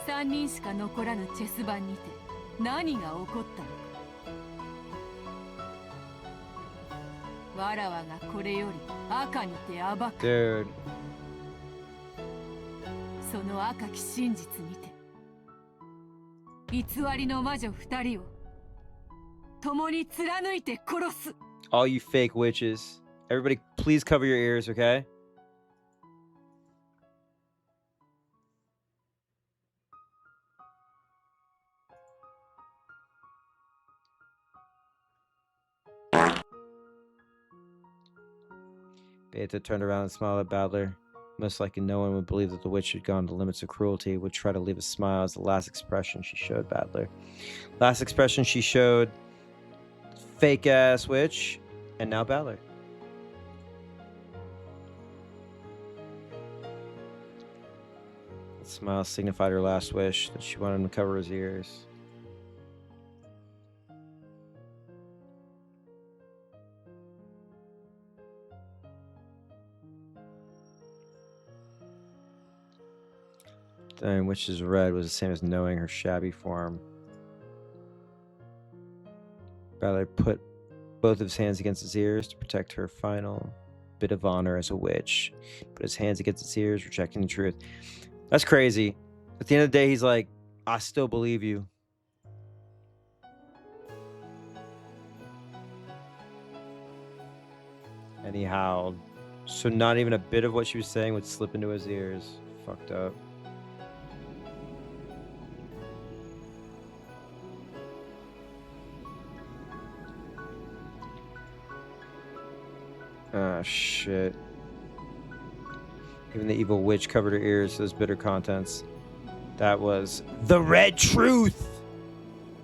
3人しか残らぬチェス盤にて何が起こったのか。わらわがこれより赤にて暴く。 Dude. その赤き真実にて、偽りの魔女2人を共に貫いて殺す。 All you fake witches. Everybody, please cover your ears, okay? Beata turned around and smiled at Badler. Most likely no one would believe that the witch had gone to limits of cruelty, would try to leave a smile as the last expression she showed Badler. Last expression she showed fake-ass witch, and now Badler. The smile signified her last wish, that she wanted him to cover his ears. Knowing witch's red was the same as knowing her shabby form. Badler put both of his hands against his ears to protect her final bit of honor as a witch. Put his hands against his ears, rejecting the truth. That's crazy. At the end of the day, he's like, I still believe you. And he howled. So not even a bit of what she was saying would slip into his ears. Fucked up. Ah, shit. Even the evil witch covered her ears to those bitter contents. That was the red truth!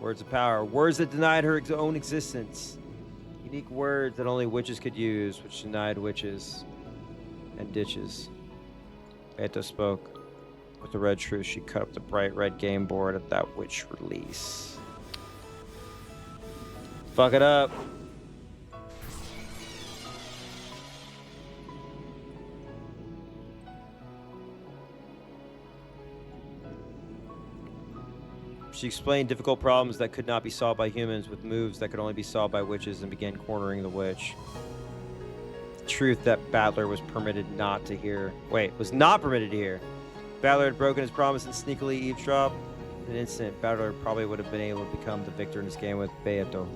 Words of power. Words that denied her own existence. Unique words that only witches could use, which denied witches and ditches. Beata spoke. With the red truth, she cut up the bright red game board at that witch release. Fuck it up. She explained difficult problems that could not be solved by humans with moves that could only be solved by witches and began cornering the witch. The truth that Badler was permitted not to hear. Wait, was not permitted to hear. Badler had broken his promise and sneakily eavesdropped. In an instant, Badler probably would have been able to become the victor in this game with Beato.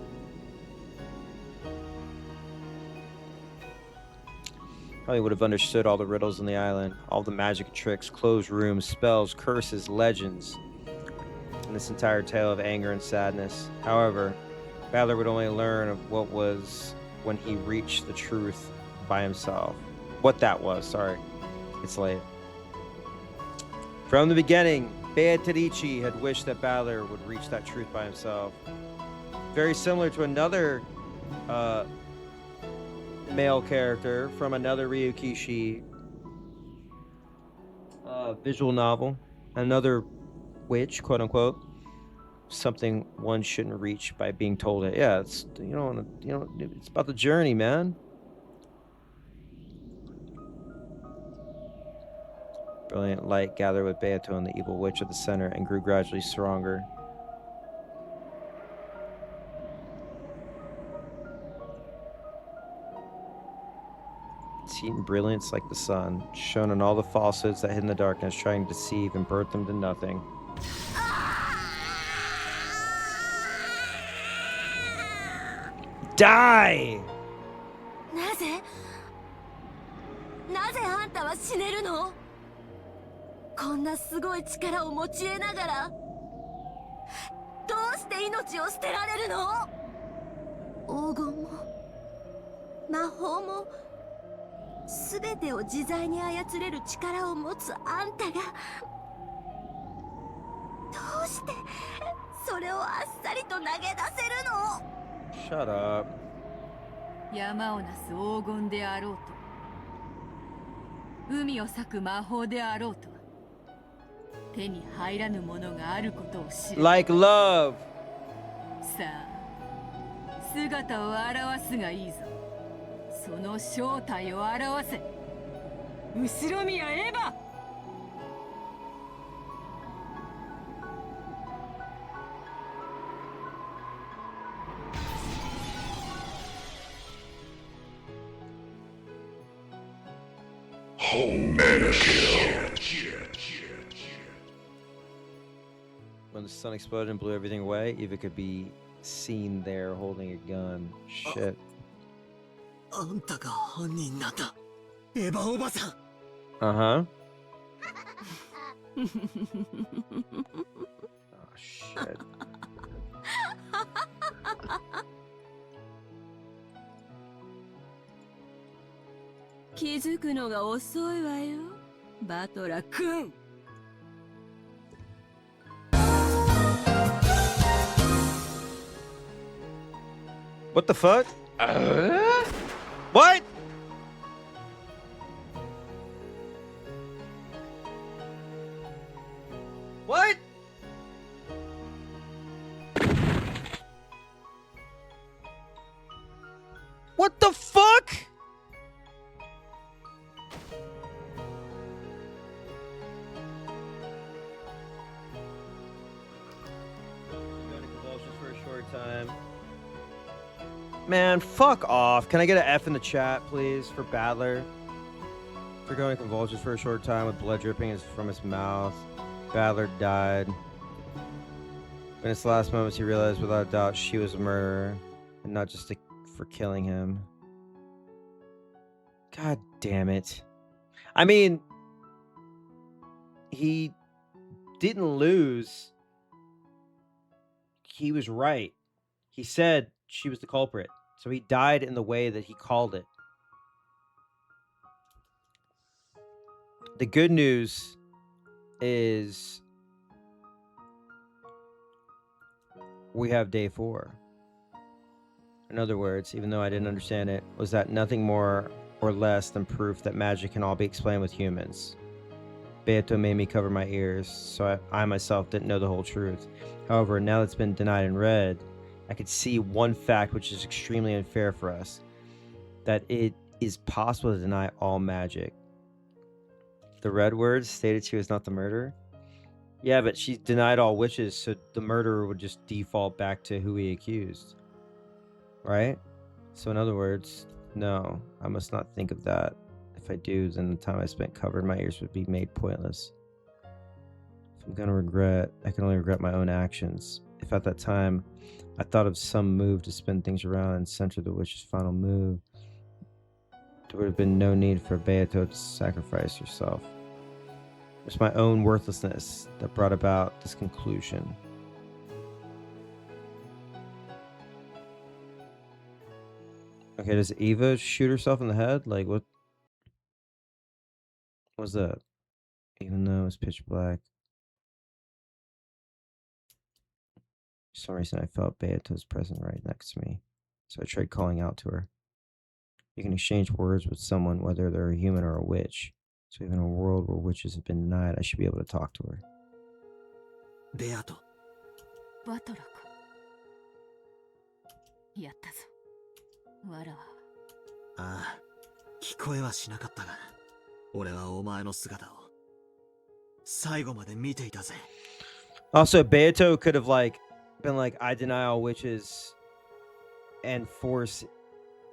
Probably would have understood all the riddles on the island, all the magic tricks, closed rooms, spells, curses, legends. In this entire tale of anger and sadness. However, Badler would only learn of what was when he reached the truth by himself. What that was, sorry. It's late. From the beginning, Beatrice had wished that Badler would reach that truth by himself. Very similar to another male character from another Ryukishi visual novel. Another witch, quote unquote, something one shouldn't reach by being told it. Yeah, it's it's about the journey, man. Brilliant light gathered with Beato and the evil witch at the center and grew gradually stronger. Its heat and brilliance like the sun, shone on all the falsehoods that hid in the darkness, trying to deceive and burn them to nothing. Die! なぜあんたは死ねるの？こんなすごい力を持ち得ながら、どうして命を捨てられるの？黄金も魔法も全てを自在に操れる力を持つあんたが、どうしてそれをあっさりと投げ出せるの？ Shut up. 山をなす黄金であろうと、海を裂く魔法であろうと、手に入らぬものがあることを知る。Like love. さあ、姿を現すがいいぞ。その正体を表せ。後ろ宮エヴァ。When the sun exploded and blew everything away, Eva could be seen there holding a gun. Shit. あんたが犯人なんだ。エヴァおばさん。Uh-huh. Oh, shit. 気づくのが遅いわよ、バトラ君。What the fuck? What? What? What the fuck? Going to convulsions for a short time. Man, fuck off. Can I get an F in the chat, please, for Battler? For going to convulsions for a short time with blood dripping from his mouth. Battler died. In his last moments, he realized without a doubt she was a murderer, and not just for killing him. God damn it. I mean, he didn't lose. He was right. He said she was the culprit. So he died in the way that he called it. The good news is we have day 4. In other words, even though I didn't understand it, was that nothing more or less than proof that magic can all be explained with humans. Beato made me cover my ears, so I myself didn't know the whole truth. However, now that it's been denied and read, I could see one fact which is extremely unfair for us, that it is possible to deny all magic. The red words stated she was not the murderer? Yeah, but she denied all witches, so the murderer would just default back to who he accused. Right? So in other words, no, I must not think of that. If I do, then the time I spent covering my ears would be made pointless. If I'm gonna regret, I can only regret my own actions. If at that time I thought of some move to spin things around and center the witch's final move, there would have been no need for Beato to sacrifice herself. It was my own worthlessness that brought about this conclusion. Okay, does Eva shoot herself in the head? Like, what was that? Even though it was pitch black. For some reason, I felt Beato's present right next to me, so I tried calling out to her. You can exchange words with someone, whether they're a human or a witch. So even in a world where witches have been denied, I should be able to talk to her. Beato. バトラか。やったぞ。わらわ。ああ、聞こえはしなかったが、俺はお前の姿を最後まで見ていたぜ。Also, Beato could have been like, I deny all witches, and force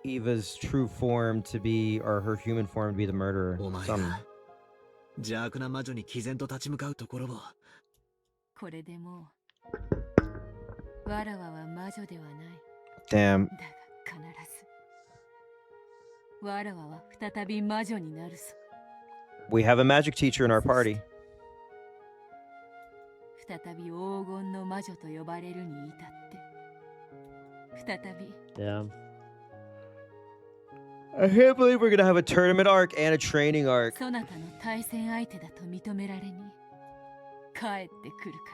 Eva's true form to be, or her human form to be the murderer. お前が邪悪な魔女に毅然と立ち向かうところを。これでもう、わらわは魔女ではない。Damn. だが必ず、わらわは再び魔女になるぞ。We have a magic teacher in our party. 再び黄金の魔女と呼ばれるに至って、再び。Damn. I can't believe we're gonna have a tournament arc and a training arc. そなたの対戦相手だと認められに帰ってくるか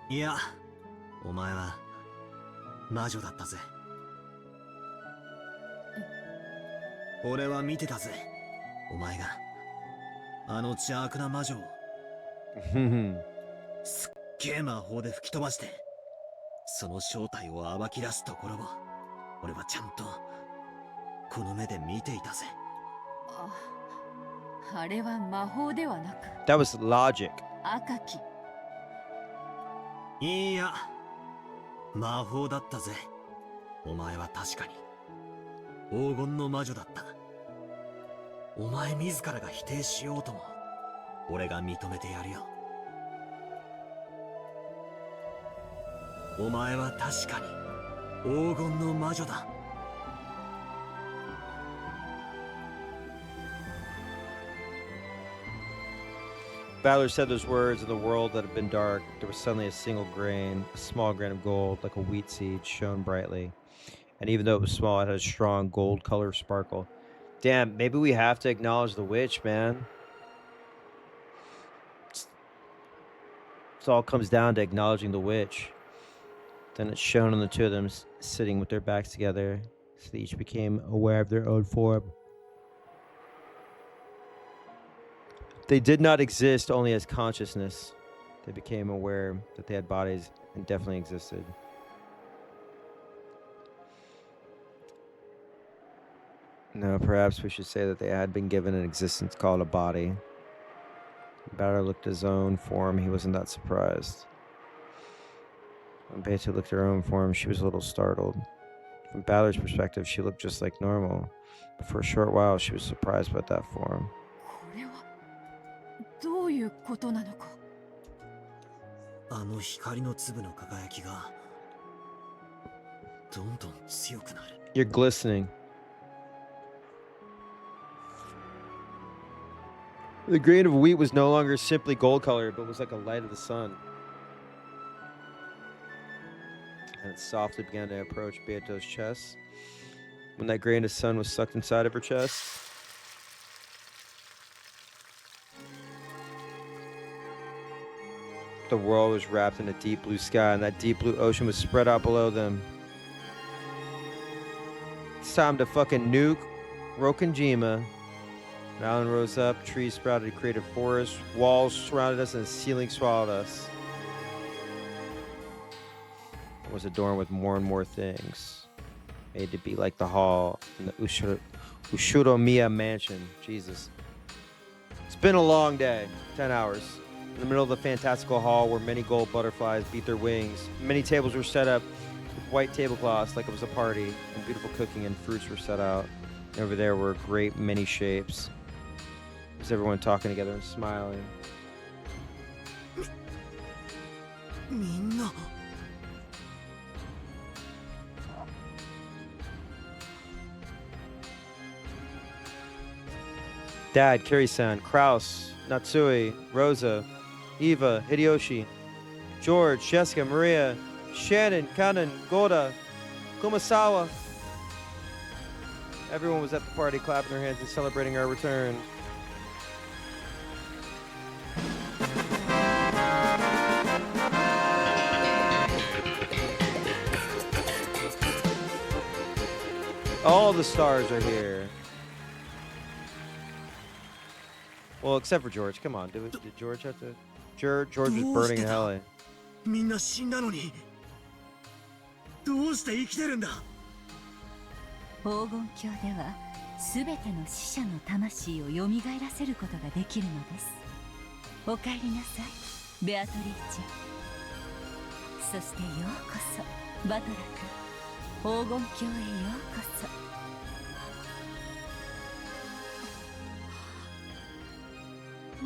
ら。いや、お前は魔女だったぜ。俺は見てたぜ。お前があの邪悪な魔女をすっげえ魔法で吹き飛ばして、その正体を暴き出すところを俺はちゃんとこの目で見ていたぜ。あれは魔法ではなく、 That was logic. 赤き。いや、魔法だったぜ。お前は確かに黄金の魔女だった。お前自らが否定しようとも俺が認めてやるよ。お前は確かに黄金の魔女だ。Valor said those words in the world that had been dark. There was suddenly a single grain, a small grain of gold, like a wheat seed, shone brightly. And even though it was small, it had a strong gold color sparkle. Damn, maybe we have to acknowledge the witch, man. It all comes down to acknowledging the witch. Then it shone on the two of them sitting with their backs together, so they each became aware of their own form. They did not exist only as consciousness. They became aware that they had bodies and definitely existed. No, perhaps we should say that they had been given an existence called a body. Batter looked at his own form. He wasn't that surprised. When Beta looked at her own form, she was a little startled. From Balor's perspective, she looked just like normal. But for a short while, she was surprised by that form. どういうことなのか。あの光の粒の輝きがどんどん強くなる。You're glistening. The grain of wheat was no longer simply gold colored, but was like a light of the sun. And it softly began to approach Beato's chest. When that grain of sun was sucked inside of her chest, the world was wrapped in a deep blue sky, and that deep blue ocean was spread out below them. It's time to fucking nuke Rokonjima. An island rose up, trees sprouted, created forests, walls surrounded us, and the ceiling swallowed us. It was adorned with more and more things, made to be like the hall in the Ushuromiya mansion. Jesus. It's been a long day, 10 hours. In the middle of the fantastical hall where many gold butterflies beat their wings, many tables were set up with white tablecloths like it was a party, and beautiful cooking and fruits were set out. And over there were great many shapes. Was everyone talking together and smiling? みんな Dad, Kiri-san, Kraus, Natsui, Rosa, Eva, Hideyoshi, George, Jessica, Maria, Shannon, Kanan, Goda, Kumasawa. Everyone was at the party clapping their hands and celebrating our return. All the stars are here. Well, except for George. Come on, did George have to? George was burning in hell. みんな死んだのにどうして生きてるんだ。黄金鏡では全ての死者の魂を蘇らせることができるのです。お帰りなさい、ベアトリーチェ。そしてようこそバトラク、黄金鏡へようこそ。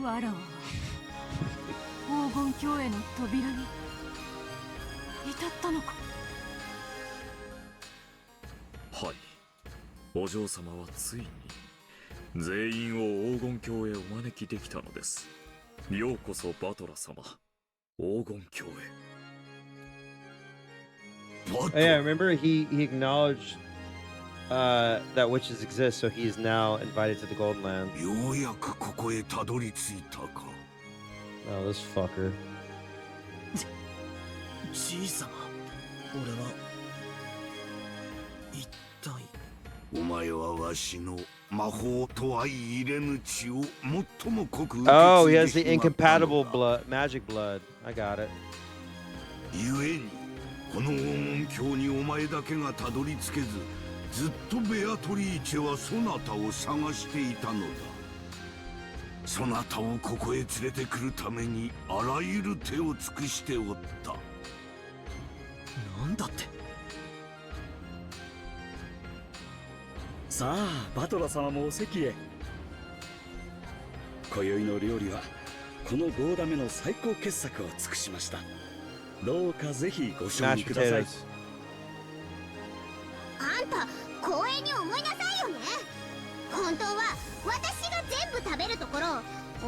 わらわは黄金鏡への扉に至ったのか。はい、お嬢様はついに全員を黄金鏡へお招きできたのです。ようこそバトラ様、黄金鏡へ。Yeah, remember he acknowledged that witches exist, so he is now invited to the Golden Land. ようやくここへたどり着いたか。Oh, this fucker. じいさま、俺は一体。お前はわしの魔法と相入れぬ血を最も濃く受け継いでしまったのだ。Oh, he has the incompatible blood, magic blood. I got it. ゆえにこの黄金鏡にお前だけがたどり着けず、ずっとベアトリーチェはそなたを探していたのだ。そなたをここへ連れてくるためにあらゆる手を尽くしておった。なんだって。さあ、バトラ様もお席へ。今宵の料理はこの5ダメの最高傑作を尽くしました。どうかぜひご賞味ください。あんた光栄に思いなさいよね。本当は私が全部食べるところ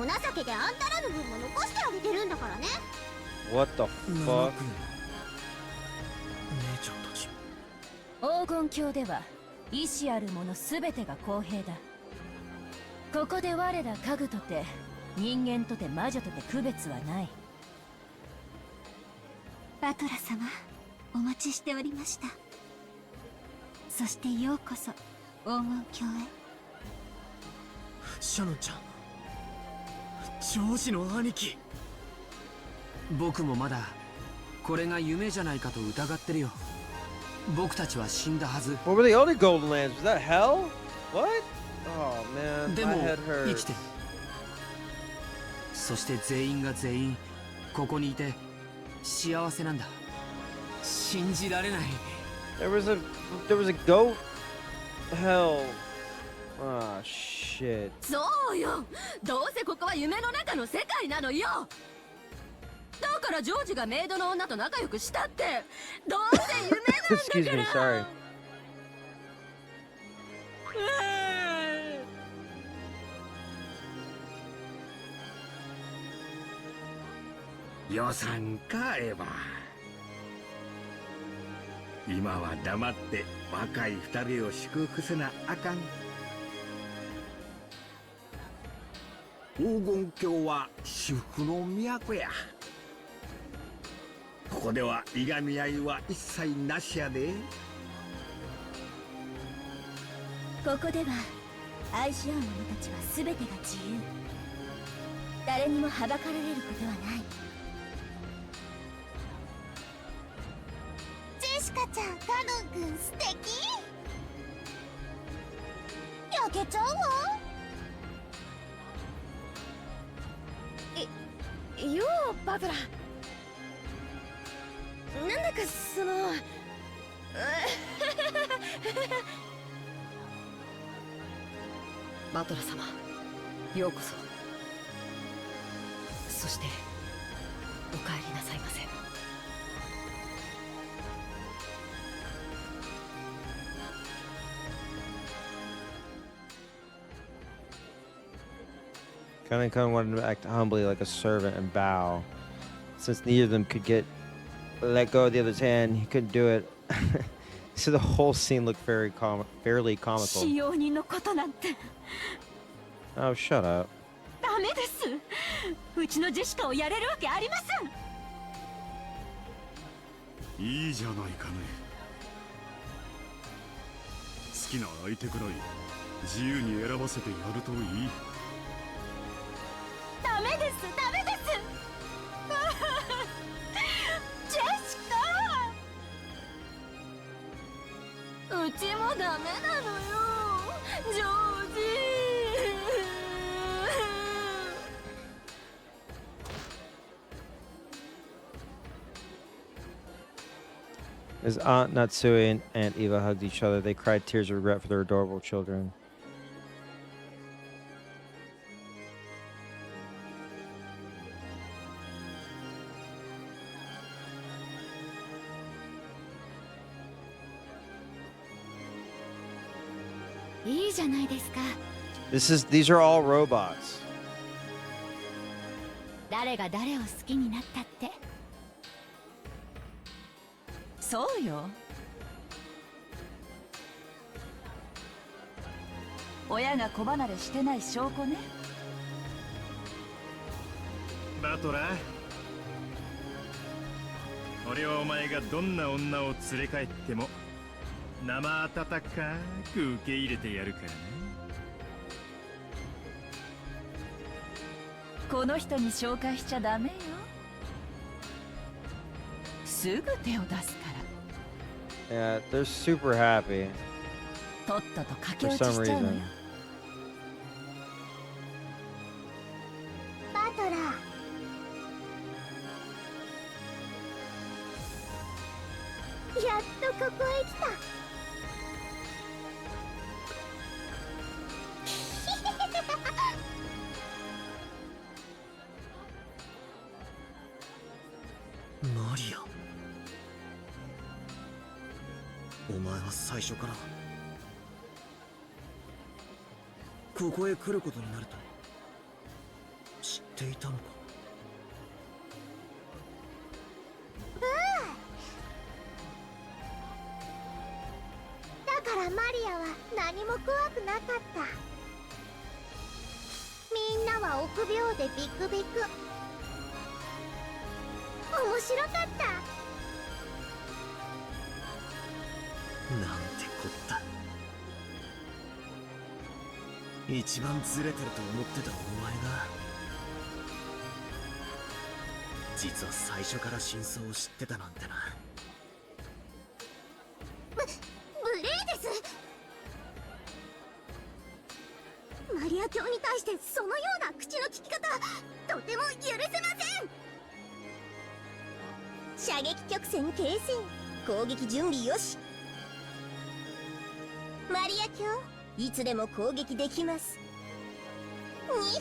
をお情けであんたらの分も残してあげてるんだからね。 What the fuck? 姉ちゃんたち。黄金鏡では意志ある者すべてが公平だ。ここで我ら家具とて人間とて魔女とて区別はない。バトラ様、お待ちしておりました。そしてようこそ黄金鏡へ。シャノンちゃん、ジョージの兄貴。僕もまだこれが夢じゃないかと疑ってるよ。僕たちは死んだはず。 What were the other golden lands? Was that hell? What? Oh man, で my も head 生 hurts. きてる。そして全員が全員ここにいて幸せなんだ。信じられない。 There was a goat hell. Ah, shit. そうよ、どうせここは夢の中の世界なのよ。だからジョージがメイドの女と仲良くしたってどうせ夢なんだから。 Excuse me, sorry. 予算かエヴァ。今は黙って若い二人を祝福せなあかん。黄金鏡は至福の都や。ここではいがみ合いは一切なしやで。ここでは愛し合う者たちは全てが自由。誰にもはばかられることはない。ジェシカちゃん、カノン君素敵。焼けちゃうわ。ようバトラー。なんだかそのバトラ様、ようこそ。そしてお帰りなさいませ。Kanekon wanted to act humbly like a servant and bow. Since neither of them could let go of the other's hand, he couldn't do it. So the whole scene looked fairly comical. 使用人のことなんて Oh, shut up. ダメです。うちのジェシカをやれるわけありません。いいじゃないかね。好きな相手くらい自由に選ばせてやるといい。ダメです、ダメです。ジェシカ、うちもダメなのよ、ジョージ。As Aunt Natsui and Aunt Eva hugged each other, they cried tears of regret for their adorable children. These are all robots. 誰が誰を好きになったって。そうよ。親が子離れしてない証拠ね。バトラー、俺はお前がどんな女を連れ帰っても生温かく受け入れてやるからね。この人に紹介しちゃダメよ。すぐ手を出すから。Yeah, they're super happy. とっとと駆け落ちしちゃうのよ。バトラー、やっとここへ来た。は最初からここへ来ることになると知っていたのか。だからマリアは何も怖くなかった。みんなは臆病でビクビク。面白かった。なんてこった。一番ずれてると思ってたお前が実は最初から真相を知ってたなんてな。無礼です。マリア教に対してそのような口の利き方、とても許せません。射撃曲線形成、攻撃準備よし。マリア教、いつでも攻撃できます。にひ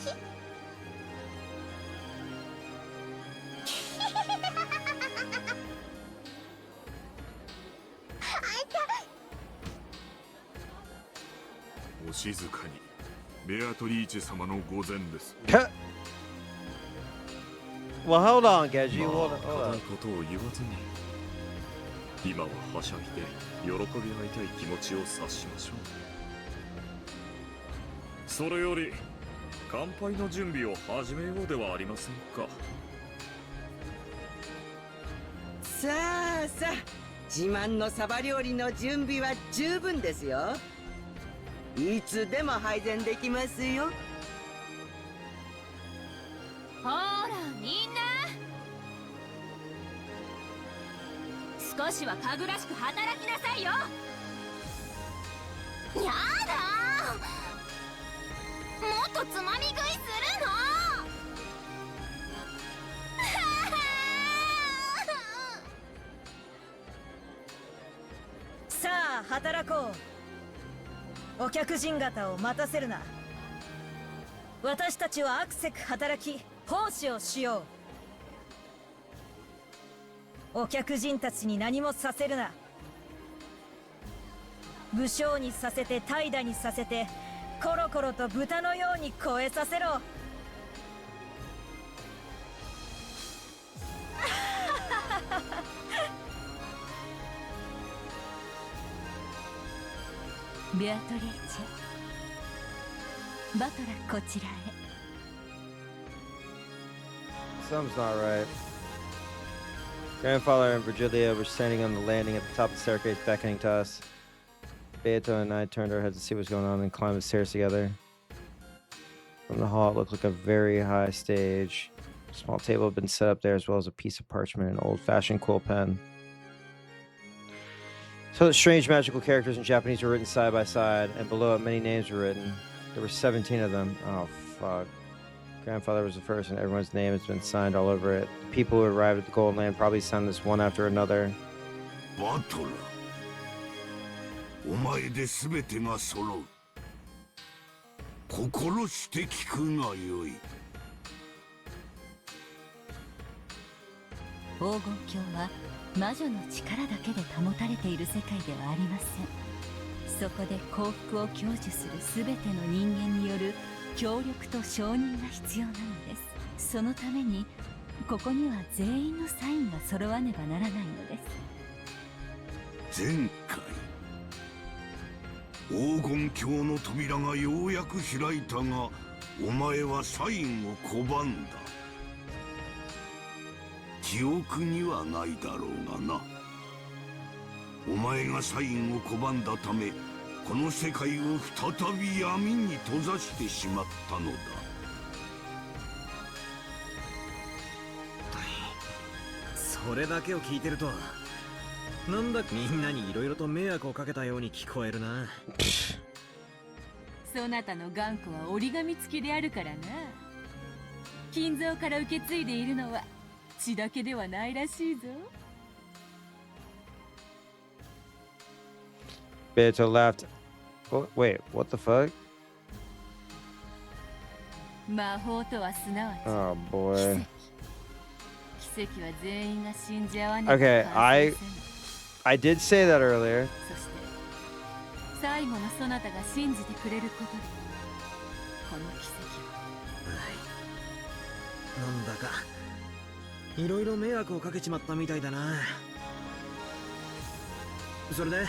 お静かに。ベアトリーチェ様の御前です。Well, hold on, Geji. Hold on. 硬いことを言わずに、今ははしゃぎで喜び合いたい気持ちを察しましょう。それより乾杯の準備を始めようではありませんか。さあさあ、自慢のサバ料理の準備は十分ですよ。いつでも配膳できますよ。ほらみんな、少しはかぐらしく働きなさいよ。やだ、もっとつまみ食いするの。さあ働こう。お客人方を待たせるな。私たちはアクセク働き奉仕をしよう。お客人たちに何もさせるな。武将にさせて怠惰にさせて、コロコロと豚のように肥えさせろ。ベアトリーチェ、バトラこちらへ。Something's not right. Grandfather and Virgilia were standing on the landing at the top of the staircase, beckoning to us. Beato and I turned our heads to see what was going on and climbed the stairs together. From the hall, it looked like a very high stage. A small table had been set up there, as well as a piece of parchment and an old-fashioned quill pen. So the strange magical characters in Japanese were written side by side, and below it many names were written. There were 17 of them. Oh, fuck. Grandfather was the first, and everyone's name has been signed all over it. The people who arrived at the Golden Land probably signed this one after another. バトラー、お前で全てが揃う。心して聞くがよい。黄金鏡は魔女の力だけで保たれている世界ではありません。そこで幸福を享受するすべての人間による協力と承認が必要なのです。そのためにここには全員のサインが揃わねばならないのです。前回黄金鏡の扉がようやく開いたが、お前はサインを拒んだ。記憶にはないだろうがな。お前がサインを拒んだため、この世界を再び闇に閉ざしてしまったのだ。それだけを聞いてると、なんだみんなに色々と迷惑をかけたように聞こえるな。そなたの頑固は折り紙付きであるからな。金蔵から受け継いでいるのは血だけではないらしいぞ。Beato laughed. Wait, what the fuck? 魔法とはすなわち Oh boy. 奇跡は全員が信じ合わない。 Okay, I did say that earlier. 最後のそなたが信じてくれることでこの奇なんだかいろいろ迷惑をかけちまったみたいだな。それで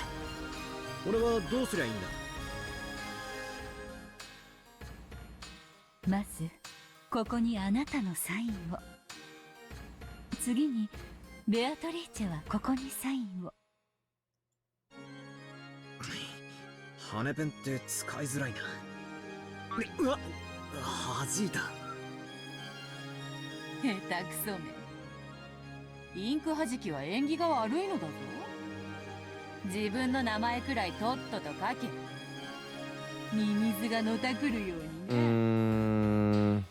俺はどうすりゃいいんだ。まずここにあなたのサインを、次にベアトリーチェはここにサインを。羽ペンって使いづらいな。うわっ、弾いた。下手くそめ。インク弾きは縁起が悪いのだぞ。自分の名前くらいとっとと書け。ミミズがのたくるようにね。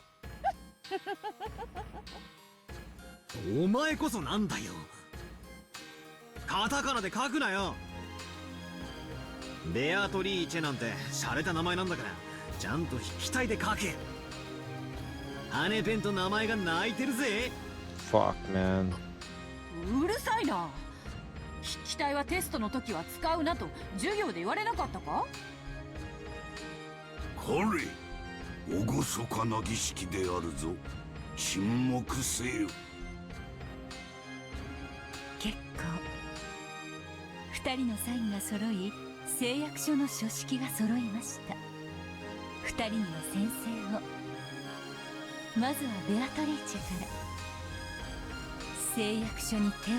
お前こそなんだよ。カタカナで書くなよ。ベアトリーチェなんて洒落た名前なんだから、ちゃんと筆記体で書け。羽ペンと名前が泣いてるぜ。Fuck, man. うるさいな。筆記体はテストの時は使うなと授業で言われなかったか。これ厳かな儀式であるぞ。沈黙せよ。結構二人のサインが揃い、誓約書の書式が揃いました。二人には宣誓を。まずはベアトリーチェから。誓約書に手を添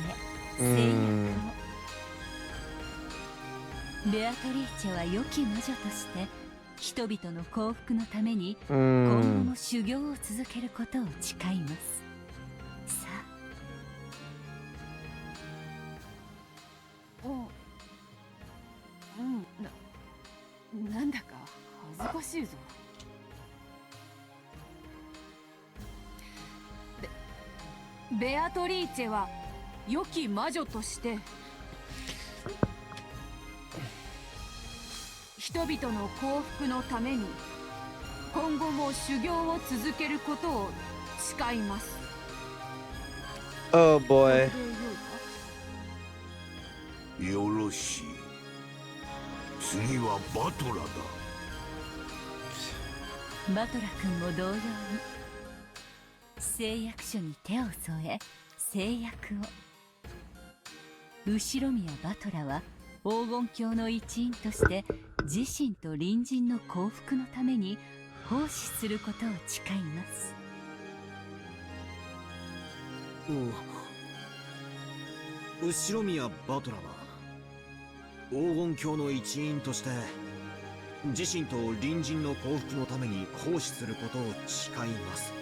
え誓約を。ベアトリーチェは良き魔女として人々の幸福のために今後も修行を続けることを誓います。さあ。なんだか恥ずかしいぞ。ベアトリーチェは良き魔女として人々の幸福のために今後も修行を続けることを誓います。 Oh boy. よろしい。次はバトラだ。バトラ君も同様に誓約書に手を添え誓約を。後宮バトラは黄金鏡の一員として自身と隣人の幸福のために奉仕することを誓います。後宮バトラは黄金鏡の一員として自身と隣人の幸福のために奉仕することを誓います。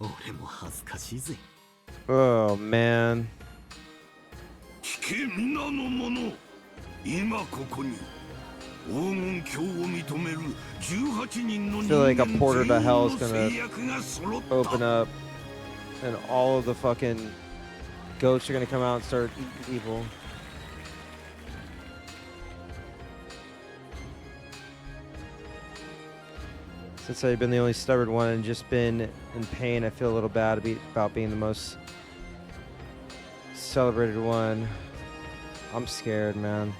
俺も恥ずかしいぜ。Oh man. 聞け皆の者、今ここに黄金鏡を認める18人の I 人 feel like a 間 portal 全 to 員 hell の is 誓 gonna 約が揃った。 open up and all of the fucking ghosts are gonna come out and start evil. Since I've been the only stubborn one and just been in pain, I feel a little bad about being the most celebrated one. I'm scared, man.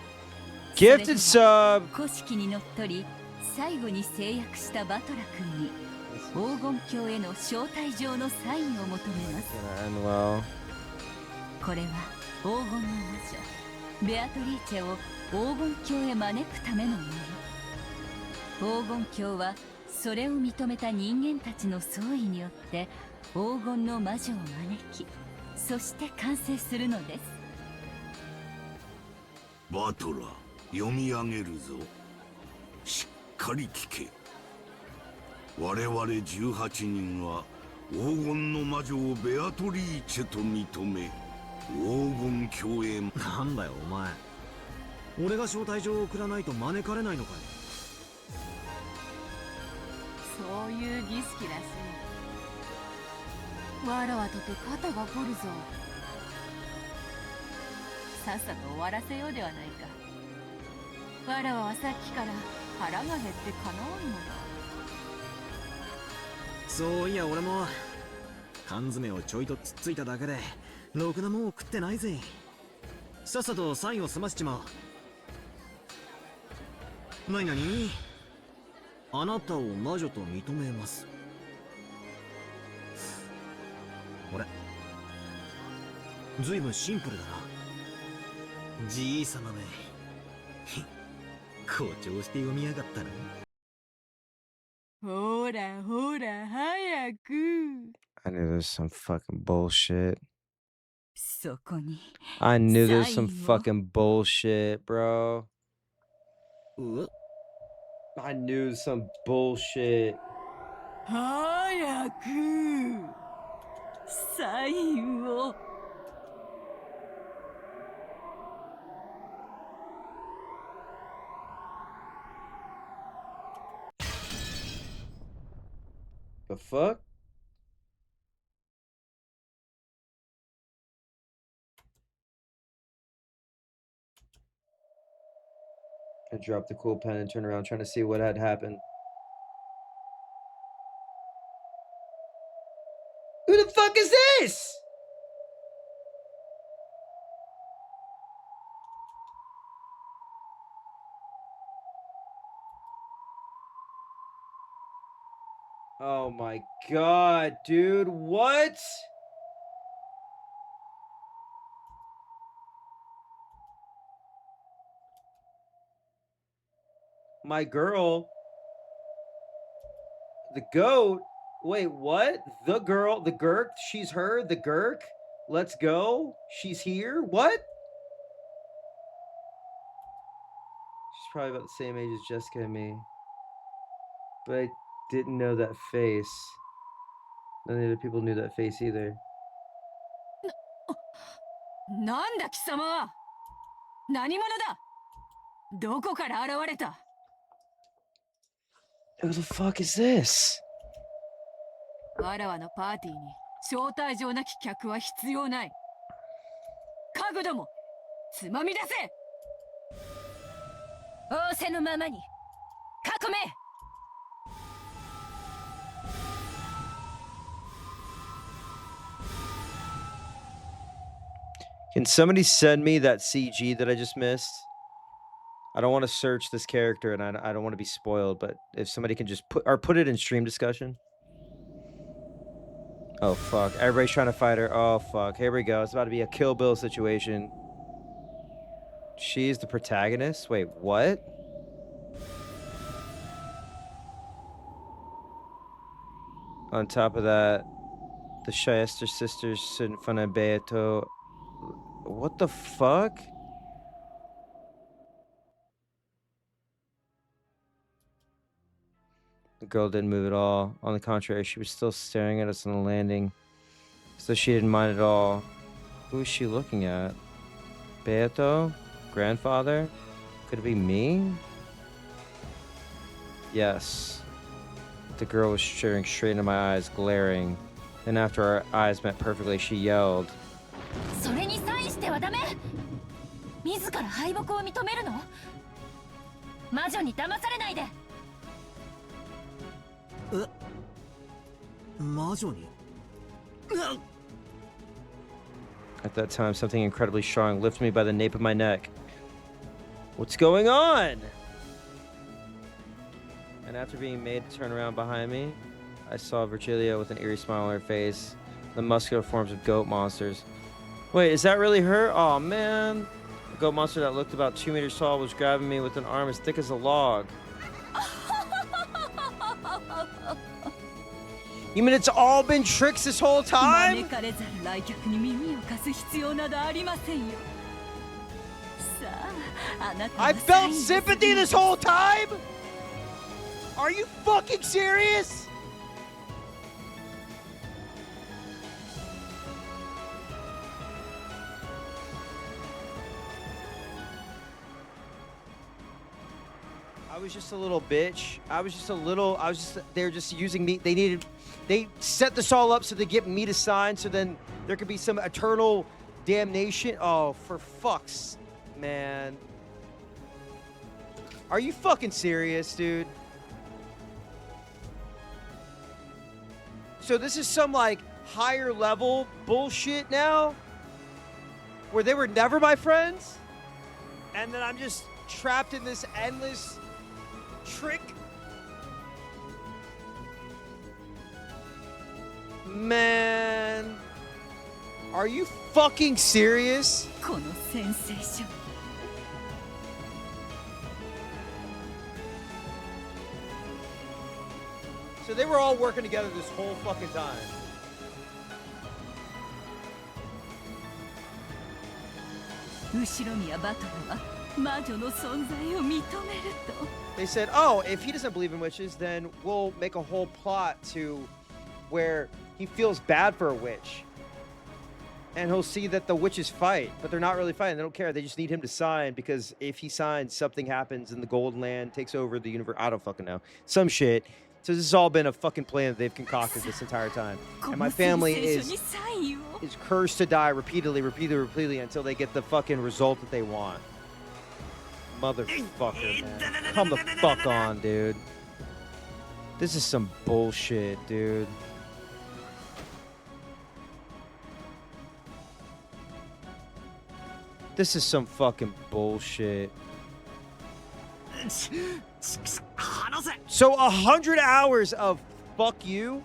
Gifted sub! 古式にのっとり最後に誓約したバトラ君に黄金鏡への招待状のサインを求めます。 Gonna end well. これは黄金の魔女ベアトリーチェを黄金鏡へ招くためのもの。黄金鏡はそれを認めた人間たちの総意によって黄金の魔女を招き、そして完成するのです。バトラ、読み上げるぞ。しっかり聞け。我々18人は黄金の魔女をベアトリーチェと認め、黄金鏡へ。なんだよお前、俺が招待状を送らないと招かれないのかい。そういう儀式らしい。わらわとて肩が凝るぞ。さっさと終わらせようではないか。わらわはさっきから腹が減ってかなわんのだ。そういや俺も缶詰をちょいとつっついただけでろくなもんを食ってないぜ。さっさとサインを済ませちまう。なになに？あなたを魔女と認めます。あれ？ずいぶんシンプルだな。じいさまめ。誇張して読みやがったな。ほらほら早く。 I knew there's some fucking bullshit. そこに I knew there's some サインを fucking bullshit, bro. うわ I knew some bullshit. 早くサインを。 The fuck? I dropped the cool pen and turned around trying to see what had happened. Who the fuck is this? Oh my god, dude, what? My girl, the goat. Wait, what? The girl, the Gurk, she's her, the Gurk. Let's go. She's here. What? She's probably about the same age as Jessica and me. But I didn't know that face. None of the other people knew that face either. なんだ貴様は。何者だ。どこから現れた。 Who the fuck is this? わらわのパーティーに招待状なき客は必要ない。家具ども、つまみ出せ。仰せのままに囲め。 Can somebody send me that CG that I just missed? I don't want to search this character and I don't want to be spoiled, but if somebody can just put it in stream discussion. Oh fuck, everybody's trying to fight her. Oh fuck, here we go. It's about to be a Kill Bill situation. She's the protagonist? Wait, what? On top of that, the Shyester sisters sit in front of Beato. What the fuck? The girl didn't move at all. On the contrary, she was still staring at us on the landing, so she didn't mind at all. Who is she looking at? Beato? Grandfather? Could it be me? Yes. The girl was staring straight into my eyes, glaring. Then after our eyes met perfectly, she yelled. それにサインしてはダメ。自ら敗北を認めるの。魔女に騙されないで。魔女に At that time, something incredibly strong lifted me by the nape of my neck. What's going on? And after being made to turn around behind me, I saw Virgilia with an eerie smile on her face, the muscular forms of goat monsters. Wait, is that really her? Oh man. The goat monster that looked about 2 meters tall was grabbing me with an arm as thick as a log. You mean it's all been tricks this whole time? I felt sympathy this whole time? Are you fucking serious? I was just a little bitch. They're just using me. They set this all up so they get me to sign so then there could be some eternal damnation. Oh, for fuck's, man. Are you fucking serious, dude? So this is some like higher level bullshit now? where they were never my friends, and then I'm just trapped in this endless trick. Man, are you fucking serious? このセンセーション。So they were all working together this whole fucking time. They said, oh, if he doesn't believe in witches, then we'll make a whole plot to where he feels bad for a witch. And he'll see that the witches fight, but they're not really fighting. They don't care. They just need him to sign, because if he signs, something happens and the Golden Land takes over the universe. I don't fucking know. Some shit. So this has all been a fucking plan that they've concocted this entire time. And my family is cursed to die repeatedly until they get the fucking result that they want. Motherfucker, man. Come the fuck on, dude. This is some bullshit, dude. This is some fucking bullshit. So 100 hours of fuck you?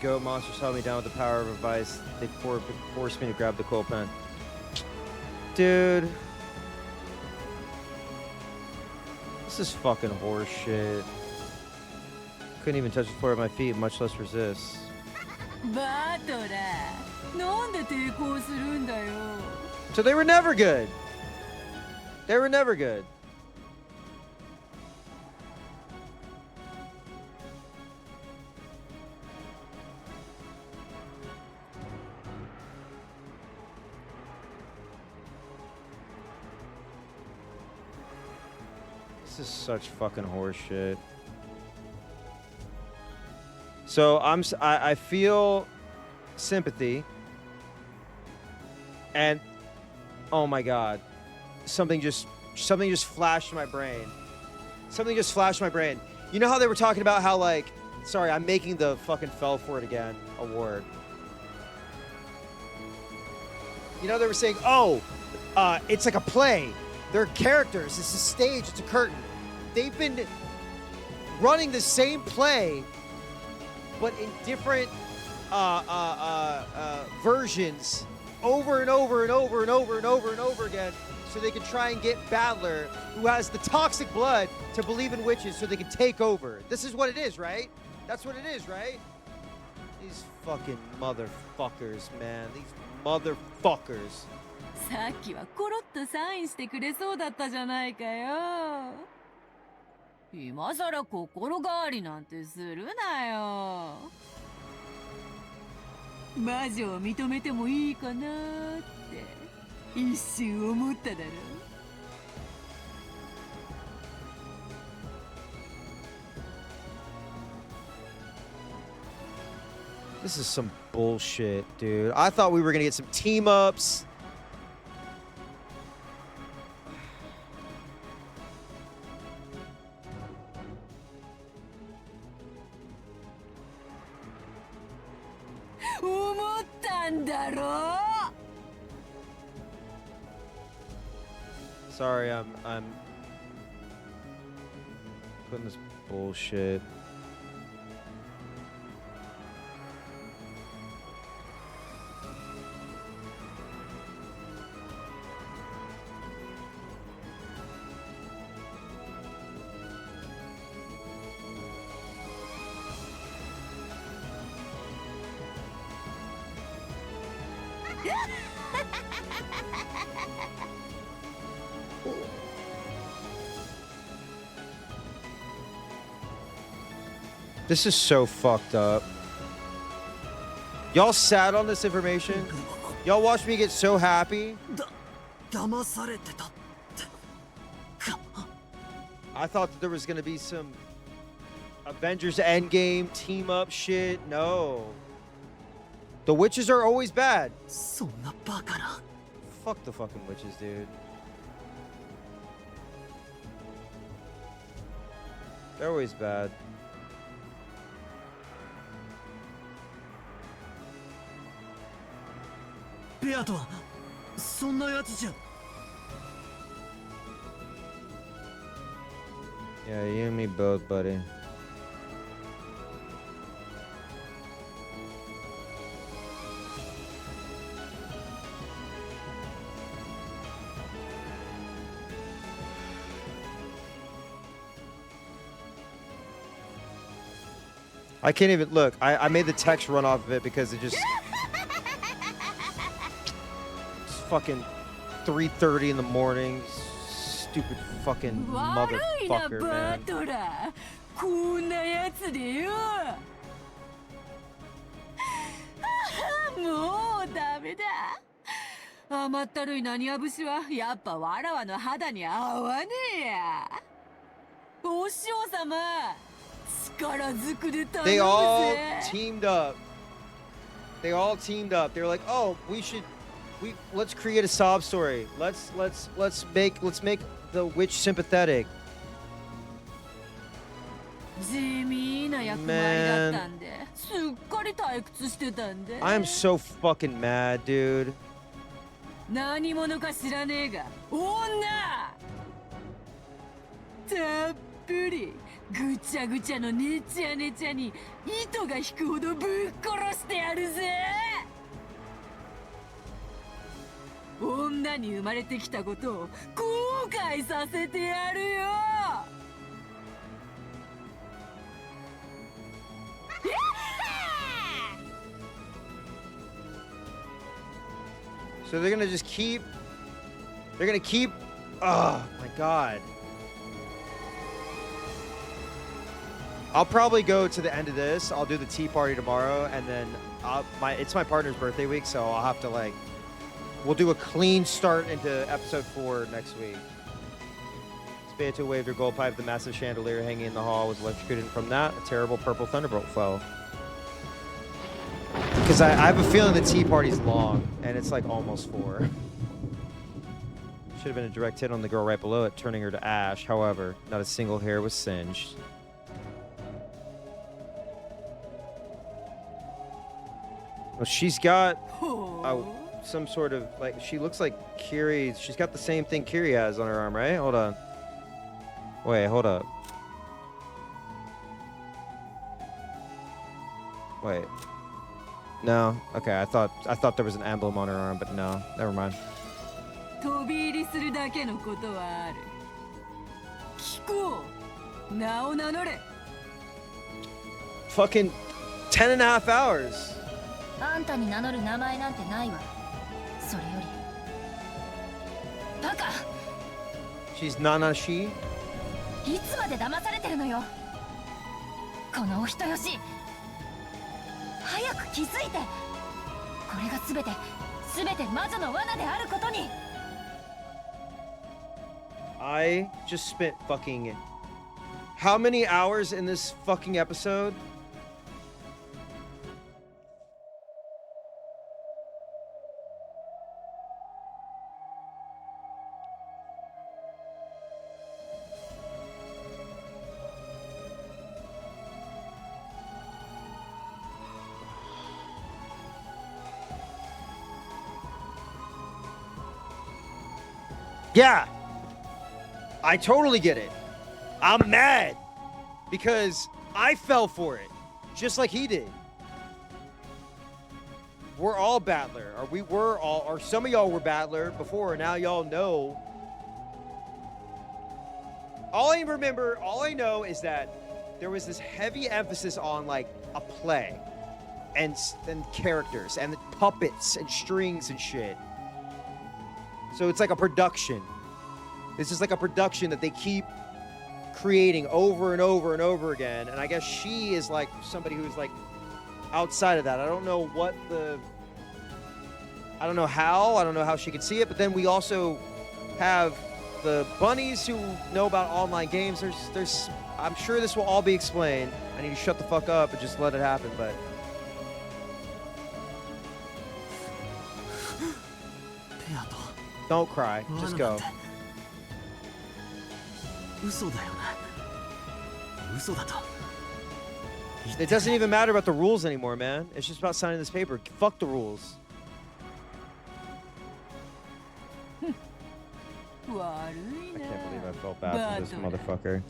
Go monsters held me down with the power of a vice. They forced me to grab the coal pen. Dude. This is fucking horse shit. Couldn't even touch the floor with my feet, much less resist. So they were never good. They were never good. This is such fucking horseshit. So I feel sympathy, and oh my god, something just flashed in my brain. Something just flashed in my brain. You know how they were talking about how, like, sorry, I'm making the fucking fell for it again award. You know, they were saying, oh, it's like a play. They're characters. It's a stage. It's a curtain. They've been running the same play, but in different versions over and over and over and over and over and over again, so they can try and get Battler, who has the toxic blood, to believe in witches so they can take over. This is what it is, right? That's what it is, right? These fucking motherfuckers, man. These motherfuckers. さっきはコロッとサインしてくれそうだったじゃないかよ。今さら心変わりなんてするなよ。魔女を認めてもいいかなって一瞬思っただろ。This is some bullshit, dude. I thought we were gonna get some team ups. Sorry, I'm putting this bullshit. This is so fucked up. Y'all sat on this information? Y'all watched me get so happy? I thought that there was gonna be some Avengers Endgame team up shit. No. The witches are always bad. Fuck the fucking witches, dude. They're always bad. Beato はそんなやつじゃ。 Yeah, you and me both, buddy. I can't even look. I made the text run off of it because it just it's fucking 3:30 in the morning. Stupid fucking motherfucker, man. こんなやつでよ。もうダメだ。甘ったるいなにわ節はやっぱわらわの肌に合わねえや。お師匠様、力ずくで頼むぜ。 They all teamed up. They all teamed up. They were like, "Oh, let's create a sob story. Let's make the witch sympathetic." 地味な役割だったんで、すっかり退屈してたんで。I am so fucking mad, dude. 何者か知らねえが、女たっぷりぐちゃぐちゃのねちゃねちゃに糸が引くほどぶっ殺してやるぜ。女に生まれてきたことを後悔させてやるよ。So they're gonna just keep. They're gonna keep. Oh my god. I'll probably go to the end of this. I'll do the tea party tomorrow, and then it's my partner's birthday week, so I'll have to like. We'll do a clean start into episode 4 next week. Beato waved her gold pipe. The massive chandelier hanging in the hall was electrocuted, and from that, a terrible purple thunderbolt fell. Because I have a feeling the tea party's long, and it's like almost 4. Should have been a direct hit on the girl right below it, turning her to ash. However, not a single hair was singed. Well, she's got some sort of, like, she looks like Kiri. She's got the same thing Kiri has on her arm, right? Hold on. Wait, hold up. Wait. No. Okay, I thought there was an emblem on her arm, but no. Never mind. 飛び入りするだけのことはある。聞こう。名を名乗れ。 Fucking 10.5 hours. あんたに名乗る名前なんてないわ。それより。バカ。 She's Nanashi. いつまで騙されてるのよ。このお人よし。早く気づいて。これが全て魔女の罠であることに。 I just spent fucking how many hours in this fucking episode? Yeah. I totally get it. I'm mad because I fell for it, just like he did. We're all battler, or some of y'all were battler before, and now y'all know. All I know is that there was this heavy emphasis on like a play, and characters, and the puppets and strings and shit. So it's like a production. This is like a production that they keep creating over and over and over again. And I guess she is like somebody who's like outside of that. I don't know how she can see it. But then we also have the bunnies who know about online games, there's I'm sure this will all be explained. I need to shut the fuck up and just let it happen, but don't cry. Just go. It doesn't even matter about the rules anymore, man. It's just about signing this paper. Fuck the rules. I can't believe I felt bad for this motherfucker.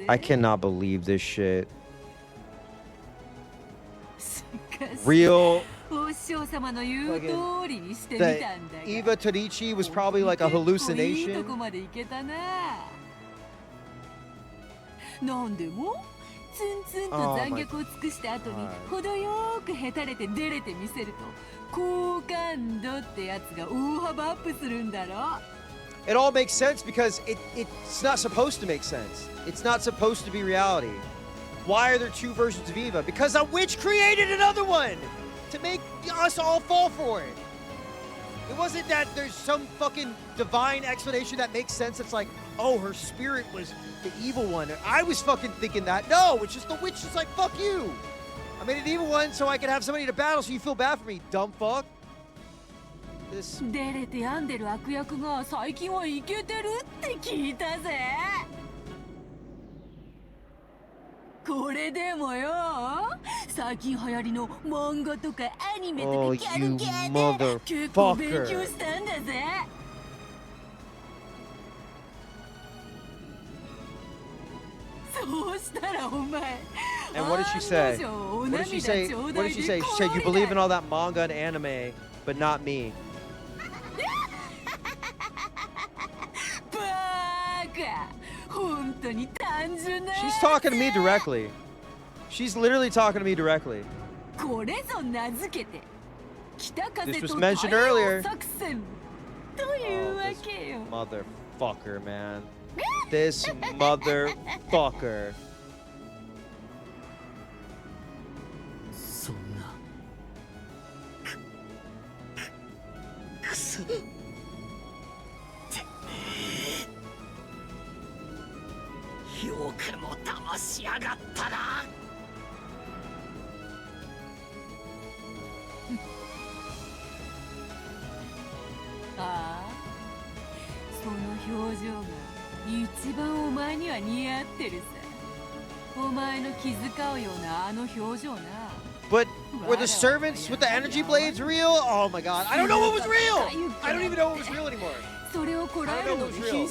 I cannot believe this shit. Real. That Eva Tadichi was probably like a hallucination. Oh my God. It all makes sense because it's not supposed to make sense. It's not supposed to be reality. Why are there two versions of Eva? Because a witch created another one to make us all fall for it. It wasn't that there's some fucking divine explanation that makes sense. It's like, oh, her spirit was the evil one. I was fucking thinking that. No, it's just the witch is like, fuck you. I made an evil one so I could have somebody to battle so you feel bad for me, dumb fuck. This... Oh, you motherfucker. And what did she say? What did she say? What did she say? She said, you believe in all that manga and anime, but not me. She's talking to me directly. She's literally talking to me directly. This was mentioned earlier. Oh, this motherfucker, man. This motherfucker. But were the servants with the energy blades real? Oh my God. I don't know what was real. I don't even know what was real anymore. I don't know what was real.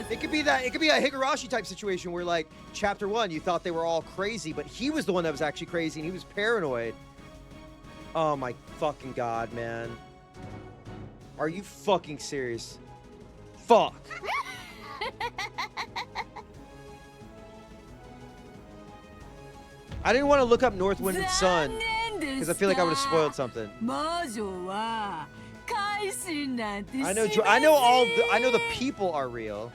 It could be that. It could be a Higurashi type situation where, like, chapter 1, you thought they were all crazy, but he was the one that was actually crazy and he was paranoid. Oh my fucking God, man. Are you fucking serious? Fuck. I didn't want to look up North Wind and Sun because I feel like I would have spoiled something. I know the people are real,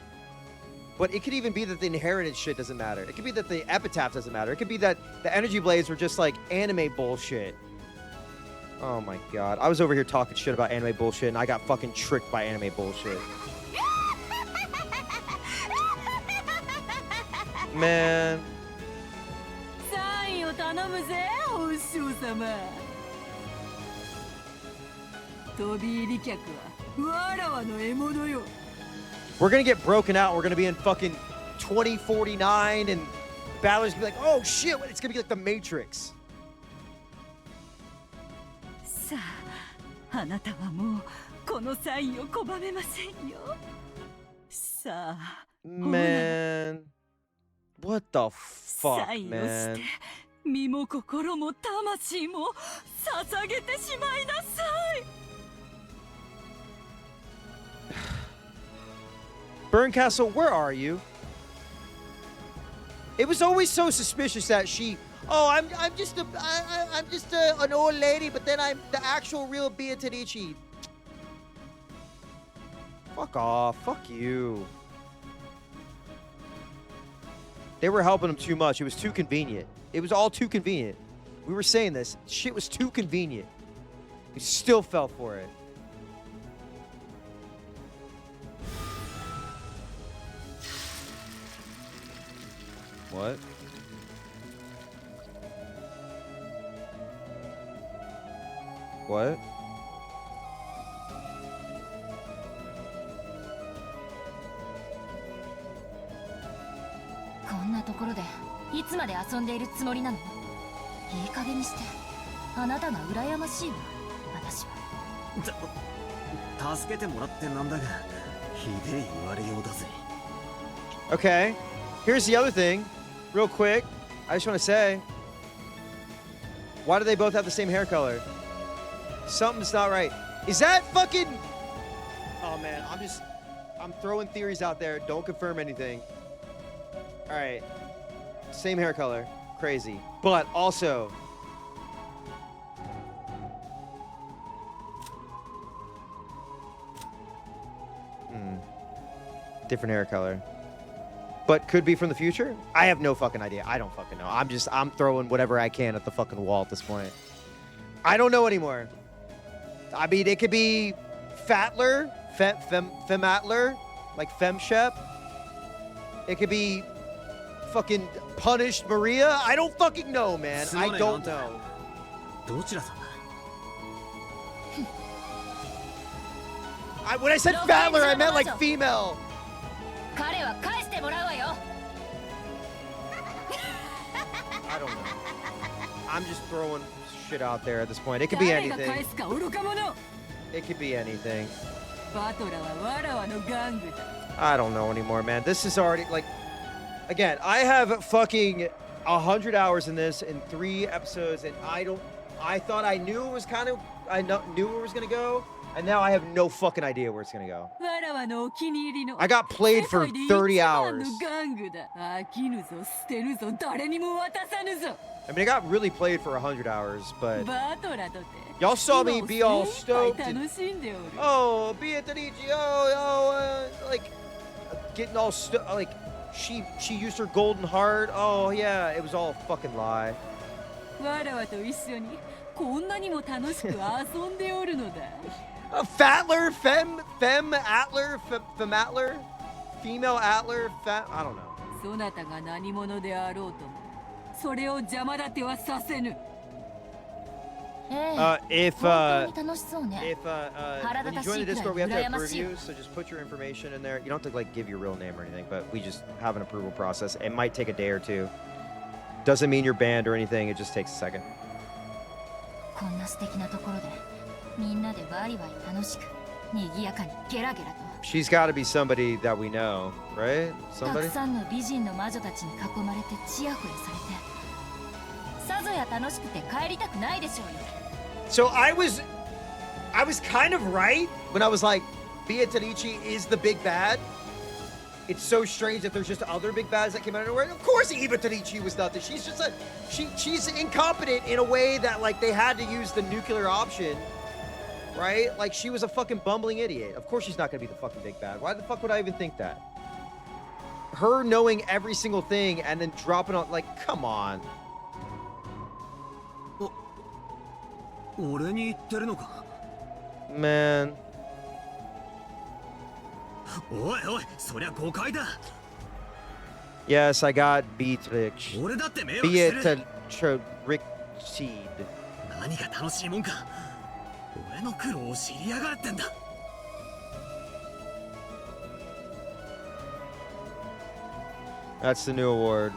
but it could even be that the inherited shit doesn't matter. It could be that the epitaph doesn't matter. It could be that the energy blades were just like anime bullshit. Oh my God. I was over here talking shit about anime bullshit and I got fucking tricked by anime bullshit. Man. We're gonna get broken out. We're gonna be in fucking 2049 and Balor's gonna be like, oh shit, it's gonna be like the Matrix. Man. What the fuck, man? Burncastle, where are you? It was always so suspicious that she, oh, I'm just an old lady, but then I'm the actual real Beatadici. Fuck off. Fuck you. They were helping him too much. It was too convenient. It was all too convenient. We were saying this. Shit was too convenient. He still fell for it. What? What?こんなところでいつまで遊んでいるつもりなの？いい加減にして。あなたが羨ましいわ、私は。助けてもらってなんだが、ひでえ言われようだぜ。Okay, here's the other thing, real quick. I just want to say, why do they both have the same hair color? Something's not right. Is that fucking... Oh man, I'm throwing theories out there. Don't confirm anything. All right, same hair color, crazy. But also, different hair color. But could be from the future? I have no fucking idea. I don't fucking know. I'm throwing whatever I can at the fucking wall at this point. I don't know anymore. I mean, it could be Fatler, Fematler, like Femshep. It could be fucking Punished Maria. I don't fucking know, man. I don't know. When I said Fatler, I meant like female. 彼は返してもらうわよ。 I don't know. I'm just throwing shit out there at this point. It could be anything. It could be anything. I don't know anymore, man. This is already like, again, I have fucking 100 hours in this in 3 episodes, and I thought I knew it was knew where it was gonna go. And now I have no fucking idea where it's gonna go. I got played for 30 hours. I mean, I got really played for 100 hours, but y'all saw me be all stoked. And, oh, Beatrice, like getting all like she used her golden heart. Oh yeah, it was all a fucking lie. Fatler, Fematler, Fematler, female Atler, I don't know. If when you join the Discord, we have to approve you, so just put your information in there. You don't have to like give your real name or anything, but we just have an approval process. It might take a day or 2. Doesn't mean you're banned or anything. It just takes a second. She's got to be somebody that we know, right? Somebody? So I was kind of right when I was like, Beatrice is the big bad. It's so strange that there's just other big bads that came out of nowhere. Of course, Beatrice was nothing. She's just she's incompetent in a way that like they had to use the nuclear option, right? Like she was a fucking bumbling idiot. Of course, she's not gonna be the fucking big bad. Why the fuck would I even think that? Her knowing every single thing and then dropping on, like, come on. Man. Yes, I got Beatrix. Beatrix. That's the new award.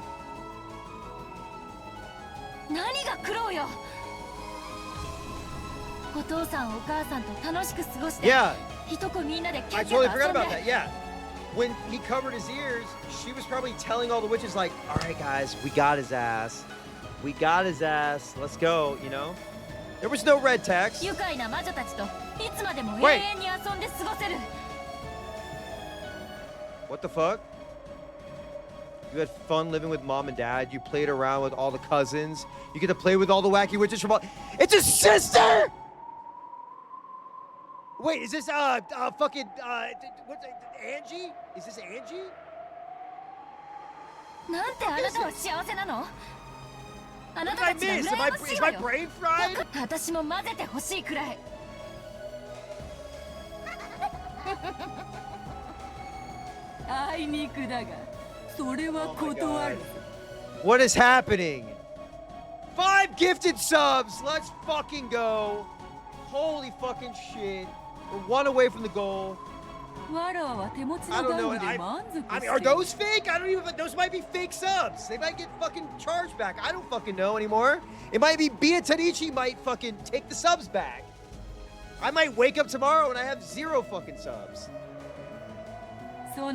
Yeah. I totally forgot about that, yeah. When he covered his ears, she was probably telling all the witches, like, all right, guys, we got his ass. We got his ass. Let's go, you know? There was no red text. Wait. What the fuck? You had fun living with mom and dad. You played around with all the cousins. You get to play with all the wacky witches from all... It's his sister! Wait, is this, fucking, what's it, Angie? Is this Angie? What did I miss? Is my brain fried? What is happening? 5 gifted subs. Let's fucking go. Holy fucking shit. We're 1 away from the goal. I don't know. I mean, are those fake? I don't even. Those might be fake subs. They might get fucking charged back. I don't fucking know anymore. It might be Bia Tanichi might fucking take the subs back. I might wake up tomorrow and I have 0 fucking subs. Thank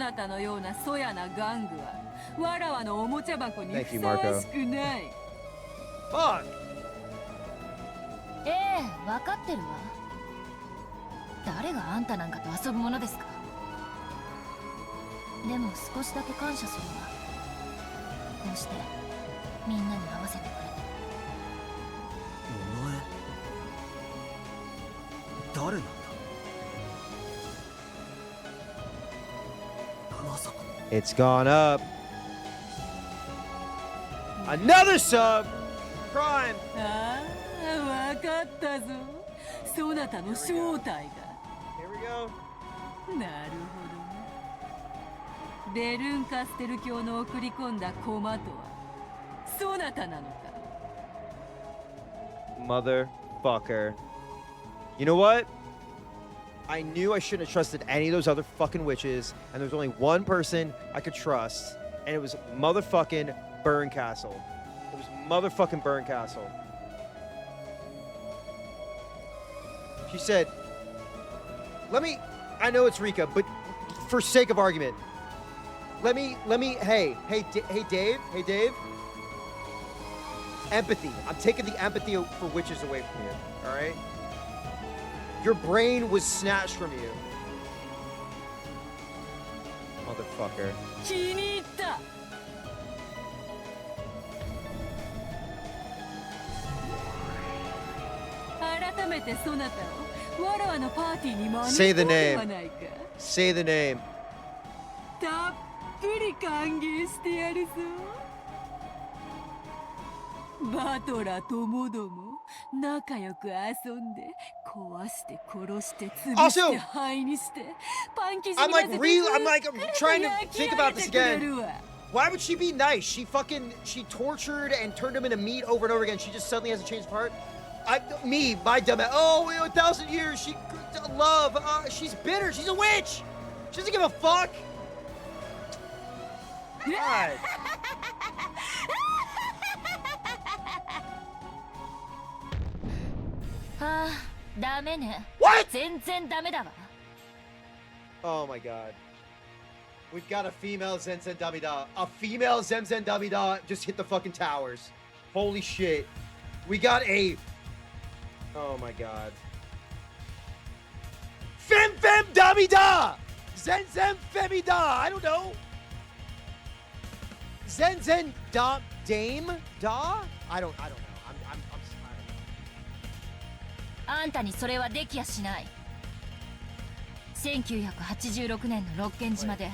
you, Marco. Fuck. 分かってるわ。誰があんたなんかと遊ぶものですか。でも少しだけ感謝するわ。こうしてみんなに合わせてくれて。お前誰なんだ。まさか。It's gone up. Another sub. Prime. わかったぞ。そなたの正体だ。Here we go. なるほど。ベルンカステル教の送り込んだ駒とはそなたなのか。Motherfucker. You know what? I knew I shouldn't have trusted any of those other fucking witches, and there's only one person I could trust, and it was motherfucking Burncastle. It was motherfucking Burncastle. She said, I know it's Rika, but for sake of argument, hey Dave. Empathy. I'm taking the empathy for witches away from you, all right? Your brain was snatched from you. Motherfucker. 気に入った。改めてそなたをわらわのパーティーに招き込んではないか。Say the name. たっぷり歓迎してやるぞ。バトラともども仲良く遊んで壊して殺して潰して灰にしてパン生地に混ぜて I'm trying to think about this again. Why would she be nice? She tortured and turned him into meat over and over again. She just suddenly has to change part. My dumb ass. Oh, 1,000 years. She's bitter. She's a witch. She doesn't give a fuck. God. What? Oh my god. We've got a female Zenzen Damida. A female Zenzen Damida just hit the fucking towers. Holy shit. We got a... Oh my god. Fem Damida! Zenzen Femida! I don't know. Zenzen Dame Da? I don't know. あんたにそれはできやしない。1986年の六軒島で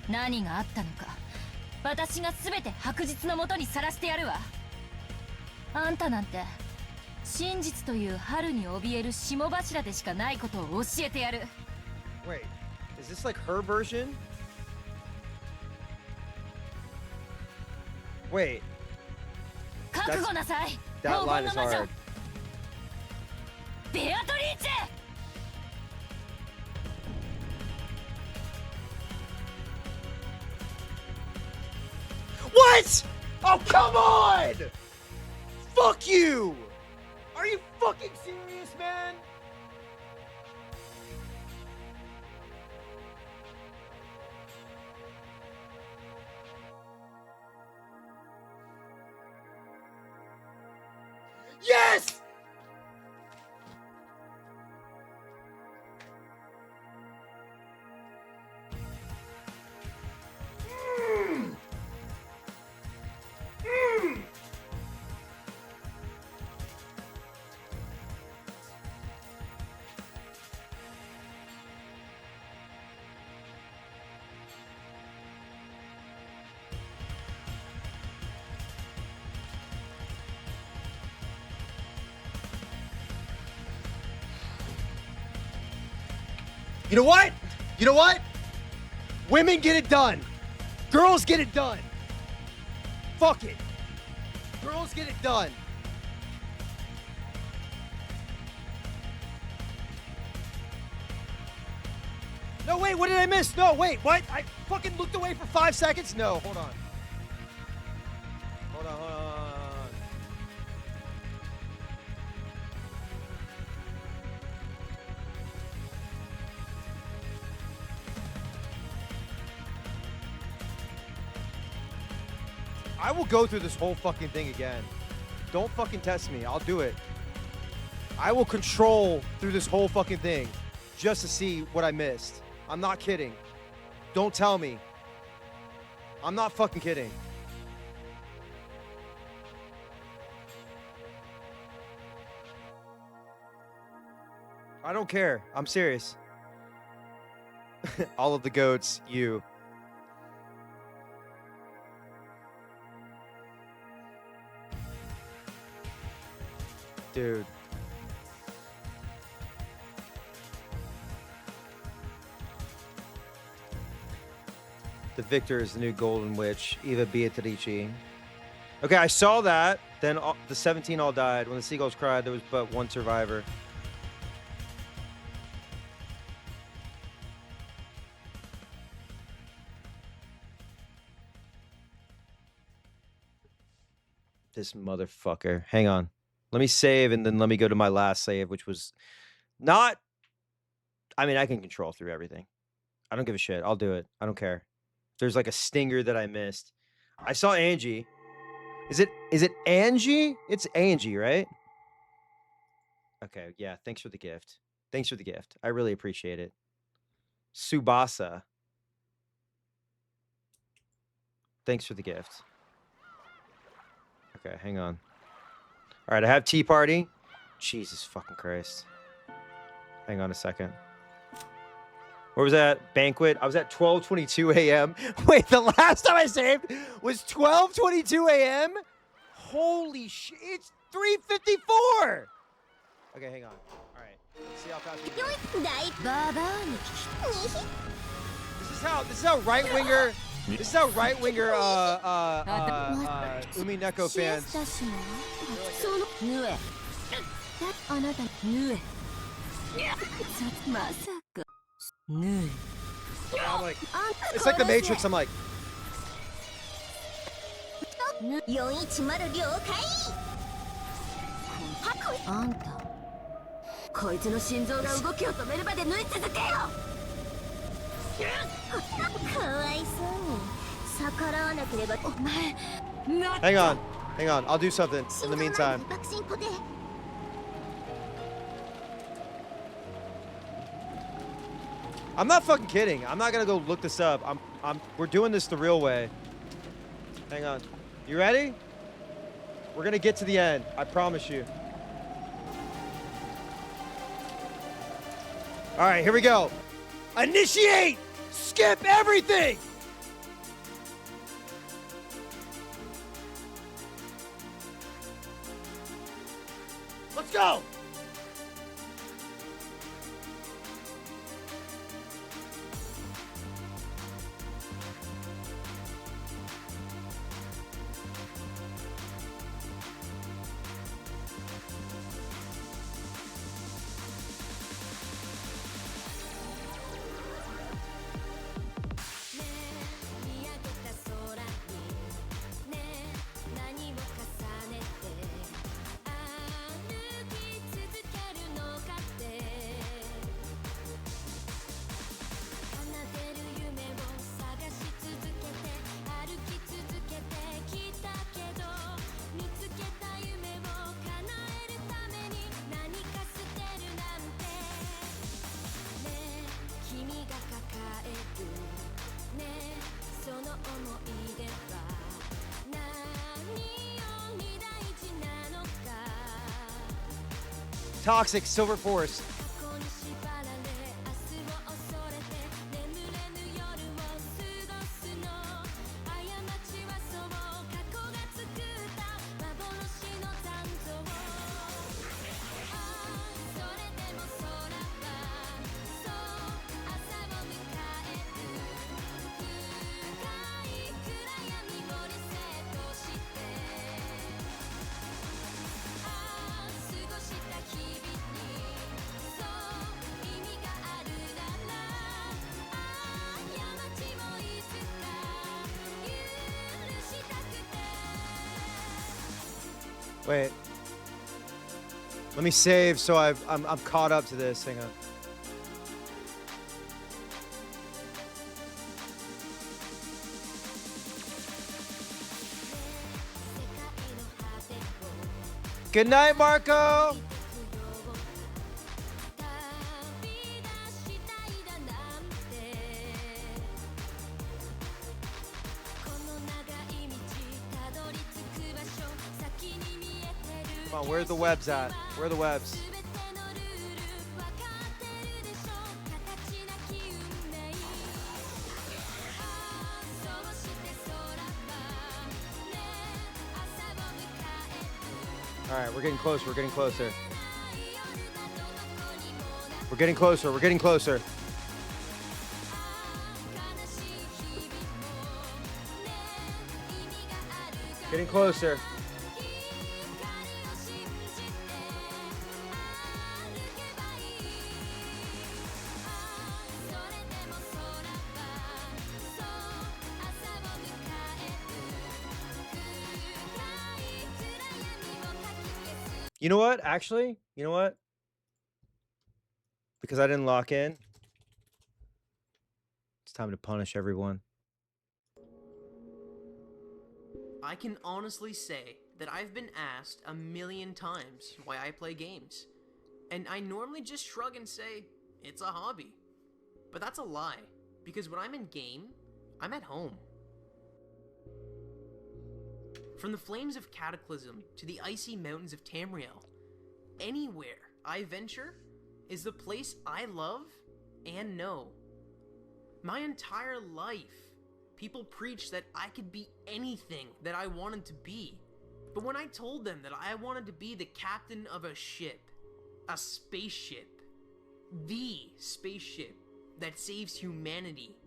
何があったのか私が全て白日のもとにさらしてやるわ。あんたなんて真実という春に怯える霜柱でしかないことを教えてやる。 Wait, is this like her version? Wait. 覚悟なさい。 That line is hard. ベアトリーチェ What? Oh, come on! Fuck you! Are you fucking serious, man? Yes! You know what? You know what? Women get it done. Girls get it done. Fuck it. Girls get it done. No, wait, what did I miss? No, wait, what? I fucking looked away for 5 seconds? No, hold on. Hold on. I will go through this whole fucking thing again. Don't fucking test me. I'll do it. I will control through this whole fucking thing just to see what I missed. I'm not kidding. Don't tell me. I'm not fucking kidding. I don't care. I'm serious. All of the goats, you. Dude. The victor is the new golden witch, Eva Beatrice. Okay, I saw that. Then the 17 all died. When the seagulls cried, there was but one survivor. This motherfucker. Hang on. Let me save, and then let me go to my last save, which was not... I mean, I can control through everything. I don't give a shit. I'll do it. I don't care. There's like a stinger that I missed. I saw Angie. Is it Angie? It's Angie, right? Okay, yeah. Thanks for the gift. Thanks for the gift. I really appreciate it. Subasa. Thanks for the gift. Okay, hang on. All right, I have Tea Party. Jesus fucking Christ. Hang on a second. Where was that? Banquet. I was at 12:22 a.m. Wait, the last time I saved was 12:22 a.m.? Holy shit. It's 3:54. Okay, hang on. All right. Let's see how fast we can go. This is how right-winger Umineko fans. I'm like, it's like the Matrix. I'm like, hang on. I'll do something in the meantime. I'm not fucking kidding. I'm not gonna go look this up. We're doing this the real way. Hang on. You ready? We're gonna get to the end. I promise you. All right, here we go. Initiate! Skip everything! Let's go! Toxic Silver Force. Wait. Let me save so I'm caught up to this. Hang on. Good night, Marco. Come on, where are the webs at? Where are the webs? All right, we're getting closer. We're getting closer. We're getting closer. We're getting closer. Getting closer. You know what? Actually, you know what? Because I didn't lock in, it's time to punish everyone. I can honestly say that I've been asked a million times why I play games. And I normally just shrug and say, it's a hobby. But that's a lie, because when I'm in game, I'm at home. From the flames of Cataclysm to the icy mountains of Tamriel, anywhere I venture is the place I love and know. My entire life, people preached that I could be anything that I wanted to be. But when I told them that I wanted to be the captain of a ship, a spaceship, the spaceship that saves humanity,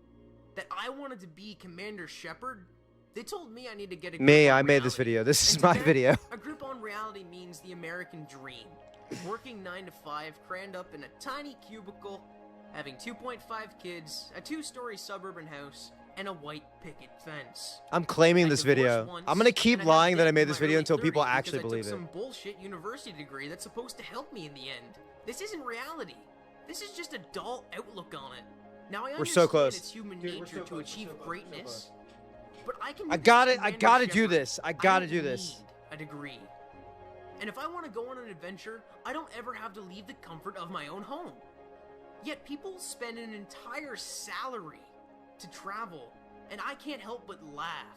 that I wanted to be Commander Shepard, they told me I need to get a grip Me, on I made this reality. video. This is And my to them, video. A grip on reality means the American dream. Working 9 to 5, crammed up in a tiny cubicle, having 2.5 kids, a 2-story suburban house, and a white picket fence. I'm claiming this video. once, I'm gonna keep and I got lying that I dated made in this my video early until people 30s actually because I believe took it. some bullshit university degree that's supposed to help me in the end. This isn't reality. This is just a dull outlook on it. Now I We're understand so close. it's human nature to achieve greatness, but I can. I do this gotta- as I Commander gotta do Shepard. this. I I gotta don't do this. need a degree. And if I want to go on an adventure, I don't ever have to leave the comfort of my own home. Yet people spend an entire salary to travel, and I can't help but laugh.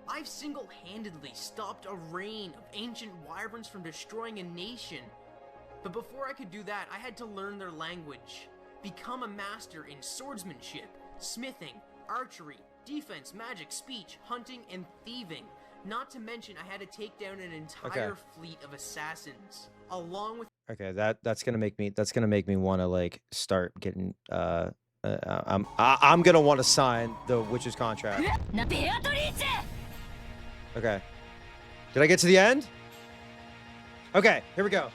I've single-handedly stopped a reign of ancient wyverns from destroying a nation. But before I could do that, I had to learn their language, become a master in swordsmanship, smithing, archery, defense, magic, speech, hunting, and thieving. Not to mention, I had to take down an entire fleet of assassins, along with. Okay, that's gonna make me want to like start getting. I'm gonna want to sign the witch's contract. Okay. Did I get to the end? Okay, here we go.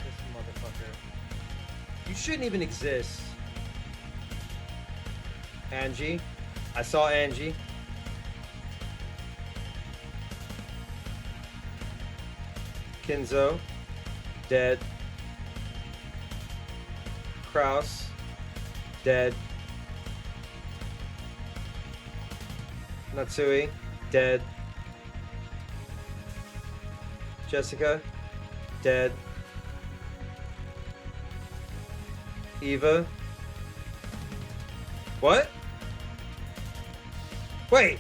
This motherfucker. You shouldn't even exist. Angie. I saw Angie. Kinzo. Dead. Kraus. Dead. Natsui. Dead. Jessica. Dead. Eva. What? Wait.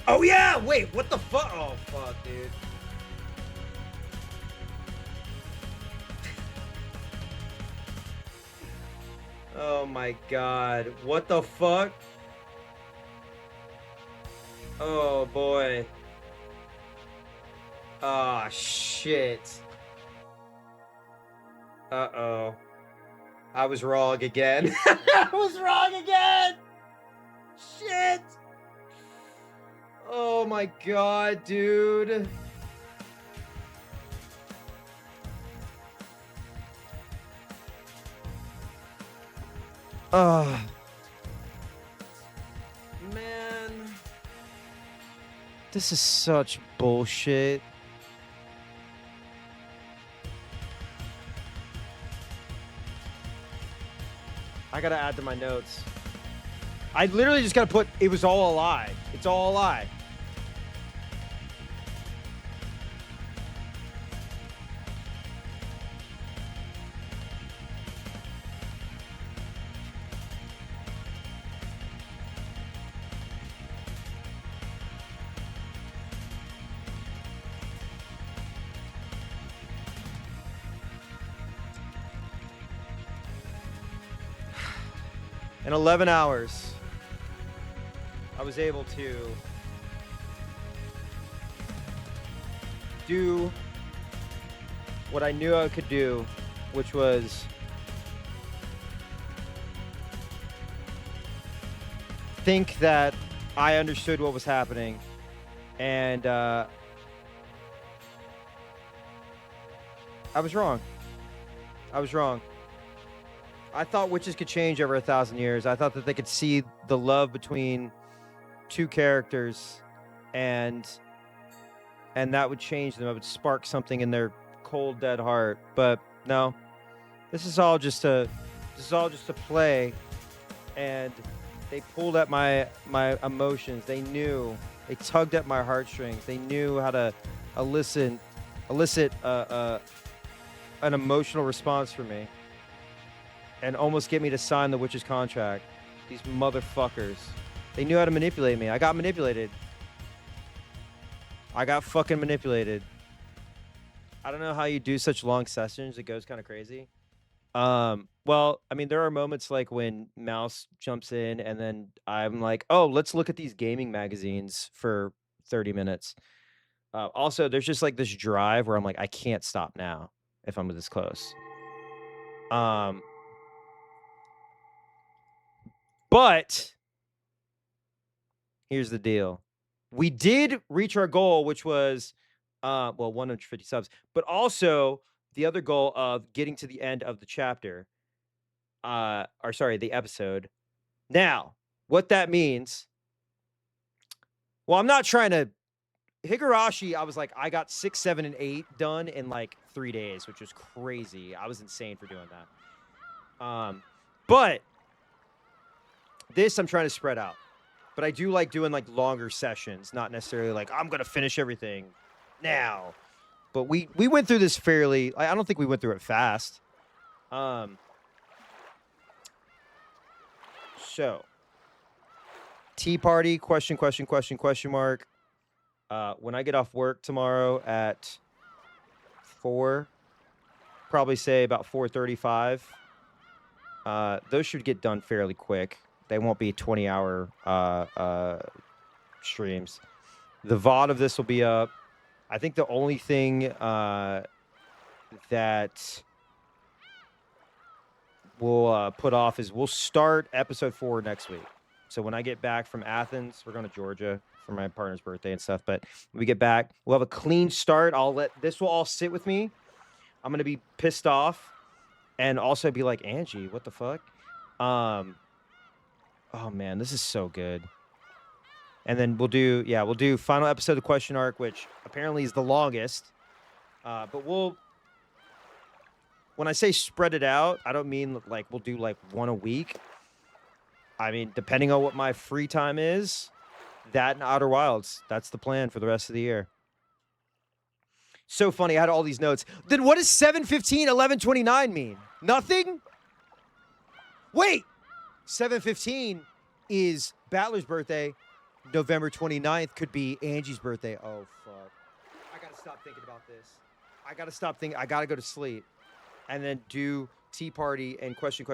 Oh yeah. Wait. What the fuck? Oh fuck, dude. Oh my god. What the fuck? Oh boy. Ah, shit. Uh-oh. I was wrong again. I was wrong again. Shit. Oh my god, dude. Man. This is such bullshit. I gotta add to my notes. I literally just gotta put, it was all a lie. It's all a lie. In 11 hours, I was able to do what I knew I could do, which was think that I understood what was happening, and I was wrong. I was wrong. I thought witches could change over 1,000 years. I thought that they could see the love between two characters, and that would change them. It would spark something in their cold, dead heart. But no, this is all just a play, and they pulled at my emotions. They knew. They tugged at my heartstrings. They knew how to elicit an emotional response from me, and almost get me to sign the witch's contract. These motherfuckers. They knew how to manipulate me. I got manipulated. I got fucking manipulated. I don't know how you do such long sessions. It goes kind of crazy. Well, I mean, there are moments like when Mouse jumps in and then I'm like, oh, let's look at these gaming magazines for 30 minutes. Also, there's just like this drive where I'm like, I can't stop now if I'm this close. But here's the deal. We did reach our goal, which was, 150 subs, but also the other goal of getting to the end of the chapter, the episode. Now, what that means, well, I'm not trying to, Higurashi, I was like, I got 6, 7, and 8 done in like 3 days, which was crazy. I was insane for doing that. But this I'm trying to spread out. But I do like doing like longer sessions, not necessarily like I'm gonna finish everything now. But we went through this fairly. I don't think we went through it fast. So tea party, question mark. When I get off work tomorrow at 4, probably say about 4:35. Those should get done fairly quick. They won't be 20-hour streams. The VOD of this will be up. I think the only thing that we'll put off is we'll start episode 4 next week. So when I get back from Athens, we're going to Georgia for my partner's birthday and stuff. But when we get back, we'll have a clean start. This will all sit with me. I'm going to be pissed off and also be like, Angie, what the fuck? Oh man, this is so good. And then we'll do final episode of the question arc, which apparently is the longest. But when I say spread it out, I don't mean like we'll do like one a week. I mean, depending on what my free time is, that and Outer Wilds, that's the plan for the rest of the year. So funny, I had all these notes. Then what does 7/15/11/29 mean? Nothing? Wait! 7/15 is Battler's birthday. November 29th could be Angie's birthday. Oh, fuck. I gotta stop thinking about this. I gotta stop thinking. I gotta go to sleep. And then do tea party and question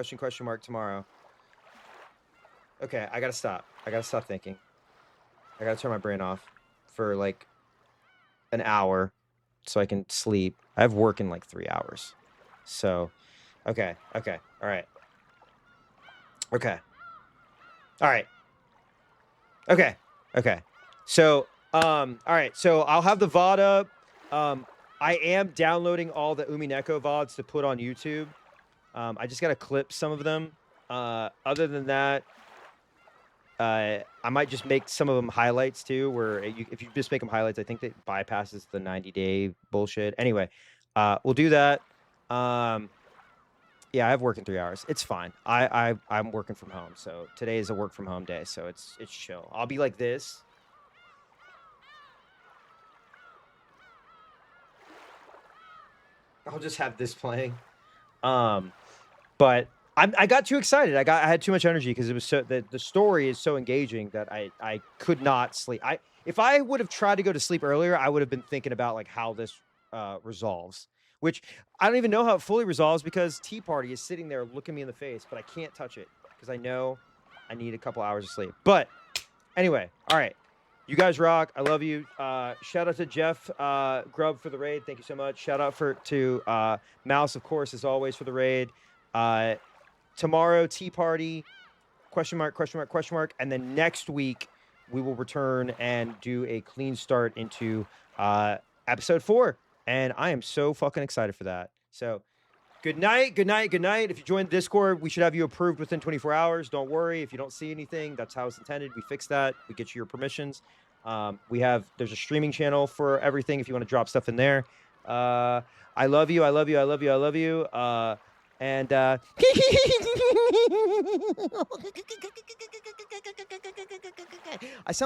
mark tomorrow. Okay, I gotta stop. I gotta stop thinking. I gotta turn my brain off for like an hour so I can sleep. I have work in like 3 hours. So, okay. All right. Okay. All right. Okay. So, all right. So I'll have the VOD up. I am downloading all the Umineko VODs to put on YouTube. I just got to clip some of them. Other than that, I might just make some of them highlights too, where if you just make them highlights, I think that bypasses the 90-day bullshit. Anyway, we'll do that. Yeah, I have work in 3 hours. It's fine. I'm working from home, so today is a work from home day, so it's chill. I'll be like this. I'll just have this playing. But I got too excited. I had too much energy because it was so the story is so engaging that I could not sleep. If I would have tried to go to sleep earlier, I would have been thinking about like how this resolves. Which I don't even know how it fully resolves because Tea Party is sitting there looking me in the face, but I can't touch it because I know I need a couple hours of sleep. But anyway, all right. You guys rock. I love you. Shout out to Jeff Grubb for the raid. Thank you so much. Shout out to Mouse, of course, as always, for the raid. Tomorrow, Tea Party, ? And then next week, we will return and do a clean start into episode 4. And I am so fucking excited for that. So good night, good night, good night. If you join Discord, we should have you approved within 24 hours. Don't worry. If you don't see anything, that's how it's intended. We fix that. We get you your permissions. There's a streaming channel for everything if you want to drop stuff in there. I love you. I love you. I love you. I love you. And I sound